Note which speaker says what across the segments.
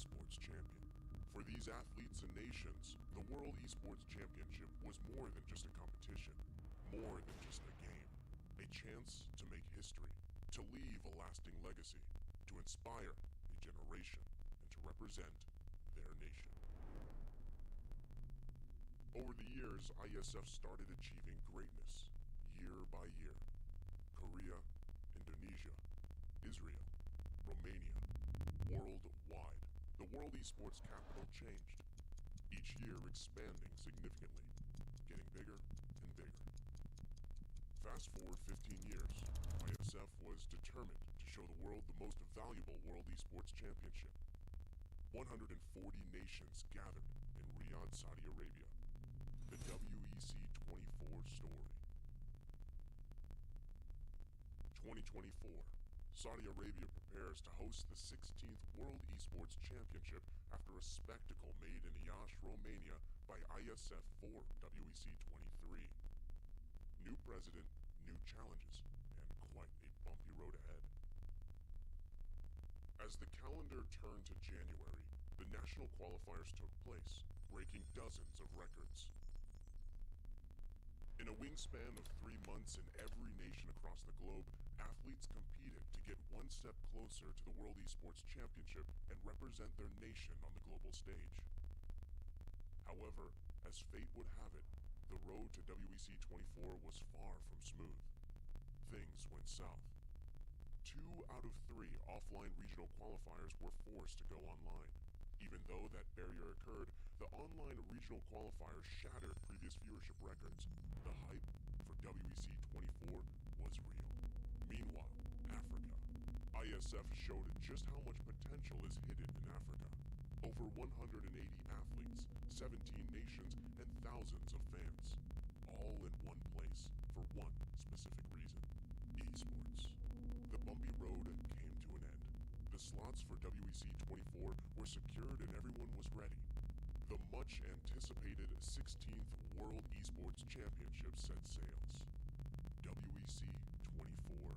Speaker 1: Esports champion. For these athletes and nations, the World Esports Championship was more than just a competition, more than just a game. A chance to make history, to leave a lasting legacy, to inspire a generation, and to represent their nation. Over the years, Iesf started achieving greatness, year by year. Korea, Indonesia, Israel, Romania, worldwide. The World Esports capital changed, each year expanding significantly, getting bigger and bigger. Fast forward 15 years, Iesf was determined to show the world the most valuable World Esports Championship. 140 nations gathered in Riyadh, Saudi Arabia. The WEC 24 story. 2024. Saudi Arabia prepares to host the 16th World Esports Championship after a spectacle made in Iesf, Romania by Iesf for WEC 23. New president, new challenges, and quite a bumpy road ahead. As the calendar turned to January, the national qualifiers took place, breaking dozens of records. In a wingspan of 3 months in every nation across the globe, athletes competed to get one step closer to the World Esports Championship and represent their nation on the global stage. However, as fate would have it, the road to WEC 24 was far from smooth. Things went south. 2 out of 3 offline regional qualifiers were forced to go online. Even though that barrier occurred, the online regional qualifiers shattered previous viewership records. The hype for WEC 24 was real. Meanwhile, Africa. Iesf showed just how much potential is hidden in Africa. Over 180 athletes, 17 nations, and thousands of fans. All in one place for one specific reason: esports. The bumpy road came to an end. The slots for WEC 24 were secured and everyone was ready. The much-anticipated 16th World Esports Championship set sails. WEC 24 Day 1.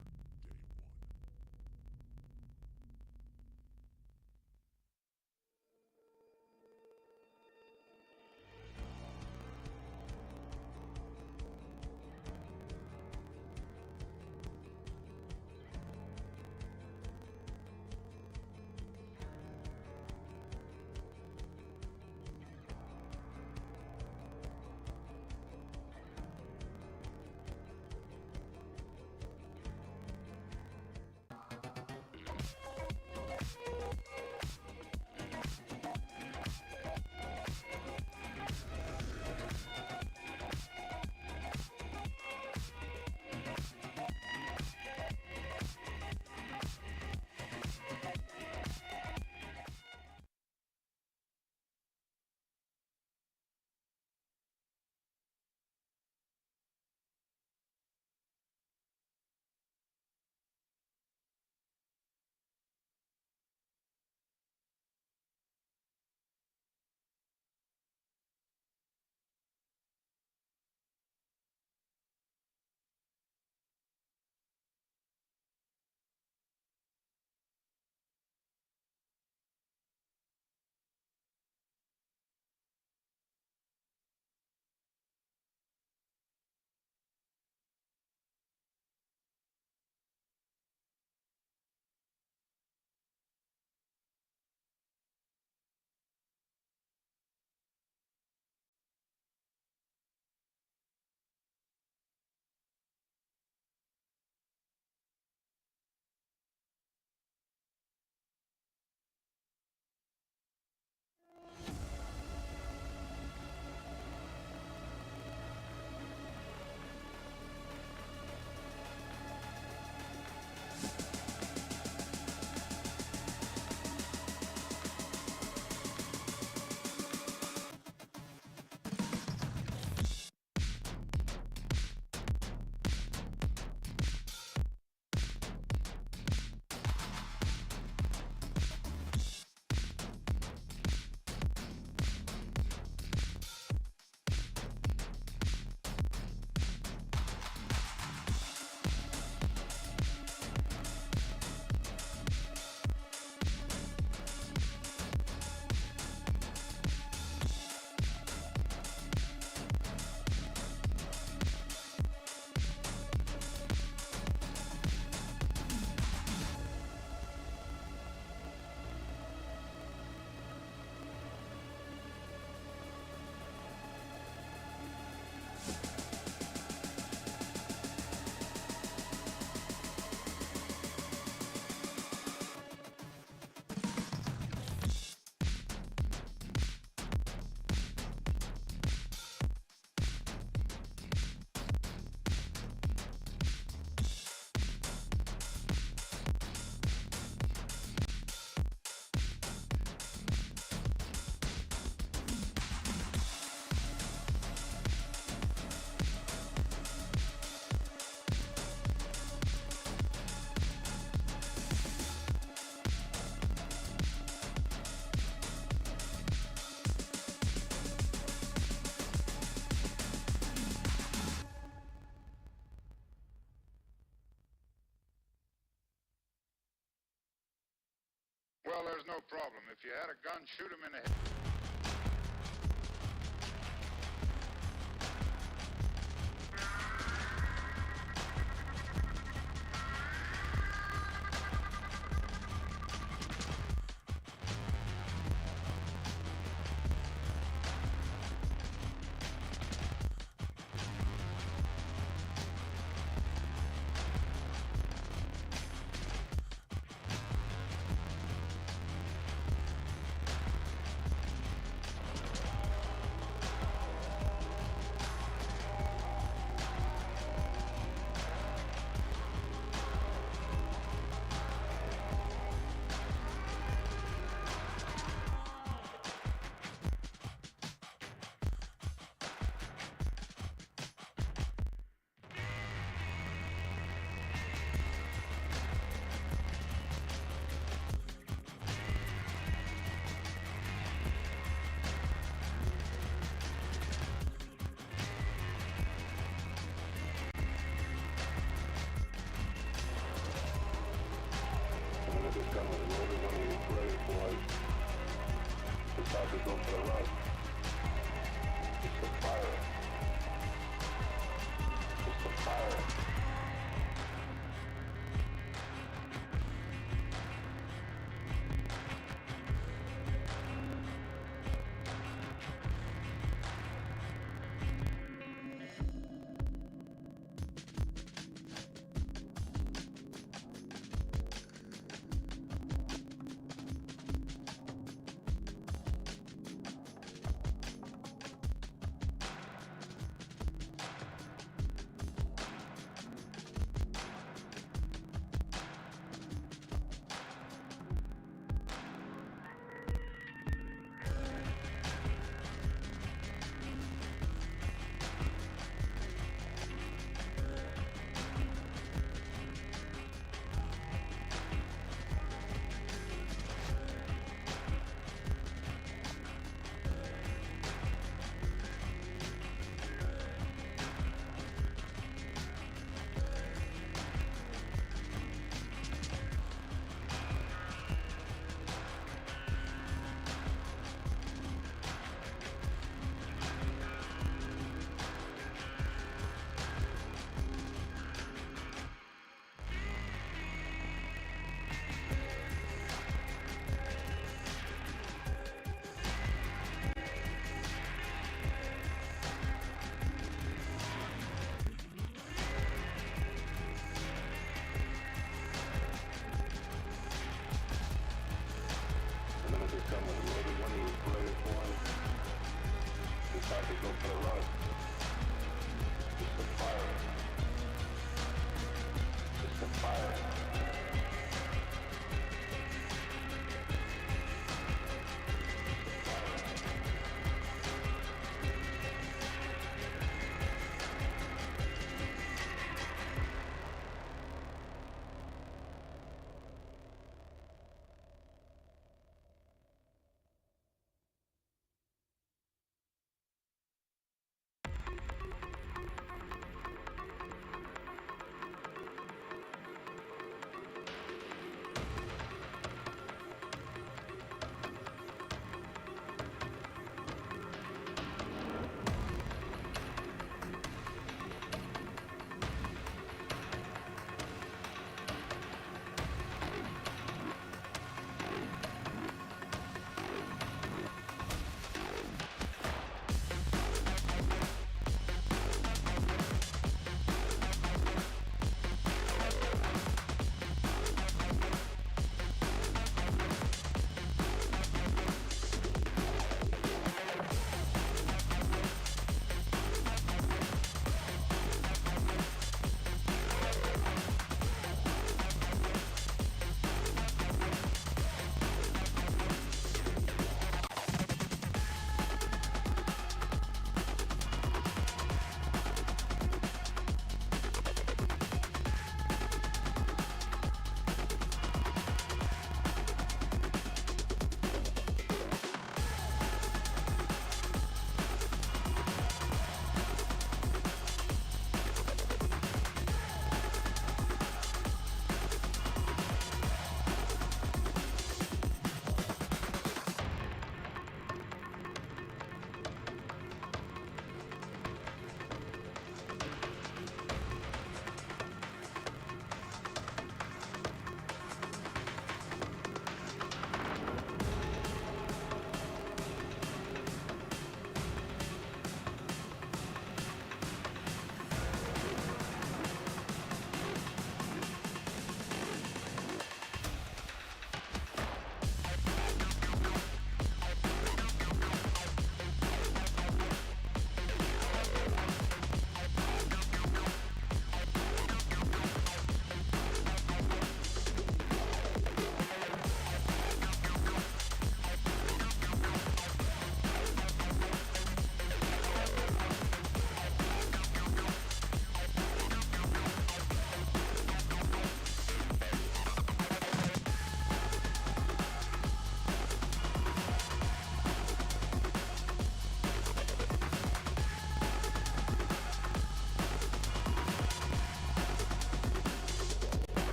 Speaker 2: Well, there's no problem. If you had a gun, shoot him in the head.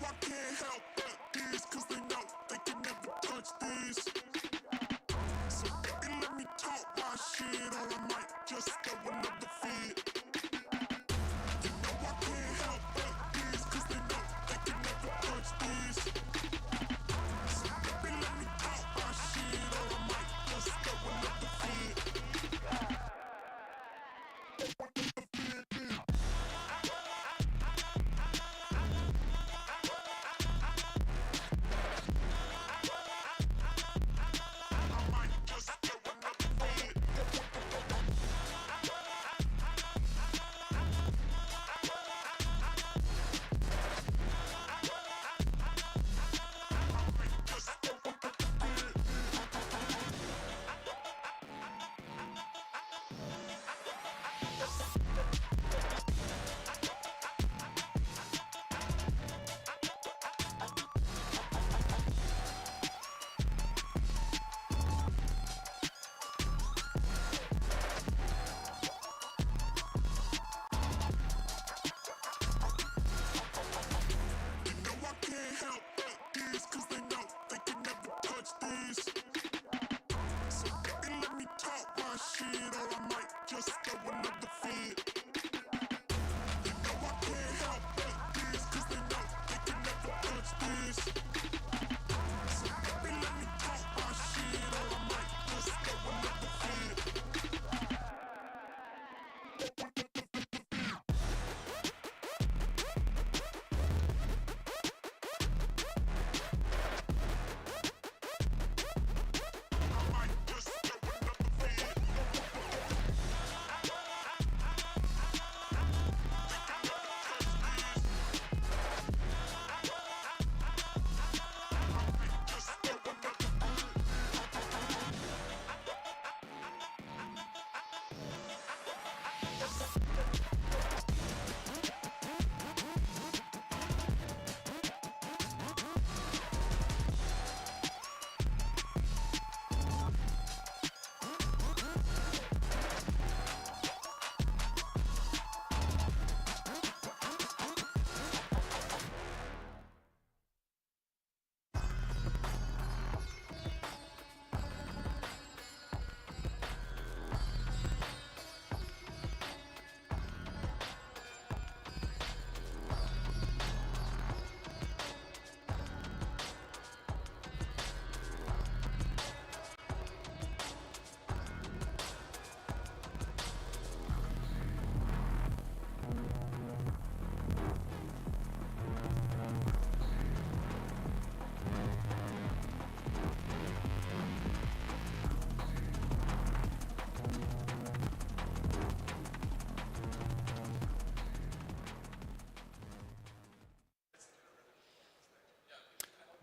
Speaker 1: I can't help but this, cause they know they can never touch this. So baby, let me talk my shit, or I might just go another fit. You know I can't help but this, cause they know they can never touch this. So baby, let me talk my shit, or I might just go another fit.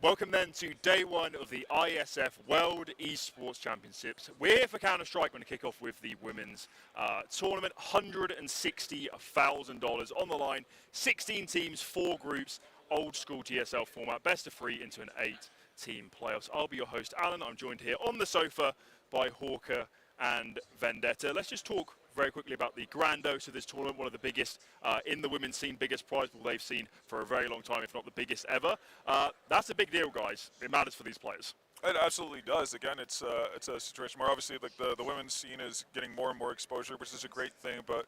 Speaker 3: Welcome then to day one of the Iesf World Esports Championships. We're here for Counter-Strike. We're going to kick off with the women's tournament. $160,000 on the line. 16 teams, 4 groups, old school GSL format, best of 3 into an 8-team playoffs. I'll be your host, Alan. I'm joined here on the sofa by Hawker and Vendetta. Let's just talk very quickly about the grand dose of this tournament, one of the biggest in the women's scene, biggest prize pool they've seen for a very long time, if not the biggest ever. That's a big deal, guys. It matters for these players.
Speaker 4: It absolutely does. Again, it's a situation where obviously the women's scene is getting more and more exposure, which is a great thing, but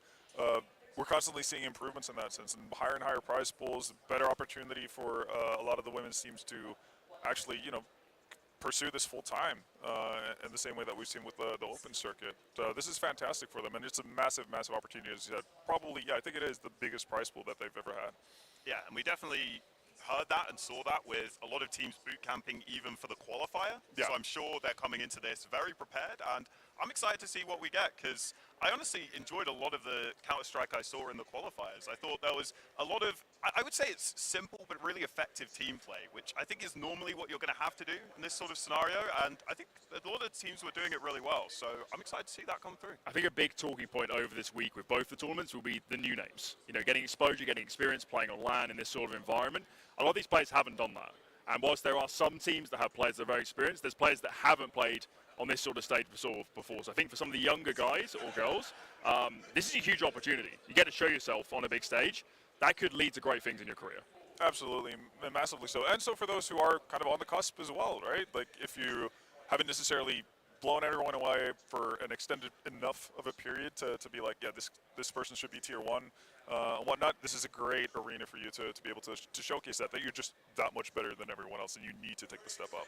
Speaker 4: we're constantly seeing improvements in that sense, and higher prize pools, better opportunity for a lot of the women's teams to actually, pursue this full time in the same way that we've seen with the open circuit. This is fantastic for them, and it's a massive opportunity. As you said, probably, I think it is the biggest prize pool that they've ever had.
Speaker 5: Yeah, and we definitely heard that and saw that with a lot of teams boot camping even for the qualifier.
Speaker 4: Yeah.
Speaker 5: So I'm sure they're coming into this very prepared, and I'm excited to see what we get, because I honestly enjoyed a lot of the Counter-Strike I saw in the qualifiers. I thought there was a lot of, I would say it's simple but really effective team play, which I think is normally what you're going to have to do in this sort of scenario, and I think a lot of teams were doing it really well, so I'm excited to see that come through.
Speaker 3: I think a big talking point over this week with both the tournaments will be the new names. Getting exposure, getting experience playing on LAN in this sort of environment. A lot of these players haven't done that. And whilst there are some teams that have players that are very experienced, there's players that haven't played on this sort of stage before. So I think for some of the younger guys or girls, this is a huge opportunity. You get to show yourself on a big stage. That could lead to great things in your career.
Speaker 4: Absolutely, massively so. And so for those who are kind of on the cusp as well, right? Like if you haven't necessarily blown everyone away for an extended enough of a period to be like, yeah, this person should be tier 1 and whatnot, this is a great arena for you to be able to showcase that you're just that much better than everyone else and you need to take the step up.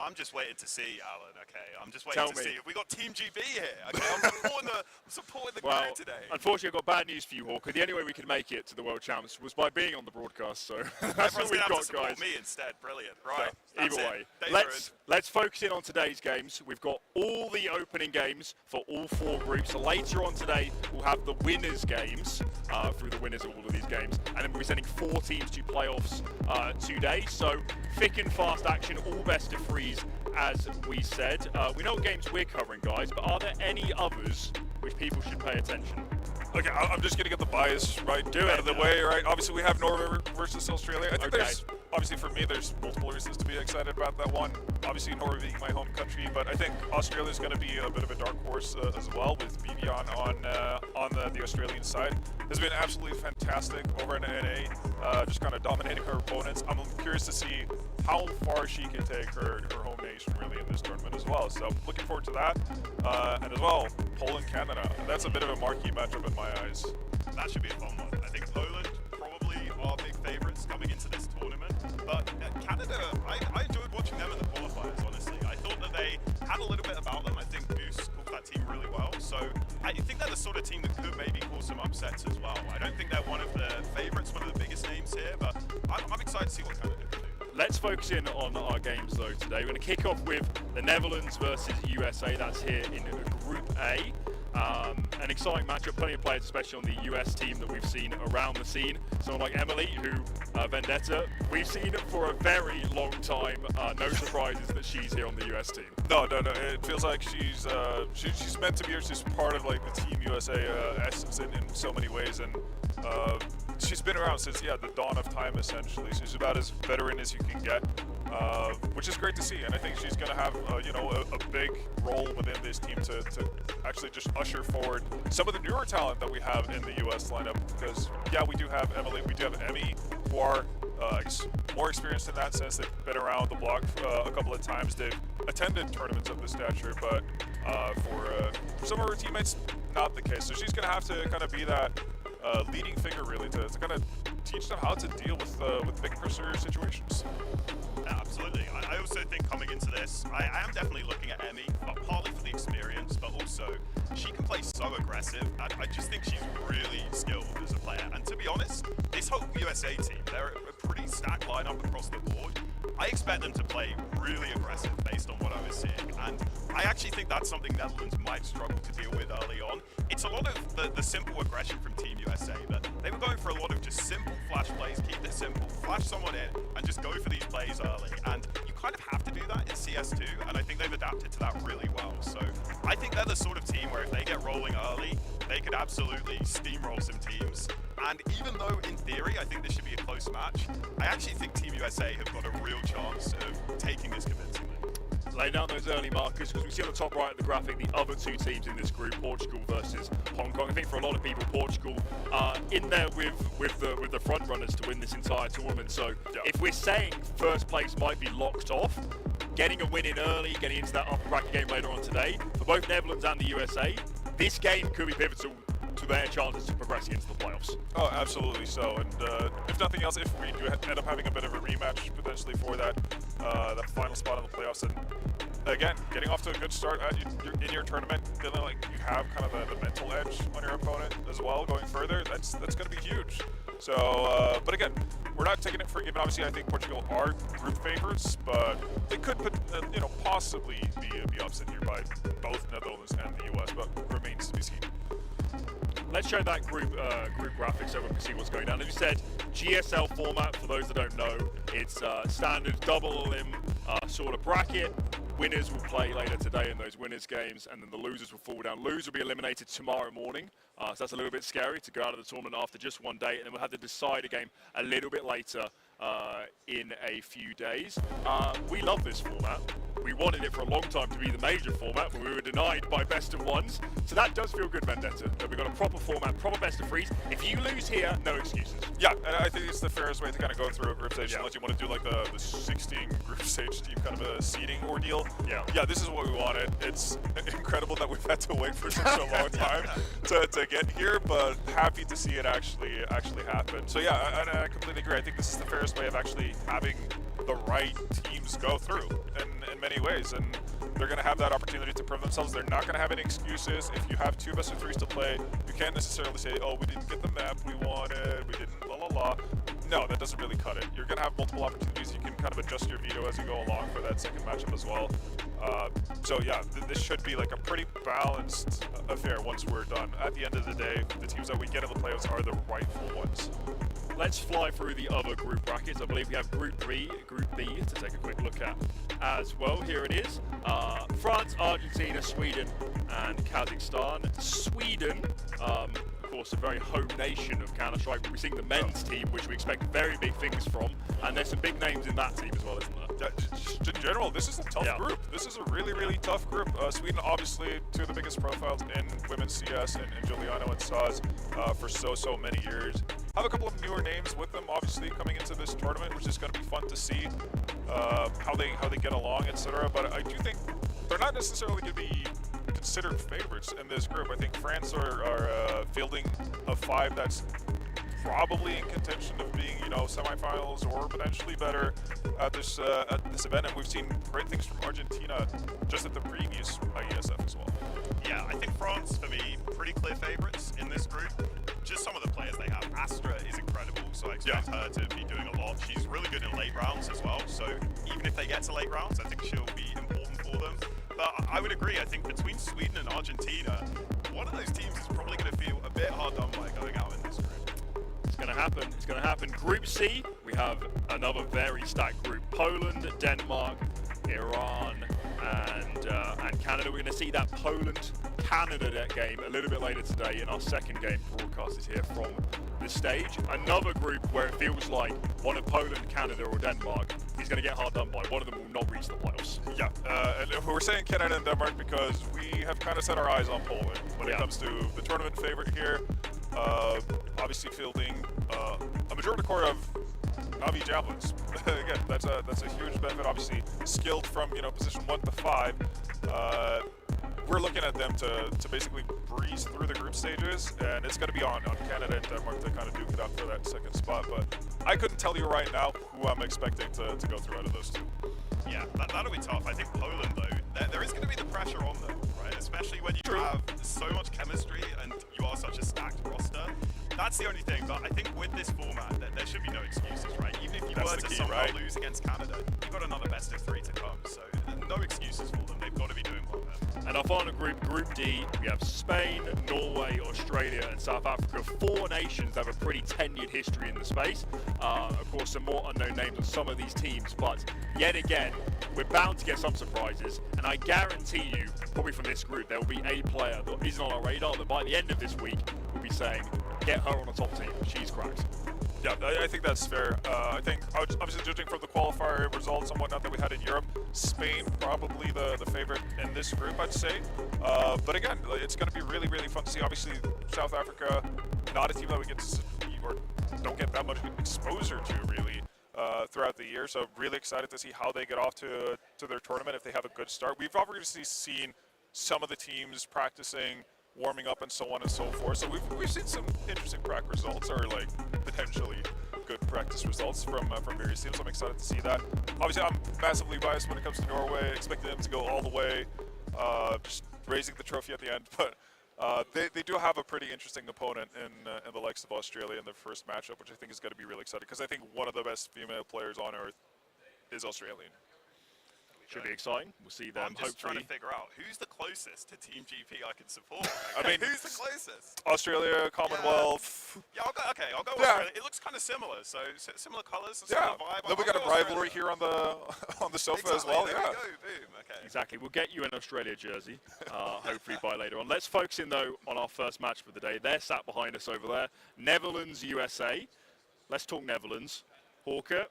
Speaker 5: I'm just waiting to see, Alan, okay? I'm just waiting to see. We got Team GB here, okay? I'm supporting the crew today.
Speaker 3: Unfortunately, I've got bad news for you, Hawker. The only way we can make it to the World Champs was by being on the broadcast, so that's what we've got,
Speaker 5: to support
Speaker 3: guys.
Speaker 5: me instead. Brilliant. Right.
Speaker 3: So, either way, let's focus in on today's games. We've got all the opening games for all 4 groups. So later on today, we'll have the winners' games through the winners of all of these games, and then we'll be sending 4 teams to playoffs today. So thick and fast action, all best of 3s, as we said. We know what games we're covering, guys, but are there any others which people should pay attention?
Speaker 4: Okay, I'm just going to get the bias right out of the way, right? Obviously, we have Norway versus Australia. I think there's, obviously for me, there's multiple reasons to be excited about that one. Obviously, Norway being my home country, but I think Australia's going to be a bit of a dark horse as well, with Vivian on the Australian side. Has been absolutely fantastic over in NA, just kind of dominating her opponents. I'm curious to see how far she can take her home nation really in this tournament as well. So looking forward to that. And as well, Poland, Canada. That's a bit of a marquee matchup in my eyes.
Speaker 5: That should be a fun one. I think Poland probably are big favourites coming into this tournament. But Canada, I enjoyed watching them in the qualifiers, honestly. I thought that they had a little bit about them. I think Goose called that team really well. So I think they're the sort of team that could maybe cause some upsets as well. I don't think they're one of the favourites, one of the biggest names here, but I'm excited to see what Canada can do.
Speaker 3: Let's focus in on our games though today. We're going to kick off with the Netherlands versus USA. That's here in Group A. An exciting matchup, plenty of players, especially on the US team that we've seen around the scene. Someone like Emily, who Vendetta, we've seen for a very long time. No surprises that she's here on the US team.
Speaker 4: No. It feels like she's meant to be. She's part of like the Team USA essence in so many ways, and she's been around since the dawn of time essentially. She's about as veteran as you can get, which is great to see. And I think she's going to have a big role within this team to actually just usher forward some of the newer talent that we have in the US lineup. Because we do have Emily, we do have Emmy, who are I guess more experienced in that sense. They've been around the block a couple of times. They've attended tournaments of this stature, but for some of her teammates, not the case. So she's going to have to kind of be that leading figure, really, to kind of teach them how to deal with big pressure situations.
Speaker 5: Yeah, absolutely. I also think coming into this, I am definitely looking at Emmy, partly for the experience, but also she can play so aggressive. I just think she's really skilled as a player. And to be honest, this whole USA team, they're a pretty stacked lineup across the board. I expect them to play really aggressive based on what I was seeing. And I actually think that's something Netherlands might struggle to deal with early on. It's a lot of the simple aggression from Team USA, but they were going for a lot of just simple flash plays, keep it simple, flash someone in, and just go for these plays early. And you kind of have to do that in CS2, and I think they've adapted to that really well. So I think they're the sort of team where if they get rolling early, they could absolutely steamroll some teams. And even though, in theory, I think this should be a close match, I actually think Team USA have got a real chance of taking this convincingly.
Speaker 3: Lay down those early markers, because we see on the top right of the graphic the other 2 teams in this group, Portugal versus Hong Kong. I think for a lot of people, Portugal are in there with the front runners to win this entire tournament. So if we're saying first place might be locked off, getting a win in early, getting into that upper bracket game later on today, for both Netherlands and the USA, this game could be pivotal to their chances of progressing into the playoffs.
Speaker 4: Oh, absolutely so. And if nothing else, if we do end up having a bit of a rematch potentially for that final spot in the playoffs, and again, getting off to a good start in your tournament, feeling like you have kind of the mental edge on your opponent as well going further, that's going to be huge. So, but again, we're not taking it for given. Obviously, I think Portugal are group favorites, but they could possibly be upset here by both Netherlands and the US, but remains to be seen.
Speaker 3: Let's show that group graphic so we can see what's going down. As you said, GSL format, for those that don't know, it's standard double elim sort of bracket. Winners will play later today in those winners games, and then the losers will fall down. Losers will be eliminated tomorrow morning, so that's a little bit scary to go out of the tournament after just one day, and then we'll have the decider game a little bit later in a few days. We love this format. We wanted it for a long time to be the major format, but we were denied by best of ones. So that does feel good, Vendetta, that we've got a proper format, proper best of threes. If you lose here, no excuses.
Speaker 4: Yeah, and I think it's the fairest way to kind of go through a group stage, unless you want to do like the 16 group stage team kind of a seeding ordeal. Yeah, this is what we wanted. It's incredible that we've had to wait for such a long time to get here, but happy to see it actually happen. So yeah, and I completely agree. I think this is the fairest way of actually having the right teams go through in many ways, and they're going to have that opportunity to prove themselves. They're not going to have any excuses. If you have 2 best of 3s to play, you can't necessarily say, oh, we didn't get the map we wanted, we didn't la la la. No, that doesn't really cut it. You're going to have multiple opportunities. You can kind of adjust your veto as you go along for that second matchup as well. So yeah, this should be like a pretty balanced affair once we're done. At the end of the day, the teams that we get in the playoffs are the rightful ones.
Speaker 3: Let's fly through the other group brackets. I believe we have Group B to take a quick look at as well. Here it is. France, Argentina, Sweden, and Kazakhstan. Sweden, of course, a very home nation of Counter-Strike. We're seeing the men's team, which we expect very big things from, and there's some big names in that team as well, isn't there?
Speaker 4: Just in general, this is a tough group. This is a really, really tough group. Sweden, obviously, 2 of the biggest profiles in women's CS, and Giuliano and Saz for so many years. Have a couple of newer names with them, obviously, coming into this tournament, which is going to be fun to see how they get along, etc. But I do think they're not necessarily going to be considered favorites in this group. I think France are fielding a 5 that's probably in contention of being, semifinals or potentially better at this event. And we've seen great things from Argentina just at the previous Iesf as well.
Speaker 5: Yeah, I think France, for me, pretty clear favorites in this group. Just some of the players they have. Astra is incredible, so I expect her to be doing a lot. She's really good in late rounds as well, so even if they get to late rounds, I think she'll be important for them. But I would agree, I think between Sweden and Argentina, one of those teams is probably going to feel a bit hard done by going out in this group.
Speaker 3: It's going to happen. It's going to happen. Group C, we have another very stacked group. Poland, Denmark, Iran, and Canada. We're going to see that Poland-Canada game a little bit later today in our second game broadcast is here from the stage. Another group where it feels like one of Poland, Canada, or Denmark is going to get hard done by. One of them will not reach the playoffs.
Speaker 4: Yeah, and we're saying Canada and Denmark because we have kind of set our eyes on Poland when it comes to the tournament favorite here. Obviously fielding a majority core of Navi javelins. Again, that's a huge benefit. Obviously skilled from position 1 to 5. We're looking at them to basically breeze through the group stages, and it's going to be on Canada and Denmark to kind of duke it out for that second spot. But I couldn't tell you right now who I'm expecting to go through out of those 2.
Speaker 5: Yeah, that'll be tough. I think Poland, though, there is going to be the pressure on them, right? Especially when you have so much chemistry and you are such a stacked roster. That's the only thing, but I think with this format, there should be no excuses, right? Even if you were to somehow lose against Canada, you've got another best of 3 to come, so no excuses for them. They've got to be doing well there.
Speaker 3: And our final group, Group D, we have Spain, Norway, Australia, and South Africa. 4 nations that have a pretty tenured history in the space. Of course, some more unknown names on some of these teams, but yet again, we're bound to get some surprises, and I guarantee you, probably from this group, there will be a player that isn't on our radar that by the end of this week will be saying, get her on the top team. She's cracked.
Speaker 4: Yeah, I think that's fair. I think, obviously, judging from the qualifier results and whatnot that we had in Europe, Spain probably the favorite in this group, I'd say. But again, it's going to be really, really fun to see. Obviously, South Africa, not a team that we get to see or don't get that much exposure to, really, throughout the year. So really excited to see how they get off to their tournament if they have a good start. We've obviously seen some of the teams practicing, warming up, and so on and so forth. So we've seen some interesting prac results, or like potentially good practice results from various teams. I'm excited to see that. Obviously, I'm massively biased when it comes to Norway, expecting them to go all the way, just raising the trophy at the end. But they do have a pretty interesting opponent in the likes of Australia in their first matchup, which I think is going to be really exciting because I think one of the best female players on earth is Australian.
Speaker 3: Should be exciting. We'll see them.
Speaker 5: I'm just
Speaker 3: hopefully
Speaker 5: trying to figure out who's the closest to Team GP I can support. Okay,
Speaker 4: I mean,
Speaker 5: who's the closest?
Speaker 4: Australia, Commonwealth.
Speaker 5: Yeah, I'll go Australia. It looks kind of similar, so similar colors and similar vibe.
Speaker 4: Then we got a rivalry here on the sofa as well.
Speaker 5: There we go. Boom. Okay.
Speaker 3: Exactly. We'll get you an Australia jersey, hopefully by later on. Let's focus in, though, on our first match for the day. They're sat behind us over there. Netherlands, USA. Let's talk Netherlands. Hawker,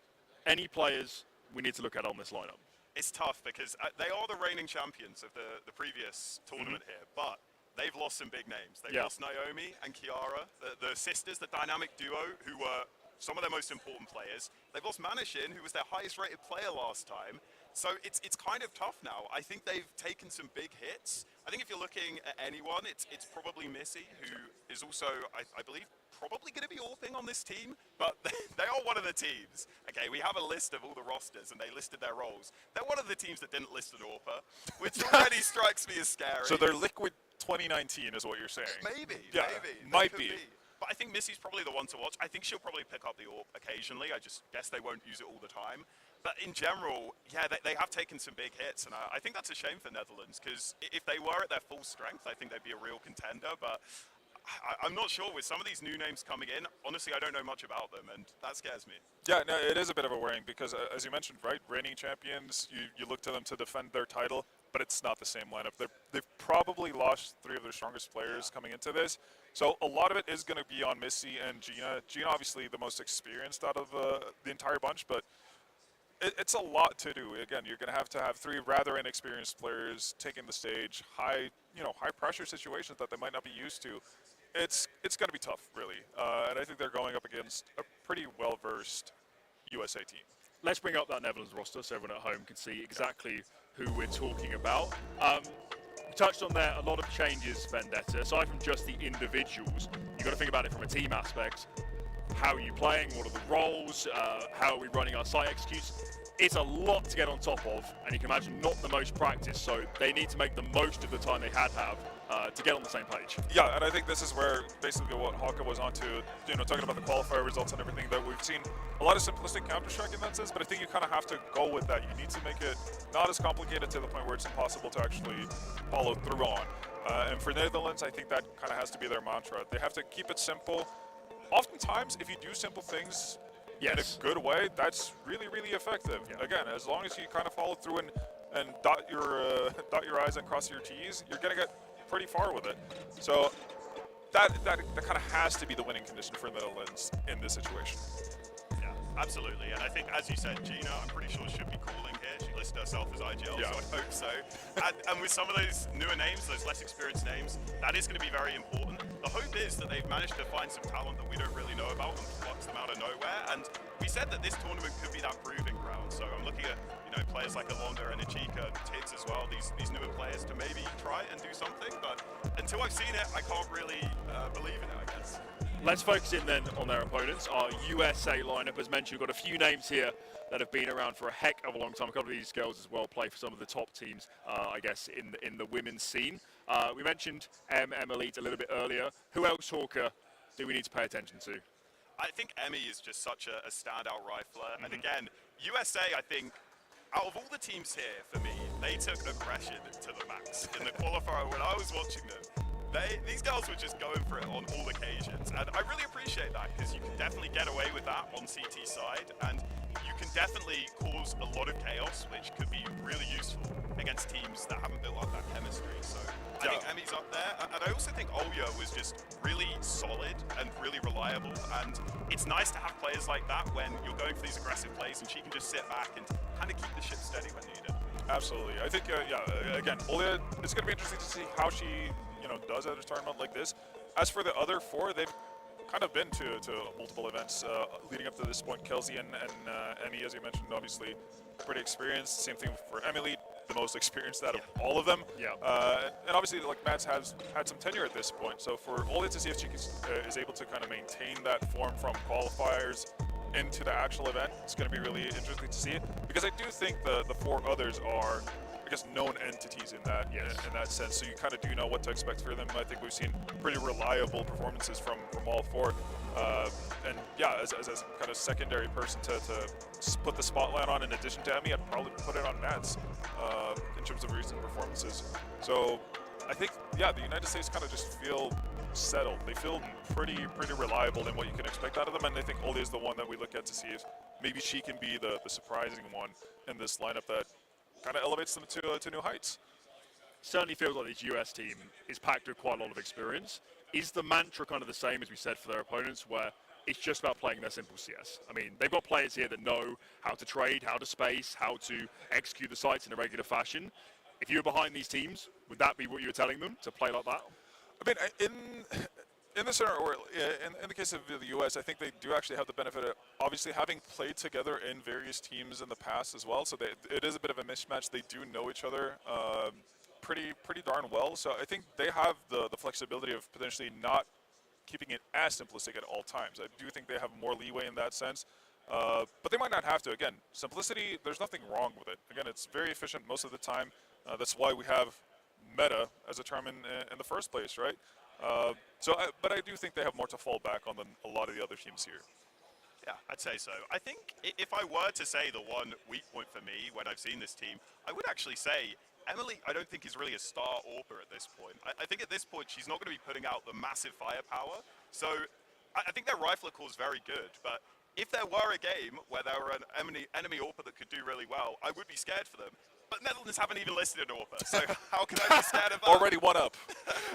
Speaker 3: any players we need to look at on this lineup?
Speaker 5: It's tough because they are the reigning champions of the previous tournament here, but they've lost some big names. They've lost Naomi and Kiara, the sisters, the dynamic duo, who were some of their most important players. They've lost Manashin, who was their highest rated player last time. So it's kind of tough now. I think they've taken some big hits. I think if you're looking at anyone, it's probably Missy, who is also, I believe, probably going to be AWPing on this team, but they are one of the teams. Okay, we have a list of all the rosters, and they listed their roles. They're one of the teams that didn't list an AWPer, which already strikes me as scary.
Speaker 4: So they're Liquid 2019 is what you're saying?
Speaker 5: Maybe,
Speaker 4: yeah,
Speaker 5: maybe.
Speaker 4: Might be.
Speaker 5: But I think Missy's probably the one to watch. I think she'll probably pick up the AWP occasionally. I just guess they won't use it all the time. But in general, yeah, they have taken some big hits, and I think that's a shame for Netherlands, because if they were at their full strength, I think they'd be a real contender. But I'm not sure. With some of these new names coming in, honestly, I don't know much about them, and that scares me.
Speaker 4: Yeah, no, it is a bit of a worrying because, as you mentioned, right, reigning champions, you look to them to defend their title, but it's not the same lineup. They've probably lost 3 of their strongest players coming into this, so a lot of it is going to be on Missy and Gina. Gina, obviously, the most experienced out of the entire bunch, but it's a lot to do. Again, you're going to have 3 rather inexperienced players taking the stage, high pressure situations that they might not be used to. It's going to be tough, really, and I think they're going up against a pretty well-versed USA team.
Speaker 3: Let's bring up that Netherlands roster so everyone at home can see exactly who we're talking about. We touched on there a lot of changes, Vendetta. Aside from just the individuals, you've got to think about it from a team aspect. How are you playing? What are the roles? How are we running our site executes? It's a lot to get on top of, and you can imagine not the most practice, so they need to make the most of the time they have to get on the same page.
Speaker 4: Yeah, and I think this is where basically what Hawka was onto, talking about the qualifier results and everything, that we've seen a lot of simplistic Counter-Strike in that sense, but I think you kind of have to go with that. You need to make it not as complicated to the point where it's impossible to actually follow through on. And for Netherlands, I think that kind of has to be their mantra. They have to keep it simple. Oftentimes, if you do simple things in a good way, that's really, really effective. Yeah. Again, as long as you kind of follow through and dot your I's and cross your T's, you're going to get pretty far with it. So that kind of has to be the winning condition for the Netherlands in this situation.
Speaker 5: Yeah, absolutely. And I think, as you said, Gina, I'm pretty sure should be calling here. She listed herself as IGL, so I hope so. And with some of those newer names, those less experienced names, that is going to be very important. The hope is that they've managed to find some talent that we don't really know about and plucks them out of nowhere. And we said that this tournament could be that proving ground. So I'm looking at players like Alonda and Ichika and Tids as well, these newer players, to maybe try and do something. But until I've seen it, I can't really believe in it, I guess.
Speaker 3: Let's focus in then on their opponents. Our USA lineup, as mentioned, we've got a few names here that have been around for a heck of a long time. A couple of these girls as well play for some of the top teams, I guess, in the women's scene. We mentioned Elite a little bit earlier. Who else, Hawker, do we need to pay attention to?
Speaker 5: I think Emmy is just such a standout rifler. And again, USA, I think, out of all the teams here, for me, they took aggression to the max. In the qualifier, when I was watching them, these girls were just going for it on all occasions. And I really appreciate that, because you can definitely get away with that on CT side. And you can definitely cause a lot of chaos, which could be really useful against teams that haven't built up that chemistry. So I think Emmy's up there. And I also think Olya was just really solid and really reliable. And it's nice to have players like that when you're going for these aggressive plays, and she can just sit back and kind of keep the ship steady when needed. Absolutely.
Speaker 4: I think, again, Olya, it's going to be interesting to see how she, does at a tournament like this. As for the other 4, they've kind of been to multiple events leading up to this point. Kelsey and Emmy, as you mentioned, obviously pretty experienced. Same thing for Emily, the most experienced out of all of them.
Speaker 3: Yeah.
Speaker 4: And obviously, like, Matt's has had some tenure at this point. So for Olya to see if she is able to kind of maintain that form from qualifiers into the actual event, it's going to be really interesting to see it. Because I do think the 4 others are, I guess, known entities in that sense. So you kind of do know what to expect for them. I think we've seen pretty reliable performances from all 4. And yeah, as a kind of secondary person to put the spotlight on in addition to Emmy, I'd probably put it on Matt's in terms of recent performances. So I think, the United States kind of just feel settled. They feel pretty reliable in what you can expect out of them, and I think Olya is the one that we look at to see if maybe she can be the surprising one in this lineup that kind of elevates them to new heights.
Speaker 3: Certainly feels like this US team is packed with quite a lot of experience. Is the mantra kind of the same as we said for their opponents, where it's just about playing their simple CS. I mean, they've got players here that know how to trade, how to space, how to execute the sites in a regular fashion. If you were behind these teams, would that be what you were telling them, to play like that?
Speaker 4: I mean, in the center, or in the case of the U.S., I think they do actually have the benefit of obviously having played together in various teams in the past as well. So it is a bit of a mismatch. They do know each other pretty darn well. So I think they have the flexibility of potentially not keeping it as simplistic at all times. I do think they have more leeway in that sense. But they might not have to. Again, simplicity, there's nothing wrong with it. Again, it's very efficient most of the time. That's why we have meta as a term in the first place, right? But I do think they have more to fall back on than a lot of the other teams here.
Speaker 5: Yeah, I'd say so. I think if I were to say the one weak point for me when I've seen this team, I would actually say Emily, I don't think is really a star AWPer at this point. I think at this point she's not going to be putting out the massive firepower. So I think their rifler core is very good, but if there were a game where there were an enemy AWPer that could do really well, I would be scared for them. But Netherlands haven't even listed an AWPer, so how can I be scared of that?
Speaker 4: Already one up.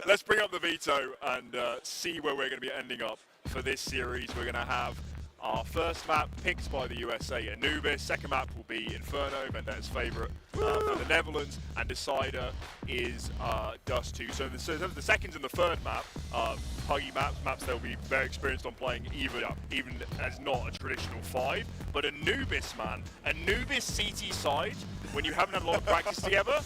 Speaker 3: Let's bring up the veto and see where we're going to be ending up for this series. We're going to have our first map picked by the USA, Anubis. Second map will be Inferno, Vendette's favourite for the Netherlands, and Decider is Dust 2. So the second and the third map, huggy maps they'll be very experienced on playing, even as not a traditional 5. But Anubis, man, Anubis CT side, when you haven't had a lot of practice together,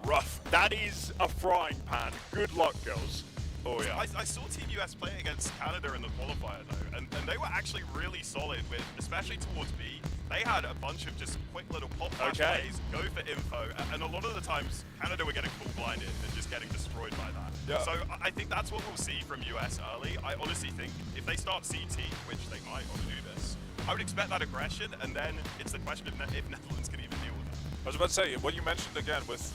Speaker 3: rough. That is a frying pan. Good luck, girls.
Speaker 5: Oh yeah. I saw Team US play against Canada in the qualifier though, and they were actually really solid with, especially towards B. They had a bunch of just quick little pop flash plays, go for info, and a lot of the times Canada were getting full blinded and just getting destroyed by that.
Speaker 4: Yeah.
Speaker 5: So I think that's what we'll see from US early. I honestly think if they start CT, which they might want to do this, I would expect that aggression, and then it's the question of if Netherlands can even deal with it.
Speaker 4: I was about to say, what you mentioned again with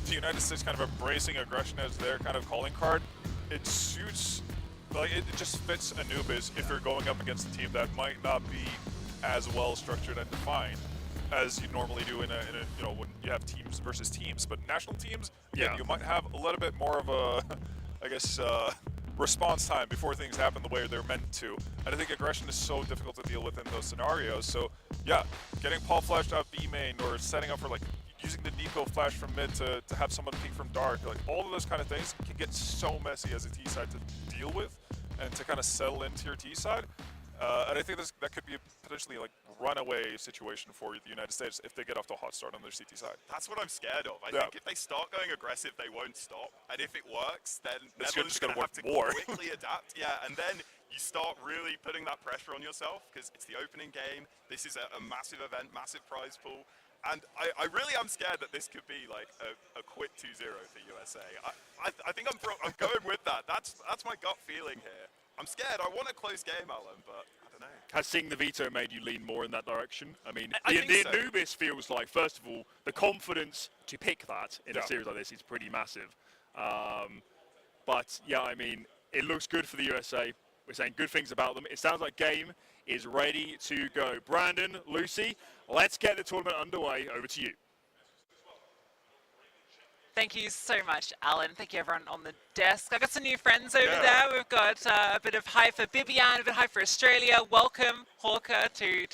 Speaker 4: the United States kind of embracing aggression as their kind of calling card, it suits, like it just fits Anubis if you're going up against a team that might not be as well structured and defined as you normally do in a when you have teams versus teams. But national teams, again, you might have a little bit more of a, I guess, response time before things happen the way they're meant to. And I think aggression is so difficult to deal with in those scenarios. So yeah, getting Paul flashed out B main or setting up for like using the Nico flash from mid to have someone peek from dark, like all of those kind of things can get so messy as a T side to deal with and to kind of settle into your T side. And I think that could be a potentially like runaway situation for the United States if they get off to a hot start on their CT side.
Speaker 5: That's what I'm scared of. I think if they start going aggressive, they won't stop. And if it works, then Netherlands are going to have to quickly adapt. Yeah, and then you start really putting that pressure on yourself because it's the opening game. This is a massive event, massive prize pool. And I really am scared that this could be like a quick 2-0 for USA. I think I'm going with that. That's my gut feeling here. I'm scared. I want a close game, Alan, but I don't know.
Speaker 3: Has seeing the veto made you lean more in that direction? I mean,
Speaker 5: I
Speaker 3: the
Speaker 5: so.
Speaker 3: Anubis feels like, first of all, the confidence to pick that in a series like this is pretty massive. But yeah, I mean, it looks good for the USA. We're saying good things about them. It sounds like game is ready to go. Brandon, Lucy, let's get the tournament underway. Over to you.
Speaker 6: Thank you so much, Alan. Thank you, everyone on the desk. I've got some new friends over there. We've got a bit of hype for Bibian, a bit of hype for Australia. Welcome, Hawker, to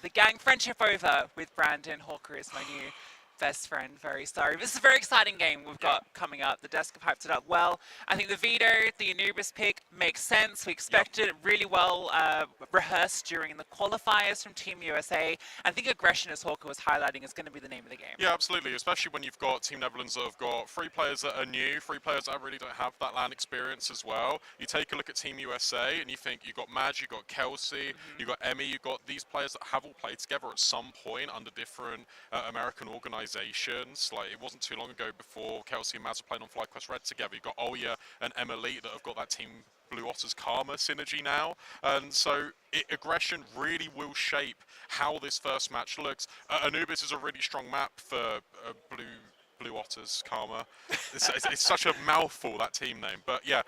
Speaker 6: the gang. Friendship over with Brandon. Hawker is my new best friend. Very sorry. This is a very exciting game we've got coming up. The desk have hyped it up well. I think the veto, the Anubis pick makes sense. We expected it really well rehearsed during the qualifiers from Team USA. I think aggression, as Hawker was highlighting, is going to be the name of the game.
Speaker 7: Yeah, absolutely. Especially when you've got Team Netherlands that have got 3 players that are new, 3 players that really don't have that LAN experience as well. You take a look at Team USA and you think you've got Madge, you've got Kelsey, you've got Emmy, you've got these players that have all played together at some point under different American organizations. Like, it wasn't too long ago before Kelsey and Maz were playing on FlyQuest Red together. You've got Olya and Emily that have got that Team Blue Otters Karma synergy now. And so aggression really will shape how this first match looks. Anubis is a really strong map for Blue Otters Karma. It's such a mouthful, that team name. But yeah,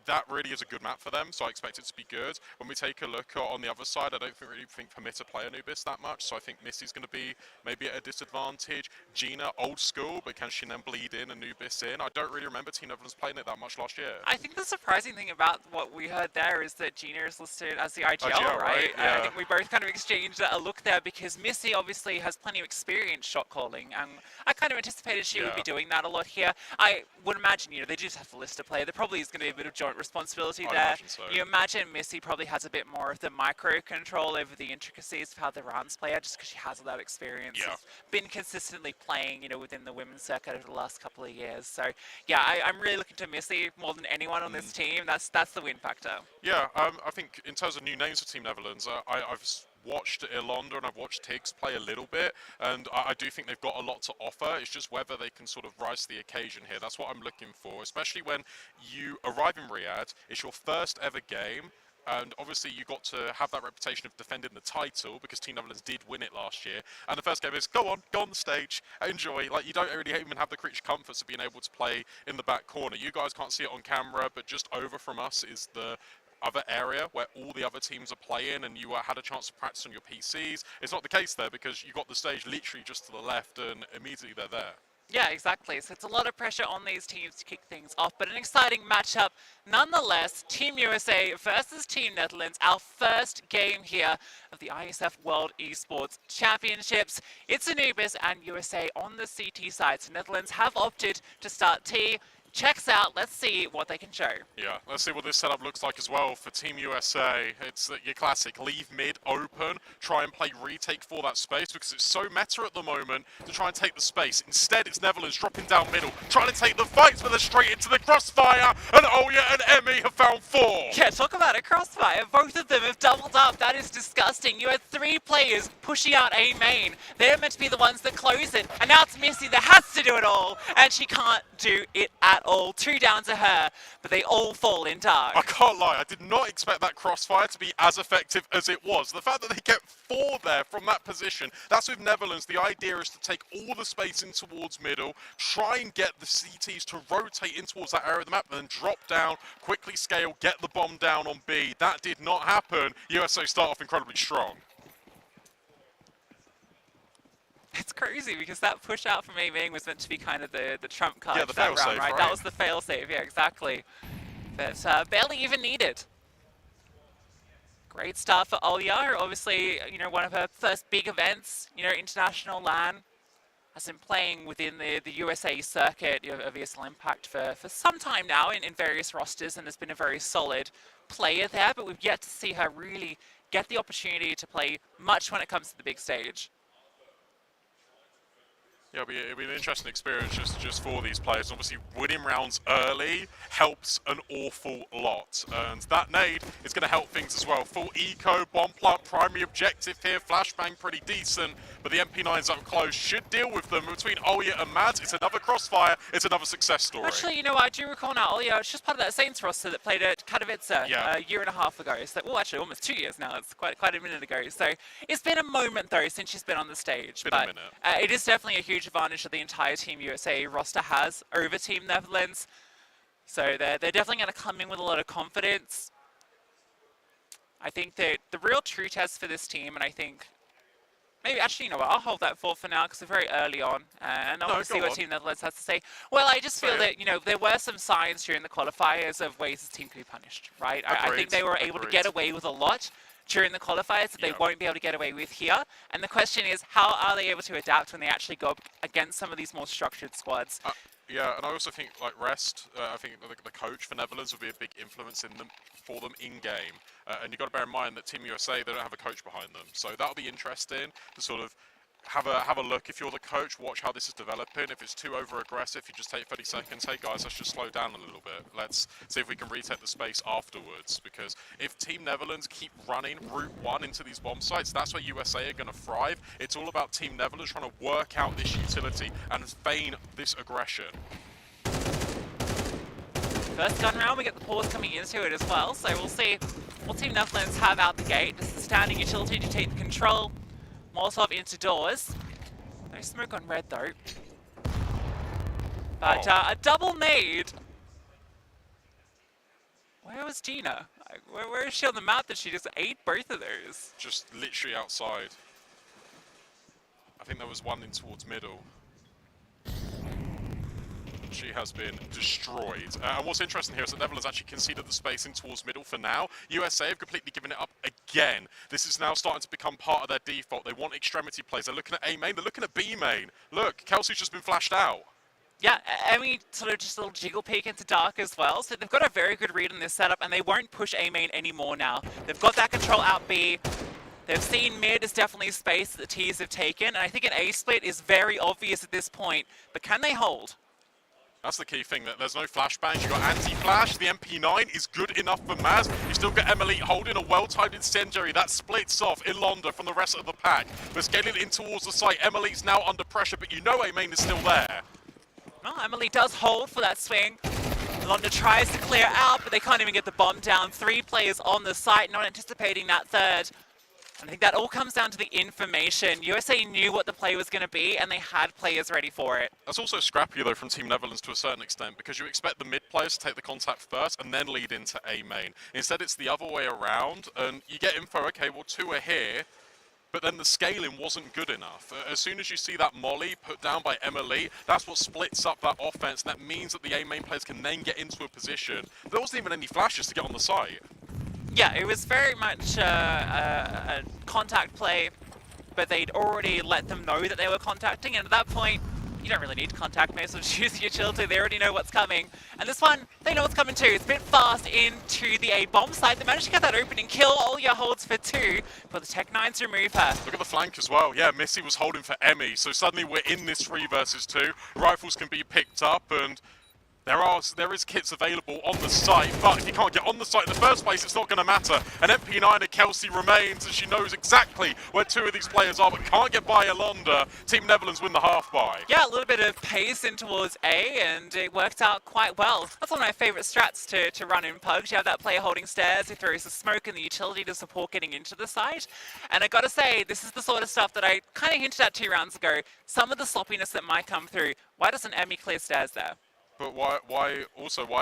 Speaker 7: that really is a good map for them, so I expect it to be good. When we take a look on the other side, I don't really think Permit to play Anubis that much, so I think Missy's going to be maybe at a disadvantage. Gina, old school, but can she then bleed in Anubis in? I don't really remember Team Netherlands playing it that much last year.
Speaker 6: I think the surprising thing about what we heard there is that Gina is listed as the IGL, right?
Speaker 7: Yeah.
Speaker 6: I think we both kind of exchanged a look there because Missy obviously has plenty of experience shot calling, and I kind of anticipated she would be doing that a lot here. I would imagine, you know, they just have to list a player. There probably is going to be a bit of joint responsibility there.
Speaker 7: Imagine so.
Speaker 6: You imagine Missy probably has a bit more of the micro control over the intricacies of how the rounds play out, just because she has all that experience.
Speaker 7: Yeah.
Speaker 6: Has been consistently playing, you know, within the women's circuit over the last couple of years. So yeah, I'm really looking to Missy more than anyone on this team. That's the win factor.
Speaker 7: Yeah, I think in terms of new names for Team Netherlands, I've watched Ilonda and I've watched Tiggs play a little bit, and I do think they've got a lot to offer. It's just whether they can sort of rise to the occasion here. That's what I'm looking for, especially when you arrive in Riyadh. It's your first ever game. And obviously you got to have that reputation of defending the title because Team Netherlands did win it last year. And the first game is, go on the stage, enjoy. Like, you don't really even have the creature comforts of being able to play in the back corner. You guys can't see it on camera, but just over from us is the other area where all the other teams are playing, and you had a chance to practice on your PCs. It's not the case there because you got the stage literally just to the left, and immediately they're there.
Speaker 6: Yeah, exactly. So it's a lot of pressure on these teams to kick things off, but an exciting matchup nonetheless. Team USA versus Team Netherlands, our first game here of the Iesf World Esports Championships. It's Anubis and USA on the CT side. So Netherlands have opted to start T. Checks out. Let's see what they can show.
Speaker 7: Yeah, let's see what this setup looks like as well for Team USA. It's your classic, leave mid open, try and play retake for that space because it's so meta at the moment to try and take the space. Instead, it's Netherlands dropping down middle, trying to take the fights, but they're straight into the crossfire, and Olya and Emmy have found 4.
Speaker 6: Yeah, talk about a crossfire. Both of them have doubled up. That is disgusting. You had 3 players pushing out A main. They're meant to be the ones that close it, and now it's Missy that has to do it all, and she can't do it at all. 2 down to her, but they all fall in dark.
Speaker 7: I can't lie, I did not expect that crossfire to be as effective as it was. The fact that they get 4 there from that position, that's with Netherlands. The idea is to take all the space in towards middle, try and get the CTs to rotate in towards that area of the map, and then drop down, quickly scale, get the bomb down on B. That did not happen. USA start off incredibly strong.
Speaker 6: It's crazy because that push out from A-Main was meant to be kind of the trump card.
Speaker 7: Yeah, the
Speaker 6: for that
Speaker 7: fail-safe,
Speaker 6: round, right?
Speaker 7: right?
Speaker 6: That was the fail-safe, yeah, exactly. But barely even needed. Great start for Olya, obviously, you know, one of her first big events, you know, international LAN. Has been playing within the USA circuit of ESL Impact for some time now in various rosters, and has been a very solid player there, but we've yet to see her really get the opportunity to play much when it comes to the big stage.
Speaker 7: Yeah, it'll be an interesting experience just for these players. Obviously, winning rounds early helps an awful lot. And that nade is going to help things as well. Full eco, bomb plant, primary objective here. Flashbang pretty decent, but the MP9s up close should deal with them. Between Olya and Mads, it's another crossfire. It's another success story.
Speaker 6: Actually, you know, I do recall now, Olya, it's just part of that Saints roster that played at Katowice a year and a half ago. So, well, actually, almost 2 years now. It's quite a minute ago. So it's been a moment, though, since she's been on the stage.
Speaker 7: Been a minute.
Speaker 6: It is definitely a huge advantage that the entire Team USA roster has over Team Netherlands. So they're definitely going to come in with a lot of confidence. I think that the real true test for this team, and I think maybe actually, you know what, I'll hold that for now because we're very early on, and I want to see what Team Netherlands has to say. Well, I just feel that, you know, there were some signs during the qualifiers of ways this team could be punished, right? I think they were able to get away with a lot during the qualifiers that they won't be able to get away with here. And the question is, how are they able to adapt when they actually go up against some of these more structured squads?
Speaker 7: Yeah, and I also think, like, Rest, I think the coach for Netherlands will be a big influence for them in-game. And you've got to bear in mind that Team USA, they don't have a coach behind them. So that'll be interesting to sort of have a look. If you're the coach, watch how this is developing. If it's too over-aggressive, you just take 30 seconds. Hey, guys, let's just slow down a little bit. Let's see if we can retake the space afterwards. Because if Team Netherlands keep running Route 1 into these bomb sites, that's where USA are going to thrive. It's all about Team Netherlands trying to work out this utility and feign this aggression.
Speaker 6: First gun round, we get the pause coming into it as well. So we'll see what Team Netherlands have out the gate. Just the standing utility to take the control. Molotov into doors. No smoke on red though. But a double nade. Where was Gina? Where is she on the map that she just ate both of those?
Speaker 7: Just literally outside. I think there was one in towards middle. She has been destroyed. And what's interesting here is that Netherlands actually conceded the space in towards middle for now. USA have completely given it up again. This is now starting to become part of their default. They want extremity plays. They're looking at A main. They're looking at B main. Look, Kelsey's just been flashed out.
Speaker 6: Yeah, Emmy sort of just a little jiggle peek into Dark as well. So they've got a very good read on this setup, and they won't push A main anymore now. They've got that control out B. They've seen mid is definitely a space that the T's have taken, and I think an A split is very obvious at this point. But can they hold?
Speaker 7: That's the key thing, that there's no flashbangs. You've got anti-flash. The MP9 is good enough for Maz. You still got Emily holding a well-timed incendiary. That splits off Ilonda from the rest of the pack. We're scaling in towards the site. Emily's now under pressure, but you know A-main is still there.
Speaker 6: Well, Emily does hold for that swing. Ilonda tries to clear out, but they can't even get the bomb down. 3 players on the site, not anticipating that third. I think that all comes down to the information. USA knew what the play was going to be, and they had players ready for it.
Speaker 7: That's also scrappy, though, from Team Netherlands to a certain extent, because you expect the mid players to take the contact first and then lead into A main. Instead, it's the other way around, and you get info, okay, well, 2 are here, but then the scaling wasn't good enough. As soon as you see that molly put down by Emily, that's what splits up that offense, and that means that the A main players can then get into a position. There wasn't even any flashes to get on the site.
Speaker 6: Yeah, it was very much a contact play, but they'd already let them know that they were contacting, and at that point, you don't really need to contact me, so choose your chill to. They already know what's coming. And this one, they know what's coming too. It's a bit fast into the A bomb site. They managed to get that opening kill. All your holds for 2, but the Tech-9s remove her.
Speaker 7: Look at the flank as well. Yeah, Missy was holding for Emmy, so suddenly we're in this 3 versus 2. Rifles can be picked up, and there is kits available on the site, but if you can't get on the site in the first place, it's not going to matter. And MP9 at Kelsey remains, and she knows exactly where 2 of these players are, but can't get by Ilonda. Team Netherlands win the half by.
Speaker 6: Yeah, a little bit of pace in towards A, and it worked out quite well. That's one of my favourite strats to run in Pugs. You have that player holding stairs, who throws the smoke and the utility to support getting into the site. And I gotta say, this is the sort of stuff that I kind of hinted at 2 rounds ago. Some of the sloppiness that might come through. Why doesn't Emmy clear stairs there?
Speaker 7: But why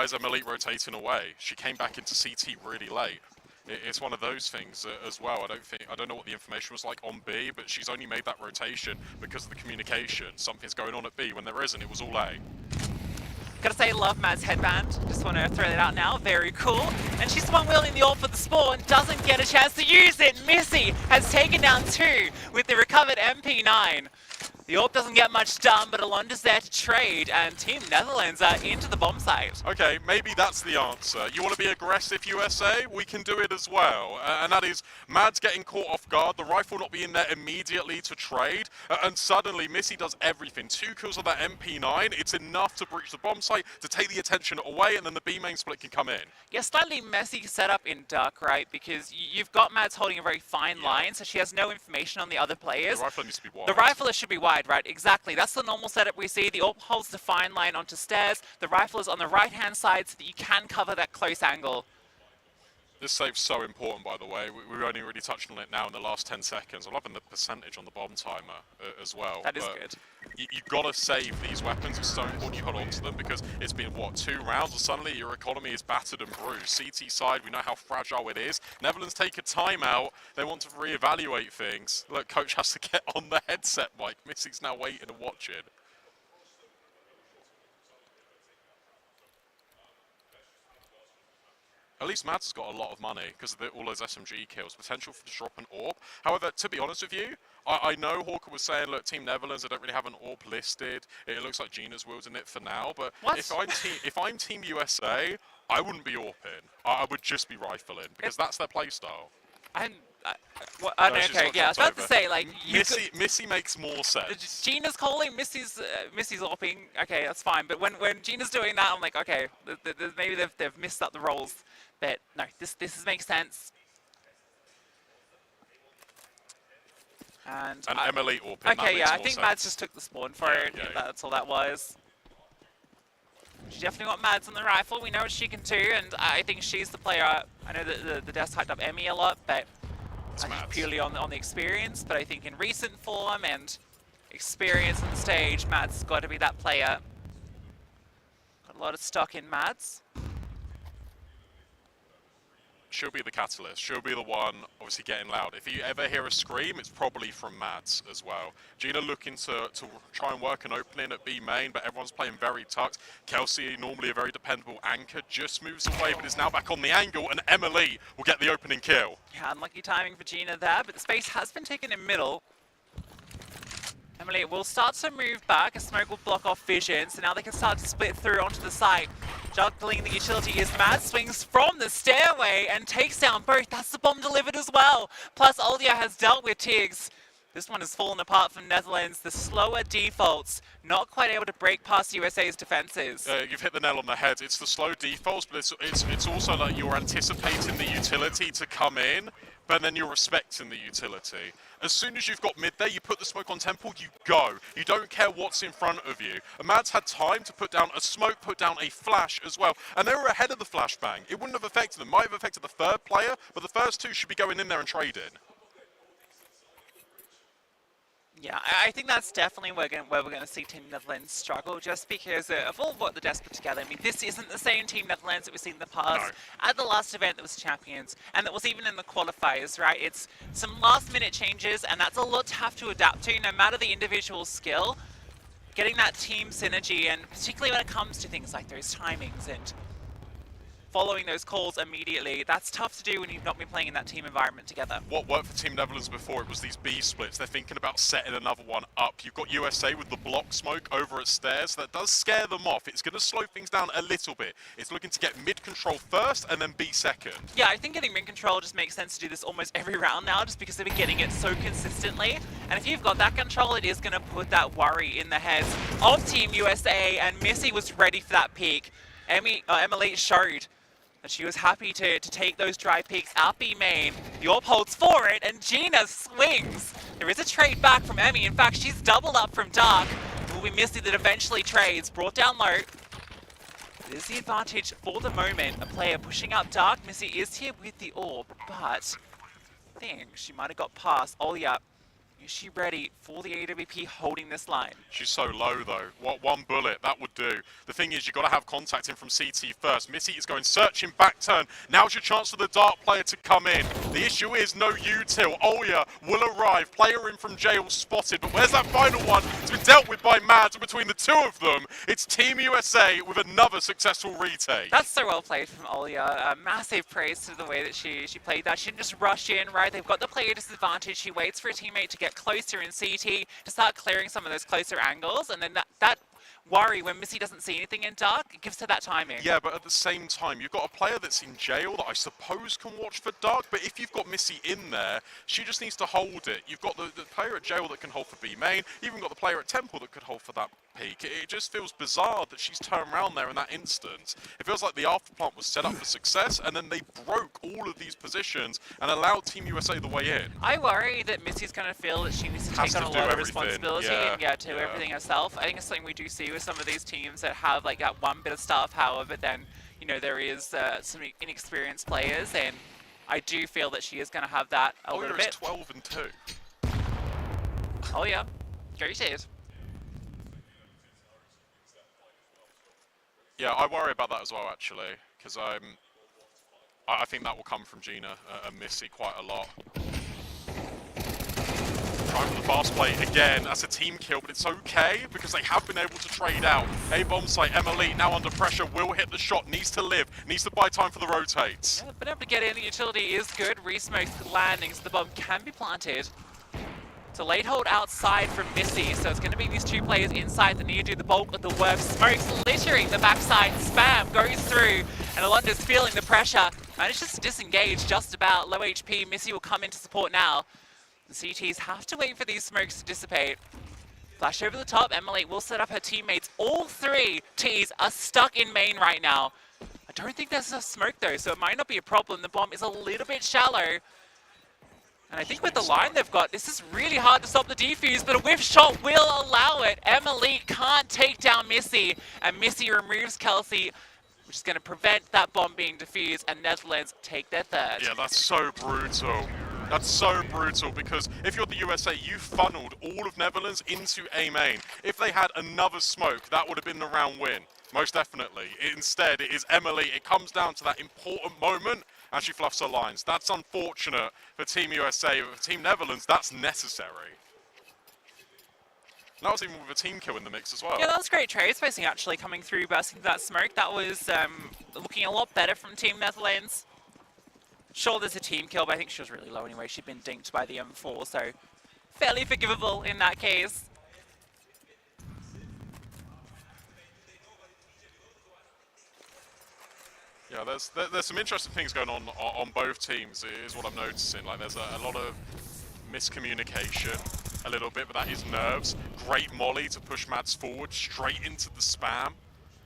Speaker 7: is Emily rotating away? She came back into CT really late. It's one of those things as well. I don't know what the information was like on B, but she's only made that rotation because of the communication. Something's going on at B when there isn't. It was all A.
Speaker 6: Gotta say, love Mad's headband. Just want to throw that out now. Very cool. And she's the one wielding the ult for the spawn. Doesn't get a chance to use it. Missy has taken down 2 with the recovered MP9. The AWP doesn't get much done, but Ilonda's there to trade, and Team Netherlands are into the bomb site.
Speaker 7: Okay, maybe that's the answer. You want to be aggressive, USA? We can do it as well. And that is Mads getting caught off guard, the rifle not being there immediately to trade, and suddenly Missy does everything. 2 kills on that MP9. It's enough to breach the bomb site, to take the attention away, and then the B main split can come in.
Speaker 6: Yeah, slightly messy setup in Dark, right? Because you've got Mads holding a very fine line, so she has no information on the other players.
Speaker 7: The rifler needs to be wide.
Speaker 6: The rifler should be wide, right? Exactly. That's the normal setup we see. The AWP holds the fine line onto stairs. The rifle is on the right-hand side so that you can cover that close angle.
Speaker 7: This save's so important, by the way. We've only really touched on it now in the last 10 seconds. I'm loving the percentage on the bomb timer as well.
Speaker 6: That is good.
Speaker 7: You've got to save these weapons. It's so important you hold on to them because it's been, what, 2 rounds and suddenly your economy is battered and bruised. CT side, we know how fragile it is. Netherlands take a timeout. They want to reevaluate things. Look, coach has to get on the headset mic. Missy's now waiting and watching. At least Mads has got a lot of money because of all those SMG kills. Potential for to drop an AWP. However, to be honest with you, I know Hawker was saying, look, Team Netherlands, they don't really have an AWP listed. It looks like Gina's wielding it for now. But if I'm Team USA, I wouldn't be AWPing. I would just be rifling because that's their playstyle.
Speaker 6: Okay, yeah, I was about to say, like...
Speaker 7: Missy makes more sense.
Speaker 6: Gina's calling, Missy's AWPing. Okay, that's fine. But when Gina's doing that, I'm like, okay, maybe they've missed up the roles. But no, this makes sense. And
Speaker 7: Emily AWPing.
Speaker 6: Okay, yeah, I think
Speaker 7: sense.
Speaker 6: Mads just took the spawn for it. Yeah. That's all that was. She definitely got Mads on the rifle. We know what she can do, and I think she's the player. I know that the desk hyped up Emmy a lot, but I think purely on the experience. But I think in recent form and experience on the stage, Mads has got to be that player. Got a lot of stock in Mads.
Speaker 7: she'll be the catalyst. She'll be the one, obviously, getting loud. If you ever hear a scream, it's probably from Mads as well. Gina looking to try and work an opening at B main, but everyone's playing very tucked. Kelsey, normally a very dependable anchor, just moves away, but is now back on the angle, and Emily will get the opening kill.
Speaker 6: Yeah, unlucky timing for Gina there, but the space has been taken in middle. Emily will start to move back. A smoke will block off vision, so now they can start to split through onto the site. Juggling the utility is Mad, swings from the stairway and takes down both. That's the bomb delivered as well. Plus, Oldia has dealt with Tiggs. This one has fallen apart from Netherlands. The slower defaults, not quite able to break past USA's defenses.
Speaker 7: You've hit the nail on the head. It's the slow defaults, but it's also like you're anticipating the utility to come in, but then you're respecting the utility. As soon as you've got mid there, you put the smoke on Temple, you go. You don't care what's in front of you. And Mads had time to put down a smoke, put down a flash as well. And they were ahead of the flashbang. It wouldn't have affected them. Might have affected the third player, but the first two should be going in there and trading.
Speaker 6: Yeah, I think that's definitely where we're going to see Team Netherlands struggle, just because of all what the devs put together. I mean, this isn't the same Team Netherlands that we've seen in the past. No. At the last event that was Champions, and that was even in the qualifiers, right? It's some last-minute changes, and that's a lot to have to adapt to, no matter the individual skill. Getting that team synergy, and particularly when it comes to things like those timings and following those calls immediately, that's tough to do when you've not been playing in that team environment together.
Speaker 7: What worked for Team Netherlands before, it was these B splits. They're thinking about setting another one up. You've got USA with the block smoke over at stairs. That does scare them off. It's going to slow things down a little bit. It's looking to get mid control first and then B second.
Speaker 6: Yeah, I think getting mid control just makes sense to do this almost every round now, just because they've been getting it so consistently. And if you've got that control, it is going to put that worry in the heads of Team USA, and Missy was ready for that peak. Emily showed that she was happy to take those dry peaks out B main. The AWP holds for it, and Gina swings. There is a trade back from Emmy. In fact, she's doubled up from Dark. It will be Missy that eventually trades. Brought down low. It is the advantage for the moment. A player pushing up Dark. Missy is here with the AWP, but I think she might have got past. Olya, is she ready for the AWP holding this line?
Speaker 7: She's so low though. What one bullet, that would do. The thing is, you've got to have contact in from CT first. Missy is going searching back turn. Now's your chance for the Dark player to come in. The issue is no util. Olya will arrive. Player in from jail spotted. But where's that final one? It's been dealt with by Mads, and between the two of them, it's Team USA with another successful retake.
Speaker 6: That's so well played from Olya. Massive praise to the way that she played that. She didn't just rush in, right? They've got the player disadvantage. She waits for a teammate to get closer in CT to start clearing some of those closer angles, and then that worry when Missy doesn't see anything in Dark, it gives her that timing.
Speaker 7: Yeah, but at the same time, you've got a player that's in jail that I suppose can watch for Dark, but if you've got Missy in there, she just needs to hold it. You've got the player at jail that can hold for B main, even got the player at Temple that could hold for that peak. It just feels bizarre that she's turned around there in that instance. It feels like the Alpha plant was set up for success, and then they broke all of these positions and allowed Team USA the way in.
Speaker 6: I worry that Missy's going to feel that she needs to take on a lot of responsibility and do everything herself. I think it's something we do see with some of these teams that have like that one bit of star power, but then, you know, there is some inexperienced players, and I do feel that she is going to have that a little bit.
Speaker 7: 12 and 2.
Speaker 6: Oh yeah, Gary says.
Speaker 7: Yeah, I worry about that as well, actually, because I think that will come from Gina and Missy quite a lot. Trying for the fast play again. That's a team kill, but it's okay because they have been able to trade out. A bomb site, Emily now under pressure, will hit the shot, needs to live, needs to buy time for the rotates.
Speaker 6: Yeah, been able to get in, the utility is good. Resmoke's landing, so the bomb can be planted. It's a late hold outside from Missy, so it's going to be these two players inside that need to do the bulk of the work. Smoke's littering the backside, spam goes through, and Alonda's feeling the pressure. Manages to disengage just about, low HP. Missy will come into support now. The CTs have to wait for these smokes to dissipate. Flash over the top, Emily will set up her teammates. All three Ts are stuck in main right now. I don't think there's enough smoke though, so it might not be a problem. The bomb is a little bit shallow. And I think with the line they've got, this is really hard to stop the defuse, but a whiff shot will allow it. Emily can't take down Missy, and Missy removes Kelsey, which is going to prevent that bomb being defused, and Netherlands take their third.
Speaker 7: Yeah, that's so brutal. That's so brutal, because if you're the USA, you funneled all of Netherlands into A main. If they had another smoke, that would have been the round win. Most definitely. Instead, it is Emily. It comes down to that important moment, and she fluffs her lines. That's unfortunate for Team USA. But for Team Netherlands, that's necessary. And that was even with a team kill in the mix as well.
Speaker 6: Yeah, that was great trade spacing actually coming through, bursting that smoke. That was looking a lot better from Team Netherlands. Sure, there's a team kill, but I think she was really low anyway. She'd been dinked by the M4, so fairly forgivable in that case.
Speaker 7: Yeah, there's some interesting things going on both teams, is what I'm noticing. Like, there's a lot of miscommunication, a little bit, but that is nerves. Great molly to push Mads forward, straight into the spam.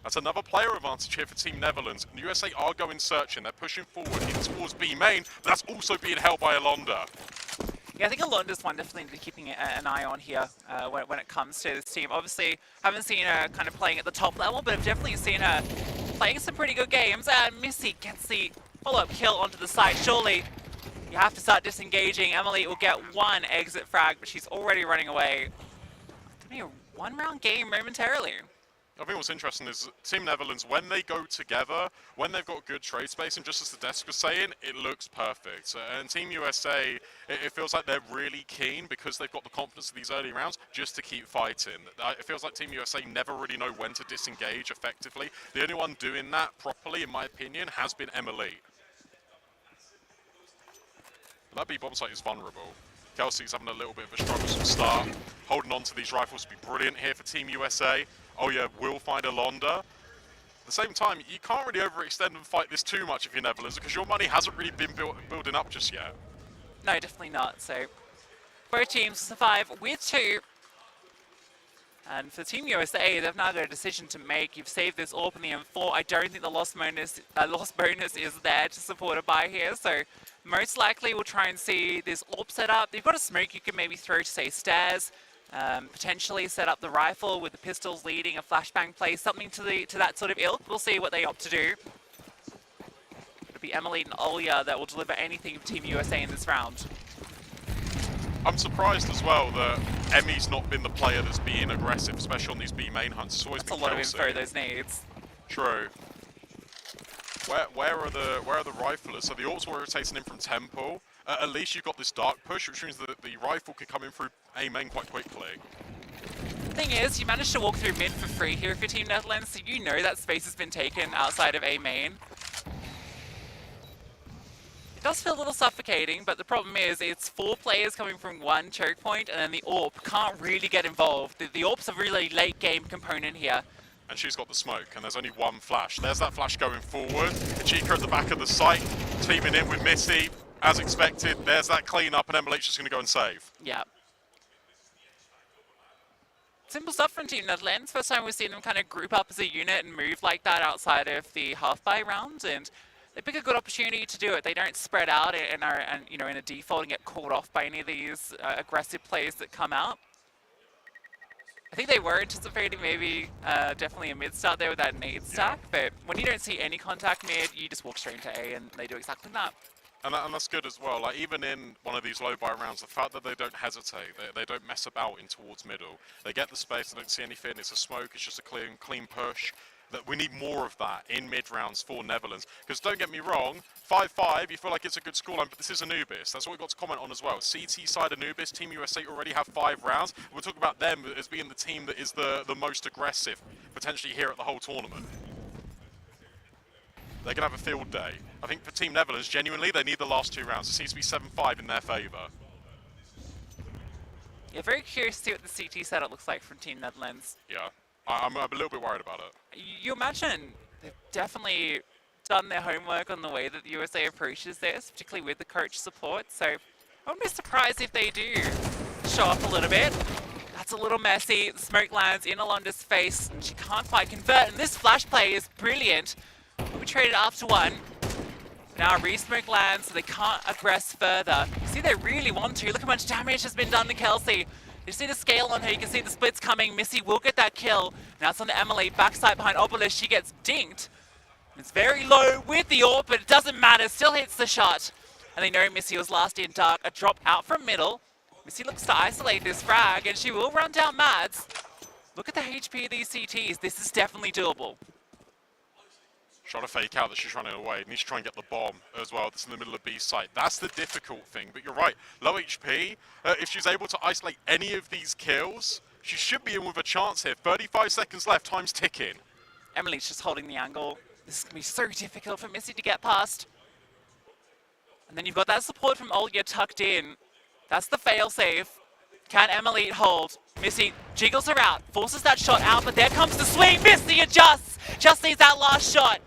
Speaker 7: That's another player advantage here for Team Netherlands. The USA are going searching, they're pushing forward in towards B main, but that's also being held by Alonda.
Speaker 6: Yeah, I think Alonda's one definitely to be keeping an eye on here when it comes to this team. Obviously, haven't seen her kind of playing at the top level, but I've definitely seen her playing some pretty good games. And Missy gets the follow-up kill onto the side. Surely you have to start disengaging. Emily will get one exit frag, but she's already running away. It's going to be a one-round game momentarily.
Speaker 7: I think what's interesting is Team Netherlands, when they go together, when they've got good trade space, and just as the desk was saying, it looks perfect. And Team USA, it feels like they're really keen, because they've got the confidence of these early rounds, just to keep fighting. It feels like Team USA never really know when to disengage effectively. The only one doing that properly, in my opinion, has been Emily. That B bomb site is vulnerable. Kelsey's having a little bit of a strugglesome start. Holding on to these rifles would be brilliant here for Team USA. Oh yeah, we'll find Alonda. At the same time, you can't really overextend and fight this too much if you're Netherlands, because your money hasn't really been building up just yet.
Speaker 6: No, definitely not. So both teams survive with 2. And for Team USA, they've now got a decision to make. You've saved this AWP in the M4. I don't think the lost bonus is there to support a buy here. So most likely we'll try and see this AWP set up. You've got a smoke you can maybe throw to, say, stairs. Potentially set up the rifle with the pistols leading, a flashbang play, something to that sort of ilk. We'll see what they opt to do. It'll be Emily and Olya that will deliver anything for Team USA in this round.
Speaker 7: I'm surprised as well that Emmy's not been the player that's being aggressive, especially on these B main hunts. It's always been
Speaker 6: That's a lot
Speaker 7: Kelsey.
Speaker 6: of info, those nades.
Speaker 7: True. Where are the riflers? So the AWP's were rotating in from Temple. At least you've got this dark push, which means that the rifle could come in through A main quite quickly.
Speaker 6: Thing is, you managed to walk through mid for free here for Team Netherlands, so you know that space has been taken outside of A main. It does feel a little suffocating, but the problem is it's 4 players coming from one choke point, and then the AWP can't really get involved. The AWP's a really late game component here.
Speaker 7: And she's got the smoke, and there's only one flash. There's that flash going forward. Chica at the back of the site, teaming in with Missy. As expected, there's that clean up, and MLH is going to go and save.
Speaker 6: Yeah. Simple stuff from Team Netherlands. First time we've seen them kind of group up as a unit and move like that outside of the half-buy round, and they pick a good opportunity to do it. They don't spread out and are in a default and get called off by any of these aggressive plays that come out. I think they were anticipating maybe definitely a mid start there with that nade stack, but when you don't see any contact mid, you just walk straight into A, and they do exactly that.
Speaker 7: And that's good as well. Like, even in one of these low buy rounds, the fact that they don't hesitate, they don't mess about in towards middle. They get the space, they don't see anything, it's a smoke, it's just a clean push. That we need more of that in mid rounds for Netherlands. Because don't get me wrong, 5-5, you feel like it's a good scoreline, but this is Anubis. That's what we've got to comment on as well. CT side Anubis, Team USA already have 5 rounds. We'll talk about them as being the team that is the most aggressive, potentially here at the whole tournament. They're going to have a field day. I think for Team Netherlands, genuinely, they need the last 2 rounds. It seems to be 7-5 in their favour.
Speaker 6: Yeah, very curious to see what the CT setup looks like from Team Netherlands.
Speaker 7: Yeah, I'm a little bit worried about it.
Speaker 6: You imagine they've definitely done their homework on the way that the USA approaches this, particularly with the coach support, so I wouldn't be surprised if they do show up a little bit. That's a little messy. The smoke lands in Alonda's face, and she can't quite convert, and this flash play is brilliant. We traded after one. Now re-smoke lands, so they can't aggress further. See, they really want to. Look how much damage has been done to Kelsey. You see the scale on her, you can see the splits coming. Missy will get that kill. Now it's on to Emily, backside behind Obelisk. She gets dinked. It's very low with the AWP, but it doesn't matter. Still hits the shot. And they know Missy was last in dark. A drop out from middle. Missy looks to isolate this frag, and she will run down Mads. Look at the HP of these CTs. This is definitely doable.
Speaker 7: Trying to fake out that she's running away. Needs to try and get the bomb as well. That's in the middle of B site. That's the difficult thing. But you're right. Low HP. If she's able to isolate any of these kills, she should be in with a chance here. 35 seconds left. Time's ticking.
Speaker 6: Emily's just holding the angle. This is going to be so difficult for Missy to get past. And then you've got that support from Olya tucked in. That's the failsafe. Can Emily hold? Missy jiggles her out, forces that shot out, but there comes the swing. Missy adjusts. Just needs that last shot.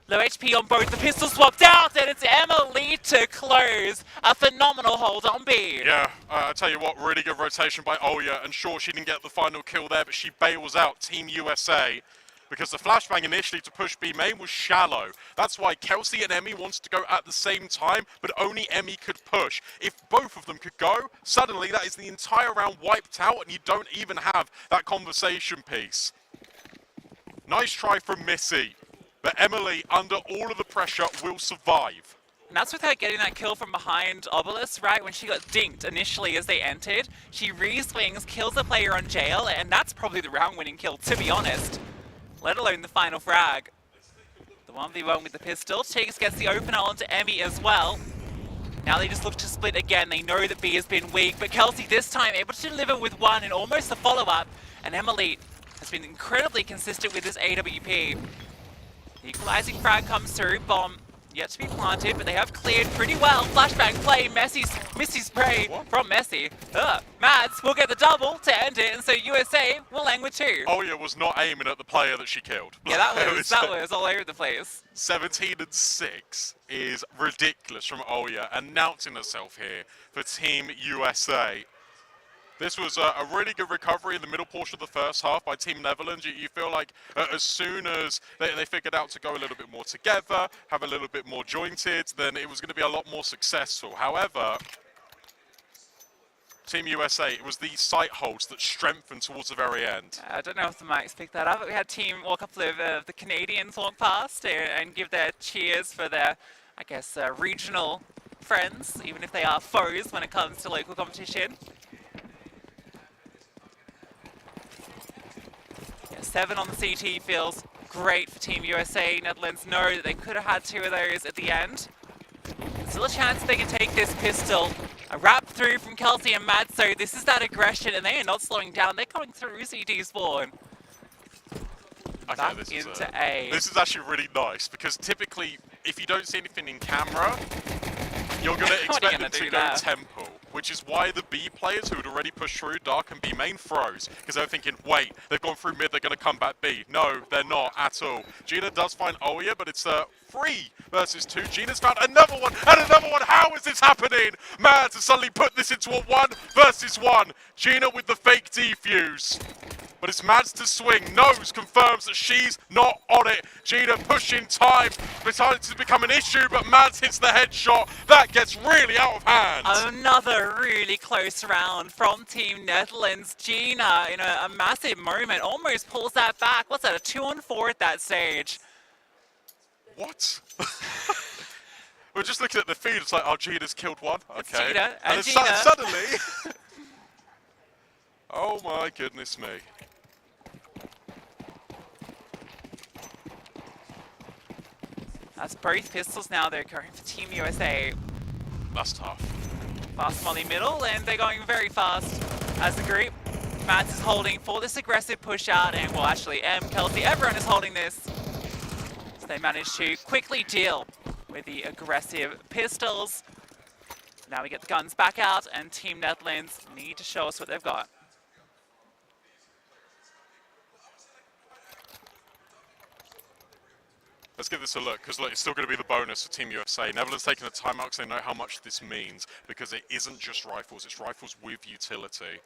Speaker 6: Low HP on both. The pistol swapped out, and it's Emily to close. A phenomenal hold on B.
Speaker 7: Yeah, I tell you what, really good rotation by Olya. And sure, she didn't get the final kill there, but she bails out Team USA. Because the flashbang initially to push B main was shallow. That's why Kelsey and Emmy wanted to go at the same time, but only Emmy could push. If both of them could go, suddenly that is the entire round wiped out, and you don't even have that conversation piece. Nice try from Missy, but Emily, under all of the pressure, will survive.
Speaker 6: And that's with her getting that kill from behind Obelisk, right? When she got dinked initially as they entered, she re-swings, kills the player on jail, and that's probably the round-winning kill, to be honest. Let alone the final frag. The 1v1 with the pistol. Cheeks gets the opener onto Emmy as well. Now they just look to split again. They know that B has been weak, but Kelsey this time able to deliver with one and almost a follow-up. And Emily has been incredibly consistent with this AWP. The equalizing frag comes through. Bomb yet to be planted, but they have cleared pretty well. Flashbang play. Missy spray from Messi. Mads will get the double to end it, and so USA will end with 2.
Speaker 7: Olya was not aiming at the player that she killed.
Speaker 6: Yeah, that was all over the place.
Speaker 7: 17-6 is ridiculous from Olya, announcing herself here for Team USA. This was a really good recovery in the middle portion of the first half by Team Netherlands. You feel like as soon as they figured out to go a little bit more together, have a little bit more jointed, then it was going to be a lot more successful. However, Team USA, it was these site holds that strengthened towards the very end.
Speaker 6: I don't know if the mics picked that up, but we had a couple of the Canadians walk past and give their cheers for their, I guess, regional friends, even if they are foes when it comes to local competition. 7 on the CT feels great for Team USA. Netherlands know that they could have had 2 of those at the end. Still a chance they can take this pistol. A wrap through from Kelsey and Mads, so this is that aggression, and they are not slowing down. They're coming through CT spawn.
Speaker 7: Okay,
Speaker 6: Back
Speaker 7: this
Speaker 6: into A.
Speaker 7: This is actually really nice, because typically, if you don't see anything in camera, you're going to expect them to go tempo. Which is why the B players who had already pushed through Dark and B main froze. Because they're thinking, wait, they've gone through mid, they're going to come back B. No, they're not at all. Gina does find Olya, but it's 3 versus 2. Gina's found another one, and another one. How is this happening? Mads has suddenly put this into a 1 versus 1. Gina with the fake defuse. But it's Mads to swing. Knows, confirms that she's not on it. Gina pushing time. Starting to become an issue, but Mads hits the headshot. That gets really out of hand.
Speaker 6: Another really close round from Team Netherlands. Gina, in a massive moment, almost pulls that back. What's that, a 2-on-4 at that stage?
Speaker 7: What? We're just looking at the feed. It's like, oh, Gina's killed one. Okay.
Speaker 6: It's Gina, and
Speaker 7: then
Speaker 6: Gina.
Speaker 7: suddenly... oh my goodness me.
Speaker 6: That's both pistols now. They're going for Team USA.
Speaker 7: That's tough.
Speaker 6: Fast molly middle, and they're going very fast as a group. Mads is holding for this aggressive push out, and well, actually, Kelsey, everyone is holding this. So they manage to quickly deal with the aggressive pistols. Now we get the guns back out, and Team Netherlands need to show us what they've got.
Speaker 7: Let's give this a look, because look, it's still going to be the bonus for Team USA. Netherlands taking a timeout because they know how much this means, because it isn't just rifles, it's rifles with utility.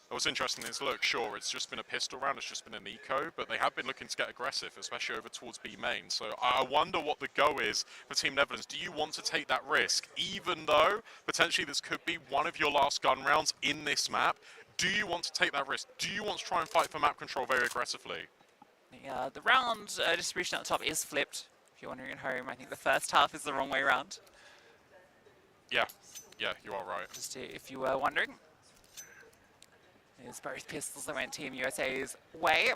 Speaker 7: What's interesting is, look, sure, it's just been a pistol round, it's just been an eco, but they have been looking to get aggressive, especially over towards B main. So I wonder what the go is for Team Netherlands. Do you want to take that risk, even though potentially this could be one of your last gun rounds in this map? Do you want to take that risk? Do you want to try and fight for map control very aggressively?
Speaker 6: The round distribution at the top is flipped. If you're wondering at home, I think the first half is the wrong way around.
Speaker 7: Yeah, you are right.
Speaker 6: Just if you were wondering. There's both pistols that went Team USA's way.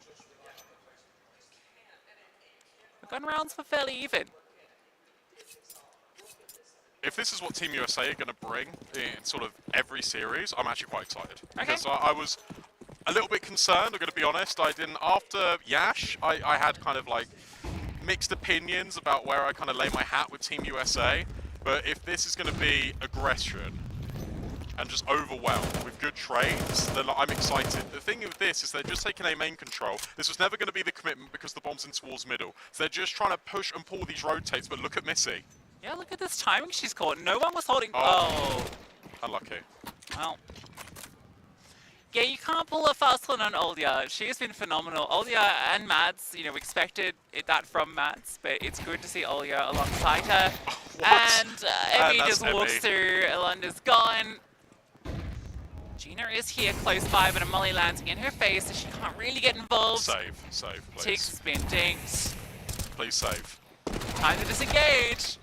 Speaker 6: The gun rounds were fairly even.
Speaker 7: If this is what Team USA are going to bring in sort of every series, I'm actually quite excited.
Speaker 6: Okay.
Speaker 7: Because I was a little bit concerned, I'm going to be honest. I didn't, after Yash, I had kind of like mixed opinions about where I kind of lay my hat with Team USA. But if this is going to be aggression and just overwhelmed with good trades, then I'm excited. The thing with this is they're just taking a main control. This was never going to be the commitment because the bomb's in towards middle. So they're just trying to push and pull these rotates, but look at Missy.
Speaker 6: Yeah, look at this timing she's caught. No one was holding...
Speaker 7: Oh. Unlucky.
Speaker 6: Well. Yeah, you can't pull a fast one on Olya. She's been phenomenal. Olya and Mads, you know, expected that from Mads, but it's good to see Olya alongside her.
Speaker 7: What?
Speaker 6: And Emmy just
Speaker 7: Emmy.
Speaker 6: walks through. Alunda's gone. Gina is here close by, but a molly landing in her face, so she can't really get involved.
Speaker 7: Save, please.
Speaker 6: Tiggs has been dinked.
Speaker 7: Please save.
Speaker 6: Time to disengage.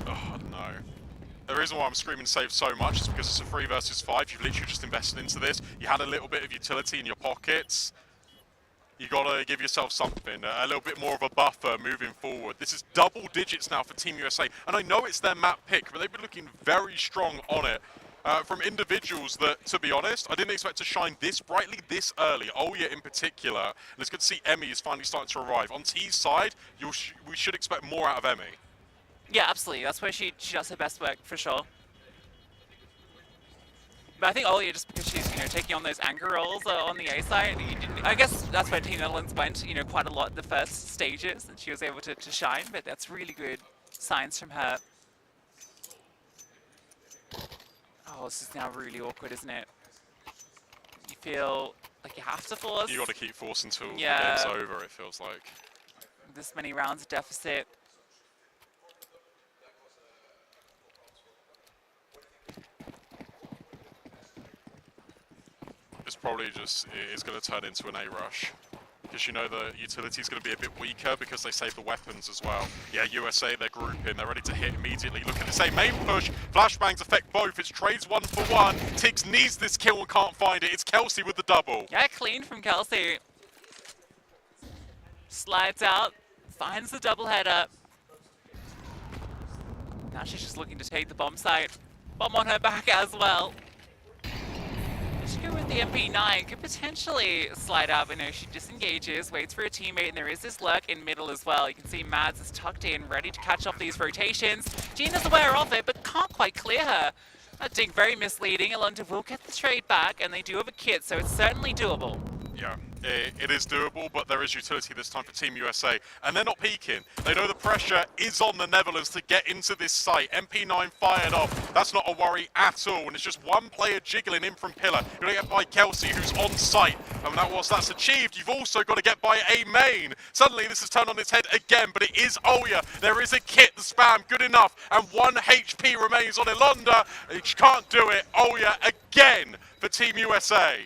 Speaker 7: Oh, no. The reason why I'm screaming save so much is because it's a 3 versus 5. You've literally just invested into this. You had a little bit of utility in your pockets. You gotta give yourself something, a little bit more of a buffer moving forward. This is double digits now for Team USA, and I know it's their map pick, but they've been looking very strong on it. From individuals that, to be honest, I didn't expect to shine this brightly this early. Olya in particular, and it's good to see Emmy is finally starting to arrive. On T's side, we should expect more out of Emmy.
Speaker 6: Yeah, absolutely. That's where she does her best work, for sure. But I think Olya, just because she's, you know, taking on those anchor roles on the A side, I guess that's where Team Netherlands went, you know, quite a lot the first stages, and she was able to shine, but that's really good signs from her. Oh, this is now really awkward, isn't it? You feel like you have to force.
Speaker 7: You got to keep forcing until the
Speaker 6: Yeah.
Speaker 7: game's over, it feels like.
Speaker 6: This many rounds of deficit.
Speaker 7: It's probably just, it's going to turn into an A-rush. Because you know the utility is going to be a bit weaker because they save the weapons as well. Yeah, USA, they're grouping, they're ready to hit immediately. Look at this, a main push, flashbangs affect both, it's trades 1 for 1. Tiggs needs this kill and can't find it, it's Kelsey with the double.
Speaker 6: Yeah, clean from Kelsey. Slides out, finds the double header. Now she's just looking to take the bomb site. Bomb on her back as well. She go with the MP9, could potentially slide out, but no, she disengages, waits for a teammate, and there is this lurk in middle as well. You can see Mads is tucked in, ready to catch off these rotations. Gina's aware of it, but can't quite clear her. That dig very misleading. Alunda will get the trade back, and they do have a kit, so it's certainly doable.
Speaker 7: Yeah, it is doable, but there is utility this time for Team USA, and they're not peeking. They know the pressure is on the Netherlands to get into this site. MP9 fired off. That's not a worry at all, and it's just one player jiggling in from Pillar. You're going to get by Kelsey, who's on site, and once that's achieved, you've also got to get by a main. Suddenly, this is turned on its head again, but it is Olya. There is a kit, the spam, good enough, and 1 HP remains on Ilonda. She can't do it. Olya again for Team USA.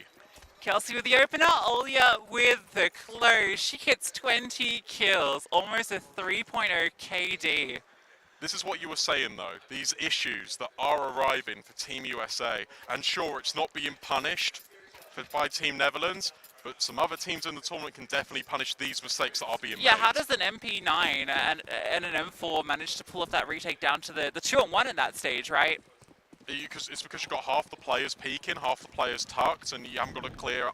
Speaker 6: Kelsey with the opener, Olya with the close. She hits 20 kills, almost a 3.0 KD.
Speaker 7: This is what you were saying though, these issues that are arriving for Team USA, and sure, it's not being punished by Team Netherlands, but some other teams in the tournament can definitely punish these mistakes that are being made.
Speaker 6: Yeah, how does an MP9 and an M4 manage to pull off that retake down to the 2-on-1 in that stage, right?
Speaker 7: It's because you've got half the players peeking, half the players tucked, and you haven't got a clear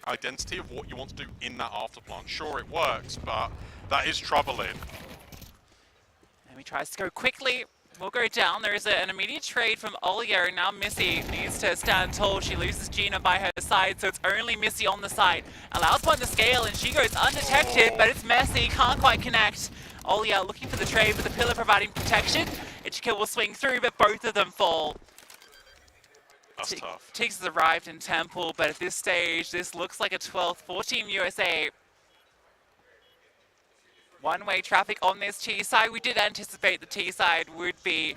Speaker 7: identity of what you want to do in that afterplant. Sure, it works, but that is troubling.
Speaker 6: And he tries to go quickly. Will go down. There is an immediate trade from Olya, and now Missy needs to stand tall. She loses Gina by her side, so it's only Missy on the side. Allows one to scale, and she goes undetected, but it's messy. Can't quite connect. Olya looking for the trade with the pillar providing protection. Ichika will swing through, but both of them fall.
Speaker 7: That's tough.
Speaker 6: Tiggs has arrived in Temple, but at this stage, this looks like a 12th for Team USA. One-way traffic on this T side. We did anticipate the T side would be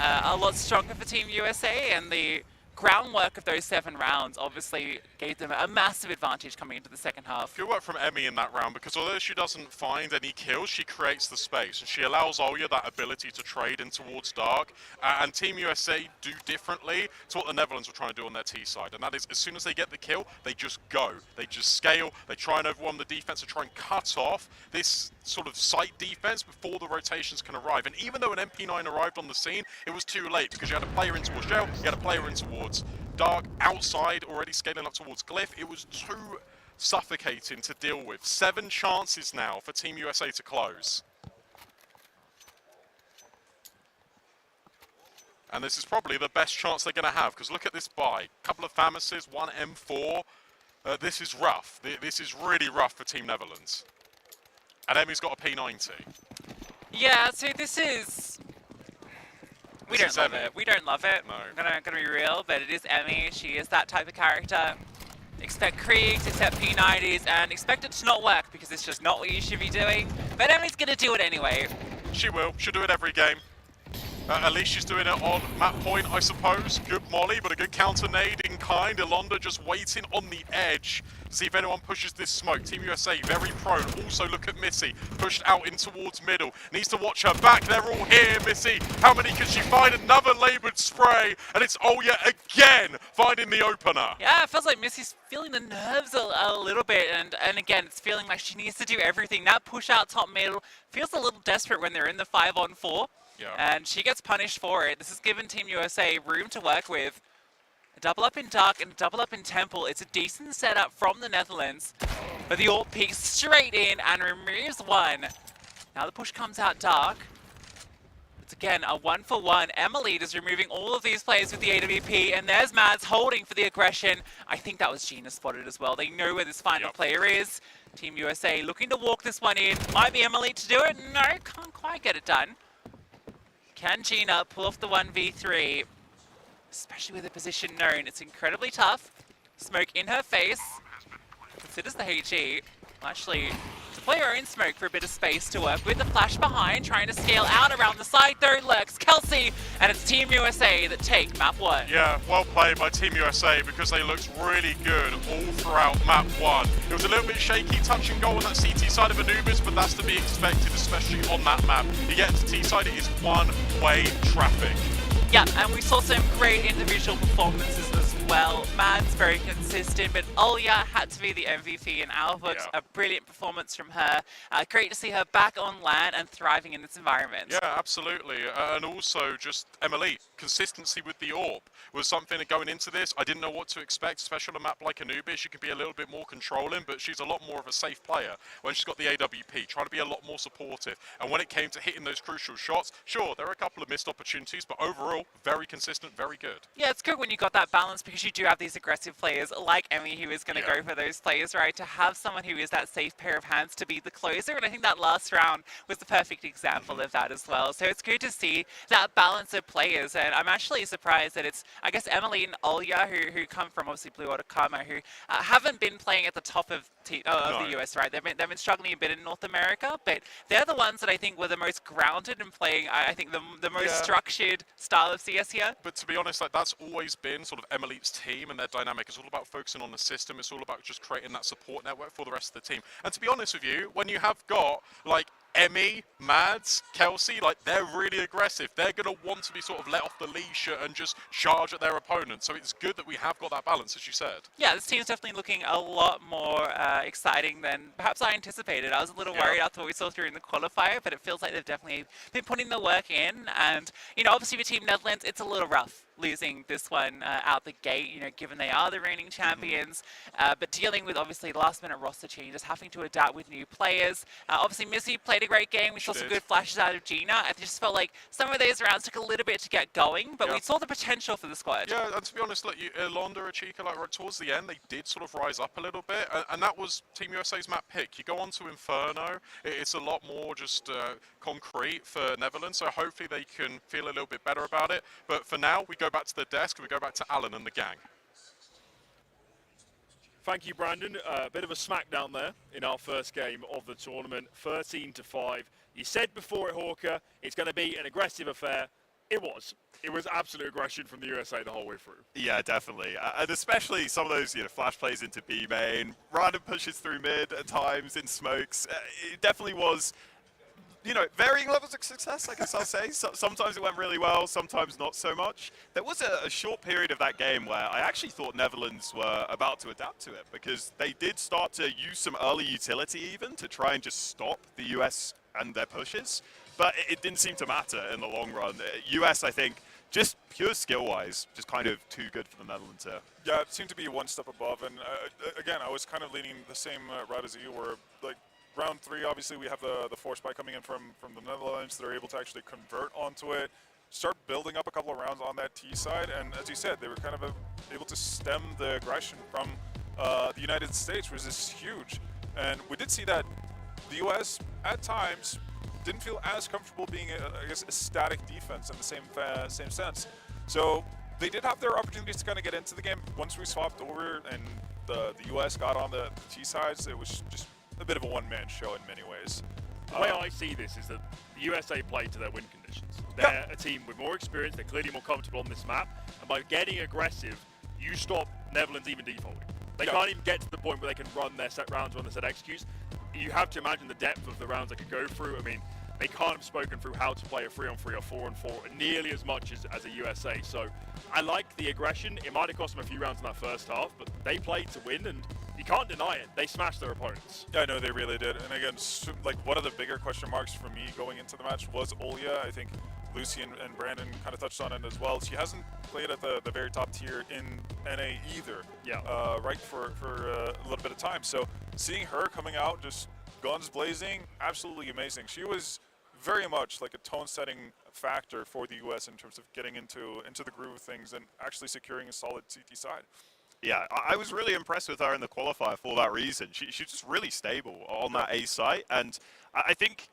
Speaker 6: a lot stronger for Team USA, and the groundwork of those 7 rounds obviously gave them a massive advantage coming into the second half.
Speaker 7: Good work from Emmy in that round, because although she doesn't find any kills, she creates the space and she allows Olya that ability to trade in towards Dark. And Team USA do differently to what the Netherlands were trying to do on their T side, and that is as soon as they get the kill, they just go. They just scale, they try and overwhelm the defense and try and cut off this sort of site defense before the rotations can arrive. And even though an MP9 arrived on the scene, it was too late, because you had a player in towards Gel, you had a player in towards Dark, outside, already scaling up towards Glyph. It was too suffocating to deal with. 7 chances now for Team USA to close. And this is probably the best chance they're going to have, because look at this buy. Couple of Famises, 1 M4. This is rough. This is really rough for Team Netherlands. And Emmy's got a P90.
Speaker 6: Yeah, so this is... We don't love it. We don't love it.
Speaker 7: No.
Speaker 6: I'm gonna be real, but it is Emmy. She is that type of character. Expect Kriegs, expect P90s, and expect it to not work, because it's just not what you should be doing. But Emmy's gonna do it anyway.
Speaker 7: She will. She'll do it every game. At least she's doing it on map point, I suppose. Good molly, but a good counter nade in kind. Ilonda just waiting on the edge. See if anyone pushes this smoke. Team USA very prone. Also look at Missy. Pushed out in towards middle. Needs to watch her back. They're all here, Missy. How many can she find? Another laboured spray. And it's Olya again finding the opener.
Speaker 6: Yeah, it feels like Missy's feeling the nerves a little bit. And again, it's feeling like she needs to do everything. That push out top middle feels a little desperate when they're in the 5-on-4.
Speaker 7: Yeah.
Speaker 6: And she gets punished for it. This has given Team USA room to work with. A double up in Dark and a double up in Temple. It's a decent setup from the Netherlands. But the AWP peeks straight in and removes 1. Now the push comes out Dark. It's again a 1-for-1. Emily is removing all of these players with the AWP. And there's Mads holding for the aggression. I think that was Gina spotted as well. They know where this final player is. Team USA looking to walk this one in. Might be Emily to do it. No, can't quite get it done. Can Gina pull off the 1v3? Especially with the position known. It's incredibly tough. Smoke in her face. Considers the HE. Actually, play her own smoke for a bit of space to work with. The flash behind, trying to scale out around the side. Third lurks Kelsey, and it's Team USA that take map 1.
Speaker 7: Yeah, well played by Team USA, because they looked really good all throughout map 1. It was a little bit shaky, touch and go on that CT side of Anubis, but that's to be expected, especially on that map. You get to T side, it is one-way traffic.
Speaker 6: Yeah, and we saw some great individual performances as well. Mads very consistent, but Olya had to be the MVP in our books.
Speaker 7: Yeah.
Speaker 6: A brilliant performance from her. Great to see her back on land and thriving in this environment.
Speaker 7: Yeah, absolutely. And also just Emily, consistency with the AWP was something that going into this, I didn't know what to expect, especially on a map like Anubis. She can be a little bit more controlling, but she's a lot more of a safe player when she's got the AWP, trying to be a lot more supportive. And when it came to hitting those crucial shots, sure, there are a couple of missed opportunities, but overall, very consistent, very good.
Speaker 6: Yeah, it's good when you got that balance, because you do have these aggressive players like Emmy, who is going to go for those plays, right? To have someone who is that safe pair of hands to be the closer, and I think that last round was the perfect example of that as well. So it's good to see that balance of players, and I'm actually surprised that it's, I guess, Emily and Olya, who come from obviously Blue Water Karma, who haven't been playing at the top of the US, right? They've been struggling a bit in North America, but they're the ones that I think were the most grounded and playing, I think, the most structured style of CS here.
Speaker 7: But to be honest, like, that's always been sort of Emily's team and their dynamic. It's all about focusing on the system. It's all about just creating that support network for the rest of the team. And to be honest with you, when you have got like Emmy, Mads, Kelsey, like, they're really aggressive. They're going to want to be sort of let off the leash and just charge at their opponent. So it's good that we have got that balance, as you said.
Speaker 6: Yeah, this team's definitely looking a lot more exciting than perhaps I anticipated. I was a little worried after what we saw during the qualifier, but it feels like they've definitely been putting the work in. And, you know, obviously with Team Netherlands, it's a little rough losing this one out the gate, you know, given they are the reigning champions. But dealing with, obviously, last-minute roster changes, having to adapt with new players. Obviously, Missy played a great game. We saw some good flashes out of Gina. I just felt like some of these rounds took a little bit to get going, but we saw the potential for the squad.
Speaker 7: Yeah, and to be honest, like, Ilonda or Chica, like, right towards the end, they did sort of rise up a little bit, and that was Team USA's map pick. You go on to Inferno, it's a lot more just concrete for Netherlands, so hopefully they can feel a little bit better about it. But for now, we go back to the desk, and we go back to Alan and the gang.
Speaker 3: Thank you, Brandon. A bit of a smackdown there in our first game of the tournament, 13-5. You said before it, Hawker, it's going to be an aggressive affair. It was. It was absolute aggression from the USA the whole way through.
Speaker 5: Yeah, definitely. And especially some of those, flash plays into B main, random pushes through mid at times in smokes. It definitely was, varying levels of success, I guess I'll say. Sometimes it went really well, sometimes not so much. There was a short period of that game where I actually thought Netherlands were about to adapt to it, because they did start to use some early utility even to try and just stop the US and their pushes. But it didn't seem to matter in the long run. US, I think, just pure skill-wise, just kind of too good for the Netherlands here.
Speaker 4: Yeah, it seemed to be one step above. And again, I was kind of leaning the same route as you were. Like, round 3, obviously, we have the force buy coming in from the Netherlands. They're able to actually convert onto it, start building up a couple of rounds on that T side. And as you said, they were kind of able to stem the aggression from the United States, which is huge. And we did see that the U.S. at times didn't feel as comfortable being, I guess, a static defense in the same sense. So they did have their opportunities to kind of get into the game. Once we swapped over and the U.S. got on the T sides, it was just a bit of a one-man show in many ways.
Speaker 3: The way I see this is that the USA play to their win conditions. They're a team with more experience, they're clearly more comfortable on this map, and by getting aggressive, you stop Netherlands even defaulting. They can't even get to the point where they can run their set rounds, run their set executes. You have to imagine the depth of the rounds they could go through. I mean, they can't have spoken through how to play a 3-on-3 or 4-on-4 nearly as much as a USA. So I like the aggression. It might have cost them a few rounds in that first half, but they played to win, and you can't deny it. They smashed their opponents.
Speaker 4: Yeah, no, they really did. And again, like, one of the bigger question marks for me going into the match was Olya. I think Lucy and Brandon kind of touched on it as well. She hasn't played at the very top tier in NA either.
Speaker 3: Yeah.
Speaker 4: Right, for a little bit of time. So seeing her coming out, just guns blazing, absolutely amazing. She was very much like a tone-setting factor for the U.S. in terms of getting into the groove of things and actually securing a solid CT side.
Speaker 5: Yeah, I was really impressed with her in the qualifier for that reason. She's just really stable on that A site, and I think,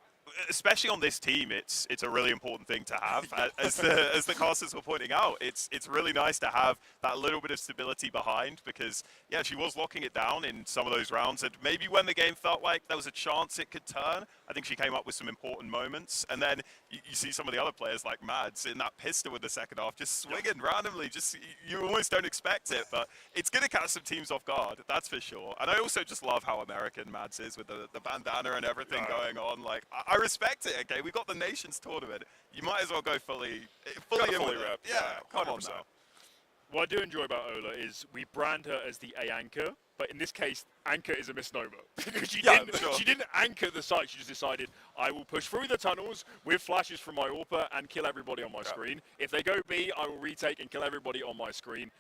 Speaker 5: especially on this team, it's a really important thing to have. As the casters were pointing out, it's really nice to have that little bit of stability behind, because yeah, she was locking it down in some of those rounds, and maybe when the game felt like there was a chance it could turn, I think she came up with some important moments. And then you see some of the other players like Mads in that pistol in the second half, just swinging randomly, just you almost don't expect it, but it's going to catch some teams off guard, that's for sure. And I also just love how American Mads is with the bandana and everything going on. Like, I respect it. Okay, we got the Nations tournament. You might as well go fully
Speaker 4: wrapped.
Speaker 5: Yeah, come
Speaker 4: 100%.
Speaker 5: on now.
Speaker 3: What I do enjoy about Ola is we brand her as the A anchor, but in this case, anchor is a misnomer. Because she didn't anchor the site, she just decided, I will push through the tunnels with flashes from my AWPer and kill everybody on my screen. If they go B, I will retake and kill everybody on my screen.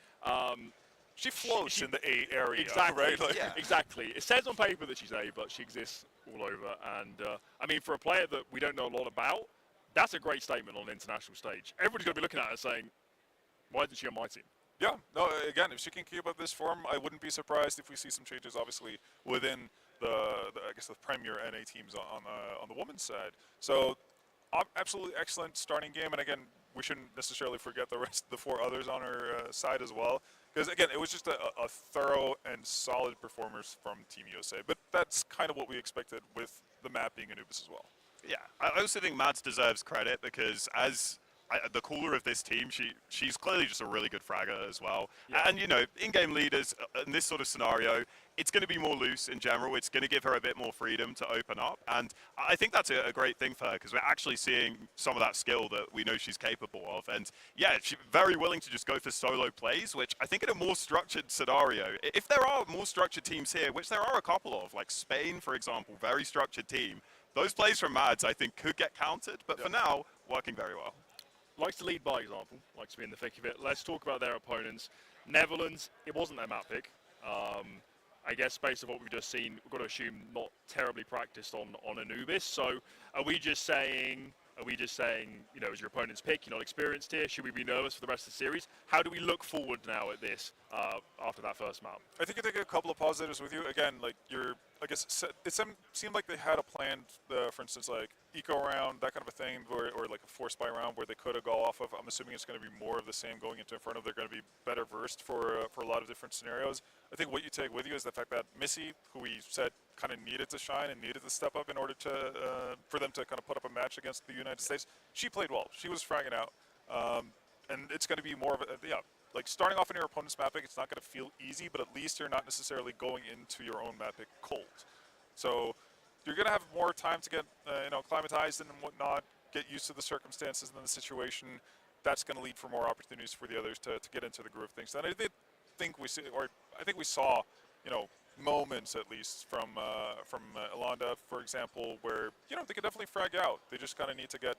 Speaker 4: She floats in the A area,
Speaker 3: exactly,
Speaker 4: right? Like,
Speaker 3: exactly. It says on paper that she's A, but she exists all over. And I mean, for a player that we don't know a lot about, that's a great statement on an international stage. Everybody's going to be looking at her saying, why isn't she on my team?
Speaker 4: Yeah, no, again, if she can keep up this form, I wouldn't be surprised if we see some changes, obviously, within the premier NA teams on the women's side. So, absolutely excellent starting game, and again, we shouldn't necessarily forget the rest of the 4 others on our side as well, because again, it was just a thorough and solid performance from Team USA, but that's kind of what we expected with the map being Anubis as well.
Speaker 5: Yeah, I also think Mads deserves credit, because as the cooler of this team, she's clearly just a really good fragger as well. Yeah. And, in-game leaders in this sort of scenario, it's going to be more loose in general. It's going to give her a bit more freedom to open up. And I think that's a great thing for her, because we're actually seeing some of that skill that we know she's capable of. And yeah, she's very willing to just go for solo plays, which I think in a more structured scenario, if there are more structured teams here, which there are a couple of, like Spain, for example, very structured team, those plays from Mads, I think, could get countered. But for now, working very well.
Speaker 3: Likes to lead by example, likes to be in the thick of it. Let's talk about their opponents. Netherlands, it wasn't their map pick. I guess based on what we've just seen, we've got to assume not terribly practiced on Anubis. So are we just saying, as your opponent's pick, you're not experienced here? Should we be nervous for the rest of the series? How do we look forward now at this after that first map?
Speaker 4: I think you take a couple of positives with you. Again, like it seemed like they had a plan, for instance, like eco round, that kind of a thing, or like a force buy round where they could have go off of. I'm assuming it's going to be more of the same going into Inferno. They're going to be better versed for a lot of different scenarios. I think what you take with you is the fact that Missy, who we said kind of needed to shine and needed to step up in order to for them to kind of put up a match against the United States, she played well. She was fragging out. And it's going to be more of a, like starting off in your opponent's map pick, it's not going to feel easy, but at least you're not necessarily going into your own map pick cold. So you're going to have more time to get, acclimatized and whatnot, get used to the circumstances and the situation. That's going to lead for more opportunities for the others to get into the groove of things. And I think we saw, moments at least from Ilanda, for example, where they could definitely frag out. They just kind of need to get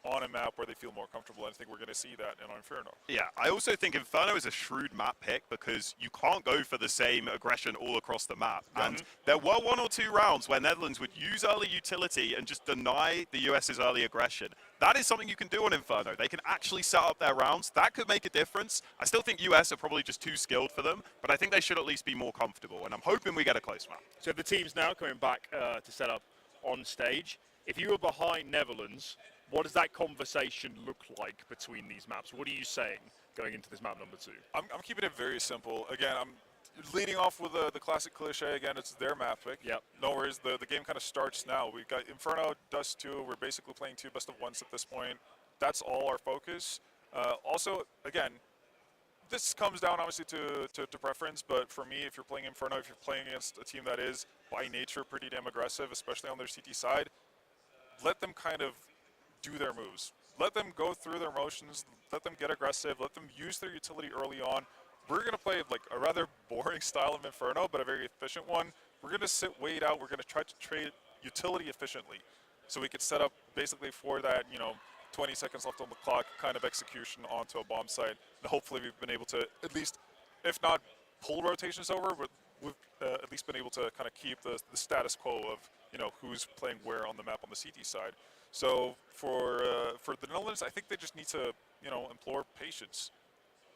Speaker 4: on a map where they feel more comfortable. And I think we're going to see that in Inferno.
Speaker 5: Yeah, I also think Inferno is a shrewd map pick because you can't go for the same aggression all across the map. And there were 1 or 2 rounds where Netherlands would use early utility and just deny the US's early aggression. That is something you can do on Inferno. They can actually set up their rounds. That could make a difference. I still think US are probably just too skilled for them, but I think they should at least be more comfortable. And I'm hoping we get a close map.
Speaker 3: So the team's now coming back to set up on stage. If you were behind Netherlands, what does that conversation look like between these maps? What are you saying going into this map number 2?
Speaker 4: I'm keeping it very simple. Again, I'm leading off with the classic cliche. Again, it's their map pick.
Speaker 3: Yep.
Speaker 4: No worries. The game kind of starts now. We've got Inferno, Dust 2. We're basically playing 2 best of 1s at this point. That's all our focus. Also, again, this comes down obviously to preference, but for me, if you're playing Inferno, if you're playing against a team that is by nature pretty damn aggressive, especially on their CT side, let them kind of do their moves. Let them go through their motions, let them get aggressive, let them use their utility early on. We're going to play like a rather boring style of Inferno, but a very efficient one. We're going to wait out, we're going to try to trade utility efficiently. So we could set up basically for that, 20 seconds left on the clock kind of execution onto a bomb site. And hopefully we've been able to at least, if not pull rotations over, but we've at least been able to kind of keep the status quo of, who's playing where on the map on the CT side. So for the Netherlands, I think they just need to, implore patience.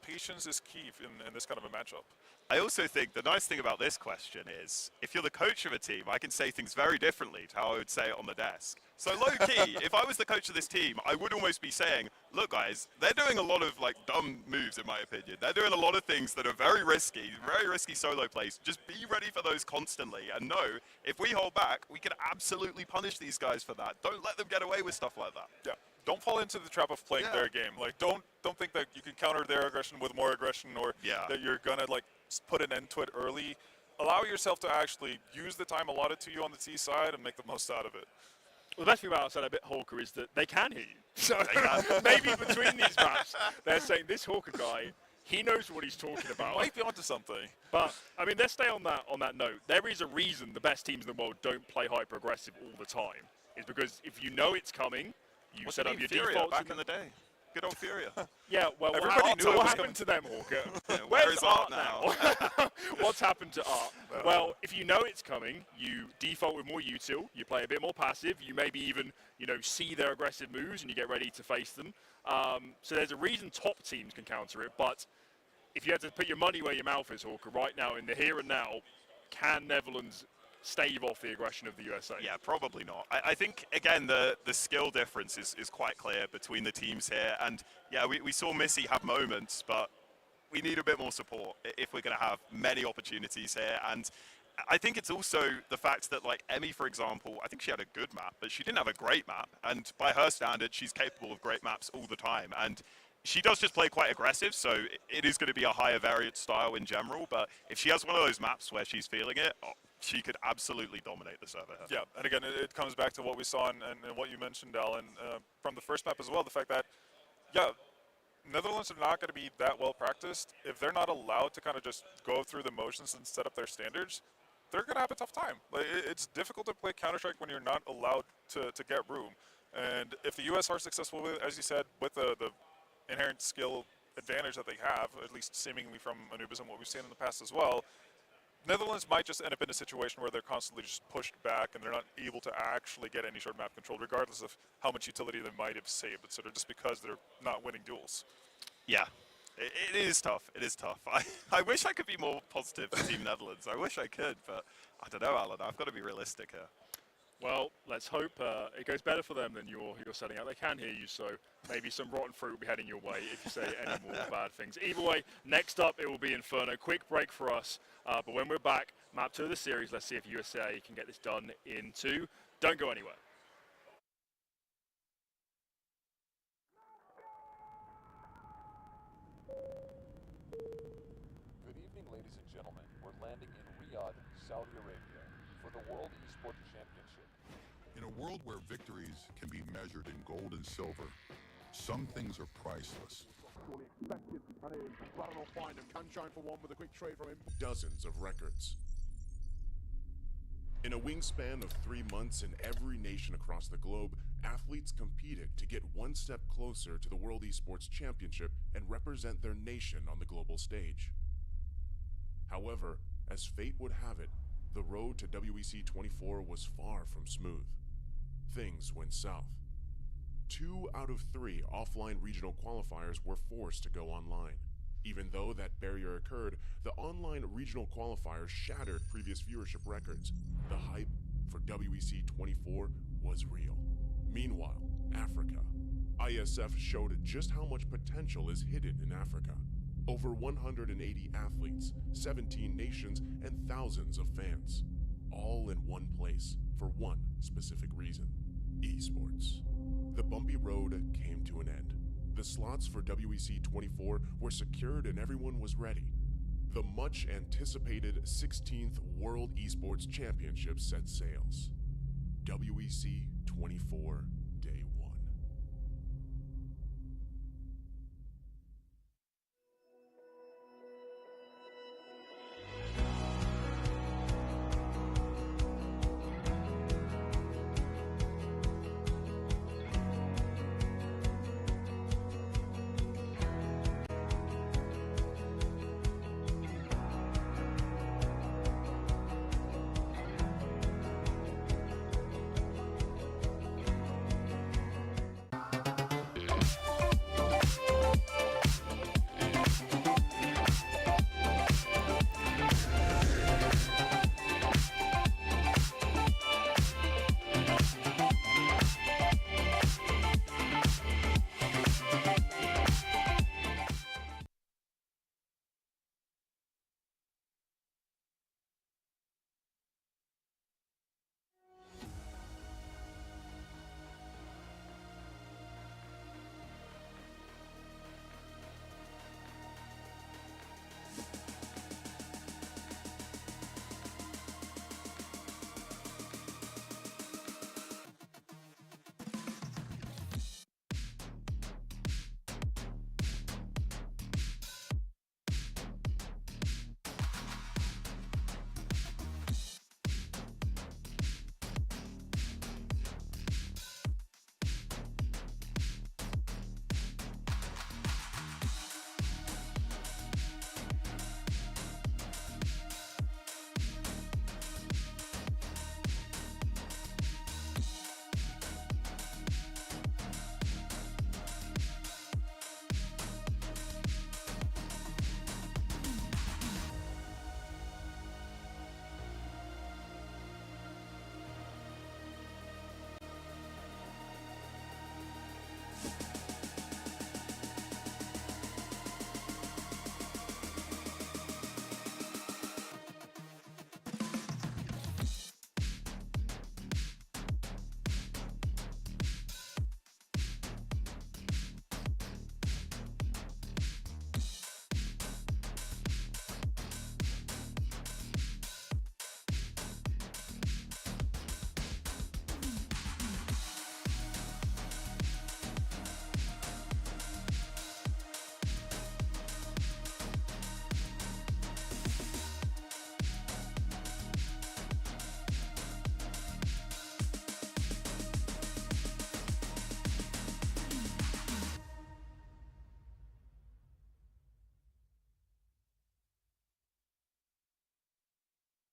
Speaker 4: Patience is key in this kind of a matchup.
Speaker 5: I also think the nice thing about this question is, if you're the coach of a team, I can say things very differently to how I would say it on the desk. So low-key, if I was the coach of this team, I would almost be saying, look guys, they're doing a lot of dumb moves in my opinion. They're doing a lot of things that are very risky solo plays. Just be ready for those constantly and know, if we hold back, we can absolutely punish these guys for that. Don't let them get away with stuff like that.
Speaker 4: Yeah. Don't fall into the trap of playing their game. Like, don't think that you can counter their aggression with more aggression, or that you're gonna put an end to it early. Allow yourself to actually use the time allotted to you on the T side and make the most out of it.
Speaker 3: Well, the best thing about outside a bit Hawker is that they can hear you. So maybe between these maps, they're saying this Hawker guy, he knows what he's talking about.
Speaker 4: Might be onto something.
Speaker 3: But I mean, let's stay on that note. There is a reason the best teams in the world don't play hyper aggressive all the time. It's because if you know it's coming, you set up your defaults
Speaker 5: back in the day. Good old Furia.
Speaker 3: Yeah, well,
Speaker 4: everybody knew
Speaker 3: what happened to them, Hawker?
Speaker 5: Where is Art now?
Speaker 3: What's happened to Art? Well, if you know it's coming, you default with more util, you play a bit more passive, you maybe even, see their aggressive moves and you get ready to face them. So there's a reason top teams can counter it, but if you had to put your money where your mouth is, Hawker, right now, in the here and now, can Netherlands stave off the aggression of the USA?
Speaker 5: Yeah, probably not. I think, again, the skill difference is quite clear between the teams here. And, yeah, we saw Missy have moments, but we need a bit more support if we're going to have many opportunities here. And I think it's also the fact that, Emmy, for example, I think she had a good map, but she didn't have a great map. And by her standard, she's capable of great maps all the time. And she does just play quite aggressive, so it is going to be a higher variant style in general. But if she has one of those maps where she's feeling it, she could absolutely dominate the server.
Speaker 4: Yeah, and again, it comes back to what we saw and what you mentioned, Alan, from the first map as well. The fact that, Netherlands are not going to be that well practiced. If they're not allowed to kind of just go through the motions and set up their standards, they're going to have a tough time. It's difficult to play Counter-Strike when you're not allowed to get room. And if the US are successful with, as you said, with the inherent skill advantage that they have, at least seemingly from Anubis and what we've seen in the past as well, Netherlands might just end up in a situation where they're constantly just pushed back and they're not able to actually get any sort of map control, regardless of how much utility they might have saved, etc., just because they're not winning duels.
Speaker 5: Yeah, it is tough. It is tough. I wish I could be more positive for Team Netherlands. I wish I could, but I don't know, Alan. I've got to be realistic here.
Speaker 3: Well, let's hope it goes better for them than you're setting out. They can hear you, so maybe some rotten fruit will be heading your way if you say any more bad things. Either way, next up it will be Inferno. Quick break for us, but when we're back, map 2 of the series, let's see if USA can get this done in 2. Don't go anywhere.
Speaker 8: Saudi Arabia for the World Esports Championship.
Speaker 9: In a world where victories can be measured in gold and silver, some things are priceless.
Speaker 1: Dozens of records. In a wingspan of 3 months in every nation across the globe, athletes competed to get one step closer to the World Esports Championship and represent their nation on the global stage. However, as fate would have it, the road to WEC 24 was far from smooth. Things went south. 2 out of 3 offline regional qualifiers were forced to go online. Even though that barrier occurred, the online regional qualifiers shattered previous viewership records. The hype for WEC 24 was real. Meanwhile, Africa. Iesf showed just how much potential is hidden in Africa. Over 180 athletes, 17 nations, and thousands of fans. All in one place for one specific reason: esports. The bumpy road came to an end. The slots for WEC 24 were secured and everyone was ready. The much anticipated 16th World Esports Championship set sails. WEC 24 Day 1.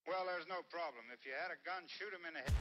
Speaker 2: Well, there's no problem. If you had a gun, shoot him in the head.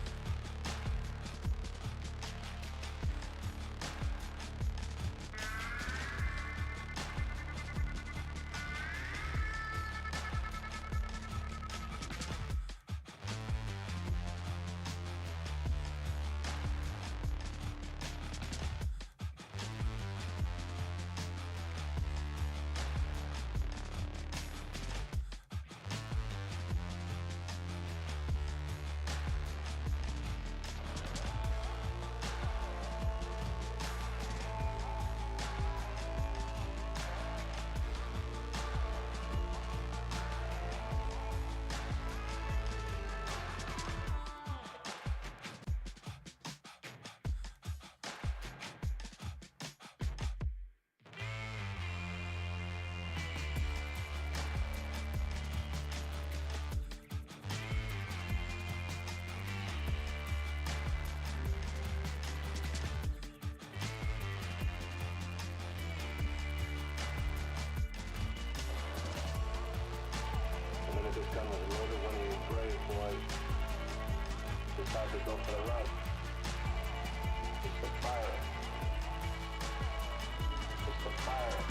Speaker 10: This gun was loaded when these brave boys decided to go for the run. It's the fire. It's the fire.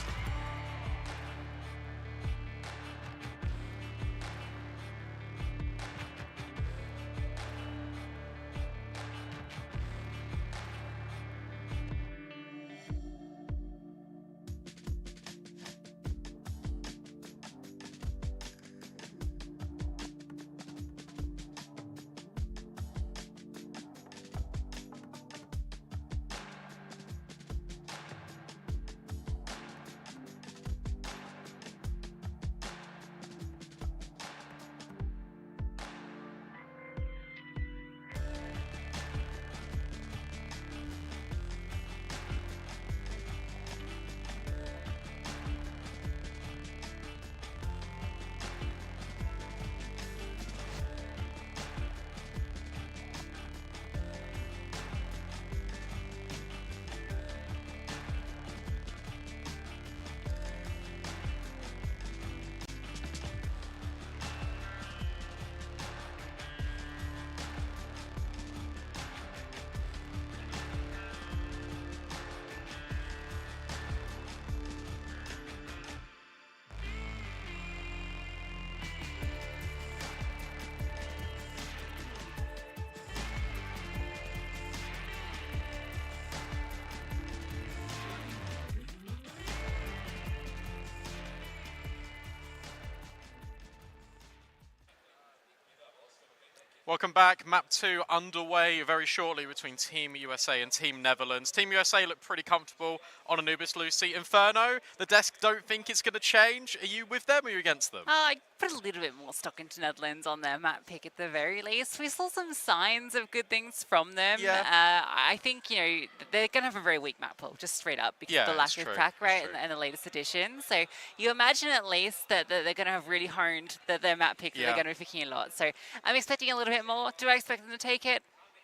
Speaker 7: Welcome back. Map 2 underway very shortly between Team USA and Team Netherlands. Team USA look pretty comfortable on Anubis Lucy. Inferno, the desk don't think it's going to change. Are you with them or are you against them?
Speaker 6: I put a little bit more stock into Netherlands on their map pick at the very least. We saw some signs of good things from them.
Speaker 7: Yeah.
Speaker 6: I think, you know, they're going to have a very weak map pool, just straight up, because of the lack of pack rate and the latest edition. So you imagine at least that they're going to have really honed their map pick, that they're going to be picking a lot. So I'm expecting a little bit more. Do I expect them to take it?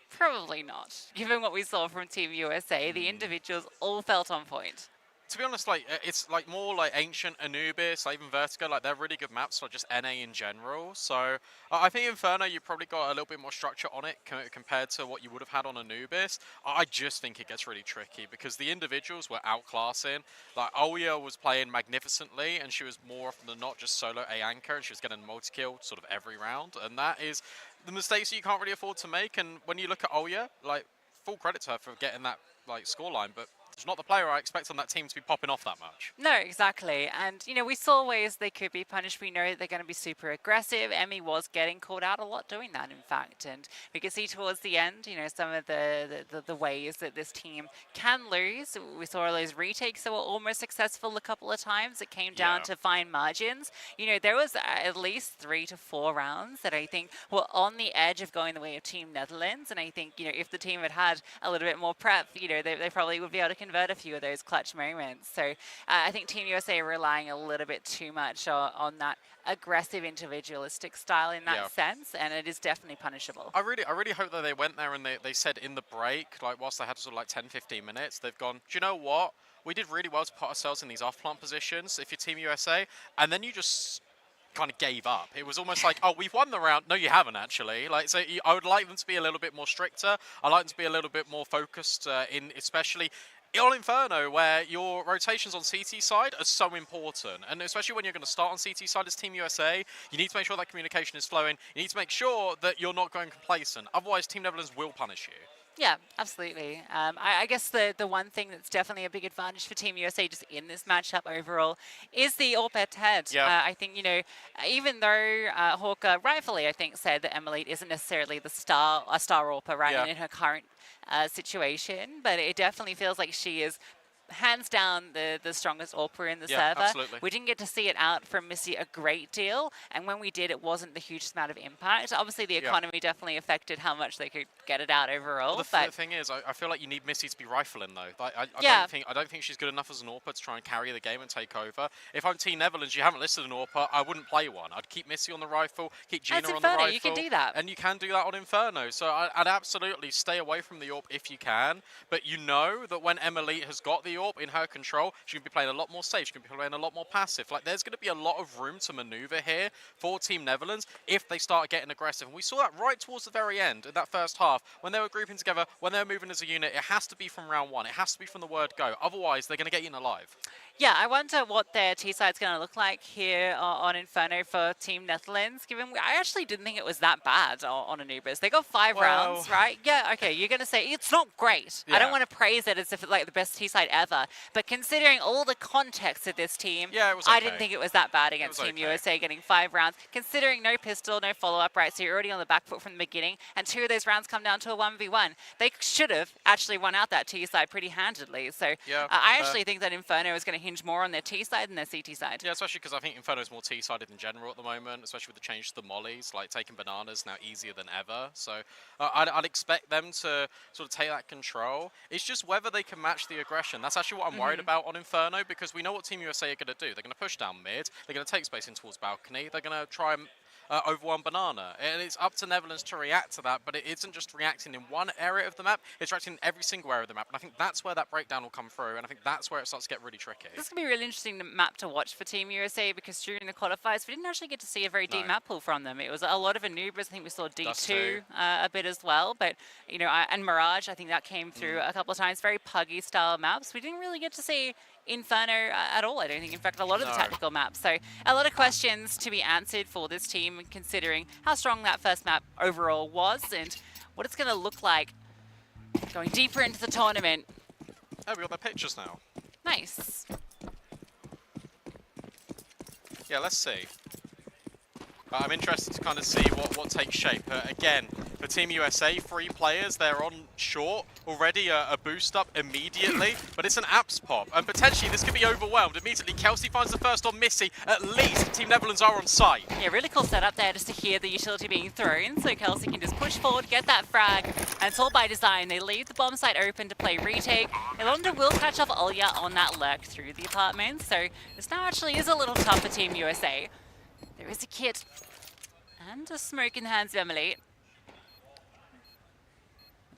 Speaker 6: Probably not. Given what we saw from Team USA, the individuals all felt on point.
Speaker 7: To be honest, like it's like more like Ancient, Anubis, like even Vertigo, like they're really good maps for just NA in general. So I think Inferno, you probably got a little bit more structure on it compared to what you would have had on Anubis. I just think it gets really tricky because the individuals were outclassing. Like Oya was playing magnificently, and she was more often than not just solo A anchor, and she was getting multi-kill sort of every round. And that is the mistakes that you can't really afford to make. And when you look at Oya, like full credit to her for getting that like scoreline, but it's not the player I expect on that team to be popping off that much.
Speaker 6: No, exactly. And, you know, we saw ways they could be punished. We know they're going to be super aggressive. Emmy was getting called out a lot doing that, in fact. And we could see towards the end, you know, some of the ways that this team can lose. We saw those retakes that were almost successful a couple of times. It came down to fine margins. You know, there was at least 3 to 4 rounds that I think were on the edge of going the way of Team Netherlands. And I think, you know, if the team had had a little bit more prep, you know, they probably would be able to convert a few of those clutch moments. So I think Team USA are relying a little bit too much on that aggressive individualistic style in that sense, and it is definitely punishable.
Speaker 7: I really hope that they went there and they said in the break, like whilst they had sort of like 10-15 minutes, they've gone, do you know what? We did really well to put ourselves in these off-plant positions if you're Team USA, and then you just kind of gave up. It was almost like, oh, we've won the round. No, you haven't actually. Like, so I would like them to be a little bit more stricter. I like them to be a little bit more focused in, especially on Inferno, where your rotations on CT side are so important, and especially when you're going to start on CT side as Team USA, you need to make sure that communication is flowing. You need to make sure that you're not going complacent. Otherwise, Team Netherlands will punish you.
Speaker 6: Yeah, absolutely. I guess the one thing that's definitely a big advantage for Team USA just in this matchup overall is the AWP head.
Speaker 7: Yeah.
Speaker 6: I think, you know, even though Hawker rightfully, I think, said that Emily isn't necessarily a star AWPer right in her current situation, but it definitely feels like she is hands down the strongest AWPer in the server.
Speaker 7: Absolutely.
Speaker 6: We didn't get to see it out from Missy a great deal, and when we did, it wasn't the hugest amount of impact. Obviously, the economy definitely affected how much they could get it out overall.
Speaker 7: Well, the thing is, I feel like you need Missy to be rifling though. I don't think she's good enough as an AWPer to try and carry the game and take over. If I'm Team Netherlands, you haven't listed an AWPer, I wouldn't play one. I'd keep Missy on the rifle, keep Gina on the rifle.
Speaker 6: You can do that.
Speaker 7: And you can do that on Inferno. So I'd absolutely stay away from the AWP if you can. But you know that when Emily has got the the AWP in her control, she can be playing a lot more safe, she can be playing a lot more passive. Like, there's going to be a lot of room to maneuver here for Team Netherlands if they start getting aggressive. And we saw that right towards the very end, in that first half, when they were grouping together, when they were moving as a unit. It has to be from round one. It has to be from the word go. Otherwise, they're going to get eaten alive.
Speaker 6: Yeah, I wonder what their T-side's going to look like here on Inferno for Team Netherlands, given I actually didn't think it was that bad on Anubis. They got 5 rounds, right? Yeah, okay, you're going to say it's not great. Yeah. I don't want to praise it as if it's like the best T-side ever, but considering all the context of this team,
Speaker 7: yeah, it was okay.
Speaker 6: I didn't think it was that bad against Team USA getting 5 rounds, considering no pistol, no follow-up, right? So you're already on the back foot from the beginning, and 2 of those rounds come down to a 1v1. They should have actually won out that T-side pretty handedly. So
Speaker 7: yeah,
Speaker 6: I actually think that Inferno is going to hinge more on their T side than their CT side.
Speaker 7: Yeah, especially because I think Inferno is more T-sided in general at the moment, especially with the change to the mollies, like taking bananas now easier than ever. So I'd expect them to sort of take that control. It's just whether they can match the aggression. That's actually what I'm worried about on Inferno, because we know what Team USA are going to do. They're going to push down mid, they're going to take space in towards balcony, they're going to try and overwhelm banana. And it's up to Netherlands to react to that, but it isn't just reacting in one area of the map, it's reacting in every single area of the map. And I think that's where that breakdown will come through, and I think that's where it starts to get really tricky.
Speaker 6: This is going to be a really interesting map to watch for Team USA, because during the qualifiers, we didn't actually get to see a very deep map pool from them. It was a lot of Anubis. I think we saw D2 a bit as well, but, you know, and Mirage, I think that came through a couple of times. Very puggy style maps. We didn't really get to see Inferno at all, I don't think. In fact, a lot of the tactical maps. So a lot of questions to be answered for this team, considering how strong that first map overall was and what it's going to look like going deeper into the tournament.
Speaker 7: Oh, we got the pictures now.
Speaker 6: Nice.
Speaker 7: Yeah, let's see. I'm interested to kind of see what takes shape. Again, for Team USA, 3 players, they're on short, already a boost up immediately, but it's an apps pop, and potentially this could be overwhelmed. Immediately, Kelsey finds the first on Missy. At least Team Netherlands are on site. Yeah,
Speaker 6: really cool setup there just to hear the utility being thrown, so Kelsey can just push forward, get that frag, and it's all by design. They leave the bomb site open to play retake. Elonda will catch off Olya on that lurk through the apartment, so this now actually is a little tough for Team USA. There is a kit and a smoke in the hands of Emily.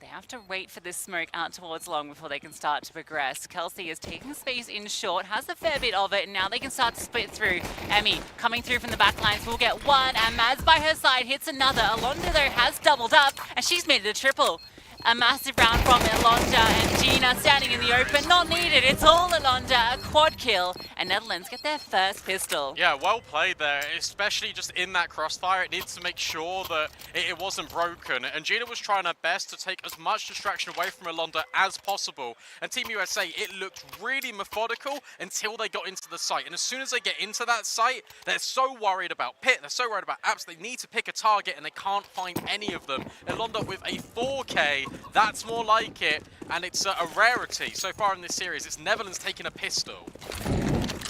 Speaker 6: They have to wait for this smoke out towards long before they can start to progress. Kelsey is taking space in short, has a fair bit of it, and now they can start to split through. Emmy coming through from the back lines will get one, and Mads by her side hits another. Alonda, though, has doubled up, and she's made it a triple. A massive round from Alonda, and Gina standing in the open. Not needed, it's all Alonda. A quad kill, and Netherlands get their first pistol.
Speaker 7: Yeah, well played there, especially just in that crossfire. It needs to make sure that it wasn't broken, and Gina was trying her best to take as much distraction away from Alonda as possible. And Team USA, it looked really methodical until they got into the site. And as soon as they get into that site, they're so worried about Pit, they're so worried about apps, they need to pick a target, and they can't find any of them. Alonda with a 4K, that's more like it, and it's a rarity so far in this series. It's Netherlands taking a pistol.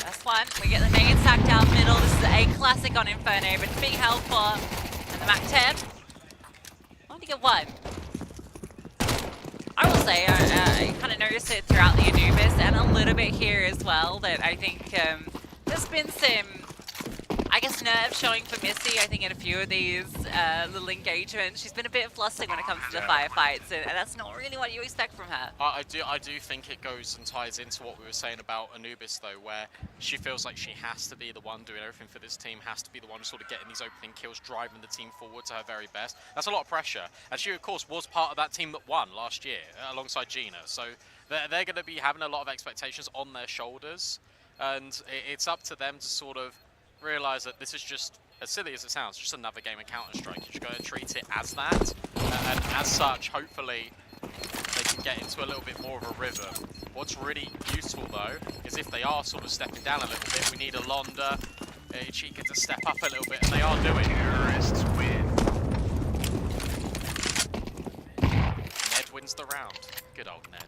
Speaker 6: That's one. We get the nade stacked down middle. This is a classic on Inferno, but big help for the MAC-10. Only get one. I will say, I kind of noticed it throughout the Anubis and a little bit here as well, that I think there's been some, I guess, nerves showing for Missy, I think, in a few of these little engagements. She's been a bit flustered when it comes to the firefights, and that's not really what you expect from her.
Speaker 7: I do think it goes and ties into what we were saying about Anubis, though, where she feels like she has to be the one doing everything for this team, has to be the one sort of getting these opening kills, driving the team forward to her very best. That's a lot of pressure. And she, of course, was part of that team that won last year, alongside Gina. So they're going to be having a lot of expectations on their shoulders, and it's up to them to sort of realise that this is just, as silly as it sounds, just another game of Counter-Strike. You just got to treat it as that, and as such, hopefully, they can get into a little bit more of a rhythm. What's really useful, though, is if they are sort of stepping down a little bit, we need Alonda, Chica to step up a little bit, and they are doing. Terrorists win. Ned wins the round. Good old Ned.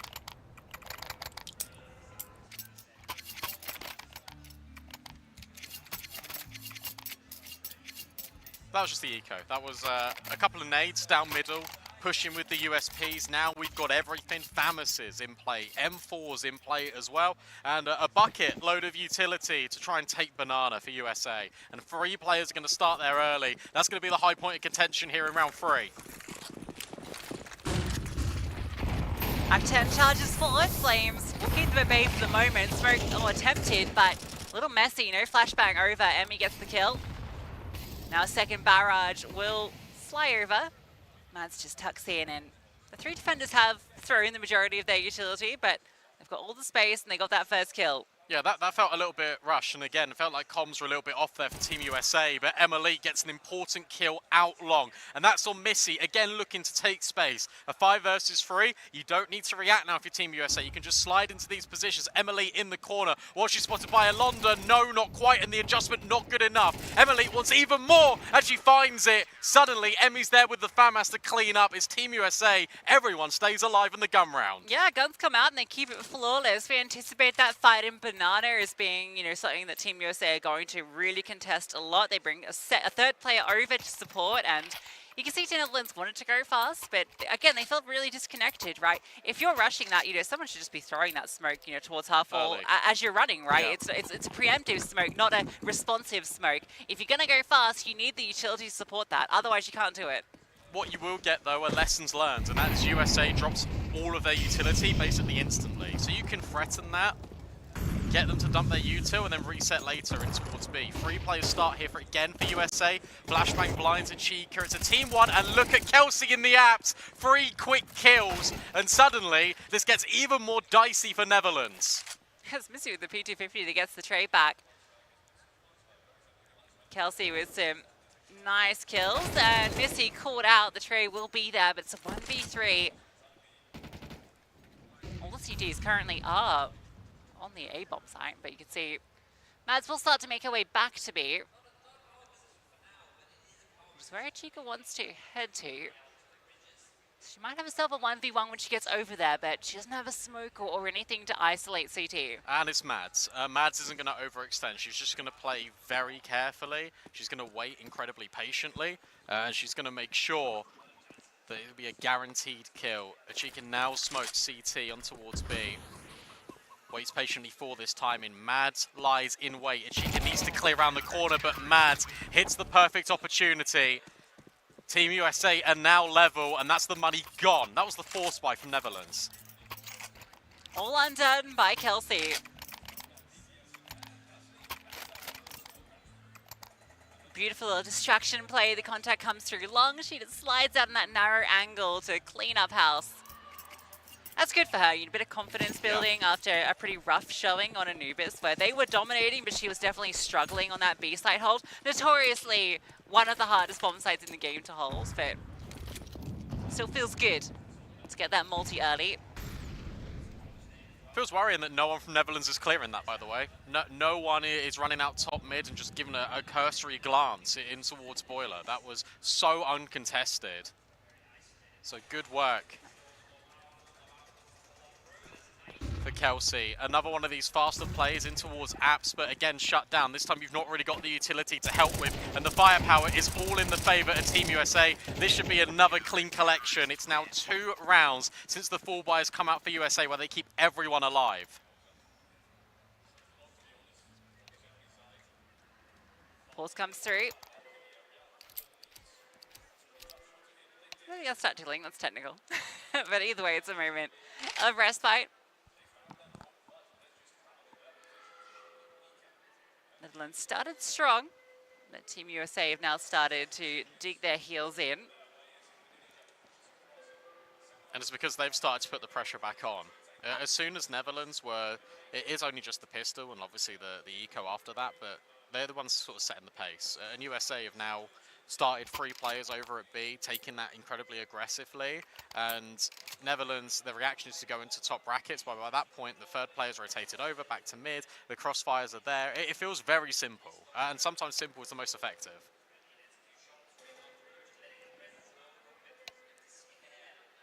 Speaker 7: That was just the eco. That was a couple of nades down middle, pushing with the USPs. Now we've got everything. Famises in play, M4s in play as well, and a bucket load of utility to try and take banana for USA. And 3 players are going to start there early. That's going to be the high point of contention here in round 3.
Speaker 6: Act-10 charges forward. Flames will keep them at bay for the moment. Smoke, attempted, but a little messy. No flashbang over. Emmy gets the kill. Now a second barrage will fly over. Mads just tucks in, and the 3 defenders have thrown the majority of their utility, but they've got all the space and they got that first kill.
Speaker 7: Yeah, that felt a little bit rushed, and again, it felt like comms were a little bit off there for Team USA, but Emily gets an important kill out long, and that's on Missy, again looking to take space. A 5 versus 3, you don't need to react now if you're Team USA, you can just slide into these positions. Emily in the corner, was she spotted by Alonda? No, not quite, and the adjustment not good enough. Emily wants even more, and she finds it. Suddenly, Emmy's there with the FAMAS to clean up. It's Team USA, everyone stays alive in the gun round.
Speaker 6: Yeah, guns come out and they keep it flawless. We anticipate that fight in Banana as being, something that Team USA are going to really contest a lot. They bring a third player over to support, and you can see the Netherlands wanted to go fast, but again, they felt really disconnected, right? If you're rushing that, someone should just be throwing that smoke, towards half wall as you're running, right?
Speaker 7: Yeah.
Speaker 6: It's a preemptive smoke, not a responsive smoke. If you're going to go fast, you need the utility to support that. Otherwise, you can't do it.
Speaker 7: What you will get, though, are lessons learned, and that is USA drops all of their utility basically instantly. So you can threaten that, get them to dump their util, and then reset later in towards B. 3 players start here again for USA. Flashbang blinds and Chica. It's a team 1, and look at Kelsey in the apps. 3 quick kills, and suddenly this gets even more dicey for Netherlands.
Speaker 6: It's Missy with the P250 that gets the trade back. Kelsey with some nice kills, and Missy caught out. The trade will be there, but it's a 1v3. All the CTs currently are on the A-bomb site, but you can see Mads will start to make her way back to B. Which is where Chica wants to head to. She might have herself a 1v1 when she gets over there, but she doesn't have a smoke or anything to isolate CT.
Speaker 7: And it's Mads. Mads isn't going to overextend. She's just going to play very carefully. She's going to wait incredibly patiently, and she's going to make sure that it'll be a guaranteed kill. She can now smoke CT on towards B. Waits patiently for this timing. Mads lies in wait, and Chica needs to clear around the corner, but Mads hits the perfect opportunity. Team USA are now level, and that's the money gone. That was the force buy from Netherlands.
Speaker 6: All undone by Kelsey. Beautiful little distraction play. The contact comes through long. She just slides out in that narrow angle to clean up house. That's good for her. A bit of confidence building after a pretty rough showing on Anubis, where they were dominating, but she was definitely struggling on that B site hold. Notoriously one of the hardest bomb sites in the game to hold, but still feels good to get that multi early.
Speaker 7: Feels worrying that no one from Netherlands is clearing that, by the way. No one is running out top mid and just giving a cursory glance in towards Boiler. That was so uncontested. So good work for Kelsey. Another one of these faster plays in towards apps, but again shut down. This time you've not really got the utility to help with, and the firepower is all in the favour of Team USA. This should be another clean collection. It's now 2 rounds since the full buy has come out for USA, where they keep everyone alive.
Speaker 6: Pause comes through. I think I'll start tickling, that's technical. But either way, it's a moment of respite. Netherlands started strong, but Team USA have now started to dig their heels in.
Speaker 7: And it's because they've started to put the pressure back on. As soon as Netherlands were, it is only just the pistol and obviously the eco after that, but they're the ones sort of setting the pace. And USA have now started 3 players over at B, taking that incredibly aggressively. And Netherlands, the reaction is to go into top brackets, but by that point, the third player's rotated over, back to mid, the crossfires are there. It feels very simple, and sometimes simple is the most effective.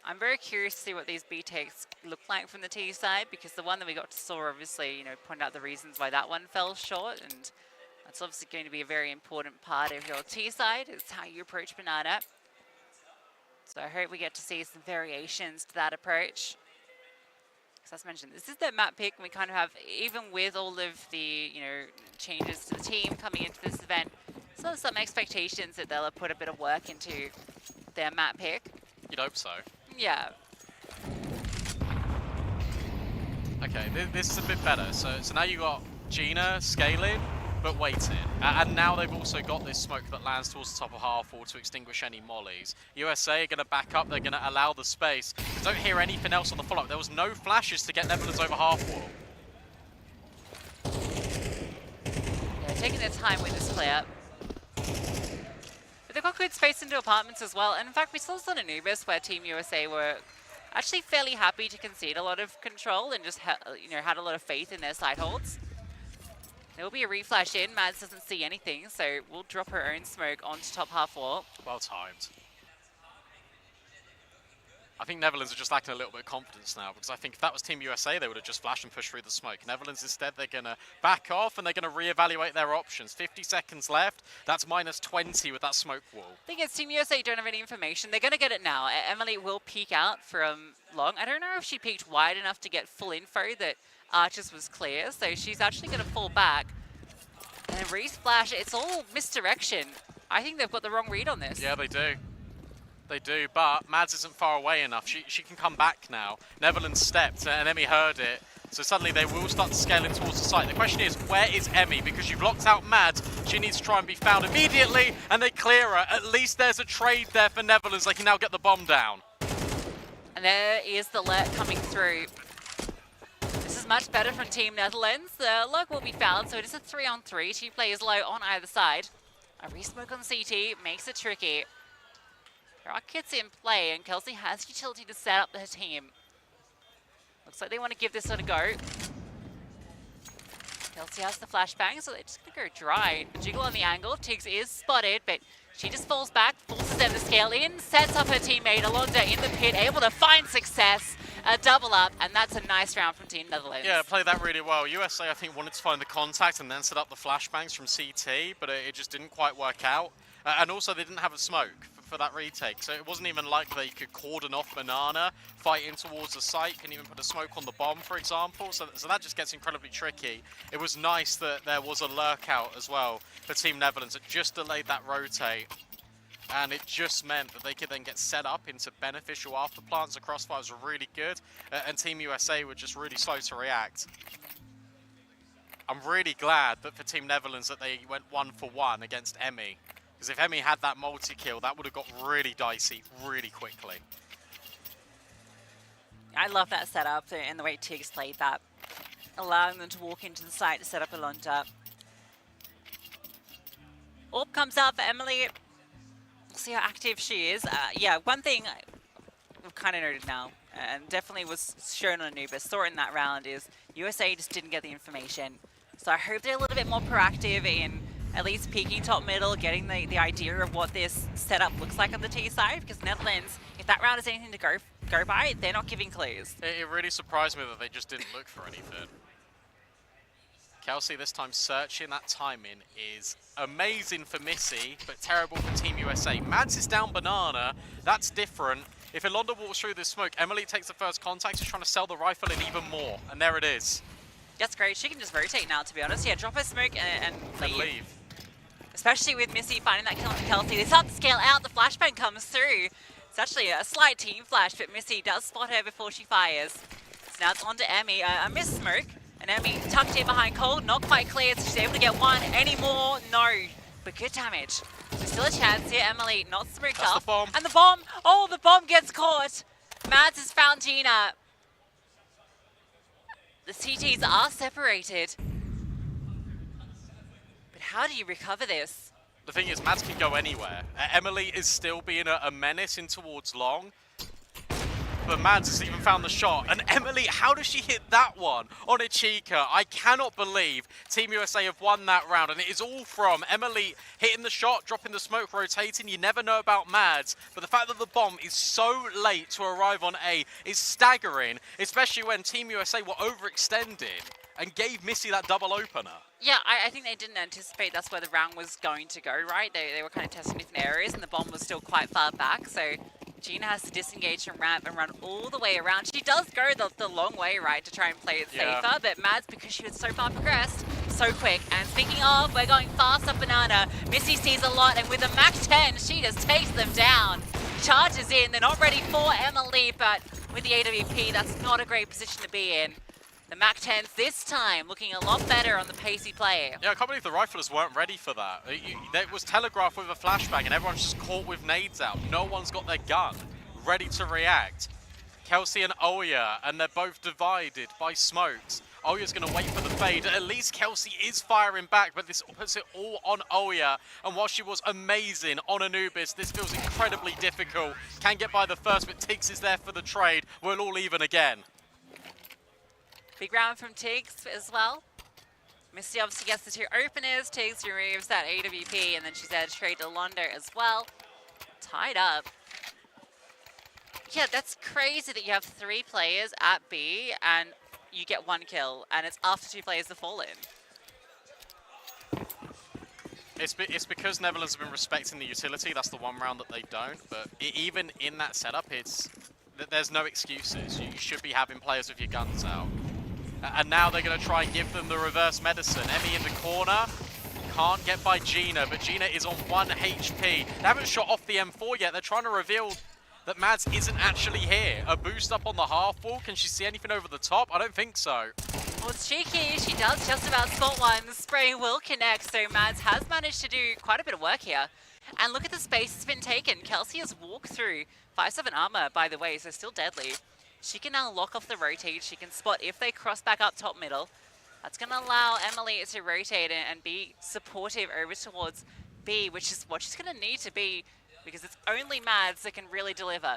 Speaker 6: I'm very curious to see what these B takes look like from the T side, because the one that we got to saw obviously, point out the reasons why that one fell short, and that's obviously going to be a very important part of your T side. It's how you approach Banana. So I hope we get to see some variations to that approach. Because as mentioned, this is their map pick, and we kind of have, even with all of the, changes to the team coming into this event, so some expectations that they'll have put a bit of work into their map pick.
Speaker 7: You'd hope so.
Speaker 6: Yeah.
Speaker 11: Okay, this is a bit better. So now you got Gina scaling, but waiting. And now they've also got this smoke that lands towards the top of half wall to extinguish any mollies. USA are going to back up. They're going to allow the space. Don't hear anything else on the follow-up. There was no flashes to get Netherlands over half wall.
Speaker 6: Yeah, taking their time with this clear. But they've got good space into apartments as well. And in fact, we saw this on Anubis where Team USA were actually fairly happy to concede a lot of control and just had a lot of faith in their side holds. There will be a reflash in. Mads doesn't see anything, so we'll drop her own smoke onto top half wall.
Speaker 11: Well timed. I think Netherlands are just lacking a little bit of confidence now, because I think if that was Team USA, they would have just flashed and pushed through the smoke. Netherlands, instead, they're going to back off and they're going to reevaluate their options. 50 seconds left. That's -20 with that smoke wall.
Speaker 6: Thing is, Team USA don't have any information. They're going to get it now. Emily will peek out from long. I don't know if she peeked wide enough to get full info that Archers was clear, so she's actually going to fall back. And then Reese flash, it's all misdirection. I think they've got the wrong read on this.
Speaker 11: Yeah, they do. They do, but Mads isn't far away enough. She can come back now. Netherlands stepped, and Emmy heard it. So suddenly they will start to scale in towards the site. The question is, where is Emmy? Because you've locked out Mads. She needs to try and be found immediately, and they clear her. At least there's a trade there for Netherlands. They can now get the bomb down.
Speaker 6: And there is the alert coming through. This is much better from Team Netherlands. The log will be found, so it is a 3-on-3. 2 players low on either side. A resmoke on CT makes it tricky. There are kits in play, and Kelsey has utility to set up her team. Looks like they want to give this one a go. Kelsey has the flashbang, so they're just going to go dry. Jiggle on the angle. Tiggs is spotted, but she just falls back, forces them to scale in, sets up her teammate Alonda in the pit, able to find success. A double up, and that's a nice round from Team Netherlands.
Speaker 11: Yeah, played that really well. USA, I think, wanted to find the contact and then set up the flashbangs from CT, but it just didn't quite work out. And also, they didn't have a smoke for that retake, so it wasn't even like they could cordon off Banana, fight in towards the site, couldn't even put a smoke on the bomb, for example, so that just gets incredibly tricky. It was nice that there was a lurk out as well for Team Netherlands. It just delayed that rotate, and it just meant that they could then get set up into beneficial after plants. The crossfires were really good, and Team USA were just really slow to react. I'm really glad that for Team Netherlands that they went 1-for-1 against Emmy. Because if Emmy had that multi-kill, that would have got really dicey really quickly.
Speaker 6: I love that setup and the way Tiggs played that. Allowing them to walk into the site to set up Alonda. Orb comes out for Emily. We'll see how active she is. Yeah, one thing we've kind of noted now, and definitely was shown on Anubis, saw it in that round, is USA just didn't get the information. So I hope they're a little bit more proactive in at least peeking top middle, getting the idea of what this setup looks like on the T side, because Netherlands, if that round is anything to go by, they're not giving clues.
Speaker 11: It really surprised me that they just didn't look for anything. Kelsey this time searching. That timing is amazing for Missy, but terrible for Team USA. Mads is down Banana. That's different. If Alonda walks through this smoke, Emily takes the first contact. She's trying to sell the rifle in even more, and there it is.
Speaker 6: That's great. She can just rotate now, to be honest. Yeah, drop her smoke and leave. Especially with Missy finding that kill on Kelsey. They start to scale out. The flashbang comes through. It's actually a slight team flash, but Missy does spot her before she fires. So now it's on to Emmy. A miss smoke. And Emmy tucked in behind Cold. Not quite clear, so she's able to get one. Any more? No. But good damage. There's still a chance here. Emily not smoked up.
Speaker 11: The bomb.
Speaker 6: And the bomb. Oh, the bomb gets caught. Mads has found Gina. The CTs are separated. But how do you recover this?
Speaker 11: The thing is, Mads can go anywhere. Emily is still being a menace in towards long. But Mads has even found the shot. And Emily, how does she hit that one on a Chica? I cannot believe Team USA have won that round. And it is all from Emily hitting the shot, dropping the smoke, rotating. You never know about Mads. But the fact that the bomb is so late to arrive on A is staggering. Especially when Team USA were overextended and gave Missy that double opener.
Speaker 6: Yeah, I think they didn't anticipate that's where the round was going to go, right? They were kind of testing different areas, and the bomb was still quite far back. So Gina has to disengage from ramp and run all the way around. She does go the long way, right, to try and play it safer. But Mads, because she was so far progressed, so quick. And speaking of, we're going fast up Banana. Missy sees a lot, and with a max 10, she just takes them down. Charges in. They're not ready for Emily, but with the AWP, that's not a great position to be in. The MAC-10s this time looking a lot better on the pacey play.
Speaker 11: Yeah, I can't believe the riflers weren't ready for that. It was telegraphed with a flashbang and everyone's just caught with nades out. No one's got their gun ready to react. Kelsey and Oya, and they're both divided by smokes. Oya's going to wait for the fade. At least Kelsey is firing back, but this puts it all on Oya. And while she was amazing on Anubis, this feels incredibly difficult. Can get by the first, but Tiggs is there for the trade. We're all even again.
Speaker 6: Big round from Tiggs as well. Missy obviously gets the 2 openers. Tiggs removes that AWP, and then she's there to trade to Londo as well. Tied up. Yeah, that's crazy that you have 3 players at B and you get 1 kill, and it's after 2 players have fallen.
Speaker 11: It's because Netherlands have been respecting the utility. That's the one round that they don't. But even in that setup, there's no excuses. You should be having players with your guns out. And now they're going to try and give them the reverse medicine. Emmy in the corner. Can't get by Gina, but Gina is on 1 HP. They haven't shot off the M4 yet. They're trying to reveal that Mads isn't actually here. A boost up on the half wall. Can she see anything over the top? I don't think so.
Speaker 6: Well, it's cheeky. She does just about spot one. The spray will connect, so Mads has managed to do quite a bit of work here. And look at the space that's been taken. Kelsey has walked through 5/7 armor, by the way, so still deadly. She can now lock off the rotate. She can spot if they cross back up top middle. That's going to allow Emily to rotate and be supportive over towards B, which is what she's going to need to be, because it's only Mads that can really deliver.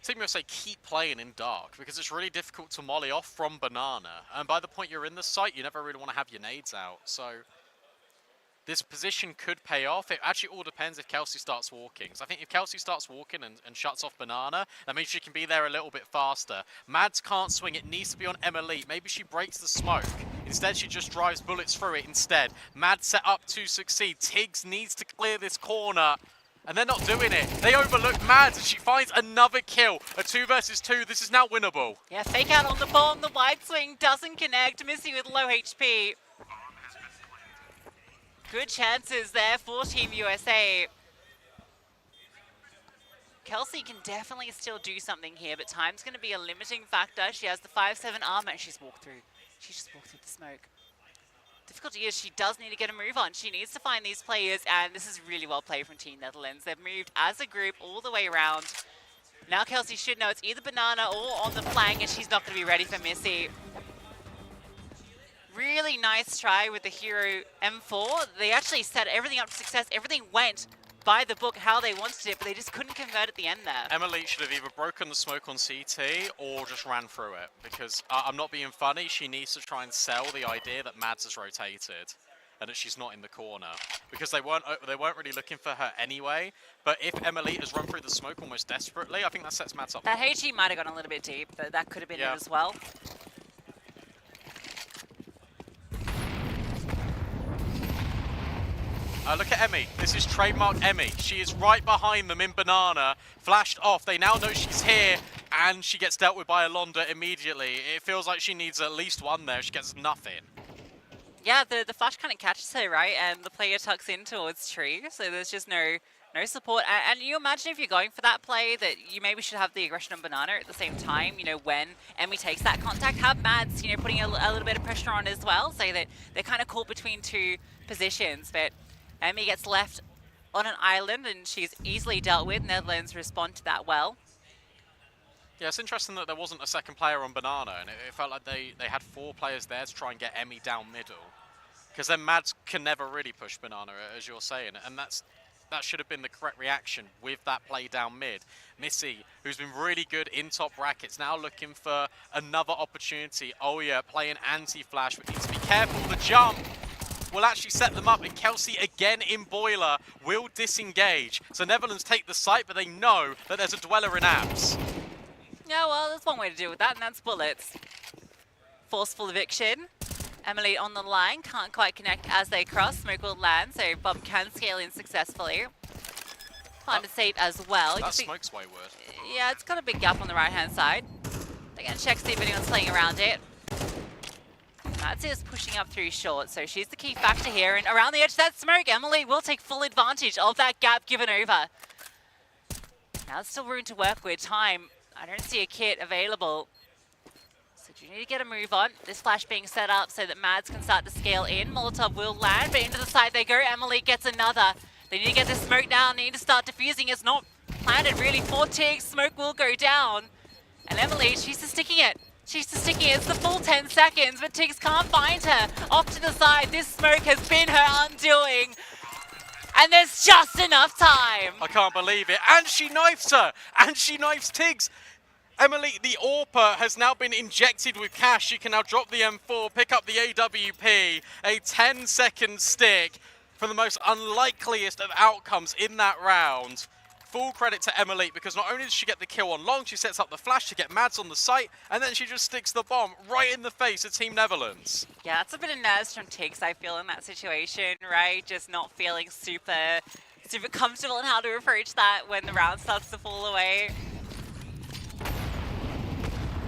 Speaker 11: Team USA keep playing in dark because it's really difficult to molly off from banana. And by the point you're in the site, you never really want to have your nades out. So this position could pay off. It actually all depends if Kelsey starts walking. So I think if Kelsey starts walking and shuts off banana, that means she can be there a little bit faster. Mads can't swing. It needs to be on Emily. Maybe she breaks the smoke. Instead, she just drives bullets through it instead. Mads set up to succeed. Tiggs needs to clear this corner. And they're not doing it. They overlook Mads and she finds another kill. A 2 versus 2. This is now winnable.
Speaker 6: Yeah, fake out on the bomb. The wide swing doesn't connect. Missy with low HP. Good chances there for Team USA. Kelsey can definitely still do something here, but time's going to be a limiting factor. She has the 5/7 armor and she's walked through. She just walked through the smoke. Difficulty is she does need to get a move on. She needs to find these players, and this is really well played from Team Netherlands. They've moved as a group all the way around. Now Kelsey should know it's either banana or on the flank, and she's not going to be ready for Missy. Really nice try with the Hero M4. They actually set everything up to success. Everything went by the book how they wanted it, but they just couldn't convert at the end there.
Speaker 11: Emily should have either broken the smoke on CT or just ran through it, because I'm not being funny, she needs to try and sell the idea that Mads has rotated and that she's not in the corner, because they weren't really looking for her anyway. But if Emily has run through the smoke almost desperately, I think that sets Mads up.
Speaker 6: That HE might have gone a little bit deep, but that could have been it as well.
Speaker 11: Look at Emmy. This is trademark Emmy. She is right behind them in banana, flashed off. They now know she's here, and she gets dealt with by Alonda immediately. It feels like she needs at least one there. She gets nothing.
Speaker 6: Yeah, the flash kind of catches her, right? And the player tucks in towards tree, so there's just no support. And you imagine if you're going for that play that you maybe should have the aggression on banana at the same time, you know, when Emmy takes that contact, have Mads, you know, putting a little bit of pressure on as well, so that they're kind of caught between 2 positions. But Emmy gets left on an island and she's easily dealt with. Netherlands respond to that well.
Speaker 11: Yeah, it's interesting that there wasn't a second player on banana, and it felt like they had 4 players there to try and get Emmy down middle. Because then Mads can never really push banana, as you're saying, and that should have been the correct reaction with that play down mid. Missy, who's been really good in top brackets, now looking for another opportunity. Oh yeah, playing anti-flash, but needs to be careful. The jump will actually set them up, and Kelsey again in boiler will disengage. So Netherlands take the site, but they know that there's a dweller in abs.
Speaker 6: Yeah, well, there's one way to deal with that, and that's bullets. Forceful eviction. Emily on the line, can't quite connect as they cross. Smoke will land, so Bob can scale in successfully. Find a seat as well.
Speaker 11: That smoke's wayward.
Speaker 6: Yeah, it's got a big gap on the right-hand side. They're going to check, see if anyone's playing around it. Mads is pushing up through short, so she's the key factor here. And around the edge of that smoke, Emily will take full advantage of that gap given over. Now there's still room to work with. Time, I don't see a kit available. So you need to get a move on. This flash being set up so that Mads can start to scale in. Molotov will land, but into the side they go. Emily gets another. They need to get this smoke down. They need to start defusing. It's not planted really for Tig. Smoke will go down. And Emily, she's just sticking it. She's just sticking it. It's the full 10 seconds, but Tiggs can't find her. Off to the side. This smoke has been her undoing. And there's just enough time.
Speaker 11: I can't believe it. And she knifes her. And she knifes Tiggs. Emily, the AWPer has now been injected with cash. She can now drop the M4, pick up the AWP, a 10-second stick for the most unlikeliest of outcomes in that round. Full credit to Emily, because not only does she get the kill on long, she sets up the flash to get Mads on the site, and then she just sticks the bomb right in the face of Team Netherlands.
Speaker 6: Yeah, that's a bit of nerves from Tiggs, I feel, in that situation, right? Just not feeling super comfortable in how to approach that when the round starts to fall away.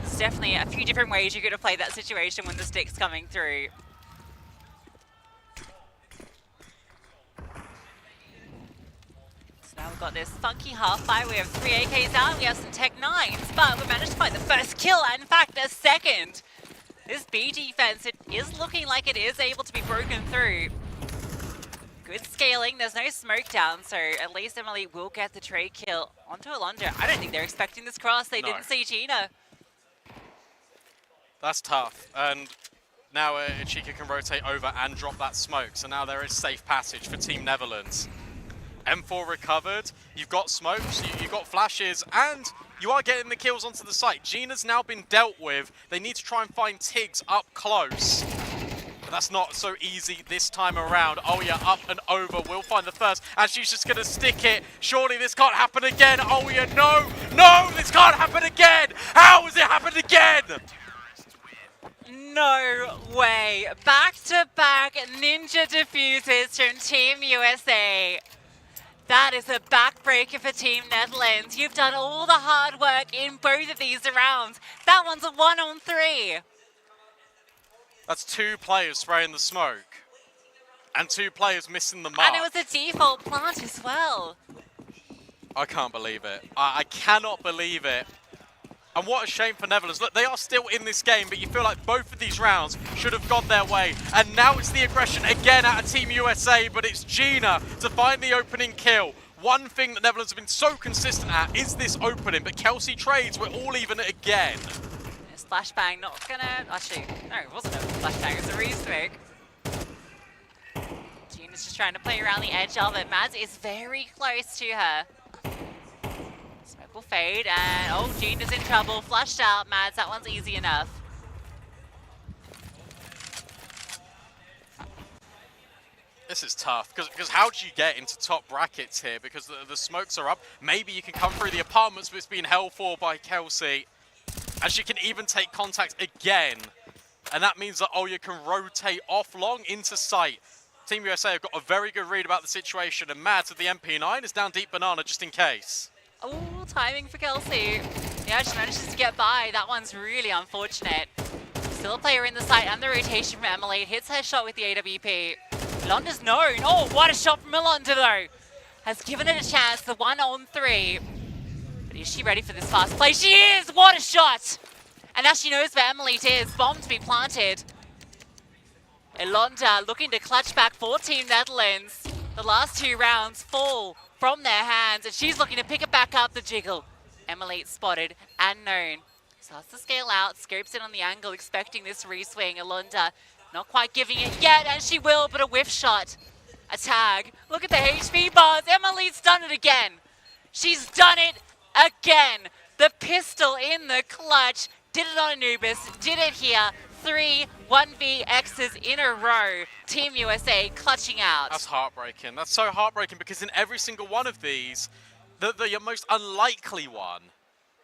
Speaker 6: There's definitely a few different ways you could have played that situation when the stick's coming through. So now we've got this funky half fight. We have 3 AKs out, we have some Tech 9s, but we managed to find the first kill, and in fact, a second. This B defense, it is looking like it is able to be broken through. Good scaling, there's no smoke down, so at least Emily will get the trade kill onto Alonda. I don't think they're expecting this cross, they didn't see Gina.
Speaker 11: That's tough, and now Chica can rotate over and drop that smoke, so now there is safe passage for Team Netherlands. M4 recovered, you've got smokes, you've got flashes, and you are getting the kills onto the site. Gina's now been dealt with, they need to try and find Tiggs up close. But that's not so easy this time around. Oh yeah, up and over, will find the first, and she's just gonna stick it. Surely this can't happen again. Oh yeah, no, this can't happen again. How has it happened again?
Speaker 6: No way. Back-to-back ninja diffusers from Team USA. That is a backbreaker for Team Netherlands. You've done all the hard work in both of these rounds. That one's a 1-on-3.
Speaker 11: That's 2 players spraying the smoke. And 2 players missing the mark.
Speaker 6: And it was a default plant as well.
Speaker 11: I can't believe it. I cannot believe it. And what a shame for Netherlands. Look, they are still in this game, but you feel like both of these rounds should have gone their way. And now it's the aggression again out of Team USA, but it's Gina to find the opening kill. One thing that Netherlands have been so consistent at is this opening, but Kelsey trades, we're all even again.
Speaker 6: This flashbang not gonna... Actually, no, it wasn't a flashbang, it was a re-smoke. Gina's just trying to play around the edge of it. Mads is very close to her. Smoke will fade, and oh, Gina's in trouble. Flushed out, Mads. That one's easy enough.
Speaker 11: This is tough, because how do you get into top brackets here? Because the smokes are up. Maybe you can come through the apartments, but it's being held for by Kelsey. And she can even take contact again. And that means that Olya can rotate off long into sight. Team USA have got a very good read about the situation, and Mads with the MP9 is down deep banana just in case.
Speaker 6: Oh, timing for Kelsey. Yeah, she manages to get by. That one's really unfortunate. Still a player in the site and the rotation from Emily. Hits her shot with the AWP. Alonda's known. Oh, what a shot from Alonda though. Has given it a chance, the 1-on-3. But is she ready for this fast play? She is! What a shot! And now she knows where Emily is. Bomb to be planted. Alonda looking to clutch back for Team Netherlands. The last 2 rounds fall from their hands, and she's looking to pick it back up the jiggle. Emily spotted and known. Starts to scale out, scopes in on the angle, expecting this re-swing. Alonda not quite giving it yet, and she will, but a whiff shot. A tag. Look at the HP bars. Emily's done it again. She's done it again. The pistol in the clutch. Did it on Anubis, did it here. 3 1vXs in a row. Team USA clutching out.
Speaker 11: That's heartbreaking. That's so heartbreaking, because in every single one of these, the most unlikely one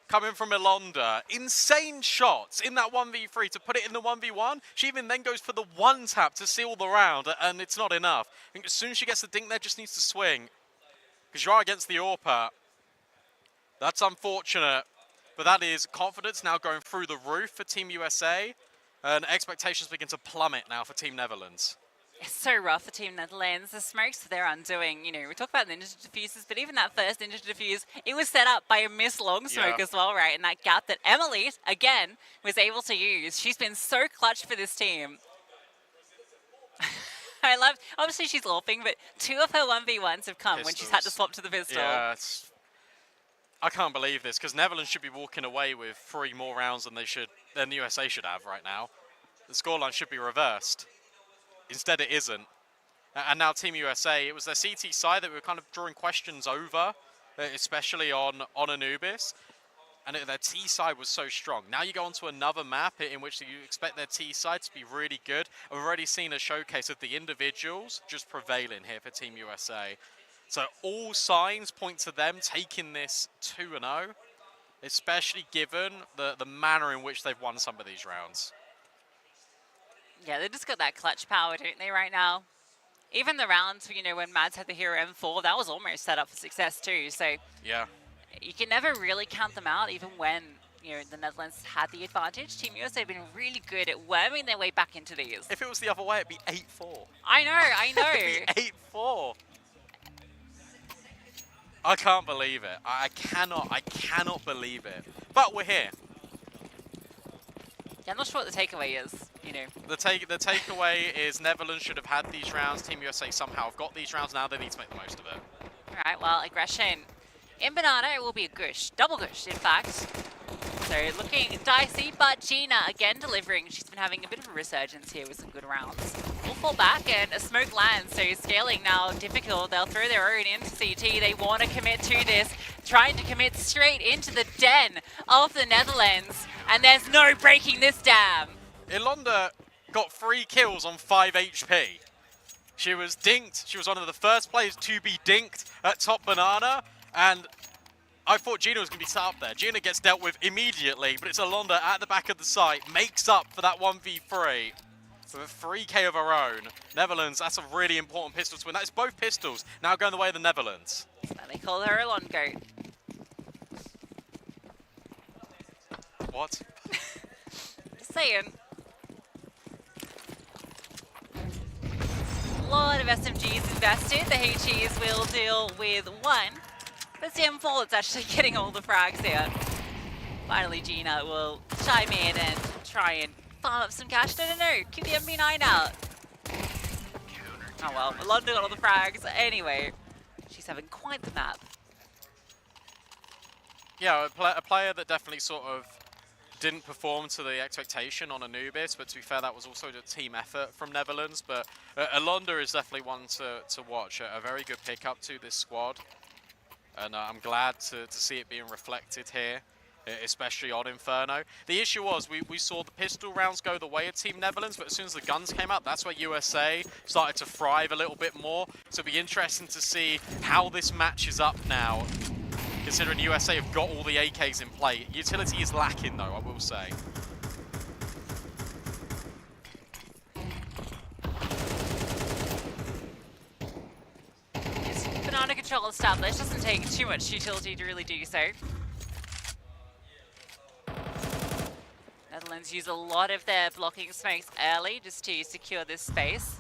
Speaker 11: coming from Ilonda, insane shots in that 1v3 to put it in the 1v1. She even then goes for the 1-tap to seal the round, and it's not enough. I think as soon as she gets the dink there, just needs to swing, because you are against the AWPer. That's unfortunate, but that is confidence now going through the roof for Team USA, and expectations begin to plummet now for Team Netherlands.
Speaker 6: It's so rough for Team Netherlands. The smokes they're undoing. You know, we talk about the ninja diffusers, but even that first ninja diffuse, it was set up by a Miss Long Smoke as well, right? And that gap that Emily, again, was able to use. She's been so clutch for this team. I love, obviously she's LARPing, but 2 of her 1v1s have come when she's had to swap to the pistol.
Speaker 11: Yeah, I can't believe this, because Netherlands should be walking away with 3 more rounds than the USA should have right now. The scoreline should be reversed. Instead it isn't. And now Team USA, it was their CT side that we were kind of drawing questions over, especially on Anubis. And their T side was so strong. Now you go onto another map in which you expect their T side to be really good. I've already seen a showcase of the individuals just prevailing here for Team USA. So all signs point to them taking this 2-0, especially given the manner in which they've won some of these rounds.
Speaker 6: Yeah, they just got that clutch power, don't they, right now? Even the rounds, you know, when Mads had the hero M4, that was almost set up for success too. So
Speaker 11: yeah,
Speaker 6: you can never really count them out, even when, you know, the Netherlands had the advantage. Team USA have been really good at worming their way back into these.
Speaker 11: If it was the other way, it'd be 8-4.
Speaker 6: I know.
Speaker 11: It'd be 8-4. I can't believe it. I cannot believe it. But we're here.
Speaker 6: Yeah, I'm not sure what the takeaway is, you know.
Speaker 11: The takeaway is Netherlands should have had these rounds. Team USA somehow have got these rounds. Now they need to make the most of it.
Speaker 6: All right, well, aggression in Banana, it will be a gush. Double gush, in fact. So looking dicey, but Gina again delivering. She's been having a bit of a resurgence here with some good rounds. We'll fall back and a smoke lands, so scaling now difficult. They'll throw their own into CT. They want to commit to this, trying to commit straight into the den of the Netherlands, and there's no breaking this down.
Speaker 11: Ilonda got 3 kills on 5 HP. She was dinked. She was one of the first players to be dinked at top Banana, and I thought Gina was going to be set up there. Gina gets dealt with immediately, but it's Ilonda at the back of the site, makes up for that 1v3 with a 3k of her own. Netherlands, that's a really important pistol to win. That is both pistols now going the way of the Netherlands.
Speaker 6: They call her a lawn goat.
Speaker 11: What?
Speaker 6: Just saying. A lot of SMGs invested. The HEs will deal with 1. But it's the M4 that's actually getting all the frags here. Finally, Gina will chime in and try and farm up some cash. No, keep the MP9 out. Oh well, London got all the frags. Anyway, she's having quite the map.
Speaker 11: Yeah, a player that definitely sort of didn't perform to the expectation on Anubis, but to be fair, that was also a team effort from Netherlands. But Ilonda is definitely one to watch. A very good pickup to this squad. And I'm glad to see it being reflected here, especially on Inferno. The issue was we saw the pistol rounds go the way of Team Netherlands, but as soon as the guns came out, that's where USA started to thrive a little bit more. So it'll be interesting to see how this matches up now, considering USA have got all the AKs in play. Utility is lacking, though, I will say.
Speaker 6: Banana control established. Doesn't take too much utility to really do so. Netherlands use a lot of their blocking smokes early just to secure this space.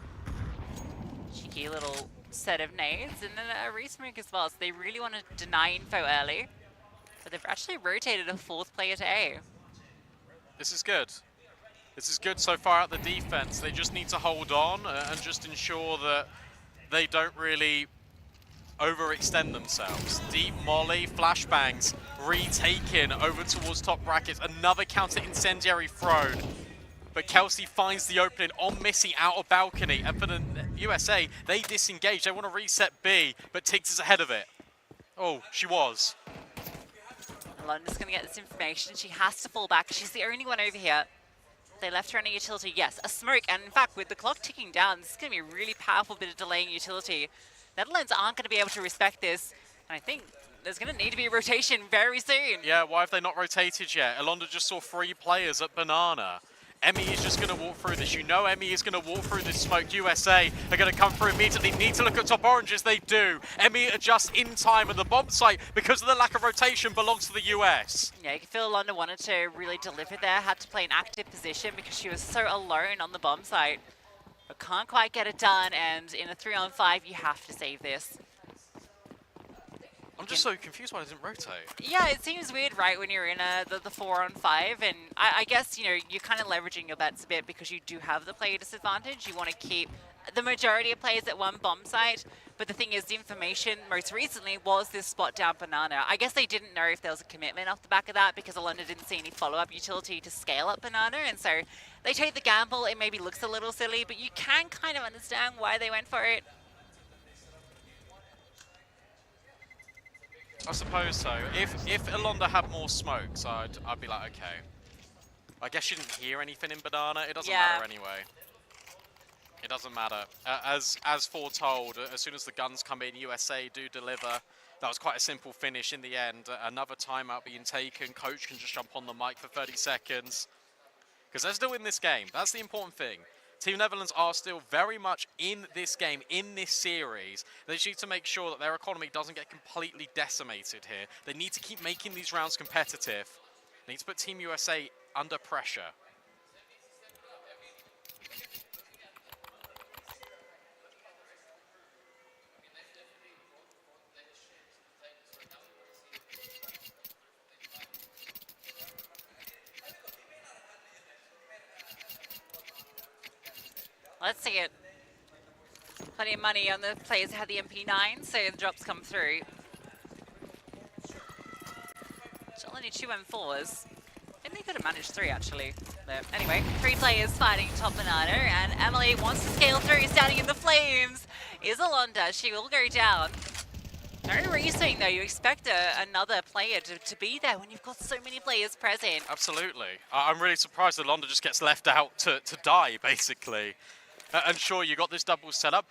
Speaker 6: Cheeky little set of nades and then a resmoke as well. So they really want to deny info early. But they've actually rotated a 4th player to A.
Speaker 11: This is good. This is good so far at the defense. They just need to hold on and just ensure that they don't really overextend themselves. Deep molly, flashbangs, retaken over towards top brackets. Another counter incendiary thrown. But Kelsey finds the opening on Missy out of balcony. And for the USA, they disengage. They want to reset B, but Tiggs is ahead of it. Oh, she was.
Speaker 6: London's going to get this information. She has to fall back. She's the only one over here. They left her on a utility. Yes, a smoke. And in fact, with the clock ticking down, this is going to be a really powerful bit of delaying utility. Netherlands aren't going to be able to respect this. And I think there's going to need to be a rotation very soon.
Speaker 11: Yeah, why have they not rotated yet? Ilonda just saw 3 players at Banana. Emmy is just going to walk through this. You know Emmy is going to walk through this smoke. USA are going to come through immediately. Need to look at top oranges. They do. Emmy adjusts in time, and the bomb site, because of the lack of rotation, belongs to the US.
Speaker 6: Yeah, you can feel London wanted to really deliver there. Had to play an active position because she was so alone on the bomb site. but can't quite get it done, and in a 3-on-5, you have to save this.
Speaker 11: I'm just so confused why it didn't rotate.
Speaker 6: Yeah, it seems weird, right, when you're in the 4-on-5, and I guess, you know, you're kind of leveraging your bets a bit because you do have the player disadvantage. You want to keep the majority of players at one bomb site, but the thing is, the information most recently was this spot down banana. I guess they didn't know if there was a commitment off the back of that because Alonda didn't see any follow-up utility to scale up banana, and so they take the gamble. It maybe looks a little silly, but you can kind of understand why they went for it.
Speaker 11: I suppose so. If Alonda had more smokes, I'd be like, okay. I guess you didn't hear anything in banana. It doesn't matter anyway. It doesn't matter. As foretold, as soon as the guns come in, USA do deliver. That was quite a simple finish in the end. Another timeout being taken. Coach can just jump on the mic for 30 seconds. Because they're still in this game. That's the important thing. Team Netherlands are still very much in this game, in this series. They just need to make sure that their economy doesn't get completely decimated here. They need to keep making these rounds competitive. They need to put Team USA under pressure.
Speaker 6: Let's see it. Plenty of money on the players that had the MP9, so the drops come through. Still only 2 M4s. And they could have managed 3 actually. But anyway, 3 players fighting top banana, and Emily wants to scale through, standing in the flames. Is Alonda, she will go down. No reasoning though, you expect another player to be there when you've got so many players present.
Speaker 11: Absolutely. I'm really surprised that Alonda just gets left out to die, basically. And sure, you got this double setup.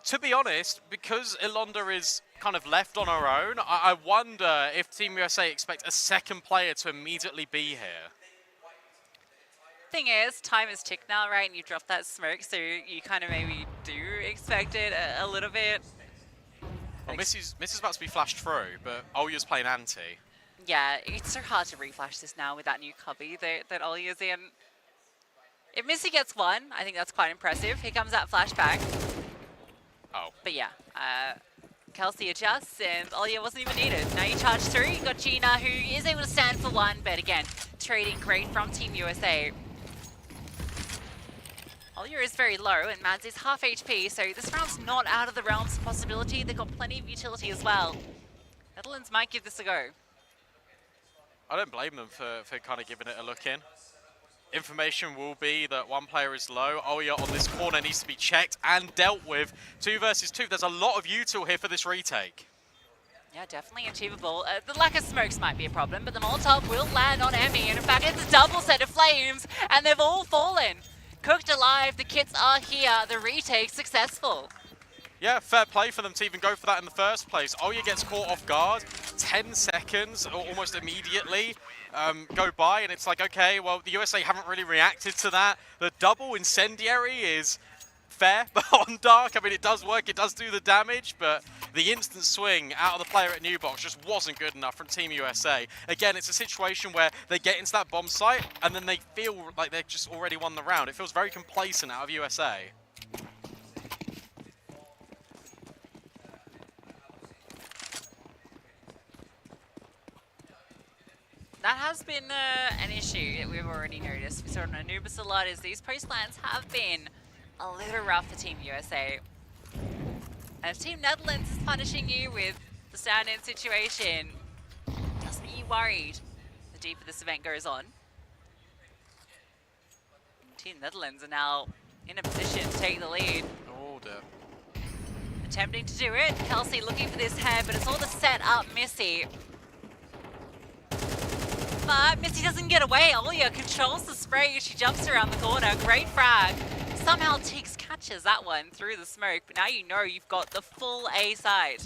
Speaker 11: To be honest, because Alonda is kind of left on her own, I wonder if Team USA expect a second player to immediately be here.
Speaker 6: Thing is, time is ticked now, right? And you dropped that smoke, so you kind of maybe do expect it a little bit.
Speaker 11: Well, Missy's about to be flashed through, but Olya's playing anti.
Speaker 6: Yeah, it's so hard to reflash this now with that new cubby that Olya's in. If Missy gets 1, I think that's quite impressive. Here comes that flashback.
Speaker 11: Oh.
Speaker 6: But yeah, Kelsey adjusts, and Olya wasn't even needed. Now you charge through. You got Gina, who is able to stand for 1, but again, trading great from Team USA. Olya is very low, and Mads is half HP, so this round's not out of the realms of possibility. They've got plenty of utility as well. Netherlands might give this a go.
Speaker 11: I don't blame them for kind of giving it a look in. Information will be that 1 player is low. Olya on this corner needs to be checked and dealt with. 2 versus 2. There's a lot of util here for this retake.
Speaker 6: Yeah, definitely achievable. The lack of smokes might be a problem, but the Molotov will land on Emmy. And in fact, it's a double set of flames, and they've all fallen. Cooked alive, the kits are here. The retake successful.
Speaker 11: Yeah, fair play for them to even go for that in the first place. Olya gets caught off guard. 10 seconds, almost immediately, go by, and it's like, okay, well, the USA haven't really reacted to that. The double incendiary is fair, but on Dark, I mean, it does work, it does do the damage, but the instant swing out of the player at New Box just wasn't good enough from Team USA. Again, it's a situation where they get into that bomb site, and then they feel like they've just already won the round. It feels very complacent out of USA.
Speaker 6: That has been an issue that we've already noticed. We saw it on Anubis a lot, is these post plans have been a little rough for Team USA. And if Team Netherlands is punishing you with the stand-in situation, doesn't make you worried the deeper this event goes on. Team Netherlands are now in a position to take the lead.
Speaker 11: Oh dear.
Speaker 6: Attempting to do it. Kelsey looking for this head, but it's all the set up Missy. But Missy doesn't get away. Olya controls the spray as she jumps around the corner. Great frag. Somehow Tiggs catches that one through the smoke, but now you know you've got the full A side.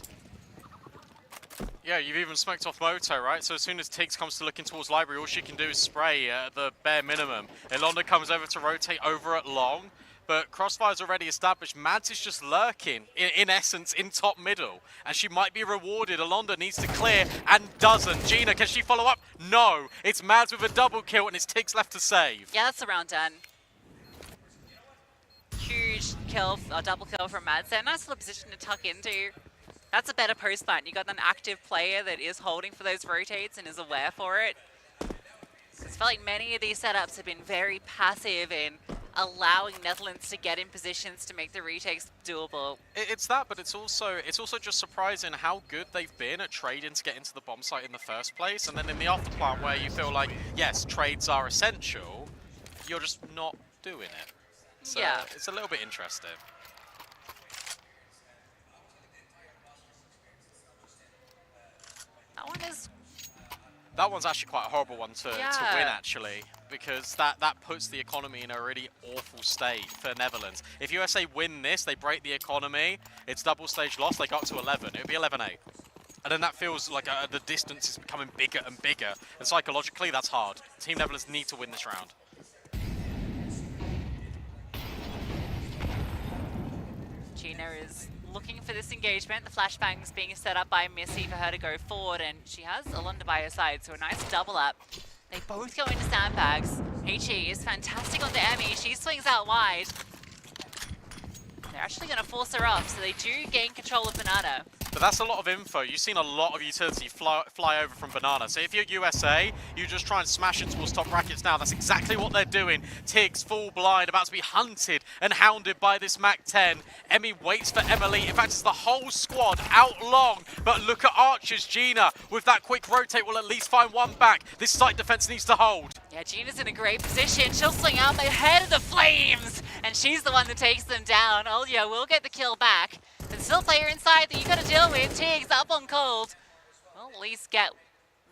Speaker 11: Yeah, you've even smoked off Moto, right? So as soon as Tiggs comes to looking towards Library, all she can do is spray at the bare minimum. Ilonda comes over to rotate over at long, but Crossfire's already established. Mads is just lurking, in essence, in top middle, and she might be rewarded. Ilonda needs to clear and doesn't. Gina, can she follow up? No. It's Mads with a double kill, and it's Tiggs left to save.
Speaker 6: Yeah, that's the round done. Huge kill, a double kill from Madsen. Nice little position to tuck into. That's a better post plant. You got an active player that is holding for those rotates and is aware for it. I feel like many of these setups have been very passive in allowing Netherlands to get in positions to make the retakes doable.
Speaker 11: It's that, but it's also just surprising how good they've been at trading to get into the bomb site in the first place, and then in the afterplant where you feel like, yes, trades are essential, you're just not doing it. So
Speaker 6: yeah.
Speaker 11: It's a little bit interesting. That one's actually quite a horrible one to win, actually, because that puts the economy in a really awful state for Netherlands. If USA win this, they break the economy, it's double stage loss, they go up to 11. It would be 11-8. And then that feels like the distance is becoming bigger and bigger. And psychologically, that's hard. Team Netherlands need to win this round.
Speaker 6: Gina is looking for this engagement. The flashbang's being set up by Missy for her to go forward, and she has Alonda by her side, so a nice double up. They both go into sandbags. HE is fantastic onto Emmy. She swings out wide. They're actually going to force her off, so they do gain control of Banana.
Speaker 11: But that's a lot of info. You've seen a lot of utility fly over from Banana. So if you're USA, you just try and smash it towards top brackets now. That's exactly what they're doing. Tiggs full blind, about to be hunted and hounded by this MAC-10. Emmy waits for Emily. In fact, it's the whole squad out long. But look at Archers. Gina, with that quick rotate, will at least find one back. This site defense needs to hold.
Speaker 6: Yeah, Gina's in a great position. She'll swing out ahead of the flames. And she's the one that takes them down. Olya will get the kill back. There's still a player inside that you got to deal with. Tiggs up on cold. Well, at least get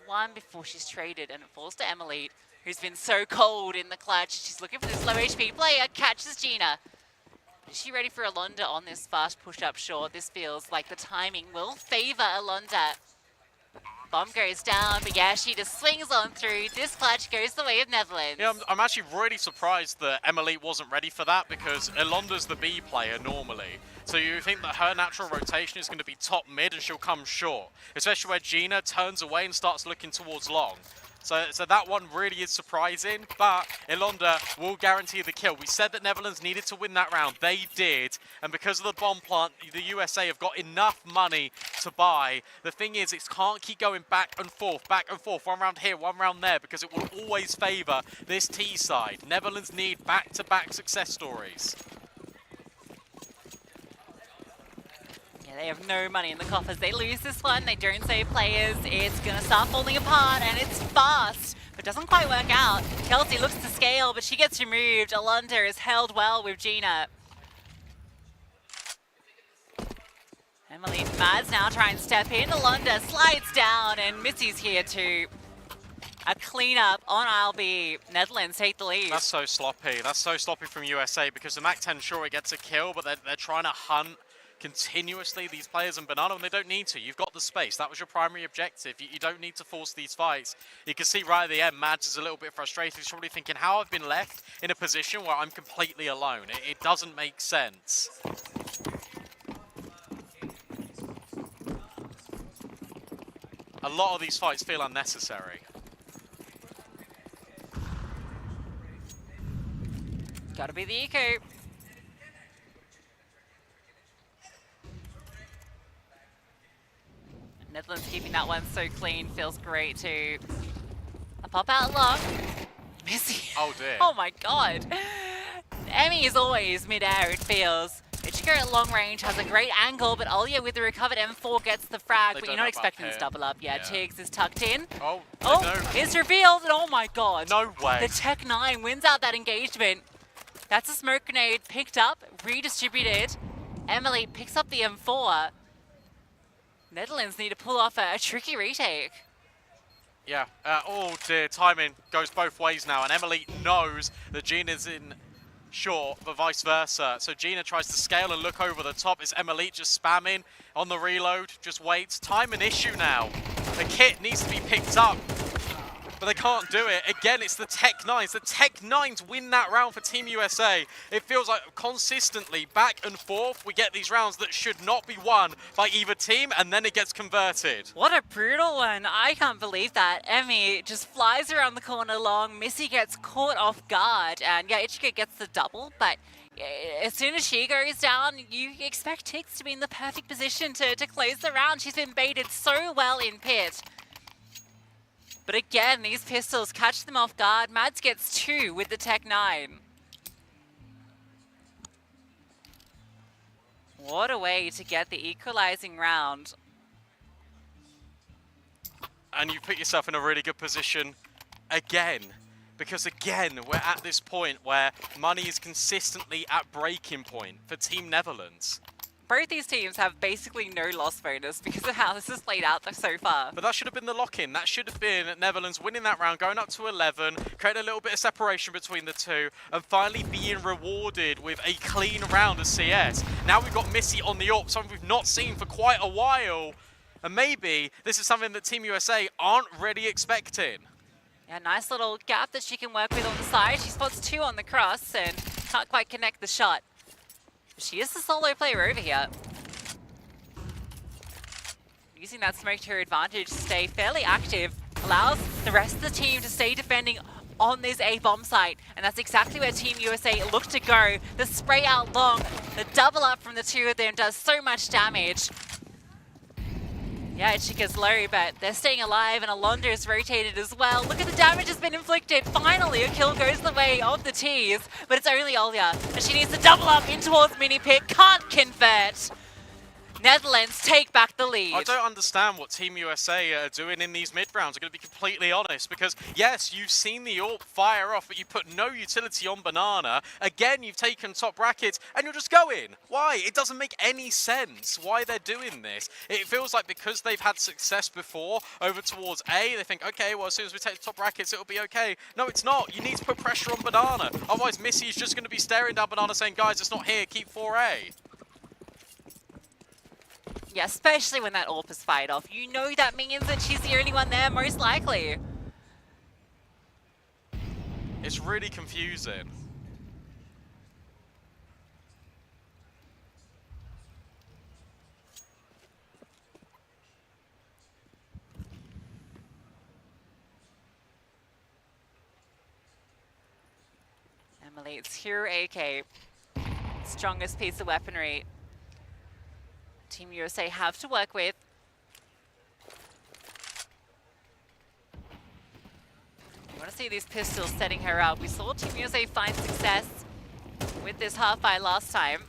Speaker 6: one before she's traded, and it falls to Emily, who's been so cold in the clutch. She's looking for this low HP player, catches Gina. Is she ready for Alonda on this fast push-up short? This feels like the timing will favor Alonda. Bomb goes down, but yeah, she just swings on through. This clutch goes the way of Netherlands.
Speaker 11: Yeah, I'm actually really surprised that Emily wasn't ready for that, because Alonda's the B player normally. So you think that her natural rotation is going to be top mid and she'll come short, especially where Gina turns away and starts looking towards long. So that one really is surprising, but Ilonda will guarantee the kill. We said that Netherlands needed to win that round. They did, and because of the bomb plant, the USA have got enough money to buy. The thing is, it can't keep going back and forth, one round here, one round there, because it will always favour this T side. Netherlands need back-to-back success stories.
Speaker 6: They have no money in the coffers. They lose this one. They don't save players. It's going to start falling apart, and it's fast, but doesn't quite work out. Kelsey looks to scale, but she gets removed. Alonda is held well with Gina. Emily and Mads now try and step in. Alonda slides down, and Missy's here to a cleanup on ILB. Netherlands take the lead.
Speaker 11: That's so sloppy. That's so sloppy from USA, because the MAC-10 sure it gets a kill, but they're trying to hunt continuously these players in Banana, and they don't need to. You've got the space. That was your primary objective. You don't need to force these fights. You can see right at the end, Mads is a little bit frustrated. He's probably thinking, how I've been left in a position where I'm completely alone. It doesn't make sense. A lot of these fights feel unnecessary.
Speaker 6: Gotta be the eco. Netherlands keeping that one so clean feels great too. A pop out long. Missy.
Speaker 11: Oh dear.
Speaker 6: Oh my god. Emmy is always mid-air, it feels. Ichigo at long range has a great angle, but Olya with the recovered M4 gets the frag, but you're not expecting this double up. Yeah, Tiggs is tucked in.
Speaker 11: Oh,
Speaker 6: it's revealed, and oh my god.
Speaker 11: No way.
Speaker 6: The Tech 9 wins out that engagement. That's a smoke grenade picked up, redistributed. Emily picks up the M4. Netherlands need to pull off a tricky retake.
Speaker 11: Yeah, oh dear, timing goes both ways now, and Emily knows that Gina's in short, but vice versa. So Gina tries to scale and look over the top. Is Emily just spamming on the reload? Just waits. Time an issue now. The kit needs to be picked up, but they can't do it. Again, it's the Tech 9s. The Tech 9s win that round for Team USA. It feels like consistently back and forth, we get these rounds that should not be won by either team, and then it gets converted.
Speaker 6: What a brutal one. I can't believe that. Emmy just flies around the corner long. Missy gets caught off guard, and yeah, Ichigo gets the double, but As soon as she goes down, you expect Tix to be in the perfect position to close the round. She's been baited so well in pit. But again, these pistols catch them off guard. Mads gets 2 with the Tech 9. What a way to get the equalizing round.
Speaker 11: And you put yourself in a really good position again. Because again, we're at this point where money is consistently at breaking point for Team Netherlands.
Speaker 6: Both these teams have basically no loss bonus because of how this has played out so far.
Speaker 11: But that should have been the lock-in. That should have been Netherlands winning that round, going up to 11, creating a little bit of separation between the two, and finally being rewarded with a clean round of CS. Now we've got Missy on the AWP, something we've not seen for quite a while. And maybe this is something that Team USA aren't really expecting.
Speaker 6: Yeah, nice little gap that she can work with on the side. She spots 2 on the cross and can't quite connect the shot. She is the solo player over here. Using that smoke to her advantage to stay fairly active allows the rest of the team to stay defending on this A bomb site. And that's exactly where Team USA look to go. The spray out long, the double up from the 2 of them does so much damage. Yeah, Chica's low, but they're staying alive, and Alonda's rotated as well. Look at the damage that's been inflicted. Finally, a kill goes the way of the T's, but it's only Olya, and she needs to double up in towards mini pit. Can't convert. Netherlands take back the lead.
Speaker 11: I don't understand what Team USA are doing in these mid-rounds, I'm going to be completely honest, because yes, you've seen the AWP fire off, but you put no utility on Banana. Again, you've taken top brackets, and you're just going. Why? It doesn't make any sense why they're doing this. It feels like because they've had success before over towards A, they think, okay, well, as soon as we take the top brackets, it'll be okay. No, it's not. You need to put pressure on Banana. Otherwise, Missy's just going to be staring down Banana saying, guys, it's not here, keep 4A.
Speaker 6: Yeah, especially when that AWP is fired off. You know that means that she's the only one there, most likely.
Speaker 11: It's really confusing.
Speaker 6: Emily, it's Hero AK. Strongest piece of weaponry Team USA have to work with. You want to see these pistols setting her up. We saw Team USA find success with this half-eye last time.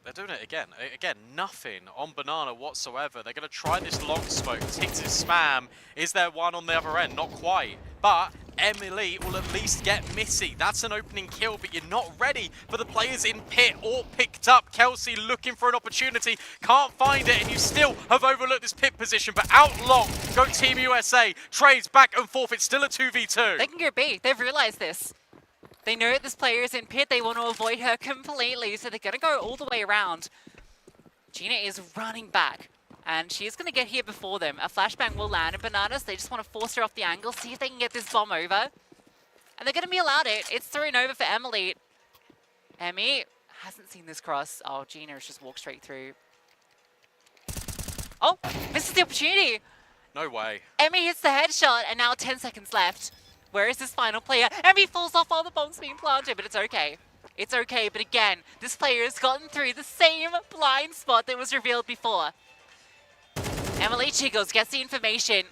Speaker 11: They're doing it again. Again, nothing on Banana whatsoever. They're going to try this long smoke. Tix's spam. Is there one on the other end? Not quite. But Emily will at least get Missy. That's an opening kill, but you're not ready for the players in pit or picked up. Kelsey looking for an opportunity. Can't find it, and you still have overlooked this pit position, but out long go Team USA. Trades back and forth. It's still a 2v2.
Speaker 6: They can go B. They've realized this. They know that this player is in pit. They want to avoid her completely, so they're going to go all the way around. Gina is running back, and she is going to get here before them. A flashbang will land in Bananas. They just want to force her off the angle, see if they can get this bomb over. And they're going to be allowed it. It's thrown over for Emily. Emmy hasn't seen this cross. Oh, Gina has just walked straight through. Oh, misses the opportunity.
Speaker 11: No way.
Speaker 6: Emmy hits the headshot, and now 10 seconds left. Where is this final player? Emmy falls off while the bomb's being planted, but it's okay. It's okay, but again, this player has gotten through the same blind spot that was revealed before. Emily Chiggles gets the information.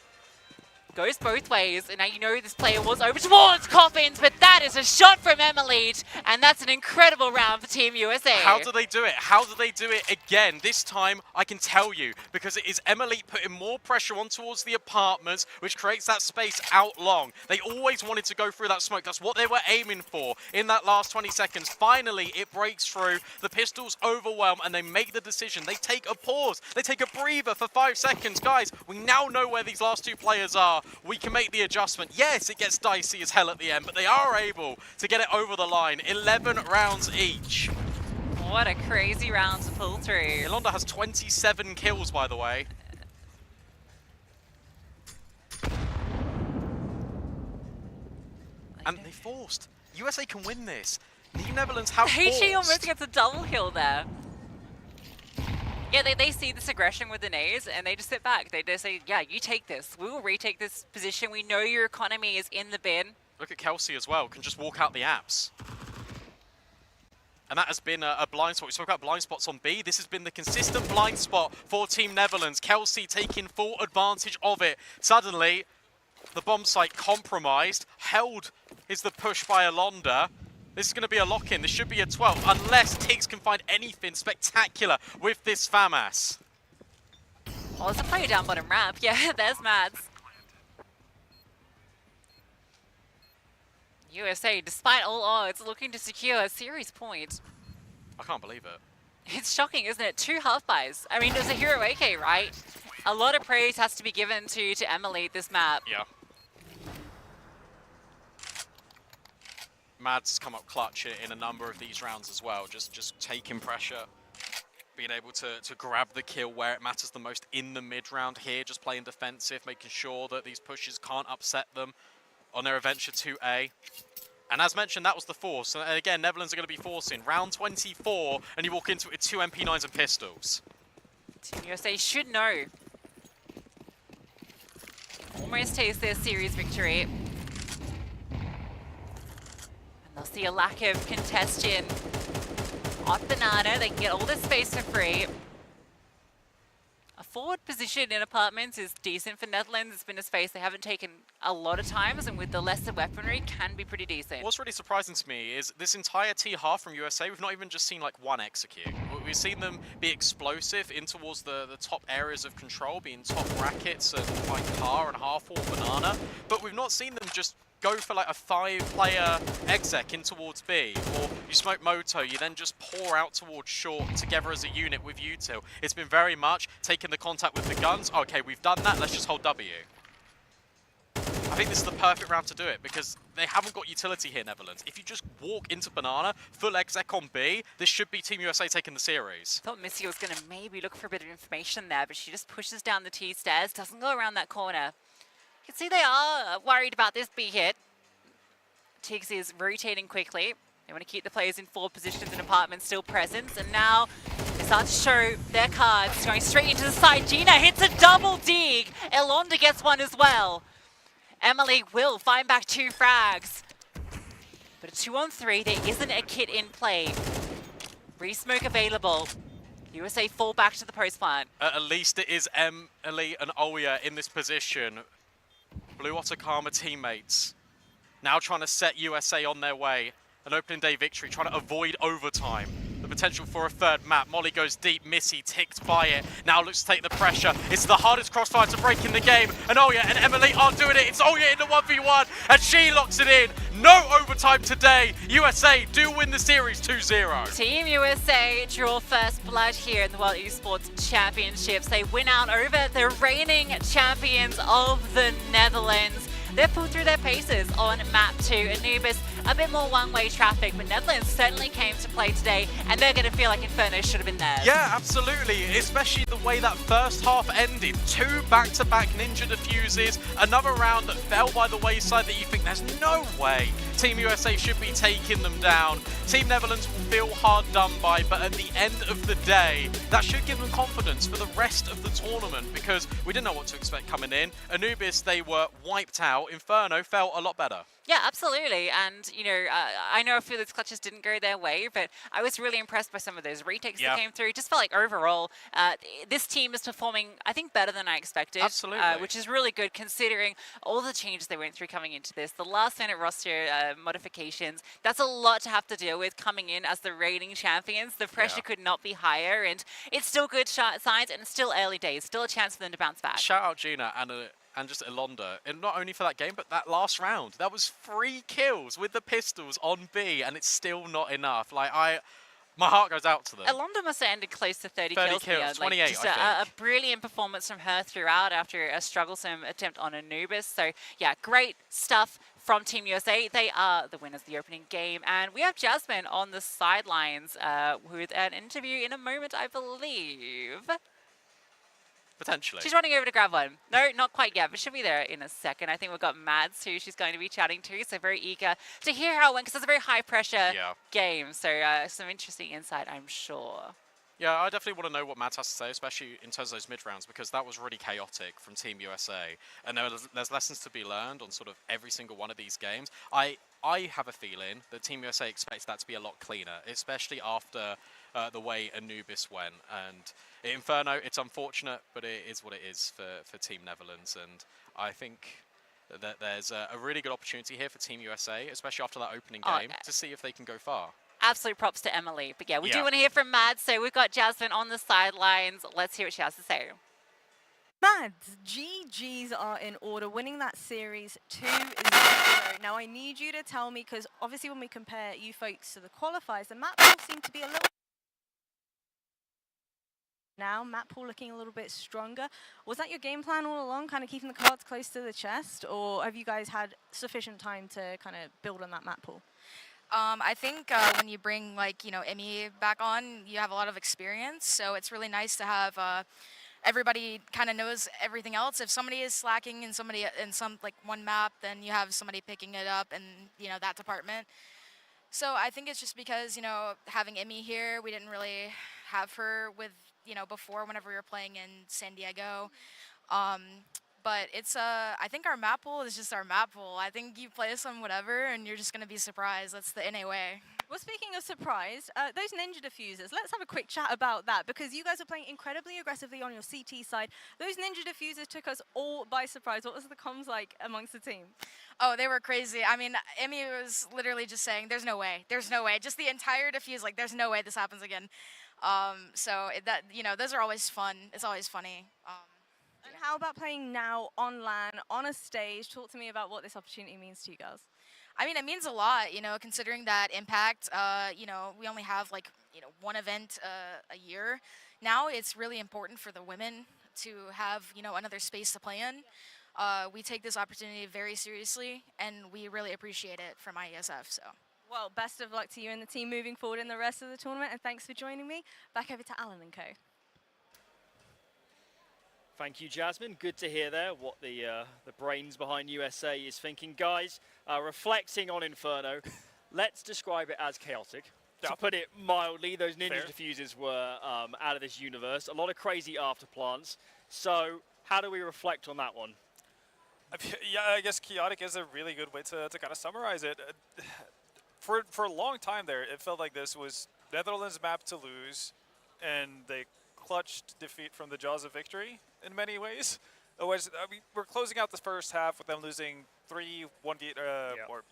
Speaker 6: Goes both ways, and now you know this player was over towards Coffins, but that is a shot from Emily, and that's an incredible round for Team USA.
Speaker 11: How do they do it? How do they do it again? This time, I can tell you, because it is Emily putting more pressure on towards the apartments, which creates that space out long. They always wanted to go through that smoke. That's what they were aiming for in that last 20 seconds. Finally, it breaks through. The pistols overwhelm, and they make the decision. They take a pause. They take a breather for 5 seconds. Guys, we now know where these last 2 players are. We can make the adjustment. Yes, it gets dicey as hell at the end, but they are able to get it over the line. 11 rounds each.
Speaker 6: What a crazy round to pull through.
Speaker 11: Yolanda has 27 kills, by the way. And they forced. USA can win this. The Netherlands have forced.
Speaker 6: HG almost gets a double kill there. Yeah, they see this aggression with the nades, and they just sit back. They just say, yeah, you take this. We will retake this position. We know your economy is in the bin.
Speaker 11: Look at Kelsey as well. Can just walk out the apps. and that has been a blind spot. We spoke about blind spots on B. This has been the consistent blind spot for Team Netherlands. Kelsey taking full advantage of it. Suddenly, the bomb site compromised. Held is the push by Alonda. This is going to be a lock-in. This should be a 12, unless Tiggs can find anything spectacular with this FAMAS.
Speaker 6: Oh, there's a player down bottom ramp. Yeah, there's Mads. USA, despite all odds, looking to secure a series point.
Speaker 11: I can't believe it.
Speaker 6: It's shocking, isn't it? 2 half buys. I mean, there's a hero AK, right? A lot of praise has to be given to Emily this map.
Speaker 11: Yeah. Mads has come up clutch in a number of these rounds as well, just taking pressure, being able to grab the kill where it matters the most in the mid-round here, just playing defensive, making sure that these pushes can't upset them on their adventure to A. And as mentioned, that was the force. And again, Netherlands are going to be forcing. Round 24, and you walk into it with 2 MP9s and pistols.
Speaker 6: Team USA should know. Almost taste their series victory. And they'll see a lack of congestion on Banana. They can get all this space for free. A forward position in apartments is decent for Netherlands. It's been a space they haven't taken a lot of times, and with the lesser weaponry, can be pretty decent.
Speaker 11: What's really surprising to me is this entire T half from USA, we've not even just seen like one execute. We've seen them be explosive in towards the top areas of control, being top brackets and like car and half or Banana, but we've not seen them just go for like a 5-player exec in towards B, or you smoke Moto, you then just pour out towards short together as a unit with util. It's been very much taking the contact with the guns. Okay, we've done that, let's just hold W. I think this is the perfect round to do it because they haven't got utility here, Netherlands. If you just walk into Banana, full exec on B, this should be Team USA taking the series.
Speaker 6: I thought Missy was going to maybe look for a bit of information there, but she just pushes down the T stairs, doesn't go around that corner. You can see they are worried about this B hit. Tiggs is rotating quickly. They want to keep the players in forward positions and apartments still present. And now they start to show their cards. Going straight into the side. Gina hits a double dig. Elonda gets one as well. Emily will find back 2 frags. But a 2-on-3, there isn't a kit in play. Re-smoke available. USA fall back to the post plant.
Speaker 11: At least it is Emily and Oya in this position. Blue Otakama teammates now trying to set USA on their way. An opening day victory, trying to avoid overtime. The potential for a third map. Molly goes deep, Missy ticked by it. Now looks to take the pressure. It's the hardest crossfire to break in the game. And Oya and Emily aren't doing it. It's Oya in the 1v1, and she locks it in. No overtime today. USA do win the series 2-0.
Speaker 6: Team USA draw first blood here in the World Esports Championships. They win out over the reigning champions of the Netherlands. They've pulled through their paces on map 2. Anubis, a bit more one-way traffic, but Netherlands certainly came to play today, and they're going to feel like Inferno should have been theirs.
Speaker 11: Yeah, absolutely, especially the way that first half ended. 2 back-to-back ninja defuses, another round that fell by the wayside that you think there's no way Team USA should be taking them down. Team Netherlands will feel hard done by, but at the end of the day, that should give them confidence for the rest of the tournament, because we didn't know what to expect coming in. Anubis, they were wiped out. Inferno felt a lot better.
Speaker 6: Yeah, absolutely. And, you know, I know a few of those clutches didn't go their way, but I was really impressed by some of those retakes that came through. Just felt like overall, this team is performing, I think, better than I expected.
Speaker 11: Absolutely.
Speaker 6: Which is really good considering all the changes they went through coming into this. The last-minute roster modifications, that's a lot to have to deal with coming in as the reigning champions. The pressure could not be higher, and it's still good signs, and it's still early days. Still a chance for them to bounce back.
Speaker 11: Shout out Gina and just Elonda, and not only for that game, but that last round. That was 3 kills with the pistols on B, and it's still not enough. Like, my heart goes out to them.
Speaker 6: Elonda must have ended close to 30 kills.
Speaker 11: 28,
Speaker 6: like, just
Speaker 11: I think.
Speaker 6: A brilliant performance from her throughout after a strugglesome attempt on Anubis. So, yeah, great stuff from Team USA. They are the winners of the opening game. And we have Jasmine on the sidelines with an interview in a moment, I believe.
Speaker 11: Potentially.
Speaker 6: She's running over to grab one. No, not quite yet, but she'll be there in a second. I think we've got Mads, who she's going to be chatting to, so very eager to hear how it went, because it's a very high-pressure game. So some interesting insight, I'm sure.
Speaker 11: Yeah, I definitely want to know what Matt has to say, especially in terms of those mid-rounds, because that was really chaotic from Team USA. And there's lessons to be learned on sort of every single one of these games. I have a feeling that Team USA expects that to be a lot cleaner, especially after the way Anubis went. And Inferno, it's unfortunate, but it is what it is for Team Netherlands. And I think that there's a really good opportunity here for Team USA, especially after that opening game, to see if they can go far.
Speaker 12: Absolute props to Emily. But yeah, we do want to hear from Mads. So we've got Jasmine on the sidelines. Let's hear what she has to say.
Speaker 13: Mads, GGs are in order, winning that series 2-0. Now I need you to tell me, because obviously when we compare you folks to the qualifiers, the map pool seemed to be a little... Now, map pool looking a little bit stronger. Was that your game plan all along, kind of keeping the cards close to the chest? Or have you guys had sufficient time to kind of build on that map pool?
Speaker 14: I think when you bring, like, you know, Emmy back on, you have a lot of experience. So it's really nice to have everybody kind of knows everything else. If somebody is slacking in some like one map, then you have somebody picking it up in, you know, that department. So I think it's just because, you know, having Emmy here, we didn't really have her with, you know, before whenever we were playing in San Diego. But it's, I think our map pool is just our map pool. I think you play some whatever and you're just going to be surprised. That's the NA way.
Speaker 13: Well, speaking of surprise, those Ninja Diffusers, let's have a quick chat about that, because you guys are playing incredibly aggressively on your CT side. Those Ninja Diffusers took us all by surprise. What was the comms like amongst the team?
Speaker 14: Oh, they were crazy. I mean, Emmy was literally just saying, there's no way, there's no way. Just the entire diffuse, like, there's no way this happens again. So that, you know, those are always fun. It's always funny.
Speaker 13: And how about playing now on LAN, on a stage? Talk to me about what this opportunity means to you girls.
Speaker 14: I mean, it means a lot, you know, considering that Impact, you know, we only have, like, you know, one event a year. Now it's really important for the women to have, you know, another space to play in. We take this opportunity very seriously, and we really appreciate it from Iesf, so.
Speaker 13: Well, best of luck to you and the team moving forward in the rest of the tournament, and thanks for joining me. Back over to Alan and co.
Speaker 3: Thank you, Jasmine. Good to hear there what the brains behind USA is thinking. Guys, reflecting on Inferno, let's describe it as chaotic. To put it mildly, those Ninja Diffusers were out of this universe. A lot of crazy afterplants. So how do we reflect on that one?
Speaker 4: Yeah, I guess chaotic is a really good way to kind of summarize it. For a long time there, it felt like this was Netherlands' map to lose, and they clutched defeat from the jaws of victory in many ways. Otherwise, I mean, we're closing out the first half with them losing 3 1v or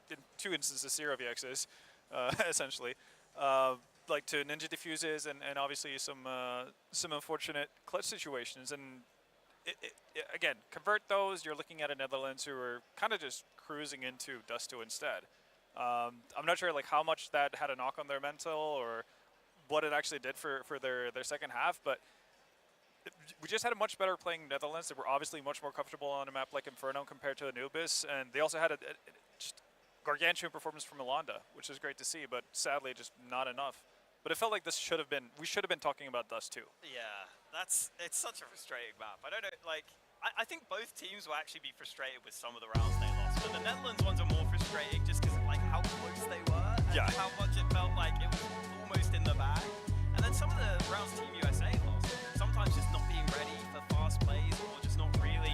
Speaker 4: in 2 instances 0 VXs, essentially, like to Ninja Diffuses and obviously some unfortunate clutch situations. And again, convert those, you're looking at a Netherlands who are kind of just cruising into Dust 2 instead. I'm not sure like how much that had a knock on their mental or what it actually did for their second half, but we just had a much better playing Netherlands. They were obviously much more comfortable on a map like Inferno compared to Anubis, and they also had a just gargantuan performance from Yolanda, which is great to see, but sadly just not enough. But it felt like this we should have been talking about Dust 2.
Speaker 5: Yeah, it's such a frustrating map. I don't know, like, I think both teams will actually be frustrated with some of the rounds they lost, but the Netherlands ones are more frustrating just because of like how close they were and how much it felt like it was almost in the bag. And then some of the rounds Team USA lost, sometimes just not being ready for fast plays or just not really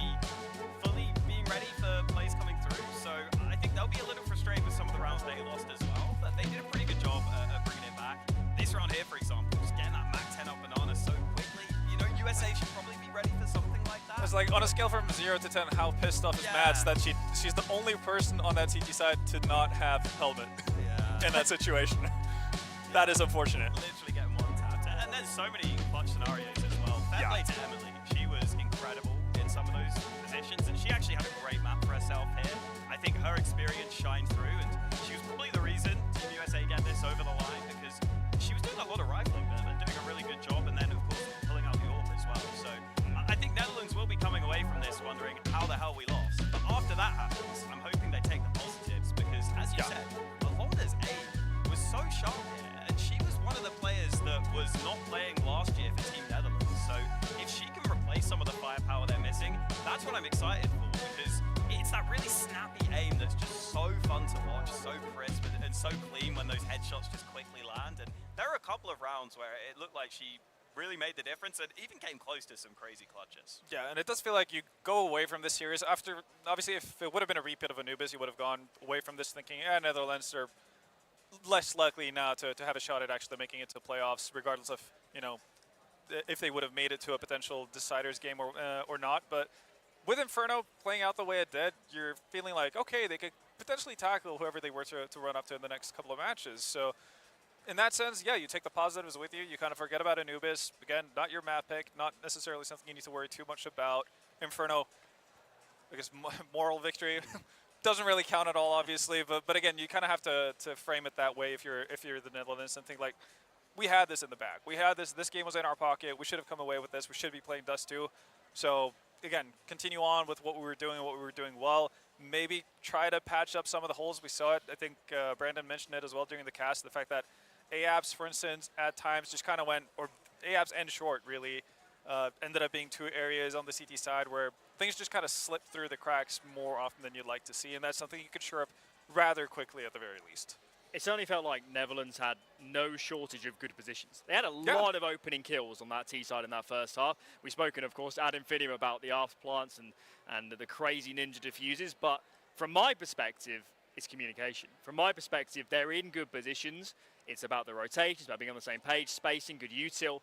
Speaker 5: fully being ready for plays coming through. So I think they'll be a little frustrated with some of the rounds they lost as well, but they did a pretty good job at bringing it back. This round here, for example, just getting that Mac 10 up banana so quickly, you know, USA should probably be ready for something like that.
Speaker 4: It's like on a scale from 0 to 10, how pissed off is Mads that she's the only person on that CT side to not have helmet in that situation. That is unfortunate.
Speaker 5: Literally getting one tapped. And there's so many clutch scenarios as well. Fair play to Emily. She was incredible in some of those positions, and she actually had a great map for herself here. I think her experience shined through, and she was probably the reason Team USA get this over the line, because she was doing a lot of rifling there and doing a really good job, and then of course pulling out the AWP as well. So I think Netherlands will be coming away from this wondering how the hell we lost. But after that happens, I'm hoping they take the positives, because as you said, Yolanda's aim was so sharp here, and she was one of the players that was not playing last year for Team Netherlands. So if she can replace some of the firepower they're missing, that's what I'm excited for, because it's that really snappy aim that's just so fun to watch, so crisp and so clean when those headshots just quickly land. And there are a couple couple of rounds where it looked like she really made the difference and even came close to some crazy clutches.
Speaker 15: Yeah, and it does feel like you go away from this series after, obviously, if it would have been a repeat of Anubis, you would have gone away from this thinking, Netherlands are less likely now to have a shot at actually making it to playoffs, regardless of, if they would have made it to a potential deciders game or not. But with Inferno playing out the way it did, you're feeling like, okay, they could potentially tackle whoever they were to run up to in the next couple of matches. So in that sense, yeah, you take the positives with you. You kind of forget about Anubis. Again, not your map pick, not necessarily something you need to worry too much about. Inferno, I guess, moral victory. Doesn't really count at all, obviously, but again, you kind of have to frame it that way if you're the Netherlands and think like, we had this in the bag. We had this. This game was in our pocket. We should have come away with this. We should be playing Dust 2. So again, continue on with what we were doing and what we were doing well. Maybe try to patch up some of the holes. We saw it. I think Brandon mentioned it as well during the cast. The fact that AAPS, for instance, at times just kind of went, or AAPS and Short really, ended up being two areas on the CT side where things just kind of slipped through the cracks more often than you'd like to see, and that's something you could shore up rather quickly at the very least.
Speaker 3: It certainly felt like Netherlands had no shortage of good positions. They had a lot of opening kills on that T side in that first half. We've spoken, of course, ad infinitum about the ARF plants and the crazy ninja diffuses, but from my perspective, it's communication. From my perspective, they're in good positions. It's about the rotations, about being on the same page, spacing, good util.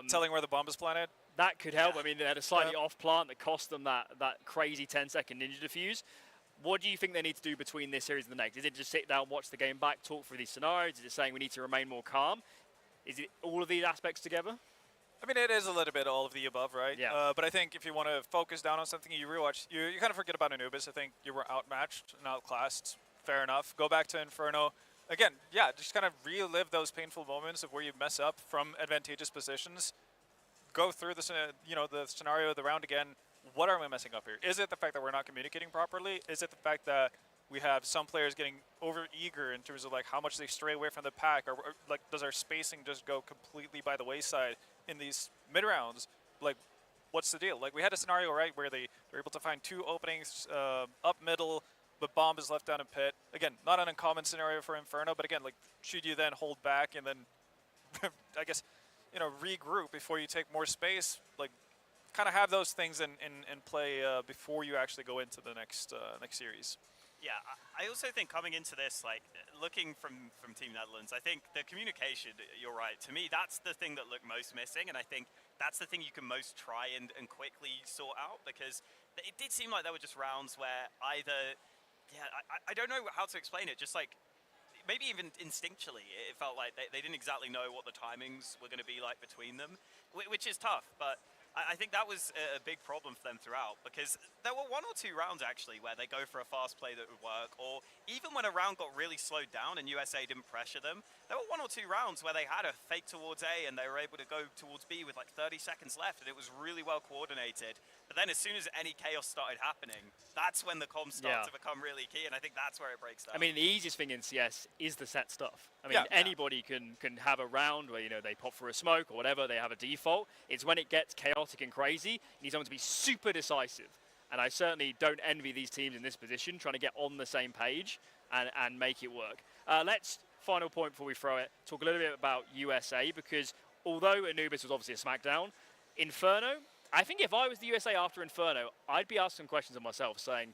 Speaker 15: Telling where the bomb is planted.
Speaker 3: That could help. I mean, they had a slightly off plant that cost them that crazy 10-second ninja diffuse. What do you think they need to do between this series and the next? Is it just sit down, watch the game back, talk through these scenarios? Is it saying we need to remain more calm? Is it all of these aspects together?
Speaker 15: I mean, it is a little bit all of the above, right?
Speaker 3: Yeah.
Speaker 15: But I think if you want to focus down on something, you rewatch, you kind of forget about Anubis. I think you were outmatched and outclassed. Fair enough. Go back to Inferno. Again, yeah, just kind of relive those painful moments of where you mess up from advantageous positions. Go through the scenario of the round again. What are we messing up here? Is it the fact that we're not communicating properly? Is it the fact that we have some players getting over eager in terms of like how much they stray away from the pack, or like does our spacing just go completely by the wayside in these mid rounds? Like, what's the deal? Like we had a scenario right where they're able to find two openings up middle, but bomb is left down in pit. Again, not an uncommon scenario for Inferno, but again, like should you then hold back and then I guess regroup before you take more space? Like, kind of have those things in play before you actually go into the next series.
Speaker 5: Yeah, I also think coming into this, like looking from Team Netherlands, I think the communication, you're right. To me, that's the thing that looked most missing, and I think that's the thing you can most try and quickly sort out, because it did seem like there were just rounds where either, I don't know how to explain it, just like maybe even instinctually, it felt like they didn't exactly know what the timings were going to be like between them, which is tough, but I think that was a big problem for them throughout, because there were one or two rounds actually where they go for a fast play that would work, or even when a round got really slowed down and USA didn't pressure them, there were one or two rounds where they had a fake towards A and they were able to go towards B with like 30 seconds left, and it was really well coordinated. But then as soon as any chaos started happening, that's when the comms start to become really key, and I think that's where it breaks down.
Speaker 3: I mean, the easiest thing in CS is the set stuff. I mean, anybody can have a round where, they pop for a smoke or whatever, they have a default. It's when it gets chaotic and crazy, you need someone to be super decisive. And I certainly don't envy these teams in this position, trying to get on the same page and make it work. Let's, final point before we throw it, talk a little bit about USA, because although Anubis was obviously a smackdown, Inferno, I think if I was the USA after Inferno, I'd be asking questions of myself saying,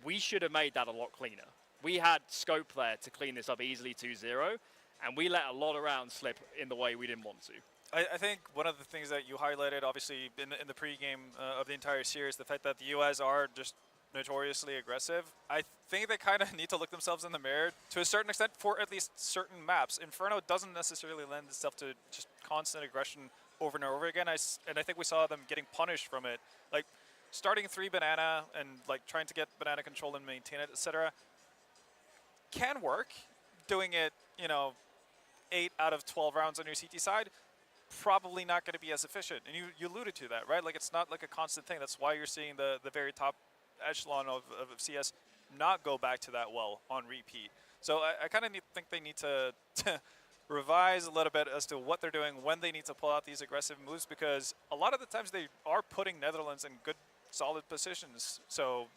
Speaker 3: we should have made that a lot cleaner. We had scope there to clean this up easily 2-0, and we let a lot of rounds slip in the way we didn't want to.
Speaker 15: I think one of the things that you highlighted, obviously, in the pregame of the entire series, the fact that the US are just notoriously aggressive. I think they kind of need to look themselves in the mirror to a certain extent for at least certain maps. Inferno doesn't necessarily lend itself to just constant aggression over and over again, and I think we saw them getting punished from it. Like, starting 3 banana and like trying to get banana control and maintain it, etc. can work. Doing it, 8 out of 12 rounds on your CT side, probably not going to be as efficient. And you alluded to that, right? Like, it's not like a constant thing. That's why you're seeing the very top echelon of CS not go back to that well on repeat. So I kind of think they need to revise a little bit as to what they're doing, when they need to pull out these aggressive moves, because a lot of the times they are putting Netherlands in good, solid positions. So,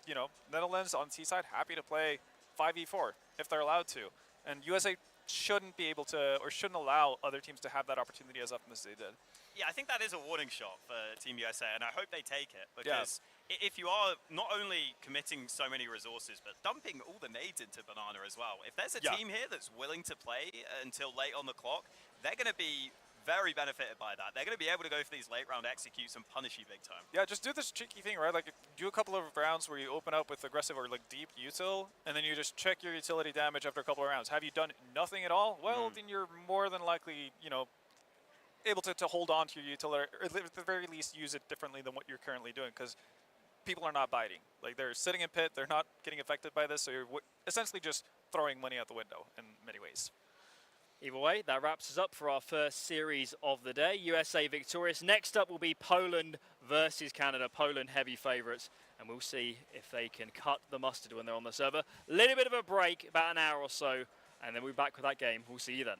Speaker 15: Netherlands on T side, happy to play 5v4 if they're allowed to. And USA shouldn't be able to, or shouldn't allow other teams to have that opportunity as often as they did.
Speaker 5: Yeah, I think that is a warning shot for Team USA, and I hope they take it, because if you are not only committing so many resources, but dumping all the nades into Banana as well, if there's a team here that's willing to play until late on the clock, they're going to be very benefited by that. They're going to be able to go for these late round executes and punish you big time.
Speaker 15: Yeah, just do this cheeky thing, right? Like, do a couple of rounds where you open up with aggressive or like deep util, and then you just check your utility damage after a couple of rounds. Have you done nothing at all? Well, then you're more than likely, you know, able to hold on to your utility, or at the very least use it differently than what you're currently doing, because people are not biting. Like, they're sitting in pit, they're not getting affected by this, so you're essentially just throwing money out the window in many ways.
Speaker 3: Either way, that wraps us up for our first series of the day. USA victorious. Next up will be Poland versus Canada. Poland heavy favourites, and we'll see if they can cut the mustard when they're on the server. A little bit of a break, about an hour or so, and then we'll be back with that game. We'll see you then.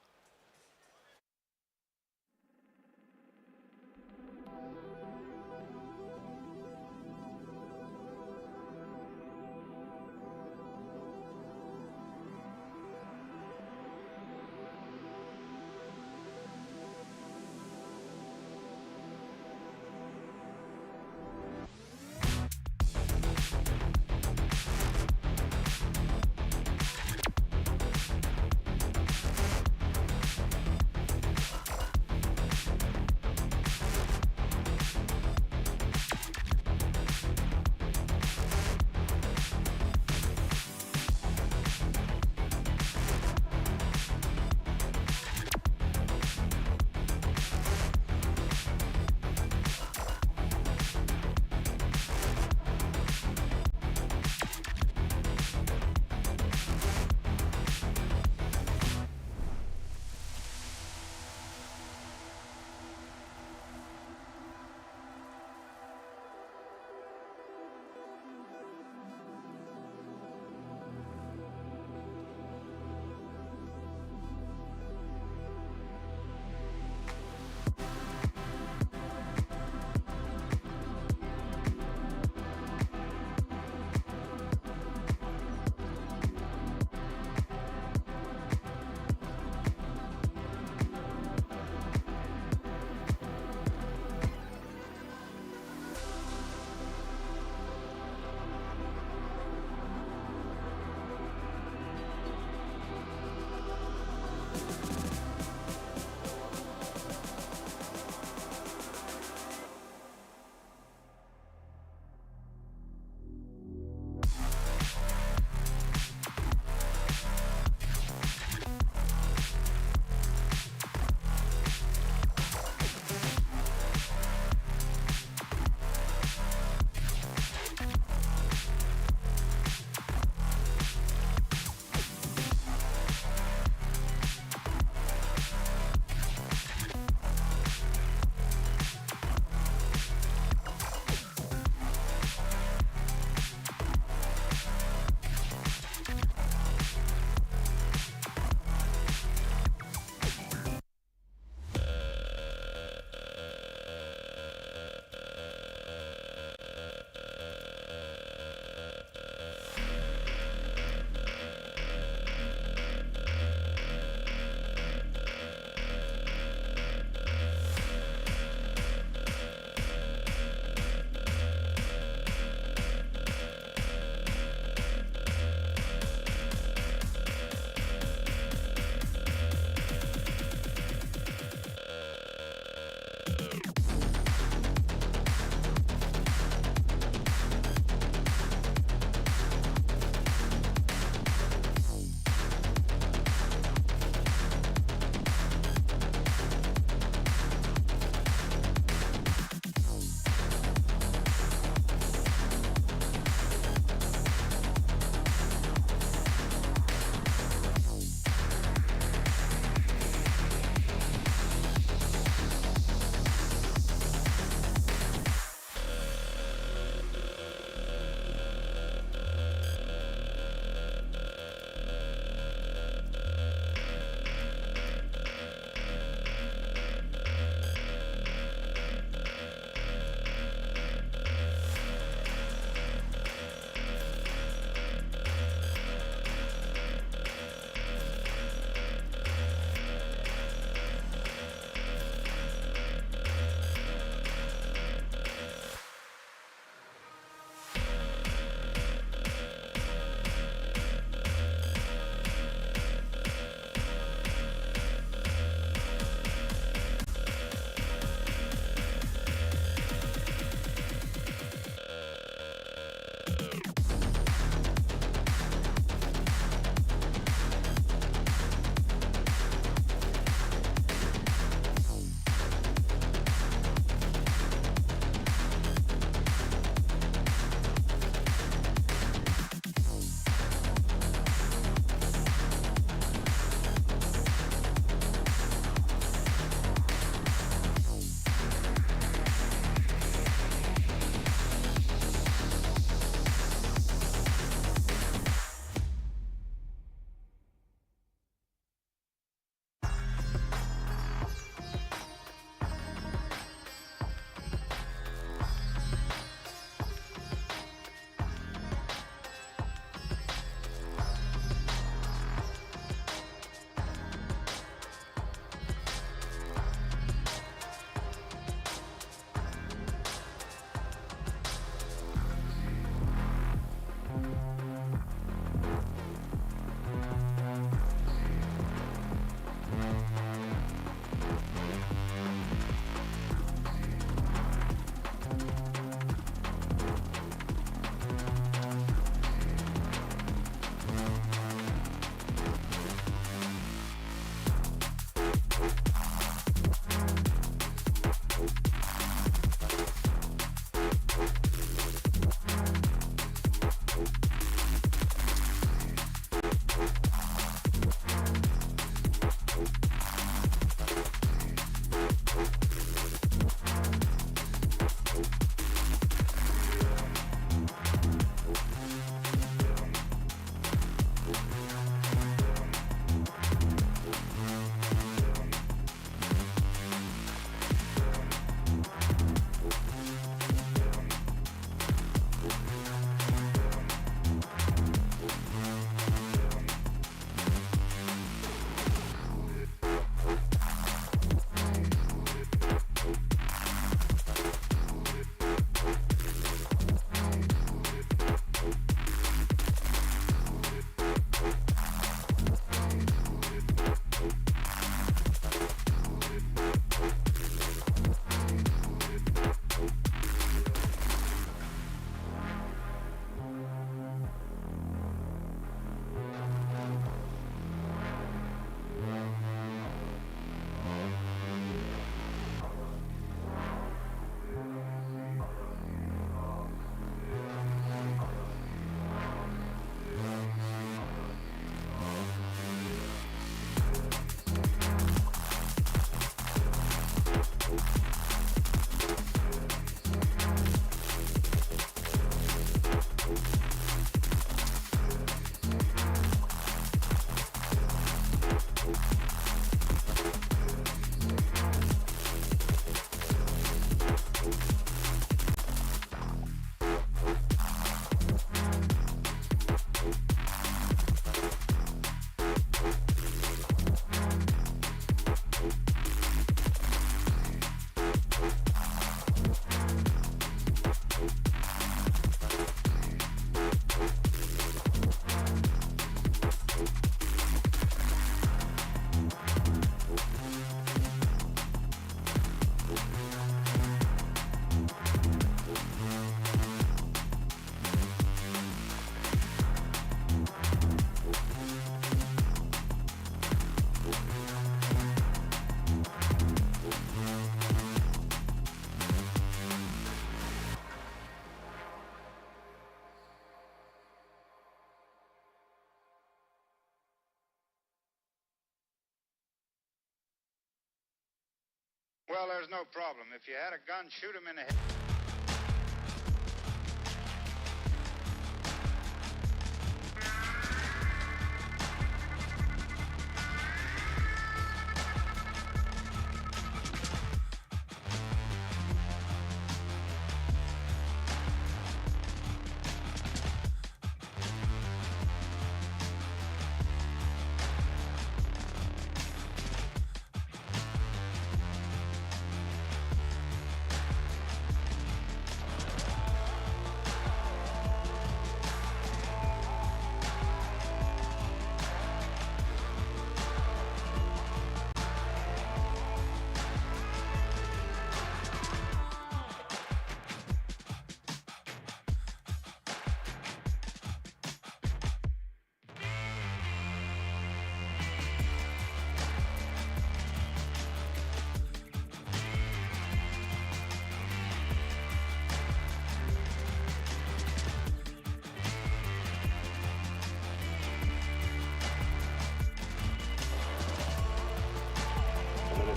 Speaker 2: Well, there's no problem. If you had a gun, shoot him in the head.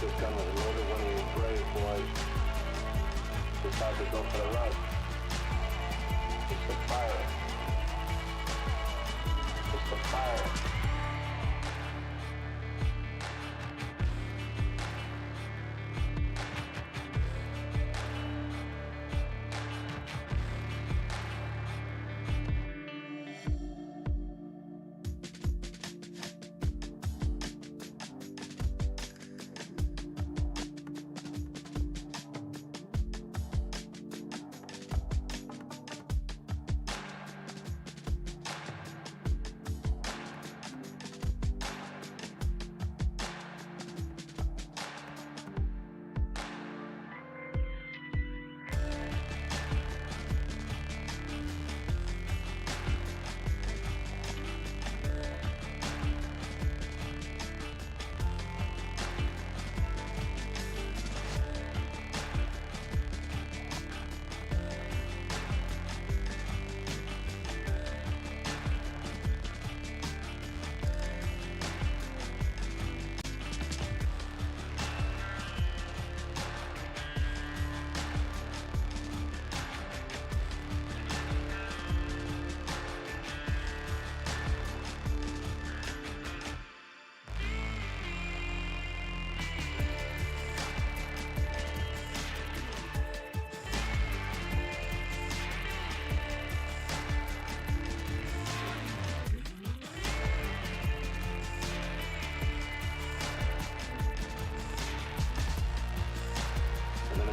Speaker 10: This gun was loaded when he was brave boys decided to go for the run. It's the fire. It's the fire.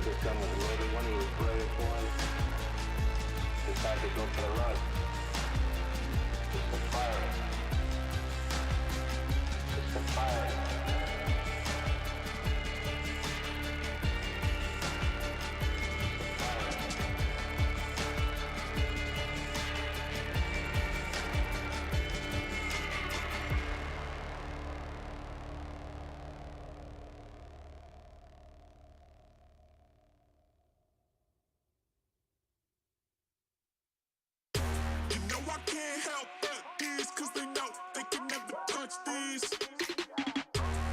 Speaker 10: This gun was loaded when he was brave boys decided to go for the run. It's the fire. It's the fire.
Speaker 1: I can't help but these, cause they know they can never touch these.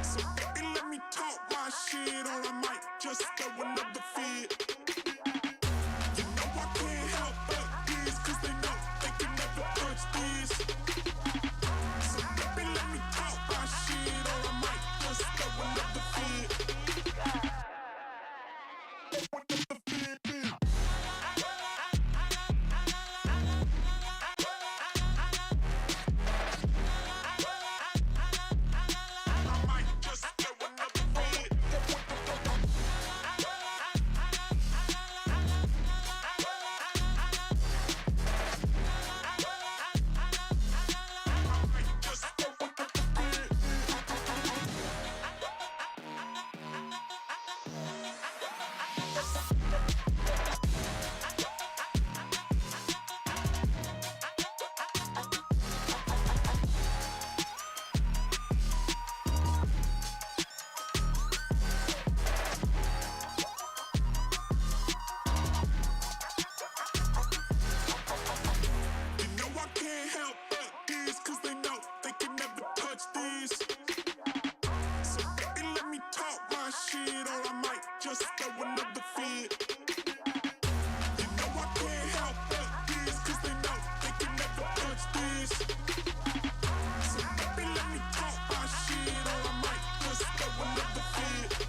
Speaker 1: So baby, let me talk my shit, or I might just throw another fit. You know I can't help but these, cause they know they can never touch these. So baby, let me talk my shit, or I might just throw another fit. Cause they know they can never touch these. So baby, let me talk my
Speaker 16: my shit, or I might just throw another fit. You know I can't help but this, cause they know they can never touch this. So baby, let me talk my shit, or I might just throw another fit.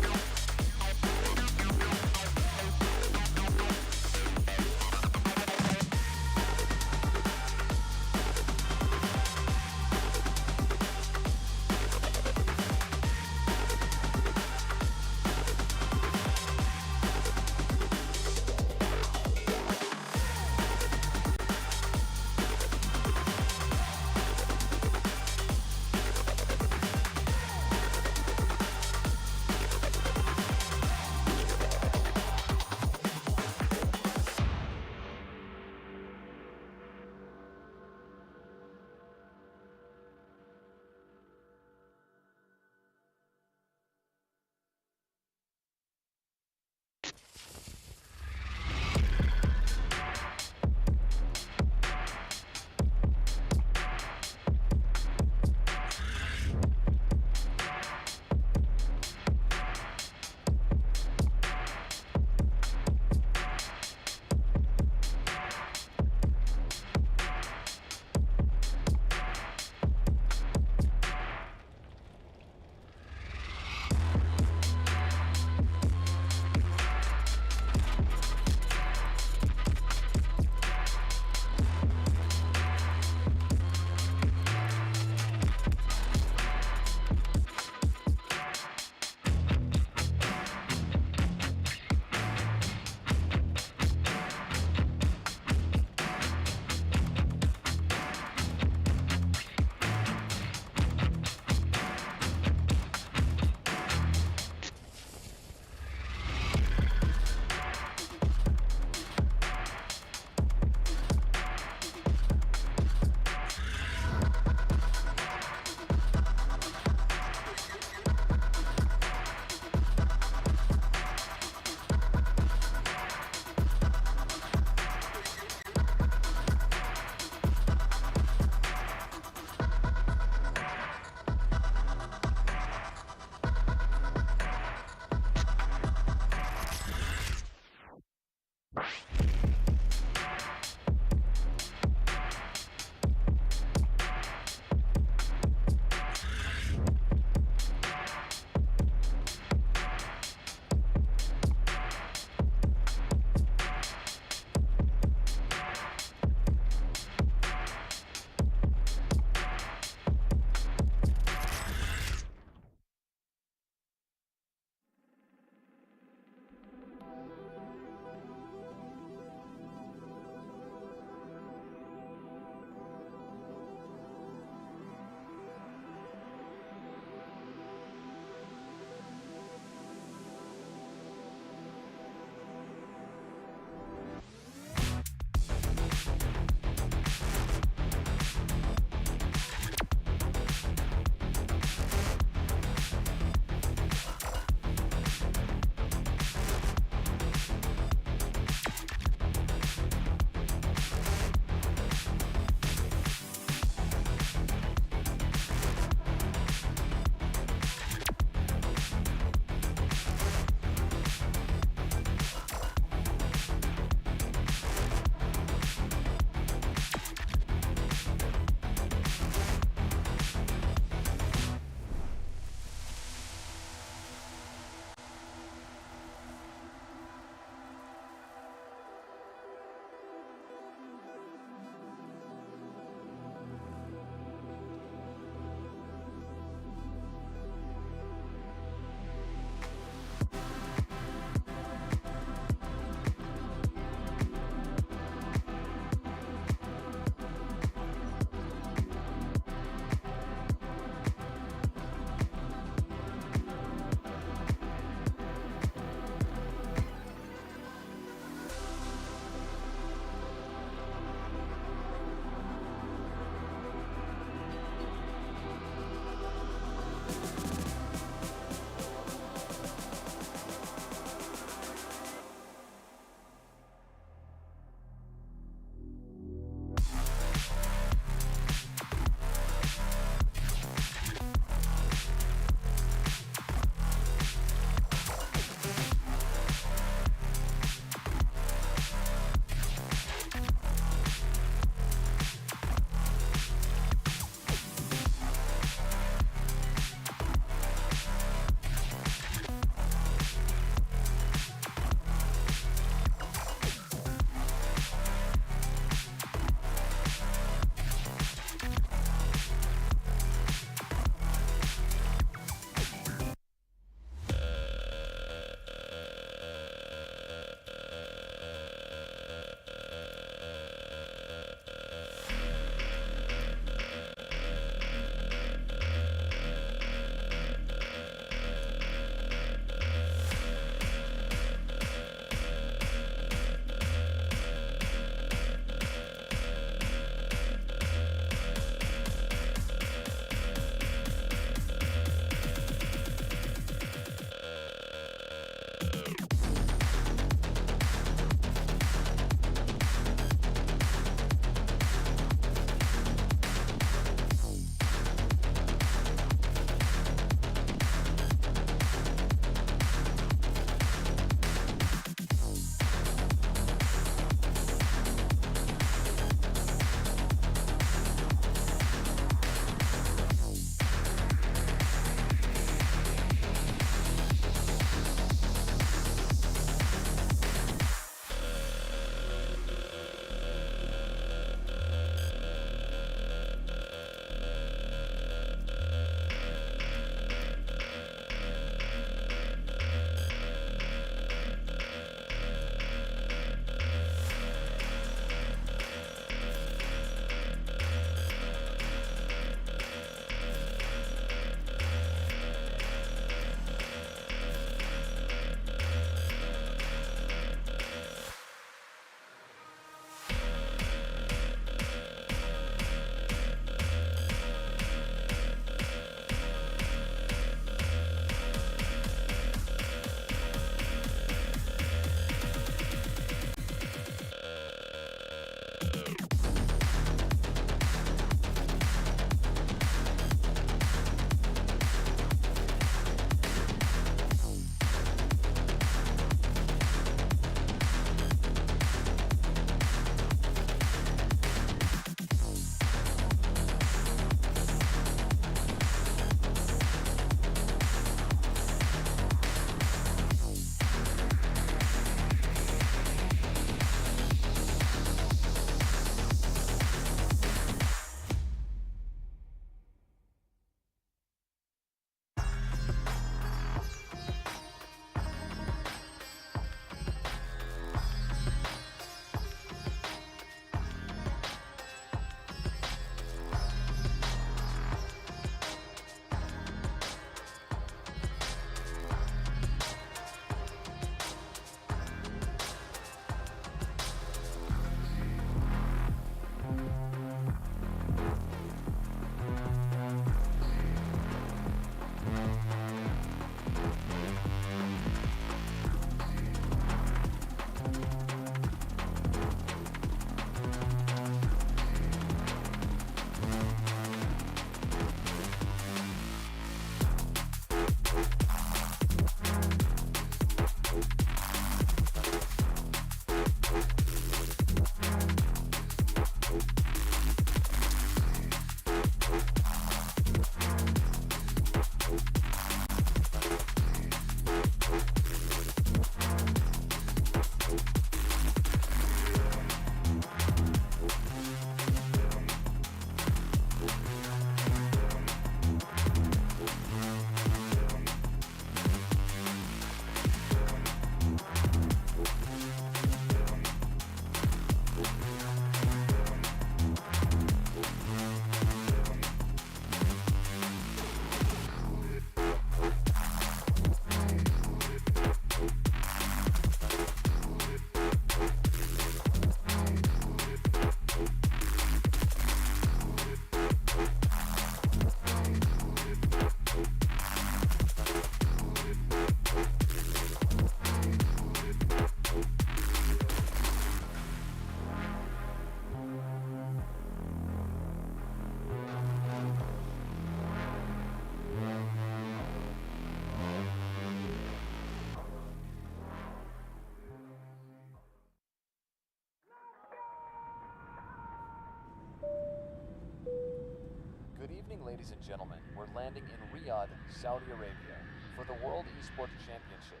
Speaker 8: ladies and gentlemen, we're landing in Riyadh, Saudi Arabia, for the World Esports Championship.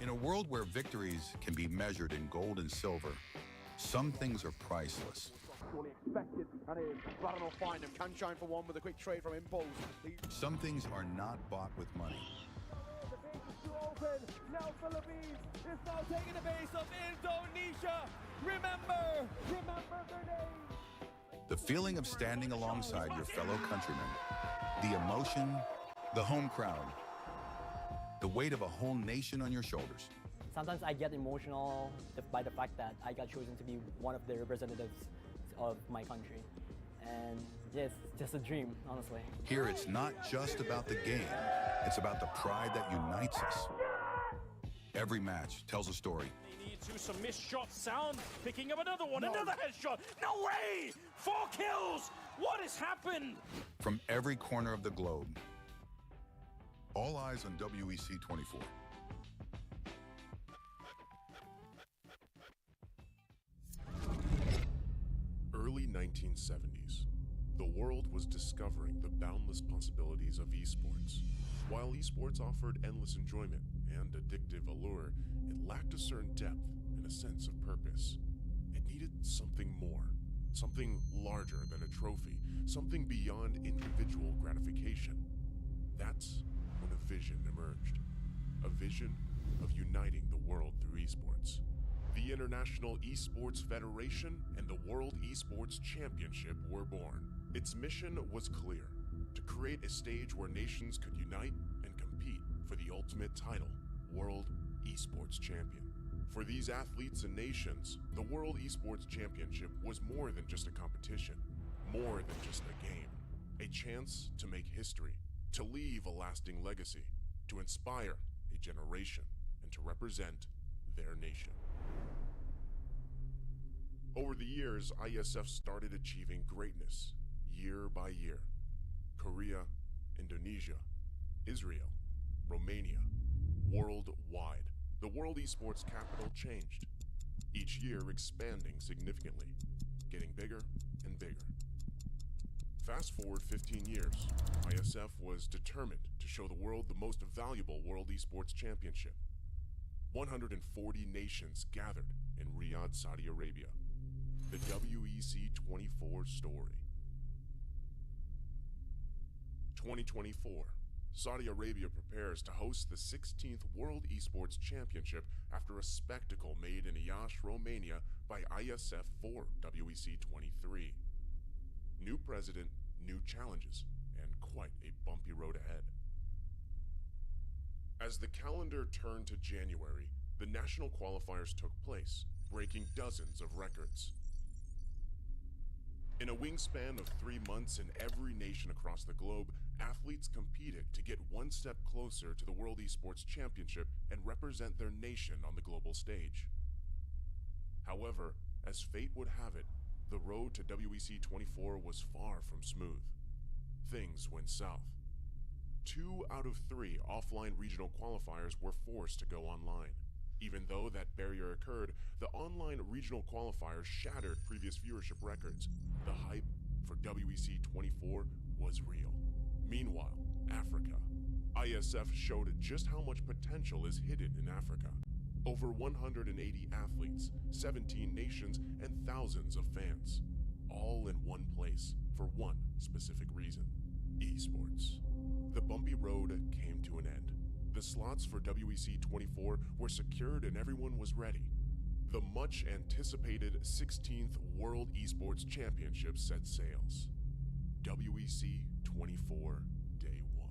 Speaker 9: In a world where victories can be measured in gold and silver, some things are priceless.
Speaker 17: Fully expected, and here's Baron will find him. Can shine for one with a quick trade from Impulse.
Speaker 9: Some things are not bought with money.
Speaker 16: Open. Now Philippines is now taking the base of Indonesia. Remember their name.
Speaker 9: The feeling of standing alongside your fellow countrymen, the emotion, the home crowd, the weight of a whole nation on your shoulders.
Speaker 18: Sometimes I get emotional by the fact that I got chosen to be one of the representatives of my country. And yeah, it's just a dream, honestly.
Speaker 9: Here it's not just about the game, it's about the pride that unites us. Every match tells a story.
Speaker 19: They need to some missed shots. Sound picking up another one, another headshot. No way! 4 kills! What has happened?
Speaker 9: From every corner of the globe. All eyes on WEC 24.
Speaker 1: Early 1970s. The world was discovering the boundless possibilities of esports. While esports offered endless enjoyment and addictive allure, it lacked a certain depth and a sense of purpose. It needed something more, something larger than a trophy, something beyond individual gratification. That's when a vision emerged. A vision of uniting the world through esports. The International Esports Federation and the World Esports Championship were born. Its mission was clear: to create a stage where nations could unite and compete for the ultimate title, World Esports Champion. For these athletes and nations, the World Esports Championship was more than just a competition, more than just a game. A chance to make history, to leave a lasting legacy, to inspire a generation, and to represent their nation. Over the years, Iesf started achieving greatness, year by year. Korea, Indonesia, Israel, Romania, worldwide. The World Esports capital changed, each year expanding significantly, getting bigger and bigger. Fast forward 15 years, Iesf was determined to show the world the most valuable World Esports Championship. 140 nations gathered in Riyadh, Saudi Arabia. The WEC 24 story. 2024. Saudi Arabia prepares to host the 16th World Esports Championship after a spectacle made in Iesf, Romania by Iesf for WEC 23. New president, new challenges, and quite a bumpy road ahead. As the calendar turned to January, the national qualifiers took place, breaking dozens of records. In a wingspan of 3 months in every nation across the globe, athletes competed to get one step closer to the World Esports Championship and represent their nation on the global stage. However, as fate would have it, the road to WEC 24 was far from smooth. Things went south. 2 out of 3 offline regional qualifiers were forced to go online. Even though that barrier occurred, the online regional qualifiers shattered previous viewership records. The hype for WEC 24 was real. Meanwhile, Africa. Iesf showed just how much potential is hidden in Africa. Over 180 athletes, 17 nations, and thousands of fans. All in one place for one specific reason: esports. The bumpy road came to an end. The slots for WEC 24 were secured and everyone was ready. The much anticipated 16th World Esports Championship set sails. WEC 24 Day 1.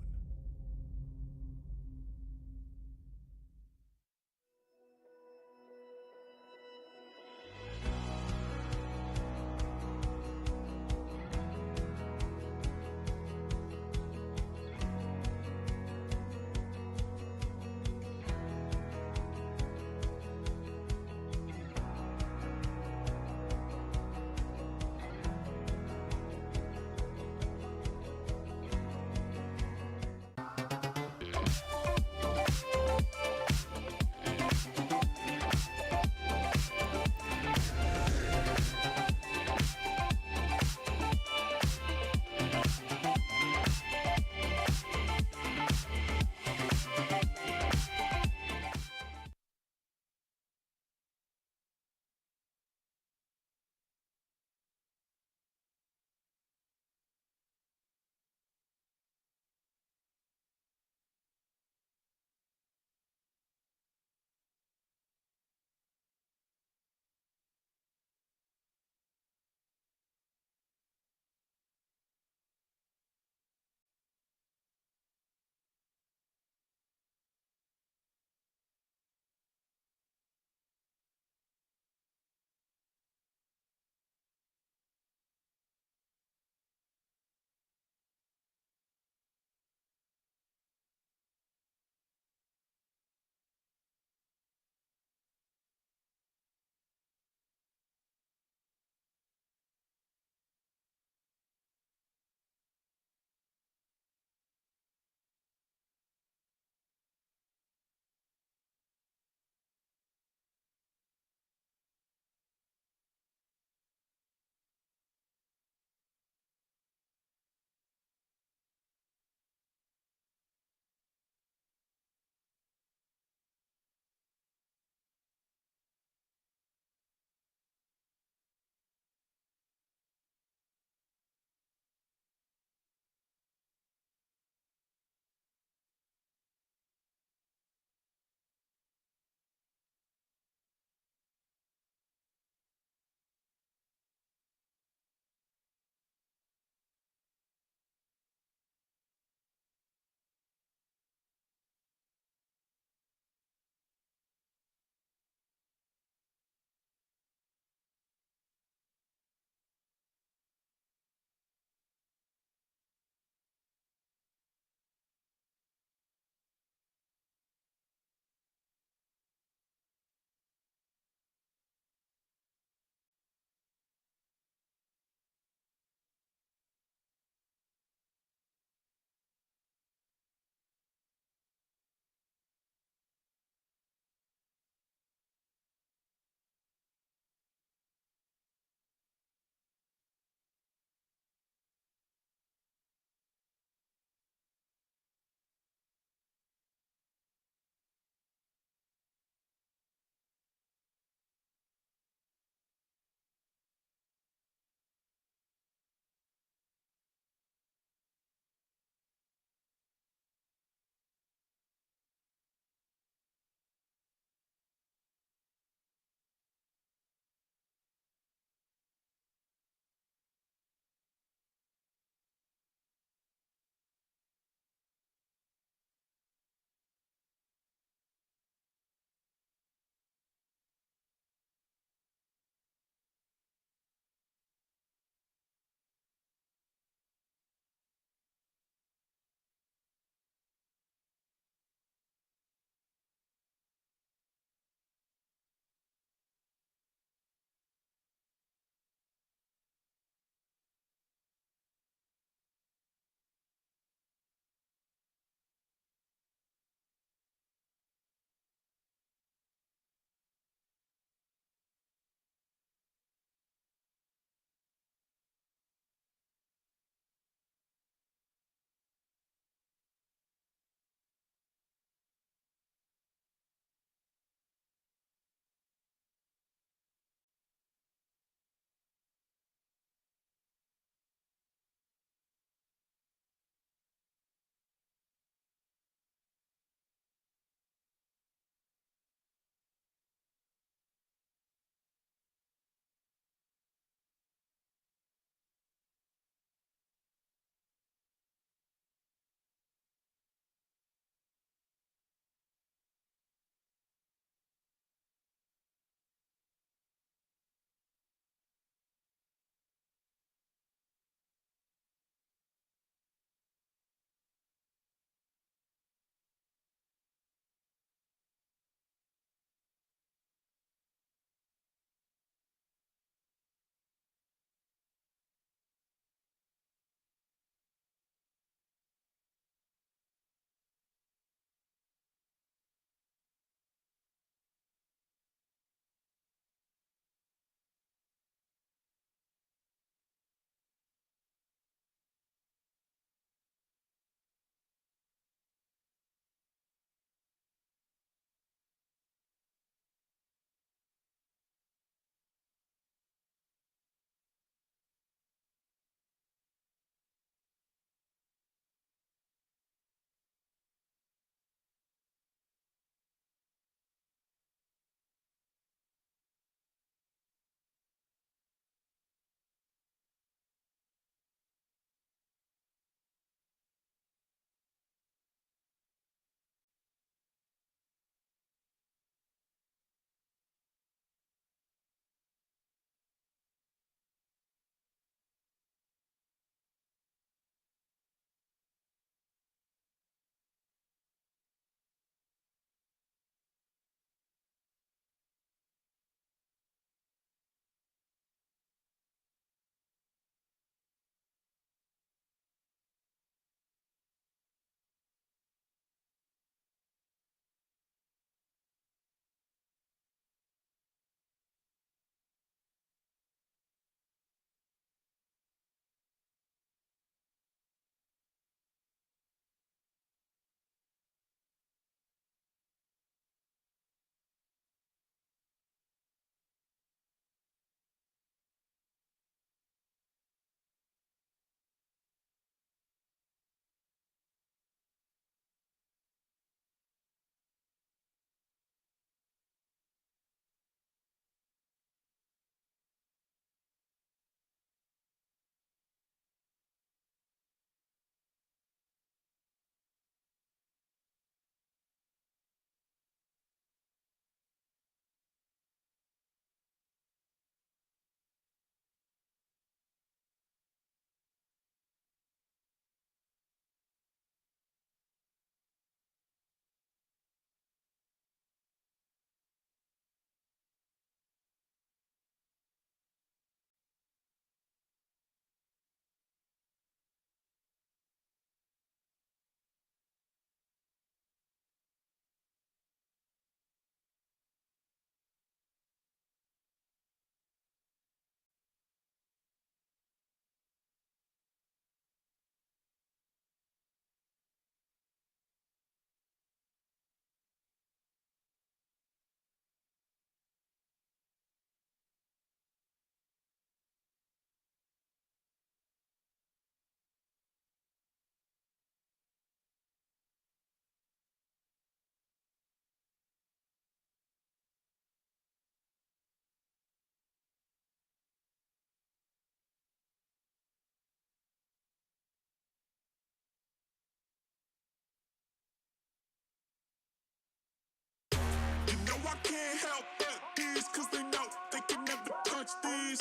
Speaker 16: can't help but this, cause they know they can never touch this.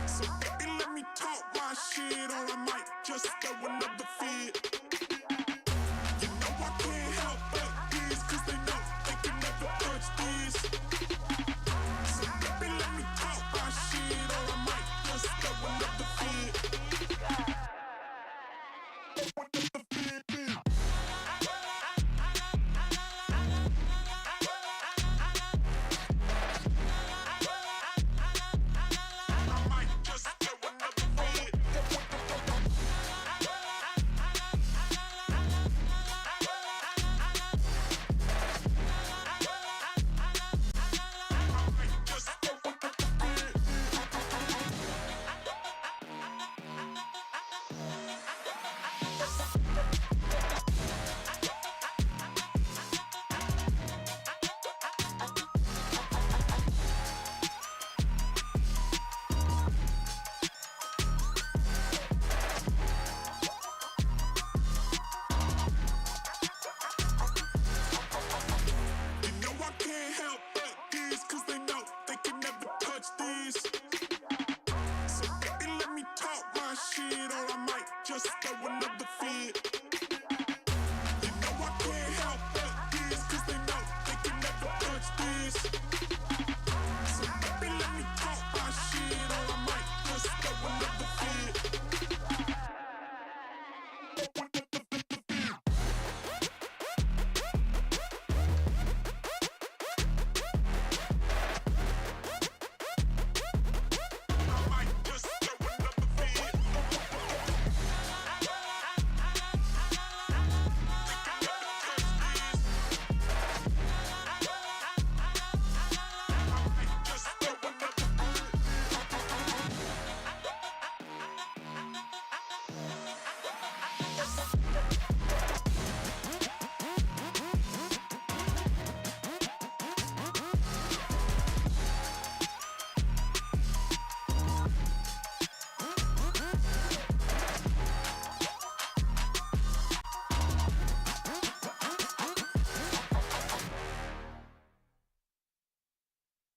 Speaker 16: So baby, let me talk my shit, or I might just throw another fit. You know I can't help but this, cause they know they can never touch this. So baby, let me talk my shit, or I might just throw another fit.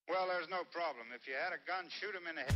Speaker 2: Well, there's no problem. If you had a gun, shoot him in the head.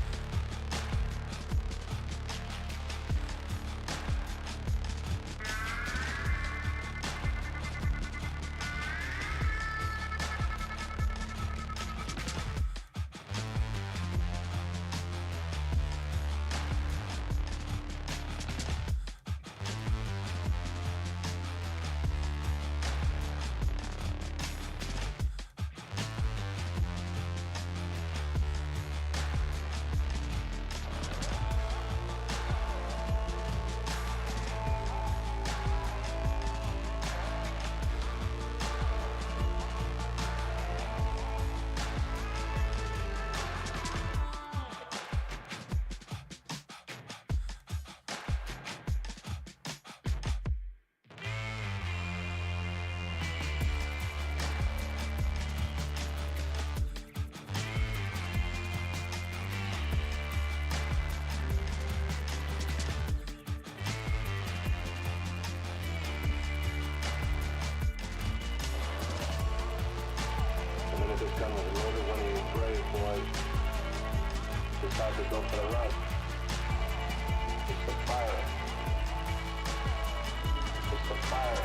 Speaker 10: This gun was loaded when he was brave, boys. Decided to go for the run. It's the fire. It's the fire.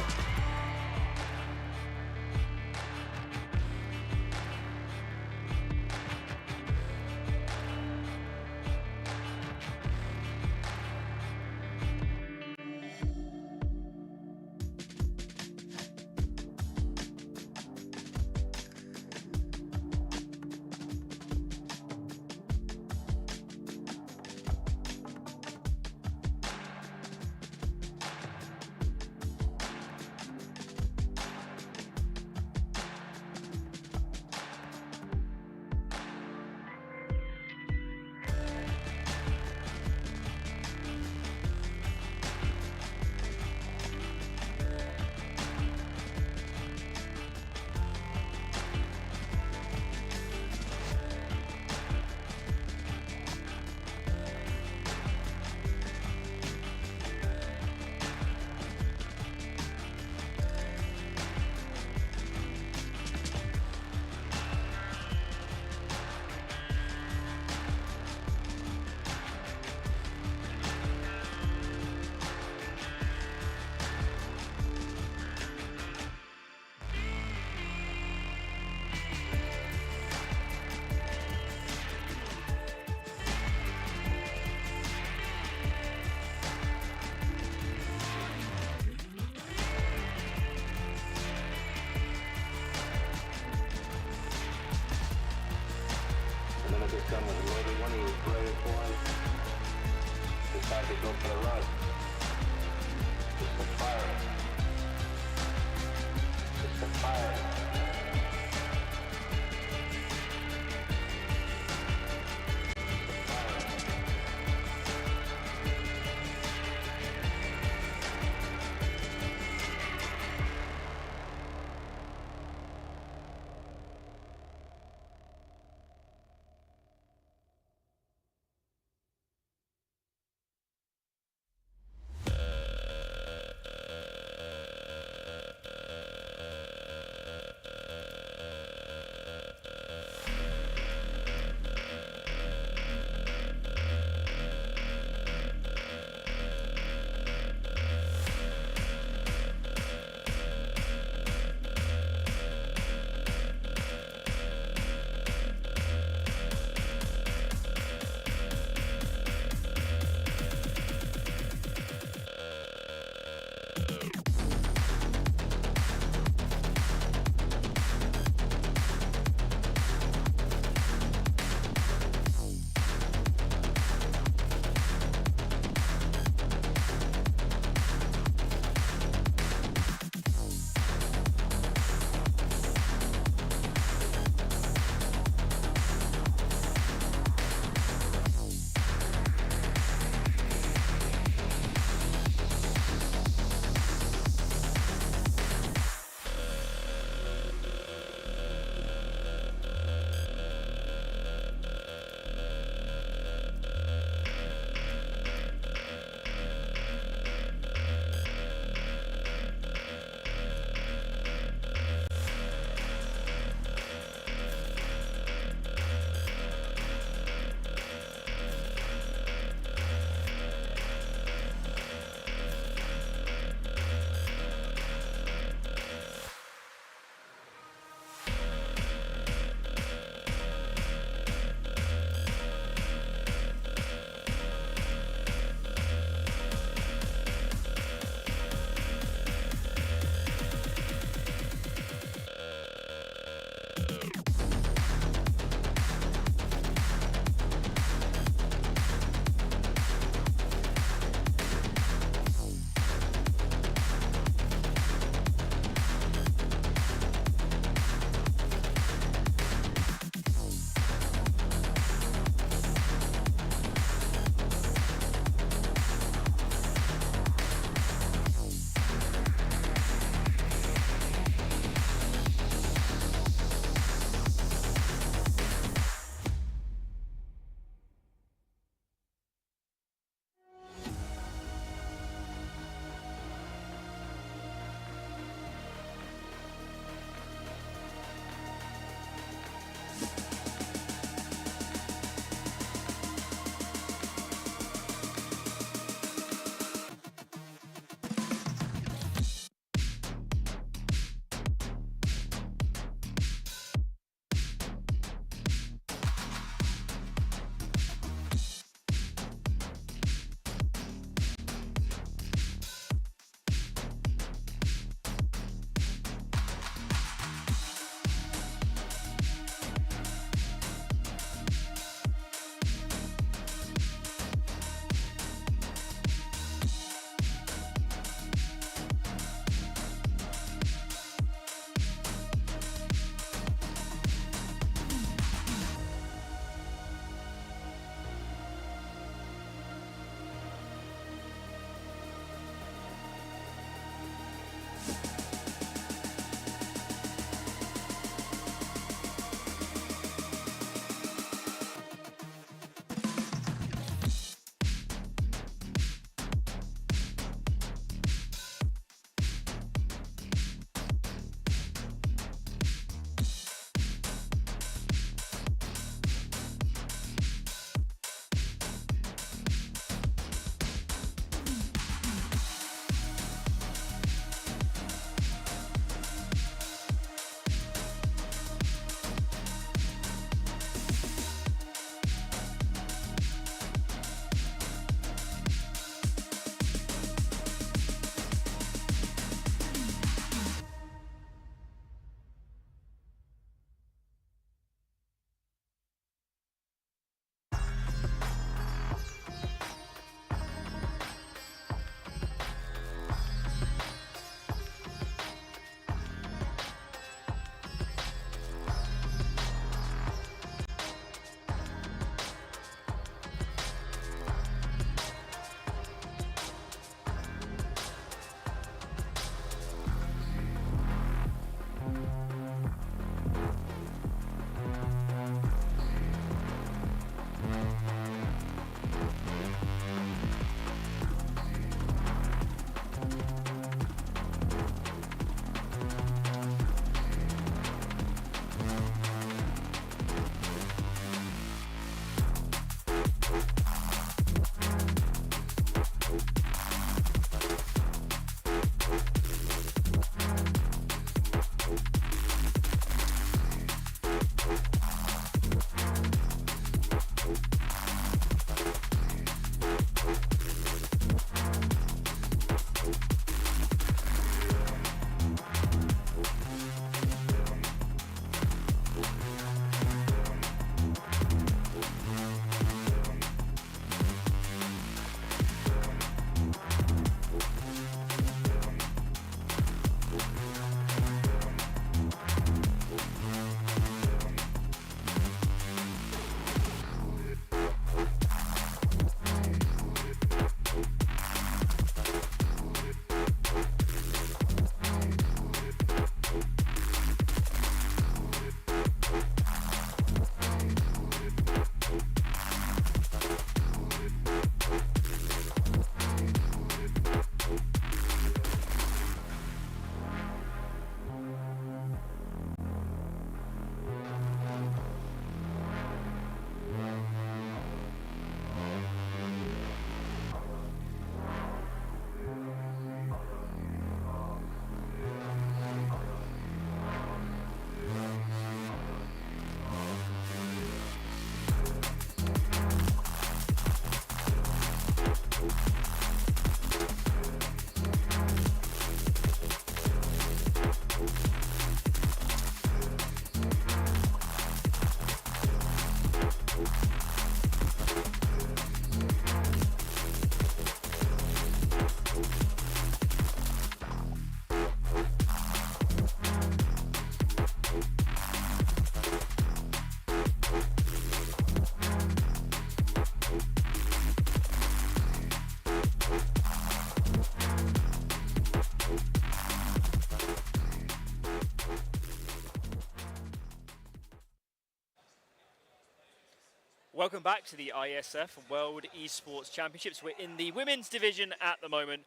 Speaker 3: Welcome back to the Iesf World Esports Championships. We're in the women's division at the moment.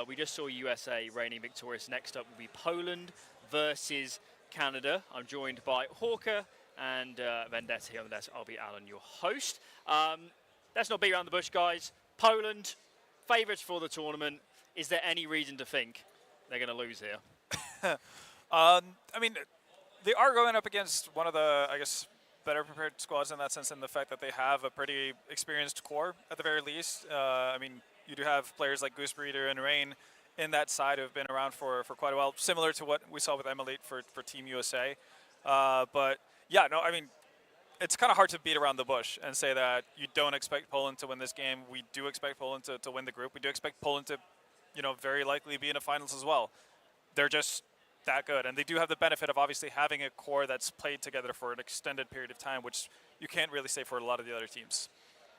Speaker 3: We just saw USA reigning victorious. Next up will be Poland versus Canada. I'm joined by Hawker and Vendetta here on the desk. I'll be Alan, your host. Let's not beat around the bush, guys. Poland, favourites for the tournament. Is there any reason to think they're going to lose here?
Speaker 15: I mean, they are going up against one of the, I guess, better prepared squads in that sense, in the fact that they have a pretty experienced core at the very least. I mean, you do have players like Goose Breeder and Rain in that side who have been around for quite a while, similar to what we saw with Emilite for Team USA. But yeah, no, I mean, it's kind of hard to beat around the bush and say that you don't expect Poland to win this game. We do expect Poland to win the group. We do expect Poland to, very likely be in the finals as well. They're just that good, and they do have the benefit of obviously having a core that's played together for an extended period of time, which you can't really say for a lot of the other teams.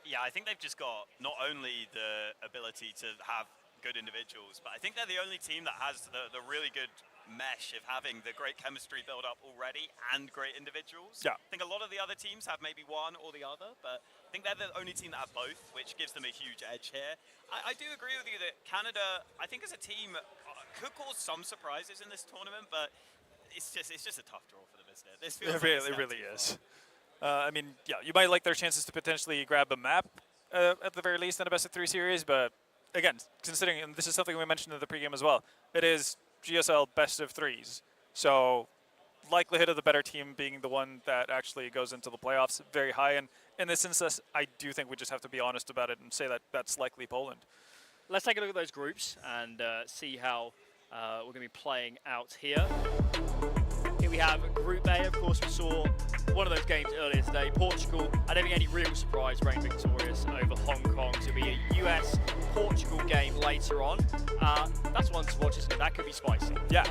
Speaker 5: Yeah, I think they've just got not only the ability to have good individuals, but I think they're the only team that has the really good mesh of having the great chemistry build up already and great individuals.
Speaker 15: Yeah.
Speaker 5: I think a lot of the other teams have maybe one or the other, but I think they're the only team that have both, which gives them a huge edge here. I do agree with you that Canada, I think as a team, could cause some surprises in this tournament, but it's just a tough draw for them, isn't it? This feels
Speaker 15: It really is. I mean, yeah, you might like their chances to potentially grab a map at the very least in a best-of-3 series, but again, considering, and this is something we mentioned in the pregame as well, it is GSL best-of-3s, so likelihood of the better team being the one that actually goes into the playoffs very high, and in this instance, I do think we just have to be honest about it and say that that's likely Poland.
Speaker 3: Let's take a look at those groups and see how we're going to be playing out here. Here we have Group A. Of course, we saw one of those games earlier today. Portugal, I don't think any real surprise, reigned victorious over Hong Kong. So it'll be a US-Portugal game later on. That's one to watch, isn't it? That could be spicy.
Speaker 15: Yeah.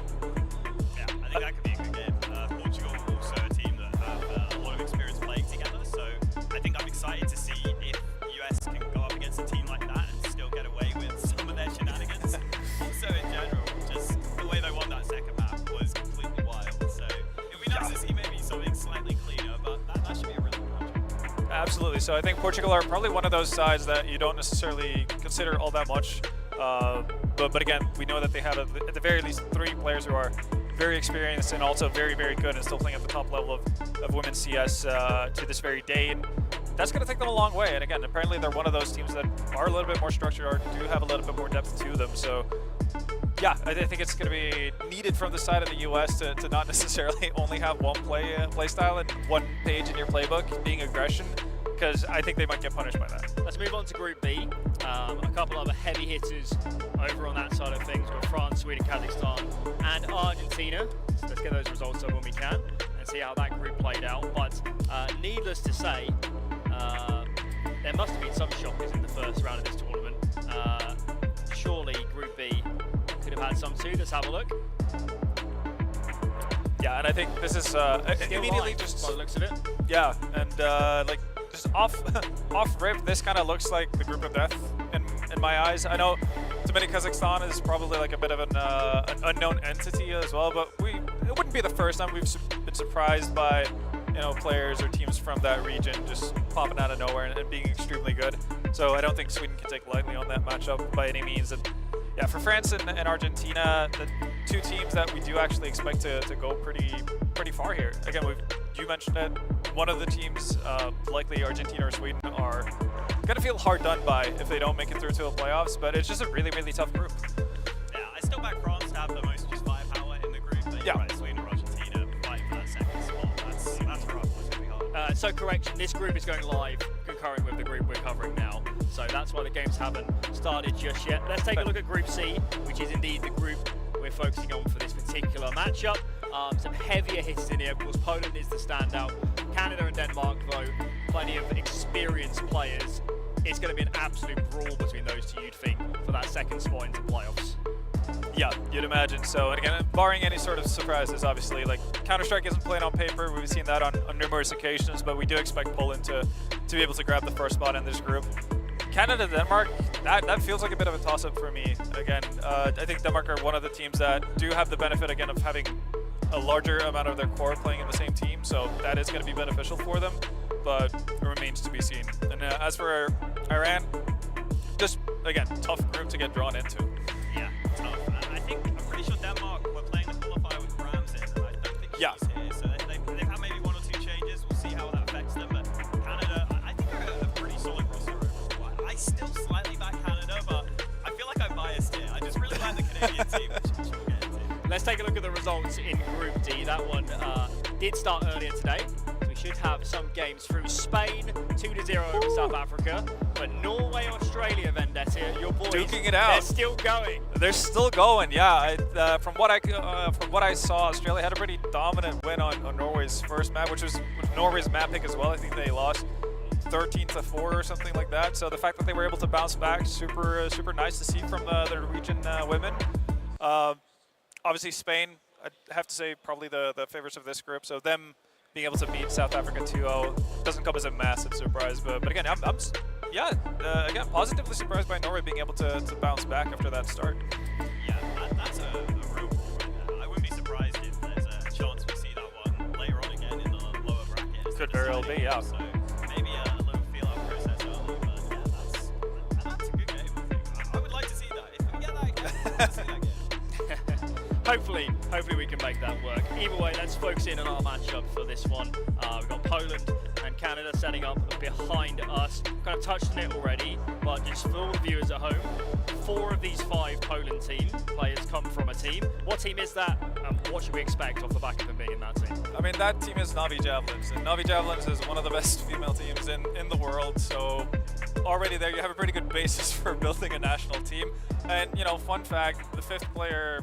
Speaker 5: Yeah, I think that could be a good game. Portugal, also a team that have a lot of experience playing together, so I think I'm excited to see if US can go up against a team like that and still get away with some of their shenanigans. Also, in general, just the way they won that second map was completely wild. So it'd be nice to see maybe something slightly cleaner, but that should be a really good match.
Speaker 15: Absolutely. So I think Portugal are probably one of those sides that you don't necessarily consider all that much. But again, we know that they have at the very least 3 players who are very experienced and also very, very good and still playing at the top level of women's CS to this very day. And that's going to take them a long way. And again, apparently they're one of those teams that are a little bit more structured or do have a little bit more depth to them. So yeah, I think it's going to be needed from the side of the US to not necessarily only have one play style and one page in your playbook being aggression, because I think they might get punished by that.
Speaker 3: Let's move on to Group B. A couple other heavy hitters over on that side of things. We've got France, Sweden, Kazakhstan, and Argentina. So let's get those results up when we can and see how that group played out. But needless to say, there must have been some shockers in the first round of this tournament. Surely Group B could have had some too. Let's have a look.
Speaker 15: Yeah, and I think this is immediately just
Speaker 3: by the looks of it.
Speaker 15: Yeah, and like just off rip, this kind of looks like the group of death in my eyes. I know to many Kazakhstan is probably like a bit of an unknown entity as well, but it wouldn't be the first time we've been surprised by players or teams from that region just popping out of nowhere and being extremely good. So I don't think Sweden can take lightly on that matchup by any means. And yeah, for France and Argentina, the 2 teams that we do actually expect to go pretty far here. Again, you mentioned it. One of the teams, likely Argentina or Sweden, are going to feel hard done by if they don't make it through to the playoffs, but it's just a really, really tough group.
Speaker 5: Yeah, I still back France to have the most just firepower in the group, but
Speaker 15: yeah,
Speaker 5: right, Sweden or Argentina fighting for that second spot. That's rough. It's going to be hard.
Speaker 3: So correction, this group is going live concurrent with the group we're covering now. So that's why the games haven't started just yet. Let's take a look at Group C, which is indeed the group we're focusing on for this particular matchup. Some heavier hitters in here. Of course, Poland is the standout. Canada and Denmark, though, plenty of experienced players. It's going to be an absolute brawl between those 2, you'd think, for that second spot into playoffs.
Speaker 15: Yeah, you'd imagine so. And again, barring any sort of surprises, obviously, like Counter-Strike isn't playing on paper. We've seen that on numerous occasions, but we do expect Poland to be able to grab the first spot in this group. Canada-Denmark, that feels like a bit of a toss-up for me. Again, I think Denmark are one of the teams that do have the benefit, again, of having a larger amount of their core playing in the same team, so that is going to be beneficial for them. but it remains to be seen. And as for Iran, just again, tough group to get drawn into.
Speaker 5: Yeah, tough. I think I'm pretty sure Denmark were playing the qualifier with Rams in, and I don't think
Speaker 15: Yeah.
Speaker 5: he's here. So they've had maybe 1 or 2 changes. We'll see how that affects them. But Canada, I think are a pretty solid roster overall. I still slightly back Canada, but I feel like I'm biased here. I just really like the Canadian team, which we'll get into.
Speaker 3: Let's take a look at the results in Group D. That one did start earlier today. So we should have some games through Spain, 2-0 over South Africa. But Norway, Australia, Vendetta, your boys,
Speaker 15: duking it out.
Speaker 3: they're still going.
Speaker 15: They're still going, yeah. From what I saw, Australia had a pretty dominant win on Norway's first map, which was Norway's map pick as well. I think they lost 13-4 or something like that. So the fact that they were able to bounce back, super nice to see from the Norwegian women. Obviously, Spain, I'd have to say, probably the favorites of this group. So them being able to beat South Africa 2-0 doesn't come as a massive surprise. But again, I'm again, positively surprised by Norway being able to bounce back after that start.
Speaker 5: Yeah, that's a real I wouldn't be surprised if there's a chance we see that one later on again in the lower bracket.
Speaker 15: Could very well be, yeah.
Speaker 5: So maybe a little feel-out process early, but yeah, that's a good game, I think. I would like to see that. If we get that again, I'd like to see that again.
Speaker 3: Hopefully we can make that work. Either way, let's focus in on our matchup for this one. We've got Poland and Canada setting up behind us. Kind of touched on it already, but just for all the viewers at home, 4 of these 5 Poland team players come from a team. What team is that? What should we expect off the back of them being in that team?
Speaker 15: I mean, that team is Navi Javelins, and Navi Javelins is one of the best female teams in the world, so already there you have a pretty good basis for building a national team. And, you know, fun fact, the 5th player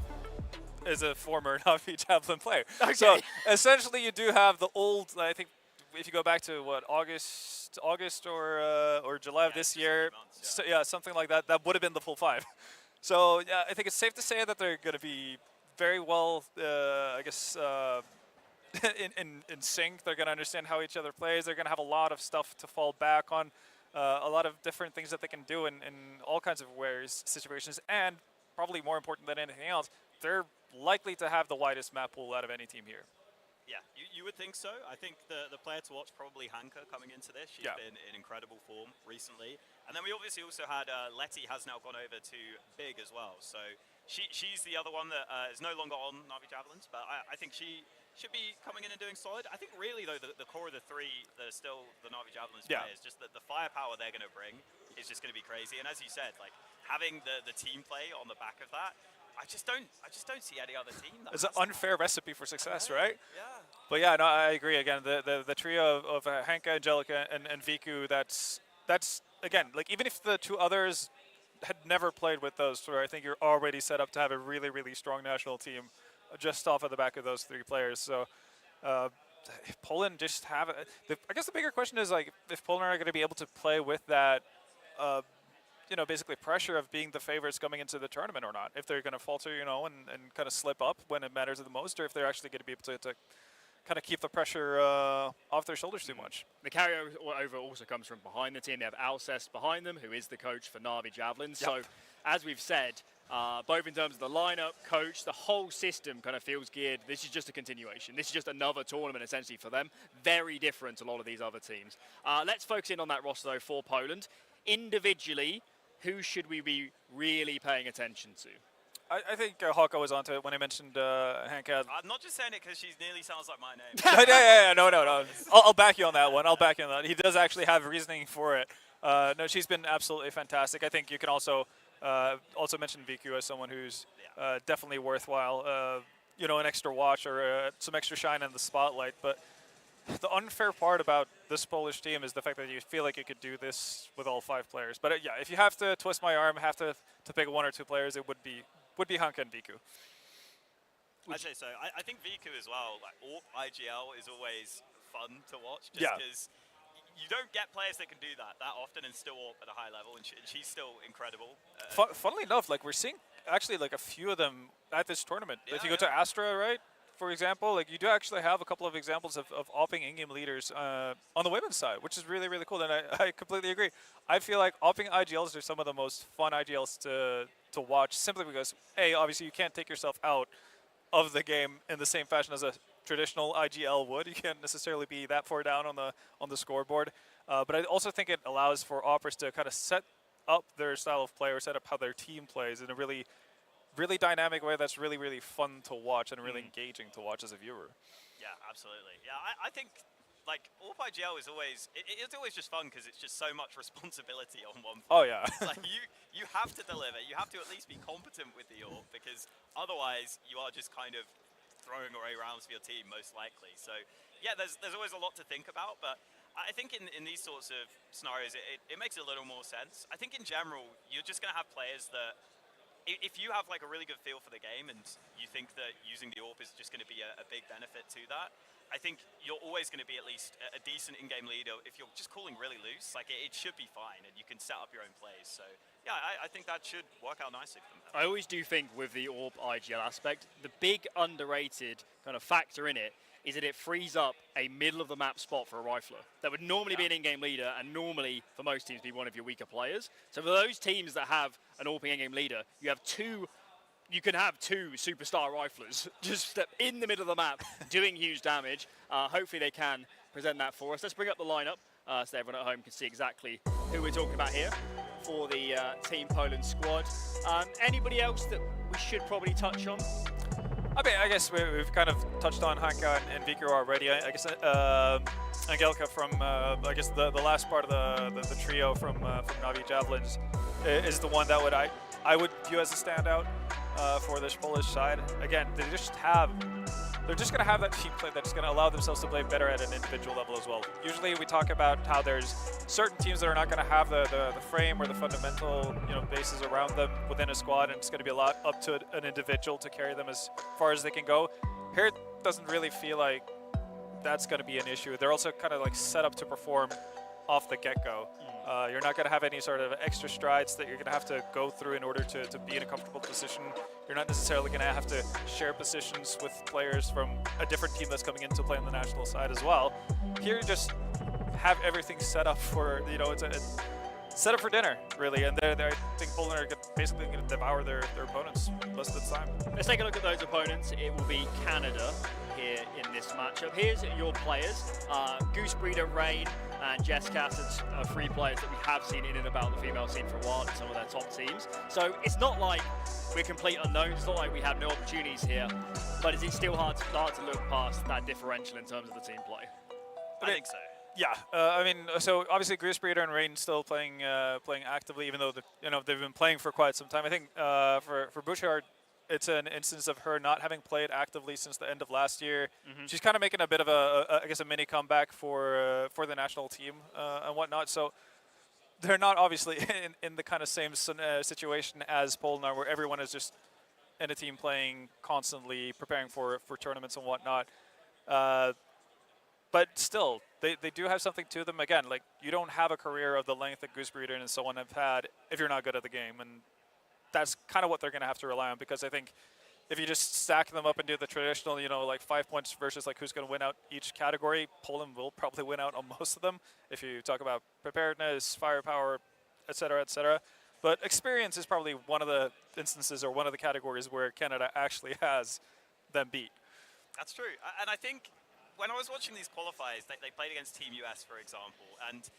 Speaker 15: is a former Navi Javelin player.
Speaker 3: Okay.
Speaker 15: So essentially you do have the old, I think if you go back to what, August or July of this year,
Speaker 5: months,
Speaker 15: yeah, something like that, that would have been the full 5. So yeah, I think it's safe to say that they're going to be very well, I guess, in sync. They're going to understand how each other plays. They're going to have a lot of stuff to fall back on, a lot of different things that they can do in all kinds of ways, situations, and probably more important than anything else, they're likely to have the widest map pool out of any team here.
Speaker 5: Yeah, you would think so. I think the player to watch probably Hanka coming into this. She's been in incredible form recently. And then we obviously also had Letty has now gone over to Big as well. So she's the other one that is no longer on Navi Javelins, but I think she should be coming in and doing solid. I think really though the core of the 3 that are still the Navi Javelins players, just that the firepower they're going to bring is just going to be crazy. And as you said, like having the team play on the back of that, I just don't see any other team.
Speaker 15: It's an unfair recipe for success, right?
Speaker 5: Yeah.
Speaker 15: But yeah, no, I agree. Again, the trio of Hanka, Angelica, and Viku, that's again, like even if the 2 others had never played with those 3, I think you're already set up to have a really, really strong national team just off of the back of those 3 players. So Poland just have I guess the bigger question is like if Poland are going to be able to play with that. You know, basically pressure of being the favorites coming into the tournament or not. If they're going to falter, you know, and kind of slip up when it matters the most, or if they're actually going to be able to kind of keep the pressure off their shoulders too much.
Speaker 3: The carryover also comes from behind the team. They have Alcest behind them, who is the coach for Navi Javelins.
Speaker 15: Yep.
Speaker 3: So, as we've said, both in terms of the lineup, coach, the whole system kind of feels geared. This is just a continuation. This is just another tournament, essentially, for them. Very different to a lot of these other teams. Let's focus in on that roster, though, for Poland. Individually, who should we be really paying attention to?
Speaker 15: I think Hawko was onto it when I mentioned Hanka.
Speaker 5: I'm not just saying it because she nearly sounds like my name.
Speaker 15: yeah, no. I'll back you on that one. I'll back you on that. He does actually have reasoning for it. No, she's been absolutely fantastic. I think you can also mention Viku as someone who's definitely worthwhile. You know, an extra watch or some extra shine in the spotlight. But the unfair part about this Polish team is the fact that you feel like you could do this with all 5 players. But yeah, if you have to twist my arm, have to pick 1 or 2 players, it would be Hanka and Viku.
Speaker 5: I'd say so. I think Viku as well, like IGL is always fun to watch just because you don't get players that can do that often and still up at a high level, and she's still incredible.
Speaker 15: Funnily enough, like we're seeing actually like a few of them at this tournament. If you go to Astra, right? For example, like you do actually have a couple of examples of opping in-game leaders on the women's side, which is really, really cool. And I completely agree. I feel like opping IGLs are some of the most fun IGLs to watch, simply because, A, obviously you can't take yourself out of the game in the same fashion as a traditional IGL would. You can't necessarily be that far down on the scoreboard. But I also think it allows for Operas to kind of set up their style of play or set up how their team plays in a really dynamic way that's really, really fun to watch and really engaging to watch as a viewer.
Speaker 5: Yeah, absolutely. Yeah, I think like AWP IGL is always it's always just fun because it's just so much responsibility on one player.
Speaker 15: Oh yeah.
Speaker 5: It's like you have to deliver. You have to at least be competent with the AWP because otherwise you are just kind of throwing away rounds for your team most likely. So yeah, there's always a lot to think about, but I think in these sorts of scenarios it makes a little more sense. I think in general you're just going to have players that if you have like a really good feel for the game and you think that using the AWP is just going to be a big benefit to that, I think you're always going to be at least a decent in-game leader. If you're just calling really loose, like it should be fine and you can set up your own plays. So yeah, I think that should work out nicely for them.
Speaker 3: I always do think with the AWP IGL aspect, the big underrated kind of factor in it is that it frees up a middle of the map spot for a rifler that would normally be an in-game leader and normally for most teams be one of your weaker players. So for those teams that have an AWP in-game leader, you can have two superstar riflers just step in the middle of the map doing huge damage. Hopefully they can present that for us. Let's bring up the lineup so everyone at home can see exactly who we're talking about here for the Team Poland squad. Anybody else that we should probably touch on?
Speaker 15: I mean, I guess we've kind of touched on Hanka and Vico already. I guess Angelika from I guess the last part of the trio from Navi Javelins is the one that I would view as a standout for this Polish side. Again, they're just going to have that team play that's going to allow themselves to play better at an individual level as well. Usually we talk about how there's certain teams that are not going to have the frame or the fundamental bases around them within a squad, and it's going to be a lot up to an individual to carry them as far as they can go. Here it doesn't really feel like that's going to be an issue. They're also kind of like set up to perform off the get-go. You're not going to have any sort of extra strides that you're going to have to go through in order to be in a comfortable position. You're not necessarily going to have to share positions with players from a different team that's coming in to play on the national side as well. Here you just have everything set up for, it's set up for dinner, really, and I think Poland are basically going to devour their opponents most of the time.
Speaker 3: Let's take a look at those opponents. It will be Canada here in this matchup. Here's your players. Goose Breeder, Rain, and Jess Cassidy are three players that we have seen in and about the female scene for a while in some of their top teams. So it's not like we're complete unknowns. It's not like we have no opportunities here, but is it still hard to look past that differential in terms of the team play?
Speaker 5: I think so.
Speaker 15: Yeah, I mean, so obviously Goose Breeder and Rain still playing actively, even though they've been playing for quite some time. I think for Bouchard, it's an instance of her not having played actively since the end of last year. She's kind of making a bit of a mini comeback for the national team and whatnot. So they're not obviously in the kind of same situation as Poland are, where everyone is just in a team playing constantly, preparing for tournaments and whatnot. But still, they do have something to them. Again, like, you don't have a career of the length that Goose Breeder and so on have had if you're not good at the game. And that's kind of what they're going to have to rely on, because I think if you just stack them up and do the traditional, like 5 points versus like who's going to win out each category, Poland will probably win out on most of them if you talk about preparedness, firepower, et cetera, But experience is probably one of the instances or one of the categories where Canada actually has them beat.
Speaker 5: That's true. And I think when I was watching these qualifiers, they played against Team US, for example, and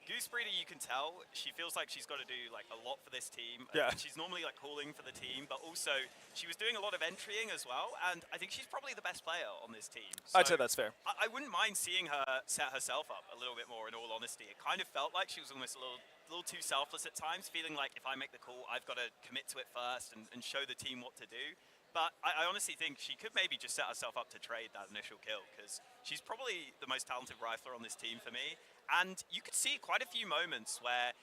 Speaker 5: Goose Breeder, you can tell, she feels like she's got to do like a lot for this team.
Speaker 15: Yeah.
Speaker 5: She's normally like calling for the team, but also she was doing a lot of entrying as well, and I think she's probably the best player on this team. So
Speaker 15: I'd say that's fair.
Speaker 5: I wouldn't mind seeing her set herself up a little bit more, in all honesty. It kind of felt like she was almost a little too selfless at times, feeling like if I make the call, I've got to commit to it first and show the team what to do. But I honestly think she could maybe just set herself up to trade that initial kill, because she's probably the most talented rifler on this team for me. And you could see quite a few moments where,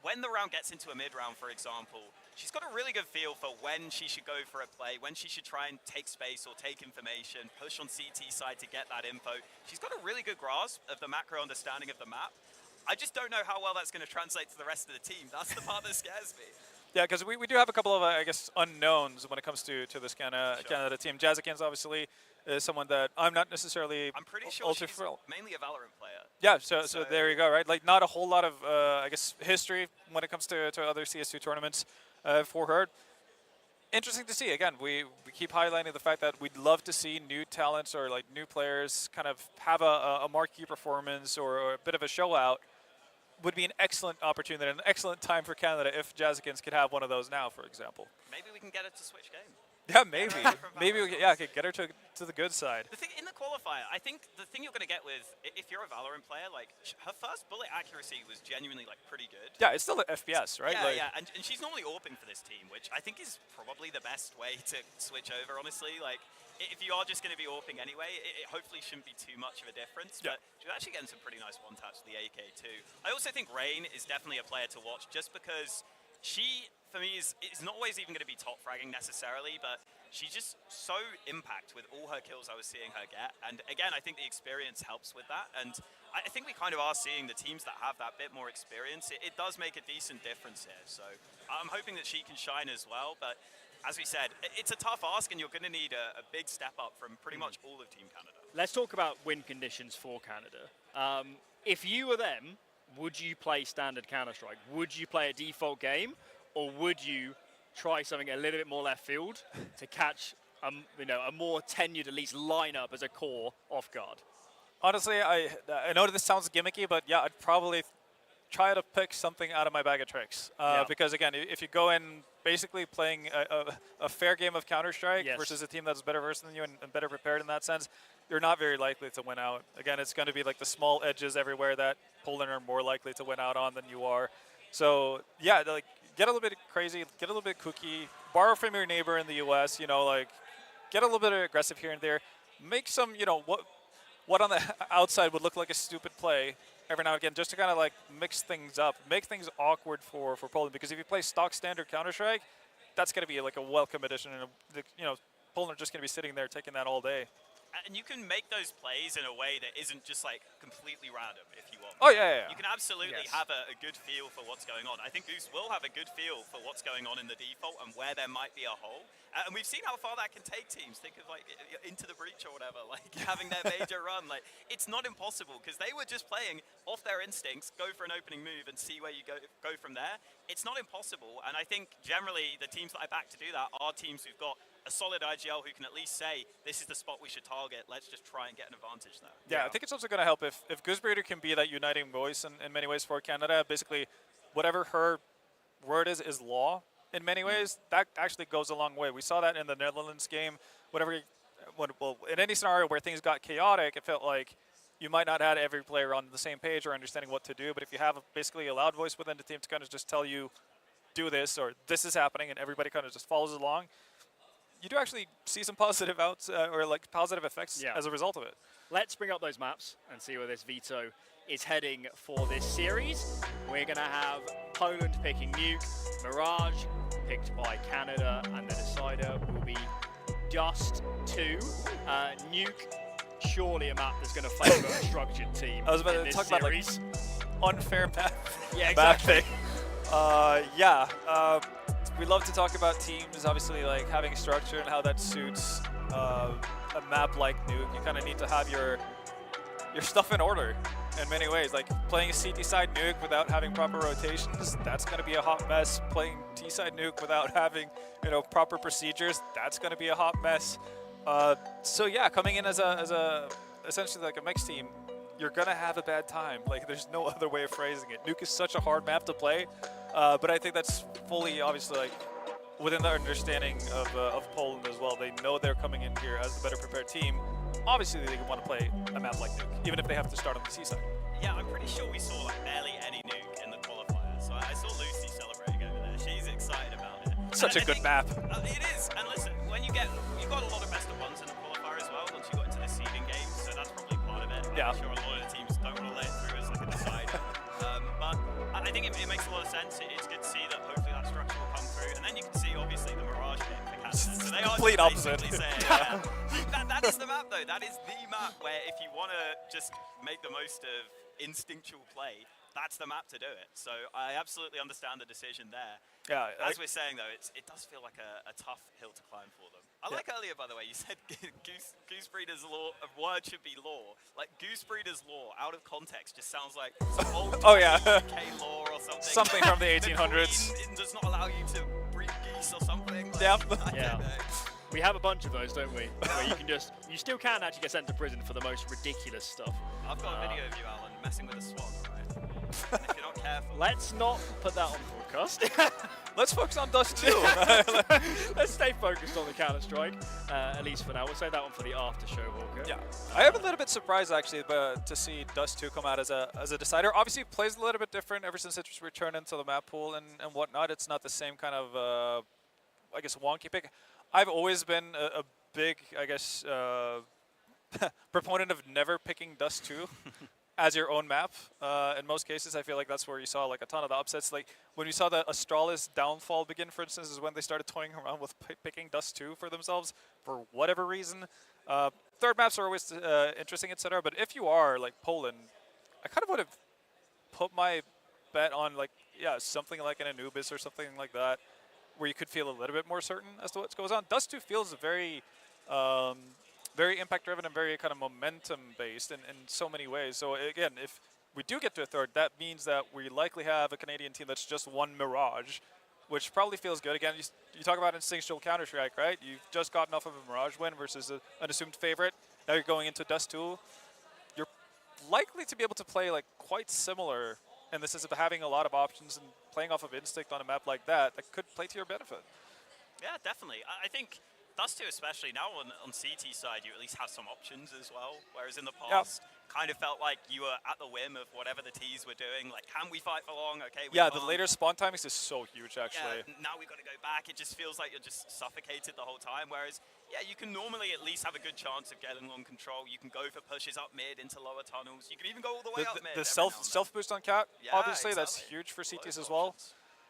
Speaker 5: when the round gets into a mid-round, for example, she's got a really good feel for when she should go for a play, when she should try and take space or take information, push on CT side to get that info. She's got a really good grasp of the macro understanding of the map. I just don't know how well that's going to translate to the rest of the team. That's the part that scares me.
Speaker 15: Yeah, because we do have a couple of, I guess, unknowns when it comes to this Canada team. Jazakin's obviously is someone that I'm not necessarily
Speaker 5: I'm pretty sure she's
Speaker 15: thrilled.
Speaker 5: mainly a Valorant player.
Speaker 15: Yeah, so there you go, right? Like, not a whole lot of, I guess, history when it comes to other CS2 tournaments for her. interesting to see. Again, we keep highlighting the fact that we'd love to see new talents or like new players kind of have a marquee performance or a bit of a show out. Would be an excellent opportunity, an excellent time for Canada if Jazzikins could have one of those now, for example.
Speaker 20: Maybe we can get it to switch game.
Speaker 15: Yeah, maybe. Maybe we could get her to the good side.
Speaker 20: The thing in the qualifier, I think the thing you're going to get with, if you're a Valorant player, like her first bullet accuracy was genuinely like pretty good.
Speaker 15: Yeah, it's still an FPS, right?
Speaker 20: Yeah,
Speaker 15: like,
Speaker 20: yeah, and she's normally AWPing for this team, which I think is probably the best way to switch over, honestly. Like, if you are just going to be AWPing anyway, it hopefully shouldn't be too much of a difference.
Speaker 15: Yeah.
Speaker 20: But she's actually getting some pretty nice one-taps to the AK too. I also think Rain is definitely a player to watch just because she, for me, is not always even going to be top fragging necessarily, but she's just so impact with all her kills I was seeing her get. And again, I think the experience helps with that. And I think we kind of are seeing the teams that have that bit more experience. It does make a decent difference here. So I'm hoping that she can shine as well. But as we said, it's a tough ask, and you're going to need a big step up from pretty much all of Team Canada.
Speaker 3: Let's talk about win conditions for Canada. If you were them, would you play standard Counter-Strike? Would you play a default game, or would you try something a little bit more left field to catch a more tenured, at least, lineup as a core off guard?
Speaker 15: Honestly, I know this sounds gimmicky, but yeah, I'd probably try to pick something out of my bag of tricks. Because again, if you go in basically playing a fair game of Counter-Strike versus a team that's better versed than you and better prepared in that sense, you're not very likely to win out. Again, it's going to be like the small edges everywhere that Poland are more likely to win out on than you are. So yeah, like get a little bit crazy, get a little bit kooky, borrow from your neighbor in the US, like get a little bit aggressive here and there, make some, what on the outside would look like a stupid play every now and again, just to kind of like mix things up, make things awkward for Poland. Because if you play stock standard Counter-Strike, that's going to be like a welcome addition, and Poland are just going to be sitting there taking that all day.
Speaker 20: And you can make those plays in a way that isn't just like completely random if you want.
Speaker 15: Oh, yeah.
Speaker 20: You can absolutely have a good feel for what's going on. I think Goose will have a good feel for what's going on in the default and where there might be a hole. And we've seen how far that can take teams. Think of like Into the Breach or whatever, like having their major run. Like it's not impossible because they were just playing off their instincts, go for an opening move and see where you go from there. It's not impossible. And I think generally the teams that I back to do that are teams who've got a solid IGL who can at least say, this is the spot we should target, let's just try and get an advantage there.
Speaker 15: Yeah, I think it's also going to help if Gooseberry can be that uniting voice in many ways for Canada. Basically, whatever her word is law in many ways. That actually goes a long way. We saw that in the Netherlands game. In any scenario where things got chaotic, it felt like you might not have every player on the same page or understanding what to do, but if you have basically a loud voice within the team to kind of just tell you, do this, or this is happening, and everybody kind of just follows along, you do actually see some positive positive effects as a result of it.
Speaker 3: Let's bring up those maps and see where this veto is heading for this series. We're going to have Poland picking Nuke, Mirage picked by Canada, and the decider will be Dust 2. Nuke, surely a map that's going to favour a structured team.
Speaker 15: I was about
Speaker 3: in
Speaker 15: to talk
Speaker 3: series.
Speaker 15: about like unfair map.
Speaker 3: Yeah, exactly.
Speaker 15: We love to talk about teams, obviously, like having structure and how that suits a map like Nuke. You kind of need to have your stuff in order in many ways. Like playing a CT side Nuke without having proper rotations, that's going to be a hot mess. Playing T side Nuke without having proper procedures, that's going to be a hot mess. So yeah, coming in as a essentially like a mixed team, you're going to have a bad time. Like there's no other way of phrasing it. Nuke is such a hard map to play, but I think that's fully obviously like within the understanding of Poland as well. They know they're coming in here as the better prepared team. Obviously they want to play a map like Nuke, even if they have to start on the C side.
Speaker 20: Yeah, I'm pretty sure we saw like barely any Nuke in the qualifiers. So I saw Lucy celebrating over there. She's excited about it.
Speaker 15: Such a good map.
Speaker 20: It is. And listen, when you've got a lot of best of ones in the qualifier as well once you got into the seeding game, so that's probably part of it.
Speaker 15: Yeah.
Speaker 20: I'm sure a lot of the teams don't want to let it through as like a decider. But I think it makes a lot of sense. It's good to see that hopefully that structure will come through. And then you can see obviously the Mirage pick for Canada. So they are
Speaker 15: complete opposite.
Speaker 20: Saying, that is the map though. That is the map where if you want to just make the most of instinctual play, that's the map to do it. So I absolutely understand the decision there.
Speaker 15: Yeah.
Speaker 20: As we're saying though, it does feel like a tough hill to climb for them. I like earlier, by the way, you said Goose Breeder's law of word should be law. Like Goose Breeder's law, out of context, just sounds like some old UK law or something.
Speaker 15: Something from the 1800s.
Speaker 20: The Queen does not allow you to breed geese or something.
Speaker 15: Yep.
Speaker 3: Yeah. We have a bunch of those, don't we? Where you still can actually get sent to prison for the most ridiculous stuff.
Speaker 20: I've got a video of you, Alan, messing with a swan, right? If you're not careful.
Speaker 3: Let's not put that on broadcast.
Speaker 15: Let's focus on Dust 2.
Speaker 3: Let's stay focused on the Counter-Strike, at least for now. We'll save that one for the after show, Walker.
Speaker 15: Yeah, I am a little bit surprised actually, but to see Dust 2 come out as a decider. Obviously, it plays a little bit different ever since it's returned into the map pool and whatnot. It's not the same kind of, I guess, wonky pick. I've always been a big, I guess, proponent of never picking Dust 2 as your own map. In most cases, I feel like that's where you saw like a ton of the upsets. Like when you saw the Astralis downfall begin, for instance, is when they started toying around with picking Dust 2 for themselves for whatever reason. Third maps are always interesting, etc. But if you are like Poland, I kind of would have put my bet on like, yeah, something like an Anubis or something like that, where you could feel a little bit more certain as to what goes on. Dust 2 feels very very impact-driven and very kind of momentum-based in so many ways. So again, if we do get to a third, that means that we likely have a Canadian team that's just one Mirage, which probably feels good. Again, you talk about instinctual Counter-Strike, right? You've just gotten off of a Mirage win versus an assumed favorite. Now you're going into Dust 2. You're likely to be able to play like quite similar in the sense of having a lot of options and playing off of instinct on a map like that could play to your benefit.
Speaker 20: Yeah, definitely. I think Dust 2 especially, now on CT side, you at least have some options as well, whereas in the past, kind of felt like you were at the whim of whatever the Ts were doing, like, can we fight for long? Okay, we
Speaker 15: the later spawn timings is so huge, actually.
Speaker 20: Yeah, now we've got to go back. It just feels like you're just suffocated the whole time, whereas, yeah, you can normally at least have a good chance of getting long control. You can go for pushes up mid into lower tunnels. You can even go all the way up mid.
Speaker 15: The self boost on Cat, obviously, that's huge for CTs as well.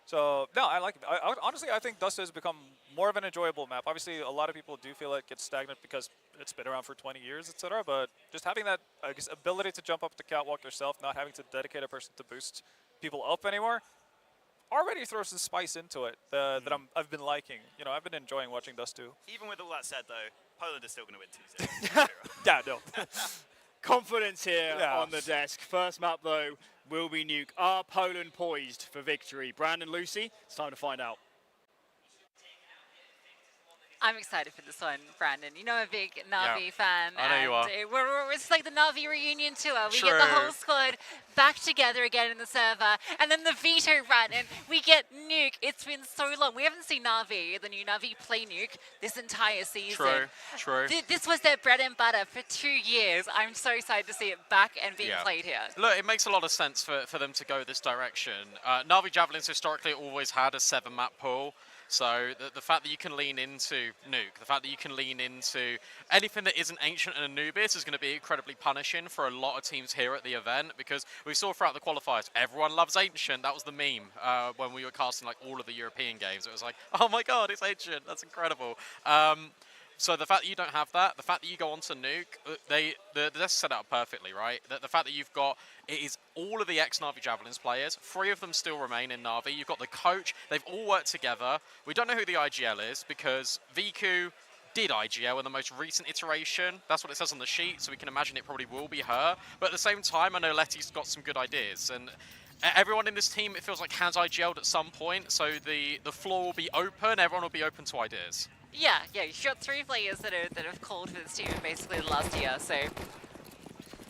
Speaker 15: So, no, I like it. Honestly, I think Dust has become more of an enjoyable map. Obviously, a lot of people do feel like it's stagnant because it's been around for 20 years, etc. But just having that, I guess, ability to jump up the catwalk yourself, not having to dedicate a person to boost people up anymore, already throws some spice into it that I've been liking. You know, I've been enjoying watching Dust 2.
Speaker 20: Even with all that said, though, Poland is still going to win 2-0.
Speaker 15: Yeah, no.
Speaker 3: Confidence here on the desk. First map, though, will be Nuke. Are Poland poised for victory? Brandon, Lucy, it's time to find out.
Speaker 12: I'm excited for this one, Brandon. You know, I'm a big Na'Vi fan.
Speaker 11: I know you are.
Speaker 12: It's like the Na'Vi reunion tour. We get the whole squad back together again in the server. And then the veto run, and we get Nuke. It's been so long. We haven't seen Na'Vi, the new Na'Vi, play Nuke this entire season.
Speaker 11: True.
Speaker 12: This was their bread and butter for 2 years. I'm so excited to see it back and being played here.
Speaker 11: Look, it makes a lot of sense for them to go this direction. Na'Vi Javelins historically always had a 7-map pool. So the fact that you can lean into Nuke, the fact that you can lean into anything that isn't Ancient and Anubis is going to be incredibly punishing for a lot of teams here at the event, because we saw throughout the qualifiers, everyone loves Ancient. That was the meme when we were casting like all of the European games. It was like, oh my god, it's Ancient. That's incredible. So the fact that you don't have that, the fact that you go onto Nuke, the desk set up perfectly, right? The fact that you've got, it is all of the ex-Na'Vi Javelins players. 3 of them still remain in Na'Vi. You've got the coach. They've all worked together. We don't know who the IGL is because Viku did IGL in the most recent iteration. That's what it says on the sheet, so we can imagine it probably will be her. But at the same time, I know Letty's got some good ideas. And everyone in this team, it feels like, has IGL'd at some point. So the floor will be open. Everyone will be open to ideas.
Speaker 12: Yeah, you've got 3 players that have called for this team in basically the last year, so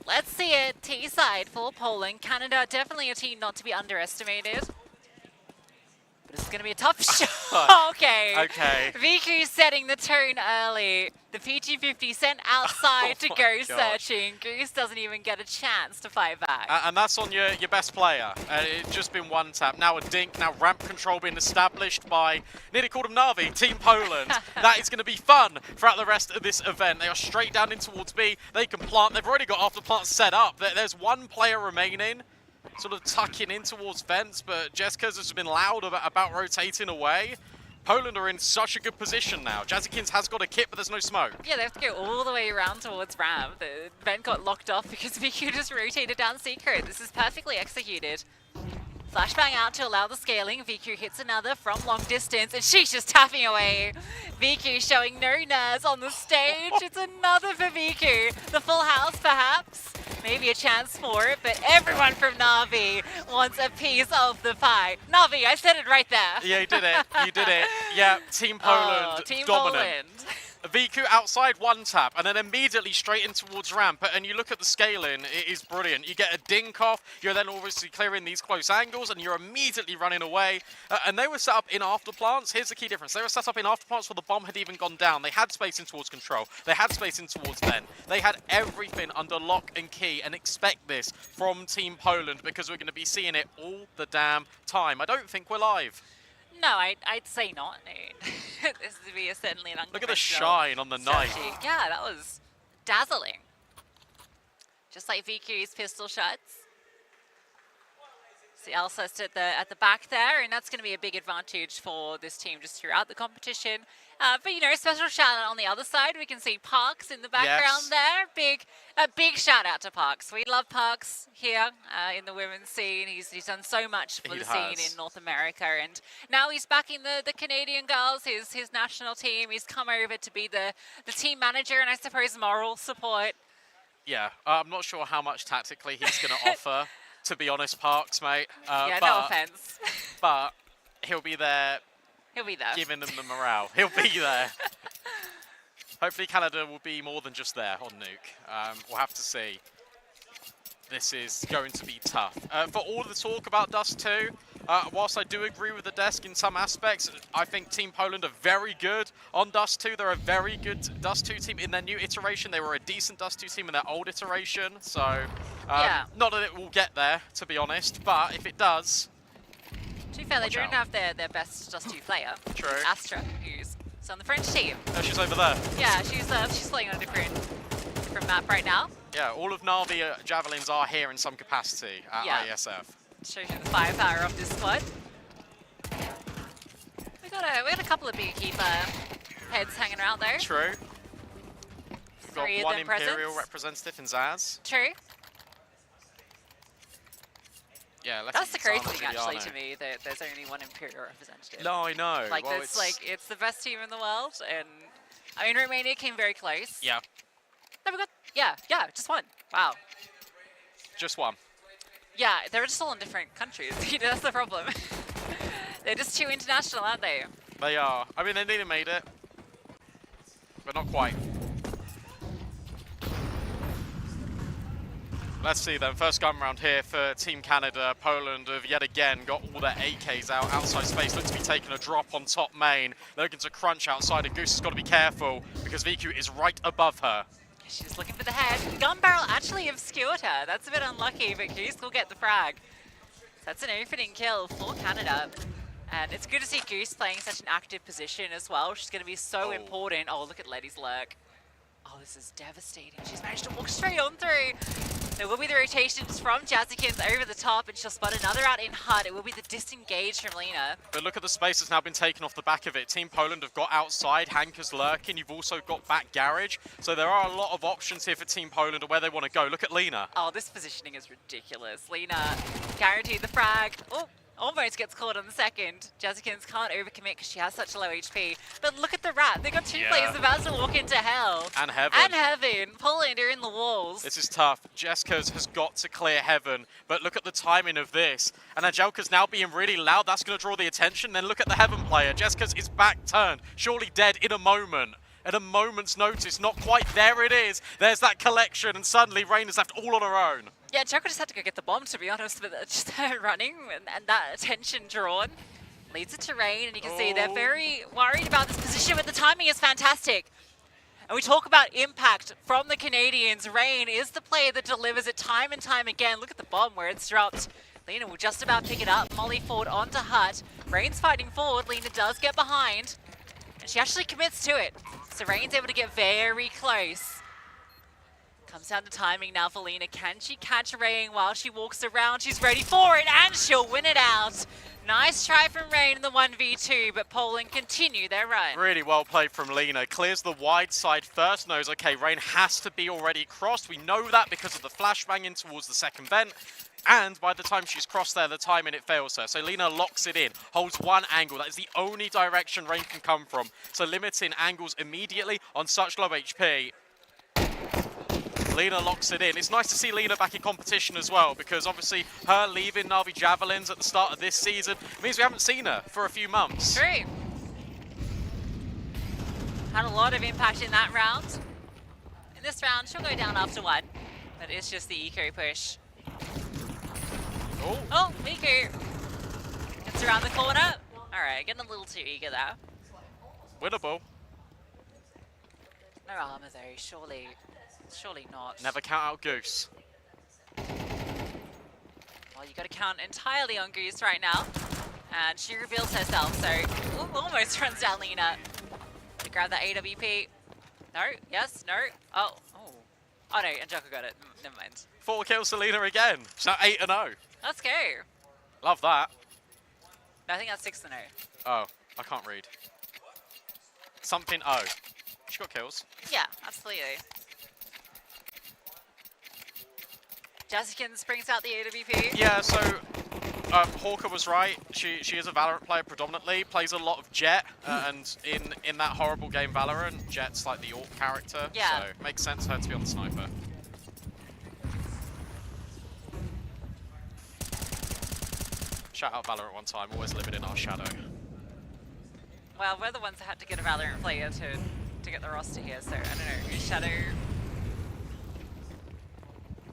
Speaker 12: let's see it. T-side for Poland. Canada, definitely a team not to be underestimated. But it's going to be a tough shot. Okay. Viku setting the tone early. The PT-50 sent outside to go searching. Goose doesn't even get a chance to fight back.
Speaker 11: And that's on your best player. It's just been one tap. Now a dink, now ramp control being established by, nearly called them Na'Vi, Team Poland. That is going to be fun throughout the rest of this event. They are straight down in towards B. They can plant. They've already got half the plant set up. There's one player remaining, sort of tucking in towards vents, but Jessica's has been loud about rotating away. Poland are in such a good position now. Jazzykins has got a kit, but there's no smoke.
Speaker 12: Yeah, they have to go all the way around towards ramp. The vent got locked off because Viku just rotated down secret. This is perfectly executed. Flashbang out to allow the scaling. Viku hits another from long distance, and she's just tapping away. Viku showing no nerves on the stage. It's another for Viku. The full house, perhaps. maybe a chance for it, but everyone from Na'Vi wants a piece of the pie. Na'Vi, I said it right there.
Speaker 11: Yeah, you did it. You did it. Yeah, Team Poland,
Speaker 12: Team
Speaker 11: dominant.
Speaker 12: Poland.
Speaker 11: VQ outside one tap and then immediately straight in towards ramp, and you look at the scaling, it is brilliant. You get a dink off, you're then obviously clearing these close angles and you're immediately running away. And they were set up in after plants. Here's the key difference. They were set up in after plants where the bomb had even gone down. They had space in towards control. They had space in towards vent. They had everything under lock and key, and expect this from Team Poland because we're going to be seeing it all the damn time. I don't think we're live.
Speaker 12: No, I'd say not. This would be certainly an unconventional
Speaker 11: Look at the shine on the knife.
Speaker 12: strategy. Yeah, that was dazzling. Just like VQ's pistol shots. See Alcest at the back there, and that's going to be a big advantage for this team just throughout the competition. But you know, special shout out on the other side. We can see Parks in the background there. A big shout out to Parks. We love Parks here in the women's scene. He's done so much for the scene in North America, and now he's backing the Canadian girls, his national team. He's come over to be the team manager and I suppose moral support.
Speaker 11: Yeah, I'm not sure how much tactically he's going to offer. To be honest, Parks, mate.
Speaker 12: Yeah, no offense.
Speaker 11: But he'll be there.
Speaker 12: He'll be there.
Speaker 11: Giving them the morale. He'll be there. Hopefully Canada will be more than just there on Nuke. We'll have to see. This is going to be tough. For all the talk about Dust 2, whilst I do agree with the desk in some aspects, I think Team Poland are very good on Dust 2. They're a very good Dust 2 team in their new iteration. They were a decent Dust 2 team in their old iteration. So, not that it will get there, to be honest, but if it does...
Speaker 12: To be fair, they don't have their best Dust 2 player.
Speaker 11: True.
Speaker 12: Astra, who's on the French team.
Speaker 11: Oh, she's over there.
Speaker 12: Yeah, she's playing on a different map right now.
Speaker 11: Yeah, all of Na'Vi Javelins are here in some capacity at Iesf.
Speaker 12: Shows you the firepower of this squad. We got a couple of beekeeper heads hanging around though.
Speaker 11: True. We've got one Imperial
Speaker 12: presents.
Speaker 11: representative in Zaz.
Speaker 12: True.
Speaker 11: Yeah,
Speaker 12: that's the crazy thing actually to me, that there's only one Imperial representative.
Speaker 11: No, I know.
Speaker 12: Like,
Speaker 11: well,
Speaker 12: it's the best team in the world, and I mean Romania came very close.
Speaker 11: Yeah.
Speaker 12: Then we got just one. Wow.
Speaker 11: Just one.
Speaker 12: Yeah, they're just all in different countries. You know, that's the problem. They're just too international, aren't they?
Speaker 11: They are. I mean, they nearly made it, but not quite. Let's see then, first gun round here for Team Canada. Poland have yet again got all their AKs out. Outside space, look to be taking a drop on top main. They're looking to crunch outside, and Goose has got to be careful because VQ is right above her.
Speaker 12: She's looking for the head. Gun barrel actually obscured her. That's a bit unlucky, but Goose will get the frag. That's an opening kill for Canada. And it's good to see Goose playing such an active position as well. She's going to be so important. Oh, look at Letty's lurk. Oh, this is devastating. She's managed to walk straight on through. There will be the rotations from Jazzykins over the top, and she'll spot another out in HUD. It will be the disengage from Lena.
Speaker 11: But look at the space that's now been taken off the back of it. Team Poland have got outside, Hanker's lurking. You've also got back garage. So there are a lot of options here for Team Poland of where they want to go. Look at Lena.
Speaker 12: Oh, this positioning is ridiculous. Lena guaranteed the frag. Oh, almost gets caught on the second. Jazzykins can't overcommit because she has such a low HP. But look at the rat. They got two players about to walk into hell.
Speaker 11: And Heaven.
Speaker 12: And Heaven. Poland are in the walls.
Speaker 11: This is tough. Jessica's has got to clear Heaven. But look at the timing of this. And Angelka's now being really loud. That's going to draw the attention. Then look at the Heaven player. Jessica's is back turned. Surely dead in a moment. At a moment's notice. Not quite. There it is. There's that collection. And suddenly Rain is left all on her own.
Speaker 12: Yeah, Joker just had to go get the bomb, to be honest, but just her running and that attention drawn leads it to Rain, and you can see they're very worried about this position, but the timing is fantastic. And we talk about impact from the Canadians. Rain is the player that delivers it time and time again. Look at the bomb where it's dropped. Lena will just about pick it up. Molly forward onto Hut. Rain's fighting forward. Lena does get behind, and she actually commits to it. So Rain's able to get very close. Comes down to timing now for Lena. Can she catch Rain while she walks around? She's ready for it, and she'll win it out. Nice try from Rain in the 1v2, but Poland continue their run.
Speaker 11: Really well played from Lena. Clears the wide side first, knows, okay, Rain has to be already crossed. We know that because of the flashbang in towards the second vent. And by the time she's crossed there, the timing, it fails her. So Lena locks it in, holds one angle. That is the only direction Rain can come from. So limiting angles immediately on such low HP. Lena locks it in. It's nice to see Lena back in competition as well, because obviously her leaving Na'Vi Javelins at the start of this season means we haven't seen her for a few months.
Speaker 12: True. Had a lot of impact in that round. In this round, she'll go down after one, but it's just the eco push. Oh, Miku gets around the corner. All right, getting a little too eager there.
Speaker 11: Winnable.
Speaker 12: No armor though, surely not.
Speaker 11: Never count out Goose.
Speaker 12: Well, you got to count entirely on Goose right now. And she reveals herself, so almost runs down Lena to grab that AWP. No, yes, no. Oh no, Angelica got it. Never mind.
Speaker 11: 4 kills to Lena again. She's now 8-0.
Speaker 12: Let's go.
Speaker 11: Love that.
Speaker 12: No, I think that's 6-0.
Speaker 11: Oh, I can't read. Something O. She got kills.
Speaker 12: Yeah, absolutely. Jessica brings out the AWP.
Speaker 11: Yeah, so Hawker was right. She is a Valorant player predominantly, plays a lot of Jet, and in that horrible game Valorant, Jet's like the AWP character,
Speaker 12: yeah.
Speaker 11: So makes sense for her to be on the sniper. Shout out Valorant one time, always living in our shadow.
Speaker 12: Well, we're the ones that had to get a Valorant player to get the roster here, so I don't know, who's Shadow?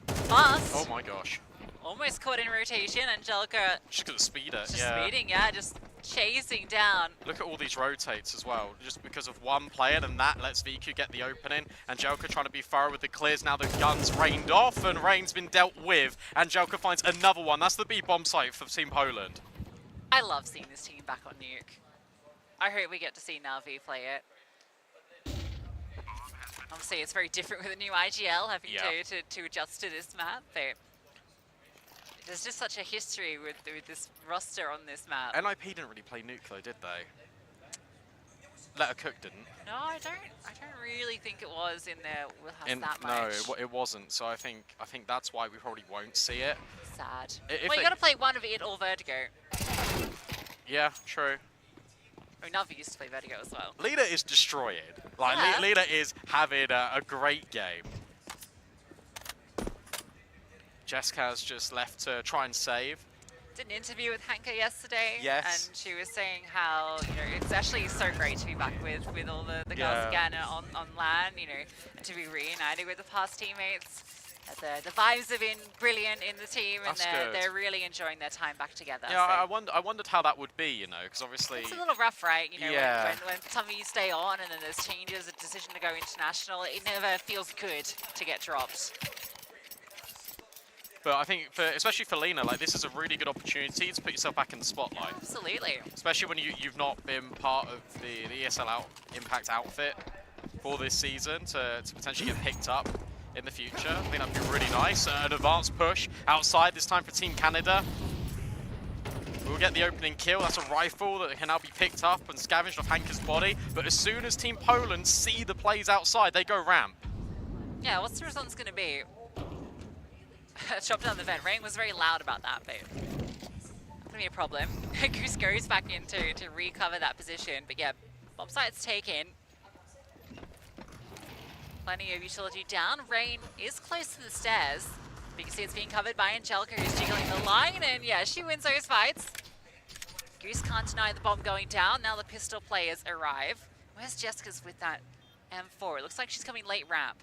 Speaker 12: Fast.
Speaker 11: Oh my gosh.
Speaker 12: Almost caught in rotation. Angelica
Speaker 11: She's gonna speed it,
Speaker 12: just
Speaker 11: yeah.
Speaker 12: speeding, yeah, just chasing down.
Speaker 11: Look at all these rotates as well, just because of one player, and that lets VQ get the opening. Angelica trying to be thorough with the clears, now the gun's rained off, and Rain's been dealt with. Angelica finds another one, that's the B-bomb site for Team Poland.
Speaker 12: I love seeing this team back on Nuke. I hope we get to see Na'Vi play it. Obviously, it's very different with a new IGL, having to adjust to this map, but there's just such a history with this roster on this map.
Speaker 11: NIP didn't really play Nuke though, did they? Let Her Cook didn't.
Speaker 12: No, I don't really think it was in their wheelhouse that much.
Speaker 11: No, it wasn't. So I think that's why we probably won't see it.
Speaker 12: Sad. Well, you got to play one of it or Vertigo.
Speaker 11: Yeah, true.
Speaker 12: I mean, Na'Vi used to play Vertigo as well.
Speaker 11: Lena is destroying. Like,
Speaker 12: yeah.
Speaker 11: Lena is having a great game. Jessica's just left to try and save.
Speaker 12: Did an interview with Hanka yesterday.
Speaker 11: Yes.
Speaker 12: And she was saying how, it's actually so great to be back with all the girls again on LAN, and to be reunited with the past teammates. The vibes have been brilliant in the team, and they're really enjoying their time back together.
Speaker 11: Yeah,
Speaker 12: so.
Speaker 11: I wondered how that would be, because obviously...
Speaker 12: It's a little rough, right?
Speaker 11: Yeah.
Speaker 12: When some of you stay on and then there's changes, a decision to go international, it never feels good to get dropped.
Speaker 11: But I think, especially for Lena, like this is a really good opportunity to put yourself back in the spotlight.
Speaker 12: Absolutely.
Speaker 11: Especially when you've not been part of the ESL Impact outfit for this season to potentially get picked up in the future. I think that'd be really nice. An advanced push outside this time for Team Canada. We'll get the opening kill. That's a rifle that can now be picked up and scavenged off Hanka's body. But as soon as Team Poland see the plays outside, they go ramp.
Speaker 12: Yeah, what's the response going to be? Chop down the vent. Rain was very loud about that, but not going to be a problem. Goose goes back in to recover that position. But yeah, bomb site's taken. Plenty of utility down. Rain is close to the stairs. You can see it's being covered by Angelica, who's jiggling the line, and yeah, she wins those fights. Goose can't deny the bomb going down. Now the pistol players arrive. Where's Jessica's with that M4? It looks like she's coming late ramp.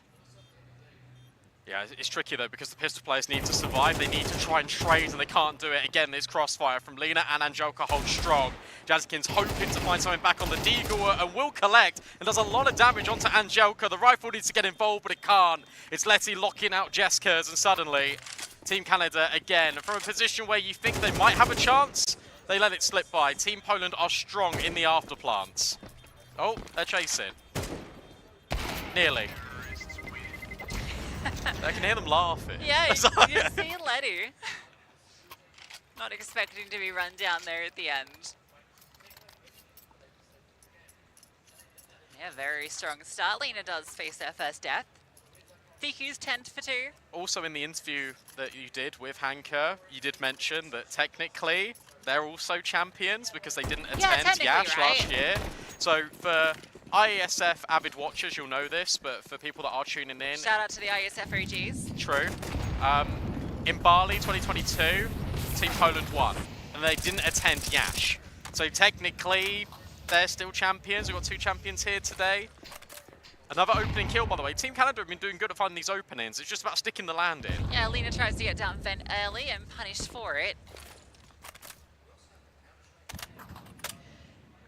Speaker 11: Yeah, it's tricky though because the pistol players need to survive. They need to try and trade and they can't do it. Again, this crossfire from Lena and Angelica holds strong. Jazkin's hoping to find something back on the Deagle and will collect and does a lot of damage onto Angelica. The rifle needs to get involved, but it can't. It's Letty locking out Jessica's and suddenly Team Canada again from a position where you think they might have a chance, they let it slip by. Team Poland are strong in the afterplants. Oh, they're chasing. Nearly. I can hear them laughing.
Speaker 12: Yeah, you see Letty. Not expecting to be run down there at the end. Yeah, very strong start. Lena does face their first death. VQ's 10 for 2.
Speaker 11: Also in the interview that you did with Hanka, you did mention that technically they're also champions because they didn't attend Yash last year. So for IESF avid watchers, you'll know this, but for people that are tuning in...
Speaker 12: Shout out to the ISF OGs.
Speaker 11: True. In Bali 2022, Team Poland won, and they didn't attend Yash. So technically, they're still champions. We've got 2 champions here today. Another opening kill, by the way. Team Canada have been doing good at finding these openings. It's just about sticking the landing.
Speaker 12: Yeah, Lena tries to get down vent early and punished for it.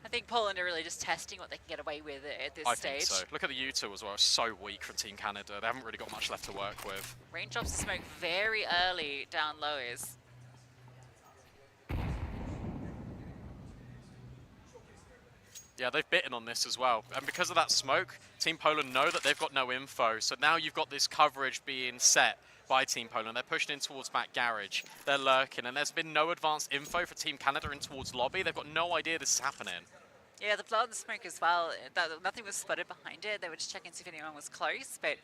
Speaker 12: I think Poland are really just testing what they can get away with at this stage.
Speaker 11: I think so. Look at the U2 as well. It's so weak from Team Canada. They haven't really got much left to work with.
Speaker 12: Rain drops the smoke very early down lows.
Speaker 11: Yeah, they've bitten on this as well. And because of that smoke, Team Poland know that they've got no info. So now you've got this coverage being set by Team Poland. They're pushed in towards back garage. They're lurking, and there's been no advanced info for Team Canada in towards lobby. They've got no idea this is happening.
Speaker 12: Yeah, the blood and the smoke as well. Nothing was spotted behind it. They were just checking to see if anyone was close. But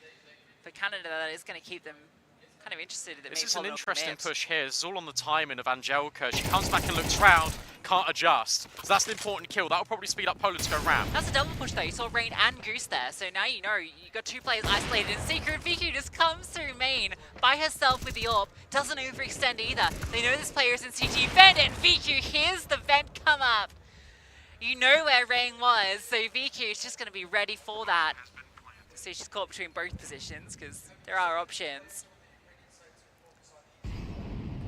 Speaker 12: for Canada, that is going to keep them kind of interested. That
Speaker 11: This
Speaker 12: maybe
Speaker 11: is an
Speaker 12: Poland will
Speaker 11: interesting
Speaker 12: commit.
Speaker 11: push here. This is all on the timing of Angelika. She comes back and looks round, can't adjust. So that's an important kill. That'll probably speed up Poland to go ramp.
Speaker 12: That's a double push though. You saw Rain and Goose there. So now you know you got 2 players isolated. And Secret VQ just comes through main by herself with the AWP. Doesn't overextend either. They know this player is in CT vent, and VQ hears the vent come up. You know where Rain was, so VQ is just going to be ready for that. So she's caught between both positions because there are options.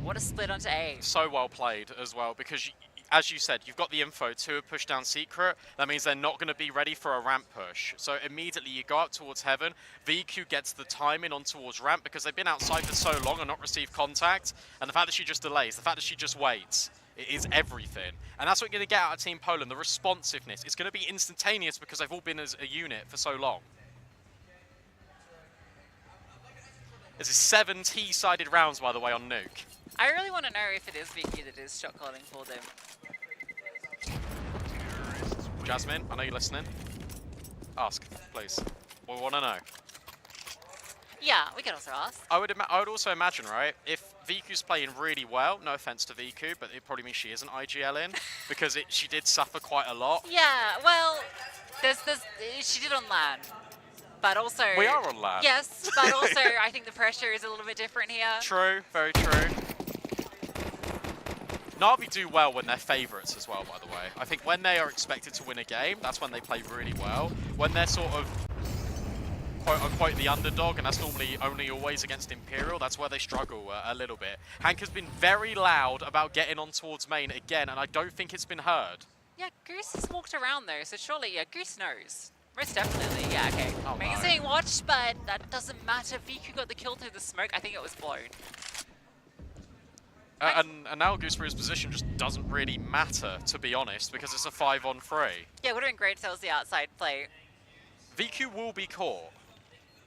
Speaker 12: What a split onto A.
Speaker 11: So well played as well, because as you said, you've got the info to push down Secret. That means they're not going to be ready for a ramp push. So immediately you go up towards Heaven. VQ gets the timing on towards ramp because they've been outside for so long and not received contact. And the fact that she just delays, the fact that she just waits, it is everything. And that's what you're going to get out of Team Poland, the responsiveness. It's going to be instantaneous because they've all been as a unit for so long. This is 7 T-sided rounds, by the way, on Nuke.
Speaker 12: I really want to know if it is VQ that is shot calling for them.
Speaker 11: Jasmine, I know you're listening. Ask, please. We want to know.
Speaker 12: Yeah, we can also ask.
Speaker 11: I would also imagine, right, if VQ's playing really well, no offense to VQ, but it probably means she isn't IGL in, because she did suffer quite a lot.
Speaker 12: Yeah, well, she did on LAN, but also...
Speaker 11: We are on LAN.
Speaker 12: Yes, but also I think the pressure is a little bit different here.
Speaker 11: True, very true. Na'Vi do well when they're favourites as well, by the way. I think when they are expected to win a game, that's when they play really well. When they're sort of quote-unquote the underdog, and that's normally only always against Imperial, that's where they struggle a little bit. Hank has been very loud about getting on towards main again, and I don't think it's been heard.
Speaker 12: Yeah, Goose has walked around though, so surely, yeah, Goose knows. Most definitely, yeah, okay.
Speaker 11: Oh,
Speaker 12: Amazing watch, but that doesn't matter. VQ got the kill through the smoke. I think it was blown.
Speaker 11: And now Gooseberry's position just doesn't really matter, to be honest, because it's a 5-on-3.
Speaker 12: Yeah, it would have been great if that was the outside play.
Speaker 11: VQ will be caught.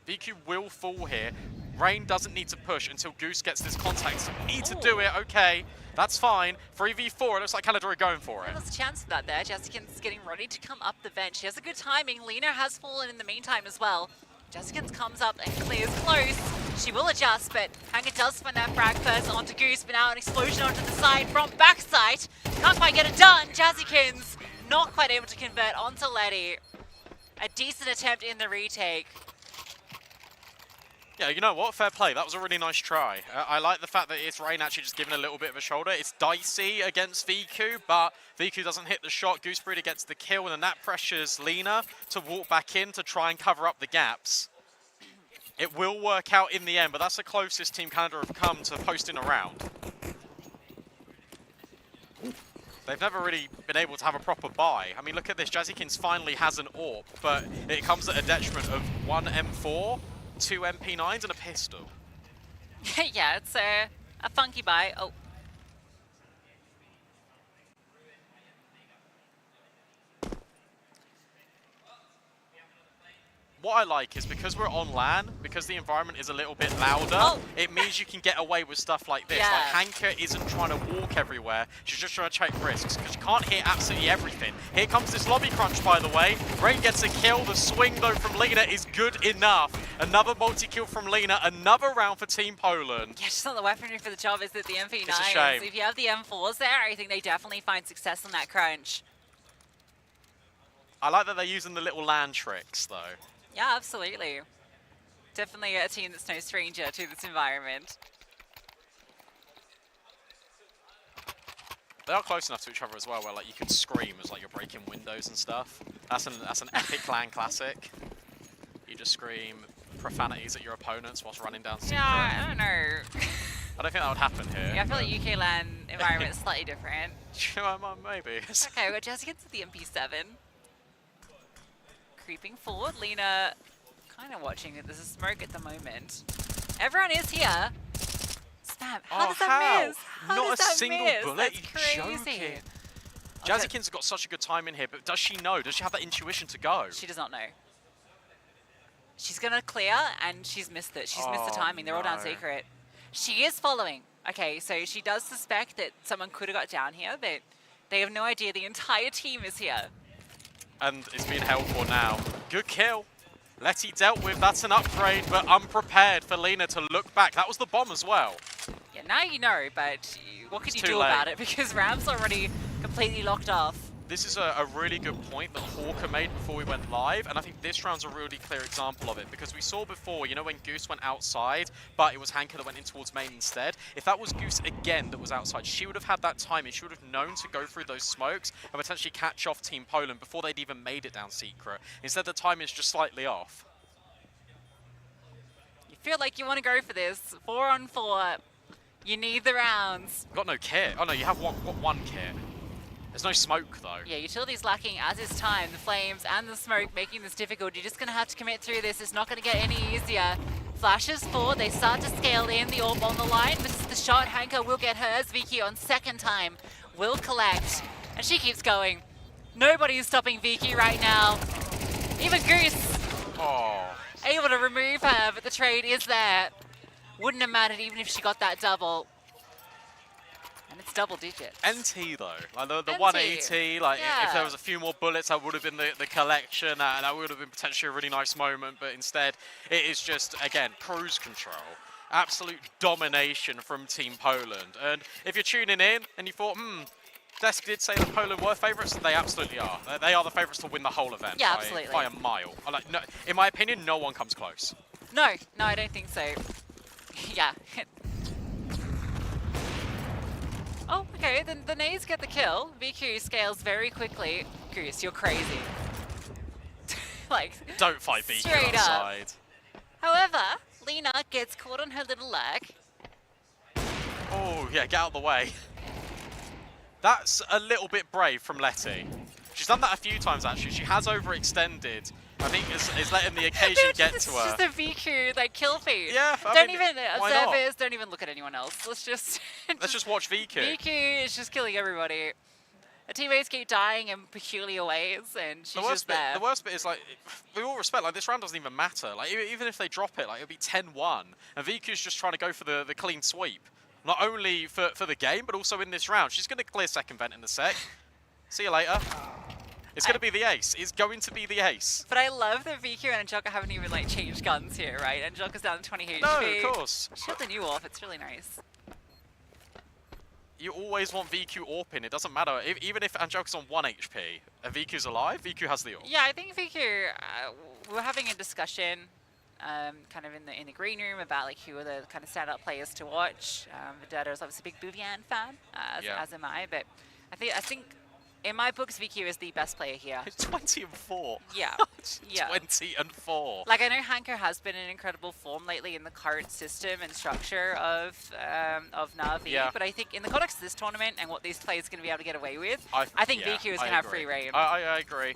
Speaker 11: VQ will fall here. Rain doesn't need to push until Goose gets this contact. Need to do it, okay. That's fine. 3v4, it looks like Canada are going for it.
Speaker 12: There's a chance of that there. Jessicans getting ready to come up the vent. She has a good timing. Lena has fallen in the meantime as well. Jessicans comes up and clears close. She will adjust, but Hanger does find that frag first onto Goose, but now an explosion onto the side from backside. Can't quite get it done. Jazzykins not quite able to convert onto Letty. A decent attempt in the retake.
Speaker 11: Yeah, you know what? Fair play. That was a really nice try. I like the fact that it's Rain actually just giving a little bit of a shoulder. It's dicey against VQ, but VQ doesn't hit the shot. Goosebreeder gets the kill, and then that pressures Lena to walk back in to try and cover up the gaps. It will work out in the end, but that's the closest Team Canada have come to posting a round. They've never really been able to have a proper buy. I mean, look at this. Jazzykins finally has an AWP, but it comes at a detriment of 1 M4, 2 MP9s, and a pistol.
Speaker 12: Yeah, it's a funky buy. Oh.
Speaker 11: What I like is because we're on LAN, because the environment is a little bit louder, it means you can get away with stuff like this.
Speaker 12: Yeah.
Speaker 11: Like Hanker isn't trying to walk everywhere, she's just trying to take risks, because you can't hit absolutely everything. Here comes this lobby crunch, by the way. Rain gets a kill, the swing though from Lena is good enough. Another multi-kill from Lena, another round for Team Poland.
Speaker 12: Yeah, just not the weaponry for the job, is it? The MP9s.
Speaker 11: It's a shame.
Speaker 12: If you have the M4s there, I think they definitely find success on that crunch.
Speaker 11: I like that they're using the little land tricks, though.
Speaker 12: Yeah, absolutely. Definitely a team that's no stranger to this environment.
Speaker 11: They are close enough to each other as well, where like you can scream as like you're breaking windows and stuff. That's an epic LAN classic. You just scream profanities at your opponents whilst running down secret.
Speaker 12: Yeah, I don't know.
Speaker 11: I don't think that would happen here.
Speaker 12: Yeah, I feel like UK LAN environment is slightly different.
Speaker 11: Maybe.
Speaker 12: Okay, we've got Jazzy gets the MP7. Creeping forward, Lena kind of watching it. There's a smoke at the moment. Everyone is here. Spam. How does that miss? How
Speaker 11: Not
Speaker 12: does
Speaker 11: a
Speaker 12: that
Speaker 11: single
Speaker 12: miss?
Speaker 11: bullet,
Speaker 12: That's
Speaker 11: you
Speaker 12: crazy.
Speaker 11: joking. Jazzykins has got such a good time in here, but does she know? Does she have that intuition to go?
Speaker 12: She does not know. She's going to clear, and she's missed it. She's missed the timing. They're all down
Speaker 11: no.
Speaker 12: secret. She is following. Okay, so she does suspect that someone could have got down here, but they have no idea the entire team is here.
Speaker 11: And it's being held for now. Good kill. Letty dealt with. That's an upgrade, but unprepared for Lena to look back. That was the bomb as well.
Speaker 12: Yeah, now you know, but what can
Speaker 11: It's
Speaker 12: you
Speaker 11: too
Speaker 12: do
Speaker 11: late.
Speaker 12: about it? Because Ram's already completely locked off.
Speaker 11: This is a really good point that Hawker made before we went live, and I think this round's a really clear example of it, because we saw before, you know, when Goose went outside, but it was Hanker that went in towards main instead. If that was Goose again that was outside, she would have had that timing. She would have known to go through those smokes and potentially catch off Team Poland before they'd even made it down secret. Instead, the timing's just slightly off.
Speaker 12: You feel like you want to go for this. 4 on 4. You need the rounds.
Speaker 11: Got no kit. Oh no, you have one kit. There's no smoke though.
Speaker 12: Yeah, utility's lacking as is time. The flames and the smoke making this difficult. You're just going to have to commit through this. It's not going to get any easier. Flashes forward. They start to scale in. The orb on the line. Misses the shot. Hanker will get hers. Vicky on second time will collect. And she keeps going. Nobody is stopping Vicky right now. Even Goose.
Speaker 11: Oh.
Speaker 12: Able to remove her, but the trade is there. Wouldn't have mattered even if she got that double. And it's double digits.
Speaker 11: NT though, like the
Speaker 12: NT.
Speaker 11: 180, like
Speaker 12: Yeah.
Speaker 11: if there was a few more bullets, that would have been the collection, and that would have been potentially a really nice moment, but instead it is just, again, cruise control. Absolute domination from Team Poland. And if you're tuning in and you thought, Desk did say that Poland were favourites, they absolutely are. They are the favourites to win the whole event
Speaker 12: Yeah, absolutely.
Speaker 11: by a mile. Like, no, in my opinion, no one comes close.
Speaker 12: No, I don't think so. Yeah. Oh, okay, then the Nays get the kill. VQ scales very quickly. Goose, you're crazy. Like,
Speaker 11: Don't fight VQ
Speaker 12: straight
Speaker 11: outside.
Speaker 12: up. However, Lena gets caught on her little leg.
Speaker 11: Oh, yeah, get out of the way. That's a little bit brave from Letty. She's done that a few times, actually. She has overextended. I think it's letting the occasion get to her.
Speaker 12: It's just a VQ, like, kill feed.
Speaker 11: Yeah, I
Speaker 12: don't
Speaker 11: mean,
Speaker 12: even,
Speaker 11: why not?
Speaker 12: observers, don't even look at anyone else. Let's just...
Speaker 11: Let's just watch VQ.
Speaker 12: VQ is just killing everybody. Her teammates keep dying in peculiar ways, and she's just there.
Speaker 11: The worst bit is, like, with all respect, like, this round doesn't even matter. Like, even if they drop it, like, it'll be 10-1, and VQ's just trying to go for the clean sweep. Not only for the game, but also in this round. She's going to clear second vent in a sec. See you later. It's going to be the ace. It's going to be the ace.
Speaker 12: But I love that VQ and Angelica haven't even, like, changed guns here, right? Angelica's down to 20 HP.
Speaker 11: No, of course.
Speaker 12: She got the new off. It's really nice.
Speaker 11: You always want VQ AWP in. It doesn't matter. Even if Angelica's on 1 HP and VQ's alive, VQ has the AWP.
Speaker 12: Yeah, I think VQ, we're having a discussion kind of in the green room about, like, who are the kind of standout players to watch. Vedetta is obviously a big Bouvian fan, as am I, but I think in my books, VQ is the best player here.
Speaker 11: 20-4.
Speaker 12: Yeah. Yeah.
Speaker 11: 20-4.
Speaker 12: Like, I know Hanker has been in incredible form lately in the current system and structure of Na'Vi,
Speaker 11: Yeah.
Speaker 12: but I think in the context of this tournament and what these players are going to be able to get away with, I think
Speaker 11: yeah,
Speaker 12: VQ is
Speaker 11: I
Speaker 12: going to have
Speaker 11: agree.
Speaker 12: free reign.
Speaker 11: I agree.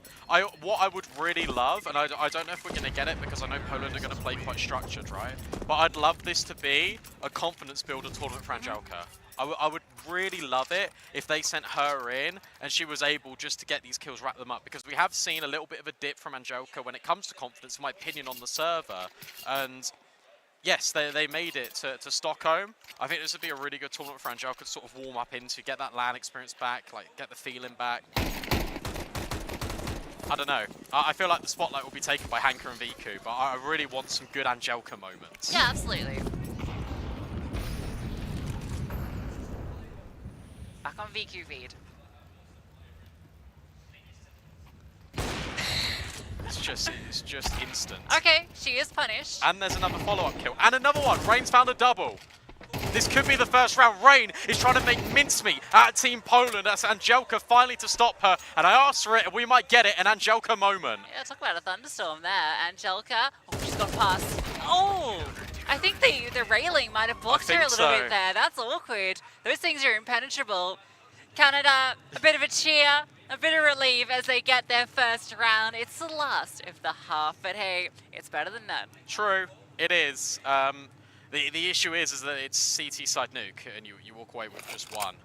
Speaker 11: What I would really love, and I don't know if we're going to get it because I know Poland are going to play quite structured, right? But I'd love this to be a confidence builder tournament for Angelica. I would really love it if they sent her in and she was able just to get these kills, wrap them up, because we have seen a little bit of a dip from Angelica when it comes to confidence, in my opinion, on the server. And yes, they made it to Stockholm. I think this would be a really good tournament for Angelica to sort of warm up into, get that LAN experience back, like get the feeling back. I don't know. I feel like the spotlight will be taken by Hanker and VQ, but I really want some good Angelica moments.
Speaker 12: Yeah, absolutely. Back on VQ feed.
Speaker 11: it's just instant.
Speaker 12: Okay, she is punished.
Speaker 11: And there's another follow-up kill. And another one. Rain's found a double. This could be the first round. Rain is trying to make mincemeat out of Team Poland. That's Angelka finally to stop her. And I asked for it, and we might get it, an Angelka moment.
Speaker 12: Yeah, talk about a thunderstorm there. Angelka, oh, she's gone past. Oh, I think the railing might have blocked her a little bit there. That's awkward. Those things are impenetrable. Canada, a bit of a cheer, a bit of relief as they get their first round. It's the last of the half, but hey, it's better than none.
Speaker 11: True, it is. The issue is that it's CT side nuke, and you walk away with just one.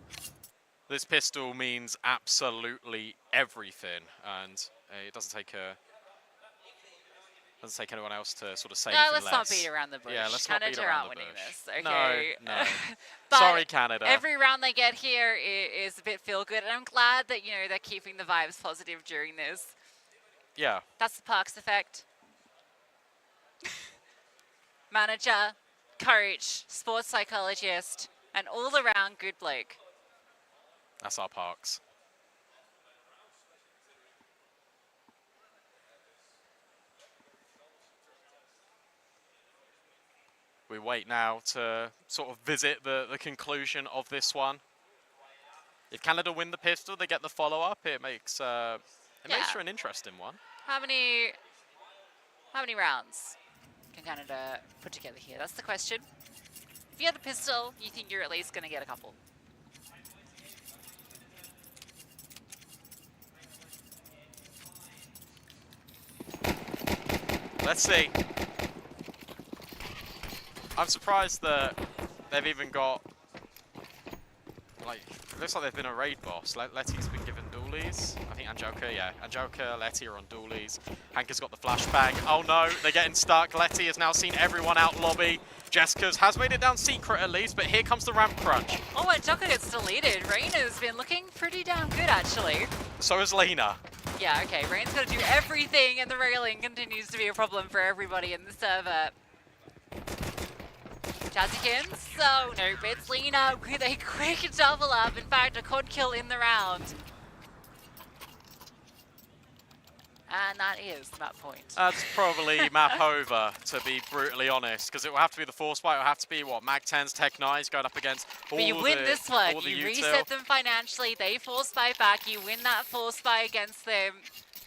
Speaker 11: This pistol means absolutely everything, and it doesn't take anyone else to sort of say anything
Speaker 12: let's
Speaker 11: less.
Speaker 12: not beat around the bush.
Speaker 11: Yeah, let's
Speaker 12: Canada
Speaker 11: not beat around
Speaker 12: aren't
Speaker 11: the
Speaker 12: winning
Speaker 11: bush.
Speaker 12: this. Okay.
Speaker 11: No.
Speaker 12: But
Speaker 11: sorry, Canada.
Speaker 12: Every round they get here is a bit feel good, and I'm glad that they're keeping the vibes positive during this.
Speaker 11: Yeah.
Speaker 12: That's the Parks effect. Manager, coach, sports psychologist, and all around good bloke.
Speaker 11: That's our Parks. We wait now to sort of visit the conclusion of this one. If Canada win the pistol, they get the follow-up. It makes makes for an interesting one.
Speaker 12: How many rounds can Canada put together here? That's the question. If you have the pistol, you think you're at least going to get a couple.
Speaker 11: Let's see. I'm surprised that they've even got, like, it looks like they've been a raid boss. Letty's been given dualies. I think Angelka, Letty are on dualies. Hanka's got the flashbang. Oh no, they're getting stuck. Letty has now seen everyone out lobby. Jessica's has made it down secret at least, but here comes the ramp crunch.
Speaker 12: Oh, Angelka gets deleted. Reina's been looking pretty damn good, actually.
Speaker 11: So is Lena.
Speaker 12: Yeah, okay, Rain's got to do everything, and the railing continues to be a problem for everybody in the server. Jazzykins, oh no, it's Lena with a quick double up, in fact a quad kill in the round. And that is map point.
Speaker 11: That's probably map over, to be brutally honest, because it will have to be the force fight. It will have to be, what, Mag-10's Tech 9's going up against all
Speaker 12: But you win this one,
Speaker 11: all the
Speaker 12: you
Speaker 11: util.
Speaker 12: reset them financially, they force fight back, you win that force fight against them.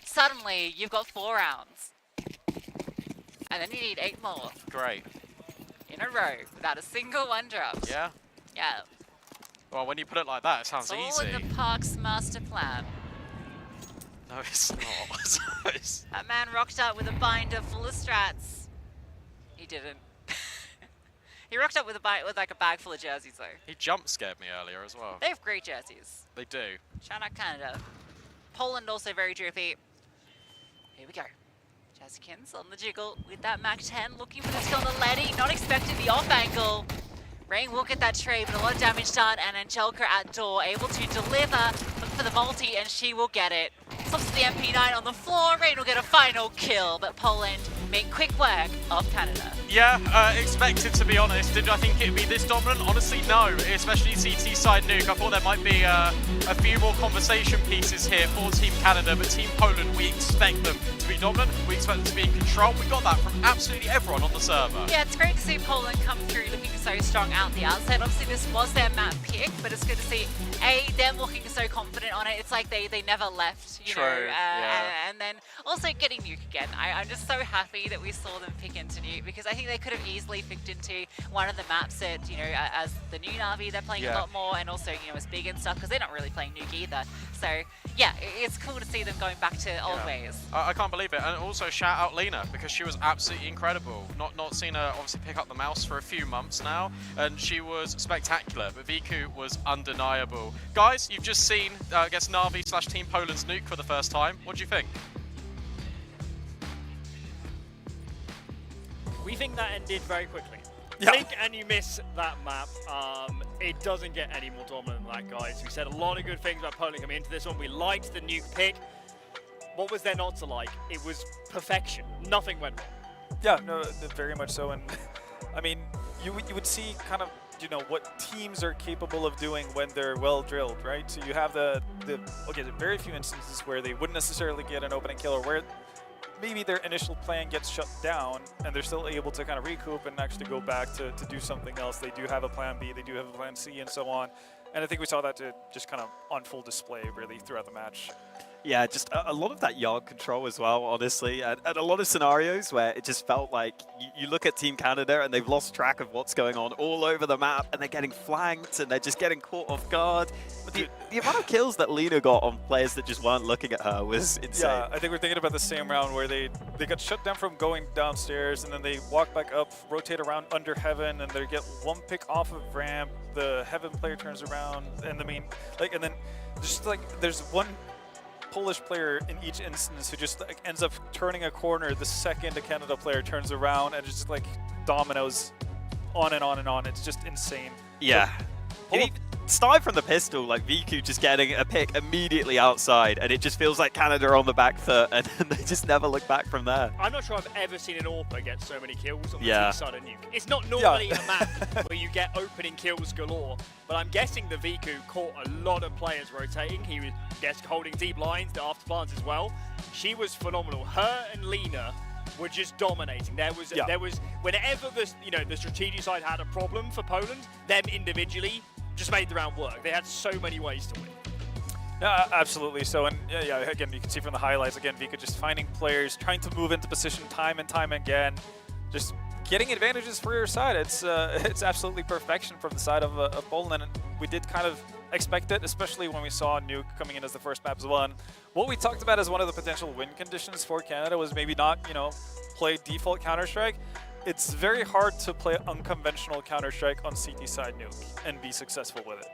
Speaker 12: Suddenly, you've got 4 rounds. And then you need 8 more.
Speaker 11: Great.
Speaker 12: In a row, without a single one dropped.
Speaker 11: Yeah?
Speaker 12: Yeah.
Speaker 11: Well, when you put it like that, it sounds
Speaker 12: It's all
Speaker 11: easy.
Speaker 12: in the Parks master plan.
Speaker 11: No, it's not.
Speaker 12: That man rocked up with a binder full of strats. He didn't. He rocked up with like a bag full of jerseys though.
Speaker 11: He jump scared me earlier as well.
Speaker 12: They have great jerseys.
Speaker 11: They do.
Speaker 12: Shout out Canada. Poland also very drippy. Here we go. Jazzykins on the jiggle with that Mag-10, looking for the kill on the Letty, not expecting the off angle. Rain will get that trade, but a lot of damage done, and Angelka at door, able to deliver, look for the multi, and she will get it. Stops the MP9 on the floor, Rain will get a final kill, but Poland make quick work of Canada.
Speaker 11: Yeah, expected to be honest. Did I think it'd be this dominant? Honestly, no. Especially CT side nuke. I thought there might be a few more conversation pieces here for Team Canada, but Team Poland, we expect them to be dominant. We expect them to be in control. We got that from absolutely everyone on the server.
Speaker 12: Yeah, it's great to see Poland come through looking so strong out the outset. Obviously, this was their map pick, but it's good to see them looking so confident on it. It's like they never left, you know.
Speaker 11: Yeah.
Speaker 12: And then also getting nuke again. I'm just so happy that we saw them pick into nuke because I think they could have easily picked into one of the maps that, you know, as the new Na'Vi, they're playing a lot more, and also, you know, as big and stuff because they're not really playing nuke either. So yeah, it's cool to see them going back to old ways.
Speaker 11: I can't believe it. And also shout out Lena because she was absolutely incredible. Not seen her obviously pick up the mouse for a few months now, and she was spectacular. But Viku was undeniable. Guys, you've just seen I guess Na'Vi / Team Poland's nuke for the first time. What do you think?
Speaker 19: We think that ended very quickly. Blink and you miss that map. It doesn't get any more dominant than that, guys. We said a lot of good things about Poland coming into this one. We liked the nuke pick. What was there not to like? It was perfection. Nothing went wrong.
Speaker 15: Yeah, no, very much so. And I mean, you would see kind of, you know, what teams are capable of doing when they're well drilled, right? So you have the very few instances where they wouldn't necessarily get an opening kill, or where maybe their initial plan gets shut down and they're still able to kind of recoup and actually go back to do something else. They do have a plan B, they do have a plan C, and so on. And I think we saw that to just kind of on full display really throughout the match.
Speaker 2: Yeah, just a lot of that yard control as well, honestly, and a lot of scenarios where it just felt like you look at Team Canada and they've lost track of what's going on all over the map, and they're getting flanked and they're just getting caught off guard. The amount of kills that Lena got on players that just weren't looking at her was insane.
Speaker 15: Yeah, I think we're thinking about the same round where they got shut down from going downstairs, and then they walk back up, rotate around under Heaven, and they get one pick off of ramp. The Heaven player turns around, and and then just like there's one Polish player in each instance who just like ends up turning a corner the second a Canada player turns around, and it's just like dominoes on and on and on. It's just insane.
Speaker 2: Yeah. Starting from the pistol, like Viku just getting a pick immediately outside, and it just feels like Canada are on the back foot, and they just never look back from there.
Speaker 19: I'm not sure I've ever seen an AWP get so many kills on the
Speaker 2: Yeah.
Speaker 19: T side of Nuke. It's not normally a map where you get opening kills galore, but I'm guessing the Viku caught a lot of players rotating. He was holding deep lines, the after plants as well. She was phenomenal. Her and Lena were just dominating. There was whenever the strategic side had a problem for Poland, them individually just made the round work. They had so many ways to win.
Speaker 15: Yeah, absolutely. So, and yeah, again, you can see from the highlights, again, Vika just finding players, trying to move into position time and time again, just getting advantages for your side. It's absolutely perfection from the side of Poland, and we did kind of expect it, especially when we saw Nuke coming in as the first map as well. And what we talked about as one of the potential win conditions for Canada was maybe not, play default Counter-Strike. It's very hard to play unconventional Counter-Strike on CT side Nuke and be successful with it.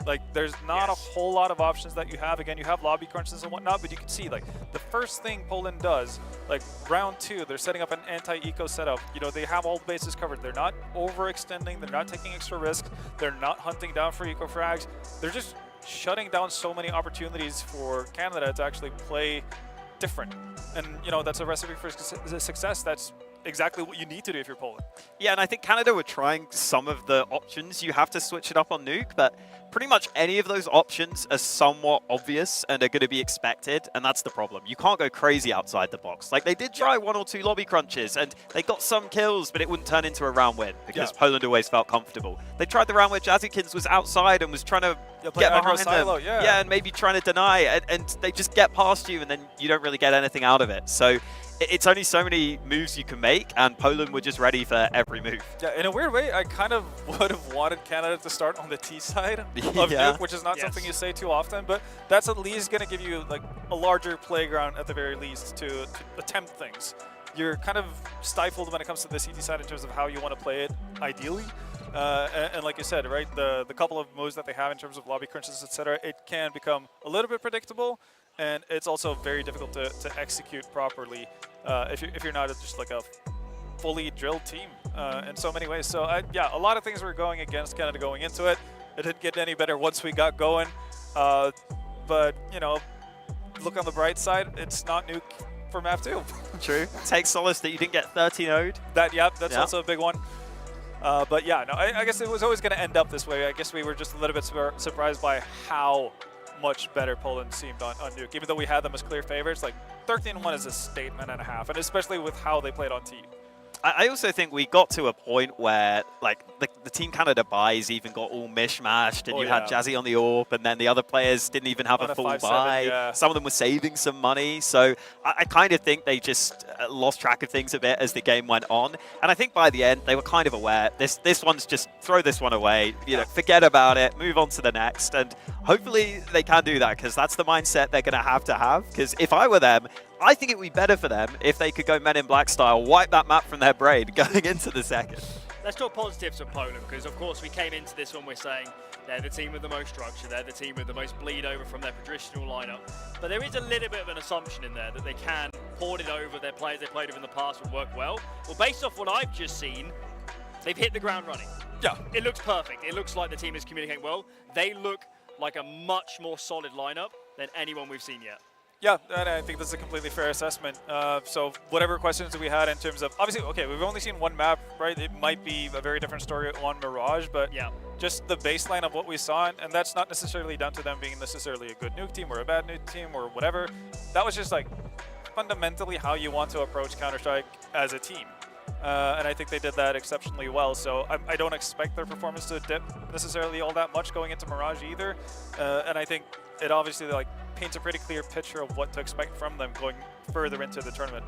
Speaker 15: Like, there's not a whole lot of options that you have. Again, you have lobby crunches and whatnot, but you can see, like, the first thing Poland does, like, round 2, they're setting up an anti-eco setup. They have all the bases covered. They're not overextending. They're not taking extra risks. They're not hunting down for eco frags. They're just shutting down so many opportunities for Canada to actually play different. And, that's a recipe for success. That's exactly what you need to do if you're Poland.
Speaker 2: Yeah, and I think Canada were trying some of the options. You have to switch it up on Nuke, but pretty much any of those options are somewhat obvious and are going to be expected, and that's the problem. You can't go crazy outside the box. Like, they did try 1 or 2 lobby crunches, and they got some kills, but it wouldn't turn into a round win because Poland always felt comfortable. They tried the round where Jazzykins was outside and was trying to get behind
Speaker 15: silo,
Speaker 2: them. Yeah, and maybe trying to deny, and they just get past you, and then you don't really get anything out of it. So it's only so many moves you can make, and Poland were just ready for every move.
Speaker 15: Yeah, in a weird way, I kind of would have wanted Canada to start on the T side of Nuke, which is not something you say too often, but that's at least going to give you like a larger playground at the very least to attempt things. You're kind of stifled when it comes to the CT side in terms of how you want to play it, ideally. And like you said, right, the couple of moves that they have in terms of lobby crunches, etc., it can become a little bit predictable. And it's also very difficult to execute properly if you're not just like a fully drilled team in so many ways. So a lot of things were going against Canada going into it. It didn't get any better once we got going. But look on the bright side, it's not Nuke for map 2.
Speaker 2: True. Take solace that you didn't get 30-0'd.
Speaker 15: That's also a big one. But yeah, no, I guess it was always going to end up this way. I guess we were just a little bit surprised by how much better Poland seemed on Nuke. Even though we had them as clear favorites, like 13-1 is a statement and a half, and especially with how they played on T.
Speaker 2: I also think we got to a point where like the Team Canada buys even got all mishmashed, and you had Jazzy on the AWP, and then the other players didn't even have a full buy. Some of them were saving some money, so I kind of think they just lost track of things a bit as the game went on. And I think by the end they were kind of aware this one's just throw this one away, forget about it, move on to the next, and hopefully they can do that because that's the mindset they're going to have. Because if I were them, I think it would be better for them if they could go Men in Black style, wipe that map from their brain going into the second.
Speaker 19: Let's talk positives of Poland, because of course we came into this one, we're saying they're the team with the most structure, they're the team with the most bleed over from their traditional lineup. But there is a little bit of an assumption in there that they can port it over their players they played with in the past and work well. Well, based off what I've just seen, they've hit the ground running.
Speaker 15: Yeah.
Speaker 19: It looks perfect. It looks like the team is communicating well. They look like a much more solid lineup than anyone we've seen yet.
Speaker 15: Yeah, and I think that's a completely fair assessment. So whatever questions we had in terms of, obviously, okay, we've only seen one map, right? It might be a very different story on Mirage, but just the baseline of what we saw, and that's not necessarily down to them being necessarily a good Nuke team or a bad Nuke team or whatever. That was just like fundamentally how you want to approach Counter-Strike as a team. And I think they did that exceptionally well. So I don't expect their performance to dip necessarily all that much going into Mirage either. And I think it obviously like paints a pretty clear picture of what to expect from them going further into the tournament.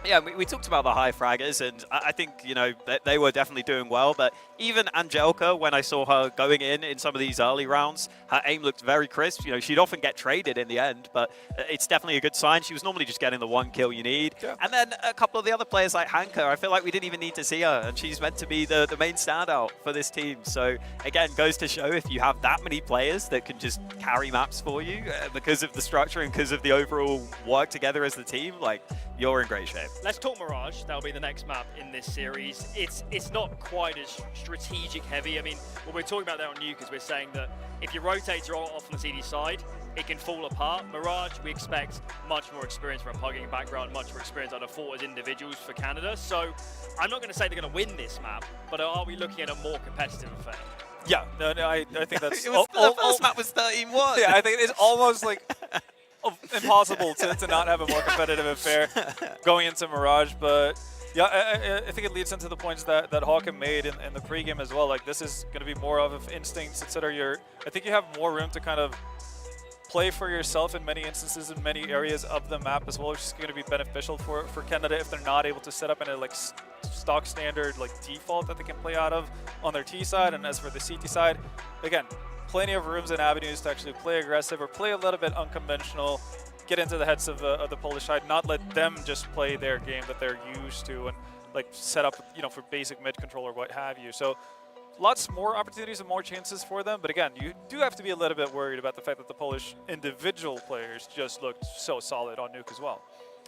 Speaker 2: Yeah, we talked about the high fraggers, and I think, you know, they were definitely doing well, but even Angelica, when I saw her going in some of these early rounds, her aim looked very crisp. You know, she'd often get traded in the end, but it's definitely a good sign. She was normally just getting the one kill you need. Yeah. And then a couple of the other players like Hanka, I feel like we didn't even need to see her, and she's meant to be the main standout for this team. So, again, goes to show if you have that many players that can just carry maps for you because of the structure and because of the overall work together as the team, like, you're in great shape.
Speaker 19: Let's talk Mirage. That'll be the next map in this series. It's not quite as strategic heavy. I mean, what we're talking about there on Nuke is we're saying that if your rotates are off on the CD side, it can fall apart. Mirage, we expect much more experience from a plugging background, much more experience out of fought as individuals for Canada. So I'm not going to say they're going to win this map, but are we looking at a more competitive affair?
Speaker 15: Yeah, no, I think that's...
Speaker 2: The first map was 13-1.
Speaker 15: Yeah, I think it's almost like... impossible to not have a more competitive affair going into Mirage, but yeah, I think it leads into the points that Hawken made in the pregame as well. Like, this is going to be more of instincts, etc. I think you have more room to kind of play for yourself in many instances in many areas of the map as well, which is going to be beneficial for Canada if they're not able to set up in a like stock standard like default that they can play out of on their T side. And as for the CT side, again, plenty of rooms and avenues to actually play aggressive or play a little bit unconventional, get into the heads of the Polish side, not let them just play their game that they're used to and like set up, you know, for basic mid control or what have you. So lots more opportunities and more chances for them. But again, you do have to be a little bit worried about the fact that the Polish individual players just looked so solid on Nuke as well.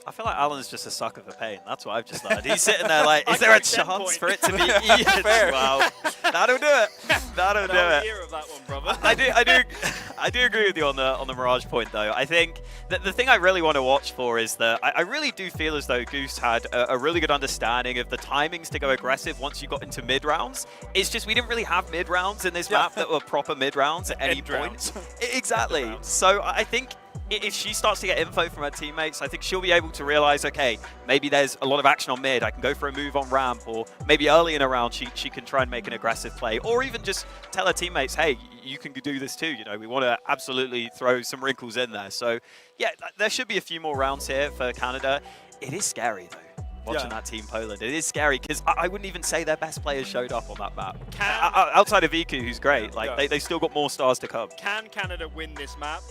Speaker 2: I feel like Alan's just a sucker for pain. That's what I've just learned. He's sitting there like, is there a chance for it to be Ian? Wow, that'll do it. That'll do it.
Speaker 19: Hear of that one, brother.
Speaker 2: I do agree with you on the Mirage point, though. I think that the thing I really want to watch for is that I really do feel as though Goose had a really good understanding of the timings to go aggressive once you got into mid rounds. It's just we didn't really have mid rounds in this map that were proper mid rounds at any point. Exactly. So I think if she starts to get info from her teammates, I think she'll be able to realize, okay, maybe there's a lot of action on mid. I can go for a move on ramp, or maybe early in a round she can try and make an aggressive play, or even just tell her teammates, hey, you can do this too. You know, we want to absolutely throw some wrinkles in there. So yeah, there should be a few more rounds here for Canada. It is scary though, watching that Team Poland. It is scary because I wouldn't even say their best players showed up on that map. Outside of Iku, who's great, like they still got more stars to come.
Speaker 19: Can Canada win this map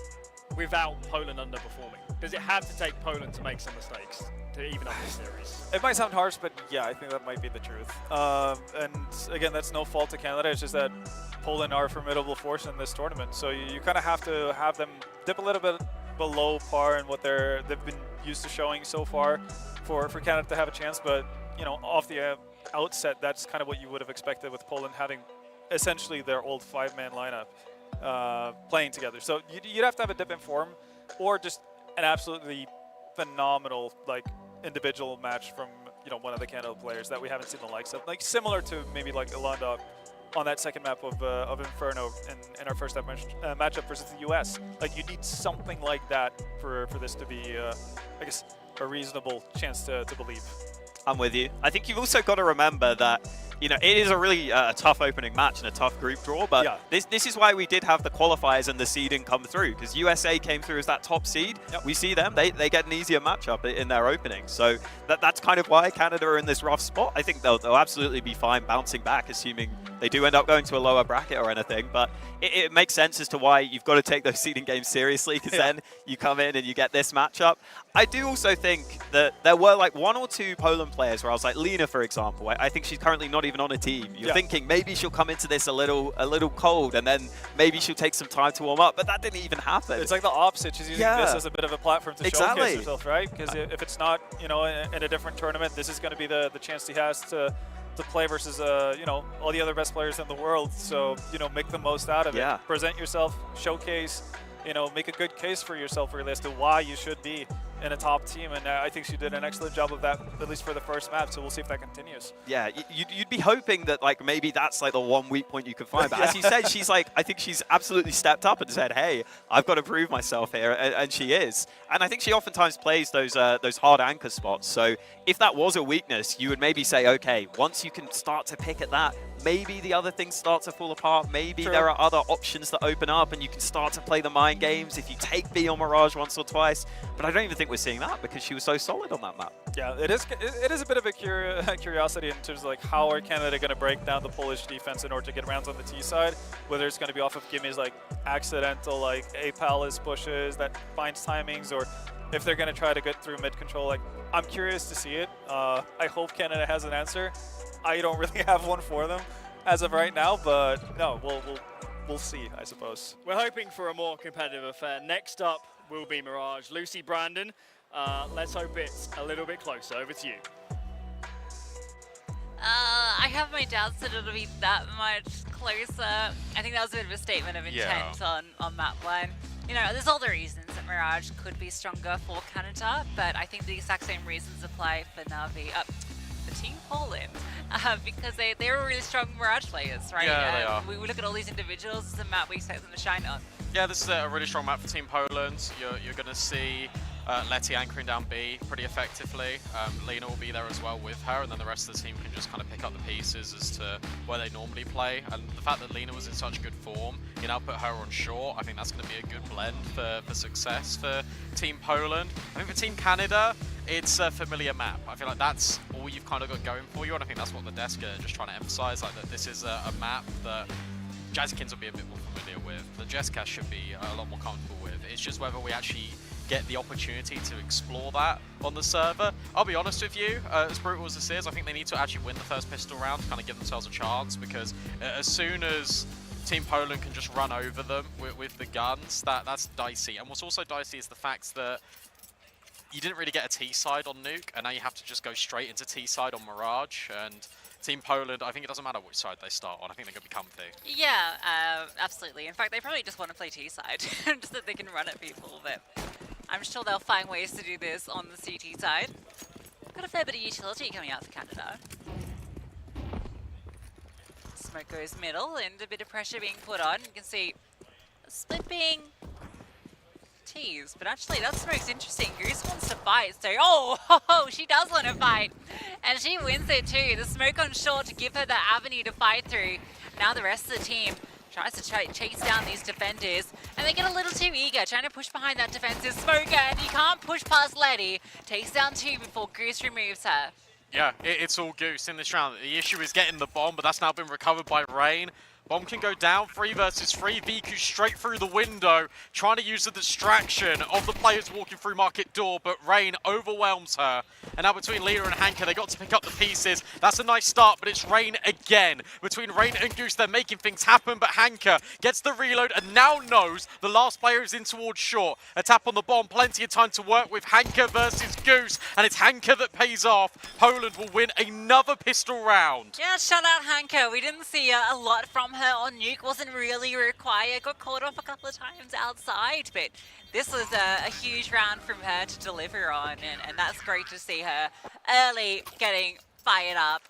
Speaker 19: without Poland underperforming? Does it have to take Poland to make some mistakes to even up this series?
Speaker 15: It might sound harsh, but yeah, I think that might be the truth. And again, that's no fault to Canada. It's just that Poland are a formidable force in this tournament. So you kind of have to have them dip a little bit below par in what they've been used to showing so far for Canada to have a chance. But, you know, off the outset, that's kind of what you would have expected with Poland having essentially their old 5-man lineup playing together. So you'd have to have a dip in form or just an absolutely phenomenal like individual match from, you know, one of the Canada players that we haven't seen the likes of, like similar to maybe like Ilanda on that second map of Inferno in our first matchup versus the US. Like, you need something like that for this to be I guess a reasonable chance to believe.
Speaker 2: I'm with you. I think you've also got to remember that, you know, it is a really tough opening match and a tough group draw, but this is why we did have the qualifiers and the seeding come through, because USA came through as that top seed. We see them, they get an easier matchup in their opening. So that's kind of why Canada are in this rough spot. I think they'll absolutely be fine bouncing back, assuming they do end up going to a lower bracket or anything. But it makes sense as to why you've got to take those seeding games seriously, because then you come in and you get this matchup. I do also think that there were like 1 or 2 Poland players where I was like, Lena, for example, I think she's currently not even on a team. You're thinking maybe she'll come into this a little cold, and then maybe she'll take some time to warm up, but that didn't even happen.
Speaker 15: It's like the opposite. She's using this as a bit of a platform to showcase herself, right? Because if it's not, you know, in a different tournament, this is going to be the chance she has to play versus, you know, all the other best players in the world. So, you know, make the most out of it. Present yourself, showcase, you know, make a good case for yourself really as to why you should be in a top team, and I think she did an excellent job of that, at least for the first map. So we'll see if that continues.
Speaker 2: Yeah, you'd be hoping that like maybe that's like the one weak point you could find. But as you said, she's like, I think she's absolutely stepped up and said, hey, I've got to prove myself here, and she is. And I think she oftentimes plays those hard anchor spots. So if that was a weakness, you would maybe say, okay, once you can start to pick at that, maybe the other things start to fall apart. Maybe there are other options that open up and you can start to play the mind games if you take B on Mirage once or twice. But I don't even think we're seeing that because she was so solid on that map.
Speaker 15: Yeah, it is a bit of a curiosity in terms of like how are Canada going to break down the Polish defense in order to get rounds on the T side, whether it's going to be off of Gimme's like accidental like A palace pushes that finds timings, or if they're going to try to get through mid control. Like, I'm curious to see it. I hope Canada has an answer. I don't really have one for them as of right now, but no, we'll see, I suppose.
Speaker 19: We're hoping for a more competitive affair. Next up will be Mirage. Lucy, Brandon, let's hope it's a little bit closer. Over to you.
Speaker 12: I have my doubts that it'll be that much closer. I think that was a bit of a statement of intent on map one. You know, there's all the reasons that Mirage could be stronger for Canada, but I think the exact same reasons apply for Na'Vi. The Team Poland, because they're really strong Mirage players, right?
Speaker 11: Yeah, they are.
Speaker 12: We look at all these individuals, it's a map we expect them to shine on.
Speaker 11: Yeah, this is a really strong map for Team Poland. You're going to see Letty anchoring down B pretty effectively. Lena will be there as well with her, and then the rest of the team can just kind of pick up the pieces as to where they normally play. And the fact that Lena was in such good form, you now put her on short, I think that's going to be a good blend for success for Team Poland. I think for Team Canada, it's a familiar map. I feel like that's all you've kind of got going for you, and I think that's what the desk are just trying to emphasize, like that this is a map that Jazzykins will be a bit more familiar with, the Jessica should be a lot more comfortable with. It's just whether we actually get the opportunity to explore that on the server. I'll be honest with you, as brutal as this is, I think they need to actually win the first pistol round to kind of give themselves a chance, because as soon as Team Poland can just run over them with the guns, that's dicey. And what's also dicey is the fact that you didn't really get a T-side on Nuke, and now you have to just go straight into T-side on Mirage. And Team Poland, I think it doesn't matter which side they start on. I think they're going to be comfy.
Speaker 12: Yeah, absolutely. In fact, they probably just want to play T-side, just that they can run at people. But I'm sure they'll find ways to do this on the CT side. Got a fair bit of utility coming out for Canada. Smoke goes middle, and a bit of pressure being put on. You can see a split being teased, but actually that smoke's interesting. Goose wants to fight, so she does want to fight, and she wins it too. The smoke on short to give her the avenue to fight through. Now the rest of the team tries to chase down these defenders, and they get a little too eager, trying to push behind that defensive smoker, and you can't push past Letty. Takes down two before Goose removes her.
Speaker 11: Yeah, it's all Goose in this round. The issue is getting the bomb, but that's now been recovered by Rain. Bomb can go down, 3 versus 3. VQ straight through the window, trying to use the distraction of the players walking through Market Door, but Rain overwhelms her. And now between Lena and Hanka, they got to pick up the pieces. That's a nice start, but it's Rain again. Between Rain and Goose, they're making things happen, but Hanka gets the reload and now knows the last player is in towards short. A tap on the bomb, plenty of time to work with Hanka versus Goose, and it's Hanka that pays off. Poland will win another pistol round.
Speaker 12: Yeah, shout out Hanka. We didn't see a lot from her on Nuke, wasn't really required, got caught off a couple of times outside, but this was a huge round from her to deliver on, and that's great to see her early getting fired up.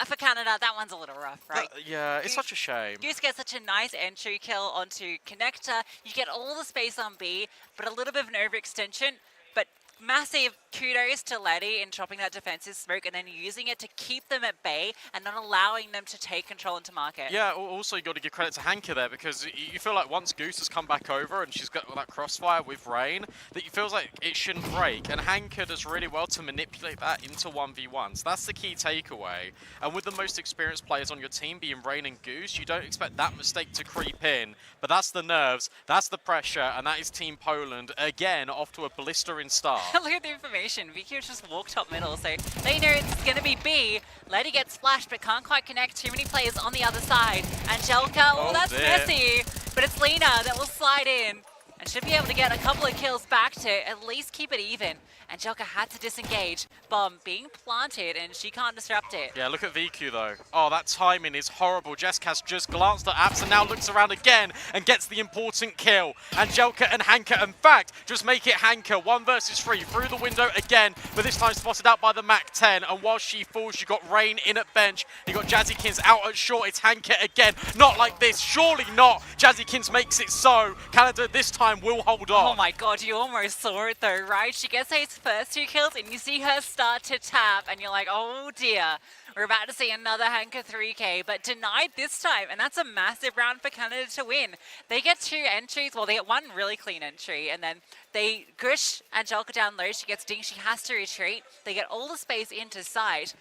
Speaker 12: For Canada, that one's a little rough, right?
Speaker 11: Yeah, it's such a shame.
Speaker 12: Goose gets such a nice entry kill onto Connector. You get all the space on B, but a little bit of an overextension, but massive kudos to Letty in chopping that defensive smoke and then using it to keep them at bay and not allowing them to take control into market.
Speaker 11: Yeah, also you got to give credit to Hanka there, because you feel like once Goose has come back over and she's got that crossfire with Rain, that it feels like it shouldn't break, and Hanka does really well to manipulate that into 1v1s. That's the key takeaway. And with the most experienced players on your team being Rain and Goose, you don't expect that mistake to creep in, but that's the nerves, that's the pressure, and that is Team Poland again off to a blistering start.
Speaker 12: Look at the information. VQ just walked up middle, so they know it's going to be B. Letty gets flashed, but can't quite connect. Too many players on the other side. Angelica, that's
Speaker 11: dear.
Speaker 12: messy, but it's Lena that will slide in. and should be able to get a couple of kills back to at least keep it even. Angelica had to disengage. Bomb being planted, and she can't disrupt it.
Speaker 11: Yeah, look at VQ though. Oh, that timing is horrible. Jessica's just glanced at Apps and now looks around again and gets the important kill. Angelica and Hanka, in fact, just make it Hanka. 1 versus 3 through the window again, but this time spotted out by the MAC-10. And while she falls, you got Rain in at bench. You got Jazzykins out at short. It's Hanka again. Not like this. Surely not. Jazzykins makes it so. Canada this time will hold on.
Speaker 12: Oh my god, you almost saw it though, right? She gets those first 2 kills and you see her start to tap and you're like, oh dear, we're about to see another Hanka 3K, but denied this time, and that's a massive round for Canada to win. They get 2 entries, well, they get 1 really clean entry, and then they gush Angelica down low, she gets dinged, she has to retreat. They get all the space into side.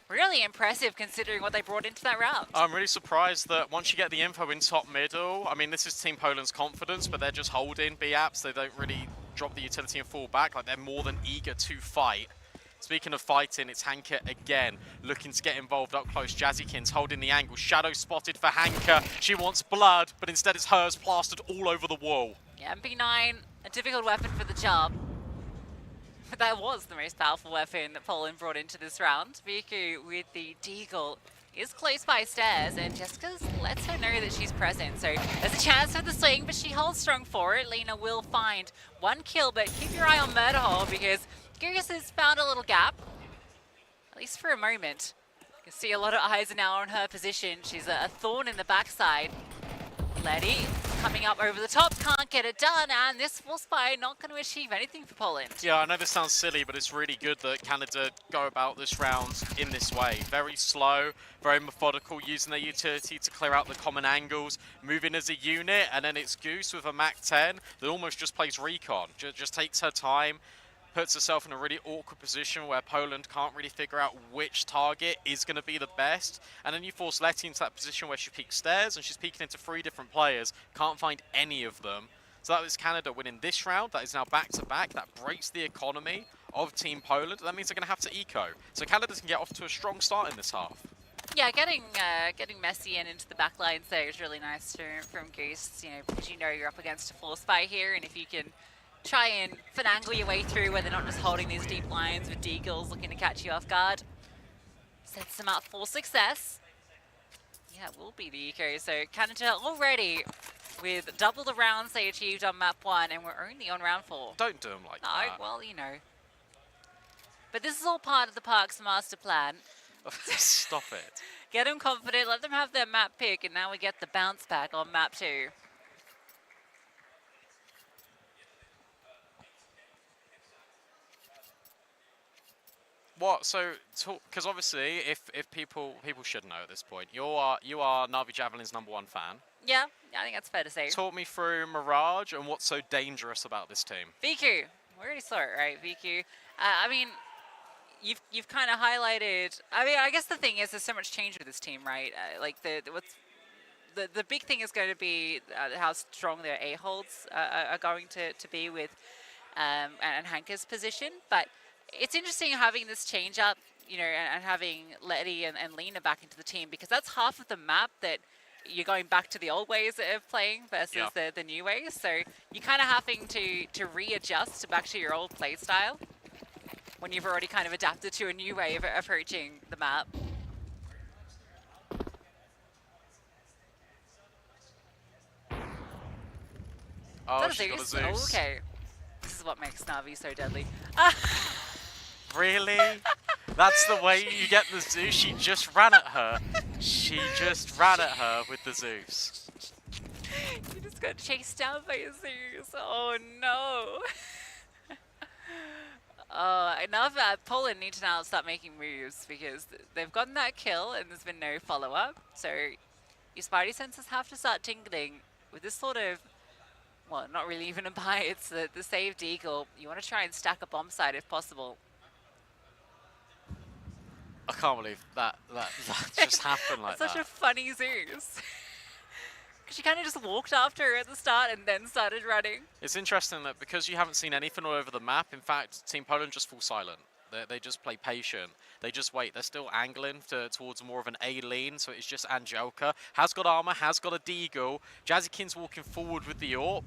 Speaker 12: Really impressive considering what they brought into that round.
Speaker 11: I'm really surprised that once you get the info in top middle, I mean, this is Team Poland's confidence, but they're just holding B-Apps. They don't really drop the utility and fall back. Like, they're more than eager to fight. Speaking of fighting, it's Hanka again, looking to get involved up close. Jazzykins holding the angle. Shadow spotted for Hanka. She wants blood, but instead it's hers plastered all over the wall.
Speaker 12: Yeah, MP9, a difficult weapon for the job. But that was the most powerful weapon that Poland brought into this round. Viku with the Deagle is close by stairs, and Jessica lets her know that she's present. So there's a chance for the swing, but she holds strong for it. Lena will find 1 kill, but keep your eye on Murderhole because Goose has found a little gap, at least for a moment. You can see a lot of eyes now on her position. She's a thorn in the backside. Letty coming up over the top, can't get it done, and this full spy not going to achieve anything for Poland.
Speaker 11: Yeah, I know this sounds silly, but it's really good that Canada go about this round in this way. Very slow, very methodical, using their utility to clear out the common angles, moving as a unit, and then it's Goose with a MAC-10 that almost just plays recon, just takes her time, puts herself in a really awkward position where Poland can't really figure out which target is going to be the best. And then you force Letty into that position where she peeks stairs and she's peeking into 3 different players, can't find any of them. So that was Canada winning this round. That is now back-to-back. That breaks the economy of Team Poland. That means they're going to have to eco. So Canada can get off to a strong start in this half.
Speaker 12: Yeah, getting Messi into the back lines there is really nice from Goose, because you know you're up against a full spy here, and if you can try and finagle your way through where they're not just holding these deep lines with Deagles looking to catch you off guard. Sets them up for success. Yeah, it will be the eco. So Canada already with double the rounds they achieved on map 1, and we're only on round 4.
Speaker 11: Don't do them like that.
Speaker 12: Well, you know. But this is all part of the Park's master plan.
Speaker 11: Stop it.
Speaker 12: Get them confident, let them have their map pick, and now we get the bounce back on map 2.
Speaker 11: What? So, because obviously, if people should know at this point, you are Na'Vi Javelin's #1 fan.
Speaker 12: Yeah, I think that's fair to say.
Speaker 11: Talk me through Mirage and what's so dangerous about this team.
Speaker 12: VQ, we already saw it, right? VQ. I mean, you've kind of highlighted. I mean, I guess the thing is, there's so much change with this team, right? Like the big thing is going to be how strong their A holds are going to be with and Hanka's position, but. It's interesting having this change up, and having Letty and Lena back into the team, because that's half of the map that you're going back to the old ways of playing versus the new ways. So you're kind of having to readjust back to your old play style when you've already kind of adapted to a new way of approaching the map.
Speaker 11: Oh, she got a Zeus.
Speaker 12: Oh, okay. This is what makes Na'Vi so deadly.
Speaker 11: Really? That's the way you get the Zeus? She just ran at her. She just ran at her with the Zeus.
Speaker 12: You just got chased down by a Zeus. Oh no. Enough that Poland need to now start making moves, because they've gotten that kill and there's been no follow-up. So your Spidey senses have to start tingling with this sort of, well, not really even a buy, it's the saved eagle. You want to try and stack a bomb site if possible.
Speaker 11: I can't believe that just happened like that.
Speaker 12: Such a funny Zeus. Because she kind of just walked after her at the start and then started running.
Speaker 11: It's interesting that because you haven't seen anything all over the map, in fact, Team Poland just fall silent. They just play patient. They just wait. They're still angling towards more of an A lean, so it's just Angelica. Has got armor, has got a Deagle. Jazzykins walking forward with the AWP.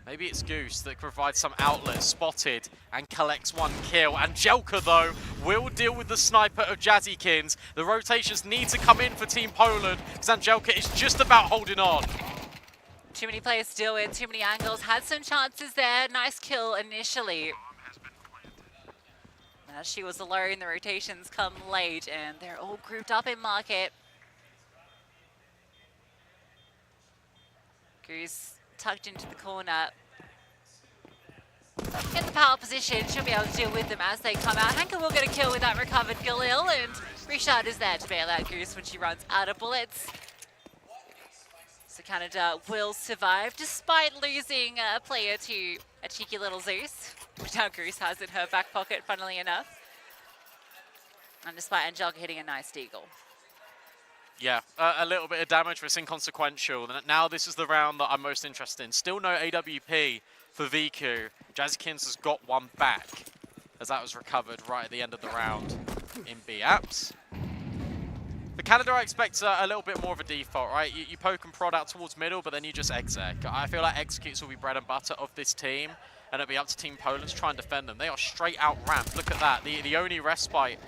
Speaker 11: Maybe it's Goose that provides some outlet, spotted, and collects one kill. Angelka, though, will deal with the sniper of Jazzykins. The rotations need to come in for Team Poland, because Angelka is just about holding on.
Speaker 12: Too many players to deal with, too many angles. Had some chances there. Nice kill initially. As she was alone, the rotations come late, and they're all grouped up in market. Goose tucked into the corner. In the power position, she'll be able to deal with them as they come out. Hanka will get a kill with that recovered Galil, and Richard is there to bail out Goose when she runs out of bullets. So Canada will survive, despite losing a player to a cheeky little Zeus, which now Goose has in her back pocket, funnily enough. And despite Angelka hitting a nice deagle.
Speaker 11: Yeah, a little bit of damage, but it's inconsequential. Now this is the round that I'm most interested in. Still no AWP for Viku. Jazzykins has got one back, as that was recovered right at the end of the round in B apps. For Canada, I expect a little bit more of a default, right? You poke and prod out towards middle, but then you just exec. I feel like executes will be bread and butter of this team, and it'll be up to Team Poland to try and defend them. They are straight out ramped. Look at that. The only respite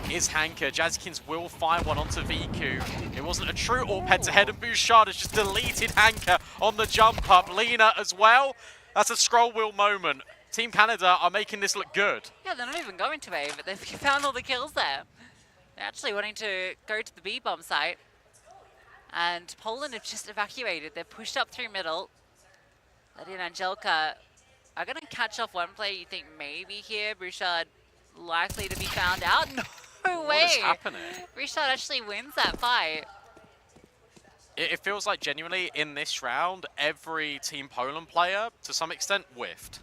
Speaker 11: is Hanka. Jazzykins will find one onto Viku. It wasn't a true AWP head-to-head, and Bouchard has just deleted Hanka on the jump up. Lena as well. That's a scroll wheel moment. Team Canada are making this look good.
Speaker 12: Yeah, they're not even going to A, but they've found all the kills there. They're actually wanting to go to the B-bomb site. And Poland have just evacuated. They're pushed up through middle. Letty and Angelka are going to catch off one player. You think maybe here, Bouchard likely to be found out? No way!
Speaker 11: What is happening?
Speaker 12: Richard actually wins that fight.
Speaker 11: It feels like genuinely in this round, every Team Poland player, to some extent, whiffed.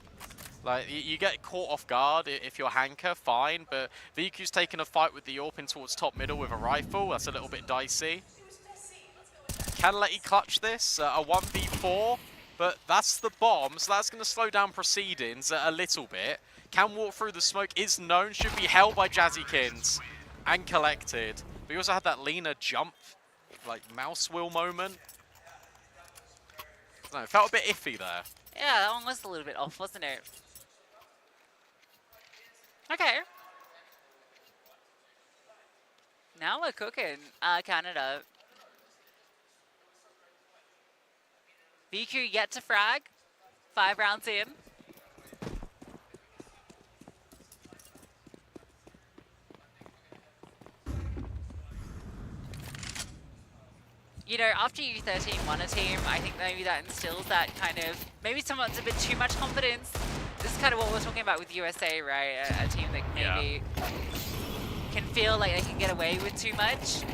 Speaker 11: Like, you get caught off guard if you're Hanka, fine, but Viku's taking a fight with the AWP in towards top middle with a rifle. That's a little bit dicey. Can Letty clutch this? A 1v4, but that's the bomb, so that's going to slow down proceedings a little bit. Can walk through the smoke, is known, should be held by Jazzykins and collected. We also had that Lena jump, like mouse wheel moment. No, it felt a bit iffy there.
Speaker 12: Yeah, that one was a little bit off, wasn't it? Okay. Now we're cooking, Canada. Viku yet to frag, 5 rounds in. You know, after U13 won a team, I think maybe that instills that kind of, maybe someone's a bit too much confidence. This is kind of what we're talking about with USA, right? A team that maybe can feel like they can get away with too much.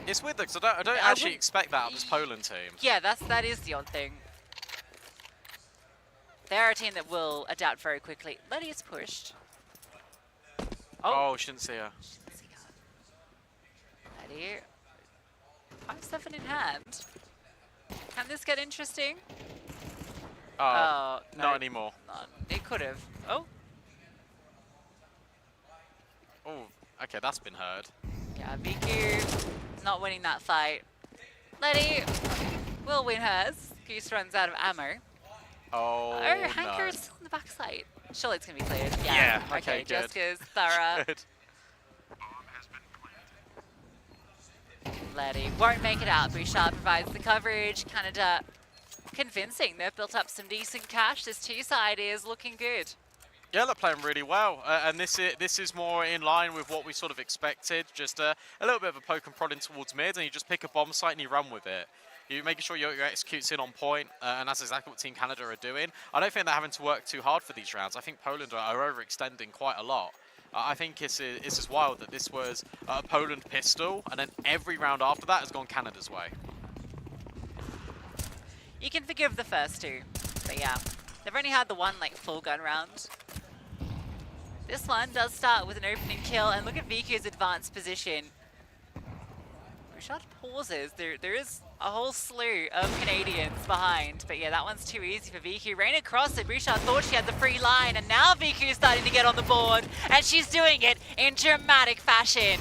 Speaker 11: It's weird though, because I don't actually expect that of this Poland team.
Speaker 12: Yeah, that is the odd thing. They're a team that will adapt very quickly. Letty is pushed.
Speaker 11: Oh, she didn't see her.
Speaker 12: Letty. 5-7 in hand. Can this get interesting?
Speaker 11: Oh,
Speaker 12: no,
Speaker 11: not anymore.
Speaker 12: It could have. Oh.
Speaker 11: Oh, okay, that's been heard.
Speaker 12: Yeah, Viku not winning that fight. Letty will win hers. Goose runs out of ammo.
Speaker 11: Oh,
Speaker 12: Hanker is still on the backside. Surely it's going to be cleared.
Speaker 11: Yeah,
Speaker 12: okay,
Speaker 11: good.
Speaker 12: Jessica's thorough.
Speaker 11: Good.
Speaker 12: Letty won't make it out. Bouchard provides the coverage. Canada convincing. They've built up some decent cash. This two-side is looking good.
Speaker 11: Yeah, they're playing really well, and this is more in line with what we sort of expected. Just a little bit of a poke and prod in towards mid, and you just pick a bomb site and you run with it. You're making sure your execute's in on point, and that's exactly what Team Canada are doing. I don't think they're having to work too hard for these rounds. I think Poland are overextending quite a lot. I think it's as wild that this was a Poland pistol, and then every round after that has gone Canada's way.
Speaker 12: You can forgive the first two, but yeah. They've only had the one, like, full gun round. This one does start with an opening kill, and look at Viku's advanced position. Bouchard pauses. There is a whole slew of Canadians behind, but yeah, that one's too easy for Viku. Ran across it. Bouchard thought she had the free line, and now Viku's starting to get on the board, and she's doing it in dramatic fashion.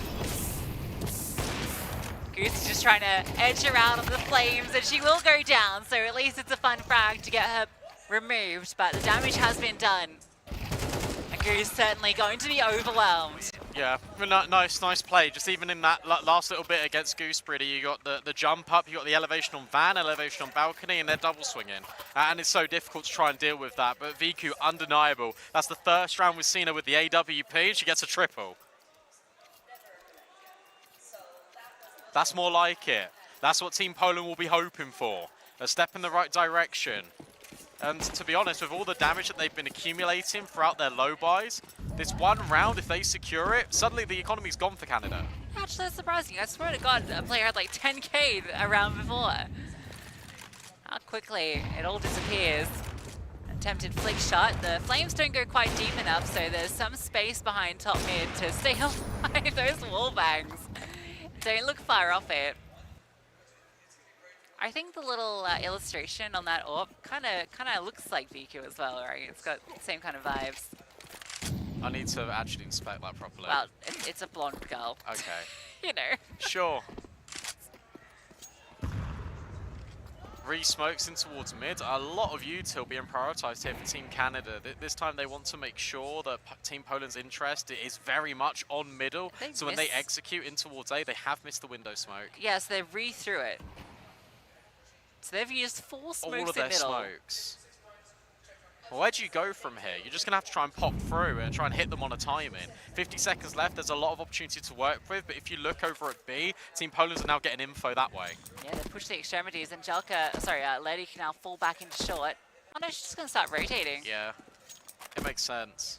Speaker 12: Goose is just trying to edge around on the flames, and she will go down, so at least it's a fun frag to get her removed, but the damage has been done. And Goose certainly going to be overwhelmed.
Speaker 11: Yeah, nice play. Just even in that last little bit against Gooseberry, you got the jump up, you got the elevation on Van, elevation on Balcony, and they're double swinging. And it's so difficult to try and deal with that. But VQ, undeniable. That's the first round we've seen her with the AWP. She gets a triple. That's more like it. That's what Team Poland will be hoping for. A step in the right direction. And to be honest, with all the damage that they've been accumulating throughout their low buys, this one round, if they secure it, suddenly the economy's gone for Canada.
Speaker 12: Actually, that's surprising. I swear to God, a player had like 10k around before. How quickly it all disappears. Attempted flick shot. The flames don't go quite deep enough, so there's some space behind top mid to stay alive. Those wall bangs don't look far off it. I think the little illustration on that orb kind of looks like VQ as well, right? It's got the same kind of vibes.
Speaker 11: I need to actually inspect that properly.
Speaker 12: Well, it's a blonde girl.
Speaker 11: Okay.
Speaker 12: You know.
Speaker 11: Sure. Re-smokes in towards mid. A lot of util being prioritised here for Team Canada. This time they want to make sure that Team Poland's interest is very much on middle. So when they execute in towards A, they have missed the window smoke.
Speaker 12: Yes, they re-threw it. So they've used 4 smokes in middle.
Speaker 11: All of their smokes. Well, where do you go from here? You're just going to have to try and pop through and try and hit them on a timing. 50 seconds left, there's a lot of opportunity to work with, but if you look over at B, Team Poland are now getting info that way.
Speaker 12: Yeah, they push the extremities, and Lady can now fall back into short. Oh no, she's just going to start rotating.
Speaker 11: Yeah, it makes sense.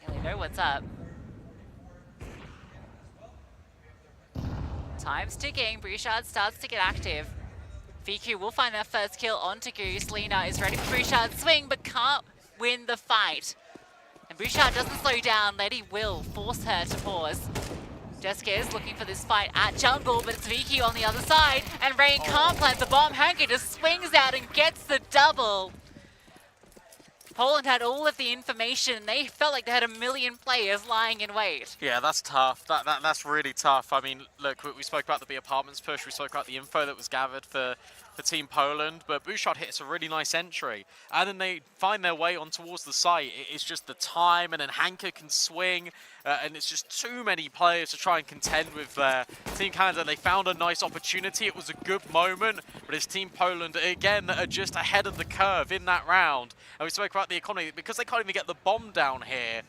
Speaker 12: Yeah, they know what's up. Time's ticking, Bouchard starts to get active. VQ will find their first kill onto Goose. Lena is ready for Bouchard's swing, but can't win the fight. And Bouchard doesn't slow down. Letty will force her to pause. Jessica is looking for this fight at jungle, but it's VQ on the other side. And Rain can't plant the bomb. Hanky just swings out and gets the double. Poland had all of the information. They felt like they had a million players lying in wait.
Speaker 11: Yeah, that's tough. That's really tough. I mean, look, we spoke about the B Apartments push. We spoke about the info that was gathered for Team Poland, but Bouchard hits a really nice entry. And then they find their way on towards the site. It's just the time, and then Hanker can swing, and it's just too many players to try and contend with Team Canada. They found a nice opportunity. It was a good moment, but it's Team Poland, again, that are just ahead of the curve in that round. And we spoke about the economy, because they can't even get the bomb down here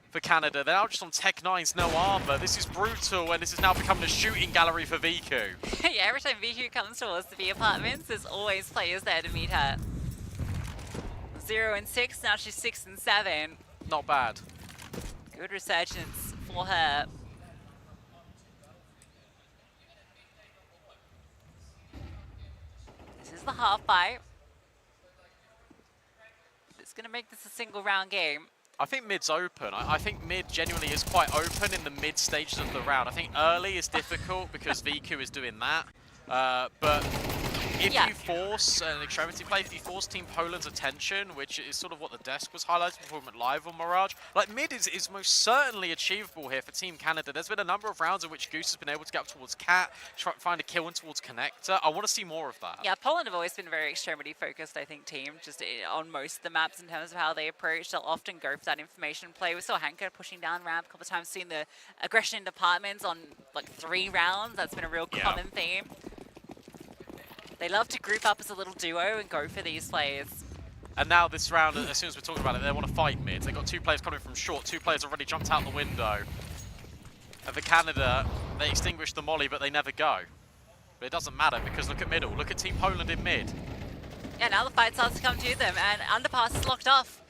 Speaker 11: for Canada. They're now just on Tech 9's no armor. This is brutal, and this is now becoming a shooting gallery for VQ.
Speaker 12: Yeah, every time VQ comes towards the B Apartments, there's always players there to meet her. 0 and 6, now she's 6 and 7.
Speaker 11: Not bad.
Speaker 12: Good resurgence for her. This is the half fight. It's going to make this a single round game.
Speaker 11: I think mid's open. I think mid genuinely is quite open in the mid stages of the round. I think early is difficult because VQ is doing that. But if you force an extremity play, if you force Team Poland's attention, which is sort of what the desk was highlighting before we went live on Mirage, like mid is most certainly achievable here for Team Canada. There's been a number of rounds in which Goose has been able to get up towards Cat, try to find a kill in towards Connector. I want to see more of that.
Speaker 12: Yeah, Poland have always been very extremity focused, I think, team, just on most of the maps in terms of how they approach. They'll often go for that information play. We saw Hanker pushing down ramp a couple of times, seeing the aggression in departments on like 3 rounds. That's been a real common theme. They love to group up as a little duo and go for these plays.
Speaker 11: And now this round, as soon as we're talking about it, they want to fight mid. They've got 2 players coming from short, 2 players already jumped out the window. And for Canada, they extinguish the molly, but they never go. But it doesn't matter, because look at middle. Look at Team Poland in mid.
Speaker 12: Yeah, now the fight starts to come to them, and underpass is locked off.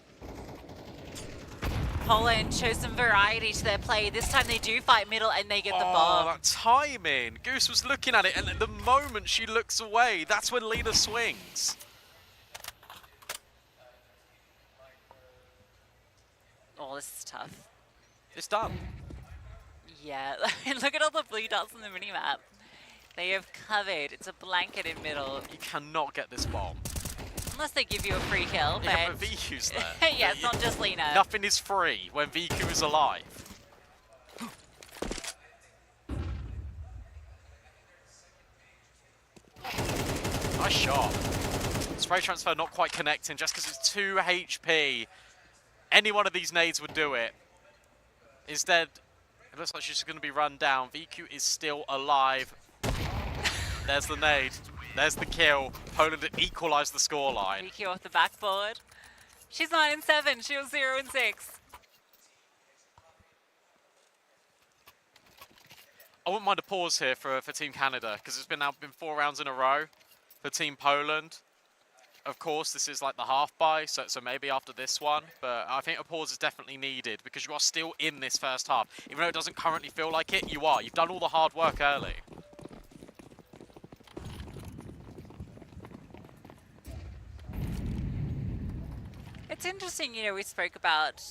Speaker 12: Poland shows some variety to their play. This time they do fight middle and they get the bomb.
Speaker 11: Oh, that timing. Goose was looking at it, and the moment she looks away, that's when Lena swings.
Speaker 12: Oh, this is tough.
Speaker 11: It's done.
Speaker 12: Yeah, look at all the blue dots on the minimap. They have covered. It's a blanket in middle.
Speaker 11: You cannot get this bomb.
Speaker 12: Unless they give you a free kill,
Speaker 11: Yeah,
Speaker 12: but...
Speaker 11: but VQ's there.
Speaker 12: Yeah, it's not just Lena.
Speaker 11: Nothing is free when VQ is alive. Nice shot. Spray transfer not quite connecting just because it's 2 HP. Any one of these nades would do it. Instead, it looks like she's going to be run down. VQ is still alive. There's the nade. There's the kill. Poland have equalised the scoreline.
Speaker 12: VQ off the backboard. She's 9-7. She was 0-6.
Speaker 11: I wouldn't mind a pause here for Team Canada, because it's now been 4 rounds in a row for Team Poland. Of course, this is like the half bye, so maybe after this one, but I think a pause is definitely needed because you are still in this first half. Even though it doesn't currently feel like it, you are. You've done all the hard work early.
Speaker 12: It's interesting, you know, we spoke about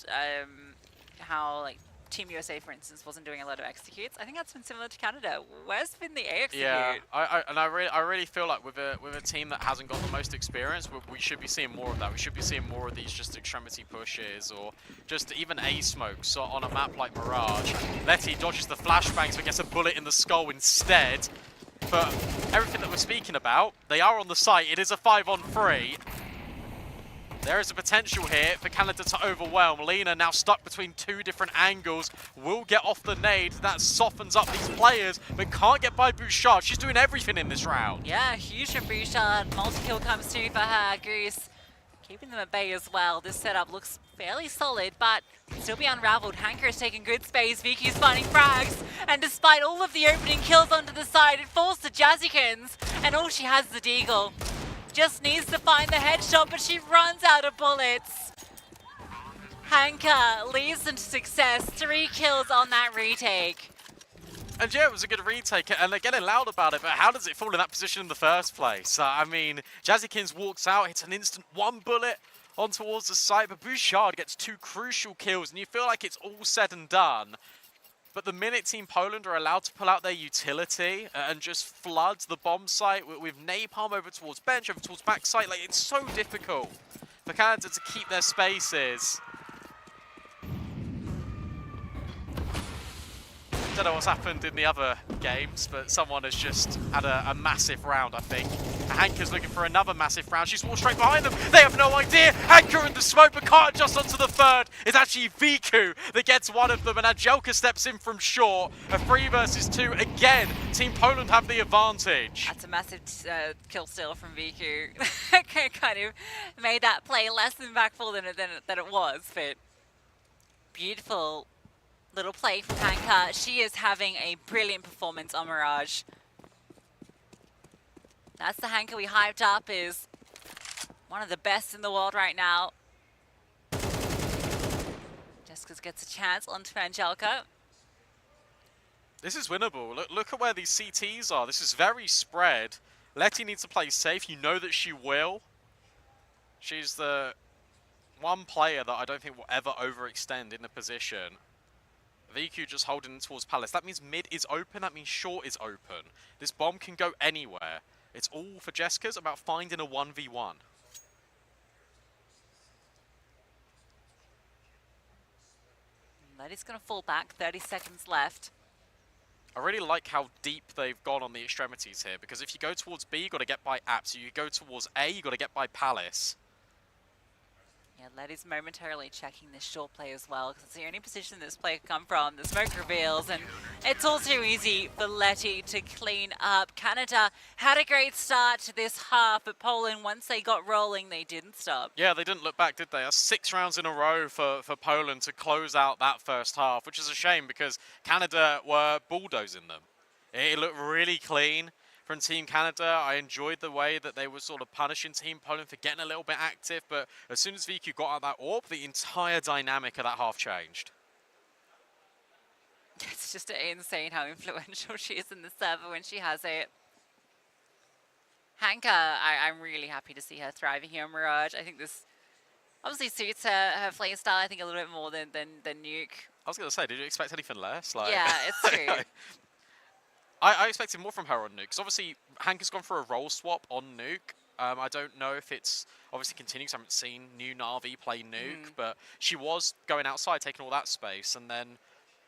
Speaker 12: how, like, Team USA, for instance, wasn't doing a lot of executes. I think that's been similar to Canada. Where's been the A execute?
Speaker 11: Yeah, I really feel like with a team that hasn't got the most experience, we should be seeing more of that. We should be seeing more of these just extremity pushes or just even A smokes. So on a map like Mirage, Letty dodges the flashbangs but gets a bullet in the skull instead. But everything that we're speaking about, they are on the site. It is a 5-on-3. There is a potential here for Canada to overwhelm. Lena now stuck between 2 different angles. Will get off the nade. That softens up these players, but can't get by Bouchard. She's doing everything in this round.
Speaker 12: Yeah, huge from Bouchard. Multi-kill comes through for her. Goose keeping them at bay as well. This setup looks fairly solid, but still be unraveled. Hanker is taking good space. Viki's finding frags. And despite all of the opening kills onto the side, it falls to Jazzykins. And all she has is the deagle. Just needs to find the headshot, but she runs out of bullets. Hanker leads them to success. 3 kills on that retake.
Speaker 11: And yeah, it was a good retake, and they're getting loud about it, but how does it fall in that position in the first place? I mean, Jazzykins walks out, hits an instant 1 bullet on towards the site, but Bouchard gets 2 crucial kills, and you feel like it's all said and done. But the minute Team Poland are allowed to pull out their utility and just flood the bomb site with napalm over towards bench, over towards backside, like it's so difficult for Canada to keep their spaces. Don't know what's happened in the other games, but someone has just had a massive round, I think. Hanker's looking for another massive round. She's walked straight behind them. They have no idea. Hanker in the smoke, but can't adjust onto the third. It's actually Viku that gets one of them, and Angelka steps in from short. A 3 versus 2 again. Team Poland have the advantage.
Speaker 12: That's a massive kill steal from Viku. Kind of made that play less impactful than it was, but beautiful little play from Hanker. She is having a brilliant performance on Mirage. That's the Hanker we hyped up, is one of the best in the world right now. Jessica gets a chance onto Angelka.
Speaker 11: This is winnable. Look at where these CTs are. This is very spread. Letty needs to play safe. You know that she will. She's the one player that I don't think will ever overextend in the position. VQ just holding towards Palace. That means mid is open. That means short is open. This bomb can go anywhere. It's all for Jessica's about finding a 1v1.
Speaker 12: Letty's going to fall back. 30 seconds left.
Speaker 11: I really like how deep they've gone on the extremities here, because if you go towards B, you've got to get by Apps. You go towards A, you've got to get by Palace.
Speaker 12: Yeah, Letty's momentarily checking this short play as well, because it's the only position this play can come from. The smoke reveals, and it's all too easy for Letty to clean up. Canada had a great start to this half, but Poland, once they got rolling, they didn't stop.
Speaker 11: Yeah, they didn't look back, did they? That's 6 rounds in a row for Poland to close out that first half, which is a shame because Canada were bulldozing them. It looked really clean from Team Canada. I enjoyed the way that they were sort of punishing Team Poland for getting a little bit active, but as soon as VQ got out that AWP, the entire dynamic of that half changed.
Speaker 12: It's just insane how influential she is in the server when she has it. Hanker, I'm really happy to see her thriving here on Mirage. I think this obviously suits her play style, I think, a little bit more than Nuke.
Speaker 11: I was going to say, did you expect anything less? Like,
Speaker 12: yeah, it's true.
Speaker 11: I expected more from her on Nuke, because obviously Hanker's gone for a role swap on Nuke. I don't know if it's obviously continuing, because I haven't seen new Na'Vi play Nuke, but she was going outside, taking all that space, and then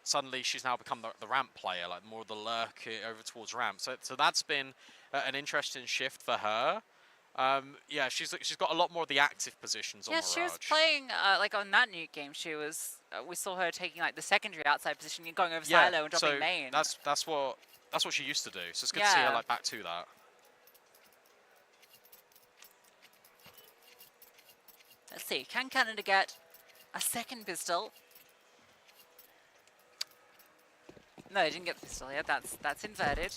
Speaker 11: suddenly she's now become the ramp player, like more of the lurk over towards ramp. So that's been an interesting shift for her. Yeah, she's got a lot more of the active positions on
Speaker 12: Yeah,
Speaker 11: Mirage.
Speaker 12: she was playing, like on that nuke game, she was, we saw her taking like the secondary outside position, going over silo and dropping main.
Speaker 11: That's what she used to do. So it's good to see her like back to that.
Speaker 12: Let's see, can Canada get a second pistol? No, they didn't get the pistol yet. That's inverted.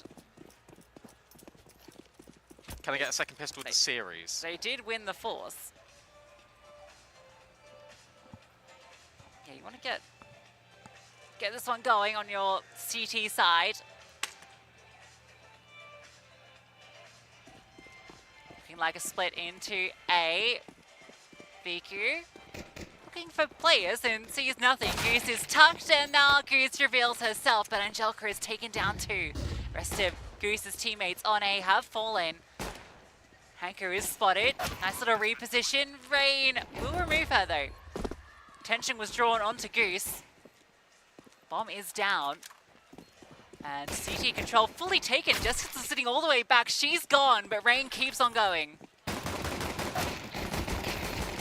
Speaker 11: Can I get a second pistol with the series?
Speaker 12: They did win the fourth. Yeah, you want to get this one going on your CT side. Looking like a split into A. VQ looking for players and sees nothing. Goose is tucked and now Goose reveals herself, but Angelica is taken down too. Rest of Goose's teammates on A have fallen. Hanker is spotted. Nice little reposition. Rain will remove her though. Attention was drawn onto Goose. Bomb is down. And CT control fully taken. Jessica's sitting all the way back. She's gone, but Rain keeps on going.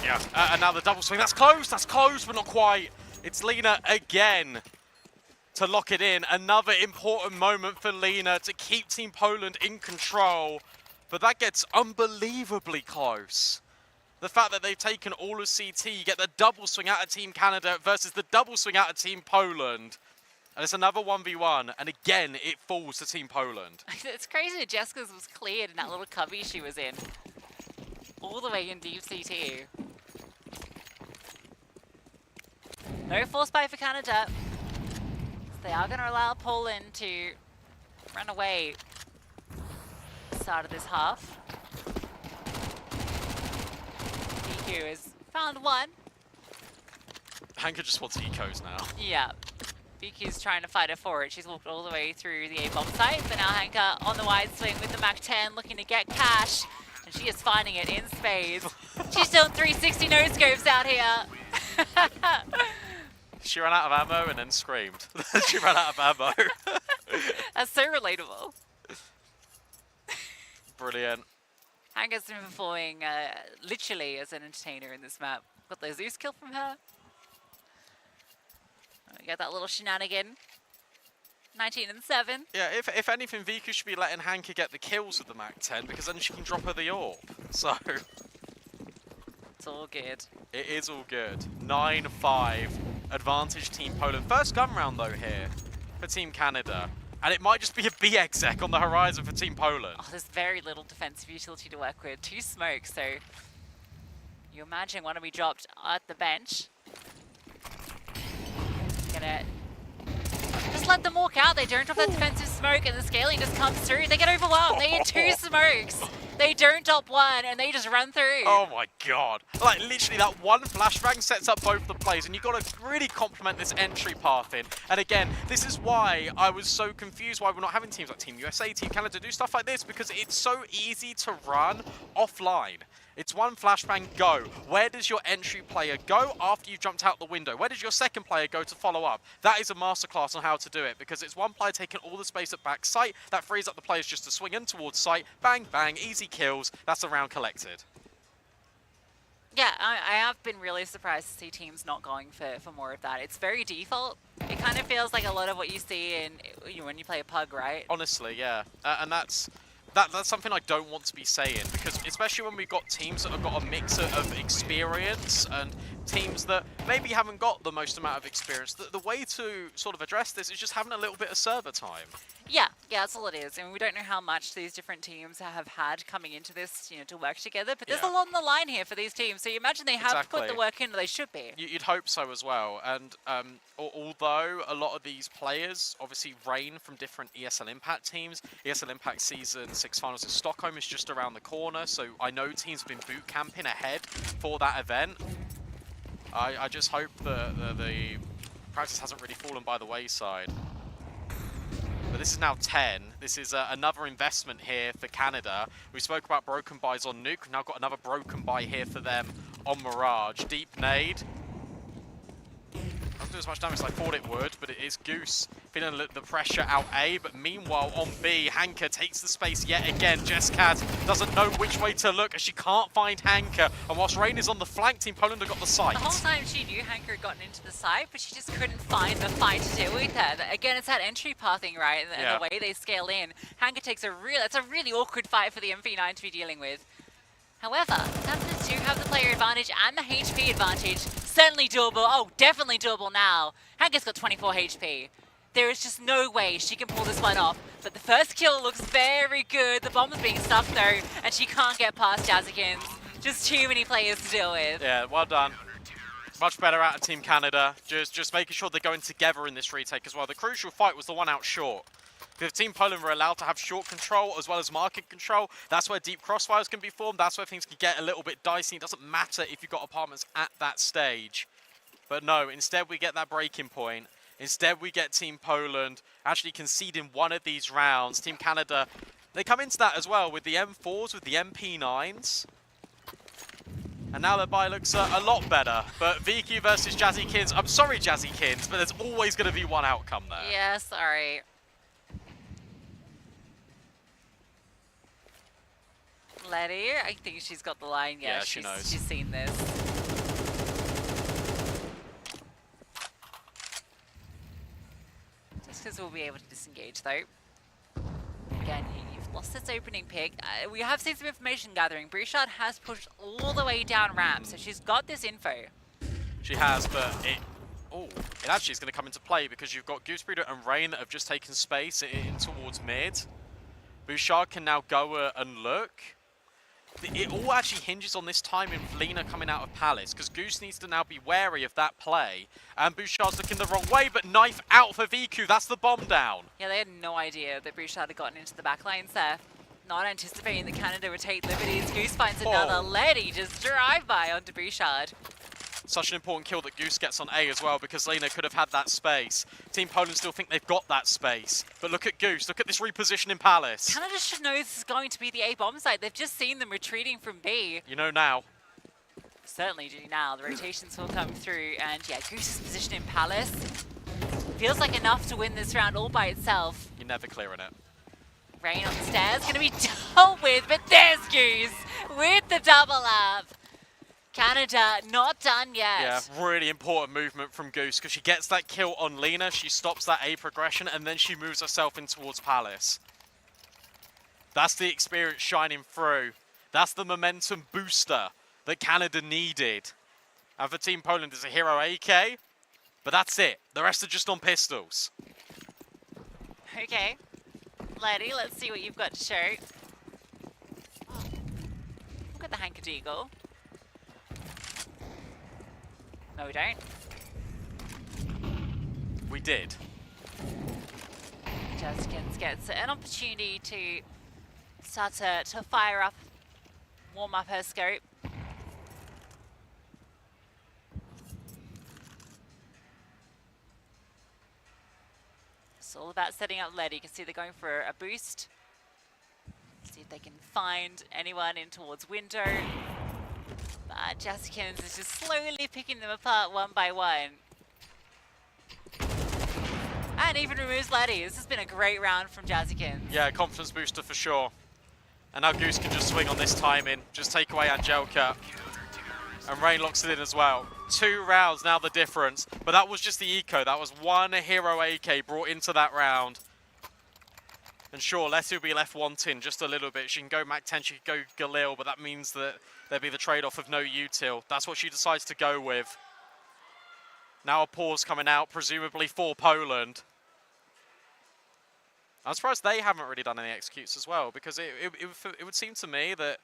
Speaker 11: Yeah, and now the double swing. That's close, but not quite. It's Lena again to lock it in. Another important moment for Lena to keep Team Poland in control. But that gets unbelievably close. The fact that they've taken all of CT, you get the double swing out of Team Canada versus the double swing out of Team Poland. And it's another 1v1, and again, it falls to Team Poland.
Speaker 12: It's crazy that Jessica's was cleared in that little cubby she was in. All the way in deep CT. No force buy for Canada. So they are going to allow Poland to run away start of this half. DQ has found one.
Speaker 11: Hanker just wants ecos now.
Speaker 12: Yeah. BQ's trying to fight her for it. She's walked all the way through the A-bomb site, but now Hanker on the wide swing with the Mac-10 looking to get cash. And she is finding it in spades. She's doing 360 no-scopes out here.
Speaker 11: She ran out of ammo and then screamed. She ran out of ammo.
Speaker 12: That's so relatable.
Speaker 11: Brilliant.
Speaker 12: Hanker's been performing literally as an entertainer in this map. Got the Zeus kill from her. We got that little shenanigan. 19 and 7.
Speaker 11: Yeah, if anything, Viku should be letting Hanker get the kills with the Mac-10 because then she can drop her the AWP. So
Speaker 12: it's all good.
Speaker 11: It is all good. 9-5. Advantage Team Poland. First gun round though here for Team Canada. And it might just be a B-exec on the horizon for Team Poland.
Speaker 12: Oh, there's very little defensive utility to work with. 2 smokes, so you imagine one will be dropped at the bench. Gonna just let them walk out. They don't drop that defensive smoke and the scaling just comes through. They get overwhelmed. They hit 2 smokes. They don't drop one and they just run through.
Speaker 11: Oh my god. Like literally that one flashbang sets up both the plays and you've got to really compliment this entry path in. And again, this is why I was so confused why we're not having teams like Team USA, Team Canada do stuff like this because it's so easy to run offline. It's one flashbang, go. Where does your entry player go after you've jumped out the window? Where does your second player go to follow up? That is a masterclass on how to do it because it's one player taking all the space at back site. That frees up the players just to swing in towards site. Bang, bang, easy kills. That's a round collected.
Speaker 12: Yeah, I have been really surprised to see teams not going for more of that. It's very default. It kind of feels like a lot of what you see in when you play a pug, right?
Speaker 11: Honestly, yeah. And that's something I don't want to be saying because especially when we've got teams that have got a mix of experience and teams that maybe haven't got the most amount of experience, the way to sort of address this is just having a little bit of server time.
Speaker 12: Yeah, that's all it is. I mean, we don't know how much these different teams have had coming into this, to work together, but there's a lot on the line here for these teams. So you imagine they have put the work in, or they should be.
Speaker 11: You'd hope so as well. And although a lot of these players obviously reign from different ESL Impact teams, ESL Impact Season 6 Finals in Stockholm is just around the corner, so I know teams have been boot camping ahead for that event. I just hope that the practice hasn't really fallen by the wayside. But this is now 10. This is another investment here for Canada. We spoke about broken buys on Nuke. We've now got another broken buy here for them on Mirage. Deep nade. doesn't do as much damage as I thought it would, but it is Goose feeling the pressure out A. But meanwhile, on B, Hanker takes the space yet again. Jesscat doesn't know which way to look as she can't find Hanker. And whilst Rain is on the flank, Team Poland have got the site.
Speaker 12: The whole time she knew Hanker had gotten into the site, but she just couldn't find the fight to deal with that. Again, it's that entry pathing, right? And the way they scale in. Hanker takes it's a really awkward fight for the MP9 to be dealing with. However, Panthers do have the player advantage and the HP advantage. Certainly doable. Oh, definitely doable now. Hanker's got 24 HP. There is just no way she can pull this one off. But the first kill looks very good. The bomb is being stuck though, and she can't get past Jazzykins. Just too many players to deal with.
Speaker 11: Yeah, well done. Much better out of Team Canada. Just making sure they're going together in this retake as well. The crucial fight was the one out short. If Team Poland were allowed to have short control as well as market control, that's where deep crossfires can be formed. That's where things can get a little bit dicey. It doesn't matter if you've got apartments at that stage. But no, instead we get that breaking point. Instead we get Team Poland actually conceding one of these rounds. Team Canada, they come into that as well with the M4s, with the MP9s. And now their buy looks a lot better. But VQ versus Jazzykins, I'm sorry Jazzykins, but there's always going to be one outcome there.
Speaker 12: Yeah, sorry. Letty, I think she's got the line. Yeah,
Speaker 11: she knows.
Speaker 12: She's seen this. Just because we'll be able to disengage though. Again, you've lost this opening pick. We have seen some information gathering. Bouchard has pushed all the way down ramp, so she's got this info.
Speaker 11: She has, but it actually is going to come into play because you've got Goosebreeder and Rain that have just taken space in towards mid. Bouchard can now go and look. It all actually hinges on this timing of Lena coming out of Palace, because Goose needs to now be wary of that play. And Bouchard's looking the wrong way, but knife out for VQ. That's the bomb down.
Speaker 12: Yeah, they had no idea that Bouchard had gotten into the back lines there. Not anticipating that Canada would take liberties. Goose finds another. Letty just drive by onto Bouchard.
Speaker 11: Such an important kill that Goose gets on A as well, because Lena could have had that space. Team Poland still think they've got that space. But look at Goose, look at this reposition in Palace.
Speaker 12: Canada should know this is going to be the A bomb site. They've just seen them retreating from B.
Speaker 11: You know now.
Speaker 12: Certainly do now. The rotations will come through. And yeah, Goose's position in Palace feels like enough to win this round all by itself.
Speaker 11: You're never clearing it.
Speaker 12: Rain on the stairs, going to be dealt with, but there's Goose with the double up. Canada not done yet.
Speaker 11: Yeah, really important movement from Goose, because she gets that kill on Lena, she stops that A progression, and then she moves herself in towards Palace. That's the experience shining through. That's the momentum booster that Canada needed. And for Team Poland, it's a hero AK, but that's it. The rest are just on pistols.
Speaker 12: Okay. Letty, let's see what you've got to show. Look at the Hanker Deagle. No, we don't.
Speaker 11: We did.
Speaker 12: Jazzykins gets an opportunity to start to fire up, warm up her scope. It's all about setting up Letty. You can see they're going for a boost. See if they can find anyone in towards window. But Jazzykins is just slowly picking them apart one by one. And even removes Letty. This has been a great round from Jazzykins.
Speaker 11: Yeah, confidence booster for sure. And now Goose can just swing on this timing, just take away Angelka. And Rain locks it in as well. 2 rounds now the difference. But that was just the eco. That was one hero AK brought into that round. And sure, Letty will be left wanting just a little bit. She can go Mac 10, she can go Galil, but that means that there'll be the trade-off of no util. That's what she decides to go with. Now a pause coming out, presumably for Poland. I'm surprised they haven't really done any executes as well, because it would seem to me that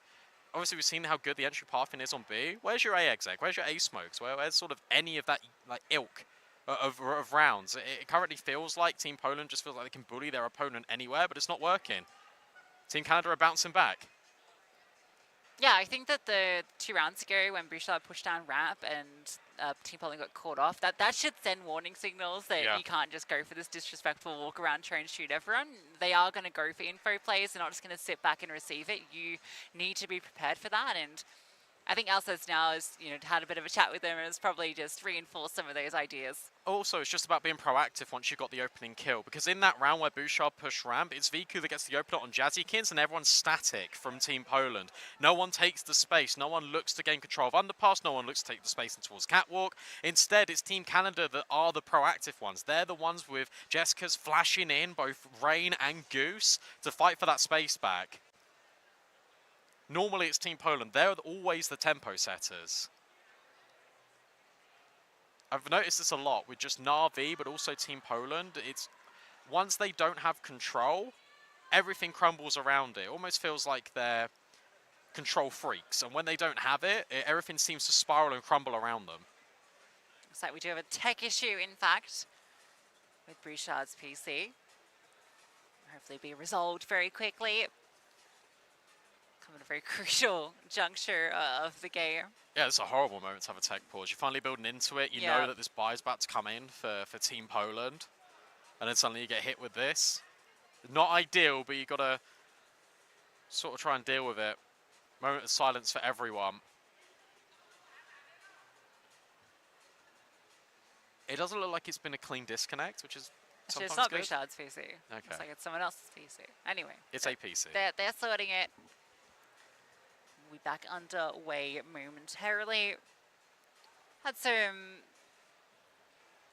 Speaker 11: obviously we've seen how good the entry pathing is on B. Where's your A exec? Where's your A smokes? Where's sort of any of that like ilk of rounds? It currently feels like Team Poland just feels like they can bully their opponent anywhere, but it's not working. Team Canada are bouncing back.
Speaker 12: Yeah, I think that the 2 rounds ago when Bouchard pushed down ramp and Team Poland got caught off, that should send warning signals that you can't just go for this disrespectful walk around, try and shoot everyone. They are going to go for info plays. They're not just going to sit back and receive it. You need to be prepared for that. And I think Alcest now has, had a bit of a chat with them and has probably just reinforced some of those ideas.
Speaker 11: Also, it's just about being proactive once you got the opening kill, because in that round where Bouchard pushed ramp, it's Viku that gets the opener on Jazzykins, and everyone's static from Team Poland. No one takes the space, no one looks to gain control of Underpass, no one looks to take the space in towards Catwalk. Instead, it's Team Canada that are the proactive ones. They're the ones with Jessica's flashing in, both Rain and Goose, to fight for that space back. Normally, it's Team Poland. They're always the tempo setters. I've noticed this a lot with just Na'Vi, but also Team Poland. It's once they don't have control, everything crumbles around it. It almost feels like they're control freaks, and when they don't have it, everything seems to spiral and crumble around them.
Speaker 12: Looks like we do have a tech issue, in fact, with Bouchard's PC. Hopefully be resolved very quickly. Coming at a very crucial juncture of the game.
Speaker 11: Yeah, it's a horrible moment to have a tech pause. You're finally building into it. You know that this buy is about to come in for Team Poland. And then suddenly you get hit with this. Not ideal, but you've got to sort of try and deal with it. Moment of silence for everyone. It doesn't look like it's been a clean disconnect, which is sometimes
Speaker 12: it's not
Speaker 11: good.
Speaker 12: Bouchard's PC.
Speaker 11: Okay.
Speaker 12: It's like it's someone else's PC. Anyway.
Speaker 11: It's a PC.
Speaker 12: They're sorting it. We'll be back underway momentarily. Had some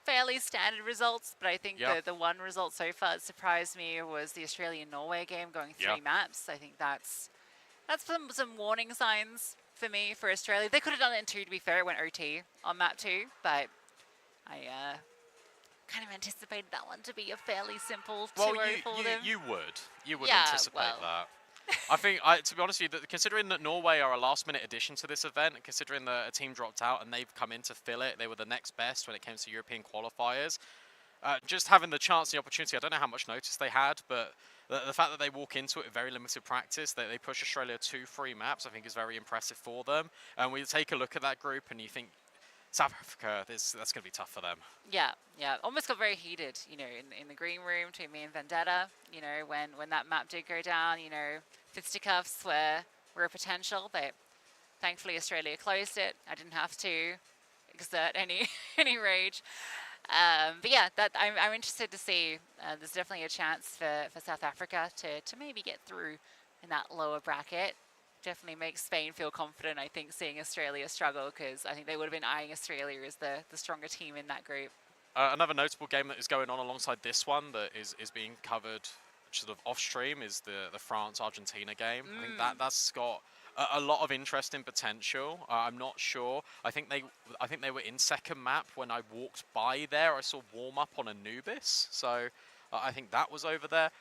Speaker 12: fairly standard results, but I think the one result so far that surprised me was the Australia-Norway game going 3 maps. I think that's some warning signs for me for Australia. They could have done it in 2, to be fair. It went OT on map 2, but I kind of anticipated that one to be a fairly simple 2-0 for them.
Speaker 11: You would anticipate that. I think, to be honest with you, considering that Norway are a last-minute addition to this event, and considering that a team dropped out and they've come in to fill it, they were the next best when it came to European qualifiers. Just having the chance and the opportunity, I don't know how much notice they had, but the fact that they walk into it with very limited practice, that they push Australia 2-3 maps, I think is very impressive for them. And we take a look at that group and you think, South Africa, that's going to be tough for them.
Speaker 12: Yeah. Almost got very heated, in the green room between me and Vendetta. When that map did go down, fisticuffs were a potential, but thankfully Australia closed it. I didn't have to exert any rage. But yeah, I'm interested to see. There's definitely a chance for South Africa to maybe get through in that lower bracket. Definitely makes Spain feel confident, I think, seeing Australia struggle, because I think they would have been eyeing Australia as the stronger team in that group.
Speaker 11: Another notable game that is going on alongside this one that is being covered sort of off-stream is the France-Argentina game. I think that's got a lot of interesting potential. I'm not sure. I think they were in second map when I walked by there. I saw warm-up on Anubis, so I think that was over there.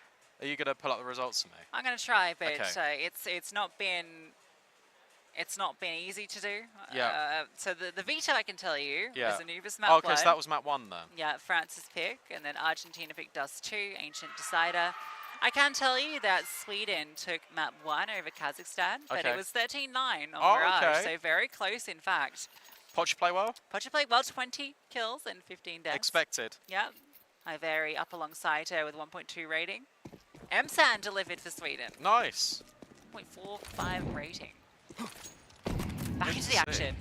Speaker 11: Are you going to pull up the results for me?
Speaker 12: I'm going to try, but it's not been easy to do.
Speaker 11: Yeah.
Speaker 12: So the veto, I can tell you, is Anubis map 1.
Speaker 11: Okay, so that was map 1 then.
Speaker 12: Yeah, France's pick, and then Argentina picked Dust 2, Ancient Decider. I can tell you that Sweden took map 1 over Kazakhstan, but it was 13-9 on Mirage, so very close, in fact.
Speaker 11: Poch play well?
Speaker 12: Poch played well, 20 kills and 15 deaths.
Speaker 11: Expected.
Speaker 12: Yeah. Iveri up alongside her with 1.2 rating. MSAN delivered for Sweden.
Speaker 11: Nice.
Speaker 12: 0.45 rating. Back into the action.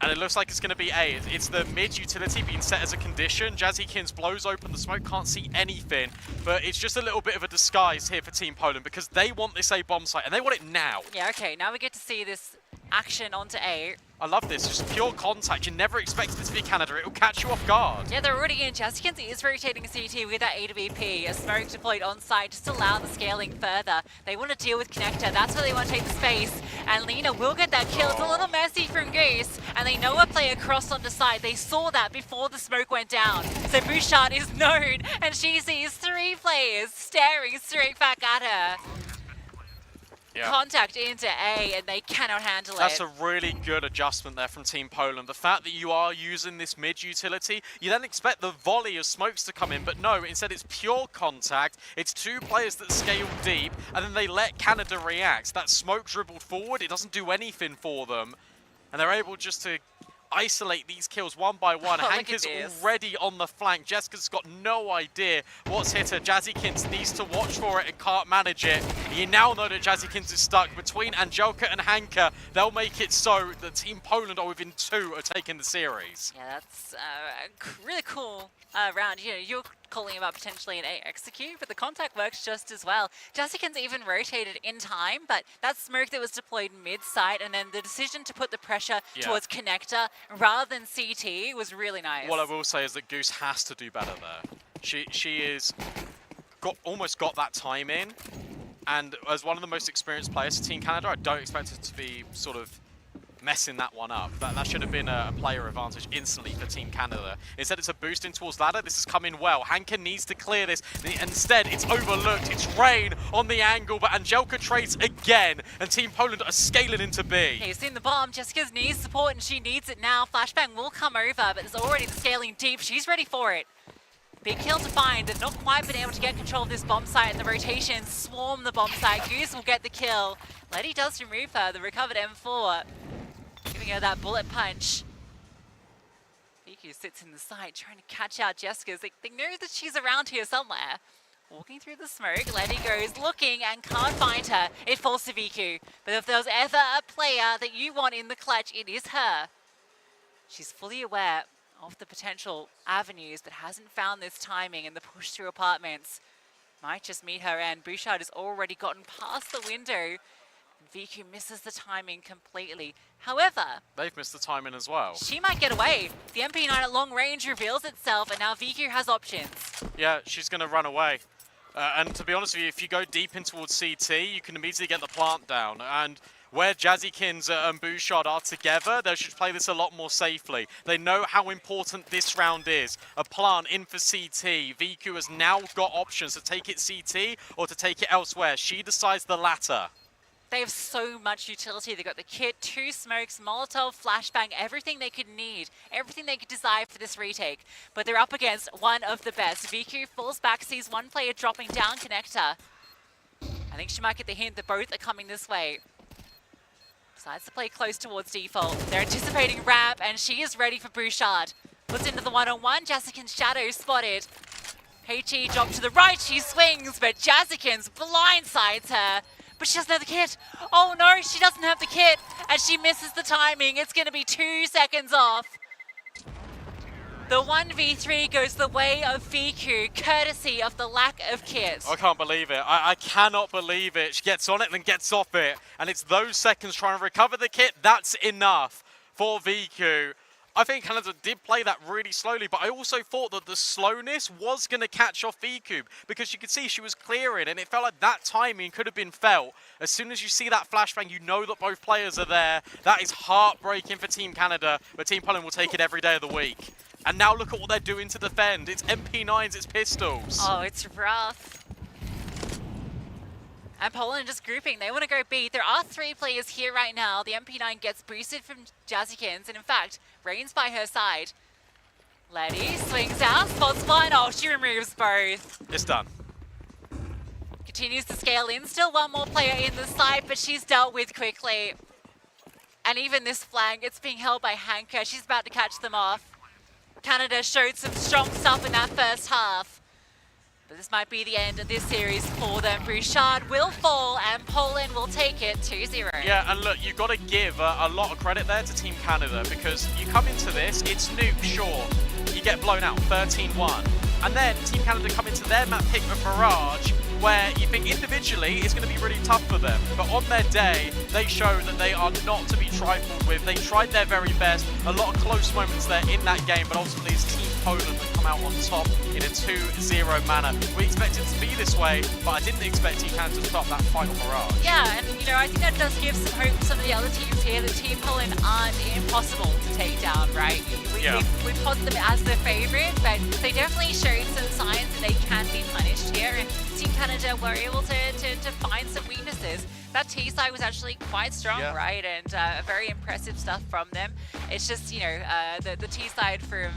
Speaker 11: And it looks like it's going to be A. It's the mid utility being set as a condition. Jazzykins blows open the smoke, can't see anything. But it's just a little bit of a disguise here for Team Poland because they want this A bomb site and they want it now.
Speaker 12: Yeah, okay. Now we get to see this action onto A.
Speaker 11: I love this. Just pure contact. You never expected it to be Canada. It will catch you off guard.
Speaker 12: Yeah, they're already in. Jazzykins is rotating CT with that AWP. A smoke deployed on site just to allow the scaling further. They want to deal with Connector. That's where they want to take the space. And Lena will get that kill. It's a little messy from Goose. And they know a player crossed onto site. They saw that before the smoke went down. So Bouchard is known. And she sees 3 players staring straight back at her.
Speaker 11: Yeah.
Speaker 12: Contact into A, and they cannot handle
Speaker 11: That's
Speaker 12: it.
Speaker 11: a really good adjustment there from Team Poland. The fact that you are using this mid utility, you then expect the volley of smokes to come in, but no, instead it's pure contact. It's 2 players that scale deep, and then they let Canada react. That smoke dribbled forward, it doesn't do anything for them. And they're able just to isolate these kills one by one. Hanka's already on the flank. Jessica's got no idea what's hit her. Jazzykins needs to watch for it and can't manage it. You now know that Jazzykins is stuck between Angelka and Hanka. They'll make it so that Team Poland are within 2 of taking the series.
Speaker 12: Yeah, that's a really cool round. You know, you're calling about potentially an A execute, but the contact works just as well. Jazzykins even rotated in time, but that smoke that was deployed mid-site, and then the decision to put the pressure towards connector rather than CT was really nice.
Speaker 11: What I will say is that Goose has to do better there. She is almost got that time in, and as one of the most experienced players for Team Canada, I don't expect her to be sort of messing that one up. That should have been a player advantage instantly for Team Canada. Instead, it's a boost in towards ladder. This is coming well. Hanka needs to clear this. Instead, it's overlooked. It's Rain on the angle, but Angelka trades again, and Team Poland are scaling into B.
Speaker 12: Okay, you've seen the bomb. Jessica's needs support, and she needs it now. Flashbang will come over, but there's already the scaling deep. She's ready for it. Big kill to find. They've not quite been able to get control of this bomb site, and the rotations swarm the bomb site. Goose will get the kill. Letty does remove her. The recovered M4. Giving her that bullet punch. Viku sits in the side trying to catch out Jessica's. They know that she's around here somewhere. Walking through the smoke, Letty goes looking and can't find her. It falls to Viku. But if there's ever a player that you want in the clutch, it is her. She's fully aware of the potential avenues, but hasn't found this timing, and the push through apartments might just meet her end. Bouchard has already gotten past the window. Viku misses the timing completely. However,
Speaker 11: they've missed the timing as well.
Speaker 12: She might get away. The MP9 at long range reveals itself, and now Viku has options.
Speaker 11: Yeah, she's going to run away. And to be honest with you, if you go deep in towards CT, you can immediately get the plant down. And where Jazzykins and Bouchard are together, they should play this a lot more safely. They know how important this round is. A plant in for CT. Viku has now got options to take it CT or to take it elsewhere. She decides the latter.
Speaker 12: They have so much utility. They've got the kit, 2 smokes, Molotov, flashbang, everything they could need, everything they could desire for this retake. But they're up against one of the best. Viku falls back, sees one player dropping down connector. I think she might get the hint that both are coming this way. Decides to play close towards default. They're anticipating ramp, and she is ready for Bouchard. Puts into the one-on-one. Jazzykins shadow spotted. HE drop to the right. She swings, but Jazzykins blindsides her. But she doesn't have the kit. Oh no, she doesn't have the kit, and she misses the timing. It's going to be 2 seconds off. The 1v3 goes the way of Viku, courtesy of the lack of kit.
Speaker 11: I can't believe it. I cannot believe it. She gets on it, then gets off it. And it's those seconds trying to recover the kit. That's enough for Viku. I think Canada did play that really slowly, but I also thought that the slowness was going to catch off Viku because you could see she was clearing, and it felt like that timing could have been felt. As soon as you see that flashbang, you know that both players are there. That is heartbreaking for Team Canada, but Team Poland will take it every day of the week. And now look at what they're doing to defend. It's MP9s, it's pistols.
Speaker 12: Oh, it's rough. And Poland just grouping. They want to go B. There are 3 players here right now. The MP9 gets boosted from Jazzykins, and in fact, Rain's by her side. Letty swings out, spots one. Oh, she removes both.
Speaker 11: It's done.
Speaker 12: Continues to scale in. Still one more player in the side, but she's dealt with quickly. And even this flank, it's being held by Hanka. She's about to catch them off. Canada showed some strong stuff in that first half. But this might be the end of this series for them. Bouchard will fall, and Poland will take it 2-0.
Speaker 11: Yeah, and look, you've got to give a lot of credit there to Team Canada because you come into this, it's nuke, sure. You get blown out 13-1. And then Team Canada come into their map pick of Mirage, where you think individually it's going to be really tough for them. But on their day, they show that they are not to be trifled with. They tried their very best. A lot of close moments there in that game, but ultimately it's Team Poland that come out on top in a 2-0 manner. We expected it to be this way, but I didn't expect Team Canada to stop that final Mirage.
Speaker 12: Yeah, and you know, I think that does give some hope to some of the other teams here that Team Poland aren't impossible to take down, right? We posit them as the favourite, but they definitely showed some signs that they can be punished here, and Team Canada were able to find some weaknesses. That T side was actually quite strong, right? And very impressive stuff from them. It's just, you know, the T side from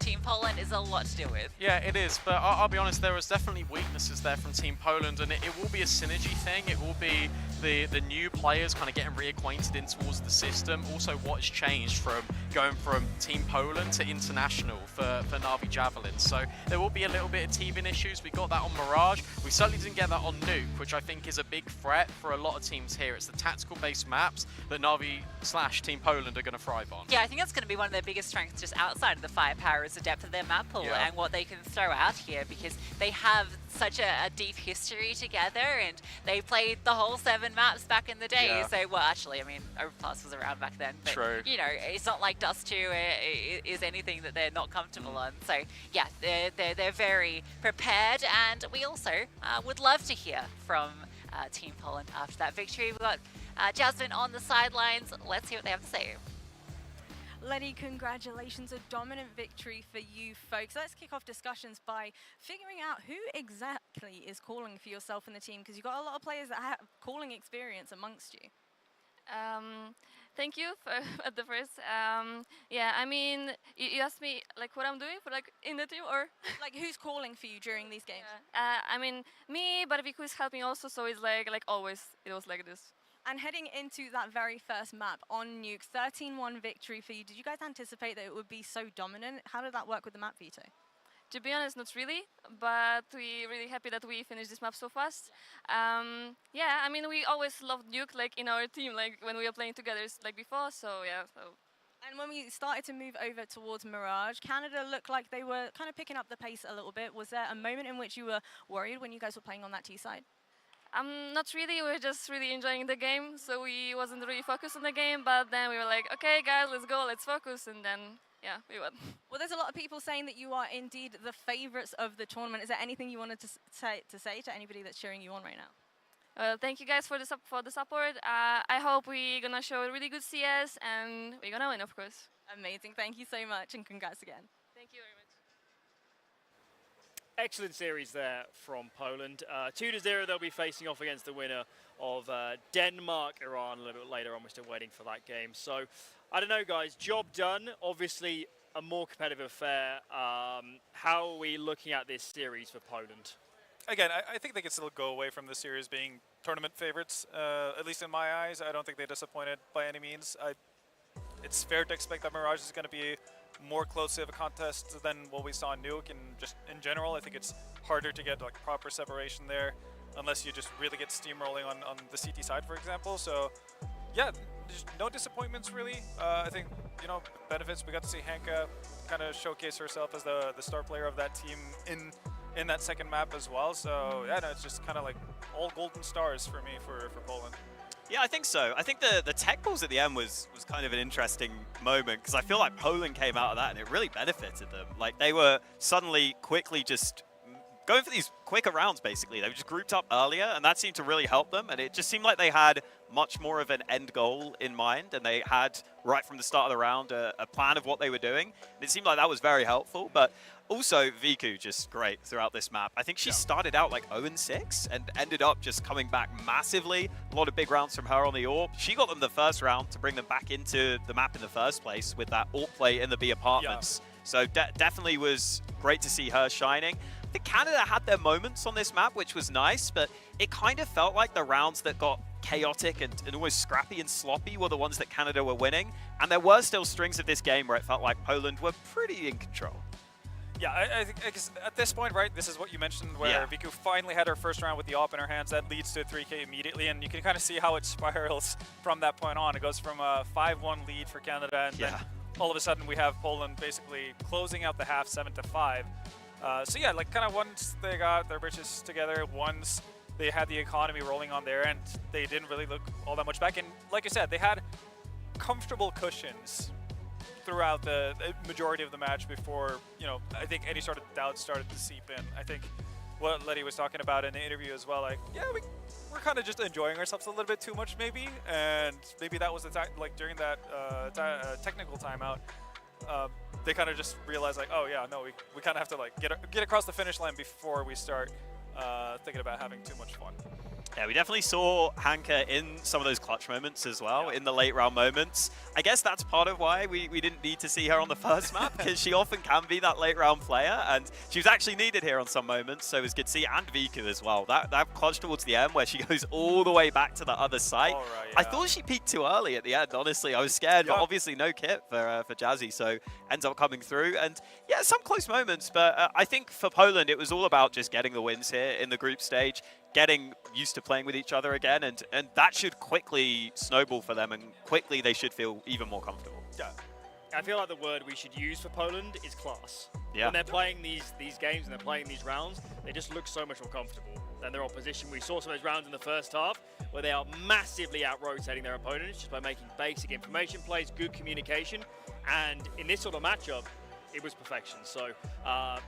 Speaker 12: Team Poland is a lot to deal with.
Speaker 11: Yeah, it is, but I'll be honest, there was definitely weaknesses there from Team Poland, and it will be a synergy thing. It will be the new players kind of getting reacquainted in towards the system. Also, what has changed from going from Team Poland to international for Na'Vi Javelin. So there will be a little bit of teething issues. We got that on Mirage. We certainly didn't get that on Nuke, which I think is a big threat for a lot of teams here. It's the tactical-based maps that Na'Vi/Team Poland are going to thrive on.
Speaker 12: Yeah, I think that's going to be one of their biggest strengths just outside of the firepower is the depth of their map pool and what they can throw out here, because they have such a deep history together and they played the whole 7 maps back in the day. So, well, actually, I mean, Overpass was around back then. But,
Speaker 11: True.
Speaker 12: you know, it's not like Dust 2 is anything that they're not comfortable on. So, yeah, they're very prepared, and we also would love to hear from Team Poland after that victory. We've got Jasmine on the sidelines. Let's hear what they have to say.
Speaker 13: Letty, congratulations, a dominant victory for you folks. Let's kick off discussions by figuring out who exactly is calling for yourself in the team, because you've got a lot of players that have calling experience amongst you.
Speaker 21: Thank you at the first. Yeah, I mean, you asked me like what I'm doing for like in the team, or
Speaker 13: like who's calling for you during these games?
Speaker 21: I mean, me, but Viku is helping also, so it's like always it was like this.
Speaker 13: And heading into that very first map on Nuke, 13-1 victory for you. Did you guys anticipate that it would be so dominant? How did that work with the map veto?
Speaker 21: To be honest, not really, but we're really happy that we finished this map so fast. Yeah, I mean, we always loved Nuke, like in our team, like when we were playing together, like before. So yeah.
Speaker 13: And when we started to move over towards Mirage, Canada looked like they were kind of picking up the pace a little bit. Was there a moment in which you were worried when you guys were playing on that T side?
Speaker 21: Not really, we were just really enjoying the game, so we wasn't really focused on the game, but then we were like, okay guys, let's go, let's focus, and then, yeah, we won.
Speaker 13: Well, there's a lot of people saying that you are indeed the favorites of the tournament. Is there anything you wanted to say to anybody that's cheering you on right now?
Speaker 21: Well, thank you guys for the support. I hope we're gonna show a really good CS, and we're gonna win, of course.
Speaker 13: Amazing, thank you so much, and congrats again.
Speaker 21: Thank you very much.
Speaker 19: Excellent series there from Poland. 2-0, they'll be facing off against the winner of Denmark-Iran a little bit later on. We're still waiting for that game. So, I don't know, guys. Job done. Obviously, a more competitive affair. How are we looking at this series for Poland?
Speaker 15: Again, I think they can still go away from the series being tournament favorites, at least in my eyes. I don't think they disappointed by any means. It's fair to expect that Mirage is going to be more close of a contest than what we saw in Nuke, and just in general, I think it's harder to get like proper separation there unless you just really get steamrolling on the CT side, for example. So yeah, just no disappointments really. I think, you know, benefits. We got to see Hanka kind of showcase herself as the star player of that team in that second map as well. So yeah, no, it's just kind of like all golden stars for me for Poland.
Speaker 2: Yeah, I think so. I think the tech balls at the end was kind of an interesting moment, because I feel like Poland came out of that and it really benefited them. Like, they were suddenly quickly just going for these quicker rounds, basically. They were just grouped up earlier, and that seemed to really help them. And it just seemed like they had much more of an end goal in mind, and they had, right from the start of the round, a plan of what they were doing. And it seemed like that was very helpful. But also, Viku just great throughout this map. I think she started out like 0-6 and ended up just coming back massively. A lot of big rounds from her on the AWP. She got them the first round to bring them back into the map in the first place with that AWP play in the B apartments. So definitely was great to see her shining. I think Canada had their moments on this map, which was nice, but it kind of felt like the rounds that got chaotic and almost scrappy and sloppy were the ones that Canada were winning. And there were still strings of this game where it felt like Poland were pretty in control.
Speaker 15: Yeah, I think at this point, right, this is what you mentioned, where Viku finally had her first round with the AWP in her hands. That leads to a 3K immediately, and you can kind of see how it spirals from that point on. It goes from a 5-1 lead for Canada, and then all of a sudden we have Poland basically closing out the half 7-5. So yeah, like kind of once they got their britches together, once they had the economy rolling on their end, they didn't really look all that much back. And like I said, they had comfortable cushions throughout the majority of the match before, you know, I think any sort of doubt started to seep in. I think what Letty was talking about in the interview as well, like, yeah, we're kind of just enjoying ourselves a little bit too much maybe, and maybe that was the like during that technical timeout, they kind of just realized like, oh yeah, no, we kind of have to like get across the finish line before we start thinking about having too much fun.
Speaker 2: Yeah, we definitely saw Hanka in some of those clutch moments as well, in the late round moments. I guess that's part of why we didn't need to see her on the first map, because she often can be that late round player, and she was actually needed here on some moments, so it was good to see, and Viku as well. That clutch towards the end where she goes all the way back to the other site.
Speaker 15: Right,
Speaker 2: I thought she peaked too early at the end, honestly. I was scared, but obviously no kit for Jazzy, so ends up coming through. And yeah, some close moments, but I think for Poland, it was all about just getting the wins here in the group stage, getting used to playing with each other again, and that should quickly snowball for them, and quickly they should feel even more comfortable.
Speaker 19: Yeah. I feel like the word we should use for Poland is class.
Speaker 2: Yeah.
Speaker 19: When they're playing these games and they're playing these rounds, they just look so much more comfortable than their opposition. We saw some of those rounds in the first half where they are massively out-rotating their opponents just by making basic information plays, good communication, and in this sort of matchup, it was perfection. So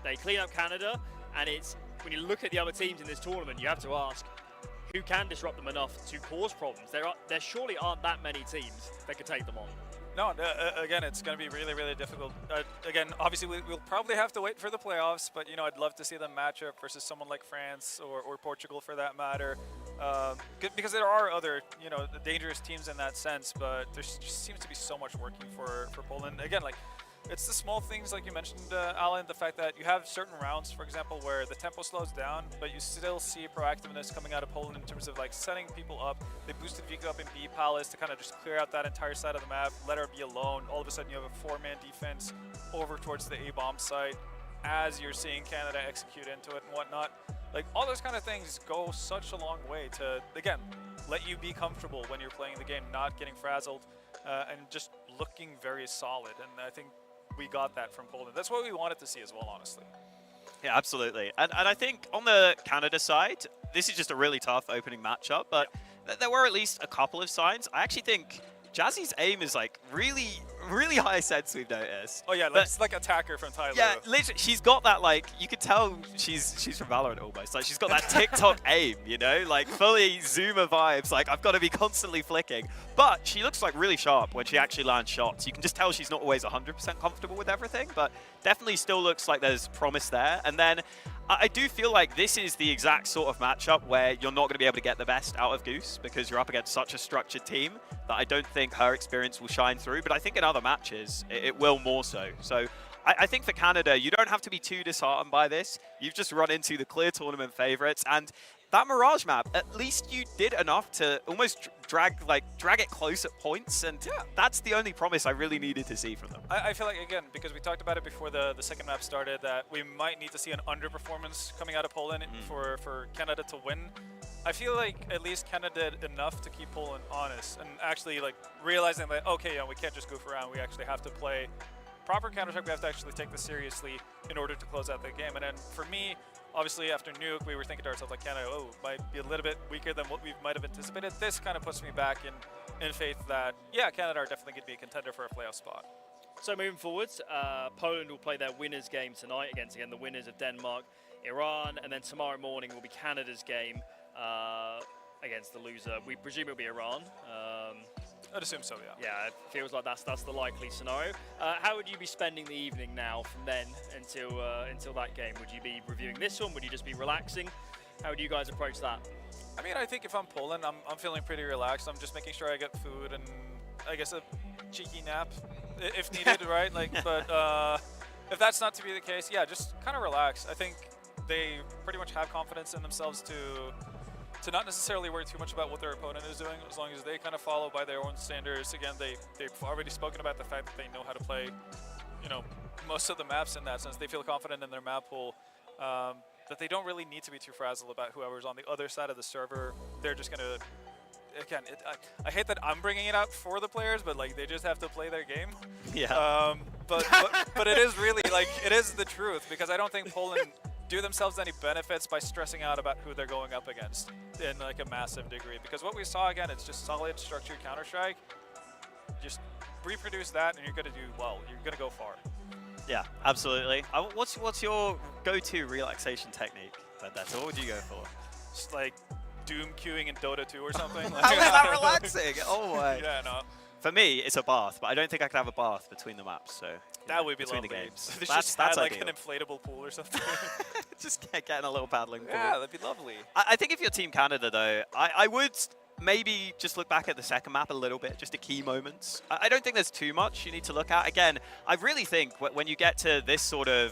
Speaker 19: they clean up Canada, and it's, when you look at the other teams in this tournament, you have to ask, who can disrupt them enough to cause problems? There surely aren't that many teams that could take them on.
Speaker 15: No, again, it's going to be really, really difficult. Again, obviously, we'll probably have to wait for the playoffs, but, I'd love to see them match up versus someone like France or Portugal, for that matter. Because there are other, dangerous teams in that sense, but there just seems to be so much working for Poland. Again, it's the small things, like you mentioned, Alan, the fact that you have certain rounds, for example, where the tempo slows down, but you still see proactiveness coming out of Poland in terms of setting people up. They boosted Viku up in B Palace to kind of just clear out that entire side of the map, let her be alone. All of a sudden you have a 4-man defense over towards the A-bomb site as you're seeing Canada execute into it and whatnot. All those kind of things go such a long way to, again, let you be comfortable when you're playing the game, not getting frazzled, and just looking very solid. And I think we got that from Poland. That's what we wanted to see as well, honestly.
Speaker 2: Yeah, absolutely. And I think on the Canada side, this is just a really tough opening matchup, but there were at least a couple of signs. I actually think Jazzy's aim is really, really high sense, we've noticed.
Speaker 15: Oh yeah, that's like attacker from Thailand.
Speaker 2: Yeah, literally, she's got that, you could tell she's from Valorant almost. She's got that TikTok aim, fully Zoomer vibes. I've got to be constantly flicking. But she looks really sharp when she actually lands shots. You can just tell she's not always 100% comfortable with everything, but definitely still looks like there's promise there. And then I do feel like this is the exact sort of matchup where you're not going to be able to get the best out of Goose, because you're up against such a structured team that I don't think her experience will shine through. But I think in other matches, it will more so. So I think for Canada, you don't have to be too disheartened by this. You've just run into the clear tournament favorites, and that Mirage map, at least you did enough to almost drag it close at points, and that's the only promise I really needed to see from them.
Speaker 15: I feel like, again, because we talked about it before the second map started, that we might need to see an underperformance coming out of Poland for Canada to win. I feel like at least Canada did enough to keep Poland honest, and actually realizing that, okay, we can't just goof around, we actually have to play proper Counter-Strike, we have to actually take this seriously in order to close out the game. And then for me, obviously after Nuke, we were thinking to ourselves Canada, might be a little bit weaker than what we might have anticipated. This kind of puts me back in faith that, Canada are definitely going to be a contender for a playoff spot.
Speaker 19: So moving forwards, Poland will play their winners game tonight against, again, the winners of Denmark, Iran, and then tomorrow morning will be Canada's game against the loser. We presume it'll be Iran.
Speaker 15: I'd assume so, yeah.
Speaker 19: Yeah, it feels like that's the likely scenario. How would you be spending the evening now from then until that game? Would you be reviewing this one? Would you just be relaxing? How would you guys approach that?
Speaker 15: I mean, I think if I'm Poland, I'm feeling pretty relaxed. I'm just making sure I get food and I guess a cheeky nap if needed, right? But if that's not to be the case, just kind of relax. I think they pretty much have confidence in themselves to not necessarily worry too much about what their opponent is doing, as long as they kind of follow by their own standards. Again, they've already spoken about the fact that they know how to play, most of the maps in that sense. They feel confident in their map pool, that they don't really need to be too frazzled about whoever's on the other side of the server. They're just going to, again, I hate that I'm bringing it out for the players, but they just have to play their game.
Speaker 2: Yeah.
Speaker 15: But it is really, it is the truth, because I don't think Poland do themselves any benefits by stressing out about who they're going up against in a massive degree. Because what we saw, again, it's just solid structured Counter-Strike. Just reproduce that and you're going to do well. You're going to go far.
Speaker 2: Yeah, absolutely. What's your go-to relaxation technique, Vendetta? What would you go for?
Speaker 15: Just Doom queuing in Dota 2 or something.
Speaker 2: How is that relaxing? Oh my.
Speaker 15: Yeah, no.
Speaker 2: For me, it's a bath, but I don't think I could have a bath between the maps. So
Speaker 15: that would be
Speaker 2: between
Speaker 15: lovely.
Speaker 2: the games.
Speaker 15: They
Speaker 2: That's
Speaker 15: just had like
Speaker 2: ideal.
Speaker 15: an inflatable pool or something.
Speaker 2: Just getting a little paddling pool.
Speaker 15: Yeah, that'd be lovely.
Speaker 2: I think if you're Team Canada, though, I would maybe just look back at the second map a little bit, just the key moments. I don't think there's too much you need to look at. Again, I really think when you get to this sort of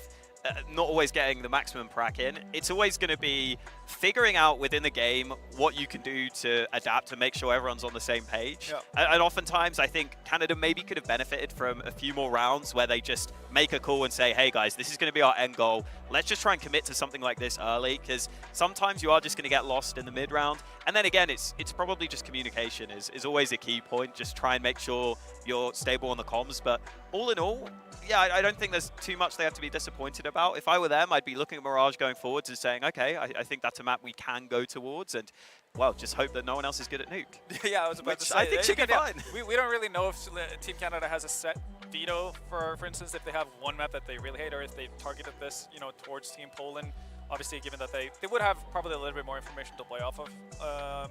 Speaker 2: not always getting the maximum prac in, it's always going to be figuring out within the game what you can do to adapt to make sure everyone's on the same page.
Speaker 15: Yeah.
Speaker 2: And oftentimes I think Canada maybe could have benefited from a few more rounds where they just make a call and say, hey guys, this is going to be our end goal. Let's just try and commit to something like this early, because sometimes you are just going to get lost in the mid round. And then again, it's probably just communication is always a key point. Just try and make sure you're stable on the comms. But all in all, yeah, I don't think there's too much they have to be disappointed about. If I were them, I'd be looking at Mirage going forwards and saying, okay, I think that's a map we can go towards, and well, just hope that no one else is good at Nuke.
Speaker 15: Yeah, I was about to say.
Speaker 2: I think should be fine.
Speaker 15: We don't really know if Team Canada has a set veto, for instance, if they have one map that they really hate, or if they targeted this, towards Team Poland. Obviously, given that they would have probably a little bit more information to play off of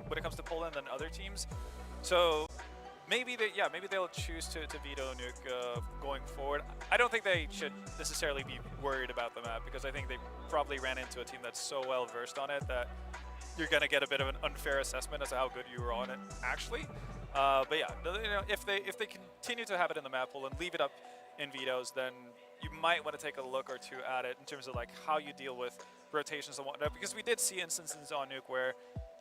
Speaker 15: when it comes to Poland than other teams. So maybe they'll choose to veto Nuke going forward. I don't think they should necessarily be worried about the map, because I think they probably ran into a team that's so well versed on it that you're gonna get a bit of an unfair assessment as to how good you were on it actually. But yeah, if they continue to have it in the map pool and leave it up in vetoes, then you might want to take a look or two at it in terms of like how you deal with rotations and whatnot. Because we did see instances on Nuke where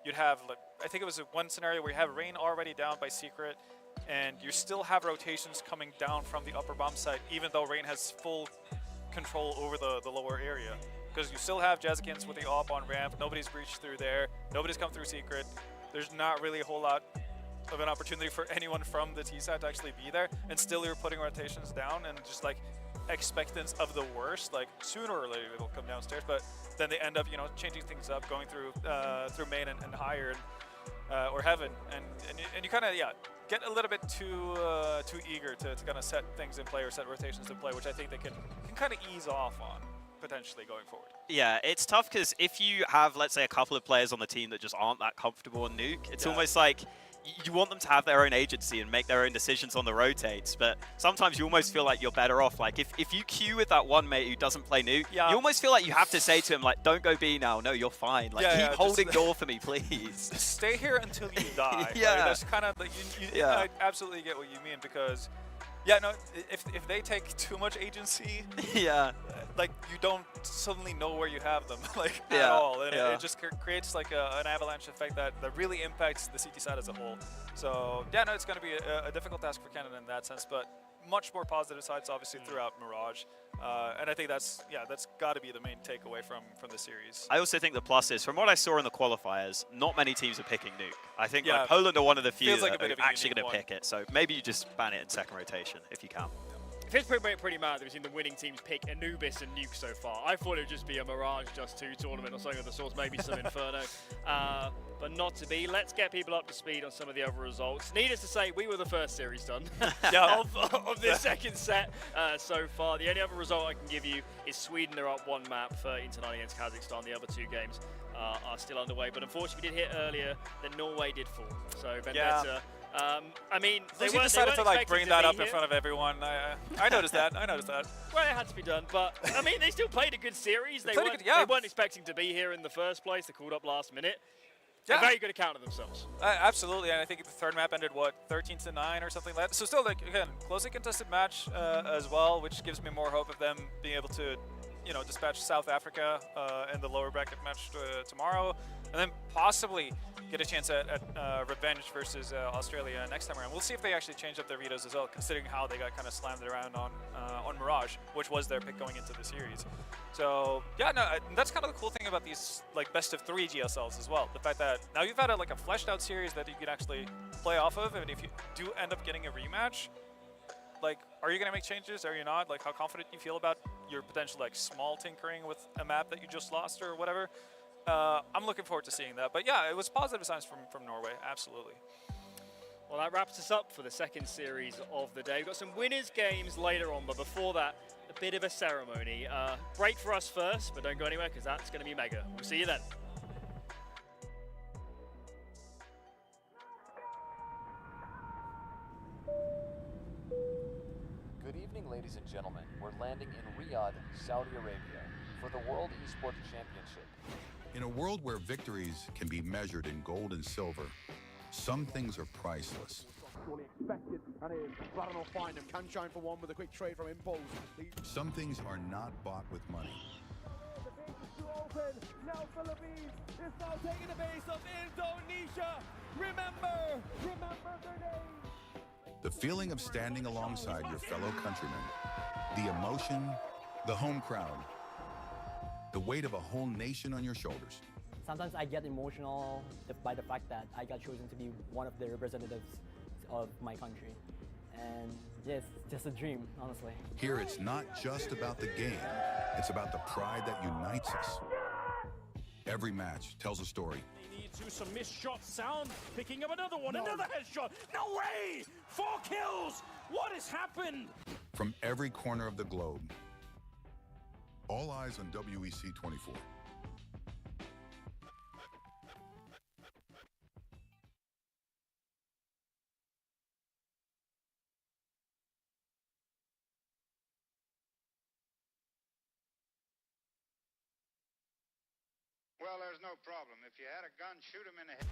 Speaker 15: you'd have, like, I think it was one scenario where you have Rain already down by Secret, and you still have rotations coming down from the upper bomb site, even though Rain has full control over the lower area. Because you still have Jazzikins with the AWP on ramp, nobody's breached through there, nobody's come through Secret. There's not really a whole lot of an opportunity for anyone from the T side to actually be there, and still you're putting rotations down and just like expectance of the worst, like sooner or later it'll come downstairs, but then they end up, changing things up, going through main and higher, or heaven, and you kind of get a little bit too eager to kind of set things in play or set rotations in play, which I think they can kind of ease off on potentially going forward.
Speaker 2: Yeah, it's tough because if you have, let's say, a couple of players on the team that just aren't that comfortable on Nuke, it's almost like you want them to have their own agency and make their own decisions on the rotates, but sometimes you almost feel like you're better off. Like if you queue with that one mate who doesn't play Nuke, you almost feel like you have to say to him, like, don't go B now, no, you're fine. Like, keep holding door for me, please.
Speaker 15: Stay here until you die.
Speaker 2: Yeah.
Speaker 15: Like, that's kind of, like, I absolutely get what you mean, because if they take too much agency, like, you don't suddenly know where you have them, like, at all, and it just creates like an avalanche effect that really impacts the CT side as a whole. So it's going to be a difficult task for Canada in that sense, but much more positive sides obviously throughout Mirage, and I think that's got to be the main takeaway from the series.
Speaker 2: I also think the plus is, from what I saw in the qualifiers, not many teams are picking Nuke. I think like, Poland are one of the few that are actually going to pick it, so maybe you just ban it in second rotation if you can.
Speaker 19: It feels pretty mad that we've seen the winning teams pick Anubis and Nuke so far. I thought it would just be a Mirage Just 2 tournament or something of the sorts, maybe some Inferno, but not to be. Let's get people up to speed on some of the other results. Needless to say, we were the first series done of this second set so far. The only other result I can give you is Sweden are up one map for Inter9 against Kazakhstan. The other two games are still underway, but unfortunately we did hit earlier that Norway did fall. So Vendetta... I mean, they
Speaker 15: decided to like bring that up in front of everyone. I noticed that. I noticed that.
Speaker 19: Well, it had to be done, but I mean, they still played a good series. They weren't expecting to be here in the first place. They called up last minute. They're very good at counting themselves.
Speaker 15: Absolutely, and I think the third map ended, what, 13-9 or something like that. So still, like, again, closely contested match as well, which gives me more hope of them being able to, dispatch South Africa in the lower bracket match tomorrow, and then possibly get a chance at revenge versus Australia next time around. We'll see if they actually change up their vetoes as well, considering how they got kind of slammed around on Mirage, which was their pick going into the series. So that's kind of the cool thing about these like best of 3 GSLs as well. The fact that now you've had a fleshed out series that you can actually play off of, and if you do end up getting a rematch, like, are you going to make changes? Are you not? Like, how confident you feel about your potential like small tinkering with a map that you just lost or whatever? I'm looking forward to seeing that. But yeah, it was positive signs from Norway, absolutely.
Speaker 19: Well, that wraps us up for the second series of the day. We've got some winners games later on, but before that, a bit of a ceremony. Break for us first, but don't go anywhere because that's going to be mega. We'll see you then.
Speaker 8: ladies and gentlemen, we're landing in Riyadh, Saudi Arabia, for the World Esports Championship.
Speaker 9: In a world where victories can be measured in gold and silver, some things are priceless.
Speaker 17: Surely expected, and Baron will find him. Can shine for one with a quick trade from Impulse.
Speaker 9: Some things are not bought with money.
Speaker 16: The base is too open. Now Philippines is now taking the base of Indonesia. Remember their name.
Speaker 9: The feeling of standing alongside your fellow countrymen, the emotion, the home crowd, the weight of a whole nation on your shoulders.
Speaker 18: Sometimes I get emotional by the fact that I got chosen to be one of the representatives of my country. And yeah, it's just a dream, honestly.
Speaker 9: Here it's not just about the game, it's about the pride that unites us. Every match tells a story.
Speaker 16: They need to some missed shots. Sound picking up another one, another headshot. No way! 4 kills! What has happened?
Speaker 9: From every corner of the globe. All eyes on WEC 24.
Speaker 7: Well, there's no problem. If you had a gun, shoot him in the head.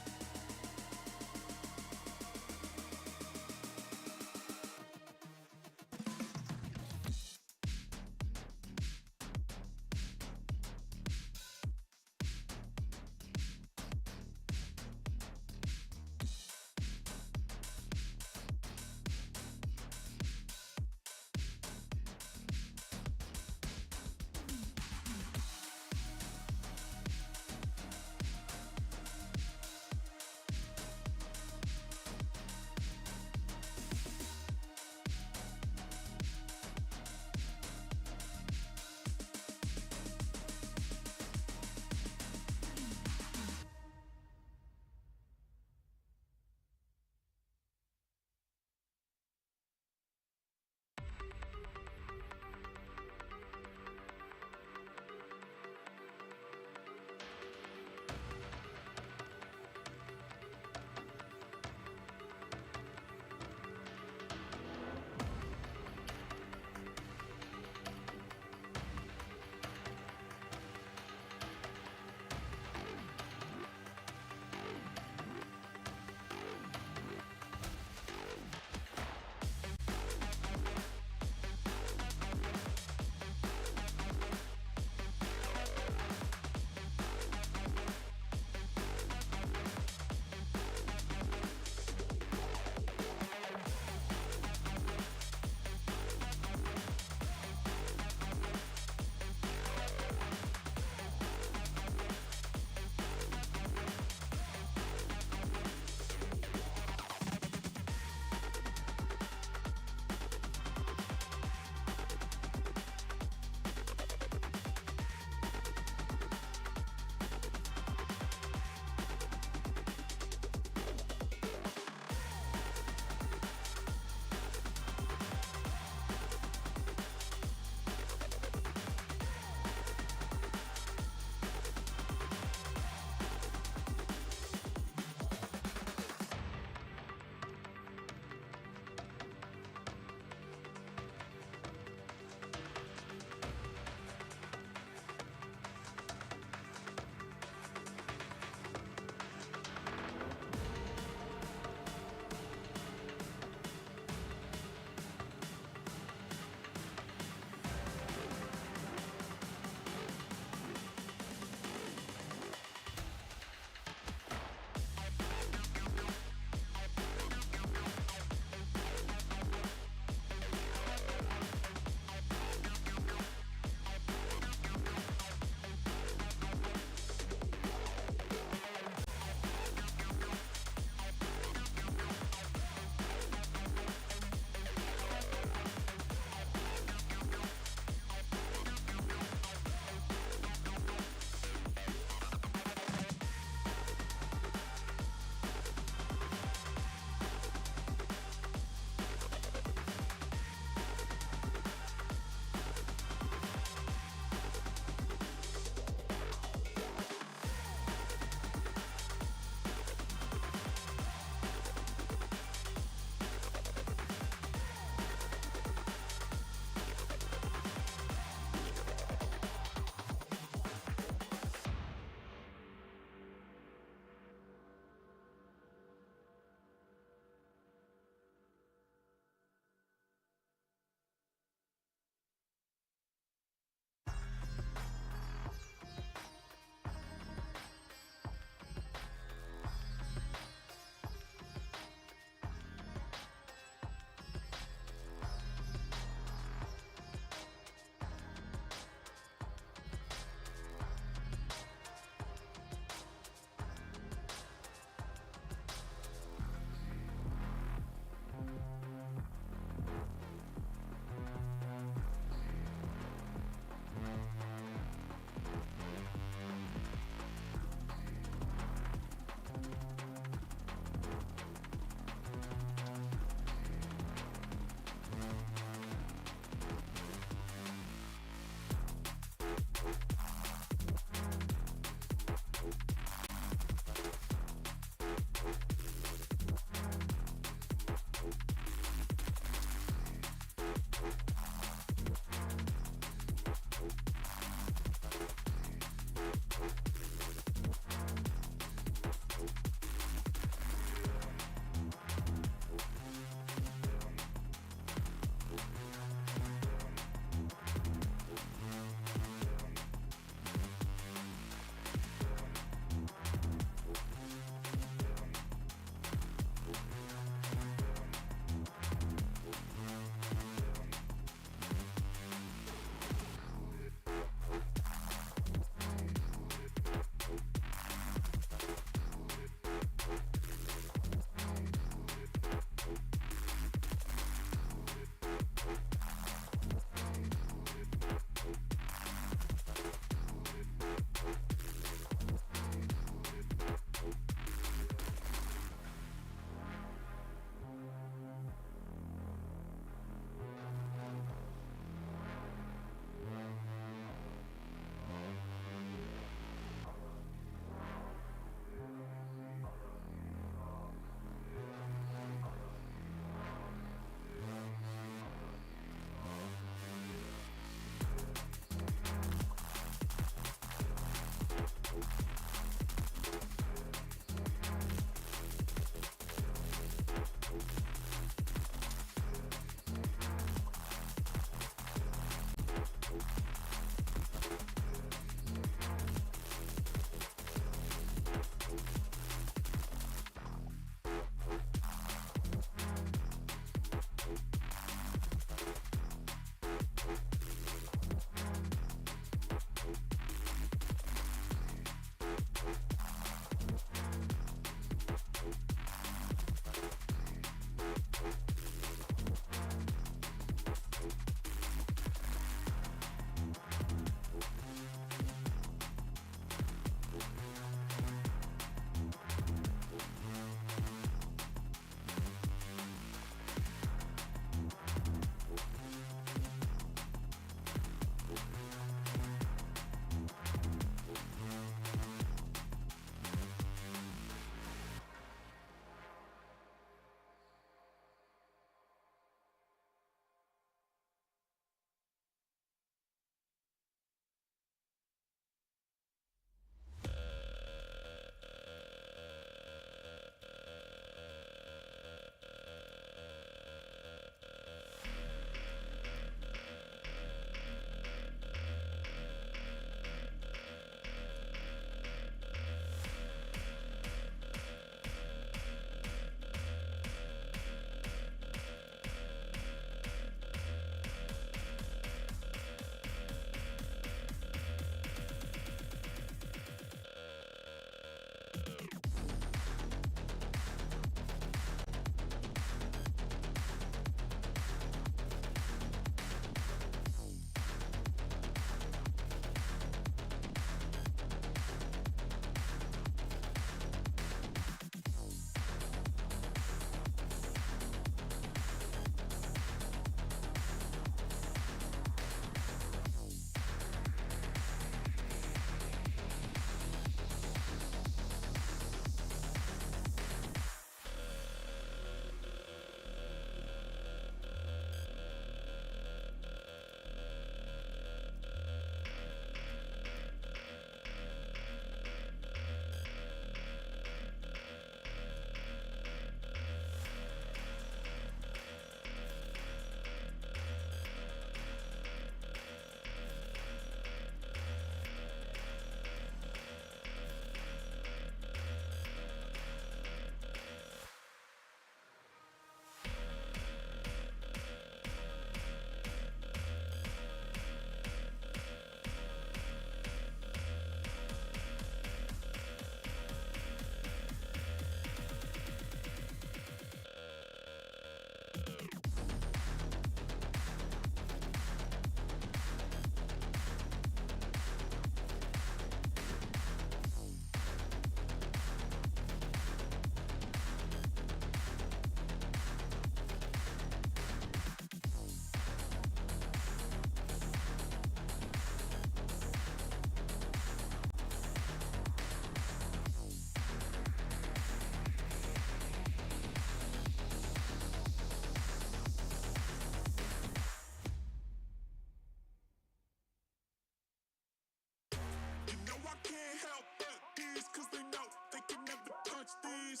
Speaker 16: cause they know they can never touch this.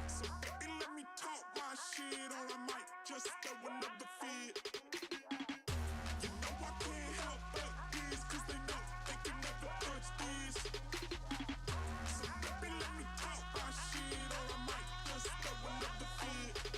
Speaker 16: So baby, let me talk my shit, or I might just throw another fit. You know I can't help but this, cause they know they can never touch this. So baby, let me talk my shit, or I might just throw another fit.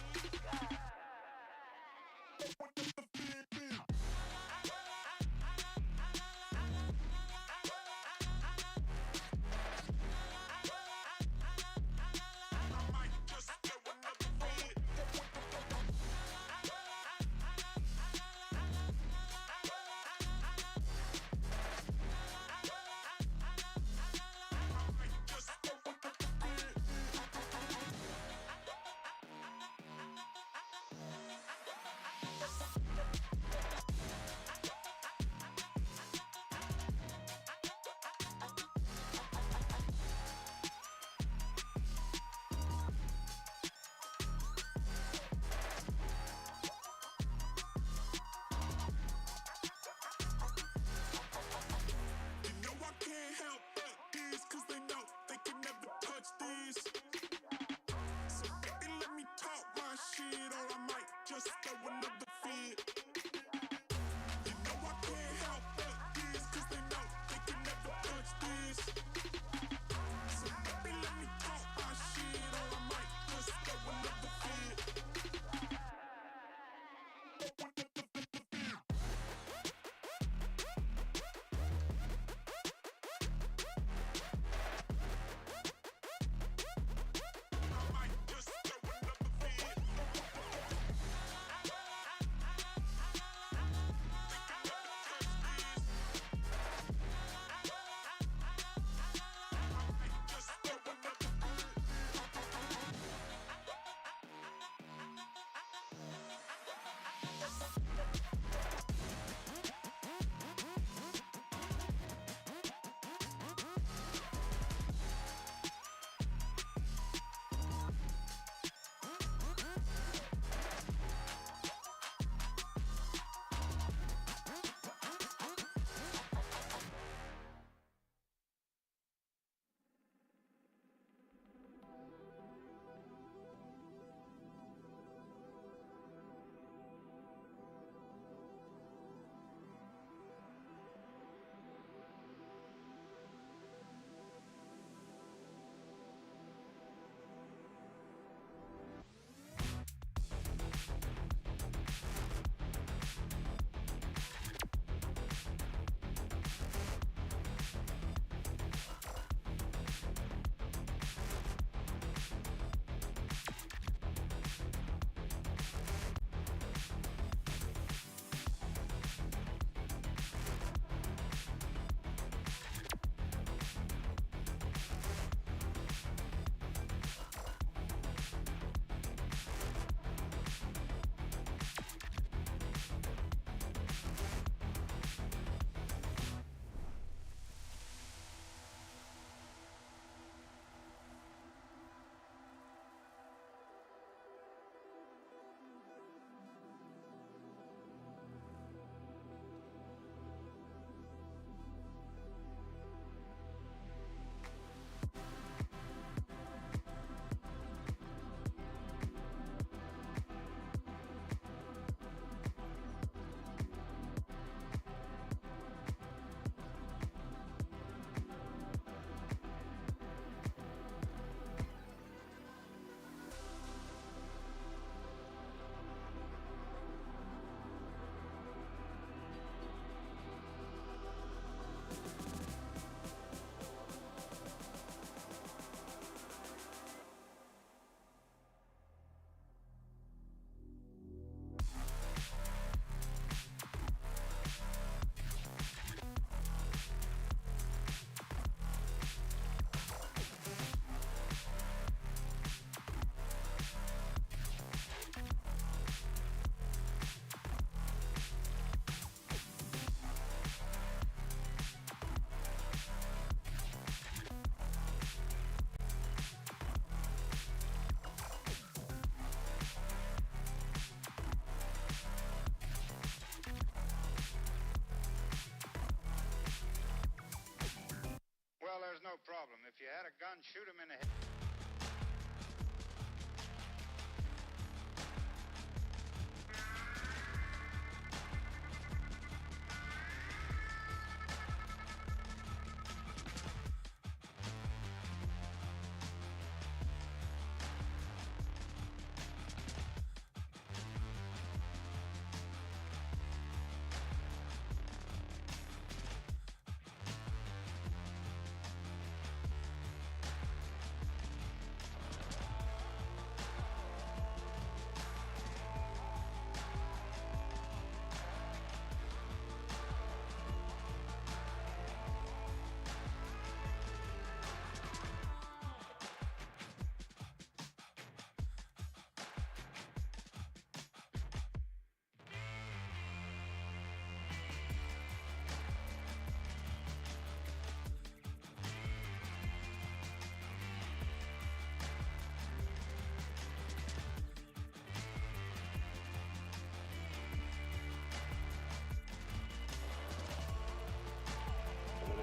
Speaker 7: shoot him in the head.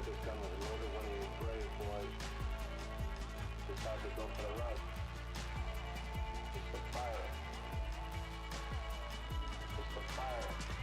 Speaker 10: This gun was loaded when you brave boys decide to go for the run. It's the fire. It's the fire.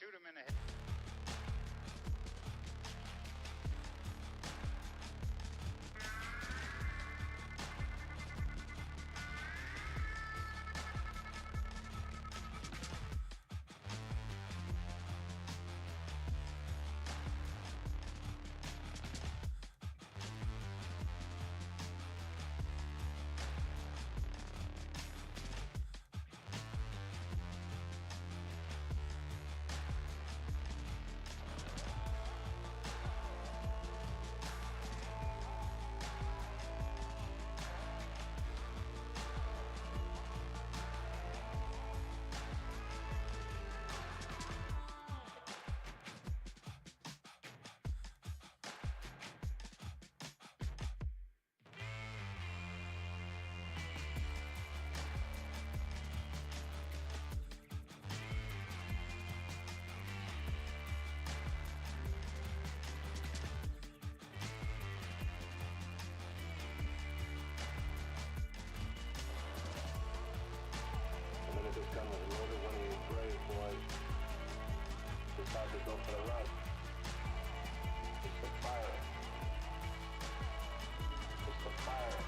Speaker 7: shoot him in the head.
Speaker 10: The minute this gun was loaded, one of you brave boys decided to go for the run. It's the fire. It's the fire.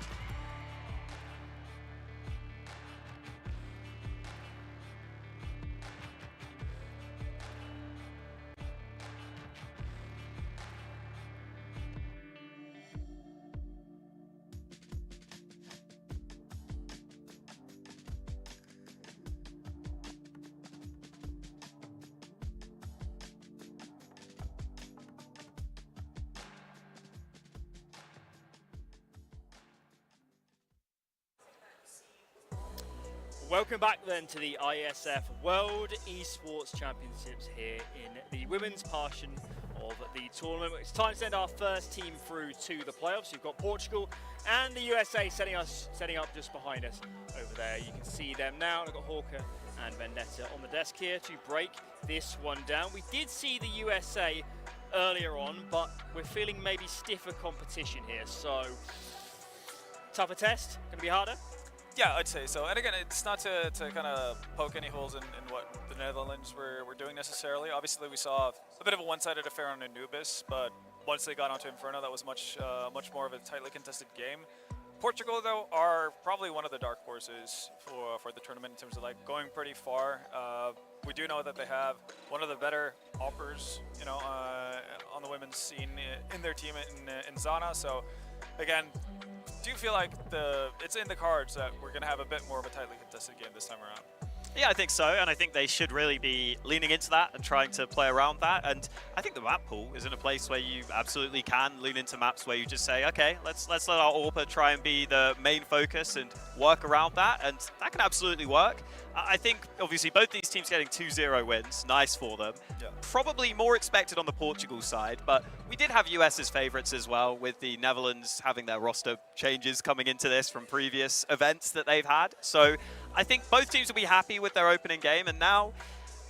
Speaker 19: Welcome back then to the Iesf World Esports Championships here in the women's portion of the tournament. It's time to send our first team through to the playoffs. You've got Portugal and the USA setting up just behind us over there. You can see them now. We've got Hawker and Vendetta on the desk here to break this one down. We did see the USA earlier on, but we're feeling maybe stiffer competition here. So, tougher test, gonna be harder?
Speaker 15: Yeah, I'd say so. And again, it's not to kind of poke any holes in what the Netherlands were doing necessarily. Obviously, we saw a bit of a one-sided affair on Anubis, but once they got onto Inferno, that was much more of a tightly contested game. Portugal, though, are probably one of the dark horses for the tournament in terms of like going pretty far. We do know that they have one of the better offers, on the women's scene in their team in Zana. So, again, do you feel like it's in the cards that we're going to have a bit more of a tightly contested game this time around?
Speaker 2: Yeah, I think so, and I think they should really be leaning into that and trying to play around that. And I think the map pool is in a place where you absolutely can lean into maps where you just say, okay, let's let our AWPer try and be the main focus and work around that, and that can absolutely work. I think, obviously, both these teams getting 2-0 wins, nice for them.
Speaker 15: Yeah.
Speaker 2: Probably more expected on the Portugal side, but we did have US as favourites as well, with the Netherlands having their roster changes coming into this from previous events that they've had. So I think both teams will be happy with their opening game, and now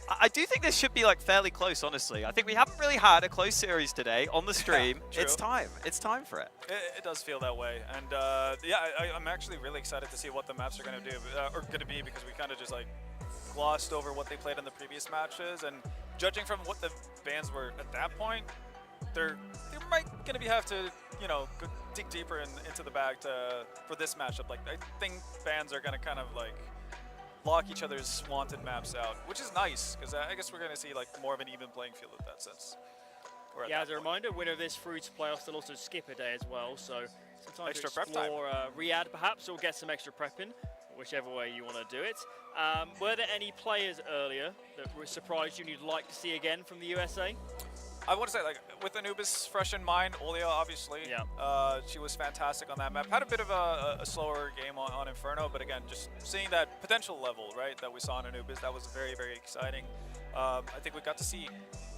Speaker 2: I do think this should be like fairly close, honestly. I think we haven't really had a close series today on the stream.
Speaker 15: Yeah,
Speaker 2: it's time. It's time for it.
Speaker 15: It does feel that way, and I'm actually really excited to see what the maps are going to do, or going to be, because we kind of just like glossed over what they played in the previous matches, and judging from what the bans were at that point, they might going to have to go dig deeper into the bag for this matchup. Like, I think bans are going to kind of like lock each other's wanted maps out, which is nice, because I guess we're going to see like more of an even playing field in that sense.
Speaker 19: Yeah, as a reminder, winner of this through to playoffs, they'll also skip a day as well, so some time
Speaker 15: extra
Speaker 19: to explore Riyadh perhaps, or get some extra prep in, whichever way you want to do it. Were there any players earlier that were surprised you and you'd like to see again from the USA?
Speaker 15: I want to say, like, with Anubis fresh in mind, Olia, obviously, she was fantastic on that map. Had a bit of a slower game on Inferno, but again, just seeing that potential level, right, that we saw on Anubis, that was very, very exciting. I think we got to see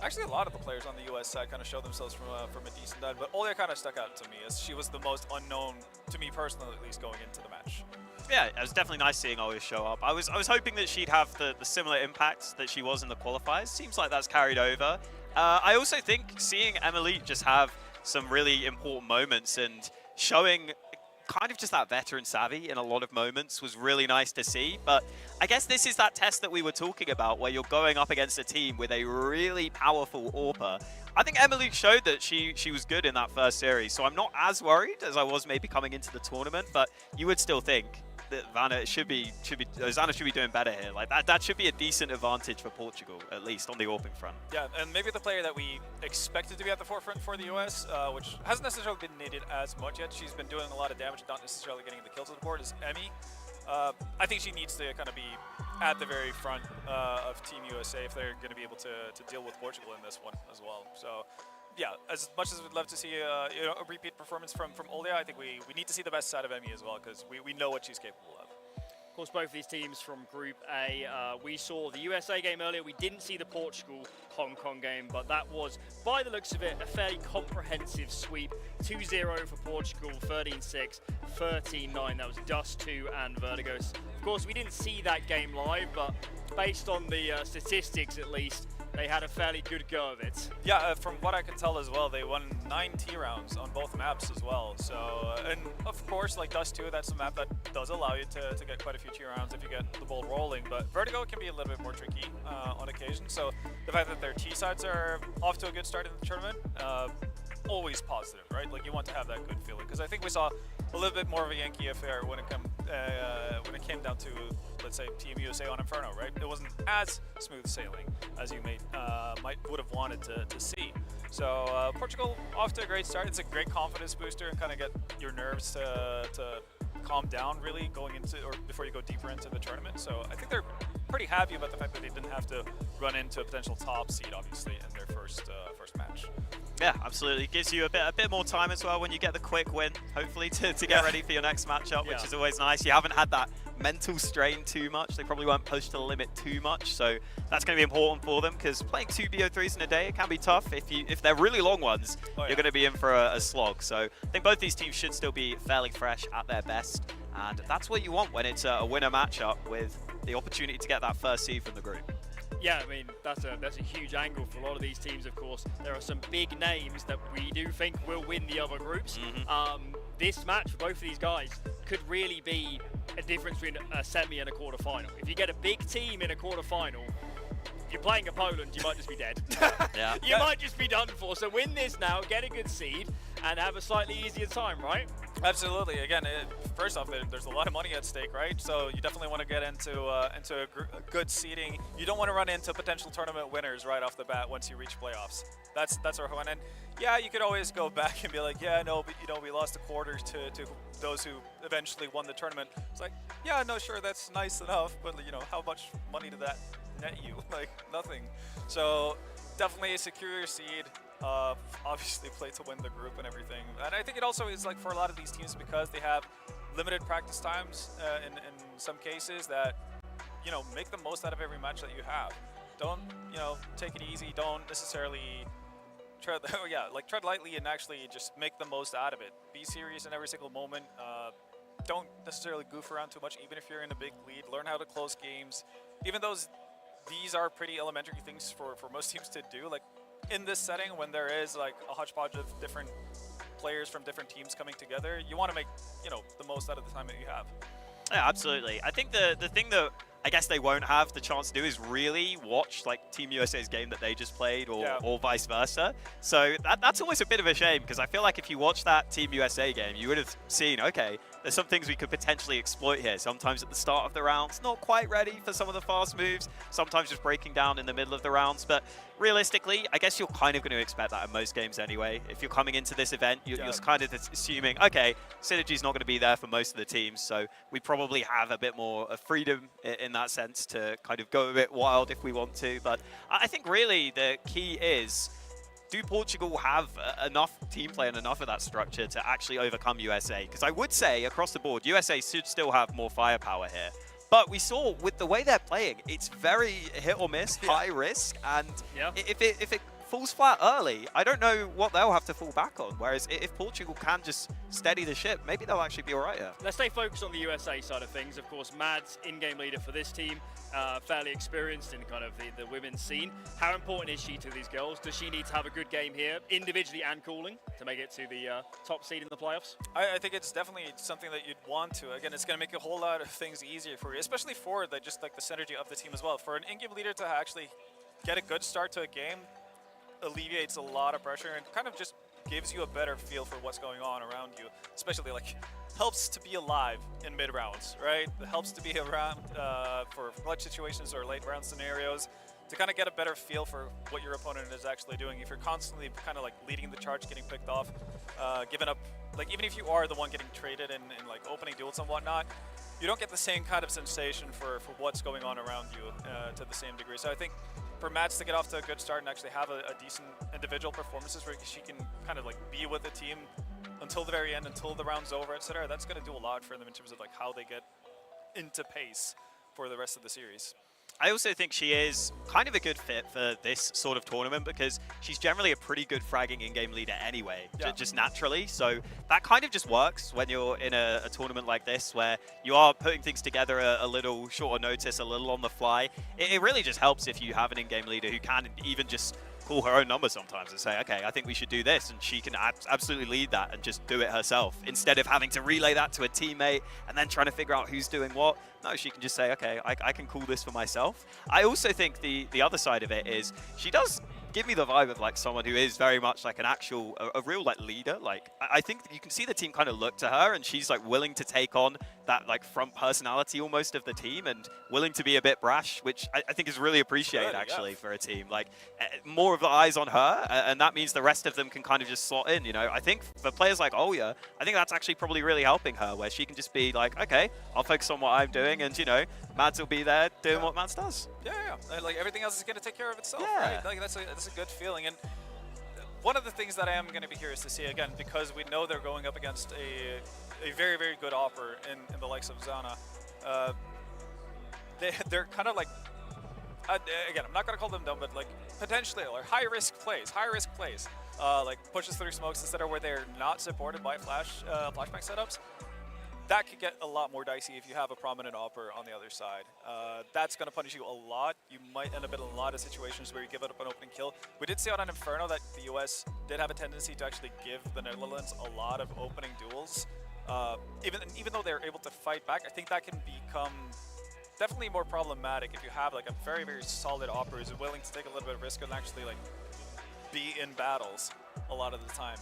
Speaker 15: actually a lot of the players on the US side kind of show themselves from a decent side, but Olia kind of stuck out to me as she was the most unknown, to me personally at least, going into the match.
Speaker 2: Yeah, it was definitely nice seeing Olia show up. I was hoping that she'd have the similar impact that she was in the qualifiers. Seems like that's carried over. I also think seeing Emily just have some really important moments and showing kind of just that veteran savvy in a lot of moments was really nice to see. But I guess this is that test that we were talking about where you're going up against a team with a really powerful AWPer. I think Emily showed that she was good in that first series, so I'm not as worried as I was maybe coming into the tournament, but you would still think that Zana should be doing better here. Like that should be a decent advantage for Portugal, at least on the AWPing front.
Speaker 15: Yeah, and maybe the player that we expected to be at the forefront for the US, which hasn't necessarily been needed as much yet. She's been doing a lot of damage, not necessarily getting the kills on the board, is Emmy. I think she needs to kind of be at the very front of Team USA if they're going to be able to deal with Portugal in this one as well. So, yeah, as much as we'd love to see a repeat performance from Olia, I think we need to see the best side of Emmy as well, because we know what she's capable of.
Speaker 19: Of course, both of these teams from Group A, we saw the USA game earlier. We didn't see the Portugal-Hong Kong game, but that was, by the looks of it, a fairly comprehensive sweep. 2-0 for Portugal, 13-6, 13-9. That was Dust2 and Vertigos. Of course, we didn't see that game live, but based on the statistics at least, they had a fairly good go of it.
Speaker 15: Yeah, from what I could tell as well, they won 9 T rounds on both maps as well. So, and of course, like Dust2, that's a map that does allow you to get quite a few T rounds if you get the ball rolling. But Vertigo can be a little bit more tricky on occasion. So the fact that their T sides are off to a good start in the tournament, always positive, right? Like you want to have that good feeling, because I think we saw a little bit more of a Yankee affair when it came down to, let's say, Team USA on Inferno, right? It wasn't as smooth sailing as you would have wanted to see. So Portugal off to a great start. It's a great confidence booster and kind of get your nerves to calm down really going into, or before you go deeper into the tournament. So I think they're pretty happy about the fact that they didn't have to run into a potential top seed, obviously, in their first match.
Speaker 2: Yeah, absolutely. It gives you a bit more time as well when you get the quick win, hopefully, to get ready for your next matchup, which is always nice. You haven't had that mental strain too much. They probably weren't pushed to the limit too much, so that's going to be important for them, because playing 2 BO3s in a day, it can be tough. If they're really long ones, you're going to be in for a slog. So I think both these teams should still be fairly fresh at their best, and that's what you want when it's a winner matchup with the opportunity to get that first seed from the group.
Speaker 19: Yeah, I mean, that's a huge angle for a lot of these teams, of course. There are some big names that we do think will win the other groups. This match for both of these guys could really be a difference between a semi and a quarterfinal. If you get a big team in a quarterfinal, if you're playing a Poland, you might just be dead. You might just be done for. So win this now, get a good seed, and have a slightly easier time, right?
Speaker 15: Absolutely. Again, first off, there's a lot of money at stake, right? So you definitely want to get into a good seeding. You don't want to run into potential tournament winners right off the bat once you reach playoffs. That's our one. And yeah, you could always go back and be like, yeah, no, but we lost a quarter to those who eventually won the tournament. It's like, yeah, no, sure, that's nice enough, but how much money did that net you? Like nothing. So definitely secure your seed. Obviously play to win the group and everything. And I think it also is like for a lot of these teams, because they have limited practice times in some cases, that make the most out of every match that you have. Don't take it easy. Don't necessarily tread lightly, and actually just make the most out of it. Be serious in every single moment. Don't necessarily goof around too much, even if you're in a big lead. Learn how to close games. Even though these are pretty elementary things for most teams to do, like in this setting when there is like a hodgepodge of different players from different teams coming together, you want to make the most out of the time that you have.
Speaker 2: Yeah, absolutely. I think the thing that I guess they won't have the chance to do is really watch like Team USA's game that they just played, or vice versa. So that's always a bit of a shame, because I feel like if you watch that Team USA game, you would have seen, okay, there's some things we could potentially exploit here. Sometimes at the start of the rounds, not quite ready for some of the fast moves, sometimes just breaking down in the middle of the rounds. But realistically, I guess you're kind of going to expect that in most games anyway. If you're coming into this event, you're kind of assuming, okay, synergy's not going to be there for most of the teams, so we probably have a bit more freedom in that sense to kind of go a bit wild if we want to. But I think really the key is, do Portugal have enough team play and enough of that structure to actually overcome USA? Because I would say across the board, USA should still have more firepower here. But we saw with the way they're playing, it's very hit or miss, high risk, and if it falls flat early, I don't know what they'll have to fall back on. Whereas if Portugal can just steady the ship, maybe they'll actually be all right here.
Speaker 19: Let's stay focused on the USA side of things. Of course, Mads, in-game leader for this team, fairly experienced in kind of the women's scene. How important is she to these girls? Does she need to have a good game here, individually and calling, to make it to the top seed in the playoffs?
Speaker 15: I think it's definitely something that you'd want to. Again, it's going to make a whole lot of things easier for you, especially for just like the synergy of the team as well. For an in-game leader to actually get a good start to a game alleviates a lot of pressure and kind of just gives you a better feel for what's going on around you, especially like helps to be alive in mid-rounds, right? It helps to be around for clutch situations or late round scenarios to kind of get a better feel for what your opponent is actually doing. If you're constantly kind of like leading the charge, getting picked off, giving up, like even if you are the one getting traded and like opening duels and whatnot, you don't get the same kind of sensation for what's going on around you to the same degree. So I think for Mads to get off to a good start and actually have a decent individual performances where she can kind of like be with the team until the very end, until the round's over, etc., that's going to do a lot for them in terms of like how they get into pace for the rest of the series.
Speaker 2: I also think she is kind of a good fit for this sort of tournament because she's generally a pretty good fragging in-game leader anyway, just naturally. So that kind of just works when you're in a tournament like this where you are putting things together a little shorter notice, a little on the fly. It really just helps if you have an in-game leader who can even just call her own number sometimes and say, okay, I think we should do this, and she can absolutely lead that and just do it herself instead of having to relay that to a teammate and then trying to figure out who's doing what. No, she can just say, okay, I can call this for myself. I also think the other side of it is she does give me the vibe of like someone who is very much like an actual, a real like leader. Like I think you can see the team kind of look to her and she's like willing to take on that like front personality almost of the team and willing to be a bit brash, which I think is really appreciated actually for a team. Like more of the eyes on her, and that means the rest of them can kind of just slot in, you know. I think for players like Olya, I think that's actually probably really helping her where she can just be like, okay, I'll focus on what I'm doing, and you know, Mads will be there doing what Mads does.
Speaker 15: Yeah. Like everything else is going to take care of itself, right? Like that's a good feeling. And one of the things that I am going to be curious to see, again, because we know they're going up against a very, very good offer in the likes of Zana. They're kind of like, again, I'm not going to call them dumb, but like potentially like high-risk plays. Like pushes through smokes instead of where they're not supported by flashbang setups. That could get a lot more dicey if you have a prominent offer on the other side. That's going to punish you a lot. You might end up in a lot of situations where you give up an opening kill. We did see out on Inferno that the US did have a tendency to actually give the Netherlands a lot of opening duels. Even though they're able to fight back, I think that can become definitely more problematic if you have like a very, very solid offer who's willing to take a little bit of risk and actually like be in battles a lot of the time.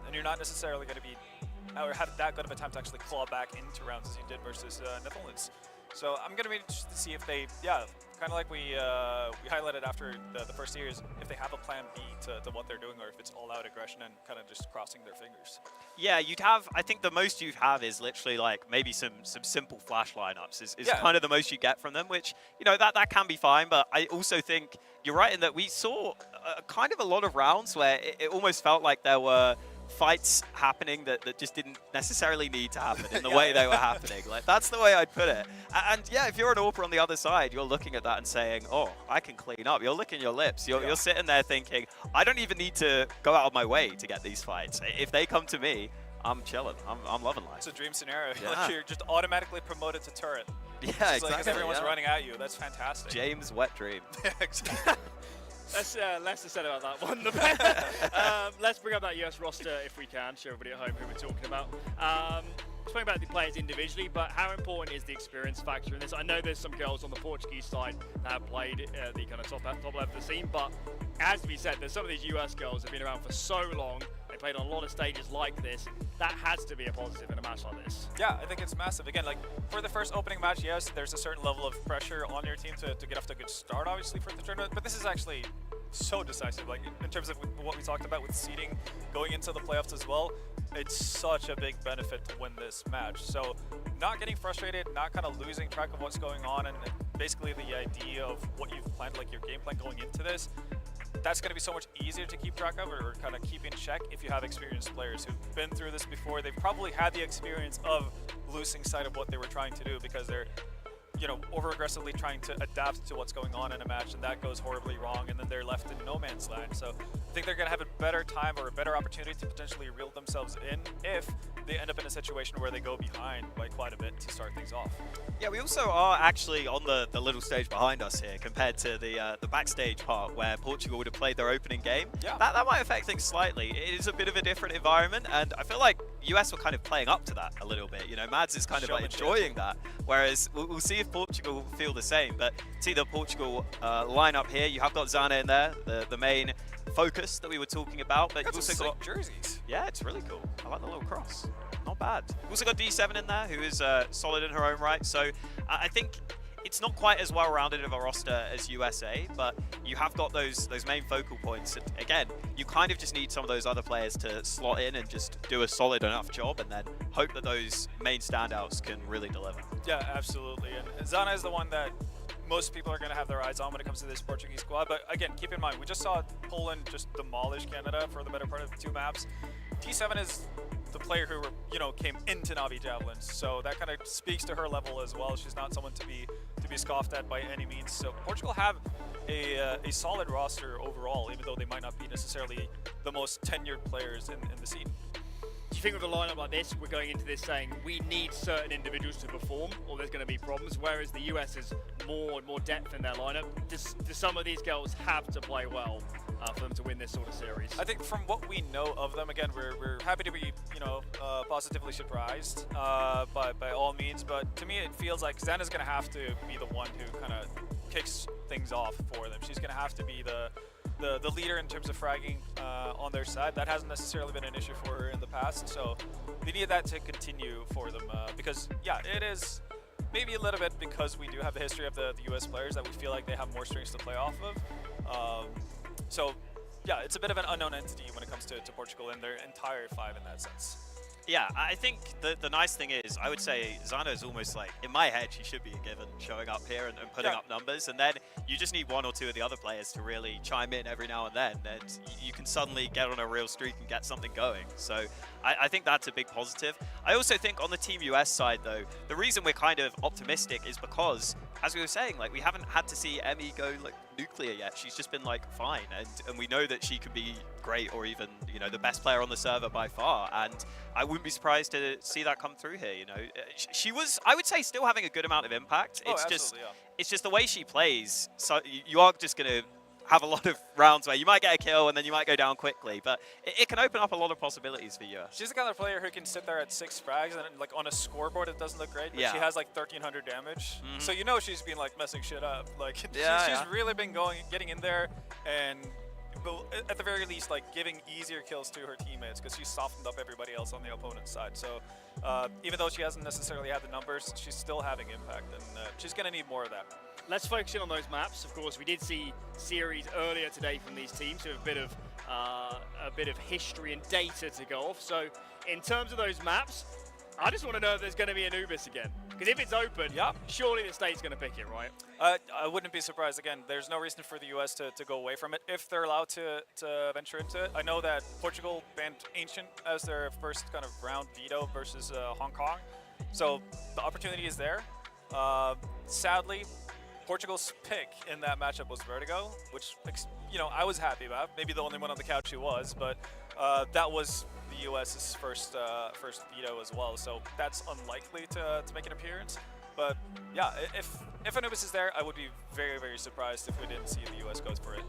Speaker 15: And you're not necessarily going to be or have that good of a time to actually claw back into rounds as you did versus Netherlands. So I'm going to be interested to see if they, kind of like we highlighted after the first series, if they have a plan B to what they're doing or if it's all-out aggression and kind of just crossing their fingers.
Speaker 2: Yeah, you'd have, I think the most you'd have is literally like maybe some simple flash lineups is kind of the most you get from them, which, you know, that can be fine. But I also think you're right in that we saw kind of a lot of rounds where it almost felt like there were fights happening that just didn't necessarily need to happen in the way they were happening. Like that's the way I'd put it. And yeah, if you're an AWPer on the other side, you're looking at that and saying, oh, I can clean up. You're licking your lips. You're sitting there thinking, I don't even need to go out of my way to get these fights. If they come to me, I'm chilling. I'm loving life.
Speaker 15: It's a dream scenario. Like you're just automatically promoted to turret.
Speaker 2: Yeah, exactly.
Speaker 15: Like everyone's running at you. That's fantastic.
Speaker 2: James' wet dream.
Speaker 15: Exactly.
Speaker 19: Less to say about that one. Let's bring up that US roster if we can, show everybody at home who we're talking about. Talking about the players individually, but how important is the experience factor in this? I know there's some girls on the Portuguese side that have played the kind of top level of the scene, but as we said, there's some of these US girls that have been around for so long. They played on a lot of stages like this. That has to be a positive in a match like this.
Speaker 15: Yeah, I think it's massive. Again, like for the first opening match, yes, there's a certain level of pressure on your team to get off to a good start, obviously, for the tournament. But this is actually so decisive. Like in terms of what we talked about with seeding going into the playoffs as well, it's such a big benefit to win this match. So not getting frustrated, not kind of losing track of what's going on, and basically the idea of what you've planned, like your game plan going into this, that's going to be so much easier to keep track of or kind of keep in check if you have experienced players who've been through this before. They've probably had the experience of losing sight of what they were trying to do because they're over-aggressively trying to adapt to what's going on in a match, and that goes horribly wrong, and then they're left in no man's land. So I think they're going to have a better time or a better opportunity to potentially reel themselves in if they end up in a situation where they go behind by quite a bit to start things off.
Speaker 2: Yeah, we also are actually on the little stage behind us here compared to the backstage part where Portugal would have played their opening game.
Speaker 15: Yeah.
Speaker 2: That might affect things slightly. It is a bit of a different environment, and I feel like US were kind of playing up to that a little bit. You know, Mads is kind of like enjoying that, whereas we'll see if Portugal feel the same. But see the Portugal lineup here. You have got Zana in there, the main focus that we were talking about, but you've also got
Speaker 15: jerseys.
Speaker 2: Yeah, it's really cool. I like the little cross. Not bad. We've also got D7 in there, who is solid in her own right. So I think it's not quite as well-rounded of a roster as USA, but you have got those main focal points. And again, you kind of just need some of those other players to slot in and just do a solid enough job, and then hope that those main standouts can really deliver.
Speaker 15: Yeah, absolutely. And Zana is the one that most people are going to have their eyes on when it comes to this Portuguese squad. But again, keep in mind, we just saw Poland just demolish Canada for the better part of 2 maps. D7 is the player who, came into Navi Javelins, so that kind of speaks to her level as well. She's not someone to be scoffed at by any means. So Portugal have a solid roster overall, even though they might not be necessarily the most tenured players in the scene.
Speaker 19: Do you think with a lineup like this, we're going into this saying we need certain individuals to perform, or there's going to be problems? Whereas the US has more and more depth in their lineup. Does some of these girls have to play well for them to win this sort of series?
Speaker 15: I think from what we know of them, again, we're happy to be positively surprised by all means. But to me, it feels like Xana's going to have to be the one who kind of kicks things off for them. She's going to have to be the leader in terms of fragging on their side. That hasn't necessarily been an issue for her in the past, so they need that to continue for them because, yeah, it is maybe a little bit because we do have the history of the US players that we feel like they have more strings to play off of. So, yeah, it's a bit of an unknown entity when it comes to Portugal and their entire 5 in that sense.
Speaker 2: Yeah, I think the nice thing is, I would say Zana is almost like, in my head, she should be a given showing up here and putting up numbers, and then you just need 1 or 2 of the other players to really chime in every now and then, and you can suddenly get on a real streak and get something going. So I think that's a big positive. I also think on the Team US side, though, the reason we're kind of optimistic is because, as we were saying, like, we haven't had to see Emmy go like nuclear yet. She's just been like fine, and we know that she can be great, or even the best player on the server by far, and I wouldn't be surprised to see that come through here. She was, I would say, still having a good amount of impact. It's it's just the way she plays. So you are just going to have a lot of rounds where you might get a kill and then you might go down quickly, but it can open up a lot of possibilities for you.
Speaker 15: She's the kind of player who can sit there at 6 frags and like on a scoreboard it doesn't look great, but she has like 1300 damage. So she's been like messing shit up. Like she's really been getting in there and at the very least like giving easier kills to her teammates because she's softened up everybody else on the opponent's side. So even though she hasn't necessarily had the numbers, she's still having impact, and she's going to need more of that.
Speaker 19: Let's focus in on those maps. Of course, we did see series earlier today from these teams, so a bit of history and data to go off. So in terms of those maps, I just want to know if there's going to be Anubis again. Because if it's open, surely the state's going to pick it, right?
Speaker 15: I wouldn't be surprised. Again, there's no reason for the US to go away from it if they're allowed to venture into it. I know that Portugal banned Ancient as their first kind of round veto versus Hong Kong. So the opportunity is there. Sadly, Portugal's pick in that matchup was Vertigo, which I was happy about. Maybe the only one on the couch who was, but that was the US's first veto as well. So that's unlikely to make an appearance. But yeah, if Anubis is there, I would be very, very surprised if we didn't see the US go for it.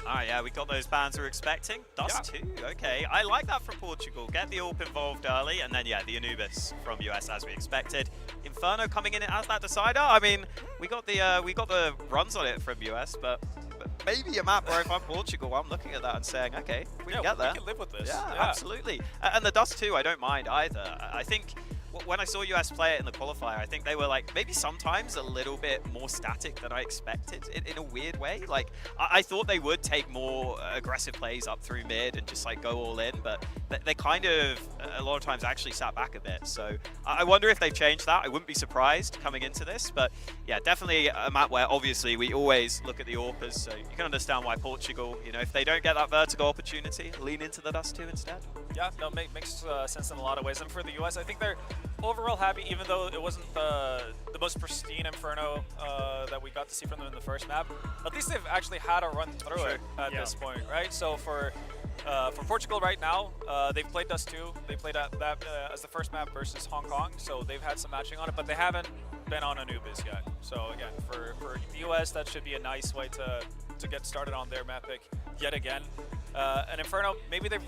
Speaker 2: Alright, yeah, we got those bans we're expecting. Dust 2, okay. I like that from Portugal. Get the AWP involved early, and then, yeah, the Anubis from US as we expected. Inferno coming in as that decider. I mean, we got the runs on it from US, but maybe a map where if I'm Portugal, I'm looking at that and saying, okay, we can get there.
Speaker 15: We can live with this.
Speaker 2: Yeah, absolutely. And the Dust 2, I don't mind either. I think when I saw US play it in the qualifier, I think they were like maybe sometimes a little bit more static than I expected in a weird way. Like I thought they would take more aggressive plays up through mid and just like go all in, but they kind of a lot of times actually sat back a bit. So I wonder if they've changed that. I wouldn't be surprised coming into this, but yeah, definitely a map where obviously we always look at the AWPers, so you can understand why Portugal, if they don't get that vertical opportunity, lean into the Dust 2 instead.
Speaker 15: Yeah, no, makes sense in a lot of ways. And for the US, I think they're overall happy, even though it wasn't the most pristine Inferno that we got to see from them in the first map. At least they've actually had a run through it at this point, right? So for Portugal right now, they've played Dust 2. They played that as the first map versus Hong Kong, so they've had some matching on it, but they haven't been on Anubis yet. So again, for the US, that should be a nice way to get started on their map pick yet again. And Inferno, maybe they've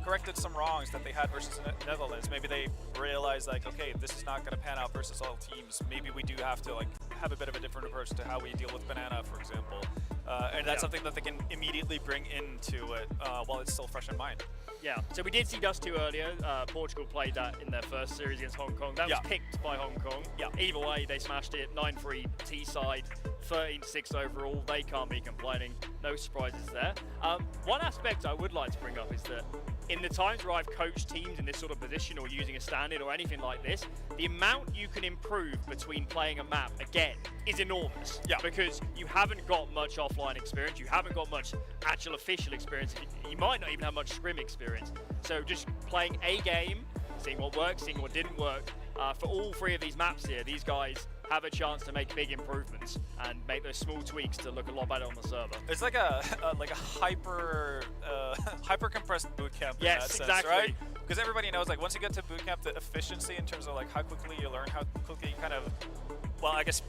Speaker 15: corrected some wrongs that they had versus Netherlands. Maybe they realized like, okay, this is not going to pan out versus all teams. Maybe we do have to like have a bit of a different approach to how we deal with Banana, for example. And that's something that they can immediately bring into it while it's still fresh in mind.
Speaker 19: Yeah, so we did see Dust 2 earlier. Portugal played that in their first series against Hong Kong. That was picked by Hong Kong. Yeah. Either way, they smashed it. 9-3 T-side, 13-6 overall. They can't be complaining. No surprises there. One aspect I would like to bring up is that in the times where I've coached teams in this sort of position or using a standard or anything like this, the amount you can improve between playing a map again is enormous. Yeah. Because you haven't got much offline experience, you haven't got much actual official experience, you might not even have much scrim experience. So just playing a game, seeing what worked, seeing what didn't work, for all three of these maps here, these guys have a chance to make big improvements and make those small tweaks to look a lot better on the server.
Speaker 15: It's like a hyper compressed bootcamp in that sense,
Speaker 19: exactly.
Speaker 15: right? Because everybody knows like once you get to bootcamp, the efficiency in terms of like how quickly you learn, how quickly you kind of, well, I guess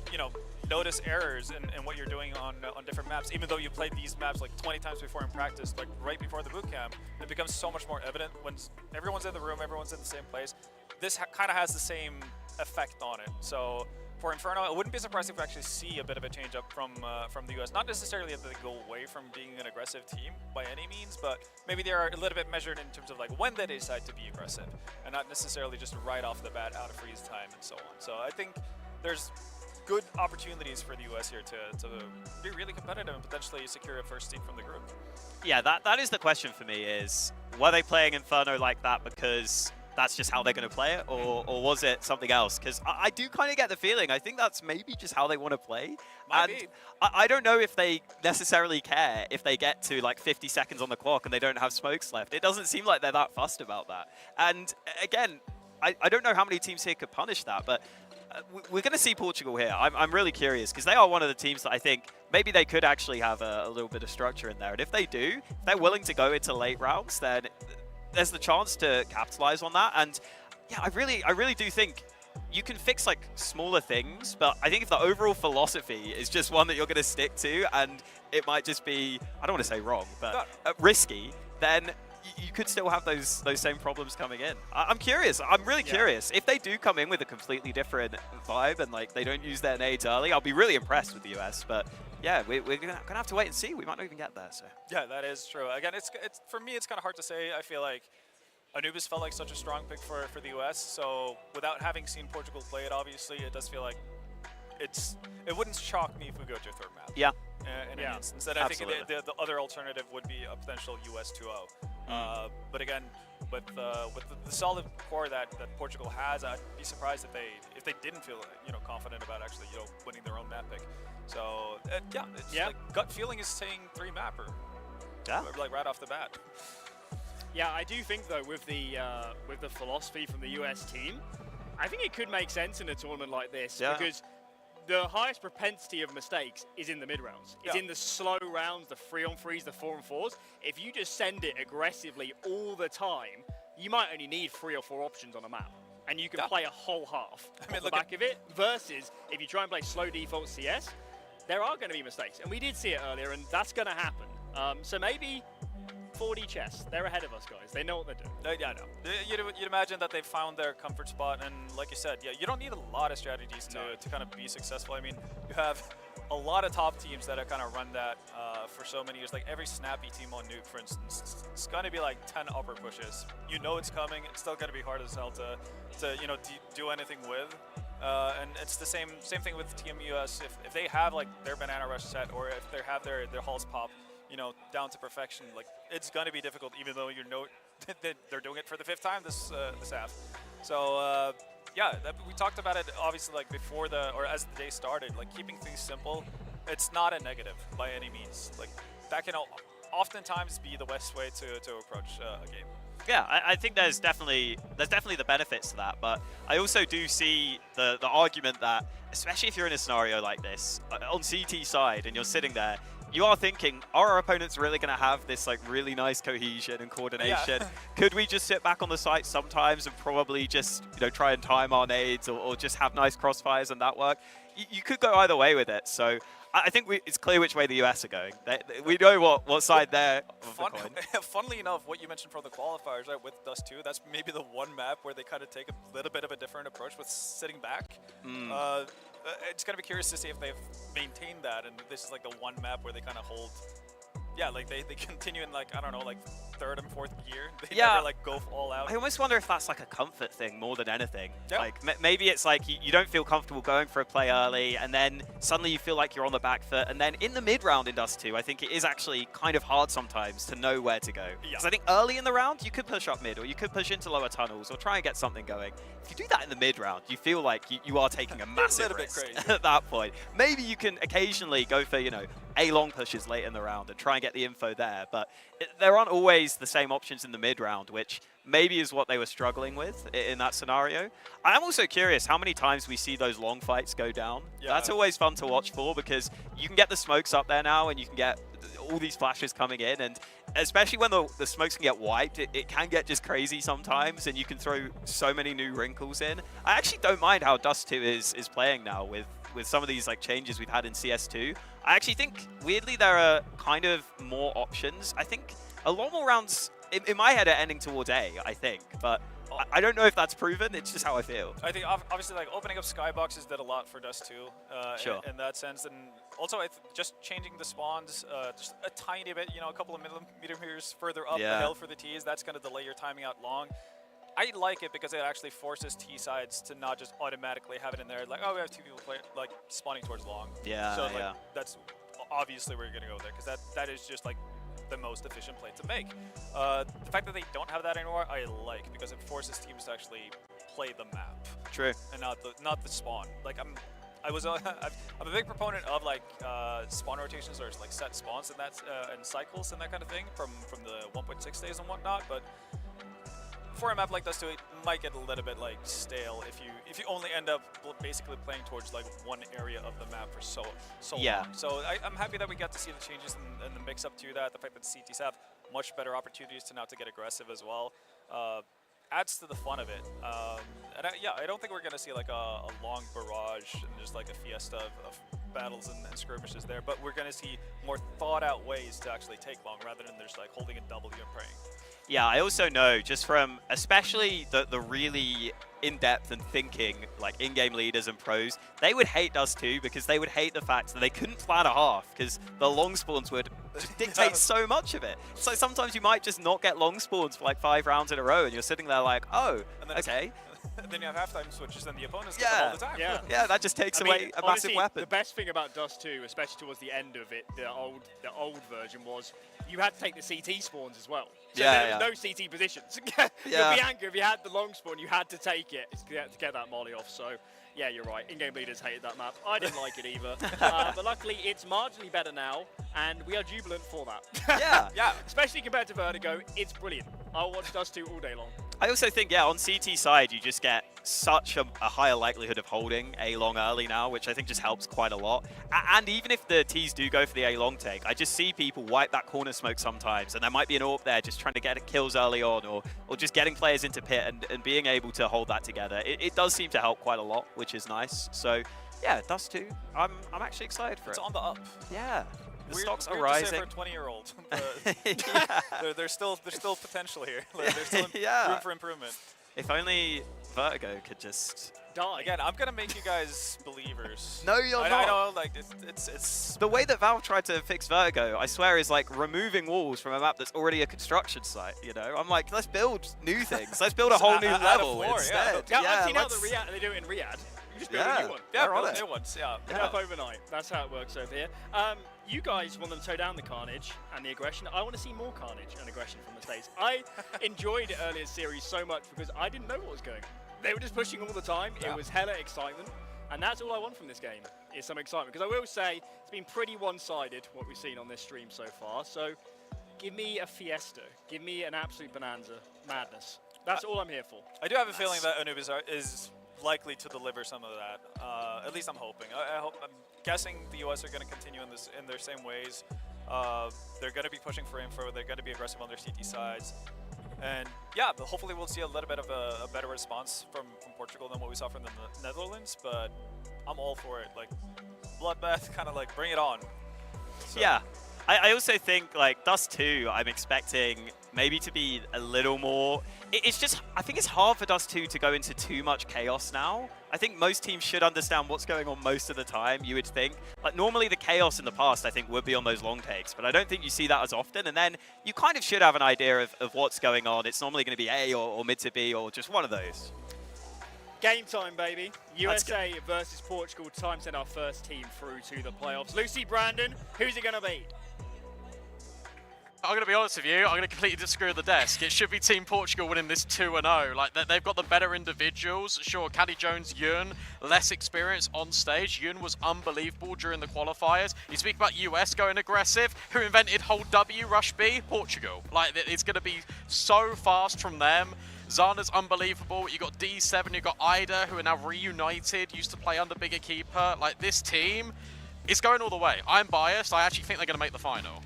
Speaker 15: notice errors in what you're doing on different maps. Even though you played these maps like 20 times before in practice, like right before the bootcamp, it becomes so much more evident when everyone's in the room, everyone's in the same place. This kind of has the same effect on it. So for Inferno, I wouldn't be surprised if we actually see a bit of a change up from the US. Not necessarily that they go away from being an aggressive team by any means, but maybe they are a little bit measured in terms of like when they decide to be aggressive, and not necessarily just right off the bat out of freeze time and so on. So I think there's good opportunities for the US here to be really competitive and potentially secure a first seed from the group.
Speaker 2: Yeah, that is the question for me is, were they playing Inferno like that because that's just how they're going to play it, or was it something else? Because I do kind of get the feeling, I think that's maybe just how they want to play.
Speaker 15: Might
Speaker 2: and
Speaker 15: be.
Speaker 2: I don't know if they necessarily care if they get to like 50 seconds on the clock and they don't have smokes left. It doesn't seem like they're that fussed about that. And again, I don't know how many teams here could punish that, but we're going to see Portugal here. I'm really curious because they are one of the teams that I think maybe they could actually have a little bit of structure in there. And if they do, if they're willing to go into late rounds, then there's the chance to capitalize on that. And yeah, I really do think you can fix like smaller things, but I think if the overall philosophy is just one that you're going to stick to and it might just be, I don't want to say wrong, but risky, then you could still have those same problems coming in. I'm curious. I'm really curious. If they do come in with a completely different vibe and like they don't use their nades early, I'll be really impressed with the US. But yeah, we're gonna have to wait and see. We might not even get there. So
Speaker 15: yeah, that is true. Again, it's for me, it's kind of hard to say. I feel like Anubis felt like such a strong pick for the US. So without having seen Portugal play it, obviously, it does feel like it wouldn't shock me if we go to a third map.
Speaker 2: Yeah.
Speaker 15: In an instance, that I think the other alternative would be a potential US 2-0. But again, with the solid core that Portugal has, I'd be surprised if they didn't feel confident about actually winning their own map pick. So like gut feeling is saying 3 mapper.
Speaker 2: Yeah.
Speaker 15: Like right off the bat.
Speaker 19: Yeah, I do think though with the philosophy from the US team, I think it could make sense in a tournament like this because the highest propensity of mistakes is in the mid rounds. It's in the slow rounds, the 3-on-3s, the 4-on-4s. If you just send it aggressively all the time, you might only need 3 or 4 options on a map. And you can play a whole half off the back of it. Versus if you try and play slow default CS, there are going to be mistakes. And we did see it earlier, and that's going to happen. So maybe 4D chess. They're ahead of us, guys. They know what they're doing.
Speaker 15: Yeah, I know. You'd imagine that they've found their comfort spot, and like you said, you don't need a lot of strategies to kind of be successful. I mean, you have a lot of top teams that have kind of run that for so many years. Like every snappy team on Nuke, for instance, it's going to be like 10 upper pushes. You know it's coming. It's still going to be hard as hell to do anything with. And it's the same thing with Team US. If they have like their banana rush set, or if they have their halls pop, down to perfection, like it's gonna be difficult, even though that they're doing it for the 5th time this half. So we talked about it obviously like before as the day started. Like keeping things simple, it's not a negative by any means. Like that can oftentimes be the best way to approach a game.
Speaker 2: Yeah, I think there's definitely the benefits to that, but I also do see the argument that, especially if you're in a scenario like this, on CT side and you're sitting there, you are thinking, are our opponents really going to have this like really nice cohesion and coordination?
Speaker 15: Yeah.
Speaker 2: Could we just sit back on the site sometimes and probably just try and time our nades or just have nice crossfires and that work? You could go either way with it, so I think it's clear which way the US are going. We know what side they're of the coin.
Speaker 15: Funnily enough, what you mentioned from the qualifiers, right, with Dust 2, that's maybe the one map where they kind of take a little bit of a different approach with sitting back. It's going to be curious to see if they've maintained that, and this is like the one map where they kind of hold. Yeah, like they continue in like, I don't know, like third and fourth gear. They never like go all out.
Speaker 2: I almost wonder if that's like a comfort thing more than anything. Yeah. Like maybe it's like you don't feel comfortable going for a play early, and then suddenly you feel like you're on the back foot, and then in the mid round in Dust 2, I think it is actually kind of hard sometimes to know where to go. Because I think early in the round you could push up mid, or you could push into lower tunnels, or try and get something going. If you do that in the mid round, you feel like you are taking a massive risk at that point. Maybe you can occasionally go for A long pushes late in the round and try and get the info there, but there aren't always the same options in the mid round, which maybe is what they were struggling with in that scenario. I'm also curious how many times we see those long fights go down. Yeah. That's always fun to watch for, because you can get the smokes up there now and you can get all these flashes coming in, and especially when the smokes can get wiped, it can get just crazy sometimes, and you can throw so many new wrinkles in. I actually don't mind how Dust 2 is playing now with some of these like changes we've had in CS2. I actually think, weirdly, there are kind of more options. I think a lot more rounds, in my head, are ending towards A, I think. But I don't know if that's proven. It's just how I feel.
Speaker 15: I think, obviously, like opening up skyboxes did a lot for Dust 2
Speaker 2: sure.
Speaker 15: in that sense. And also, just changing the spawns just a tiny bit, a couple of millimeters further up the hill for the Ts, that's going to delay your timing out long. I like it because it actually forces T sides to not just automatically have it in there, like, oh, we have two people like spawning towards long.
Speaker 2: Yeah,
Speaker 15: so that's obviously where you're gonna go there, because that is just like the most efficient play to make. The fact that they don't have that anymore, I like, because it forces teams to actually play the map.
Speaker 2: True.
Speaker 15: And not the spawn. Like I'm a big proponent of like spawn rotations or like set spawns and and cycles and that kind of thing from the 1.6 days and whatnot, but for a map like Dust 2, it might get a little bit like stale if you only end up basically playing towards like one area of the map for so long. So I'm happy that we got to see the changes and the mix up to that. The fact that the CTs have much better opportunities to get aggressive as well adds to the fun of it. And I don't think we're gonna see like a long barrage and just like a fiesta of battles and skirmishes there, but we're gonna see more thought out ways to actually take long rather than just like holding a W and praying.
Speaker 2: Yeah, I also know, just from especially the really in-depth and thinking like in-game leaders and pros, they would hate Dust 2 because they would hate the fact that they couldn't plan a half, because the long spawns would just dictate so much of it. So sometimes you might just not get long spawns for like 5 rounds in a row, and you're sitting there like, oh, okay.
Speaker 15: And then you have halftime switches and the opponents get them all the time.
Speaker 2: Yeah, that just takes away a massive weapon.
Speaker 19: The best thing about Dust 2, especially towards the end of it, the old version, was you had to take the CT spawns as well. So there was no CT positions. You'd be angry if you had the long spawn, you had to take it to get that molly off. So yeah, you're right. In-game leaders hated that map. I didn't like it either. But luckily, it's marginally better now, and we are jubilant for that.
Speaker 2: Yeah.
Speaker 19: Especially compared to Vertigo, it's brilliant. I'll watch Dust 2 all day long.
Speaker 2: I also think, on CT side, you just get such a higher likelihood of holding A long early now, which I think just helps quite a lot. And even if the Ts do go for the A long take, I just see people wipe that corner smoke sometimes, and there might be an AWP there just trying to get kills early on, or just getting players into pit and being able to hold that together. It does seem to help quite a lot, which is nice. So yeah, Dust 2, I'm actually excited for it.
Speaker 15: It's on the up.
Speaker 2: Yeah. The stocks are
Speaker 15: weird
Speaker 2: rising.
Speaker 15: To say for a 20-year-old, but there's still potential here. Like, there's still room for improvement.
Speaker 2: If only Vertigo could just
Speaker 15: die. Again, I'm gonna make you guys believers.
Speaker 2: No, you're not.
Speaker 15: I know, like it's
Speaker 2: the way that Valve tried to fix Vertigo, I swear, is like removing walls from a map that's already a construction site. I'm like, let's build new things. Let's build a whole new level instead.
Speaker 19: I've seen how they do it in Riyadh. You just build a new one.
Speaker 15: Build new ones.
Speaker 19: Pick up overnight. That's how it works over here. You guys want them to toe down the carnage and the aggression. I want to see more carnage and aggression from the States. I enjoyed the earlier series so much because I didn't know what was going. They were just pushing all the time. It was hella excitement. And that's all I want from this game, is some excitement. Because I will say, it's been pretty one-sided, what we've seen on this stream so far. So Give me a fiesta. Give me an absolute bonanza. Madness. That's all I'm here for.
Speaker 15: I do have a feeling that Anubis is likely to deliver some of that. At least I'm hoping. I'm guessing the US are going to continue in their same ways. They're going to be pushing for info. They're going to be aggressive on their CT sides. And yeah, but hopefully we'll see a little bit of a better response from Portugal than what we saw from the Netherlands. But I'm all for it. Like, bloodbath, kind of like bring it on. So.
Speaker 2: Yeah. I also think, like, Dust 2, I'm expecting maybe to be a little more... It's just, I think it's hard for Dust 2 to go into too much chaos now. I think most teams should understand what's going on most of the time, you would think. Like, normally the chaos in the past, I think, would be on those long takes, but I don't think you see that as often. And then you kind of should have an idea of what's going on. It's normally going to be A or mid to B or just one of those.
Speaker 19: Game time, baby. USA versus Portugal. Time to send our first team through to the playoffs. Lucy, Brandon, who's it going to be?
Speaker 11: I'm going to be honest with you, I'm going to completely disagree with the desk. It should be Team Portugal winning this 2-0. Like, they've got the better individuals. Sure, Caddy Jones, Yun, less experience on stage. Yun was unbelievable during the qualifiers. You speak about US going aggressive. Who invented hold W, rush B? Portugal. Like, it's going to be so fast from them. Zana's unbelievable. You got D7, you got Ida, who are now reunited, used to play under bigger keeper. Like, this team is going all the way. I'm biased. I actually think they're going to make the final.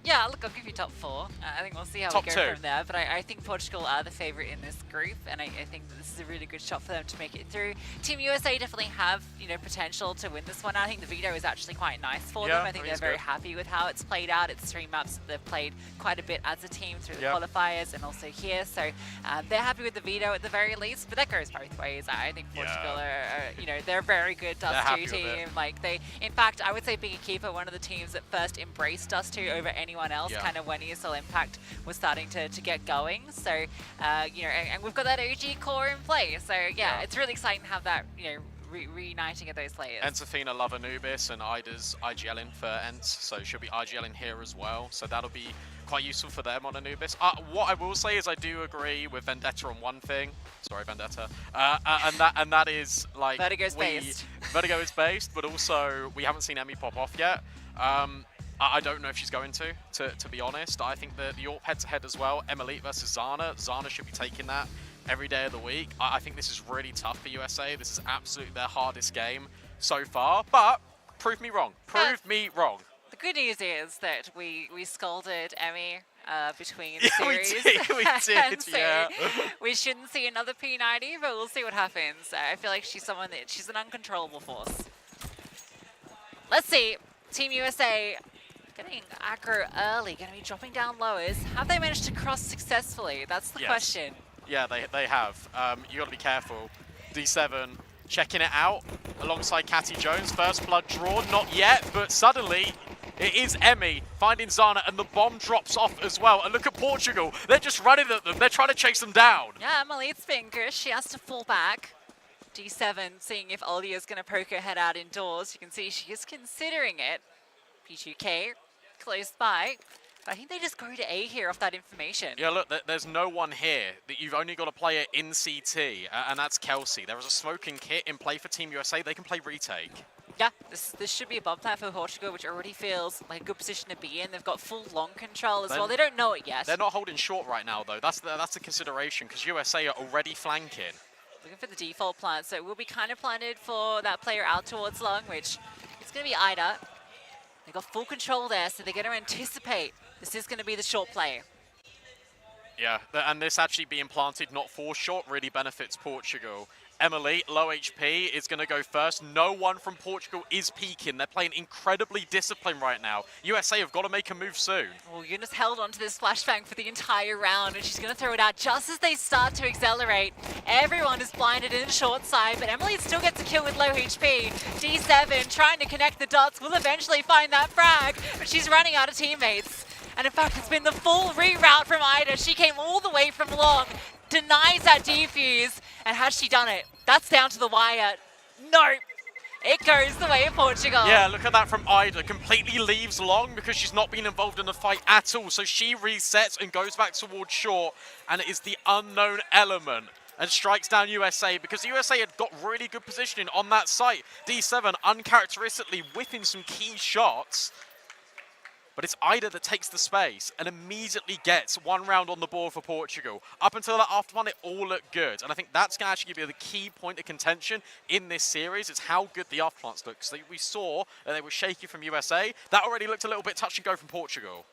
Speaker 12: Yeah, look, I'll give you top 4. I think we'll see how
Speaker 11: top
Speaker 12: we go
Speaker 11: 2.
Speaker 12: from there. But I think Portugal are the favourite in this group, and I think that this is a really good shot for them to make it through. Team USA definitely have, potential to win this one. I think the veto is actually quite nice for them. I think they're very happy with how it's played out. It's 3 maps that they've played quite a bit as a team through the qualifiers and also here. So they're happy with the veto at the very least. But that goes both ways. I think Portugal are they're a very good Dust 2 team. Like in fact, I would say Bigger Keeper, one of the teams that first embraced Dust 2 over anyone else, kind of when ESL Impact was starting to get going. So, and we've got that OG core in place. So, it's really exciting to have that, reuniting of those players.
Speaker 11: Entafina love Anubis and Ida's IGLing for Ents, so she'll be IGLing here as well. So that'll be quite useful for them on Anubis. What I will say is I do agree with Vendetta on one thing. Sorry, Vendetta. And that is like
Speaker 12: Vertigo's based.
Speaker 11: Vertigo is based, but also we haven't seen Emmy pop off yet. I don't know if she's going to be honest. I think the AWP head-to-head as well, Emilite versus Zana. Zana should be taking that every day of the week. I think this is really tough for USA. This is absolutely their hardest game so far, but prove me wrong. Prove me wrong.
Speaker 12: The good news is that we scolded Emmy between the series.
Speaker 11: We did,
Speaker 12: so we shouldn't see another P90, but we'll see what happens. I feel like she's she's an uncontrollable force. Let's see. Team USA getting aggro early, going to be dropping down lowers. Have they managed to cross successfully? That's the question.
Speaker 11: Yeah, they have. You got to be careful. D7 checking it out alongside Catty Jones. First blood drawn, not yet, but suddenly it is Emmy finding Zana, and the bomb drops off as well. And look at Portugal. They're just running at them. They're trying to chase them down.
Speaker 12: Yeah, Emilite's fingers. She has to fall back. D7 seeing if Olia's going to poke her head out indoors. You can see she is considering it. P2K close by. But I think they just go to A here off that information.
Speaker 11: Yeah, look, there's no one here. You've only got a player in CT, and that's Kelsey. There is a smoking kit in play for Team USA. They can play retake.
Speaker 12: Yeah, this should be a bomb plant for Portugal, which already feels like a good position to be in. They've got full long control as well. They don't know it yet.
Speaker 11: They're not holding short right now, though. That's the consideration, because USA are already flanking.
Speaker 12: Looking for the default plant, so it will be kind of planted for that player out towards long, which is going to be Ida. They've got full control there, so they're going to anticipate this is going to be the short play.
Speaker 11: Yeah, and this actually being planted not for short really benefits Portugal. Emily, low HP, is going to go first. No one from Portugal is peeking. They're playing incredibly disciplined right now. USA have got to make a move soon.
Speaker 12: Well, Eunice held onto this flashbang for the entire round, and she's going to throw it out just as they start to accelerate. Everyone is blinded in the short side, but Emily still gets a kill with low HP. D7 trying to connect the dots, will eventually find that frag, but she's running out of teammates. And in fact, it's been the full reroute from Ida. She came all the way from long, denies that defuse, and has she done it? That's down to the wire. Nope. It goes the way of Portugal.
Speaker 11: Yeah, look at that from Ida. Completely leaves long because she's not been involved in the fight at all. So she resets and goes back towards short, and it is the unknown element and strikes down USA because USA had got really good positioning on that site. D7 uncharacteristically whipping some key shots. but it's Ida that takes the space and immediately gets 1 round on the board for Portugal. Up until that after one, it all looked good. And I think that's going to actually give you the key point of contention in this series. It's how good the off-plants look. So we saw that they were shaky from USA. That already looked a little bit touch and go from Portugal.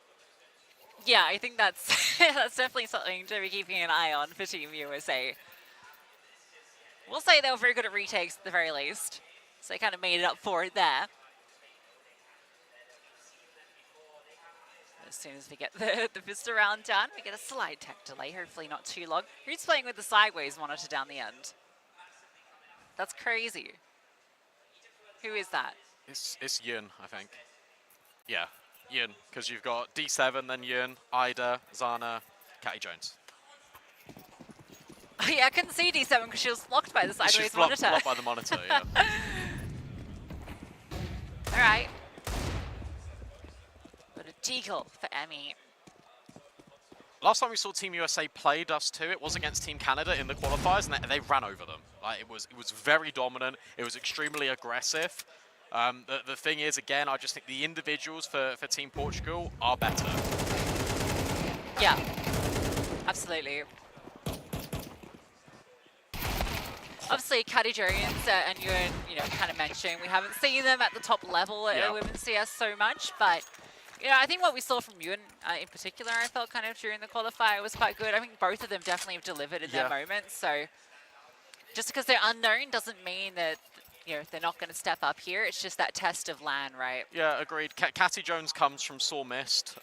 Speaker 12: Yeah, I think that's that's definitely something to be keeping an eye on for Team USA. We'll say they were very good at retakes at the very least. So they kind of made it up for it there. As soon as we get the Vista round done, we get a slight tech delay, hopefully not too long. Who's playing with the sideways monitor down the end? That's crazy. Who is that?
Speaker 11: It's Yun, I think. Yeah, Yun, because you've got D7, then Yun, Ida, Zana, Catty Jones.
Speaker 12: Oh, yeah, I couldn't see D7 because she was blocked by the sideways
Speaker 11: She's
Speaker 12: monitor.
Speaker 11: blocked by the monitor, yeah.
Speaker 12: All right. But a deagle for Emmy.
Speaker 11: Last time we saw Team USA play Dust 2, it was against Team Canada in the qualifiers, and they ran over them. Like, it was very dominant. It was extremely aggressive. The thing is, again, I just think the individuals for Team Portugal are better.
Speaker 12: Yeah, absolutely. Obviously, Catty Jones and you kind of mentioned we haven't seen them at the top level at Women's CS so much, but I think what we saw from Ewan in particular, I felt kind of during the qualifier was quite good. I think both of them definitely have delivered in their moments. So just because they're unknown doesn't mean that they're not going to step up here. It's just that test of LAN, right?
Speaker 11: Yeah, agreed. Catty Jones comes from Saw Mist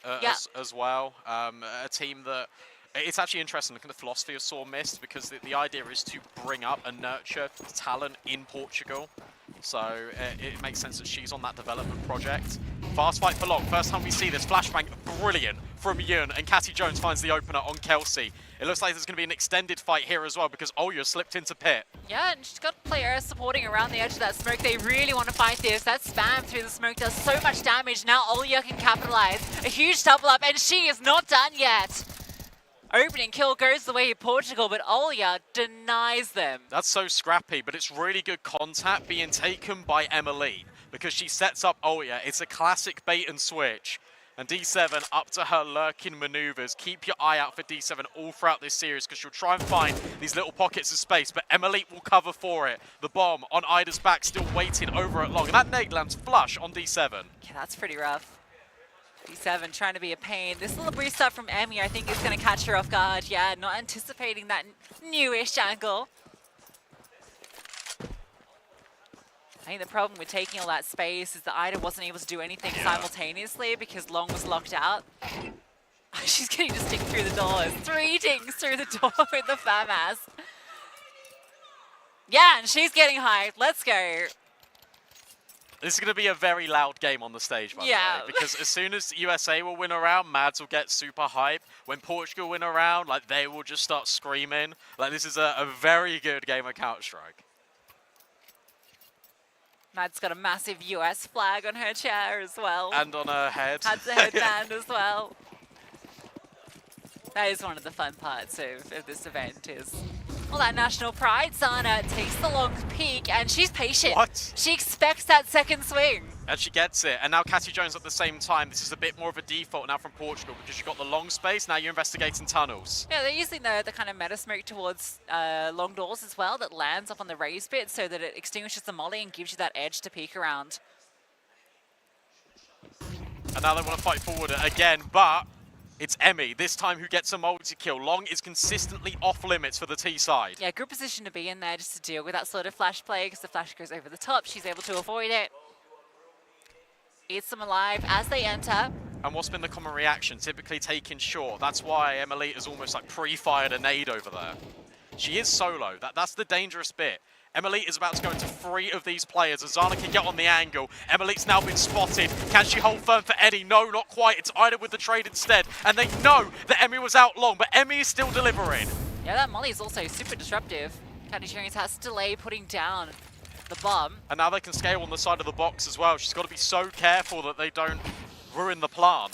Speaker 11: as well, a team that. It's actually interesting looking at the philosophy of Saw Mist because the idea is to bring up and nurture talent in Portugal. So it makes sense that she's on that development project. Fast fight for long. First time we see this flashbang, brilliant from Yun, and Catty Jones finds the opener on Kelsey. It looks like there's going to be an extended fight here as well because Olya slipped into pit.
Speaker 12: Yeah, and she's got players supporting around the edge of that smoke. They really want to fight this. That spam through the smoke does so much damage. Now Olya can capitalize. A huge double up, and she is not done yet. Opening kill goes the way of Portugal, but Olya denies them.
Speaker 11: That's so scrappy, but it's really good contact being taken by Emily because she sets up Olya. It's a classic bait and switch. And D7 up to her lurking maneuvers. Keep your eye out for D7 all throughout this series because she'll try and find these little pockets of space, but Emily will cover for it. The bomb on Ida's back still waiting over at long. And that nade lands flush on D7.
Speaker 12: Yeah, that's pretty rough. D7 trying to be a pain. This little restart from Emmy, I think, is going to catch her off guard. Yeah, not anticipating that newish angle. I think the problem with taking all that space is that Ida wasn't able to do anything simultaneously because Long was locked out. She's getting to stick through the doors. 3 dings through the door with the FAMAS. Yeah, and she's getting hyped. Let's go.
Speaker 11: This is going to be a very loud game on the stage, by the way, because as soon as USA will win a round, Mads will get super hype. When Portugal win a round, like, they will just start screaming. Like, this is a very good game of Counter-Strike.
Speaker 12: Mads got a massive US flag on her chair as well.
Speaker 11: And on her head.
Speaker 12: Had the headband as well. That is one of the fun parts of this event is all that national pride. Zana takes the long peek and she's patient.
Speaker 11: What?
Speaker 12: She expects that second swing.
Speaker 11: And she gets it. And now Catty Jones at the same time. This is a bit more of a default now from Portugal because you've got the long space. Now you're investigating tunnels.
Speaker 12: Yeah, they're using the kind of meta smoke towards long doors as well that lands up on the raised bit so that it extinguishes the molly and gives you that edge to peek around.
Speaker 11: And now they want to fight forward again, but it's Emmy, this time who gets a multi-kill. Long is consistently off limits for the T side.
Speaker 12: Yeah, good position to be in there just to deal with that sort of flash play because the flash goes over the top. She's able to avoid it. Eats them alive as they enter.
Speaker 11: And what's been the common reaction? Typically taking short. That's why Emily has almost like pre-fired a nade over there. She is solo. That's the dangerous bit. Emily is about to go into 3 of these players. Azana can get on the angle. Emily's now been spotted. Can she hold firm for Eddie? No, not quite. It's Ida with the trade instead. And they know that Emmy was out long, but Emmy is still delivering.
Speaker 12: Yeah, that molly is also super disruptive. Catty Jones has to delay putting down the bomb.
Speaker 11: And now they can scale on the side of the box as well. She's got to be so careful that they don't ruin the plan.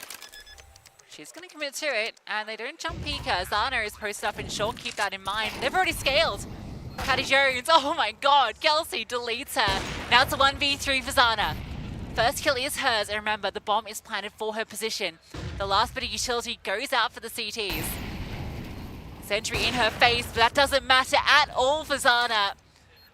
Speaker 12: She's going to commit to it, and they don't jump peek her. Zana is posted up in short. Keep that in mind. They've already scaled. Catty Jones, oh my god, Kelsey deletes her. Now it's a 1v3 for Zana. First kill is hers, and remember, the bomb is planted for her position. The last bit of utility goes out for the CTs. Sentry in her face, but that doesn't matter at all for Zana.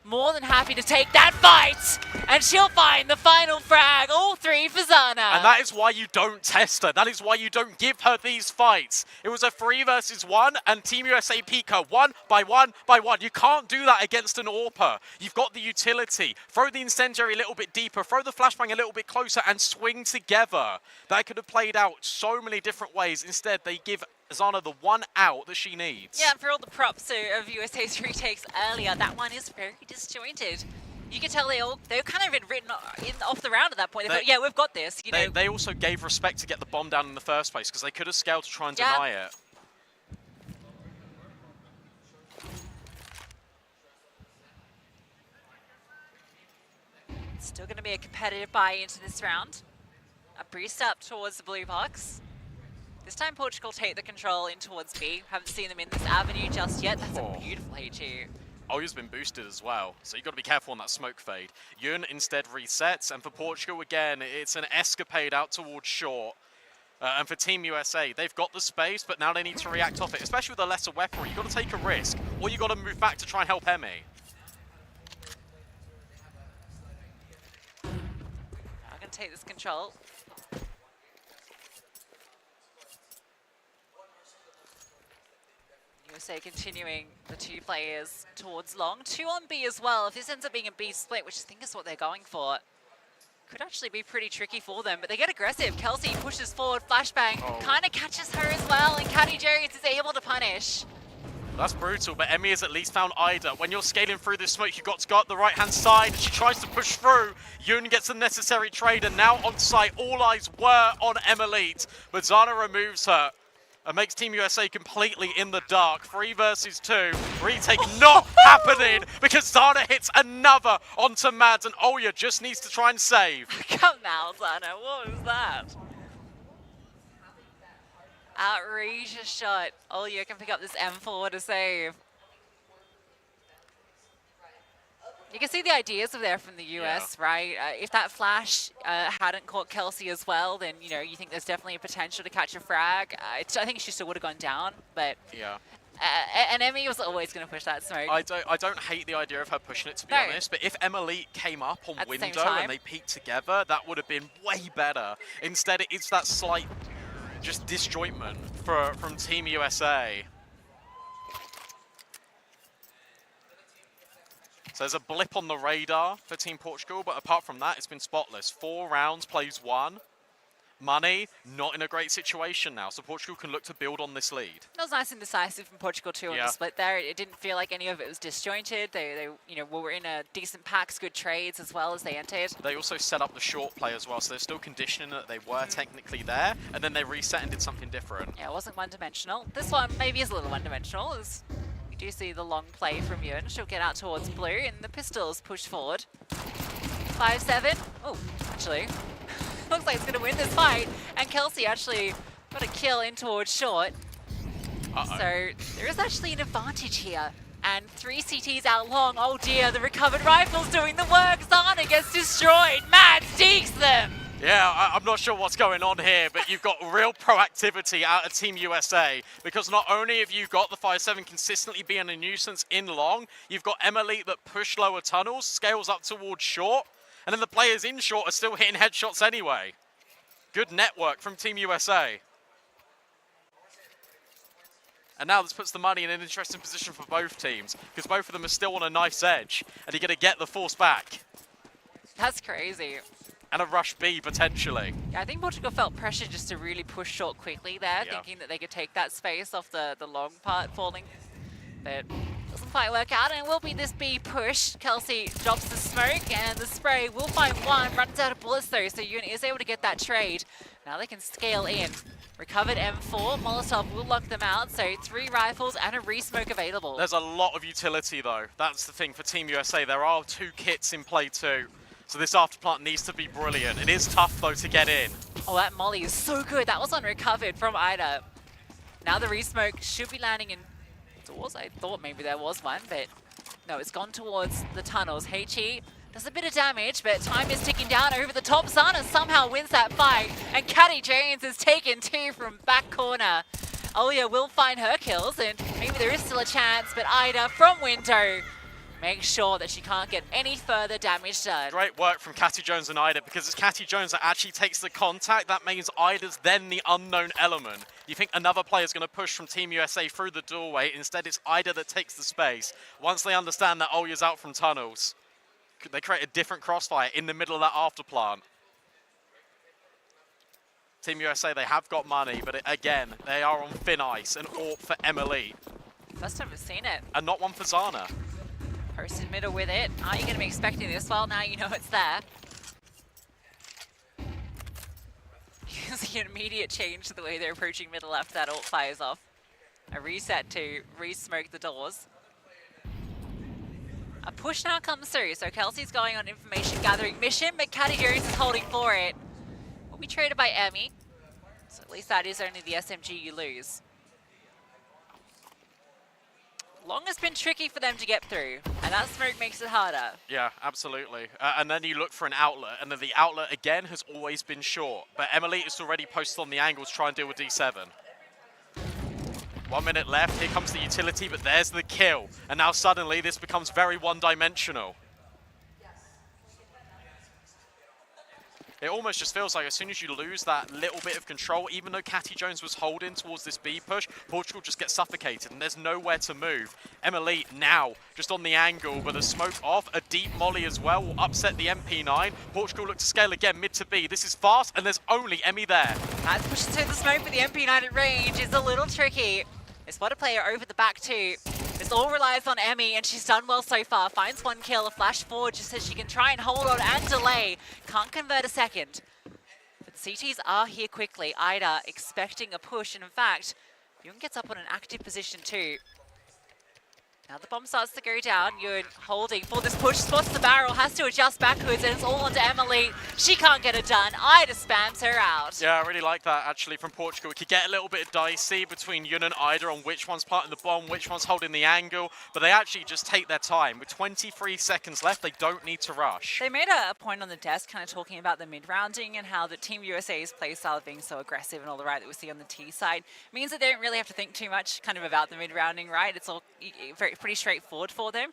Speaker 12: More than happy to take that fight, and she'll find the final frag, all 3 for Zana.
Speaker 11: And that is why you don't test her. That is why you don't give her these fights. It was a 3 versus 1, and Team USA peak her 1 by 1 by 1. You can't do that against an AWPer. You've got the utility. Throw the incendiary a little bit deeper, throw the flashbang a little bit closer, and swing together. That could have played out so many different ways. Instead, they give Zana the 1 out that she needs.
Speaker 12: Yeah, and for all the props of USA's retakes earlier, that one is very disjointed. You can tell they're kind of been written off the round at that point. They thought, yeah, we've got this. You know.
Speaker 11: They also gave respect to get the bomb down in the first place because they could have scaled to try and deny it.
Speaker 12: Still going to be a competitive buy into this round. A boost up towards the blue box. This time Portugal take the control in towards B. Haven't seen them in this avenue just yet. That's a beautiful HE.
Speaker 11: Oya's been boosted as well, so you've got to be careful on that smoke fade. Yun instead resets, and for Portugal again, it's an escapade out towards short. And for Team USA, they've got the space, but now they need to react off it, especially with a lesser weaponry. You've got to take a risk, or you've got to move back to try and help Emmy.
Speaker 12: I'm going to take this control. USA continuing the 2 players towards long. 2 on B as well. If this ends up being a B split, which I think is what they're going for, could actually be pretty tricky for them. But they get aggressive. Kelsey pushes forward, flashbang, kind of catches her as well, and Caddy Jones is able to punish.
Speaker 11: That's brutal, but Emmy has at least found Ida. When you're scaling through this smoke, you've got to go up the right-hand side, and she tries to push through. Yun gets the necessary trade, and now on site, all eyes were on Emilite, but Zana removes her. And makes Team USA completely in the dark. 3 versus 2. Retake not happening because Zana hits another onto Mads, and Oya just needs to try and save.
Speaker 12: Come now, Zana. What was that? Outrageous shot. Oya can pick up this M4 to save. You can see the ideas of there from the US, right? If that flash hadn't caught Kelsey as well, then you think there's definitely a potential to catch a frag. I think she still would have gone down, but
Speaker 11: yeah.
Speaker 12: And Emmy was always going to push that smoke.
Speaker 11: I don't hate the idea of her pushing it, to be honest. But if Emily came up on window and they peeked together, that would have been way better. Instead, it's that slight just disjointment from Team USA. So there's a blip on the radar for Team Portugal, but apart from that, it's been spotless. 4 rounds, plays 1. Money, not in a great situation now, so Portugal can look to build on this lead.
Speaker 12: That was nice and decisive from Portugal too on the split there. It didn't feel like any of it was disjointed. They were in a decent packs, good trades as well as they entered.
Speaker 11: They also set up the short play as well, so they're still conditioning that they were technically there, and then they reset and did something different.
Speaker 12: Yeah, it wasn't one-dimensional. This one maybe is a little one-dimensional. We do see the long play from Yun. She'll get out towards blue, and the pistols push forward. 5-7. Oh, actually. Looks like it's going to win this fight. And Kelsey actually got a kill in towards short. So there is actually an advantage here. And 3 CTs out long. Oh dear, the recovered rifle's doing the work. Zana gets destroyed. Mads dekes them.
Speaker 11: Yeah, I'm not sure what's going on here, but you've got real proactivity out of Team USA, because not only have you got the 5-7 consistently being a nuisance in long, you've got Emily that push lower tunnels, scales up towards short, and then the players in short are still hitting headshots anyway. Good network from Team USA. And now this puts the money in an interesting position for both teams, because both of them are still on a nice edge, and you're going to get the force back.
Speaker 12: That's crazy.
Speaker 11: And a rush B, potentially.
Speaker 12: Yeah, I think Portugal felt pressure just to really push short quickly there, thinking that they could take that space off the long part falling. But doesn't quite work out, and it will be this B push. Kelsey drops the smoke, and the spray will find one. Runs out of bullets, though, so Yun is able to get that trade. Now they can scale in. Recovered M4. Molotov will lock them out, so 3 rifles and a re-smoke available.
Speaker 11: There's a lot of utility, though. That's the thing for Team USA. There are 2 kits in play, too. So this afterplant needs to be brilliant. It is tough, though, to get in.
Speaker 12: Oh, that molly is so good. That was unrecovered from Ida. Now the re-smoke should be landing in doors. I thought maybe there was one, but no, it's gone towards the tunnels. HE Does a bit of damage, but time is ticking down over the top. Zana somehow wins that fight, and Caddy Jones is taken 2 from back corner. Olya will find her kills, and maybe there is still a chance, but Ida from window makes sure that she can't get any further damage done.
Speaker 11: Great work from Catty Jones and Ida, because it's Catty Jones that actually takes the contact. That means Ida's then the unknown element. You think another player's going to push from Team USA through the doorway. Instead, it's Ida that takes the space. Once they understand that Olya's out from tunnels, they create a different crossfire in the middle of that after plant. Team USA, they have got money, but again, they are on thin ice. An AWP for Emily.
Speaker 12: First time we've seen it.
Speaker 11: And not one for Zana.
Speaker 12: Posted middle with it. Are you going to be expecting this? Well, now you know it's there. You can see an immediate change to the way they're approaching middle after that ult fires off. A reset to re-smoke the doors. A push now comes through, so Kelsey's going on information gathering mission, but Caddy Jones is holding for it. Will be traded by Emmy, so at least that is only the SMG you lose. Long has been tricky for them to get through, and that smoke makes it harder.
Speaker 11: Yeah, absolutely. And then you look for an outlet, and then the outlet again has always been short. But Emily is already posted on the angle to try and deal with D7. 1 minute left, here comes the utility, but there's the kill. And now suddenly this becomes very one-dimensional. It almost just feels like as soon as you lose that little bit of control, even though Catty Jones was holding towards this B push, Portugal just gets suffocated and there's nowhere to move. Emily now just on the angle, but a smoke off, a deep molly as well will upset the MP9. Portugal look to scale again, mid to B. This is fast and there's only Emmy there.
Speaker 12: That's pushed through the smoke, but the MP9 at range is a little tricky. They spot a player over the back too. This all relies on Emmy, and she's done well so far. Finds 1 kill, a flash forward just so she can try and hold on and delay. Can't convert a second. But CTs are here quickly. Ida expecting a push, and in fact, Yoon gets up on an active position too. Now the bomb starts to go down. Yoon holding for this push, spots the barrel, has to adjust backwards, and it's all onto Emily. She can't get it done. Ida spams her out.
Speaker 11: Yeah, I really like that actually from Portugal. It could get a little bit dicey between Yoon and Ida on which one's planting the bomb, which one's holding the angle, but they actually just take their time. With 23 seconds left, they don't need to rush.
Speaker 12: They made a point on the desk kind of talking about the mid-rounding and how the Team USA's play style being so aggressive and all the right that we see on the T side means that they don't really have to think too much kind of about the mid-rounding, right? It's all pretty straightforward for them.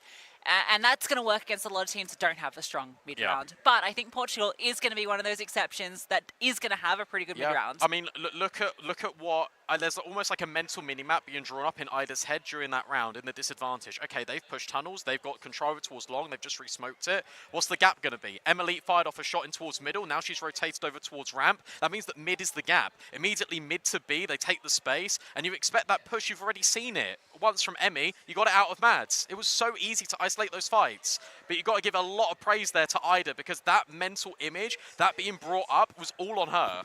Speaker 12: And that's going to work against a lot of teams that don't have a strong mid-round. Yeah. But I think Portugal is going to be one of those exceptions that is going to have a pretty good mid-round.
Speaker 11: I mean, look at what there's almost like a mental mini-map being drawn up in Ida's head during that round in the disadvantage. Okay, they've pushed tunnels, they've got control towards long, they've just re-smoked it. What's the gap going to be? Emily fired off a shot in towards middle, now she's rotated over towards ramp. That means that mid is the gap. Immediately mid to B, they take the space, and you expect that push, you've already seen it. Once from Emmy, you got it out of Mads. It was so easy to isolate those fights. But you've got to give a lot of praise there to Ida, because that mental image, that being brought up, was all on her.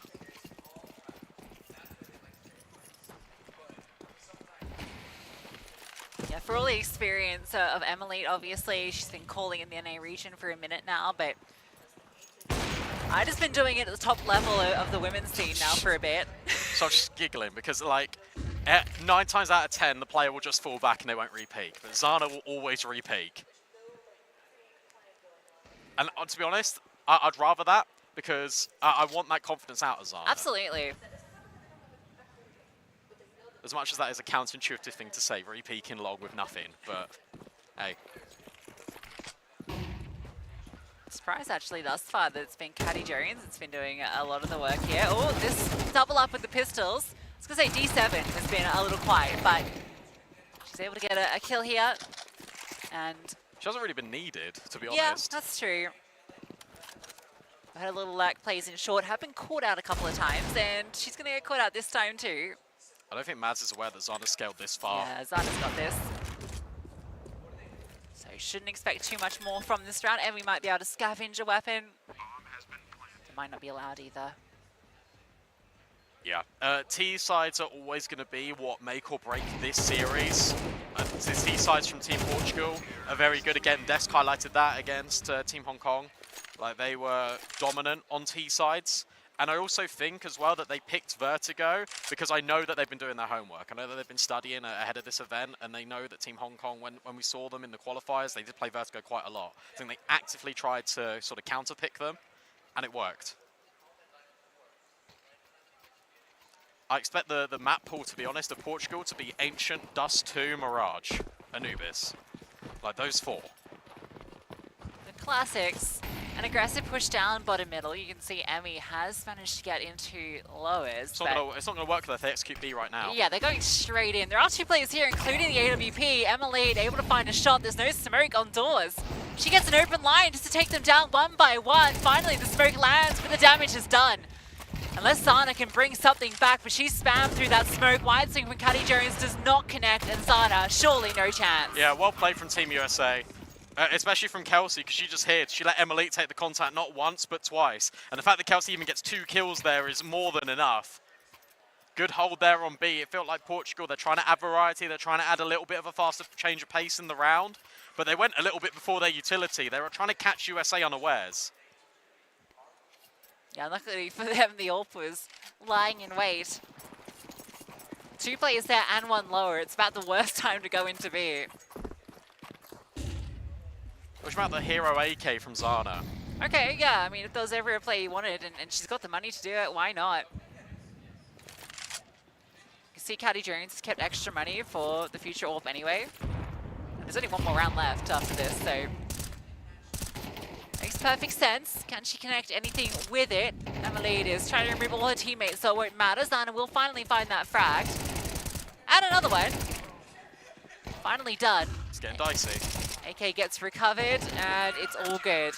Speaker 12: Yeah, for all the experience of Emily, obviously, she's been calling in the NA region for a minute now, but Ida's been doing it at the top level of the women's scene now for a bit.
Speaker 11: So I'm just giggling, because like, 9 times out of 10, the player will just fall back and they won't re-peak. But Zana will always re-peak. And to be honest, I'd rather that, because I want that confidence out of Zana.
Speaker 12: Absolutely.
Speaker 11: As much as that is a counterintuitive thing to say, re-peaking long with nothing, but hey.
Speaker 12: Surprise actually thus far that it's been Caddy Jones. It's been doing a lot of the work here. Oh, this double up with the pistols. I was going to say D7 has been a little quiet, but she's able to get a kill here. And
Speaker 11: she hasn't really been needed, to be honest.
Speaker 12: Yeah, that's true. Her little lack plays in short, have been caught out a couple of times, and she's going to get caught out this time too.
Speaker 11: I don't think Mads is aware that Zana's scaled this far.
Speaker 12: Yeah, Zana's got this. So shouldn't expect too much more from this round, and we might be able to scavenge a weapon. It might not be allowed either.
Speaker 11: Yeah, T sides are always going to be what make or break this series. The T sides from Team Portugal are very good. Again, Desk highlighted that against Team Hong Kong. Like, they were dominant on T sides. And I also think as well that they picked Vertigo because I know that they've been doing their homework. I know that they've been studying ahead of this event, and they know that Team Hong Kong, when we saw them in the qualifiers, they did play Vertigo quite a lot. I think they actively tried to sort of counter-pick them, and it worked. I expect the map pool, to be honest, of Portugal to be Ancient, Dust 2, Mirage, Anubis. Like those 4.
Speaker 12: The classics. An aggressive push down bottom middle. You can see Emmy has managed to get into lowers.
Speaker 11: It's not going to work if they execute B right now.
Speaker 12: Yeah, they're going straight in. There are 2 players here, including the AWP. Emily able to find a shot. There's no smoke on doors. She gets an open line just to take them down one by one. Finally, the smoke lands, but the damage is done. Unless Zana can bring something back, but she's spammed through that smoke. Wide swing from Cuddy Jones does not connect, and Zana, surely no chance.
Speaker 11: Yeah, well played from Team USA. Especially from Kelsey, because she just hid. She let Emily take the contact not once, but twice. And the fact that Kelsey even gets 2 kills there is more than enough. Good hold there on B. It felt like Portugal, they're trying to add variety. They're trying to add a little bit of a faster change of pace in the round. But they went a little bit before their utility. They were trying to catch USA unawares.
Speaker 12: Yeah, luckily for them, the AWP was lying in wait. 2 players there and 1 lower. It's about the worst time to go into B.
Speaker 11: Which about the hero AK from Zana?
Speaker 12: Okay, yeah, I mean, if there was ever a play you wanted and she's got the money to do it, why not? You can see Cuddy Jones has kept extra money for the future AWP anyway. There's only 1 more round left after this, so makes perfect sense. Can she connect anything with it? Emily is trying to remove all her teammates, so it won't matter. Zana will finally find that frag. And another one. Finally done.
Speaker 11: It's getting dicey.
Speaker 12: AK gets recovered, and it's all good.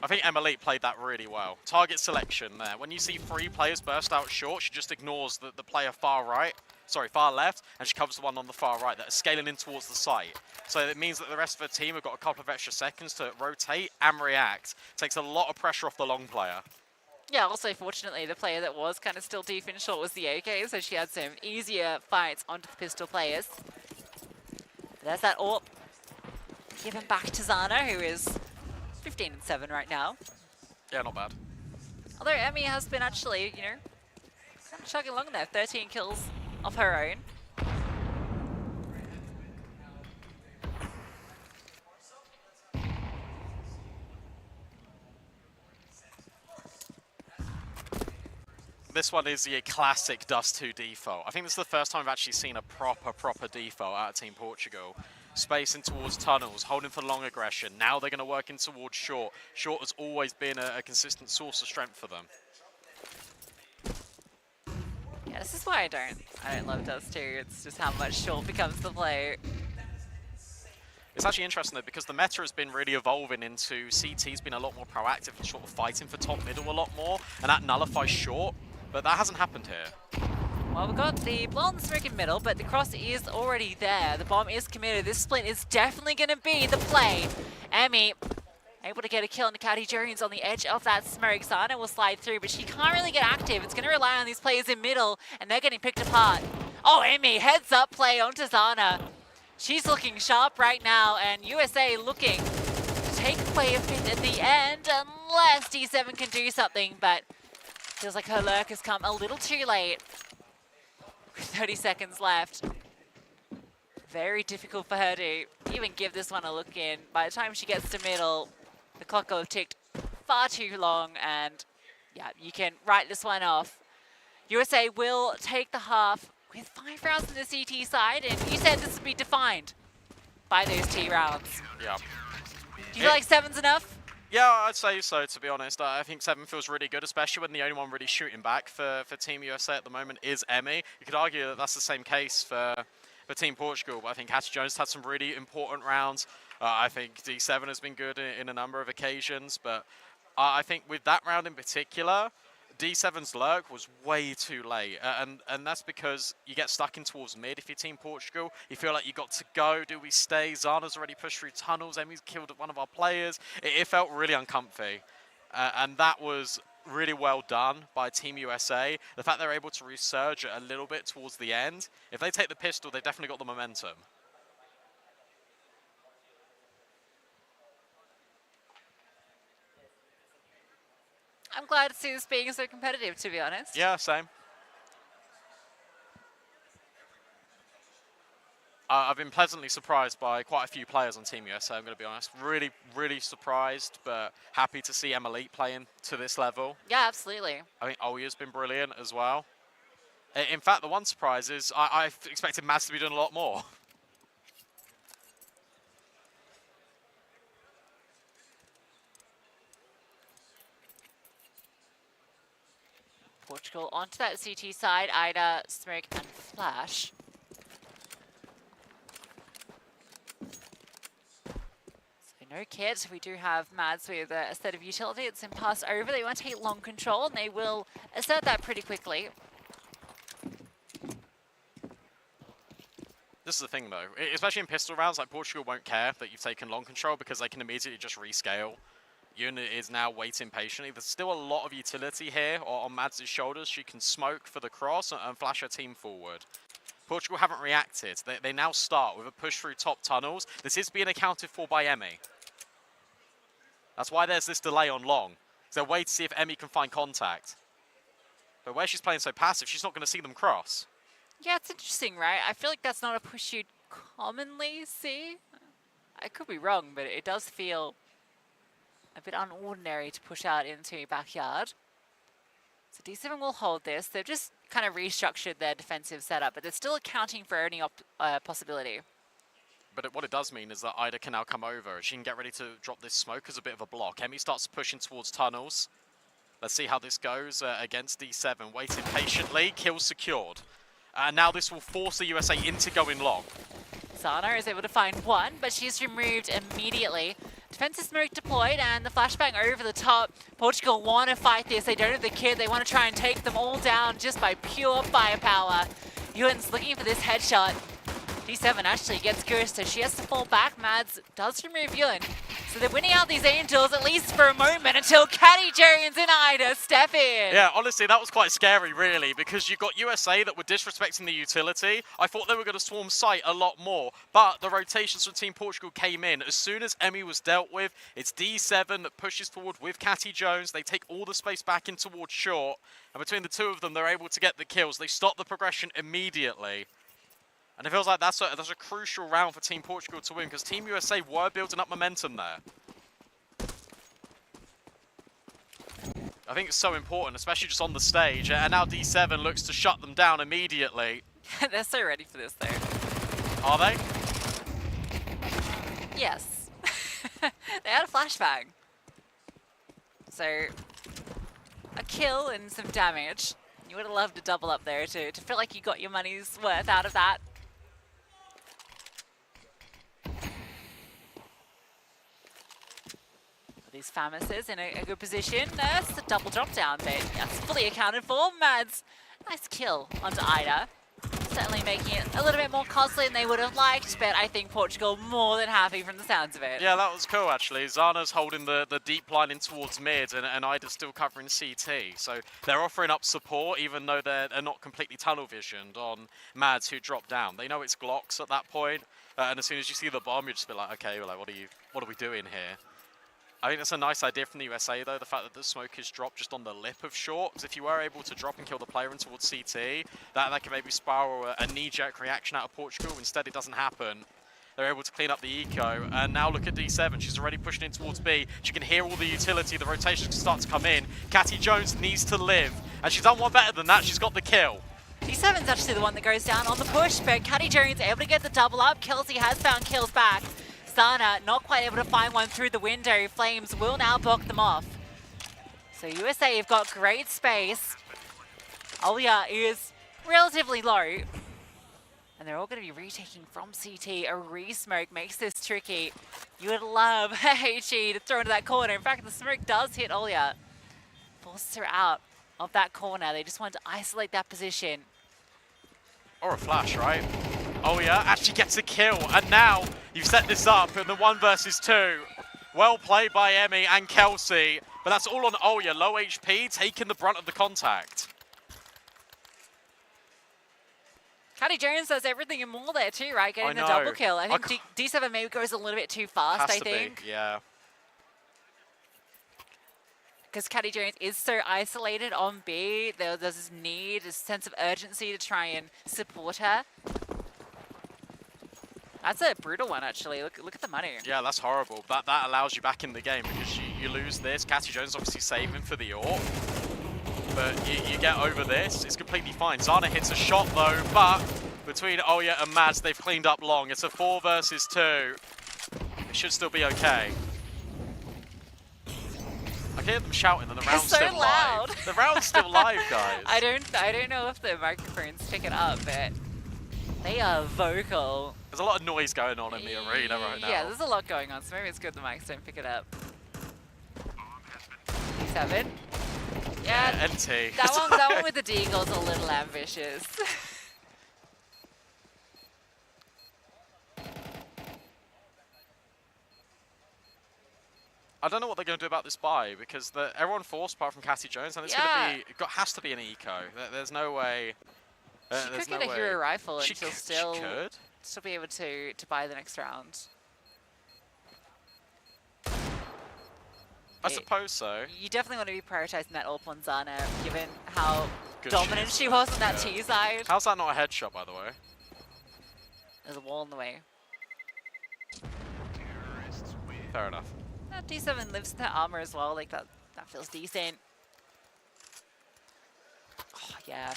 Speaker 11: I think Emily played that really well. Target selection there. When you see 3 players burst out short, she just ignores the player far left, and she covers the one on the far right that is scaling in towards the site. So it means that the rest of her team have got a couple of extra seconds to rotate and react. Takes a lot of pressure off the long player.
Speaker 12: Yeah, also fortunately, the player that was kind of still deep in short was the AK, so she had some easier fights onto the pistol players. But there's that AWP. Given back to Zana, who is 15 and 7 right now.
Speaker 11: Yeah, not bad.
Speaker 12: Although Emmy has been actually, you know, kind of chugging along there. 13 kills of her own.
Speaker 11: This one is the classic Dust 2 default. I think this is the first time I've actually seen a proper default out of Team Portugal. Spacing towards tunnels, holding for long aggression. Now they're going to work in towards short. Short has always been a consistent source of strength for them.
Speaker 12: Yeah, this is why I don't love Dust 2. It's just how much short becomes the play.
Speaker 11: It's actually interesting though, because the meta has been really evolving into CT's been a lot more proactive and sort of fighting for top middle a lot more, and that nullifies short, but that hasn't happened here.
Speaker 12: Well, we've got the blonde smoke in middle, but the cross is already there. The bomb is committed. This split is definitely going to be the play. Emmy able to get a kill on the Cuddy Jones on the edge of that smoke. Zana will slide through, but she can't really get active. It's going to rely on these players in middle, and they're getting picked apart. Oh, Emmy, heads up play onto Zana. She's looking sharp right now, and USA looking to take away a 5th at the end, unless D7 can do something, but feels like her lurk has come a little too late. 30 seconds left. Very difficult for her to even give this one a look in. By the time she gets to middle, the clock will have ticked far too long, and yeah, you can write this one off. USA will take the half with 5 rounds on the CT side, and you said this would be defined by those T rounds.
Speaker 11: Yeah.
Speaker 12: Do you feel like 7's enough?
Speaker 11: Yeah, I'd say so, to be honest. I think 7 feels really good, especially when the only one really shooting back for Team USA at the moment is Emmy. You could argue that that's the same case for Team Portugal, but I think Hattie Jones had some really important rounds. I think D7 has been good in a number of occasions, but I think with that round in particular, D7's lurk was way too late, and that's because you get stuck in towards mid if you're Team Portugal. You feel like you got to go. Do we stay? Zana's already pushed through tunnels. Emmy's killed one of our players. It felt really uncomfy, and that was really well done by Team USA. The fact they're able to resurge it a little bit towards the end. If they take the pistol, they've definitely got the momentum.
Speaker 12: I'm glad to see this being so competitive, to be honest.
Speaker 11: Yeah, same. I've been pleasantly surprised by quite a few players on Team USA, I'm going to be honest. Really, really surprised, but happy to see Elite playing to this level.
Speaker 12: Yeah, absolutely.
Speaker 11: I think Olya's been brilliant as well. In fact, the one surprise is I expected Mads to be doing a lot more.
Speaker 12: Portugal onto that CT side. Ida, Smoke, and Flash. So no kit. We do have Mads with a set of utility. It's in pass over. They want to take long control, and they will assert that pretty quickly.
Speaker 11: This is the thing, though. Especially in pistol rounds, like Portugal won't care that you've taken long control because they can immediately just rescale. Unit is now waiting patiently. There's still a lot of utility here on Mads' shoulders. She can smoke for the cross and flash her team forward. Portugal haven't reacted. They now start with a push through top tunnels. This is being accounted for by Emmy. That's why there's this delay on long. They'll wait to see if Emmy can find contact. But where she's playing so passive, she's not going to see them cross.
Speaker 12: Yeah, it's interesting, right? I feel like that's not a push you'd commonly see. I could be wrong, but it does feel a bit unordinary to push out into a backyard. So D7 will hold this. They've just kind of restructured their defensive setup, but they're still accounting for any possibility.
Speaker 11: But what it does mean is that Ida can now come over. She can get ready to drop this smoke as a bit of a block. Emmy starts pushing towards tunnels. Let's see how this goes against D7. Waiting patiently. Kill secured. And now this will force the USA into going long.
Speaker 12: Sana is able to find one, but she's removed immediately. Defensive smoke deployed and the flashbang over the top. Portugal want to fight this. They don't have the kid. They want to try and take them all down just by pure firepower. Ewan's looking for this headshot. D7 actually gets cursed, so she has to fall back. Mads does remove Ewan. So they're winning out these Angels, at least for a moment, until Caddy Jones and Ida step in.
Speaker 11: Yeah, honestly, that was quite scary, really, because you've got USA that were disrespecting the utility. I thought they were going to swarm site a lot more, but the rotations from Team Portugal came in. As soon as Emmy was dealt with, it's D7 that pushes forward with Catty Jones. They take all the space back in towards short, and between the two of them, they're able to get the kills. They stop the progression immediately. And it feels like that's a crucial round for Team Portugal to win, because Team USA were building up momentum there. I think it's so important, especially just on the stage. And now D7 looks to shut them down immediately.
Speaker 12: They're so ready for this, though.
Speaker 11: Are they?
Speaker 12: Yes. They had a flashbang. So, a kill and some damage. You would have loved to double up there to feel like you got your money's worth out of that. These Famuses in a good position. That's a double drop down, but that's fully accounted for. Mads, nice kill onto Ida. Certainly making it a little bit more costly than they would have liked, but I think Portugal more than happy from the sounds of it.
Speaker 11: Yeah, that was cool, actually. Zana's holding the deep line in towards mid, and Ida's still covering CT. So they're offering up support, even though they're not completely tunnel visioned on Mads, who dropped down. They know it's Glocks at that point, and as soon as you see the bomb, you just be like, okay, like, what are we doing here? I think that's a nice idea from the USA, though, the fact that the smoke is dropped just on the lip of short. Because if you were able to drop and kill the player in towards CT, that can maybe spiral a knee-jerk reaction out of Portugal. Instead, it doesn't happen. They're able to clean up the eco. And now look at D7. She's already pushing in towards B. She can hear all the utility. The rotations can start to come in. Catty Jones needs to live. And she's done one better than that. She's got the kill.
Speaker 12: D7's actually the one that goes down on the push, but Catty Jones able to get the double up. Kelsey has found kills back. Sana not quite able to find one through the window. Flames will now block them off. So USA have got great space. Olya is relatively low. And they're all going to be retaking from CT. A re-smoke makes this tricky. You would love HE to throw into that corner. In fact, the smoke does hit Olya. Forces her out of that corner. They just want to isolate that position.
Speaker 11: Or a flash, right? Olya actually gets a kill, and now you've set this up in the 1 versus 2. Well played by Emmy and Kelsey, but that's all on Olya. Low HP, taking the brunt of the contact.
Speaker 12: Catty Jones does everything and more there too, right? Getting the double kill. I think D7 maybe goes a little bit too fast, I think.
Speaker 11: Yeah.
Speaker 12: because Caddy Jones is so isolated on B. There's this need, a sense of urgency to try and support her. That's a brutal one, actually. Look at the money.
Speaker 11: Yeah, that's horrible. That allows you back in the game because you lose this. Catty Jones obviously saving for the AWP. But you get over this, it's completely fine. Zana hits a shot though, but between Oya and Mads, they've cleaned up long. It's a 4 versus 2. It should still be okay. I hear them shouting and the round's still
Speaker 12: loud.
Speaker 11: live. The round's still live, guys.
Speaker 12: I don't know if the microphones pick it up, but they are vocal.
Speaker 11: There's a lot of noise going on in the arena right now.
Speaker 12: Yeah, there's a lot going on, so maybe it's good the mics don't pick it up. 7. Yeah,
Speaker 11: NT.
Speaker 12: That one with the deagle's a little ambitious.
Speaker 11: I don't know what they're going to do about this buy because everyone forced apart from Catty Jones, and it's going to be has to be an eco. There's no way.
Speaker 12: She could get a hero rifle and she'll still be able to buy the next round.
Speaker 11: I suppose so.
Speaker 12: You definitely want to be prioritizing that AWP on Zana, given how dominant she was on that T side.
Speaker 11: How's that not a headshot, by the way?
Speaker 12: There's a wall in the way.
Speaker 11: Fair enough.
Speaker 12: D7 lives in that armor as well, like that feels decent. Oh, yeah.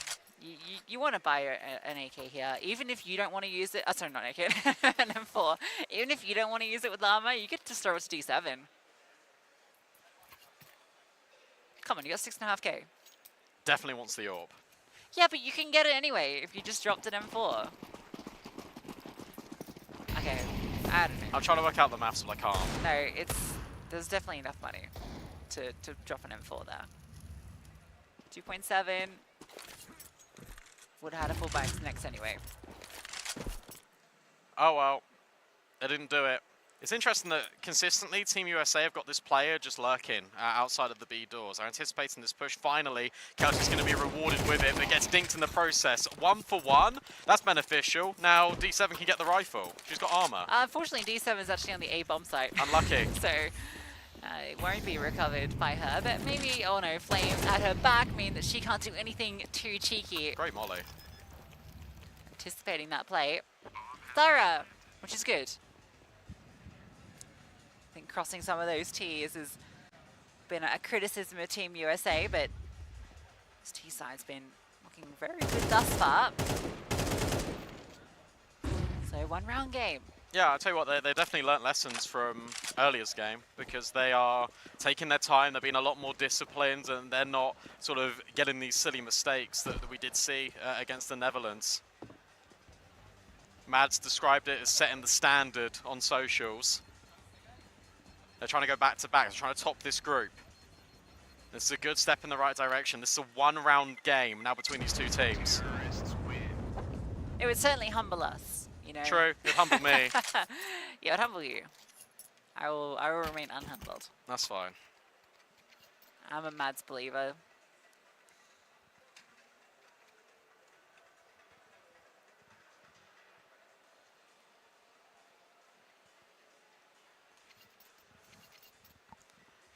Speaker 12: You want to buy an AK here, even if you don't want to use it. Sorry, not AK, an M4. Even if you don't want to use it with armor, you get to throw it to D7. Come on, you got 6.5k.
Speaker 11: Definitely wants the AWP.
Speaker 12: Yeah, but you can get it anyway if you just dropped an M4. Okay, I don't know.
Speaker 11: I'm trying to work out the maths, but I can't.
Speaker 12: No, there's definitely enough money to drop an M4 there. 2.7. Would have had a full buy next anyway.
Speaker 11: Oh well, they didn't do it. It's interesting that consistently Team USA have got this player just lurking outside of the B doors. They're anticipating this push. Finally, Kelsey's going to be rewarded with it, but gets dinked in the process. 1 for 1. That's beneficial. Now D7 can get the rifle. She's got armor.
Speaker 12: Unfortunately, D7 is actually on the A bomb site.
Speaker 11: Unlucky.
Speaker 12: So it won't be recovered by her. But maybe, oh no, flames at her back mean that she can't do anything too cheeky.
Speaker 11: Great molly.
Speaker 12: Anticipating that play. Thorough, which is good. I think crossing some of those T's has been a criticism of Team USA, but this T side's been looking very good thus far. So 1 round game.
Speaker 11: Yeah, I'll tell you what, they definitely learnt lessons from earlier's game because they are taking their time, they're being a lot more disciplined, and they're not sort of getting these silly mistakes that we did see against the Netherlands. Mads described it as setting the standard on socials. They're trying to go back to back. They're trying to top this group. This is a good step in the right direction. This is a 1 round game now between these two teams.
Speaker 12: It would certainly humble us, you know.
Speaker 11: True, it would humble me.
Speaker 12: Yeah, it would humble you. I will remain unhumbled.
Speaker 11: That's fine.
Speaker 12: I'm a Mads believer.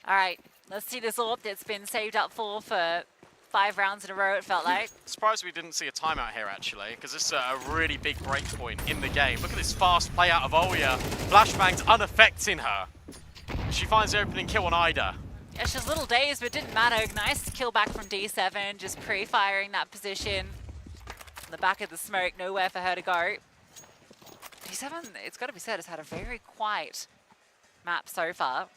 Speaker 12: All right, let's see this AWP that's been saved up for 5 rounds in a row, it felt like.
Speaker 11: Surprised we didn't see a timeout here, actually, because this is a really big break point in the game. Look at this fast play out of Oya. Flashbang's unaffecting her. She finds the opening kill on Ida.
Speaker 12: Yeah, she was a little dazed, but it didn't matter. Nice kill back from D7, just pre-firing that position. In the back of the smoke, nowhere for her to go. D7, it's got to be said, has had a very quiet map so far.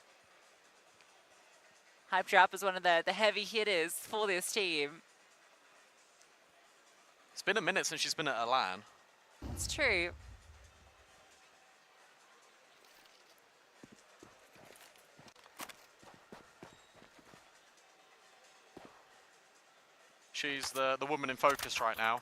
Speaker 12: Hype Trap is one of the heavy hitters for this team.
Speaker 11: It's been a minute since she's been at a LAN.
Speaker 12: It's true.
Speaker 11: She's the woman in focus right now.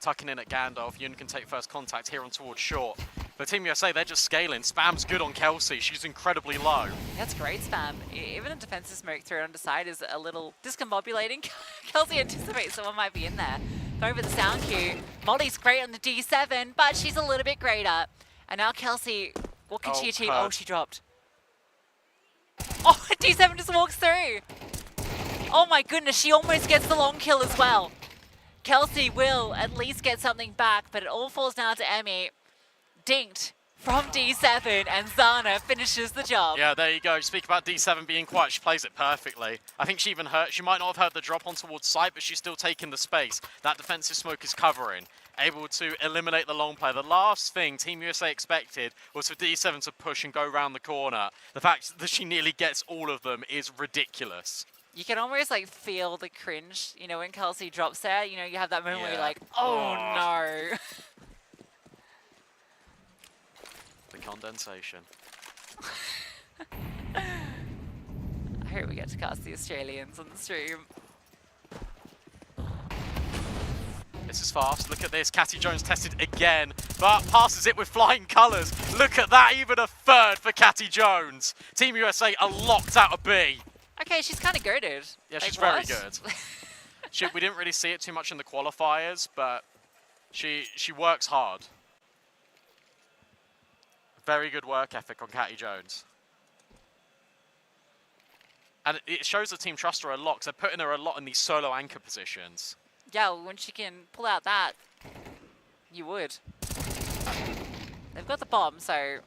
Speaker 11: Tucking in at Gandalf. Yun can take first contact here on towards short. But Team USA, they're just scaling. Spam's good on Kelsey. She's incredibly low.
Speaker 12: That's great spam. Even a defensive smoke thrown on the side is a little discombobulating. Kelsey anticipates someone might be in there. Going for the sound cue. Molly's great on the D7, but she's a little bit greater. And now Kelsey will continue to... Oh, she dropped. Oh, D7 just walks through. Oh my goodness, she almost gets the long kill as well. Kelsey will at least get something back, but it all falls down to Emmy. Dinked from D7, and Zana finishes the job.
Speaker 11: Yeah, there you go. Speak about D7 being quiet. She plays it perfectly. I think she even she might not have heard the drop on towards site, but she's still taking the space. That defensive smoke is covering. Able to eliminate the long play. The last thing Team USA expected was for D7 to push and go around the corner. The fact that she nearly gets all of them is ridiculous.
Speaker 12: You can almost like feel the cringe, you know, when Kelsey drops there. You know, you have that moment where you're like, oh no.
Speaker 11: The condensation.
Speaker 12: I hope we get to cast the Australians on the stream.
Speaker 11: This is fast. Look at this. Catty Jones tested again, but passes it with flying colours. Look at that. Even a third for Catty Jones. Team USA are locked out of B.
Speaker 12: Okay, she's kind of goated.
Speaker 11: Yeah,
Speaker 12: like,
Speaker 11: she's very
Speaker 12: what?
Speaker 11: good. We didn't really see it too much in the qualifiers, but she works hard. Very good work ethic on Catty Jones. And it shows the team trust her a lot, because they're putting her a lot in these solo anchor positions.
Speaker 12: Yeah, well, when she can pull out that, you would. They've got the bomb, so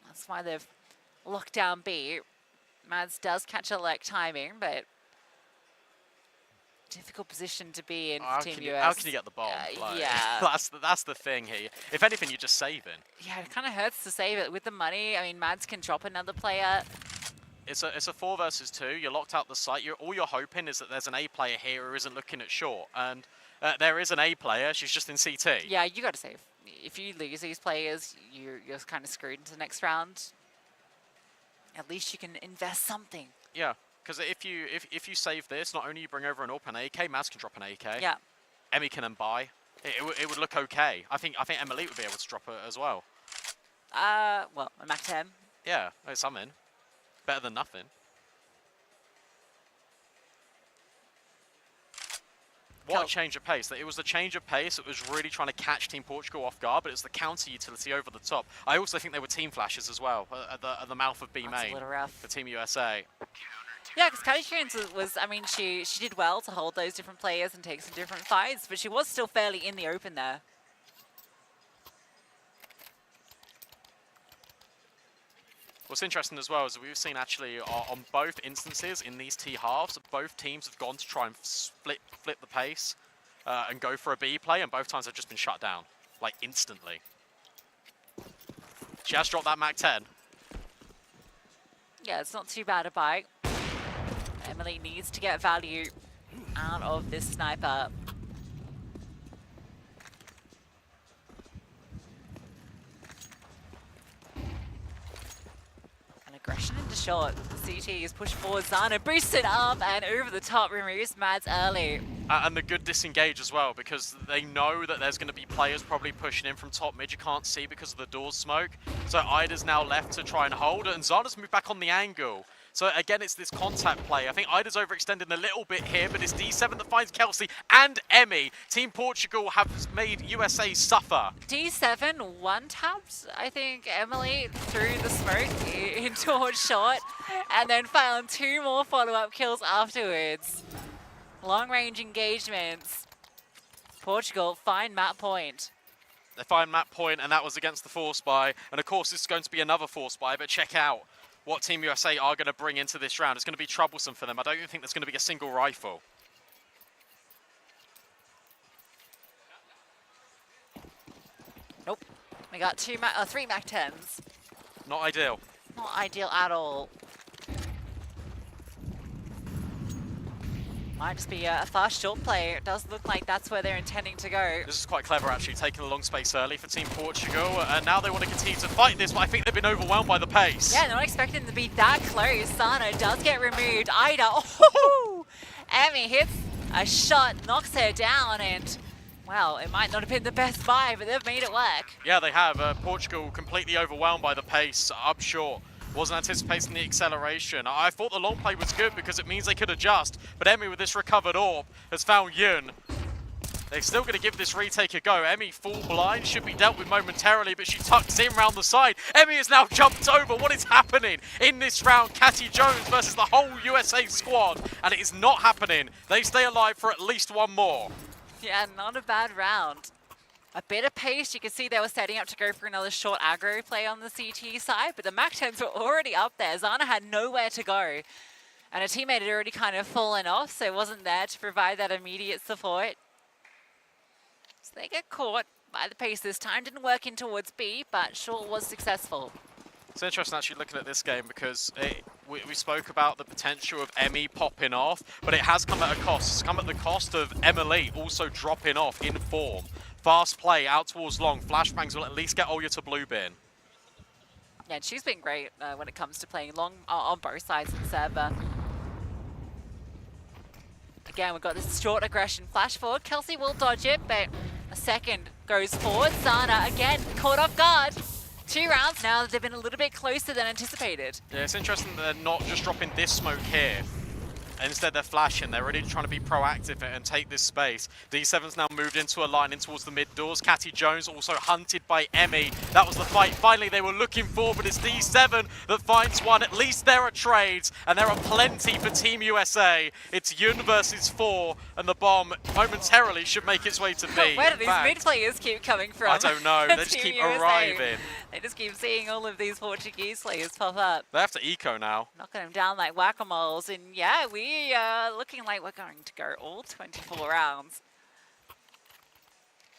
Speaker 12: that's why they've locked down B. Mads does catch a like timing, but difficult position to be in for Team US.
Speaker 11: How can you get the bomb?
Speaker 12: Yeah.
Speaker 11: That's the thing here. If anything, you're just saving.
Speaker 12: Yeah, it kind of hurts to save it. With the money, I mean, Mads can drop another player.
Speaker 11: It's a 4 versus 2. You're locked out the site. All you're hoping is that there's an A player here who isn't looking at short. And there is an A player. She's just in CT.
Speaker 12: Yeah, you got to save. If you lose these players, you're kind of screwed into the next round. At least you can invest something.
Speaker 11: Yeah, because if you save this, not only you bring over an AWP and AK, Maz can drop an AK.
Speaker 12: Yeah.
Speaker 11: Emmy can then buy. It would look okay. I think Emily would be able to drop it as well.
Speaker 12: Well, a Mac 10.
Speaker 11: Yeah, there's something. Better than nothing. What a change of pace. It was the change of pace that was really trying to catch Team Portugal off guard, but it's the counter utility over the top. I also think they were team flashes as well at the mouth of B main for Team USA.
Speaker 12: Yeah, because Catty Jones was, I mean, she did well to hold those different players and take some different fights, but she was still fairly in the open there.
Speaker 11: What's interesting as well is that we've seen actually on both instances in these T halves, both teams have gone to try and flip the pace and go for a B play, and both times they've just been shut down, like instantly. She has dropped that Mac 10.
Speaker 12: Yeah, it's not too bad a bite. Emily needs to get value out of this sniper. Aggression into short. The CT is pushed forward. Zana boosts it up and over the top removes Mads early.
Speaker 11: And the good disengage as well, because they know that there's going to be players probably pushing in from top mid. You can't see because of the doors smoke. So Ida's now left to try and hold it, and Zana's moved back on the angle. So again, it's this contact play. I think Ida's overextended a little bit here, but it's D7 that finds Kelsey and Emmy. Team Portugal have made USA suffer.
Speaker 12: D7 one-tapped, I think, Emily through the smoke in towards short, and then found 2 more follow-up kills afterwards. Long-range engagements. Portugal find map point.
Speaker 11: They find map point, and that was against the force buy. And of course, this is going to be another force buy, but check out what Team USA are going to bring into this round. It's going to be troublesome for them. I don't even think there's going to be a single rifle.
Speaker 12: Nope. We got 3 Mac 10s.
Speaker 11: Not ideal.
Speaker 12: Not ideal at all. Might just be a fast short play. It does look like that's where they're intending to go.
Speaker 11: This is quite clever, actually, taking a long space early for Team Portugal. And now they want to continue to fight this, but I think they've been overwhelmed by the pace.
Speaker 12: Yeah, they're not expecting them to be that close. Sana does get removed. Ida, oh! Emmy hits a shot, knocks her down, and, well, it might not have been the best buy, but they've made it work.
Speaker 11: Yeah, they have. Portugal completely overwhelmed by the pace, up short. Wasn't anticipating the acceleration. I thought the long play was good because it means they could adjust, but Emmy with this recovered AWP has found Yun. They're still going to give this retake a go. Emmy full blind, should be dealt with momentarily, but she tucks in round the side. Emmy has now jumped over. What is happening in this round? Catty Jones versus the whole USA squad, and it is not happening. They stay alive for at least one more.
Speaker 12: Yeah, not a bad round. A bit of pace. You can see they were setting up to go for another short aggro play on the CT side, but the MAC-10s were already up there. Zana had nowhere to go, and a teammate had already kind of fallen off, so wasn't there to provide that immediate support. So they get caught by the pace this time. Didn't work in towards B, but short was successful.
Speaker 11: It's interesting actually looking at this game because we spoke about the potential of Emmy popping off, but it has come at a cost. It's come at the cost of Emily also dropping off in form. Fast play out towards long. Flashbangs will at least get Olya to blue bin.
Speaker 12: Yeah, and she's been great when it comes to playing long on both sides of the server. Again, we've got this short aggression flash forward. Kelsey will dodge it, but a second goes forward. Zana again caught off guard. 2 rounds now that they've been a little bit closer than anticipated.
Speaker 11: Yeah, it's interesting that they're not just dropping this smoke here. Instead, they're flashing. They're really trying to be proactive and take this space. D7's now moved into a line in towards the mid doors. Catty Jones also hunted by Emmy. That was the fight finally they were looking for, but it's D7 that finds one. At least there are trades, and there are plenty for Team USA. It's Yun versus 4, and the bomb momentarily should make its way to B.
Speaker 12: Where do these mid players keep coming from?
Speaker 11: I don't know. They just keep arriving.
Speaker 12: They just keep seeing all of these Portuguese players pop up.
Speaker 11: They have to eco now.
Speaker 12: Knocking them down like whack-a-moles, and yeah, we are looking like we're going to go all 24 rounds.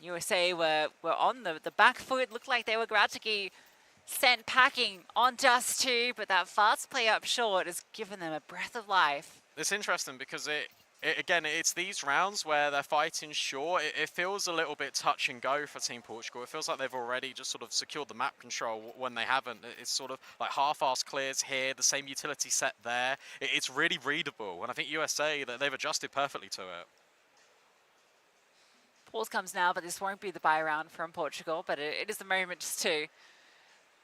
Speaker 12: USA were on the back foot. Looked like they were about to get sent packing on Dust 2, but that fast play up short has given them a breath of life.
Speaker 11: It's interesting because again, it's these rounds where they're fighting short. It feels a little bit touch and go for Team Portugal. It feels like they've already just sort of secured the map control when they haven't. It's sort of like half-ass clears here, the same utility set there. It's really readable, and I think USA, they've adjusted perfectly to it.
Speaker 12: Pause comes now, but this won't be the buy round from Portugal, but it is the moment just to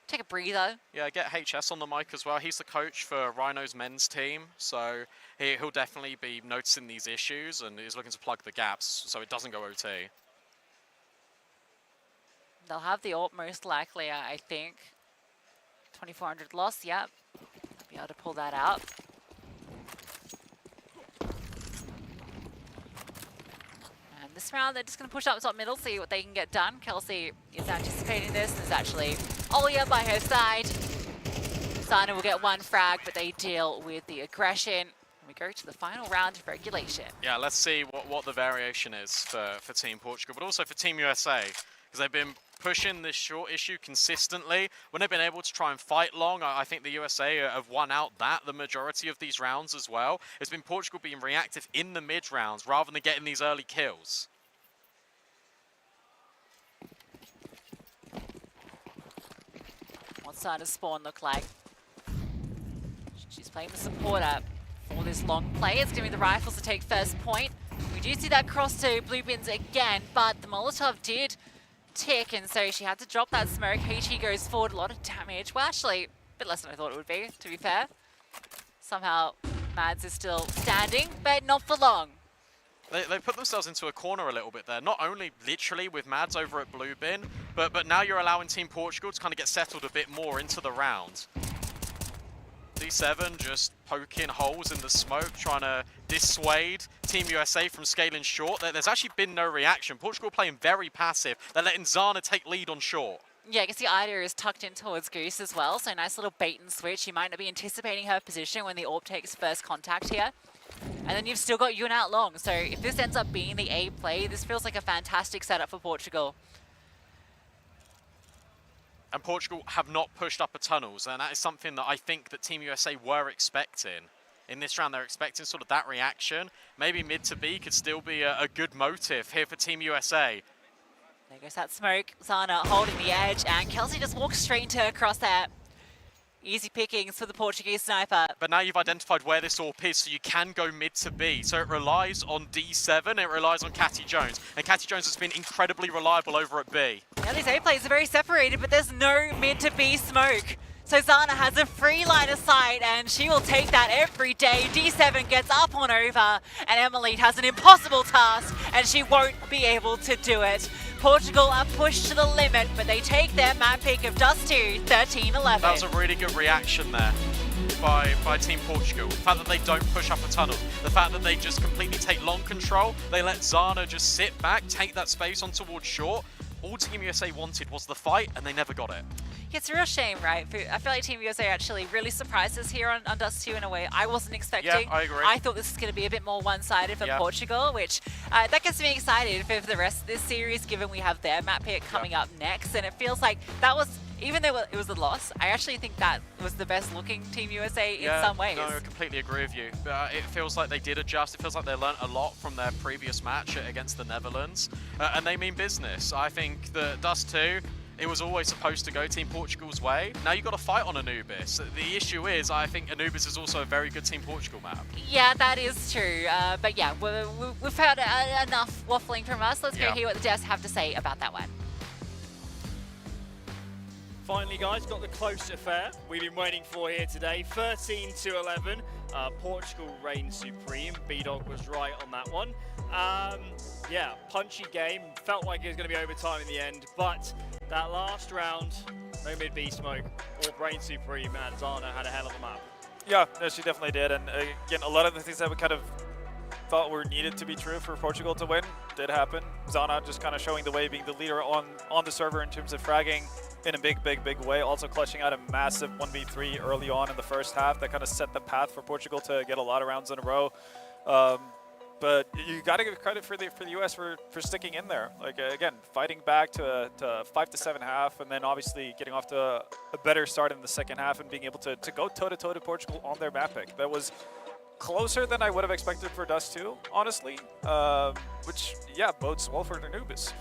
Speaker 12: take a breather.
Speaker 11: Yeah, get HS on the mic as well. He's the coach for Rhino's men's team, so he'll definitely be noticing these issues and is looking to plug the gaps so it doesn't go OT.
Speaker 12: They'll have the ult most likely, I think. 2400 loss, yep. I'll be able to pull that out. And this round, they're just going to push up top middle, see what they can get done. Kelsey is anticipating this. There's actually Olya by her side. Sana will get 1 frag, but they deal with the aggression. We go to the final round of regulation.
Speaker 11: Yeah, let's see what the variation is for Team Portugal, but also for Team USA, because they've been pushing this short issue consistently. When they've been able to try and fight long, I think the USA have won out the majority of these rounds as well. It's been Portugal being reactive in the mid rounds rather than getting these early kills.
Speaker 12: What side does Spawn look like? She's playing the supporter for this long play. It's going to be the Rifles to take first point. We do see that cross to blue bins again, but the Molotov did tick, and so she had to drop that smoke. HE goes forward, a lot of damage. Well, actually, a bit less than I thought it would be, to be fair. Somehow, Mads is still standing, but not for long.
Speaker 11: They put themselves into a corner a little bit there, not only literally with Mads over at blue bin, but now you're allowing Team Portugal to kind of get settled a bit more into the round. D7 just poking holes in the smoke, trying to dissuade Team USA from scaling short. There's actually been no reaction. Portugal playing very passive. They're letting Zana take lead on short.
Speaker 12: Yeah, I guess the Ida is tucked in towards Goose as well, so nice little bait and switch. You might not be anticipating her position when the AWP takes first contact here. And then you've still got Yun out long, so if this ends up being the A play, this feels like a fantastic setup for Portugal.
Speaker 11: And Portugal have not pushed upper tunnels, and that is something that I think that Team USA were expecting. In this round, they're expecting sort of that reaction. Maybe mid to B could still be a good motive here for Team USA.
Speaker 12: There goes that smoke. Zana holding the edge, and Kelsey just walks straight into her crosshair. Easy pickings for the Portuguese sniper.
Speaker 11: But now you've identified where this AWP is, so you can go mid to B. So it relies on D7, it relies on Catty Jones. And Catty Jones has been incredibly reliable over at B.
Speaker 12: Now these A plays are very separated, but there's no mid to B smoke. So Zana has a free line of sight, and she will take that every day. D7 gets up on over, and Emily has an impossible task and she won't be able to do it. Portugal are pushed to the limit, but they take their map pick of Dust 2, 13-11.
Speaker 11: That was a really good reaction there by Team Portugal. The fact that they don't push up a tunnel, the fact that they just completely take long control, they let Zana just sit back, take that space on towards short. All Team USA wanted was the fight, and they never got it.
Speaker 12: It's a real shame, right? I feel like Team USA actually really surprised us here on Dust 2 in a way I wasn't expecting.
Speaker 11: Yeah, I agree.
Speaker 12: I thought this was going to be a bit more one-sided for Portugal, which that gets me excited for the rest of this series, given we have their map pick coming up next. And it feels like that was, even though it was a loss, I actually think that was the best looking Team USA in some ways.
Speaker 11: No, I completely agree with you. It feels like they did adjust. It feels like they learned a lot from their previous match against the Netherlands, and they mean business. I think that Dust 2, it was always supposed to go Team Portugal's way. Now you've got to fight on Anubis. The issue is, I think Anubis is also a very good Team Portugal map.
Speaker 12: Yeah, that is true. But yeah, we've heard enough waffling from us. Let's go hear what the devs have to say about that one.
Speaker 19: Finally, guys, got the close affair we've been waiting for here today. 13-11. Portugal reigned supreme. B-Dog was right on that one. Yeah, punchy game. Felt like it was going to be overtime in the end, but that last round, no mid-B smoke, or Brain Supreme, and Zana had a hell of a map.
Speaker 15: Yeah, no, she definitely did. And again, a lot of the things that we kind of thought were needed to be true for Portugal to win did happen. Zana just kind of showing the way, being the leader on the server in terms of fragging in a big way. Also clutching out a massive 1v3 early on in the first half that kind of set the path for Portugal to get a lot of rounds in a row. But you got to give credit for the US for sticking in there. Like again, fighting back to 5-7 and then obviously getting off to a better start in the second half and being able to go toe-to-toe to Portugal on their map pick. That was closer than I would have expected for Dust 2, honestly, which, yeah, bodes well for Anubis.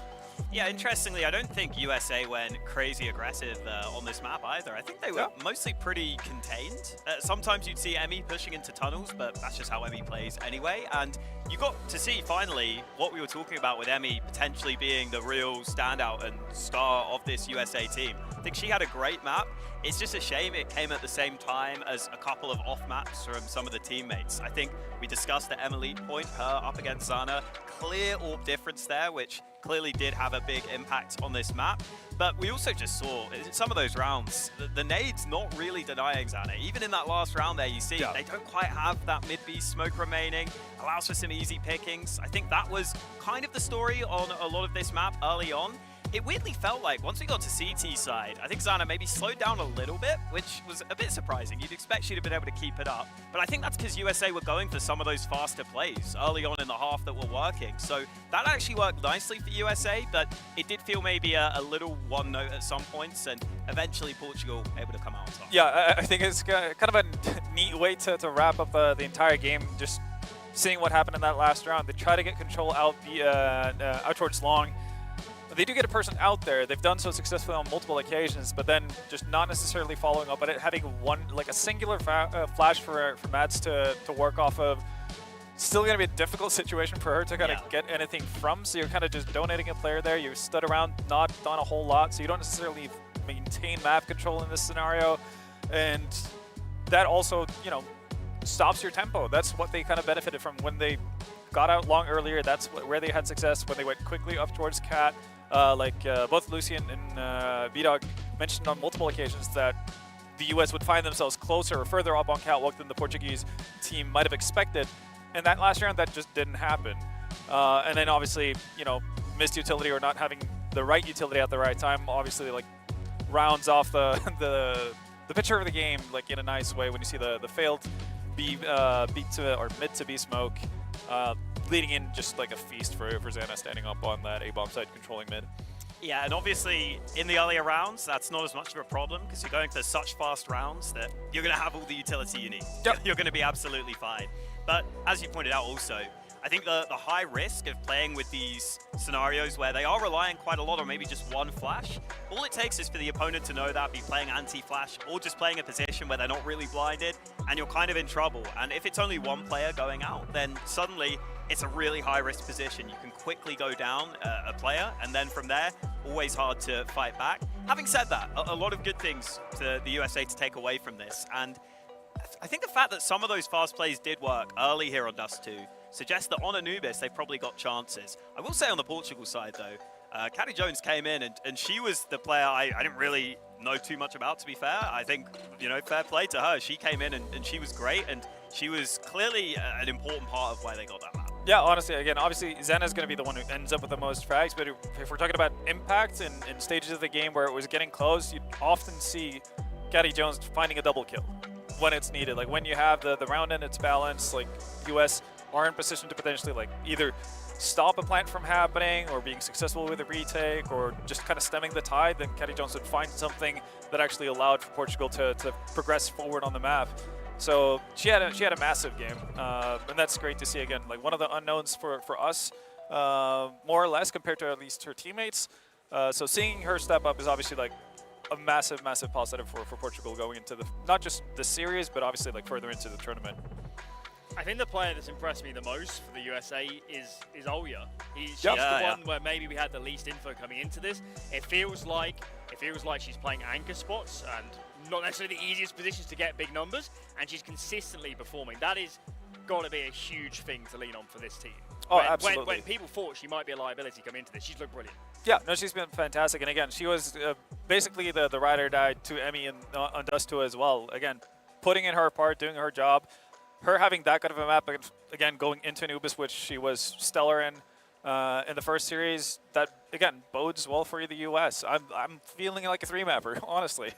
Speaker 20: Yeah, interestingly, I don't think USA went crazy aggressive on this map either. I think they were mostly pretty contained. Sometimes you'd see Emmy pushing into tunnels, but that's just how Emmy plays anyway. And you got to see, finally, what we were talking about with Emmy potentially being the real standout and star of this USA team. I think she had a great map. It's just a shame it came at the same time as a couple of off maps from some of the teammates. I think we discussed the Emily point, her up against Zana. Clear orb difference there, which clearly did have a big impact on this map. But we also just saw in some of those rounds, the nades not really denying Zana. Even in that last round there, you see they don't quite have that mid-B smoke remaining. Allows for some easy pickings. I think that was kind of the story on a lot of this map early on. It weirdly felt like once we got to CT side, I think Zana maybe slowed down a little bit, which was a bit surprising. You'd expect she'd have been able to keep it up. But I think that's because USA were going for some of those faster plays early on in the half that were working. So that actually worked nicely for USA, but it did feel maybe a little one note at some points, and eventually Portugal able to come out on top.
Speaker 15: Yeah, I think it's kind of a neat way to wrap up the entire game, just seeing what happened in that last round. They try to get control out towards long. They do get a person out there. They've done so successfully on multiple occasions, but then just not necessarily following up on it, having a singular flash for Mads to work off of. Still going to be a difficult situation for her to kind of get anything from, so you're kind of just donating a player there. You stood around, not done a whole lot, so you don't necessarily maintain map control in this scenario, and that also, stops your tempo. That's what they kind of benefited from when they got out long earlier. That's where they had success, when they went quickly up towards Cat. Both Lucian and B-Dog mentioned on multiple occasions that the US would find themselves closer or further up on Catwalk than the Portuguese team might have expected. And that last round, that just didn't happen. And then obviously, missed utility or not having the right utility at the right time, obviously rounds off the picture of the game in a nice way when you see the failed mid to B smoke. Leading in just like a feast for Zana standing up on that A-bomb side controlling mid.
Speaker 20: Yeah, and obviously in the earlier rounds, that's not as much of a problem because you're going to such fast rounds that you're going to have all the utility you need. Yep. You're going to be absolutely fine. But as you pointed out also, I think the high risk of playing with these scenarios where they are relying quite a lot on maybe just one flash, all it takes is for the opponent to know that, be playing anti-flash or just playing a position where they're not really blinded, and you're kind of in trouble. And if it's only one player going out, then suddenly it's a really high-risk position. You can quickly go down a player, and then from there, always hard to fight back. Having said that, a lot of good things to the USA to take away from this, and
Speaker 2: I think the fact that some of those fast plays did work early here on Dust 2 suggests that on Anubis, they've probably got chances. I will say on the Portugal side, though, Caddy Jones came in, and she was the player I didn't really know too much about, to be fair. I think, fair play to her. She came in, and she was great, and she was clearly an important part of why they got that map.
Speaker 15: Yeah, honestly, again, obviously, Xana's going to be the one who ends up with the most frags, but if we're talking about impact and stages of the game where it was getting close, you'd often see Caddy Jones finding a double kill when it's needed. Like, when you have the round in its balance, like, US are in position to potentially, like, either stop a plant from happening or being successful with a retake or just kind of stemming the tide, then Caddy Jones would find something that actually allowed for Portugal to progress forward on the map. So she had a massive game, and that's great to see again. Like, one of the unknowns for us, more or less, compared to at least her teammates. So seeing her step up is obviously like a massive positive for Portugal going into not just the series, but obviously like further into the tournament.
Speaker 19: I think the player that's impressed me the most for the USA is Olya. She's the one where maybe we had the least info coming into this. It feels like she's playing anchor spots and not necessarily the easiest positions to get big numbers, and she's consistently performing. That is got to be a huge thing to lean on for this team.
Speaker 15: Oh, absolutely.
Speaker 19: When people thought she might be a liability coming into this, she's looked brilliant.
Speaker 15: Yeah, no, she's been fantastic. And again, she was basically the ride or die to Emmy and on Dust 2 as well. Again, putting in her part, doing her job. Her having that kind of a map, again, going into Anubis, which she was stellar in the first series, that, again, bodes well for the US. I'm feeling like a 3-mapper, honestly.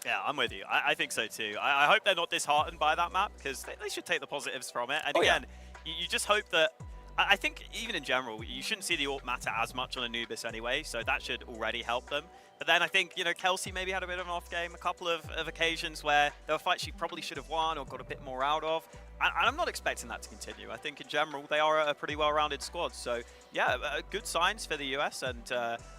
Speaker 2: Yeah, I'm with you. I think so too. I hope they're not disheartened by that map, because they should take the positives from it. And again, you just hope that... I think even in general, you shouldn't see the AWP matter as much on Anubis anyway, so that should already help them. But then I think, Kelsey maybe had a bit of an off game, a couple of occasions where there were fights she probably should have won or got a bit more out of. And I'm not expecting that to continue. I think in general, they are a pretty well-rounded squad. So yeah, good signs for the US. And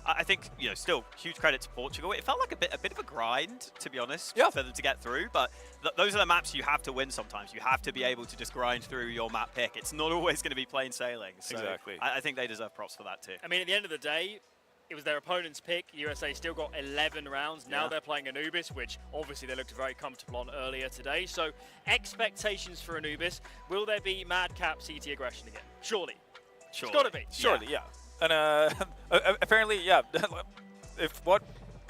Speaker 2: I think, still huge credit to Portugal. It felt like a bit of a grind, to be honest, for them to get through. But those are the maps you have to win sometimes. You have to be able to just grind through your map pick. It's not always going to be plain sailing. So
Speaker 15: exactly.
Speaker 2: I think they deserve props for that too.
Speaker 19: I mean, at the end of the day, it was their opponent's pick. USA still got 11 rounds. Now they're playing Anubis, which obviously they looked very comfortable on earlier today. So expectations for Anubis. Will there be madcap CT aggression again? Surely. It's got to be.
Speaker 15: Surely, yeah. And apparently, yeah, if what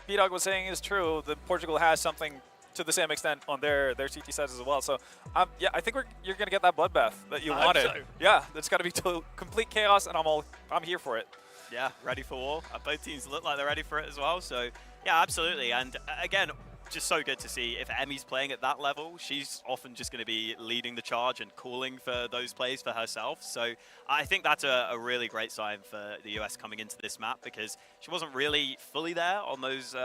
Speaker 15: B-Dog was saying is true, then Portugal has something to the same extent on their CT sides as well. So yeah, I think you're going to get that bloodbath that you wanted.
Speaker 19: So.
Speaker 15: Yeah, it's got to be complete chaos, and I'm here for it.
Speaker 2: Yeah, ready for war. Both teams look like they're ready for it as well. So, yeah, absolutely. And again, just so good to see if Emmy's playing at that level, she's often just going to be leading the charge and calling for those plays for herself. So I think that's a really great sign for the US coming into this map, because she wasn't really fully there on those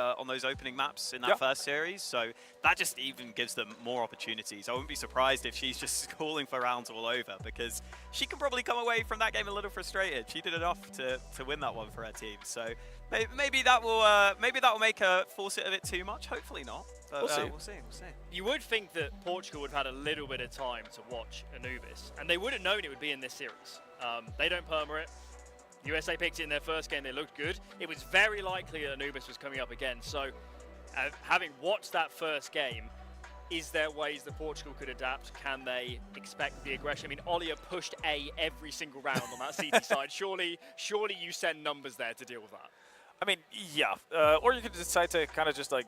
Speaker 2: opening maps in that first series. So that just even gives them more opportunities. I wouldn't be surprised if she's just calling for rounds all over, because she can probably come away from that game a little frustrated. She did enough to win that one for her team. So maybe that will make her force it a bit too much. Hopefully not. But,
Speaker 19: We'll see. You would think that Portugal would have had a little bit of time to watch Anubis, and they would have known it would be in this series. They don't perma it. USA picked it in their first game. They looked good. It was very likely that Anubis was coming up again. So having watched that first game, is there ways that Portugal could adapt? Can they expect the aggression? I mean, Olya pushed A every single round on that CT side. Surely you send numbers there to deal with that.
Speaker 15: I mean, yeah. Or you could decide to kind of just like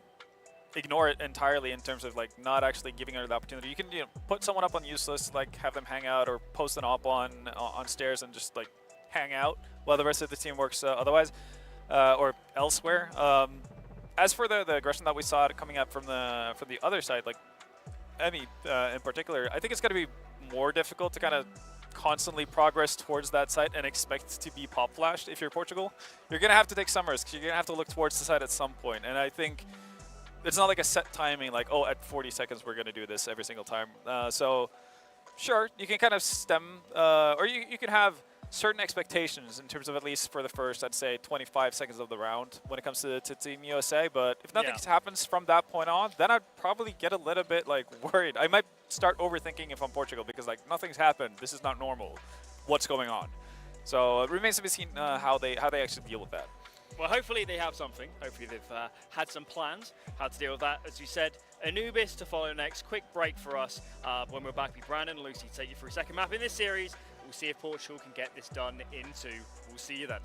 Speaker 15: ignore it entirely in terms of like not actually giving her the opportunity. You can put someone up on useless, like have them hang out, or post an op on stairs and just like hang out while the rest of the team works otherwise or elsewhere. As for the aggression that we saw coming up from the other side, like Emmy in particular, I think it's going to be more difficult to kind of constantly progress towards that site and expect to be pop flashed. If you're Portugal, you're going to have to take some risks. You're going to have to look towards the site at some point. And I think it's not like a set timing, like, oh, at 40 seconds we're going to do this every single time. So sure, you can kind of stem, or you can have certain expectations in terms of at least for the first, I'd say, 25 seconds of the round when it comes to Team USA. But if nothing happens from that point on, then I'd probably get a little bit like worried. I might start overthinking if I'm Portugal, because like nothing's happened. This is not normal. What's going on? So it remains to be seen how they actually deal with that.
Speaker 19: Well, hopefully they have something. Hopefully they've had some plans how to deal with that. As you said, Anubis to follow next. Quick break for us. When we're back, with Brandon and Lucy to take you through second map in this series. We'll see if Portugal can get this done in 2. We'll see you then.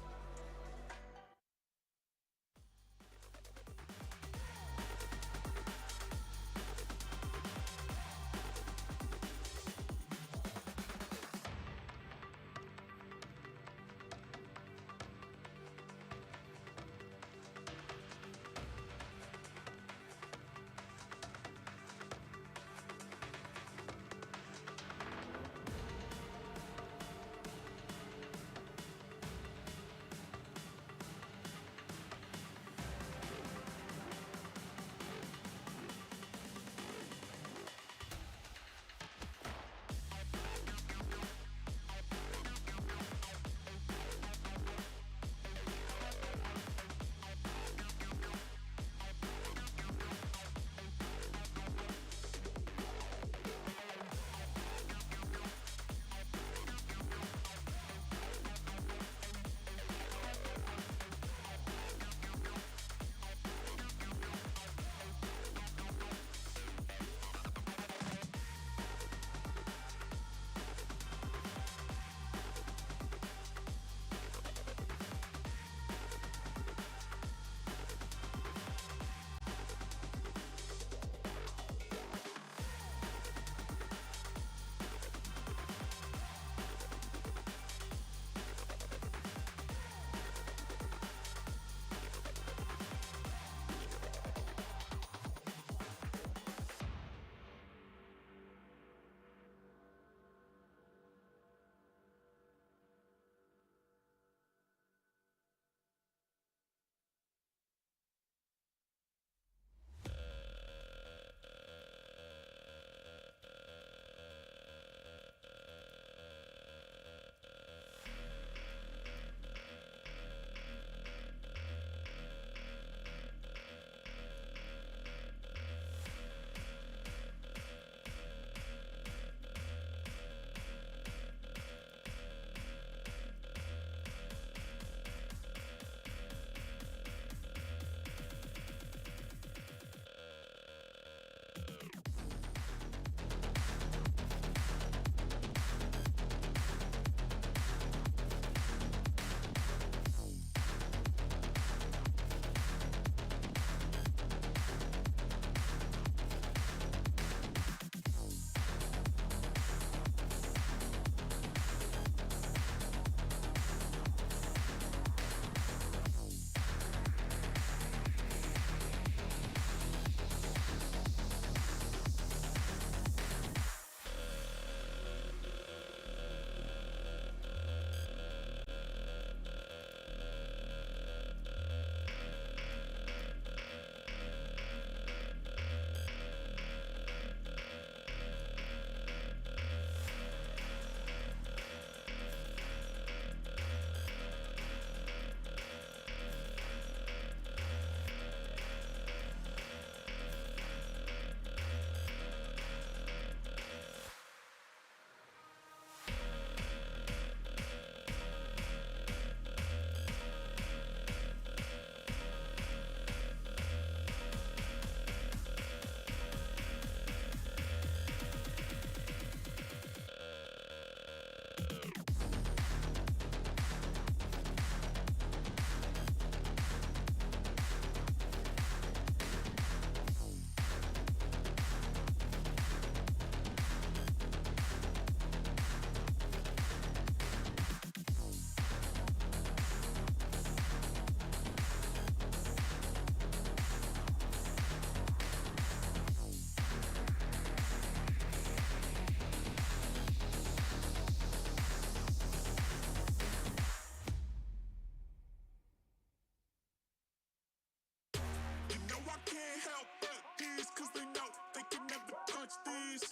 Speaker 16: can't help but this, cause they know they can never touch this.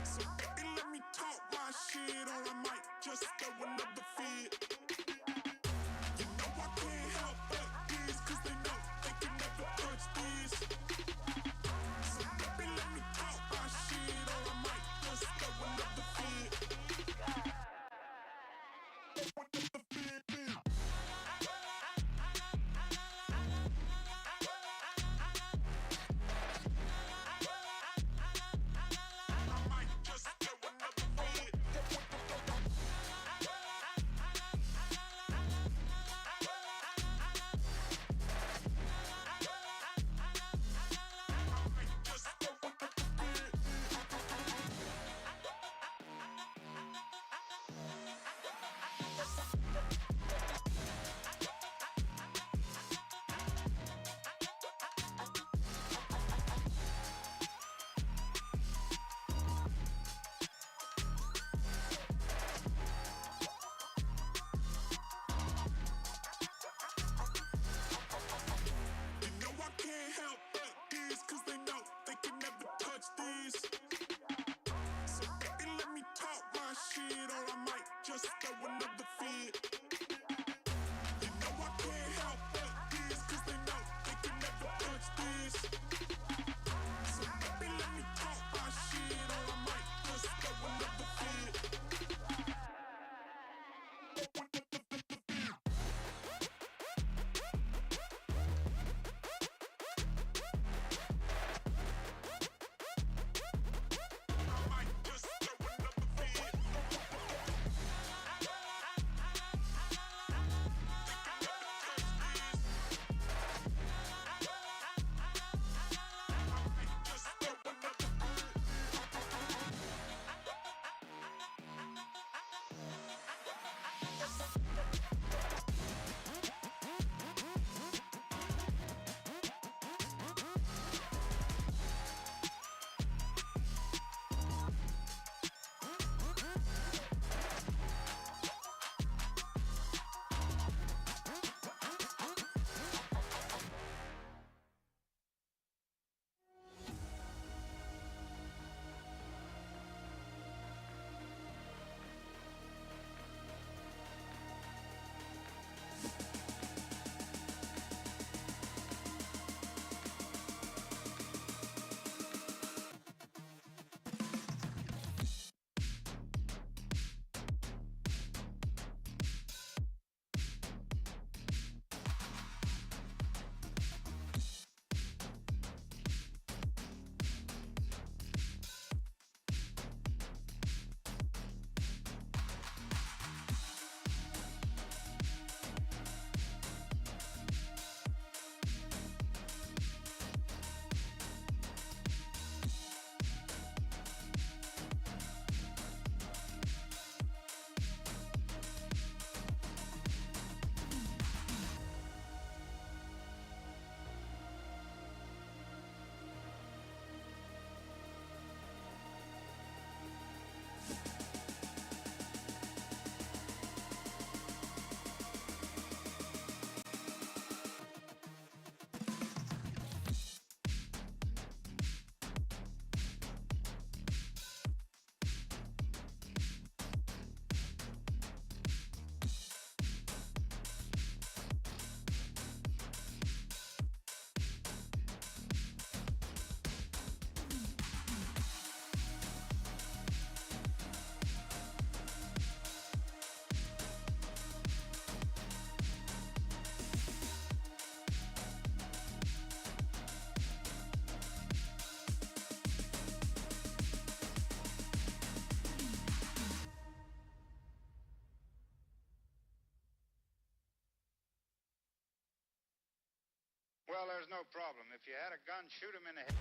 Speaker 16: So baby, let me talk my shit, or I might just throw another fit. You know I can't help but this, cause they know they can never touch this. So baby, let me talk my shit, or I might just throw another fit. You know I can't help but this, cause they know they can never touch this. So baby, let me talk my shit, or I might just throw another fit. You know I can't help but this, cause they know they can never touch this. So baby, let me talk my shit, or I might just throw another fit.
Speaker 7: Well, there's no problem. If you had a gun, shoot him in the head.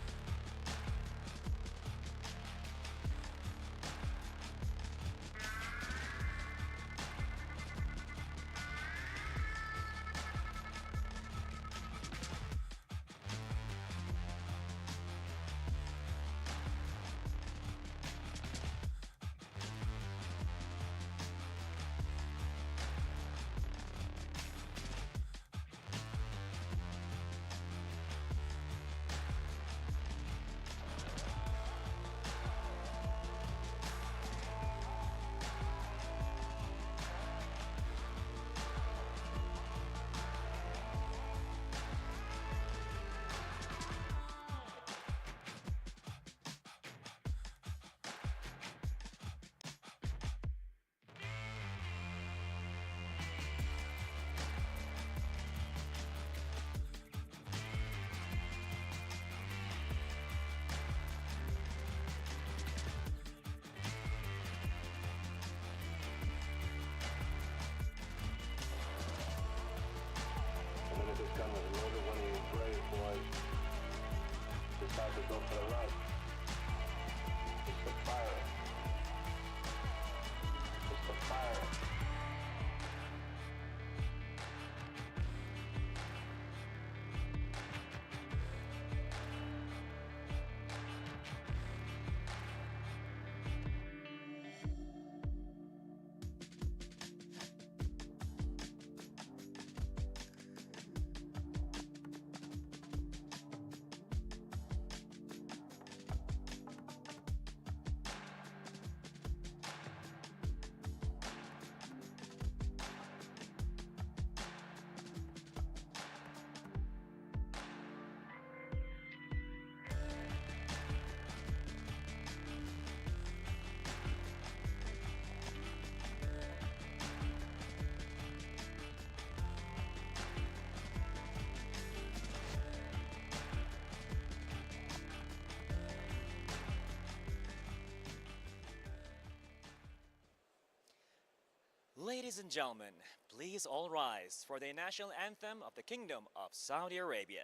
Speaker 6: Ladies and gentlemen, please all rise for the national anthem of the Kingdom of Saudi Arabia.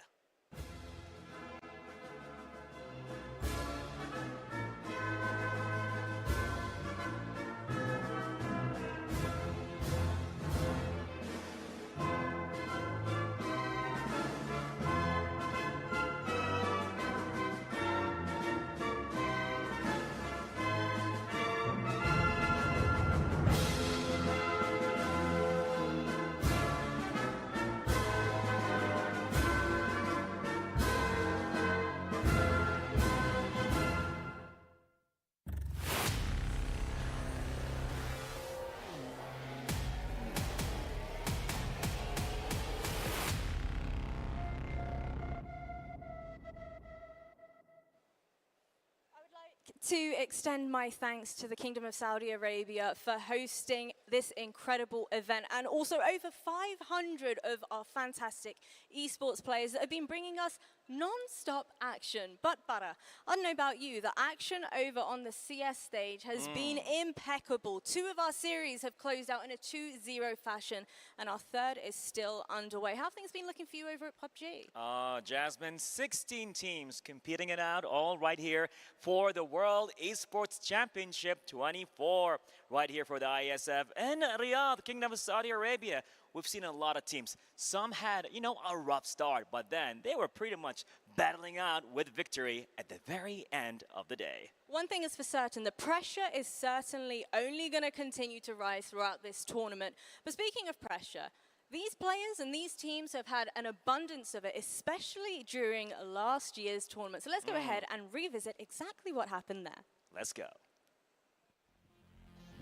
Speaker 13: To extend my thanks to the Kingdom of Saudi Arabia for hosting this incredible event, and also over 500 of our fantastic esports players that have been bringing us non-stop action. But Bara, I don't know about you, the action over on the CS stage has been impeccable. 2 of our series have closed out in a 2-0 fashion, and our third is still underway. How have things been looking for you over at PUBG?
Speaker 6: Jasmine, 16 teams competing it out all right here for the World Esports Championship 24, right here for the Iesf in Riyadh, Kingdom of Saudi Arabia. We've seen a lot of teams. Some had, a rough start, but then they were pretty much battling out with victory at the very end of the day.
Speaker 13: One thing is for certain, the pressure is certainly only going to continue to rise throughout this tournament. But speaking of pressure, these players and these teams have had an abundance of it, especially during last year's tournament. So let's go ahead and revisit exactly what happened there.
Speaker 6: Let's go.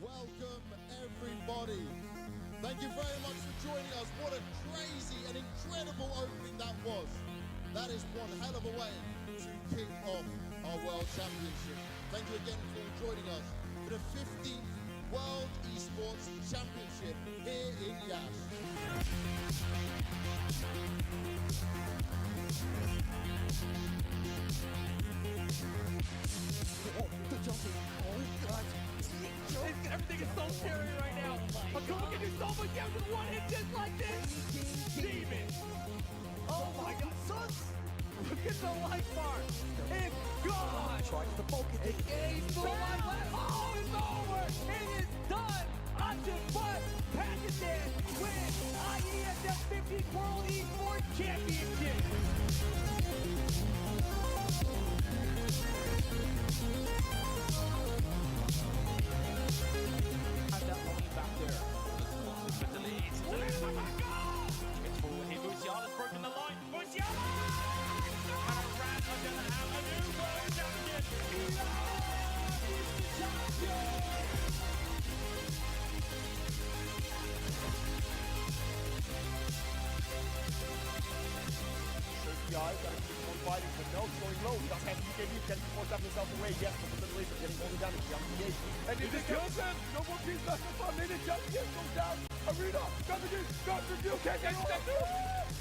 Speaker 22: Welcome, everybody. Thank you very much for joining us. What a crazy and incredible opening that was. That is one hell of a way to kick off our World Championship. Thank you again for joining us for the 15th World Esports Championship here in Iesf.
Speaker 17: Oh, the jumping. Oh, God. Everything is so scary right now. Akuma can do so much damage with one hit just like this. Demon. Oh, my God. Sus. Look at the life bar. It's gone. Tries to focus. It's full life left. Oh, it's over. It is done. Octopus Pakistan wins IESF 50th World Esports Championship. Back there. With the lead. It's forward here. Musiala's broken the line. Musiala! And Iran are going to have a new world champion. Iran is the champion! Guys, got to keep on fighting, but no, going low. He doesn't have to get used, getting more stuff himself away. Yes, but the laser getting more damage. Young PH. And if it kills him, no more piece left to farm. Maybe just goes down. Arena, got the dude, got the dude, can't get it.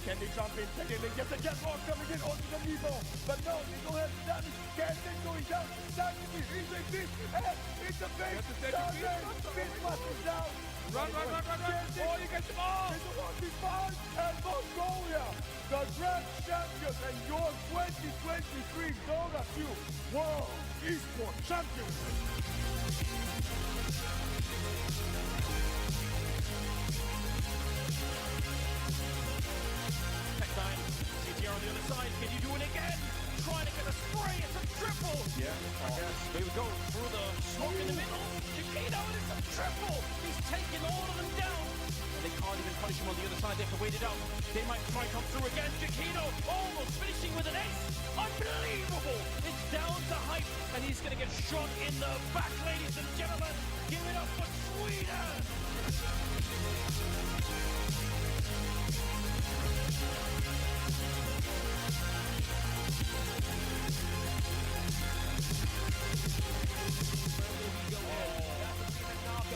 Speaker 17: Can they jump in? Can they get the get rock coming in onto the Nevo? But no, they don't have the damage. Cannon going down. That can be easy. And it's a big Fist is down. Run. Oh, you get them all. It's a 1v5 and Mongolia, the grand champions and your 2023 Dota 2 World Esports Champions. Tech time. CTR on the other side. Can you do it again? Trying to get a spray. It's a triple. Yeah, I guess. Here we go. Through the smoke in the middle. Chiquito, and it's a triple. He's taking all of them down. And they can't even punish him on the other side. They have to wait it out. They might try and come through again. Chiquito almost finishing with an ace. Unbelievable. It's down to Hype. And he's going to get shot in the back, ladies and gentlemen. Give it up for Sweden.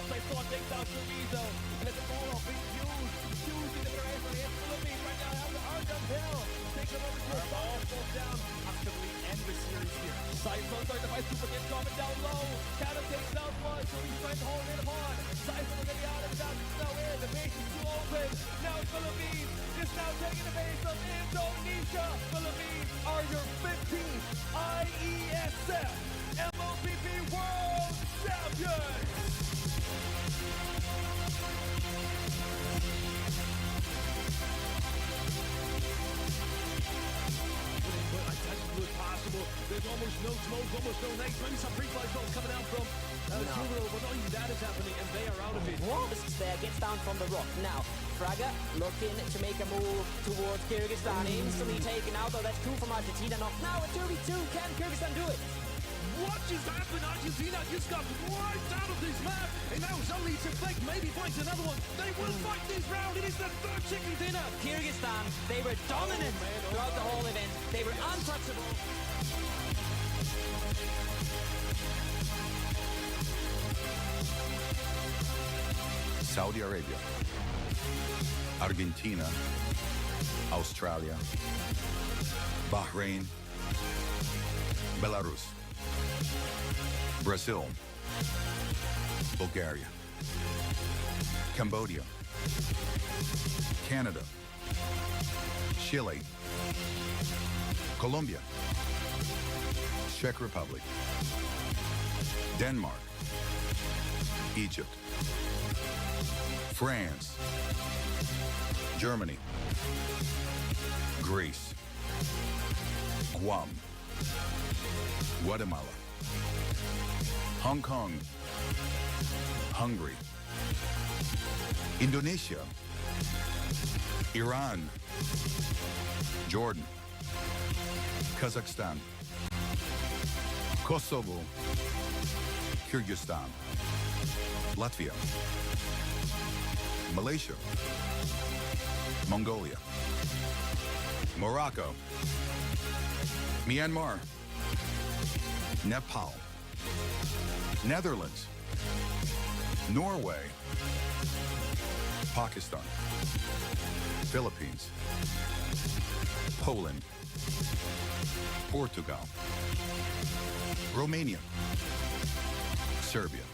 Speaker 17: Play forward, takes out Chorizo, and it's a ball off being used. Using the Pereza, it's Philippines right now, out to Arjun Hill. Takes it over to a ball, falls down. Actively end the series here. Cypher starting to fight Super, gets coming down low. Cannon takes out one, so he's trying to hold it upon. Cypher will get out of
Speaker 16: without the snow air, the base is too open. Now Philippines is now taking the base of Indonesia. Philippines are your 15th IESF MOPP World Champions.
Speaker 4: But I touched it was possible. There's almost no smoke, almost no light. Maybe some pre-flight smoke coming out from Juro, but not even that is happening, and they are out of it.
Speaker 14: Risks there, gets down from the rock. Now, Fraga looking to make a move towards Kyrgyzstan. Instantly taken out, though that's two from Argentina. Now a 2v2, can Kyrgyzstan do it?
Speaker 4: What just happened? Argentina just got wiped out of this map, and now it's only to Fleck maybe finds another one. They will fight this round. It is the third chicken dinner.
Speaker 14: Kyrgyzstan, they were dominant throughout the whole event. They were untouchable.
Speaker 9: Saudi Arabia, Argentina, Australia, Bahrain, Belarus, Brazil, Bulgaria, Cambodia, Canada, Chile, Colombia, Czech Republic, Denmark, Egypt, France, Germany, Greece, Guam, Guatemala, Hong Kong, Hungary, Indonesia, Iran, Jordan, Kazakhstan, Kosovo, Kyrgyzstan, Latvia, Malaysia, Mongolia, Morocco, Myanmar, Nepal, Netherlands, Norway, Pakistan, Philippines, Poland, Portugal, Romania, Serbia,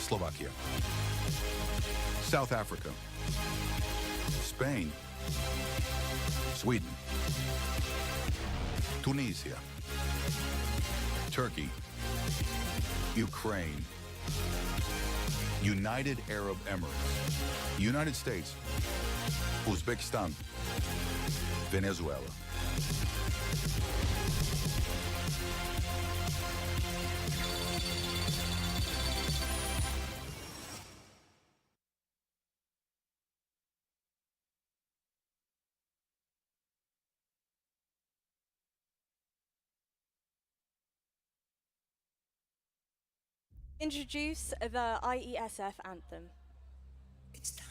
Speaker 9: Slovakia, South Africa, Spain, Sweden, Tunisia, Turkey, Ukraine, United Arab Emirates, United States, Uzbekistan, Venezuela.
Speaker 13: Introduce the IESF anthem.
Speaker 4: It's time.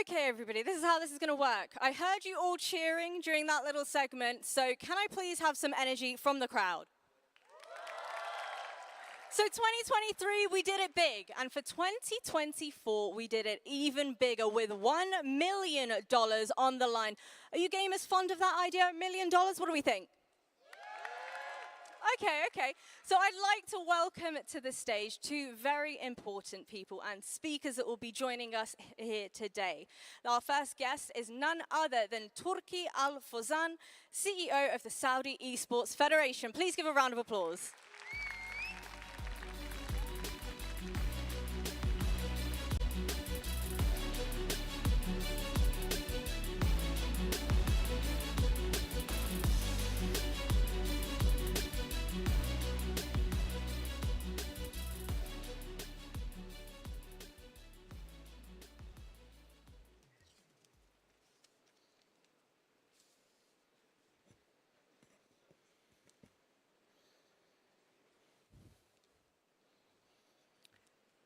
Speaker 13: Okay, everybody, this is how this is going to work. I heard you all cheering during that little segment, so can I please have some energy from the crowd? So 2023, we did it big, and for 2024, we did it even bigger with $1 million on the line. Are you gamers fond of that idea, $1 million? What do we think? Okay. So I'd like to welcome to the stage two very important people and speakers that will be joining us here today. Our first guest is none other than Turki Al-Fozan, CEO of the Saudi Esports Federation. Please give a round of applause.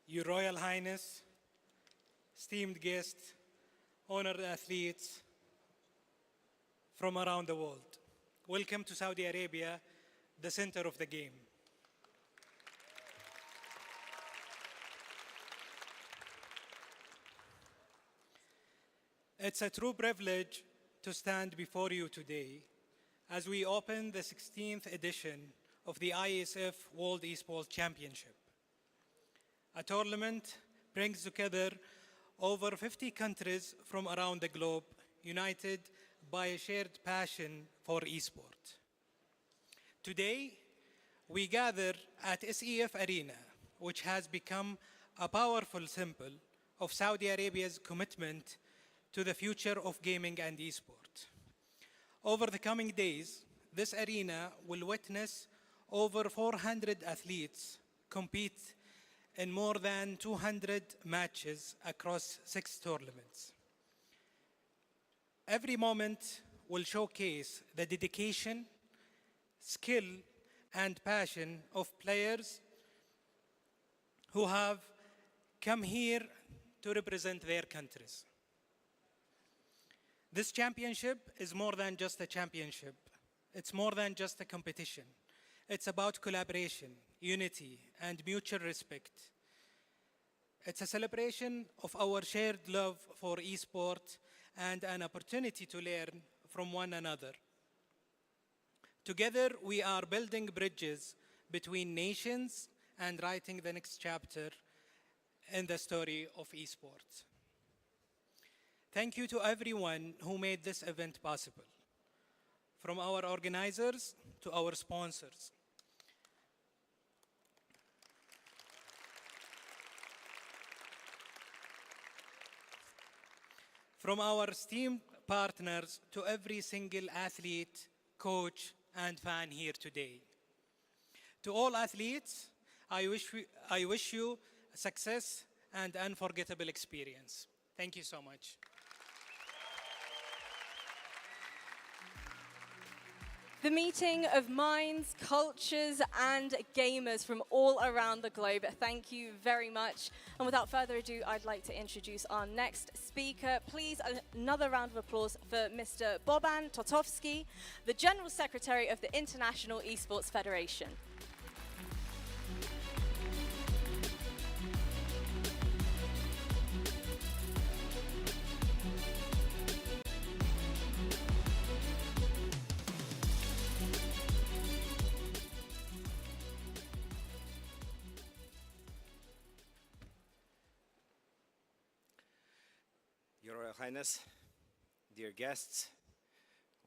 Speaker 1: Your Royal Highness, esteemed guests, honored athletes from around the world. Welcome to Saudi Arabia, the center of the game. It's a true privilege to stand before you today as we open the 16th edition of the Iesf World Esports Championship. A tournament brings together over 50 countries from around the globe, united by a shared passion for esports. Today, we gather at SEF Arena, which has become a powerful symbol of Saudi Arabia's commitment to the future of gaming and esports. Over the coming days, this arena will witness over 400 athletes compete in more than 200 matches across 6 tournaments. Every moment will showcase the dedication, skill, and passion of players who have come here to represent their countries. This championship is more than just a championship. It's more than just a competition. It's about collaboration, unity, and mutual respect. It's a celebration of our shared love for esports and an opportunity to learn from one another. Together, we are building bridges between nations and writing the next chapter in the story of esports. Thank you to everyone who made this event possible, from our organizers to our sponsors. From our esteemed partners to every single athlete, coach, and fan here today. To all athletes, I wish you success and unforgettable experience. Thank you so much.
Speaker 13: The meeting of minds, cultures, and gamers from all around the globe. Thank you very much. And without further ado, I'd like to introduce our next speaker. Please, another round of applause for Mr. Boban Totovsky, the General Secretary of the International Esports Federation.
Speaker 5: Your Royal Highness, dear guests,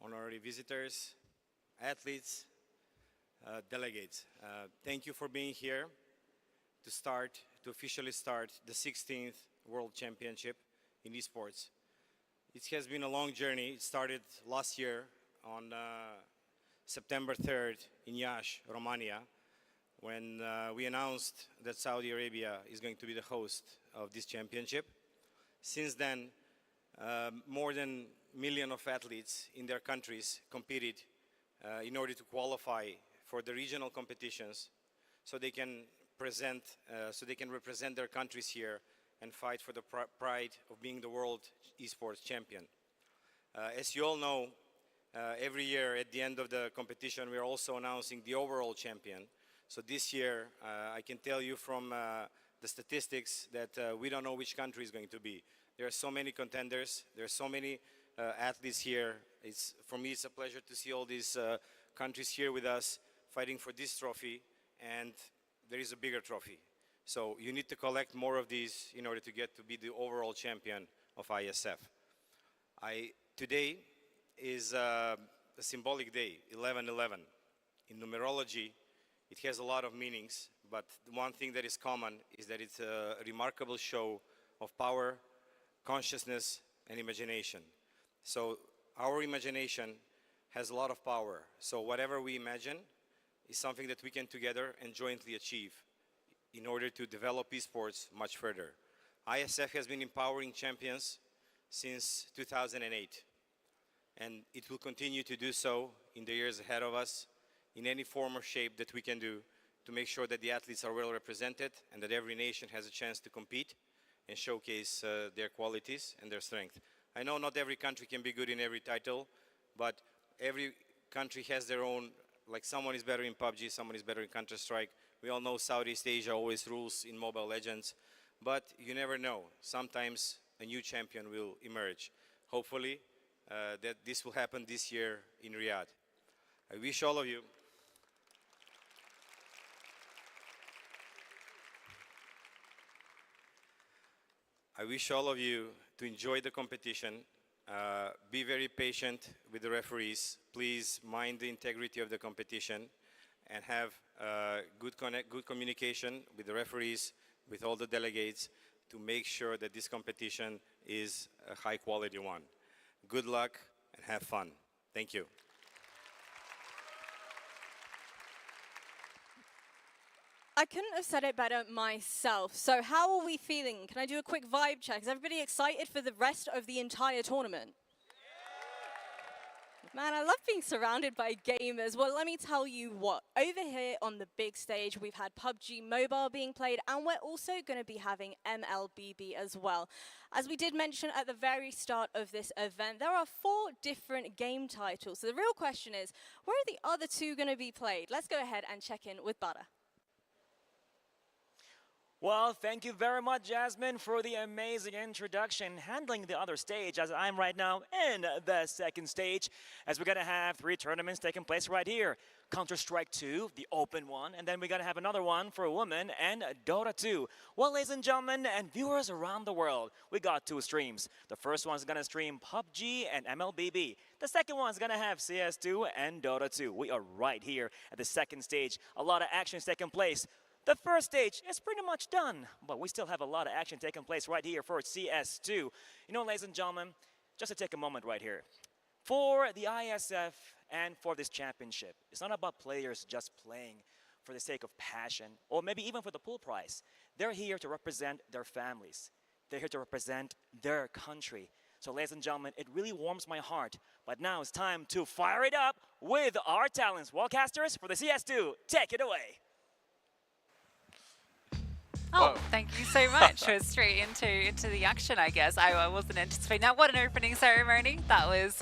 Speaker 5: honorary visitors, athletes, delegates, thank you for being here to officially start the 16th World Championship in esports. It has been a long journey. It started last year on September 3rd in Iași, Romania, when we announced that Saudi Arabia is going to be the host of this championship. Since then, more than a million of athletes in their countries competed in order to qualify for the regional competitions, so they can represent their countries here and fight for the pride of being the world esports champion. As you all know, every year at the end of the competition, we are also announcing the overall champion. So this year, I can tell you from the statistics that we don't know which country is going to be. There are so many contenders. There are so many athletes here. For me, it's a pleasure to see all these countries here with us fighting for this trophy, and there is a bigger trophy. So you need to collect more of these in order to get to be the overall champion of Iesf. Today is a symbolic day, 11/11. In numerology, it has a lot of meanings, but the one thing that is common is that it's a remarkable show of power, consciousness, and imagination. So our imagination has a lot of power. So whatever we imagine is something that we can together and jointly achieve in order to develop esports much further. Iesf has been empowering champions since 2008, and it will continue to do so in the years ahead of us in any form or shape that we can do to make sure that the athletes are well represented and that every nation has a chance to compete and showcase their qualities and their strength. I know not every country can be good in every title, but every country has their own, like someone is better in PUBG, someone is better in Counter-Strike. We all know Southeast Asia always rules in Mobile Legends, but you never know. Sometimes a new champion will emerge. Hopefully that this will happen this year in Riyadh. I wish all of you to enjoy the competition. Be very patient with the referees. Please mind the integrity of the competition and have good communication with the referees, with all the delegates, to make sure that this competition is a high quality one. Good luck and have fun. Thank you.
Speaker 13: I couldn't have said it better myself. So how are we feeling? Can I do a quick vibe check? Is everybody excited for the rest of the entire tournament? Man, I love being surrounded by gamers. Well, let me tell you what. Over here on the big stage, we've had PUBG Mobile being played, and we're also going to be having MLBB as well. As we did mention at the very start of this event, there are 4 different game titles. So the real question is, where are the other 2 going to be played? Let's go ahead and check in with Butter.
Speaker 6: Well, thank you very much, Jasmine, for the amazing introduction, handling the other stage, as I'm right now in the second stage, as we're going to have 3 tournaments taking place right here. Counter-Strike 2, the open one, and then we're going to have another one for women and Dota 2. Well, ladies and gentlemen, and viewers around the world, we got 2 streams. The first one's going to stream PUBG and MLBB. The second one's going to have CS2 and Dota 2. We are right here at the second stage. A lot of action is taking place. The first stage is pretty much done, but we still have a lot of action taking place right here for CS2. You know, ladies and gentlemen, just to take a moment right here. For the Iesf and for this championship, it's not about players just playing for the sake of passion, or maybe even for the pool prize. They're here to represent their families. They're here to represent their country. So, ladies and gentlemen, it really warms my heart. But now it's time to fire it up with our talents. Wallcasters, for the CS2, take it away.
Speaker 12: Oh, thank you so much. We're straight into the action, I guess. I wasn't anticipating that. What an opening ceremony. That was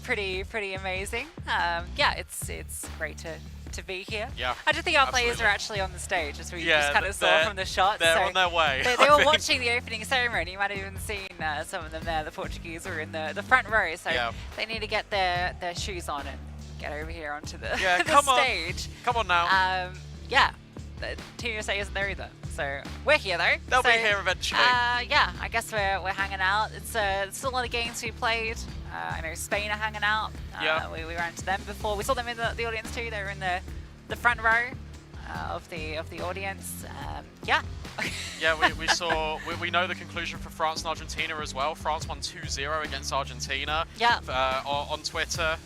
Speaker 12: pretty amazing. Yeah, it's great to be here.
Speaker 11: Yeah,
Speaker 12: I just think our players are actually on the stage, as we just kind of saw from the shots.
Speaker 11: They're
Speaker 12: so
Speaker 11: on their way.
Speaker 12: They were watching the opening ceremony. You might have even seen some of them there. The Portuguese were in the front row, so they need to get their shoes on and get over here onto the, the stage.
Speaker 11: Come on now.
Speaker 12: Yeah, the Team USA isn't there either. So we're here though.
Speaker 11: They'll be here eventually.
Speaker 12: Yeah, I guess we're hanging out. It's still a lot of games we played. I know Spain are hanging out. We ran into them before. We saw them in the audience too. They were in the front row of the audience. Yeah.
Speaker 11: Yeah, we saw. We know the conclusion for France and Argentina as well. France won 2-0 against Argentina.
Speaker 12: Yeah.
Speaker 11: On Twitter,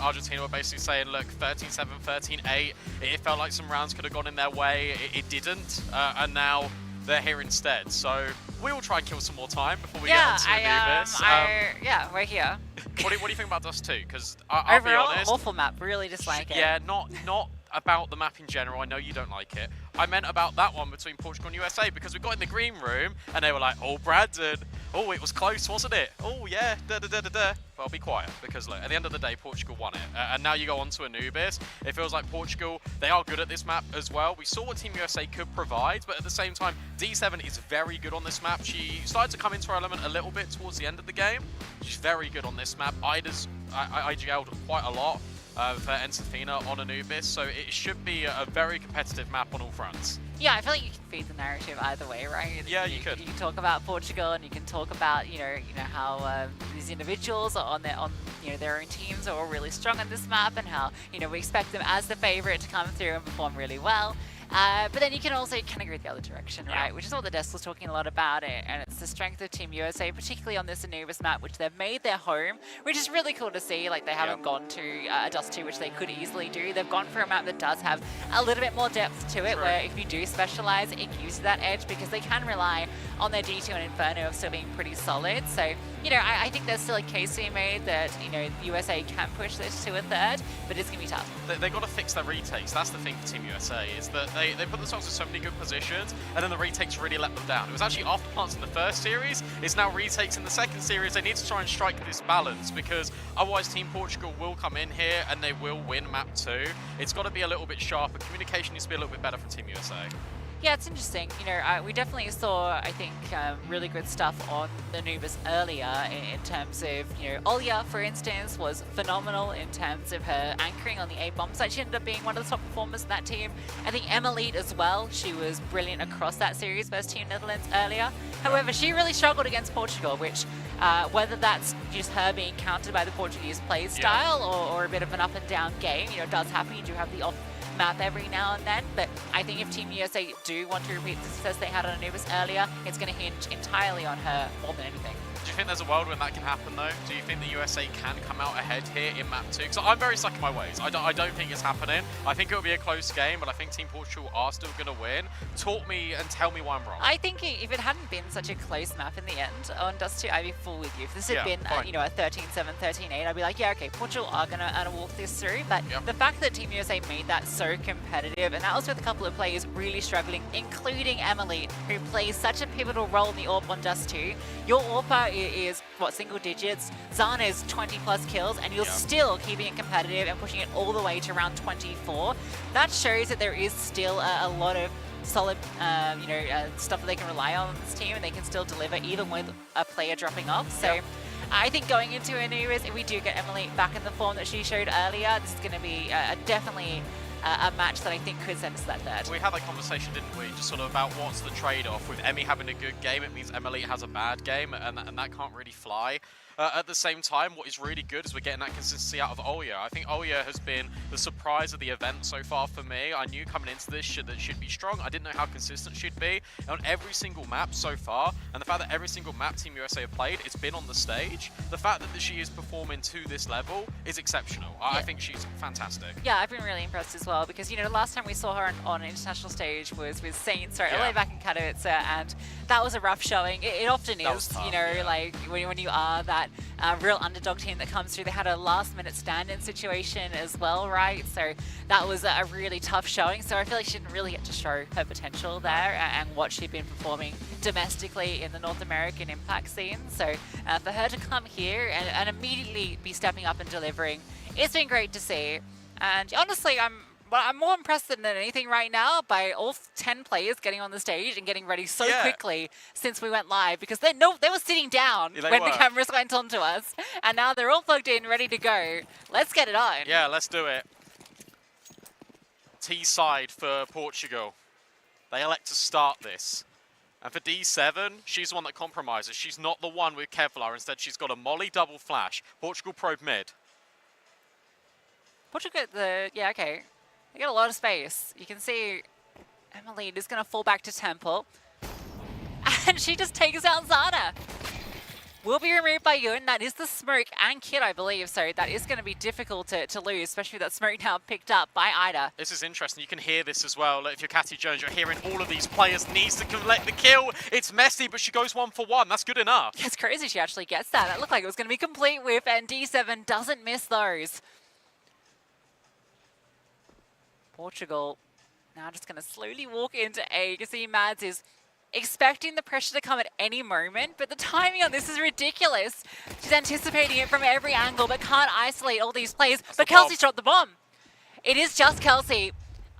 Speaker 11: Argentina were basically saying, look, 13-7, 13-8. It felt like some rounds could have gone in their way. It didn't, and now they're here instead. So we will try and kill some more time before we get on to Anubis.
Speaker 12: Yeah, we're here.
Speaker 11: What do you think about Dust 2? Because I'll be
Speaker 12: overall,
Speaker 11: honest.
Speaker 12: awful map. Really dislike it.
Speaker 11: Yeah, not about the map in general. I know you don't like it. I meant about that one between Portugal and USA, because we got in the green room and they were like, oh, Brandon, oh, it was close, wasn't it? Oh, yeah, da-da-da-da-da. But I'll be quiet, because look, at the end of the day, Portugal won it. And now you go on to Anubis. It feels like Portugal, they are good at this map as well. We saw what Team USA could provide, but at the same time, D7 is very good on this map. She started to come into her element a little bit towards the end of the game. She's very good on this map. IGL'd quite a lot. for Ensafina on Anubis, so it should be a very competitive map on all fronts.
Speaker 12: Yeah, I feel like you can feed the narrative either way, right?
Speaker 11: Yeah, you could.
Speaker 12: You can talk about Portugal, and you can talk about how these individuals are on their own teams are all really strong on this map, and how we expect them as the favorite to come through and perform really well. But then you can also kind of go the other direction, right? Which is what the desk was talking a lot about it, and it's the strength of Team USA, particularly on this Anubis map, which they've made their home, which is really cool to see. Like, they haven't gone to a Dust 2, which they could easily do. They've gone for a map that does have a little bit more depth to it, where if you do specialize, it gives you that edge, because they can rely on their D2 and Inferno of still being pretty solid. So, I think there's still a case to be made that, USA can push this to a third, but it's going to be tough.
Speaker 11: They've got to fix their retakes. That's the thing for Team USA, is that they put themselves in so many good positions, and then the retakes really let them down. It was actually afterparts in the first series, it's now retakes in the second series. They need to try and strike this balance, because otherwise Team Portugal will come in here and they will win map 2. It's got to be a little bit sharper. Communication needs to be a little bit better for Team USA.
Speaker 12: Yeah, it's interesting. We definitely saw, I think, really good stuff on the Anubis earlier in terms of, Olya, for instance, was phenomenal in terms of her anchoring on the A-bomb side. She ended up being one of the top performers in that team. I think Emilite as well. She was brilliant across that series versus Team Netherlands earlier. However, she really struggled against Portugal, which, whether that's just her being countered by the Portuguese play style or a bit of an up and down game, does happen. You do have the off map every now and then, but I think if Team USA do want to repeat the success they had on Anubis earlier, it's going to hinge entirely on her more than anything.
Speaker 11: Do you think there's a world when that can happen, though? Do you think the USA can come out ahead here in map 2? Because I'm very stuck in my ways. I don't think it's happening. I think it will be a close game, but I think Team Portugal are still going to win. Talk me and tell me why I'm wrong.
Speaker 12: I think if it hadn't been such a close map in the end on Dust 2, I'd be full with you. If this had been a 13-7, 13-8, I'd be like, yeah, okay, Portugal are going to walk this through. But the fact that Team USA made that so competitive, and that was with a couple of players really struggling, including Emily, who plays such a pivotal role in the AWP on Dust 2. Your AWPer is, what, single digits? Zana's 20+ kills, and you're still keeping it competitive and pushing it all the way to round 24. That shows that there is still a lot of solid, stuff that they can rely on this team, and they can still deliver even with a player dropping off. So I think going into Anubis, if we do get Emily back in the form that she showed earlier, this is going to be definitely a match that I think could send us to that third.
Speaker 11: We had that conversation, didn't we? Just sort of about what's the trade-off. With Emmy having a good game, it means Emily has a bad game, and that can't really fly. At the same time, what is really good is we're getting that consistency out of Olya. I think Olya has been the surprise of the event so far for me. I knew coming into this that she'd be strong. I didn't know how consistent she'd be on every single map so far. And the fact that every single map Team USA have played, it's been on the stage. The fact that she is performing to this level is exceptional. I think she's fantastic.
Speaker 12: Yeah, I've been really impressed as well, because, the last time we saw her on an international stage was with Saints, right, all the way back in Katowice, and that was a rough showing. It often is, tough, like when you are that real underdog team that comes through. They had a last-minute stand-in situation as well, right? So that was a really tough showing. So I feel like she didn't really get to show her potential there and what she'd been performing domestically in the North American impact scene. So for her to come here and immediately be stepping up and delivering, it's been great to see. And honestly, I'm more impressed than anything right now by all 10 players getting on the stage and getting ready so quickly since we went live, because they were sitting down when the cameras went on to us, and now they're all plugged in, ready to go. Let's get it on.
Speaker 11: Yeah, let's do it. T side for Portugal. They elect to start this. And for D7, she's the one that compromises. She's not the one with Kevlar. Instead, she's got a Molly double flash. Portugal probe mid.
Speaker 12: Portugal, okay. They got a lot of space. You can see Emily is going to fall back to Temple. And she just takes out Zana. Will be removed by Yun. That is the smoke and kit, I believe. So that is going to be difficult to lose, especially with that smoke now picked up by Ida.
Speaker 11: This is interesting. You can hear this as well. If you're Catty Jones, you're hearing all of these players needs to collect the kill. It's messy, but she goes 1 for 1. That's good enough.
Speaker 12: Yeah, it's crazy she actually gets that. That looked like it was going to be complete whiff, and D7 doesn't miss those. Portugal now just going to slowly walk into A. You can see Mads is expecting the pressure to come at any moment, but the timing on this is ridiculous. She's anticipating it from every angle, but can't isolate all these players. But Kelsey's dropped the bomb. It is just Kelsey.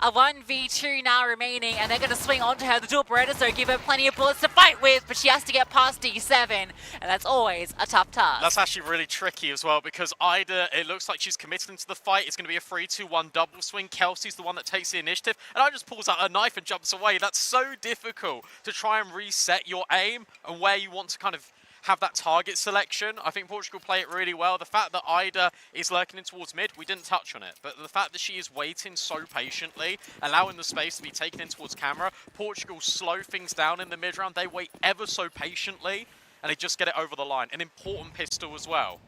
Speaker 12: A 1v2 now remaining, and they're going to swing onto her. The dual Beretta, so give her plenty of bullets to fight with, but she has to get past D7, and that's always a tough task.
Speaker 11: That's actually really tricky as well, because Ida, it looks like she's committed into the fight. It's going to be a 3-2-1 double swing. Kelsey's the one that takes the initiative, and I just pulls out a knife and jumps away. That's so difficult to try and reset your aim and where you want to kind of have that target selection. I think Portugal play it really well. The fact that Ida is lurking in towards mid, we didn't touch on it, but the fact that she is waiting so patiently, allowing the space to be taken in towards camera, Portugal slow things down in the mid round. They wait ever so patiently, and they just get it over the line. An important pistol as well.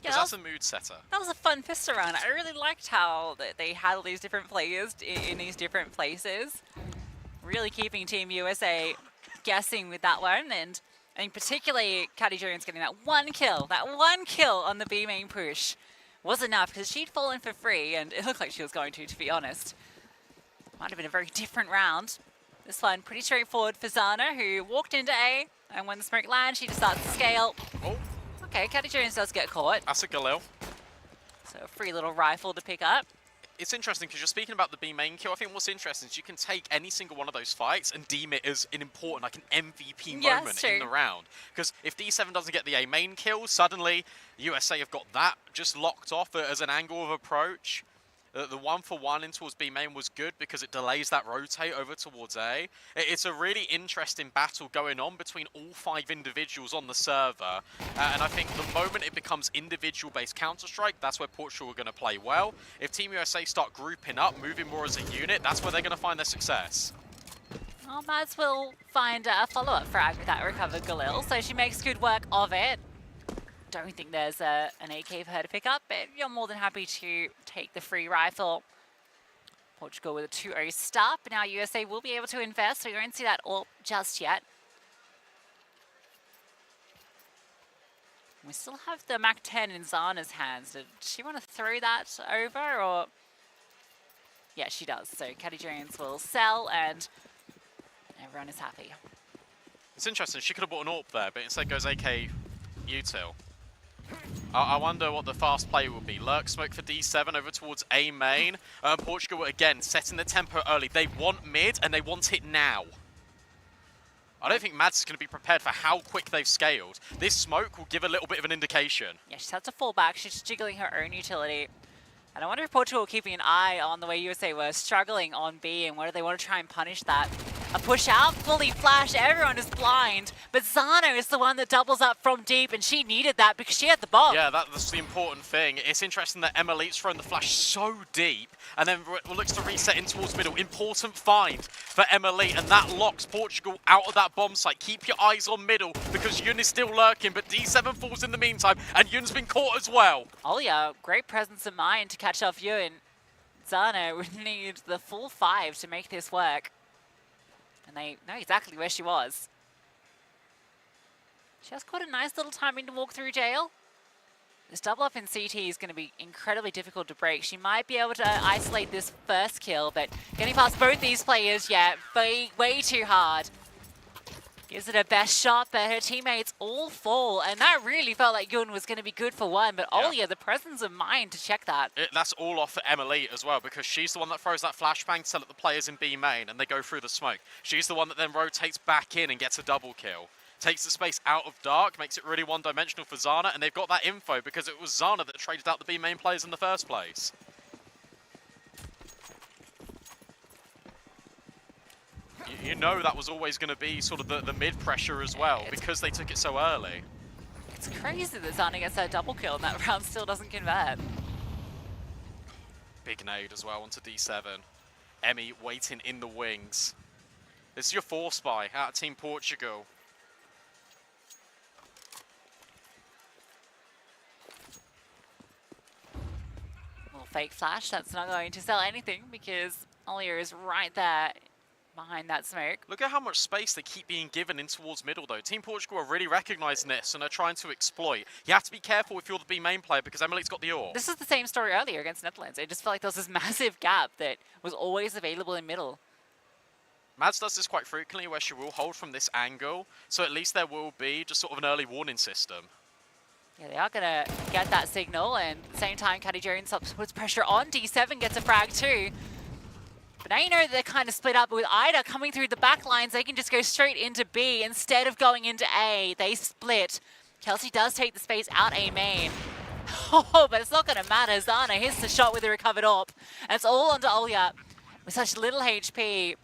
Speaker 12: Yeah,
Speaker 11: That's a mood setter.
Speaker 12: That was a fun pistol round. I really liked how they had all these different players in these different places. Really keeping Team USA guessing with that one, and I mean, particularly Caddy Jones getting that one kill on the B main push was enough, because she'd fallen for free, and it looked like she was going to be honest. Might have been a very different round. This one pretty straightforward for Zana, who walked into A, and when the smoke lands, she just starts to scale.
Speaker 11: Oh.
Speaker 12: Okay, Caddy Jones does get caught.
Speaker 11: That's a Galil.
Speaker 12: So a free little rifle to pick up.
Speaker 11: It's interesting because you're speaking about the B main kill. I think what's interesting is you can take any single one of those fights and deem it as an important, like an MVP moment in the round. Because if D7 doesn't get the A main kill, suddenly USA have got that just locked off as an angle of approach. The 1-for-1 in towards B main was good because it delays that rotate over towards A. It's a really interesting battle going on between all 5 individuals on the server. And I think the moment it becomes individual-based Counter-Strike, that's where Portugal are going to play well. If Team USA start grouping up, moving more as a unit, that's where they're going to find their success.
Speaker 12: Well, Mads will find a follow-up frag with that recovered Galil, so she makes good work of it. Don't think there's an AK for her to pick up, but you're more than happy to take the free rifle. Portugal with a 2-0 start, but now USA will be able to invest, so we won't see that all just yet. We still have the MAC-10 in Zana's hands. Did she want to throw that over, or? Yeah, she does. So Caddy Jones will sell, and everyone is happy.
Speaker 11: It's interesting. She could have bought an AWP there, but instead goes AK util. I wonder what the fast play will be. Lurk smoke for D7 over towards A main. Portugal, again, setting the tempo early. They want mid, and they want it now. I don't think Mads is going to be prepared for how quick they've scaled. This smoke will give a little bit of an indication.
Speaker 12: Yeah, she's had to fall back. She's jiggling her own utility. And I wonder if Portugal are keeping an eye on the way USA were struggling on B, and whether they want to try and punish that. A push out, fully flash, everyone is blind, but Zano is the one that doubles up from deep, and she needed that because she had the bomb.
Speaker 11: Yeah, that's the important thing. It's interesting that Emily's thrown the flash so deep, and then looks to reset in towards middle. Important find for Emily, and that locks Portugal out of that bomb site. Keep your eyes on middle, because Yun is still lurking, but D7 falls in the meantime, and Yun's been caught as well.
Speaker 12: Oh yeah, great presence of mind to catch off Yun. Zano would need the full 5 to make this work. And they know exactly where she was. She has quite a nice little timing to walk through jail. This double up in CT is going to be incredibly difficult to break. She might be able to isolate this first kill, but getting past both these players, yeah, way too hard. Gives it her best shot, but her teammates all fall, and that really felt like Yun was going to be good for one, but Olya, the presence of mind to check that.
Speaker 11: That's all off for Emily as well, because she's the one that throws that flashbang to let the players in B main, and they go through the smoke. She's the one that then rotates back in and gets a double kill. Takes the space out of Dark, makes it really one-dimensional for Zana, and they've got that info because it was Zana that traded out the B main players in the first place. You know that was always going to be sort of the mid pressure as well, because they took it so early.
Speaker 12: It's crazy that Zana gets that double kill and that round still doesn't convert.
Speaker 11: Big nade as well onto D7. Emmy waiting in the wings. This is your 4 spy out of Team Portugal.
Speaker 12: Little fake flash, that's not going to sell anything because Olya is right there behind that smoke.
Speaker 11: Look at how much space they keep being given in towards middle though. Team Portugal are really recognizing this and are trying to exploit. You have to be careful if you're the B main player because Emily's got the AWP.
Speaker 12: This is the same story earlier against Netherlands. It just felt like there was this massive gap that was always available in middle.
Speaker 11: Mads does this quite frequently where she will hold from this angle, so at least there will be just sort of an early warning system.
Speaker 12: Yeah, they are going to get that signal, and at the same time, Caddy Jones puts pressure on. D7 gets a frag too. But now you know that they're kind of split up. With Ida coming through the back lines, they can just go straight into B instead of going into A. They split. Kelsey does take the space out A main. Oh, but it's not going to matter. Zana hits the shot with a recovered AWP. And it's all onto Olya. With such little HP,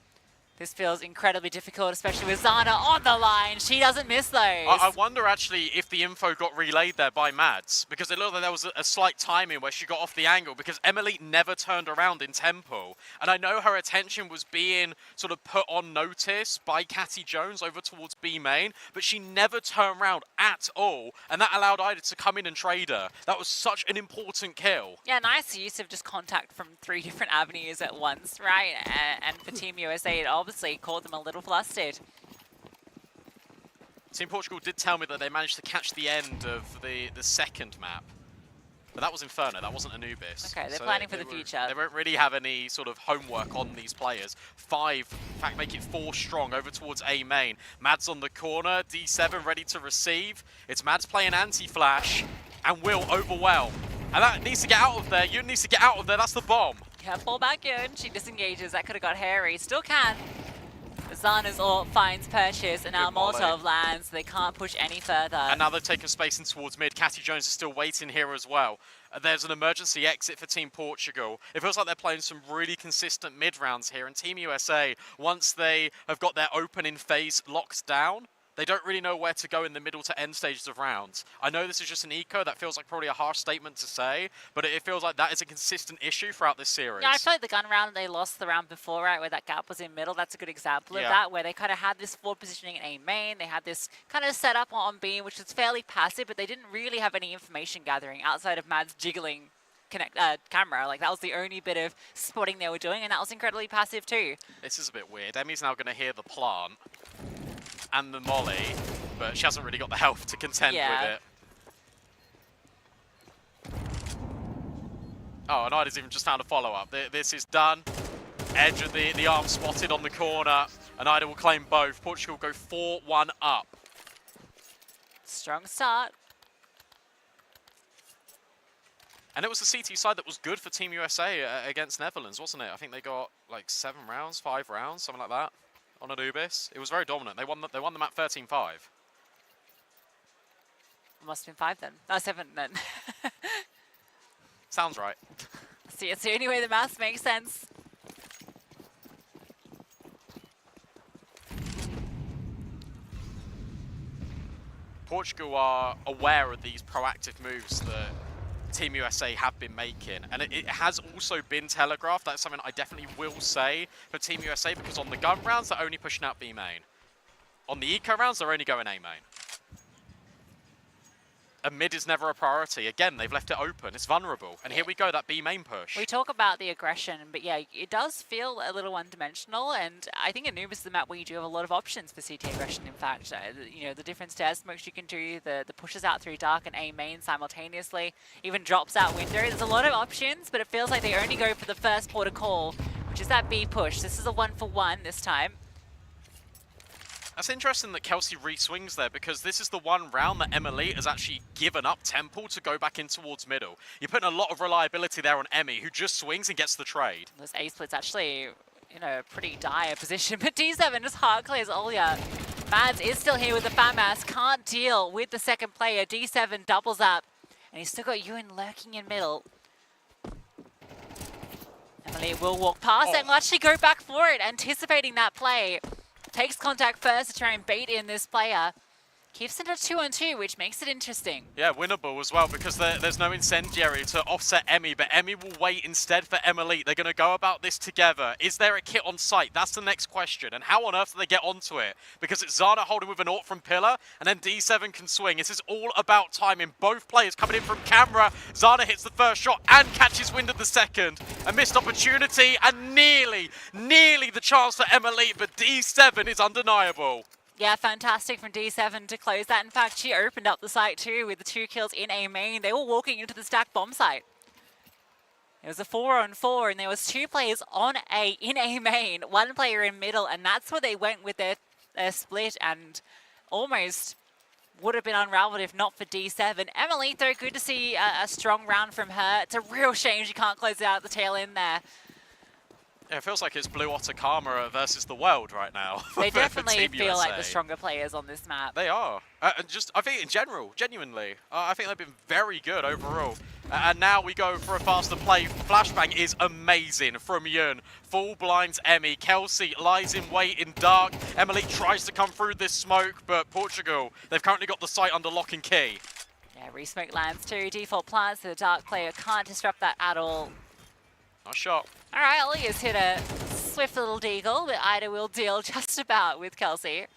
Speaker 12: this feels incredibly difficult, especially with Zana on the line. She doesn't miss those.
Speaker 11: I wonder actually if the info got relayed there by Mads, because it looked like there was a slight timing where she got off the angle, because Emily never turned around in Temple. And I know her attention was being sort of put on notice by Catty Jones over towards B main, but she never turned around at all, and that allowed Ida to come in and trade her. That was such an important kill.
Speaker 12: Yeah, nice use of just contact from 3 different avenues at once, right? And for Team USA, it obviously caught them a little flustered.
Speaker 11: Team Portugal did tell me that they managed to catch the end of the second map. But that was Inferno, that wasn't Anubis.
Speaker 12: Okay, they're planning for the future.
Speaker 11: They won't really have any sort of homework on these players. 5, in fact make it 4 strong over towards A main. Mads on the corner, D7 ready to receive. It's Mads playing anti-flash and will overwhelm. And that needs to get out of there. You needs to get out of there, that's the bomb.
Speaker 12: Yeah, fall back in. She disengages. That could have got hairy. Still can. Zana's ult finds purchase, and now Molotov lands. They can't push any further.
Speaker 11: And now they've taken space in towards mid. Catty Jones is still waiting here as well. There's an emergency exit for Team Portugal. It feels like they're playing some really consistent mid rounds here. And Team USA, once they have got their opening phase locked down, they don't really know where to go in the middle to end stages of rounds. I know this is just an eco. That feels like probably a harsh statement to say, but it feels like that is a consistent issue throughout this series.
Speaker 12: Yeah, I feel like the gun round, they lost the round before, right, where that gap was in middle. That's a good example of that, where they kind of had this forward positioning in A main. They had this kind of setup on B, which was fairly passive, but they didn't really have any information gathering outside of Mads jiggling camera. Like, that was the only bit of spotting they were doing, and that was incredibly passive too.
Speaker 11: This is a bit weird. Emmy's now going to hear the plant and the molly, but she hasn't really got the health to contend with it. Oh, and Ida's even just found a follow-up. This is done. Edge of the arm spotted on the corner, and Ida will claim both. Portugal go 4-1 up.
Speaker 12: Strong start.
Speaker 11: And it was the CT side that was good for Team USA against Netherlands, wasn't it? I think they got like 7 rounds, 5 rounds, something like that on Anubis. It was very dominant. They won the map 13-5.
Speaker 12: Must have been 5 then. No, 7 then.
Speaker 11: Sounds right.
Speaker 12: See, it's the only way the maths makes sense.
Speaker 11: Portugal are aware of these proactive moves that Team USA have been making, and it has also been telegraphed. That's something I definitely will say for Team USA, because on the gun rounds, they're only pushing out B main. On the eco rounds, they're only going A main. And mid is never a priority. Again, they've left it open. It's vulnerable. And here we go, that B main push.
Speaker 12: We talk about the aggression, but yeah, it does feel a little one-dimensional, and I think Anubis is the map where you do have a lot of options for CT aggression, in fact. You know, the different stairs smokes you can do, the pushes out through dark and A main simultaneously, even drops out window. There's a lot of options, but it feels like they only go for the first port of call, which is that B push. This is a 1-for-1 this time.
Speaker 11: That's interesting that Kelsey re-swings there, because this is the one round that Emily has actually given up Temple to go back in towards middle. You're putting a lot of reliability there on Emmy, who just swings and gets the trade.
Speaker 12: This A split's actually in a pretty dire position, but D7 just hard clears Olya. Mads is still here with the FAMAS, can't deal with the second player. D7 doubles up, and he's still got Ewan lurking in middle. Emily will walk past and will actually go back for it, anticipating that play. Takes contact first to try and bait in this player. Keeps it a 2-on-2, which makes it interesting.
Speaker 11: Yeah, winnable as well, because there's no incendiary to offset Emmy, but Emmy will wait instead for Emily. They're going to go about this together. Is there a kit on site? That's the next question. And how on earth do they get onto it? Because it's Zana holding with an AWP from Pillar, and then D7 can swing. This is all about timing. Both players coming in from camera. Zana hits the first shot and catches wind of the second. A missed opportunity, and nearly the chance for Emily, but D7 is undeniable.
Speaker 12: Yeah, fantastic from D7 to close that. In fact, she opened up the site too with the 2 kills in A main. They were walking into the stacked bomb site. It was a 4-on-4, and there was 2 players in A main, 1 player in middle, and that's where they went with their split and almost would have been unraveled if not for D7. Emily, though, good to see a strong round from her. It's a real shame she can't close it out at the tail end there.
Speaker 11: Yeah, it feels like it's Blue Otter Karma versus the world right now.
Speaker 12: They
Speaker 11: for
Speaker 12: definitely
Speaker 11: Team
Speaker 12: feel like
Speaker 11: USA.
Speaker 12: the stronger players on this map.
Speaker 11: They are. And just, I think in general, genuinely, I think they've been very good overall. And now we go for a faster play. Flashbang is amazing from Yun. Full blinds Emmy. Kelsey lies in wait in dark. Emily tries to come through this smoke, but Portugal, they've currently got the site under lock and key.
Speaker 12: Yeah, resmoke lands too. Default plants, so the dark player can't disrupt that at all.
Speaker 11: Nice shot.
Speaker 12: All right, Olia's hit a swift little deagle, but Ida will deal just about with Kelsey.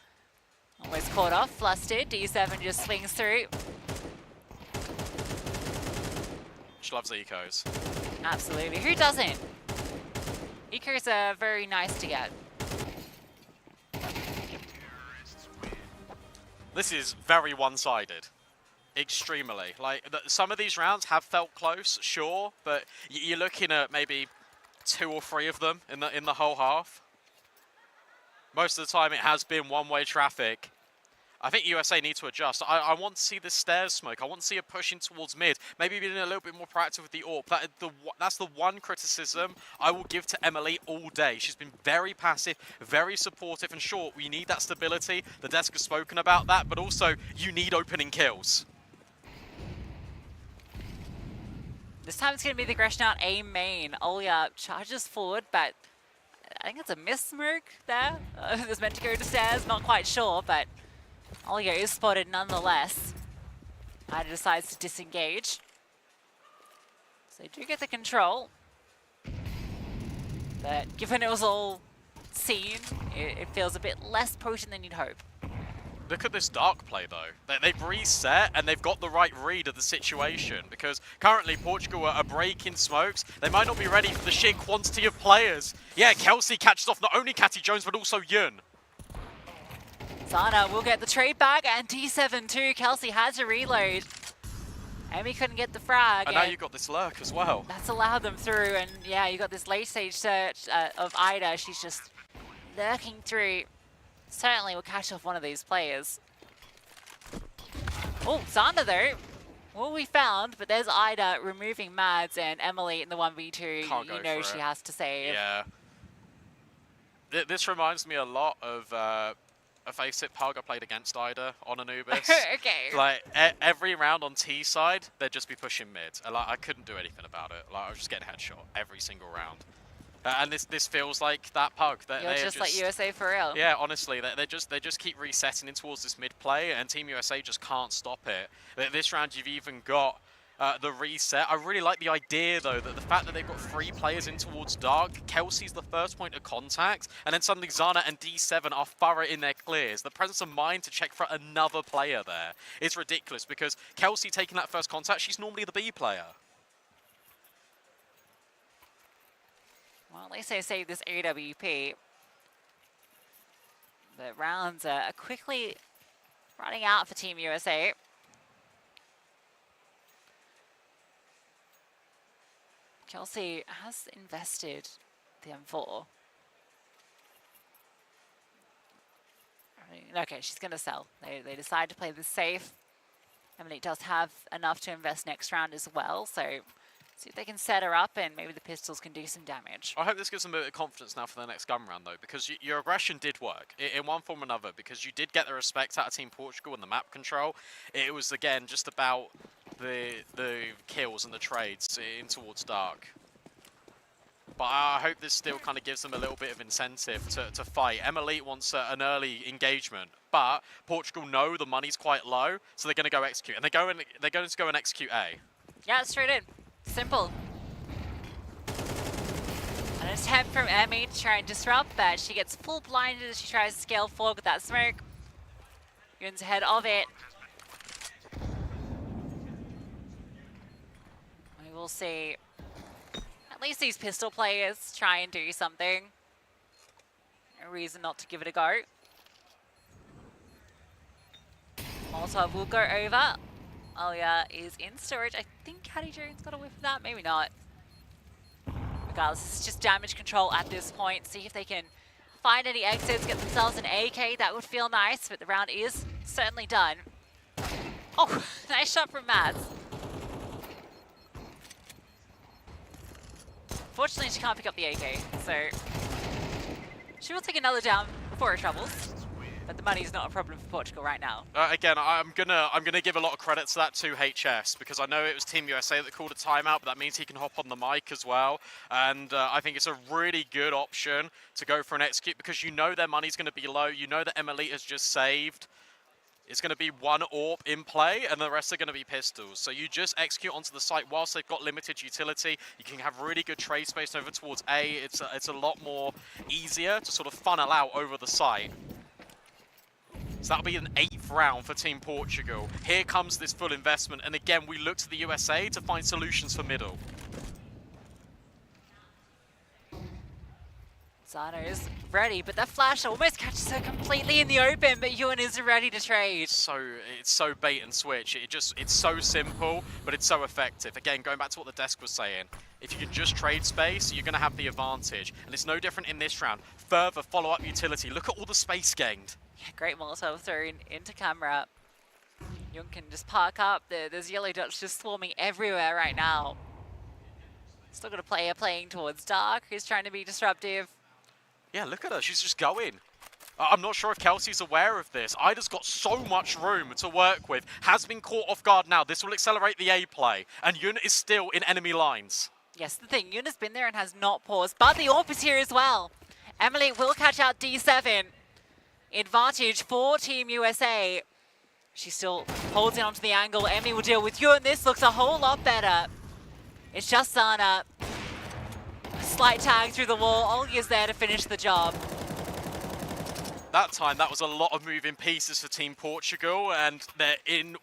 Speaker 12: Almost caught off, flustered. D7 just swings through.
Speaker 11: She loves ecos.
Speaker 12: Absolutely. Who doesn't? Ecos are very nice to get.
Speaker 11: This is very one-sided. Extremely. Like, some of these rounds have felt close, sure, but you're looking at maybe 2 or 3 of them in the whole half. Most of the time it has been one-way traffic. I think USA need to adjust. I want to see the stairs smoke. I want to see her pushing towards mid. Maybe being a little bit more proactive with the AWP. That's the one criticism I will give to Emily all day. She's been very passive, very supportive, and sure, we need that stability. The desk has spoken about that, but also you need opening kills.
Speaker 12: This time it's going to be the aggression out A main. Olia charges forward, but I think it's a miss smoke there. It was meant to go to stairs, not quite sure, but Olia is spotted nonetheless. Ida decides to disengage. So they do get the control. But given it was all seen, it feels a bit less potent than you'd hope.
Speaker 11: Look at this dark play, though. They've reset, and they've got the right read of the situation, because currently Portugal are breaking smokes. They might not be ready for the sheer quantity of players. Yeah, Kelsey catches off not only Catty Jones, but also Yun.
Speaker 12: Zana will get the trade back, and D7 too. Kelsey had to reload. Amy couldn't get the frag.
Speaker 11: And now you've got this lurk as well.
Speaker 12: That's allowed them through, and yeah, you got this late stage search of Ida. She's just lurking through. Certainly will catch off one of these players. Oh, Zana though. Well, we found, but there's Ida removing Mads and Emily in the 1v2.
Speaker 11: Can't go
Speaker 12: you know
Speaker 11: for
Speaker 12: she
Speaker 11: it.
Speaker 12: has to save.
Speaker 11: Yeah. This reminds me a lot of a Face It Pug I played against Ida on Anubis.
Speaker 12: Okay.
Speaker 11: Like, every round on T side, they'd just be pushing mid. And, like, I couldn't do anything about it. Like, I was just getting headshot every single round. And this feels like that Pug.
Speaker 12: You're just like USA for real.
Speaker 11: Yeah, honestly, they just keep resetting in towards this mid play, and Team USA just can't stop it. This round, you've even got the reset. I really like the idea, though, that the fact that they've got 3 players in towards dark, Kelsey's the first point of contact, and then suddenly Zana and D7 are thorough in their clears. The presence of mind to check for another player there is ridiculous, because Kelsey taking that first contact, she's normally the B player.
Speaker 12: Well, at least they save this AWP. The rounds are quickly running out for Team USA. Kelsey has invested the M4. Okay, she's going to sell. They decide to play this safe. Emily does have enough to invest next round as well, so see if they can set her up and maybe the pistols can do some damage.
Speaker 11: I hope this gives them a bit of confidence now for the next gun round, though, because your aggression did work in one form or another, because you did get the respect out of Team Portugal and the map control. It was, again, just about the kills and the trades in towards dark. But I hope this still kind of gives them a little bit of incentive to fight. Emily wants an early engagement, but Portugal know the money's quite low, so they're going to go execute. And they're going to go and execute A.
Speaker 12: Yeah, straight in. Simple. An attempt from Emmy to try and disrupt, but she gets full blinded as she tries to scale forward with that smoke. Yun's ahead of it. We will see at least these pistol players try and do something. No reason not to give it a go. Molotov will go over. Alia is in storage. I think Catty Jones got a whiff of that. Maybe not. Regardless, it's just damage control at this point. See if they can find any exits, get themselves an AK. That would feel nice, but the round is certainly done. Oh, nice shot from Mads. Fortunately, she can't pick up the AK, so she will take another down before her troubles. But the money is not a problem for Portugal right now.
Speaker 11: Again, I'm gonna give a lot of credit to that to HS, because I know it was Team USA that called a timeout, but that means he can hop on the mic as well. And I think it's a really good option to go for an execute, because you know their money's going to be low. You know that Elite has just saved. It's going to be one AWP in play, and the rest are going to be pistols. So you just execute onto the site whilst they've got limited utility. You can have really good trade space over towards A. It's a lot more easier to sort of funnel out over the site. So that'll be an 8th round for Team Portugal. Here comes this full investment, and again, we look to the USA to find solutions for middle.
Speaker 12: Zano is ready, but that flash almost catches her completely in the open, but Ewan is ready to trade.
Speaker 11: It's so bait and switch. It's so simple, but it's so effective. Again, going back to what the desk was saying, if you can just trade space, you're going to have the advantage. And it's no different in this round. Further follow-up utility. Look at all the space gained.
Speaker 12: Yeah, great Molotov thrown into camera. Young can just park up. There's yellow dots just swarming everywhere right now. Still got a player playing towards Dark, who's trying to be disruptive.
Speaker 11: Yeah, look at her. She's just going. I'm not sure if Kelsey's aware of this. Ida's got so much room to work with. Has been caught off guard now. This will accelerate the A play. And Yun is still in enemy lines.
Speaker 12: Yes, the thing, Yun has been there and has not paused. But the AWP is here as well. Emily will catch out D7. Advantage for Team USA. She still holds it onto the angle. Emily will deal with Yun. This looks a whole lot better. It's just Sana. A slight tag through the wall. Olga's there to finish the job.
Speaker 11: That time, that was a lot of moving pieces for Team Portugal, and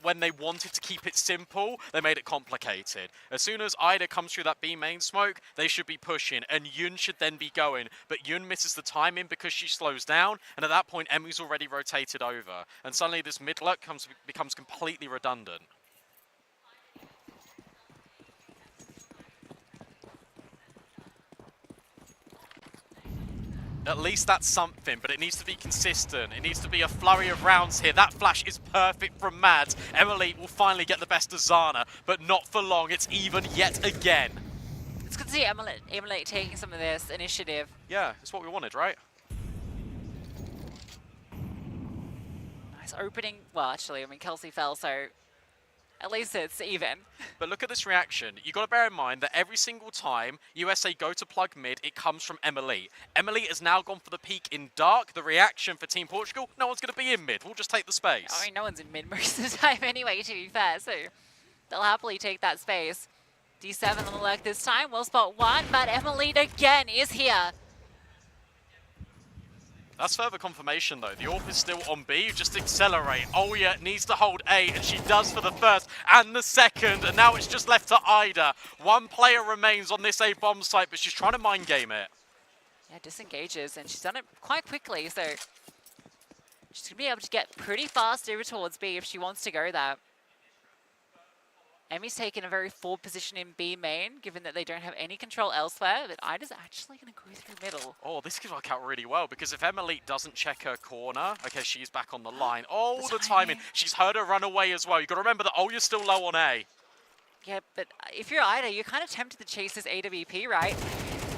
Speaker 11: when they wanted to keep it simple, they made it complicated. As soon as Ida comes through that B main smoke, they should be pushing, and Yun should then be going. But Yun misses the timing because she slows down, and at that point, Emmy's already rotated over. And suddenly this mid lurk becomes completely redundant. At least that's something, but it needs to be consistent. It needs to be a flurry of rounds here. That flash is perfect from Mads. Emily will finally get the best of Zana, but not for long. It's even yet again.
Speaker 12: It's good to see Emily taking some of this initiative.
Speaker 11: Yeah, it's what we wanted, right?
Speaker 12: Nice opening. Well, actually, I mean, Kelsey fell, so at least it's even.
Speaker 11: But look at this reaction. You've got to bear in mind that every single time USA go to plug mid, it comes from Emily. Emily has now gone for the peak in dark. The reaction for Team Portugal, no one's going to be in mid. We'll just take the space.
Speaker 12: I mean, no one's in mid most of the time anyway, to be fair, so they'll happily take that space. D7 on the lurk this time. Will spot one, but Emily again is here.
Speaker 11: That's further confirmation, though. The AWP is still on B. You just accelerate. Olya needs to hold A, and she does for the first and the second. And now it's just left to Ida. One player remains on this A bomb site, but she's trying to mind game it.
Speaker 12: Yeah, disengages, and she's done it quite quickly, so she's going to be able to get pretty fast over towards B if she wants to go there. Emmy's taken a very forward position in B main, given that they don't have any control elsewhere, but Ida's actually going to go through middle.
Speaker 11: Oh, this could work out really well, because if Emily doesn't check her corner, okay, she's back on the line. Oh, the timing. She's heard her run away as well. You've got to remember that Olya's still low on A.
Speaker 12: Yeah, but if you're Ida, you're kind of tempted to chase this AWP, right?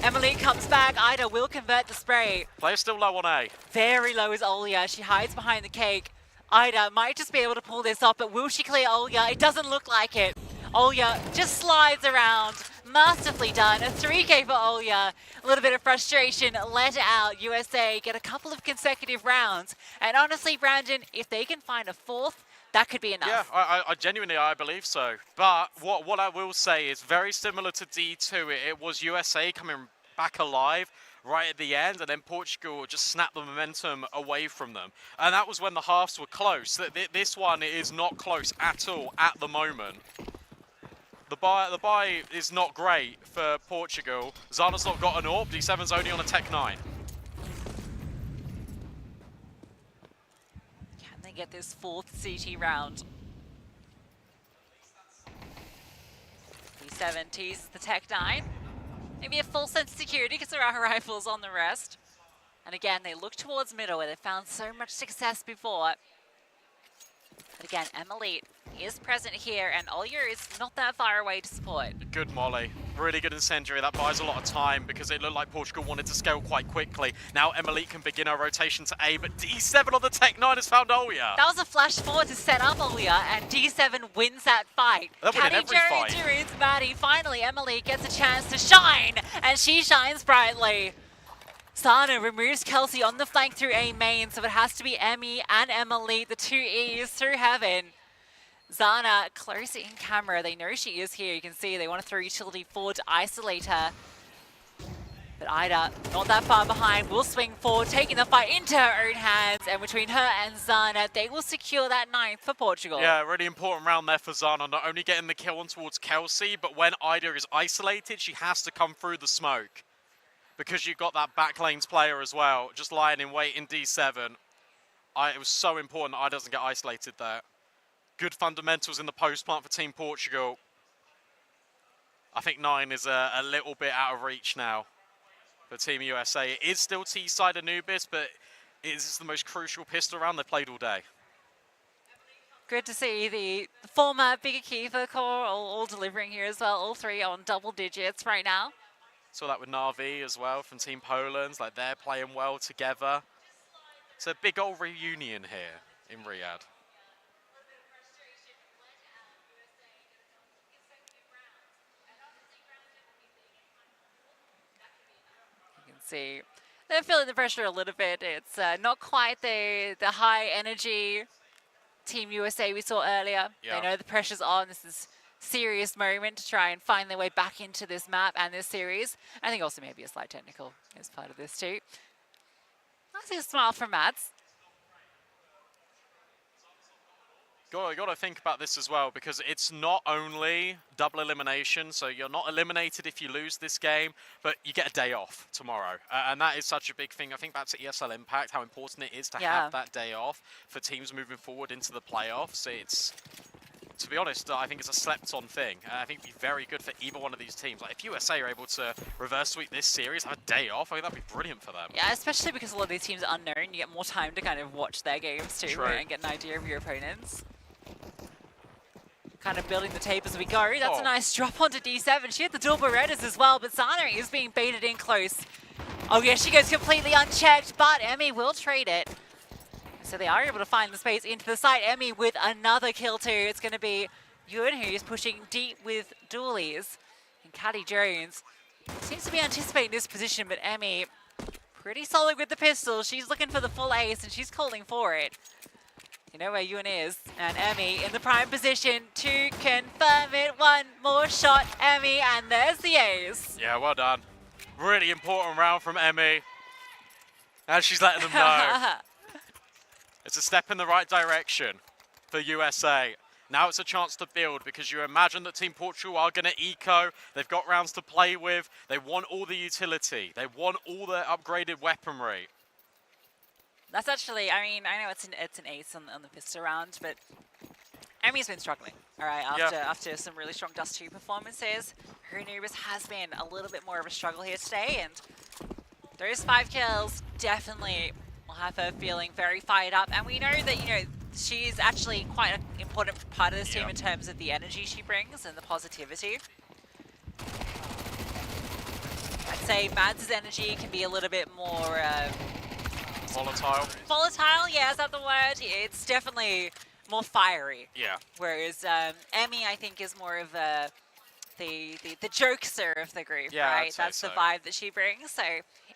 Speaker 12: Emily comes back. Ida will convert the spray.
Speaker 11: Player's still low on A.
Speaker 12: Very low is Olya. She hides behind the cake. Ida might just be able to pull this off, but will she clear Olya? It doesn't look like it. Olya just slides around. Masterfully done. A 3K for Olya. A little bit of frustration let out. USA get a couple of consecutive rounds. And honestly, Brandon, if they can find a fourth, that could be enough.
Speaker 11: Yeah, I genuinely, I believe so. But what I will say is very similar to D2. It was USA coming back alive right at the end, and then Portugal just snapped the momentum away from them. And that was when the halves were close. This one is not close at all at the moment. The buy is not great for Portugal. Zana's not got an AWP. D7's only on a Tech 9.
Speaker 12: Can they get this fourth CT round? D7 teases the Tech 9. Maybe a full sense of security because there are rifles on the rest. And again, they look towards middle where they found so much success before. But But again, Emily is present here, and Olya is not that far away to support.
Speaker 11: Good molly. Really good incendiary. That buys a lot of time because it looked like Portugal wanted to scale quite quickly. Now Emily can begin her rotation to A, but D7 on the Tech 9 has found Olya.
Speaker 12: That was a flash forward to set up Olya, and D7 wins that fight. Caddy Jerry ruins Maddie. Finally, Emily gets a chance to shine, and she shines brightly. Sana removes Kelsey on the flank through A main, so it has to be Emmy and Emily, the two E's through heaven. Zana close in camera. They know she is here. You can see they want to throw utility forward to isolate her. But Ida, not that far behind, will swing forward, taking the fight into her own hands. And between her and Zana, they will secure that 9th for Portugal.
Speaker 11: Yeah, really important round there for Zana. Not only getting the kill on towards Kelsey, but when Ida is isolated, she has to come through the smoke. Because you've got that back lanes player as well, just lying in wait in D7. It was so important that I doesn't get isolated there. Good fundamentals in the post plant for Team Portugal. I think 9 is a little bit out of reach now for Team USA. It is still T-side Anubis, but it is the most crucial pistol round they've played all day.
Speaker 12: Good to see the former Bigger Kiefer core all delivering here as well. All 3 on double digits right now.
Speaker 11: Saw that with Navi as well from Team Poland. Like, they're playing well together. It's a big old reunion here in Riyadh.
Speaker 12: You can see they're feeling the pressure a little bit. It's not quite the high energy Team USA we saw earlier.
Speaker 11: Yeah.
Speaker 12: They know the pressure's on. This is serious moment to try and find their way back into this map and this series. I think also maybe a slight technical is part of this too. I see a smile from Mads.
Speaker 11: You got to think about this as well, because it's not only double elimination, so you're not eliminated if you lose this game, but you get a day off tomorrow. And that is such a big thing. I think that's at ESL Impact, how important it is to have that day off for teams moving forward into the playoffs. It's, to be honest, I think it's a slept-on thing. I think it'd be very good for either one of these teams. Like, if USA are able to reverse sweep this series, have a day off, I think that'd be brilliant for them.
Speaker 12: Yeah, especially because a lot of these teams are unknown. You get more time to kind of watch their games too and get an idea of your opponents. Kind of building the tape as we go. That's a nice drop onto D7. She had the dual Berettas as well, but Sana is being baited in close. Oh yeah, she goes completely unchecked, but Emmy will trade it. So they are able to find the space into the site. Emmy with another kill too. It's going to be Yun who's pushing deep with dualies. And Caddy Jones seems to be anticipating this position, but Emmy pretty solid with the pistol. She's looking for the full ace and she's calling for it. You know where Yun is. And Emmy in the prime position to confirm it. One more shot, Emmy, and there's the ace.
Speaker 11: Yeah, well done. Really important round from Emmy. And she's letting them know. It's a step in the right direction for USA. Now it's a chance to build, because you imagine that Team Portugal are going to eco. They've got rounds to play with. They want all the utility. They want all the upgraded weaponry.
Speaker 12: That's actually, I mean, I know it's an ace on the pistol round, but Emmy's been struggling, all right, after some really strong Dust 2 performances. Her Anubis has been a little bit more of a struggle here today, and those 5 kills definitely will have her feeling very fired up. And we know that, you know, she's actually quite an important part of this team in terms of the energy she brings and the positivity. I'd say Mads' energy can be a little bit more...
Speaker 11: volatile.
Speaker 12: Volatile, yeah, is that the word? It's definitely more fiery.
Speaker 11: Yeah.
Speaker 12: Whereas Emmy, I think, is more of the jokester of the group, right? That's the vibe that she brings. So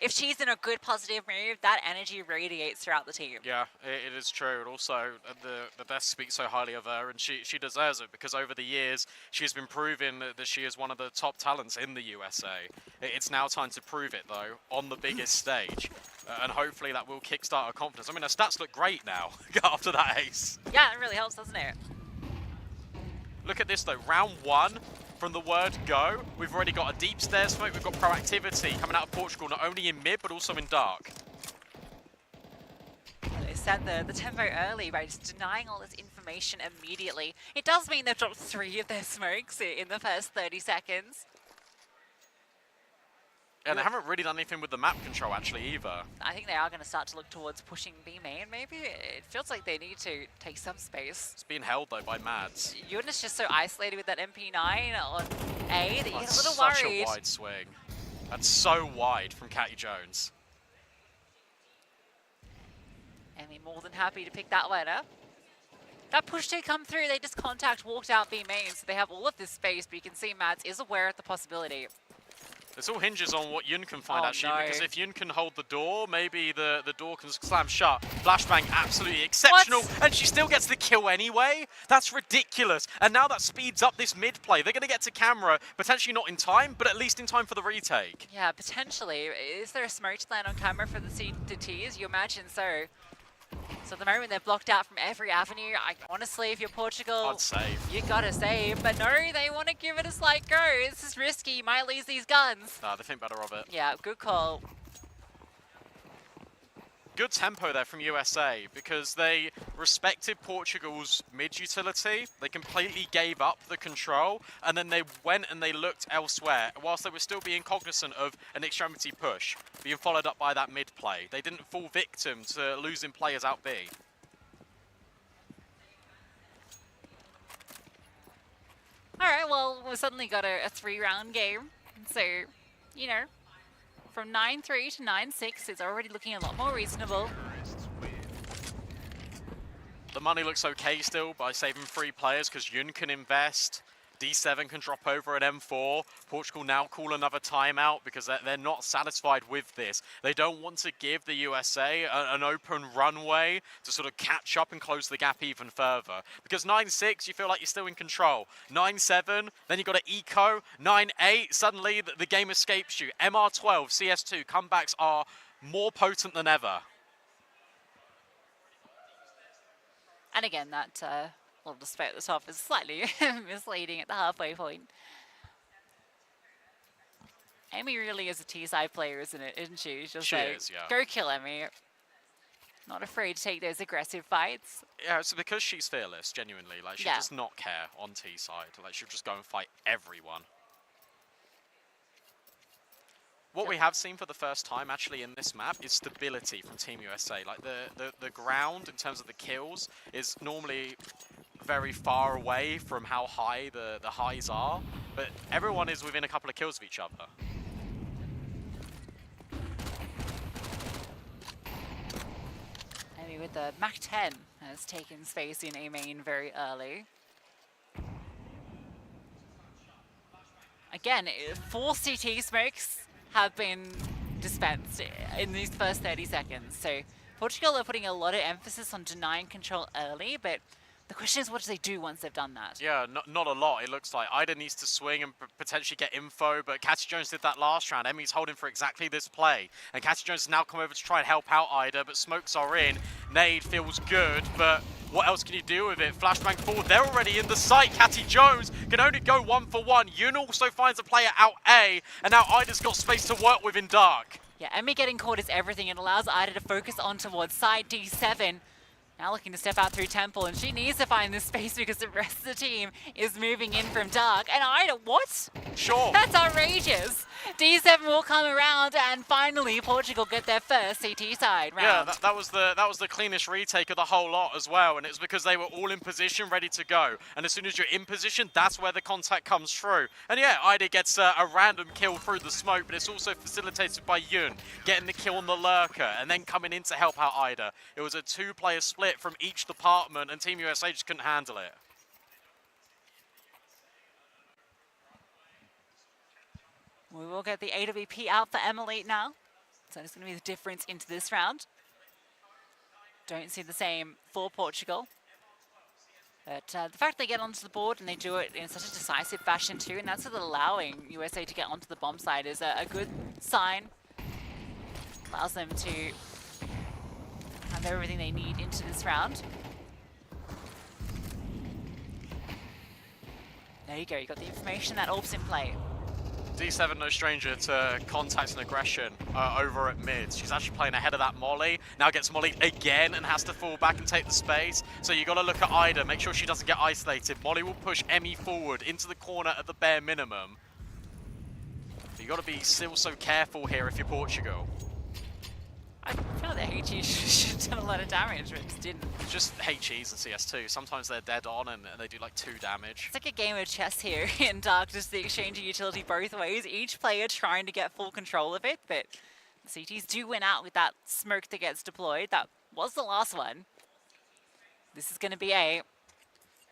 Speaker 12: if she's in a good, positive mood, that energy radiates throughout the team.
Speaker 11: Yeah, it is true. And also, the best speak so highly of her, and she deserves it, because over the years, she's been proving that she is one of the top talents in the USA. It's now time to prove it, though, on the biggest stage. And hopefully that will kickstart her confidence. I mean, her stats look great now after that ace.
Speaker 12: Yeah, it really helps, doesn't it?
Speaker 11: Look at this, though. Round 1. From the word go, we've already got a deep stairs smoke, we've got proactivity coming out of Portugal, not only in mid, but also in dark.
Speaker 12: They set the tempo early by just denying all this information immediately. It does mean they've dropped 3 of their smokes in the first 30 seconds.
Speaker 11: And they haven't really done anything with the map control actually either.
Speaker 12: I think they are going to start to look towards pushing B main, maybe. It feels like they need to take some space.
Speaker 11: It's being held though by Mads.
Speaker 12: Yun is just so isolated with that MP9 on A that you get a little
Speaker 11: Such
Speaker 12: worried.
Speaker 11: a wide swing. That's so wide from Catty Jones.
Speaker 12: Emmy more than happy to pick that one up. That push did come through. They just walked out B main, so they have all of this space, but you can see Mads is aware of the possibility.
Speaker 11: This all hinges on what Yun can find,
Speaker 12: Oh,
Speaker 11: actually,
Speaker 12: no.
Speaker 11: because if Yun can hold the door, maybe the door can slam shut. Flashbang, absolutely exceptional, and she still gets the kill anyway? That's ridiculous. And now that speeds up this mid play. They're going to get to camera, potentially not in time, but at least in time for the retake.
Speaker 12: Yeah, potentially. Is there a smoke to land on camera for the C2Ts? You imagine so. So at the moment, they're blocked out from every avenue. Honestly, if you're Portugal,
Speaker 11: I'd save.
Speaker 12: You gotta save. But no, they want to give it a slight go. This is risky. You might lose these guns.
Speaker 11: Nah, they think better of it.
Speaker 12: Yeah, good call.
Speaker 11: Good tempo there from USA because they respected Portugal's mid utility. They completely gave up the control and then they went and they looked elsewhere whilst they were still being cognizant of an extremity push being followed up by that mid play. They didn't fall victim to losing players out B.
Speaker 12: All right, well, we've suddenly got a 3-round game. So, you know, from 9-3 to 9-6, it's already looking a lot more reasonable.
Speaker 11: The money looks okay still by saving 3 players because Yun can invest. D7 can drop over at M4. Portugal now call another timeout because they're not satisfied with this. They don't want to give the USA an open runway to sort of catch up and close the gap even further. Because 9-6, you feel like you're still in control. 9-7, then you've got an eco. 9-8, suddenly the game escapes you. MR12, CS2, comebacks are more potent than ever.
Speaker 12: And again, that little display at the top is slightly misleading at the halfway point. Amy really is a T-side player, isn't she? She's just
Speaker 11: She
Speaker 12: like,
Speaker 11: is, yeah.
Speaker 12: go kill Amy. Not afraid to take those aggressive fights.
Speaker 11: Yeah, it's because she's fearless, genuinely. Like, she does not care on T side. Like, she'll just go and fight everyone. What we have seen for the first time, actually, in this map is stability from Team USA. Like, the ground, in terms of the kills, is normally very far away from how high the highs are. But everyone is within a couple of kills of each other.
Speaker 12: Amy with the Mach 10 has taken space in A main very early. Again, 4 CT smokes have been dispensed in these first 30 seconds. So Portugal are putting a lot of emphasis on denying control early, but the question is, what do they do once they've done that?
Speaker 11: Yeah, not a lot, it looks like. Ida needs to swing and potentially get info, but Catty Jones did that last round. Emmy's holding for exactly this play. And Catty Jones has now come over to try and help out Ida, but smokes are in. Nade feels good, but what else can you do with it? Flashbang forward, they're already in the site. Catty Jones can only go 1-for-1. Yun also finds a player out A, and now Ida's got space to work with in dark.
Speaker 12: Yeah, Emmy getting caught is everything. It allows Ida to focus on towards side D7. Now looking to step out through Temple, and she needs to find this space because the rest of the team is moving in from dark. And Ida, what?
Speaker 11: Sure.
Speaker 12: That's outrageous. D7 will come around, and finally Portugal get their first CT side round.
Speaker 11: Yeah, that was the cleanest retake of the whole lot as well, and it's because they were all in position, ready to go. And as soon as you're in position, that's where the contact comes through. And yeah, Ida gets a random kill through the smoke, but it's also facilitated by Yun getting the kill on the lurker and then coming in to help out Ida. It was a 2-player split from each department, and Team USA just couldn't handle it.
Speaker 12: We will get the AWP out for Emily now. So it's going to be the difference into this round. Don't see the same for Portugal. But the fact they get onto the board and they do it in such a decisive fashion too, and that's allowing USA to get onto the bomb side, is a good sign. Allows them to have everything they need into this round. There you go, you got the information that Orb's in play.
Speaker 11: D7 no stranger to contact and aggression over at mid. She's actually playing ahead of that Molly. Now gets Molly again and has to fall back and take the space. So you got to look at Ida, make sure she doesn't get isolated. Molly will push Emmy forward into the corner at the bare minimum. You got to be still so careful here if you're Portugal.
Speaker 12: I feel that HE should have done a lot of damage, but just didn't.
Speaker 11: Just HEs and CS2. Sometimes they're dead on and they do like 2 damage.
Speaker 12: It's like a game of chess here in Dark, just the exchange of utility both ways. Each player trying to get full control of it, but the CTs do win out with that smoke that gets deployed. That was the last one. This is going to be A.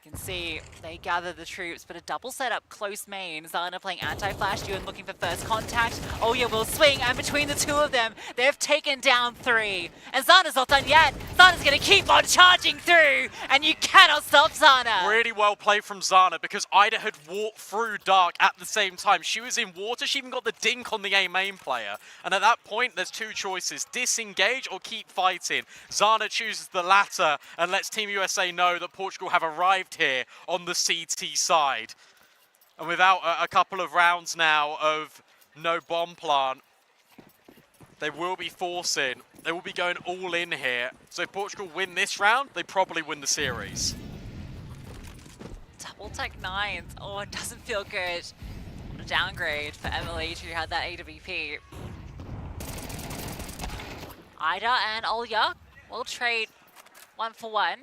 Speaker 12: You can see they gather the troops, but a double setup close main. Zana playing anti-flash, Ewan looking for first contact. Oh yeah, will swing, and between the two of them, they've taken down 3. And Zana's not done yet. Zana's gonna keep on charging through, and you cannot stop Zana.
Speaker 11: Really well played from Zana because Ida had walked through Dark at the same time. She was in water, she even got the dink on the A main player. And at that point, there's 2 choices, disengage or keep fighting. Zana chooses the latter and lets Team USA know that Portugal have arrived here on the CT side. And without a couple of rounds now of no bomb plant, they will be they will be going all in here. So if Portugal win this round, they probably win the series.
Speaker 12: Double tech 9s. Oh, it doesn't feel good. What a downgrade for Emily, who had that AWP. Ida and Olya will trade 1 for 1.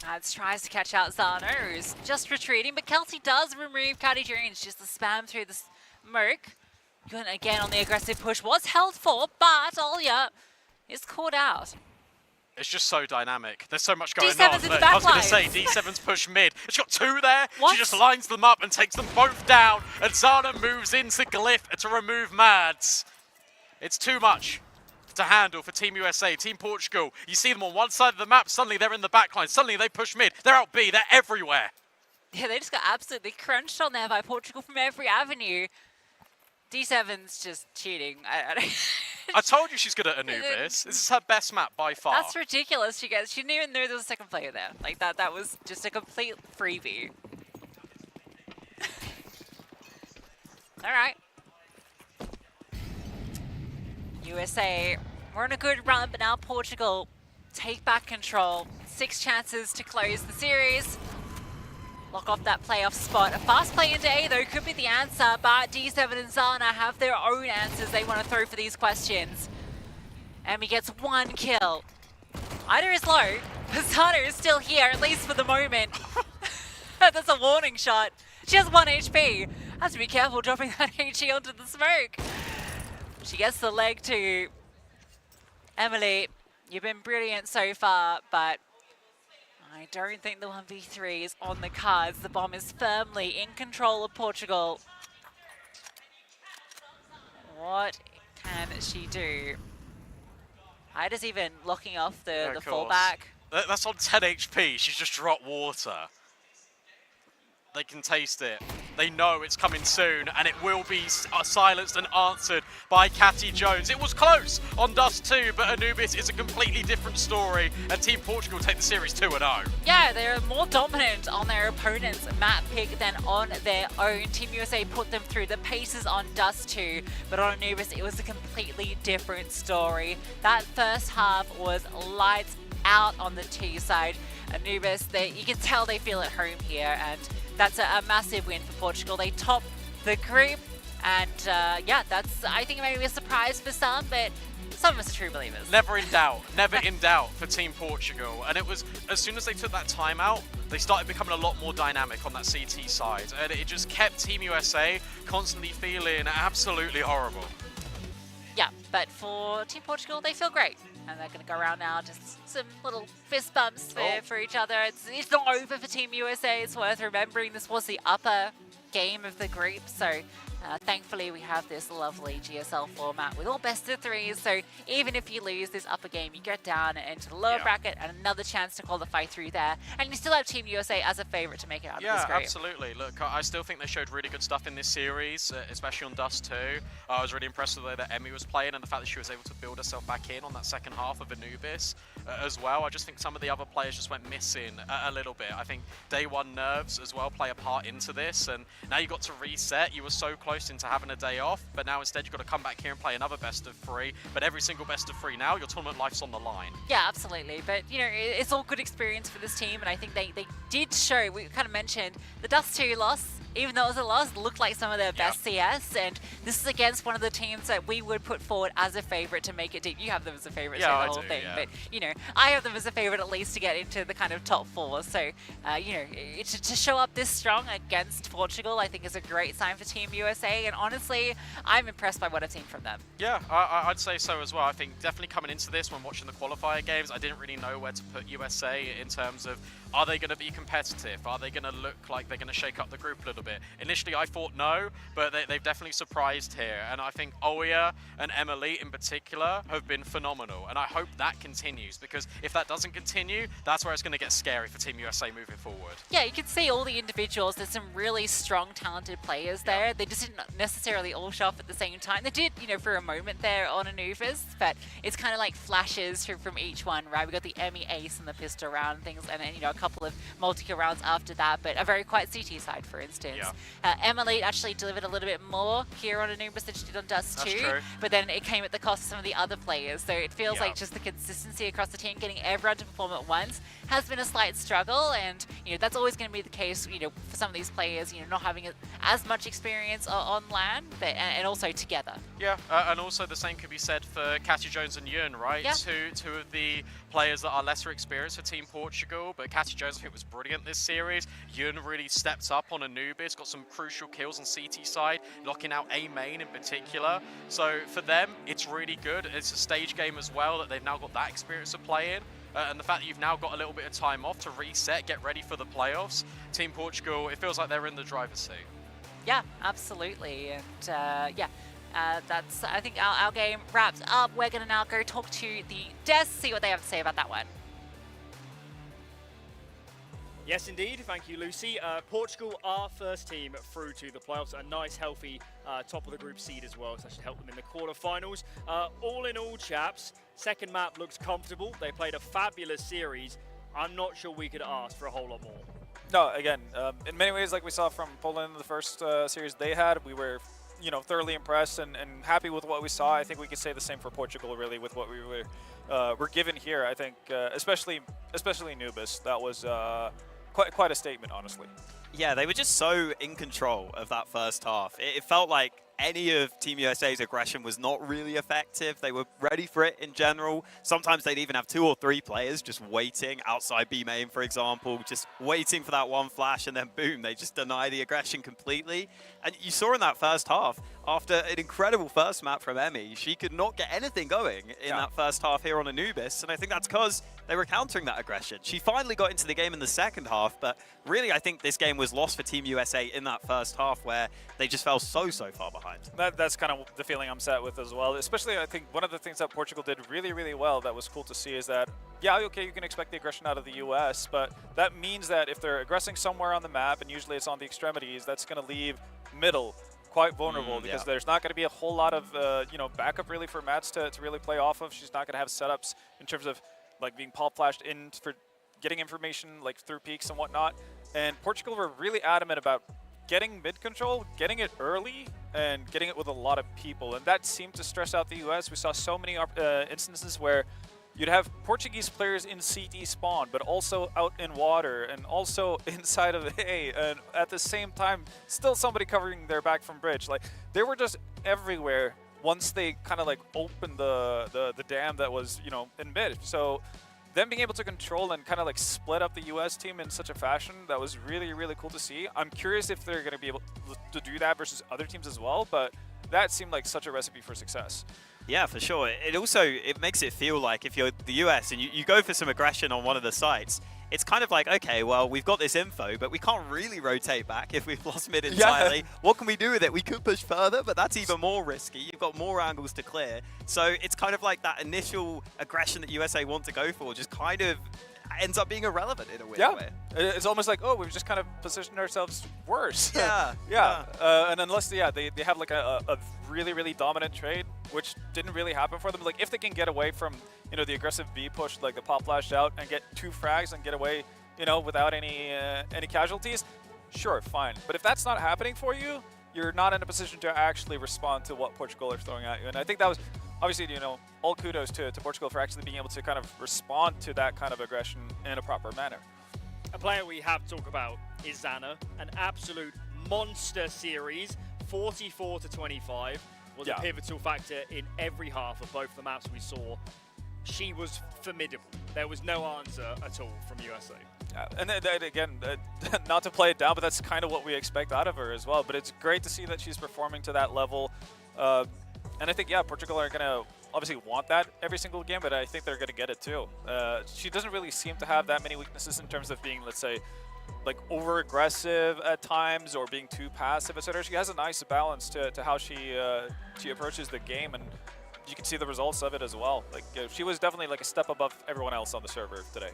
Speaker 12: Ads tries to catch out Zana, who's just retreating, but Kelsey does remove Caddy Jones, just the spam through the smoke. Ewan again on the aggressive push, was held for, but Olya is caught out.
Speaker 11: It's just so dynamic. There's so much going
Speaker 12: D7's
Speaker 11: on.
Speaker 12: in the
Speaker 11: I was going to
Speaker 12: back
Speaker 11: say, D7's push mid. She's got 2 there.
Speaker 12: What?
Speaker 11: She just lines them up and takes them both down. And Zana moves into Glyph to remove Mads. It's too much to handle for Team USA. Team Portugal, you see them on one side of the map, suddenly they're in the backline, suddenly they push mid, they're out B, they're everywhere.
Speaker 12: Yeah, they just got absolutely crunched on there by Portugal from every avenue. D7's just cheating.
Speaker 11: I told you she's good at Anubis. This is her best map by far.
Speaker 12: That's ridiculous. She didn't even know there was a second player there. Like that was just a complete freebie. All right. USA, we're on a good run, but now Portugal take back control. 6 chances to close the series. Lock off that playoff spot. A fast play into A, though, could be the answer, but D7 and Zana have their own answers they want to throw for these questions. Emmy gets 1 kill. Ida is low, but Zana is still here, at least for the moment. That's a warning shot. She has 1 HP. Has to be careful dropping that HE onto the smoke. She gets the leg to Emily. You've been brilliant so far, but I don't think the 1v3 is on the cards. The bomb is firmly in control of Portugal. What can she do? Ida's even locking off the fallback.
Speaker 11: That's on 10 HP. She's just dropped water. They can taste it. They know it's coming soon, and it will be silenced and answered by Catty Jones. It was close on Dust 2, but Anubis is a completely different story, and Team Portugal take the series 2-0.
Speaker 12: Yeah, they're more dominant on their opponent's map pick than on their own. Team USA put them through the paces on Dust 2, but on Anubis, it was a completely different story. That first half was lights out on the T side. Anubis, you can tell they feel at home here, and that's a massive win for Portugal. They top the group, and yeah, that's, I think, maybe a surprise for some, but some of us are true believers.
Speaker 11: Never in doubt for Team Portugal. And it was, as soon as they took that timeout, they started becoming a lot more dynamic on that CT side, and it just kept Team USA constantly feeling absolutely horrible.
Speaker 12: Yeah, but for Team Portugal, they feel great. And they're going to go around now, just some little fist bumps for each other. It's not over for Team USA. It's worth remembering this was the upper game of the group. So thankfully, we have this lovely GSL format with all best of 3s. So even if you lose this upper game, you get down into the lower bracket and another chance to qualify through there. And you still have Team USA as a favorite to make it out of this group.
Speaker 11: Yeah, absolutely. Look, I still think they showed really good stuff in this series, especially on Dust 2. I was really impressed with the way that Emmy was playing and the fact that she was able to build herself back in on that second half of Anubis as well. I just think some of the other players just went missing a little bit. I think day 1 nerves as well play a part into this, and now you got to reset. You were so close into having a day off, but now instead you've got to come back here and play another best of 3. But every single best of 3 now, your tournament life's on the line.
Speaker 12: Yeah, absolutely. But, you know, it's all good experience for this team, and I think they did show, we kind of mentioned, the Dust 2 loss even though it was a loss, looked like some of their best CS, and this is against one of the teams that we would put forward as a favorite to make it deep. You have them as a favorite,
Speaker 11: Yeah,
Speaker 12: so
Speaker 11: I
Speaker 12: the whole
Speaker 11: do,
Speaker 12: thing,
Speaker 11: yeah.
Speaker 12: but you know, I have them as a favorite at least to get into the kind of top 4. So, you know, to show up this strong against Portugal, I think is a great sign for Team USA, and honestly, I'm impressed by what I've seen from them.
Speaker 11: Yeah, I'd say so as well. I think definitely coming into this, when watching the qualifier games, I didn't really know where to put USA in terms of, are they going to be competitive? Are they going to look like they're going to shake up the group a little bit? Initially, I thought no, but they've definitely surprised here. And I think Oya and Emily in particular have been phenomenal. And I hope that continues, because if that doesn't continue, that's where it's going to get scary for Team USA moving forward.
Speaker 12: Yeah, you can see all the individuals. There's some really strong, talented players there. They just didn't necessarily all show up at the same time. They did, you know, for a moment there on Anubis, but it's kind of like flashes from each one, right? We got the Emmy Ace and the pistol round and things, and then, you know, a couple of multi-kill rounds after that, but a very quiet CT side, for instance.
Speaker 11: Yeah.
Speaker 12: Emily actually delivered a little bit more here on Anubis than she did on Dust
Speaker 11: That's
Speaker 12: 2,
Speaker 11: true.
Speaker 12: but then it came at the cost of some of the other players. So it feels like just the consistency across the team, getting everyone to perform at once, has been a slight struggle, and you know that's always going to be the case. You know, for some of these players, you know, not having as much experience on LAN, but and also together.
Speaker 11: Yeah, and also the same could be said for Catty Jones and Yun, right?
Speaker 12: Yeah.
Speaker 11: Two of the players that are lesser experienced for Team Portugal, but Catty Jones I think was brilliant this series. Yun really stepped up on Anubis, got some crucial kills on CT side, knocking out A main in particular. So for them, it's really good. It's a stage game as well that they've now got that experience of playing. And the fact that you've now got a little bit of time off to reset, get ready for the playoffs. Team Portugal, it feels like they're in the driver's seat.
Speaker 12: Yeah, absolutely, and yeah. That's, I think, our game wrapped up. We're going to now go talk to the devs, see what they have to say about that one.
Speaker 19: Yes, indeed. Thank you, Lucy. Portugal are first team through to the playoffs. A nice, healthy top of the group seed as well, so that should help them in the quarterfinals. All in all, chaps, second map looks comfortable. They played a fabulous series. I'm not sure we could ask for a whole lot more.
Speaker 15: No, again, in many ways, like we saw from Poland in the first series they had, we were, you know, thoroughly impressed and happy with what we saw. I think we could say the same for Portugal, really, with what we were given here. I think, especially Nubis, that was quite a statement, honestly.
Speaker 2: Yeah, they were just so in control of that first half. It felt like any of Team USA's aggression was not really effective. They were ready for it in general. Sometimes they'd even have 2 or 3 players just waiting outside B main, for example, just waiting for that one flash, and then boom, they just deny the aggression completely. And you saw in that first half, after an incredible first map from Emmy, she could not get anything going in that first half here on Anubis, and I think that's because they were countering that aggression. She finally got into the game in the second half, but really I think this game was lost for Team USA in that first half where they just fell so far behind.
Speaker 15: That's kind of the feeling I'm set with as well. Especially, I think one of the things that Portugal did really, really well that was cool to see is that, yeah, okay, you can expect the aggression out of the US, but that means that if they're aggressing somewhere on the map, and usually it's on the extremities, that's going to leave middle quite vulnerable because there's not going to be a whole lot of you know, backup really for Mats to really play off of. She's not going to have setups in terms of like being pop flashed in for getting information like through peaks and whatnot. And Portugal were really adamant about getting mid control, getting it early, and getting it with a lot of people. And that seemed to stress out the US. We saw so many instances where you'd have Portuguese players in CT spawn, but also out in water, and also inside of A, and at the same time, still somebody covering their back from bridge. Like, they were just everywhere once they kind of like opened the dam that was, you know, in mid. So them being able to control and kind of like split up the US team in such a fashion, that was really, really cool to see. I'm curious if they're going to be able to do that versus other teams as well, but that seemed like such a recipe for success.
Speaker 2: Yeah, for sure. It makes it feel like if you're the US and you go for some aggression on one of the sites, it's kind of like, okay, well, we've got this info, but we can't really rotate back if we've lost mid entirely. Yeah. What can we do with it? We could push further, but that's even more risky. You've got more angles to clear. So it's kind of like that initial aggression that USA want to go for just kind of ends up being irrelevant in a weird way.
Speaker 15: It's almost like, oh, we've just kind of positioned ourselves worse.
Speaker 2: Yeah.
Speaker 15: And unless they have like a really, really dominant trade, which didn't really happen for them. Like, if they can get away from, you know, the aggressive B push, like the pop flash out, and get 2 frags and get away, you know, without any casualties, sure, fine. But if that's not happening for you, you're not in a position to actually respond to what Portugal are throwing at you. And I think that was, obviously, you know, all kudos to Portugal for actually being able to kind of respond to that kind of aggression in a proper manner.
Speaker 19: A player we have to talk about is Xana, an absolute monster series, 44-25, was a pivotal factor in every half of both the maps we saw. She was formidable. There was no answer at all from USA.
Speaker 15: And then, again, not to play it down, but that's kind of what we expect out of her as well. But it's great to see that she's performing to that level. And I think, yeah, Portugal are going to obviously want that every single game, but I think they're going to get it too. She doesn't really seem to have that many weaknesses in terms of being, let's say, like over-aggressive at times or being too passive, etc. She has a nice balance to how she approaches the game, and you can see the results of it as well. Like she was definitely like a step above everyone else on the server today.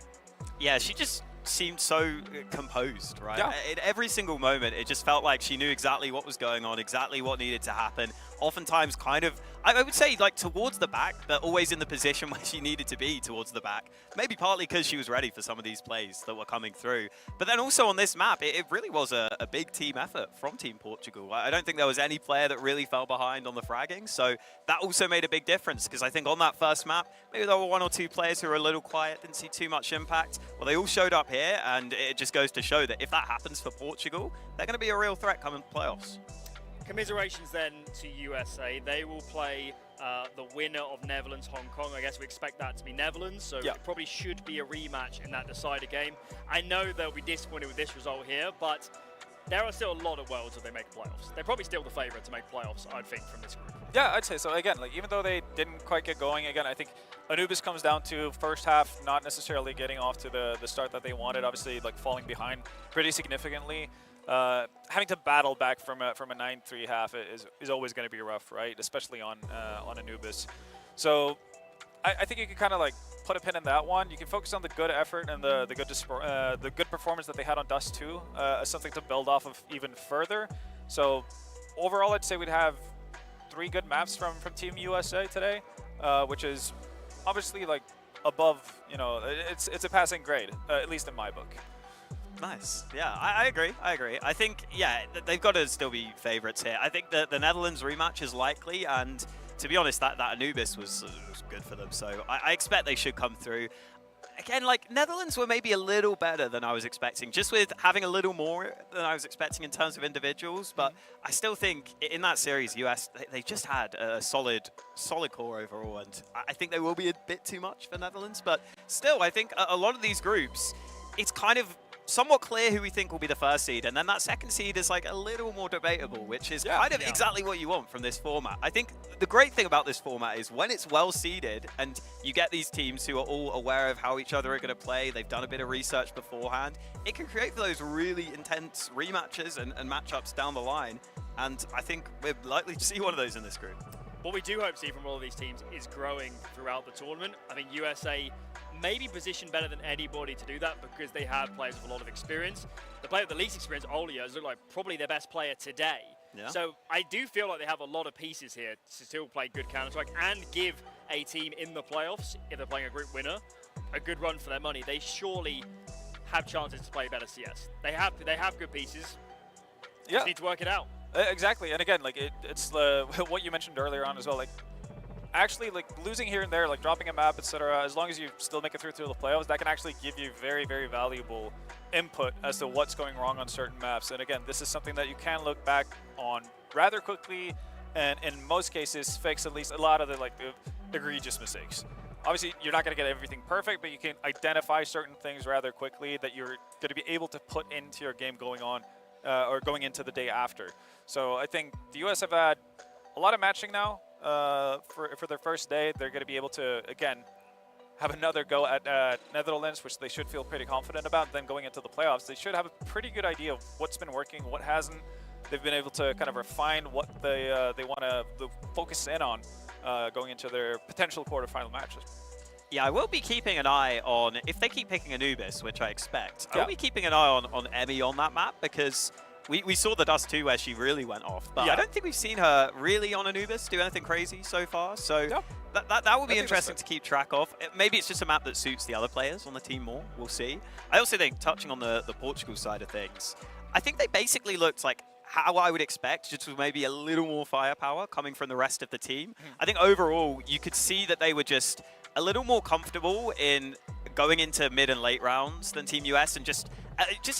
Speaker 2: Yeah, she just seemed so composed, right?
Speaker 15: Yeah.
Speaker 2: In every single moment, it just felt like she knew exactly what was going on, exactly what needed to happen. Oftentimes kind of, I would say like towards the back, but always in the position where she needed to be towards the back. Maybe partly because she was ready for some of these plays that were coming through. But then also on this map, it really was a big team effort from Team Portugal. I don't think there was any player that really fell behind on the fragging. So that also made a big difference because I think on that first map, maybe there were one or two players who were a little quiet, didn't see too much impact. Well, they all showed up here, and it just goes to show that if that happens for Portugal, they're going to be a real threat coming playoffs.
Speaker 19: Commiserations then to USA. They will play the winner of Netherlands-Hong Kong. I guess we expect that to be Netherlands, so it probably should be a rematch in that decider game. I know they'll be disappointed with this result here, but there are still a lot of worlds if they make playoffs. They're probably still the favourite to make playoffs, I'd think, from this group.
Speaker 15: Yeah, I'd say so. Again, like even though they didn't quite get going, again, I think Anubis comes down to first half not necessarily getting off to the start that they wanted. Obviously, like falling behind pretty significantly. Having to battle back from a 9-3 half is always going to be rough, right? Especially on Anubis. So I think you can kind of like put a pin in that one. You can focus on the good effort and the good performance that they had on Dust 2 as something to build off of even further. So overall, I'd say we'd have 3 good maps from Team USA today, which is obviously like above, you know, it's a passing grade, at least in my book.
Speaker 2: Nice. Yeah, I agree. I think, yeah, they've got to still be favourites here. I think the Netherlands rematch is likely, and to be honest, that Anubis was good for them. So I expect they should come through. Again, like, Netherlands were maybe a little better than I was expecting, just with having a little more than I was expecting in terms of individuals. But I still think in that series, US, they just had a solid core overall, and I think they will be a bit too much for Netherlands. But still, I think a lot of these groups, it's kind of somewhat clear who we think will be the first seed, and then that second seed is like a little more debatable, which is kind of exactly what you want from this format. I think the great thing about this format is when it's well seeded and you get these teams who are all aware of how each other are going to play, they've done a bit of research beforehand, it can create those really intense rematches and matchups down the line, and I think we're likely to see one of those in this group.
Speaker 19: What we do hope to see from all of these teams is growing throughout the tournament. I think USA may be positioned better than anybody to do that because they have players with a lot of experience. The player with the least experience, Olia, has looked like probably their best player today.
Speaker 2: Yeah.
Speaker 19: So I do feel like they have a lot of pieces here to still play good Counter-Strike and give a team in the playoffs, if they're playing a group winner, a good run for their money. They surely have chances to play better CS. They have good pieces. Just need to work it out.
Speaker 15: Exactly, and again, like it's what you mentioned earlier on as well. Like actually, like losing here and there, like dropping a map, etc. As long as you still make it through the playoffs, that can actually give you very, very valuable input as to what's going wrong on certain maps. And again, this is something that you can look back on rather quickly, and in most cases, fix at least a lot of the egregious mistakes. Obviously, you're not going to get everything perfect, but you can identify certain things rather quickly that you're going to be able to put into your game going on. Or going into the day after. So I think the US have had a lot of matching now for their first day. They're going to be able to, again, have another go at Netherlands, which they should feel pretty confident about. Then going into the playoffs, they should have a pretty good idea of what's been working, what hasn't. They've been able to kind of refine what they want to focus in on going into their potential quarterfinal matches.
Speaker 2: Yeah, I will be keeping an eye on, if they keep picking Anubis, which I expect, I will be keeping an eye on Emmy on that map, because we saw the Dust 2 where she really went off, but I don't think we've seen her really on Anubis do anything crazy so far, so that will be interesting to keep track of. Maybe it's just a map that suits the other players on the team more, we'll see. I also think, touching on the Portugal side of things, I think they basically looked like how I would expect, just with maybe a little more firepower coming from the rest of the team. I think overall, you could see that they were just a little more comfortable in going into mid and late rounds than Team US, and just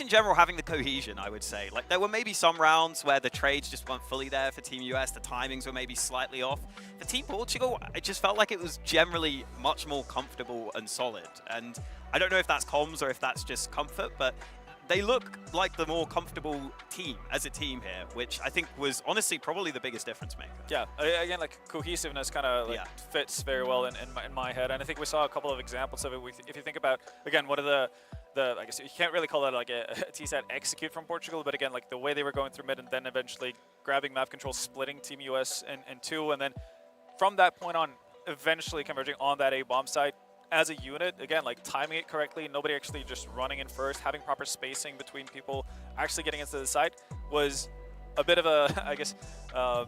Speaker 2: in general having the cohesion, I would say. Like, there were maybe some rounds where the trades just weren't fully there for Team US, the timings were maybe slightly off. For Team Portugal, it just felt like it was generally much more comfortable and solid. And I don't know if that's comms or if that's just comfort, but they look like the more comfortable team as a team here, which I think was honestly probably the biggest difference maker.
Speaker 15: Yeah, again, like cohesiveness kind of like fits very well in my head, and I think we saw a couple of examples of it. If you think about, again, one of the I guess you can't really call that like a T-set execute from Portugal, but again, like the way they were going through mid and then eventually grabbing map control, splitting Team US in two, and then from that point on, eventually converging on that A bomb site as a unit, again, like timing it correctly, nobody actually just running in first, having proper spacing between people, actually getting into the site was a bit of a, I guess, a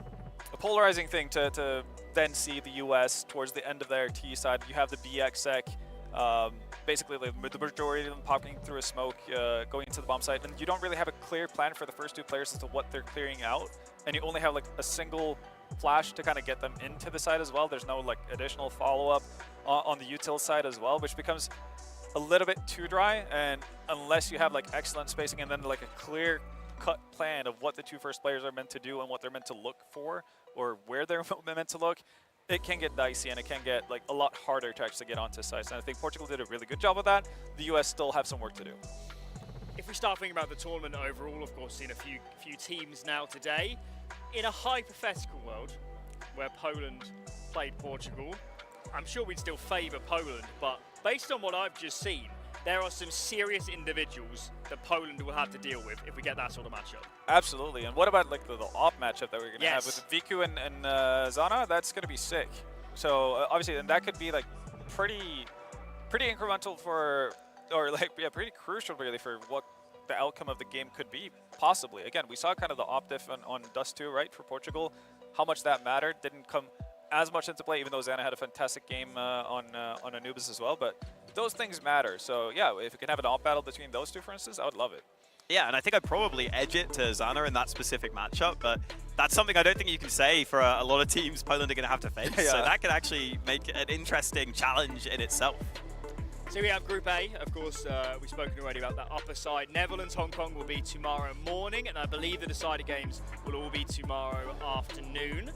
Speaker 15: polarizing thing to then see the US towards the end of their T side. You have the BX sec, basically the majority of them popping through a smoke, going into the bomb site, and you don't really have a clear plan for the first two players as to what they're clearing out, and you only have like a single flash to kind of get them into the site as well. There's no like additional follow-up on the util side as well, which becomes a little bit too dry, and unless you have like excellent spacing and then like a clear cut plan of what the two first players are meant to do and what they're meant to look for or where they're meant to look, it can get dicey and it can get like a lot harder to actually get onto sites. And I think Portugal did a really good job of that. The US still have some work to do.
Speaker 19: If we start thinking about the tournament overall, of course, seen a few teams now today. In a hypothetical world where Poland played Portugal, I'm sure we'd still favour Poland, but based on what I've just seen, there are some serious individuals that Poland will have to deal with if we get that sort of matchup.
Speaker 15: Absolutely. And what about like the off matchup that we're going to have with Viku and Zana? That's going to be sick. So obviously, and that could be like pretty incremental for, or like pretty crucial really for what the outcome of the game could be, possibly. Again, we saw kind of the op diff on Dust 2, right, for Portugal. How much that mattered didn't come as much into play, even though Zana had a fantastic game on Anubis as well. But those things matter. So yeah, if we can have an op battle between those two, for instance, I would love it.
Speaker 2: Yeah, and I think I'd probably edge it to Zana in that specific matchup, but that's something I don't think you can say for a lot of teams Poland are going to have to face. So that could actually make an interesting challenge in itself.
Speaker 19: So we have Group A, of course, we've spoken already about that upper side. Netherlands, Hong Kong will be tomorrow morning, and I believe the decided games will all be tomorrow afternoon.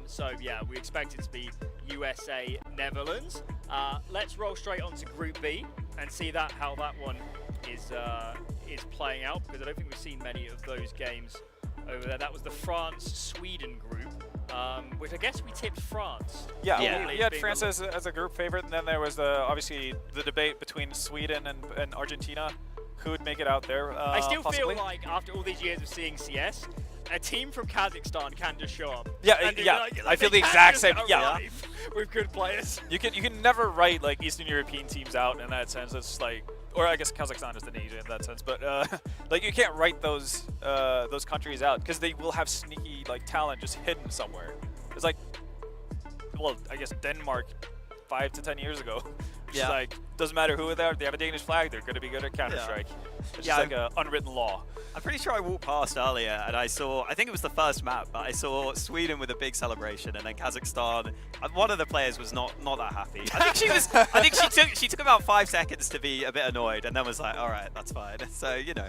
Speaker 19: So yeah, we expect it to be USA, Netherlands. Let's roll straight on to Group B and see how that one is playing out, because I don't think we've seen many of those games over there. That was the France-Sweden group, which I guess we tipped France.
Speaker 15: Yeah. You had France as a group favorite, and then there was obviously the debate between Sweden and Argentina, who would make it out there.
Speaker 19: I still
Speaker 15: possibly
Speaker 19: feel like after all these years of seeing CS, a team from Kazakhstan can just show up.
Speaker 15: I feel the exact same.
Speaker 19: With good players.
Speaker 15: You can never write like Eastern European teams out in that sense. It's like, or I guess Kazakhstan is Indonesia in that sense, but like you can't write those countries out because they will have sneaky like talent just hidden somewhere. It's like, well, I guess Denmark 5 to 10 years ago. It's like, doesn't matter who they are, they have a Danish flag, they're going to be good at Counter-Strike. It's just like an unwritten law.
Speaker 2: I'm pretty sure I walked past earlier and I think it was the first map, but I saw Sweden with a big celebration and then Kazakhstan. One of the players was not that happy. I think she took about 5 seconds to be a bit annoyed and then was like, all right, that's fine. So, you know.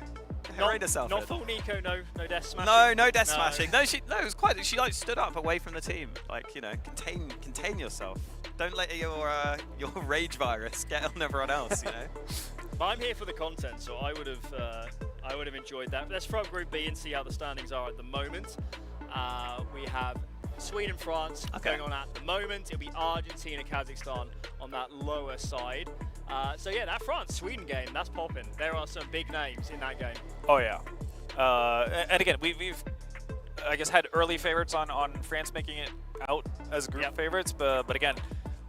Speaker 19: Not full Nico, no death smashing.
Speaker 2: No death smashing. No, it was quite. She like stood up away from the team, like, you know, contain yourself. Don't let your rage virus get on everyone else, you know.
Speaker 19: But I'm here for the content, so I would have enjoyed that. Let's throw Group B and see how the standings are at the moment. We have Sweden, France going on at the moment. It'll be Argentina, Kazakhstan on that lower side. So yeah, that France-Sweden game, that's popping. There are some big names in that game.
Speaker 15: Oh yeah. And again, we've I guess had early favorites on France making it out as group favorites, but again,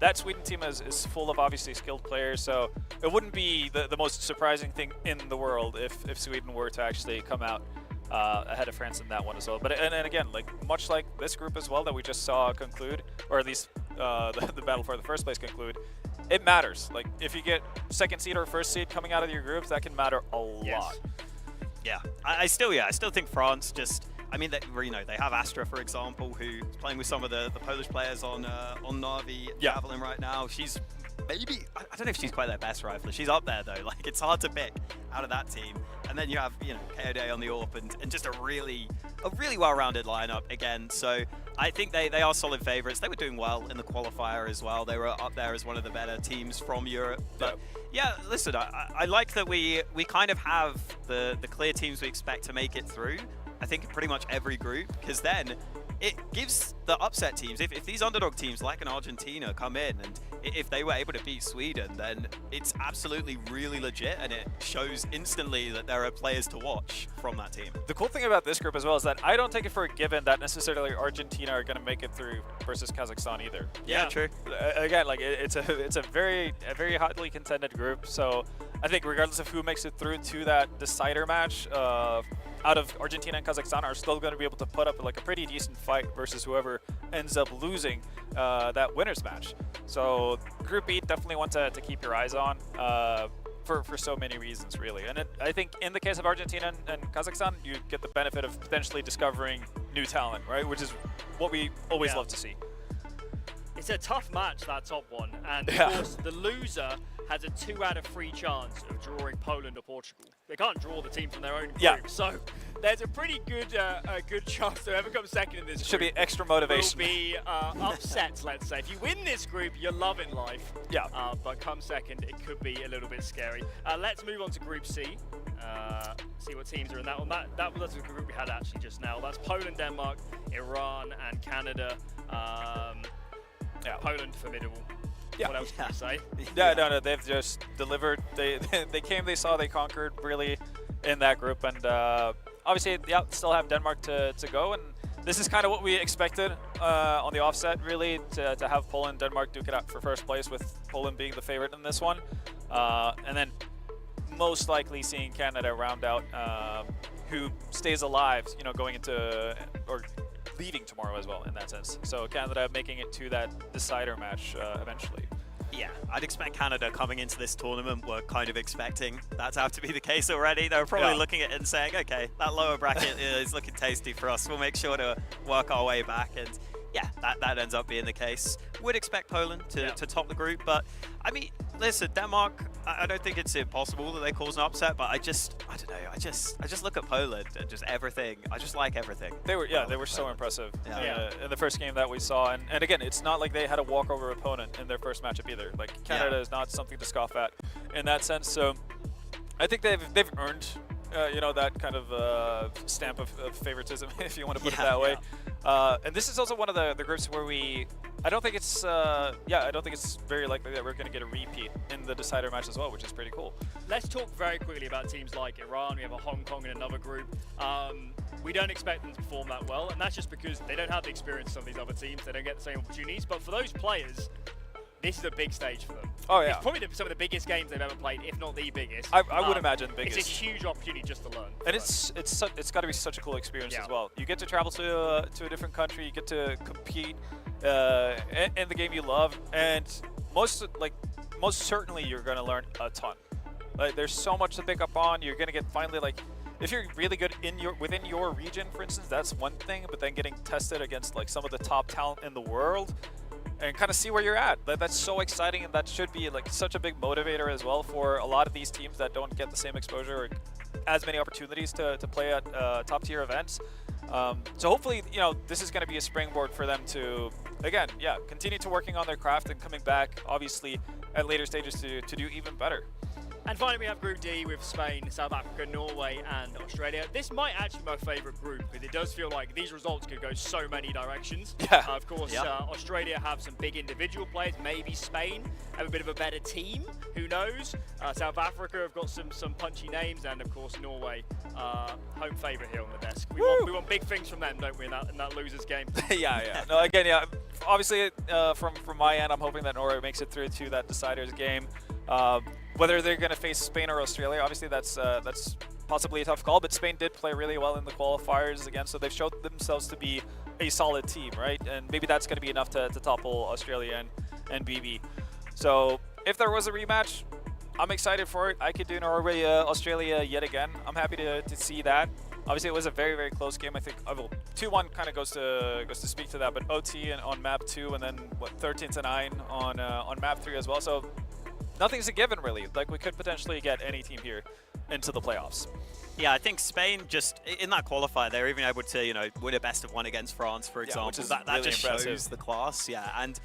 Speaker 15: that Sweden team is full of obviously skilled players, so it wouldn't be the most surprising thing in the world if Sweden were to actually come out ahead of France in that one as well. But and again, like much like this group as well that we just saw conclude, or at least the battle for the first place conclude, it matters. Like if you get second seed or first seed coming out of your groups, that can matter a lot.
Speaker 2: Yeah, I still think France just. I mean, they have Astra, for example, who's playing with some of the Polish players on Na'Vi Javelin right now. She's maybe, I don't know if she's quite their best rifler. She's up there though. Like, it's hard to pick out of that team. And then you have, you know, KOD on the AWP and just a really well-rounded lineup again. So I think they are solid favorites. They were doing well in the qualifier as well. They were up there as one of the better teams from Europe. But yeah, listen, I like that we kind of have the clear teams we expect to make it through. I think in pretty much every group, because then it gives the upset teams, if these underdog teams like an Argentina come in and if they were able to beat Sweden, then it's absolutely really legit and it shows instantly that there are players to watch from that team.
Speaker 15: The cool thing about this group as well is that I don't take it for a given that necessarily Argentina are going to make it through versus Kazakhstan either.
Speaker 2: Yeah, true.
Speaker 15: Again, like it's a very hotly contended group. So I think regardless of who makes it through to that decider match, out of Argentina and Kazakhstan are still going to be able to put up like a pretty decent fight versus whoever ends up losing that winners match. So Group B, definitely one to keep your eyes on for so many reasons, really. And I think in the case of Argentina and Kazakhstan, you get the benefit of potentially discovering new talent, right? Which is what we always love to see.
Speaker 19: It's a tough match, that top one, and of course the loser has a 2 out of 3 chance of drawing Poland or Portugal. They can't draw the team from their own group, so there's a pretty good chance to whoever comes second in this
Speaker 15: Should
Speaker 19: group
Speaker 15: be extra motivation.
Speaker 19: will be upset, let's say. If you win this group, you're loving life.
Speaker 15: Yeah.
Speaker 19: But come second, it could be a little bit scary. Let's move on to Group C. See what teams are in that one. That was the group we had actually just now. That's Poland, Denmark, Iran, and Canada. Poland, formidable. What else can you say?
Speaker 15: No, they've just delivered. They came, they saw, they conquered really in that group, and obviously, still have Denmark to go, and this is kind of what we expected on the offset, really, to have Poland, Denmark duke it out for first place, with Poland being the favorite in this one, and then most likely seeing Canada round out who stays alive, you know, going into or leaving tomorrow as well in that sense. So Canada making it to that decider match eventually.
Speaker 2: Yeah, I'd expect Canada coming into this tournament, we're kind of expecting that to have to be the case already. They were probably looking at it and saying, okay, that lower bracket is looking tasty for us. We'll make sure to work our way back. And yeah, that ends up being the case. Would expect Poland to top the group, but I mean, listen, Denmark, I don't think it's impossible that they cause an upset, but I don't know, I just look at Poland and just everything. I just like everything.
Speaker 15: They were so impressive in the first game that we saw, and again, it's not like they had a walkover opponent in their first matchup either. Like Canada is not something to scoff at in that sense. So I think they've earned you know, that kind of stamp of favoritism, if you want to put it that way. And this is also one of the groups where I don't think it's very likely that we're going to get a repeat in the decider match as well, which is pretty cool.
Speaker 19: Let's talk very quickly about teams like Iran. We have a Hong Kong in another group. We don't expect them to perform that well, and that's just because they don't have the experience of these other teams. They don't get the same opportunities. But for those players, this is a big stage for them.
Speaker 15: Oh yeah,
Speaker 19: it's probably some of the biggest games they've ever played, if not the biggest.
Speaker 15: I would imagine biggest.
Speaker 19: It's a huge opportunity just to learn.
Speaker 15: And it's got to be such a cool experience as well. You get to travel to a different country. You get to compete in the game you love, and most certainly you're going to learn a ton. Like, there's so much to pick up on. You're going to get finally, like, if you're really good within your region, for instance, that's one thing. But then getting tested against like some of the top talent in the world, and kind of see where you're at. That's so exciting, and that should be like such a big motivator as well for a lot of these teams that don't get the same exposure or as many opportunities to play at top tier events. So hopefully, you know, this is going to be a springboard for them to, again, continue to working on their craft and coming back, obviously, at later stages to do even better.
Speaker 19: And finally, we have Group D with Spain, South Africa, Norway, and Australia. This might actually be my favourite group, because it does feel like these results could go so many directions. Of course, Australia have some big individual players. Maybe Spain have a bit of a better team. Who knows? South Africa have got some punchy names, and of course, Norway, home favourite here on the desk. We want big things from them, don't we, in that losers game?
Speaker 15: No, again, obviously, from my end, I'm hoping that Norway makes it through to that deciders game. Whether they're going to face Spain or Australia, obviously that's possibly a tough call, but Spain did play really well in the qualifiers again, so they've showed themselves to be a solid team, right? And maybe that's going to be enough to topple Australia and BB. So if there was a rematch, I'm excited for it. I could do Norway, Australia yet again. I'm happy to see that. Obviously, it was a very, very close game. I think 2-1 kind of goes to speak to that, but OT on map 2, and then what 13-9 on map 3 as well. So nothing's a given really. Like, we could potentially get any team here into the playoffs.
Speaker 2: Yeah, I think Spain just in that qualifier, they were even able to win a best of 1 against France, for example.
Speaker 15: Which is
Speaker 2: that
Speaker 15: really
Speaker 2: just
Speaker 15: impressive.
Speaker 2: shows the class. Yeah, and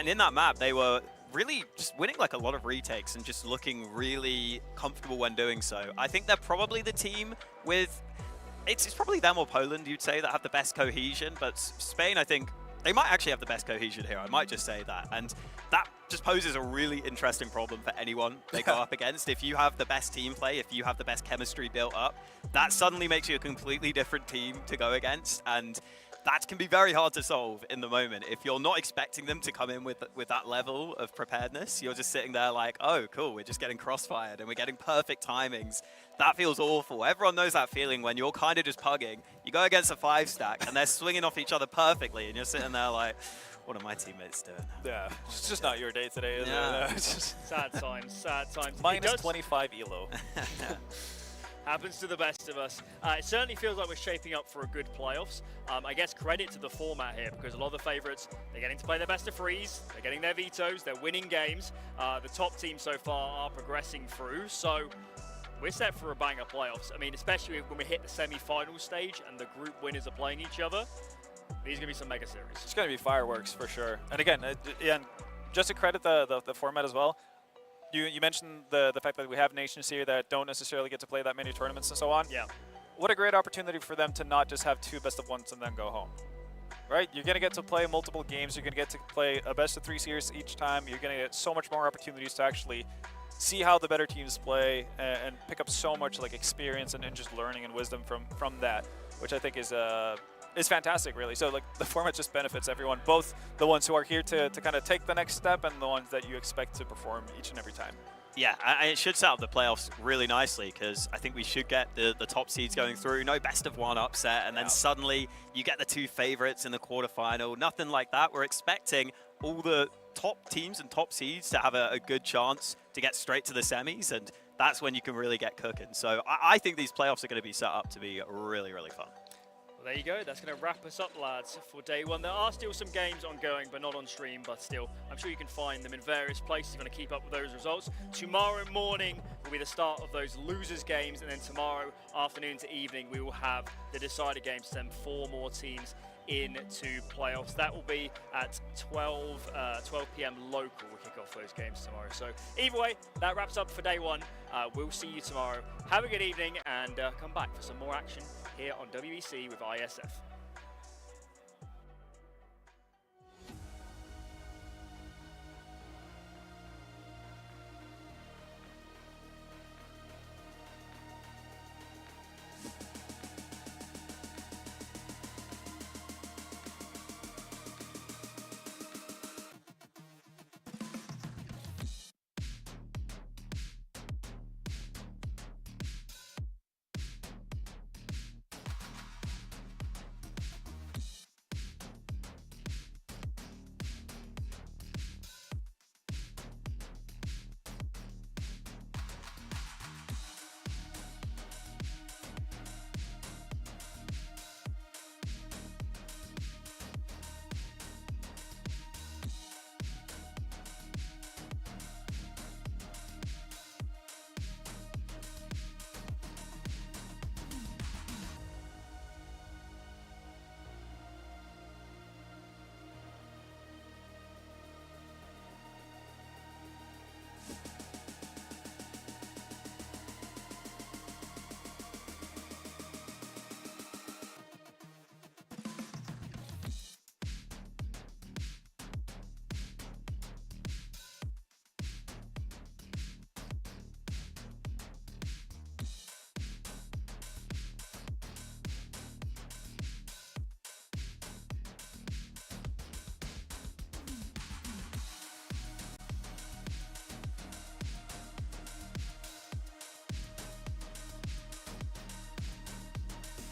Speaker 2: in that map, they were really just winning like a lot of retakes and just looking really comfortable when doing so. I think they're probably the team with, it's probably them or Poland, you'd say, that have the best cohesion, but Spain, I think, they might actually have the best cohesion here. I might just say that. And that just poses a really interesting problem for anyone they go up against. If you have the best team play, if you have the best chemistry built up, that suddenly makes you a completely different team to go against. And that can be very hard to solve in the moment. If you're not expecting them to come in with that level of preparedness, you're just sitting there like, oh, cool, we're just getting crossfired and we're getting perfect timings. That feels awful. Everyone knows that feeling when you're kind of just pugging. You go against a 5-stack and they're swinging off each other perfectly and you're sitting there like, what are my teammates doing?
Speaker 15: Yeah, it's just not your day today, is
Speaker 2: Yeah.
Speaker 15: it?
Speaker 19: Sad times, sad times.
Speaker 15: Minus 25 elo.
Speaker 19: Happens to the best of us. It certainly feels like we're shaping up for a good playoffs. I guess credit to the format here, because a lot of the favourites, they're getting to play their best of threes, they're getting their vetoes, they're winning games. The top teams so far are progressing through, so we're set for a banger playoffs. I mean, especially when we hit the semi-final stage and the group winners are playing each other. These are going to be some mega series.
Speaker 15: It's going to be fireworks for sure. And again, and just to credit the format as well, you mentioned the fact that we have nations here that don't necessarily get to play that many tournaments and so on.
Speaker 19: Yeah.
Speaker 15: What a great opportunity for them to not just have 2 best of 1s and then go home. Right? You're going to get to play multiple games. You're going to get to play a best of 3 series each time. You're going to get so much more opportunities to actually see how the better teams play and pick up so much like experience and just learning and wisdom from that, which I think is fantastic, really. So like the format just benefits everyone, both the ones who are here to kind of take the next step and the ones that you expect to perform each and every time.
Speaker 2: Yeah, and it should set up the playoffs really nicely, because I think we should get the top seeds going through. No best of 1 upset, and then suddenly you get the 2 favorites in the quarterfinal. Nothing like that. We're expecting all the top teams and top seeds to have a good chance to get straight to the semis, and that's when you can really get cooking. So I think these playoffs are going to be set up to be really, really fun.
Speaker 19: There you go. That's going to wrap us up, lads, for day 1. There are still some games ongoing, but not on stream. But still, I'm sure you can find them in various places. You're going to keep up with those results. Tomorrow morning will be the start of those losers games, and then tomorrow afternoon to evening we will have the decider games to send 4 more teams into playoffs. That will be at 12 p.m. local. We'll kick off those games tomorrow. So either way, that wraps up for day 1. We'll see you tomorrow. Have a good evening, and come back for some more action here on WEC with Iesf.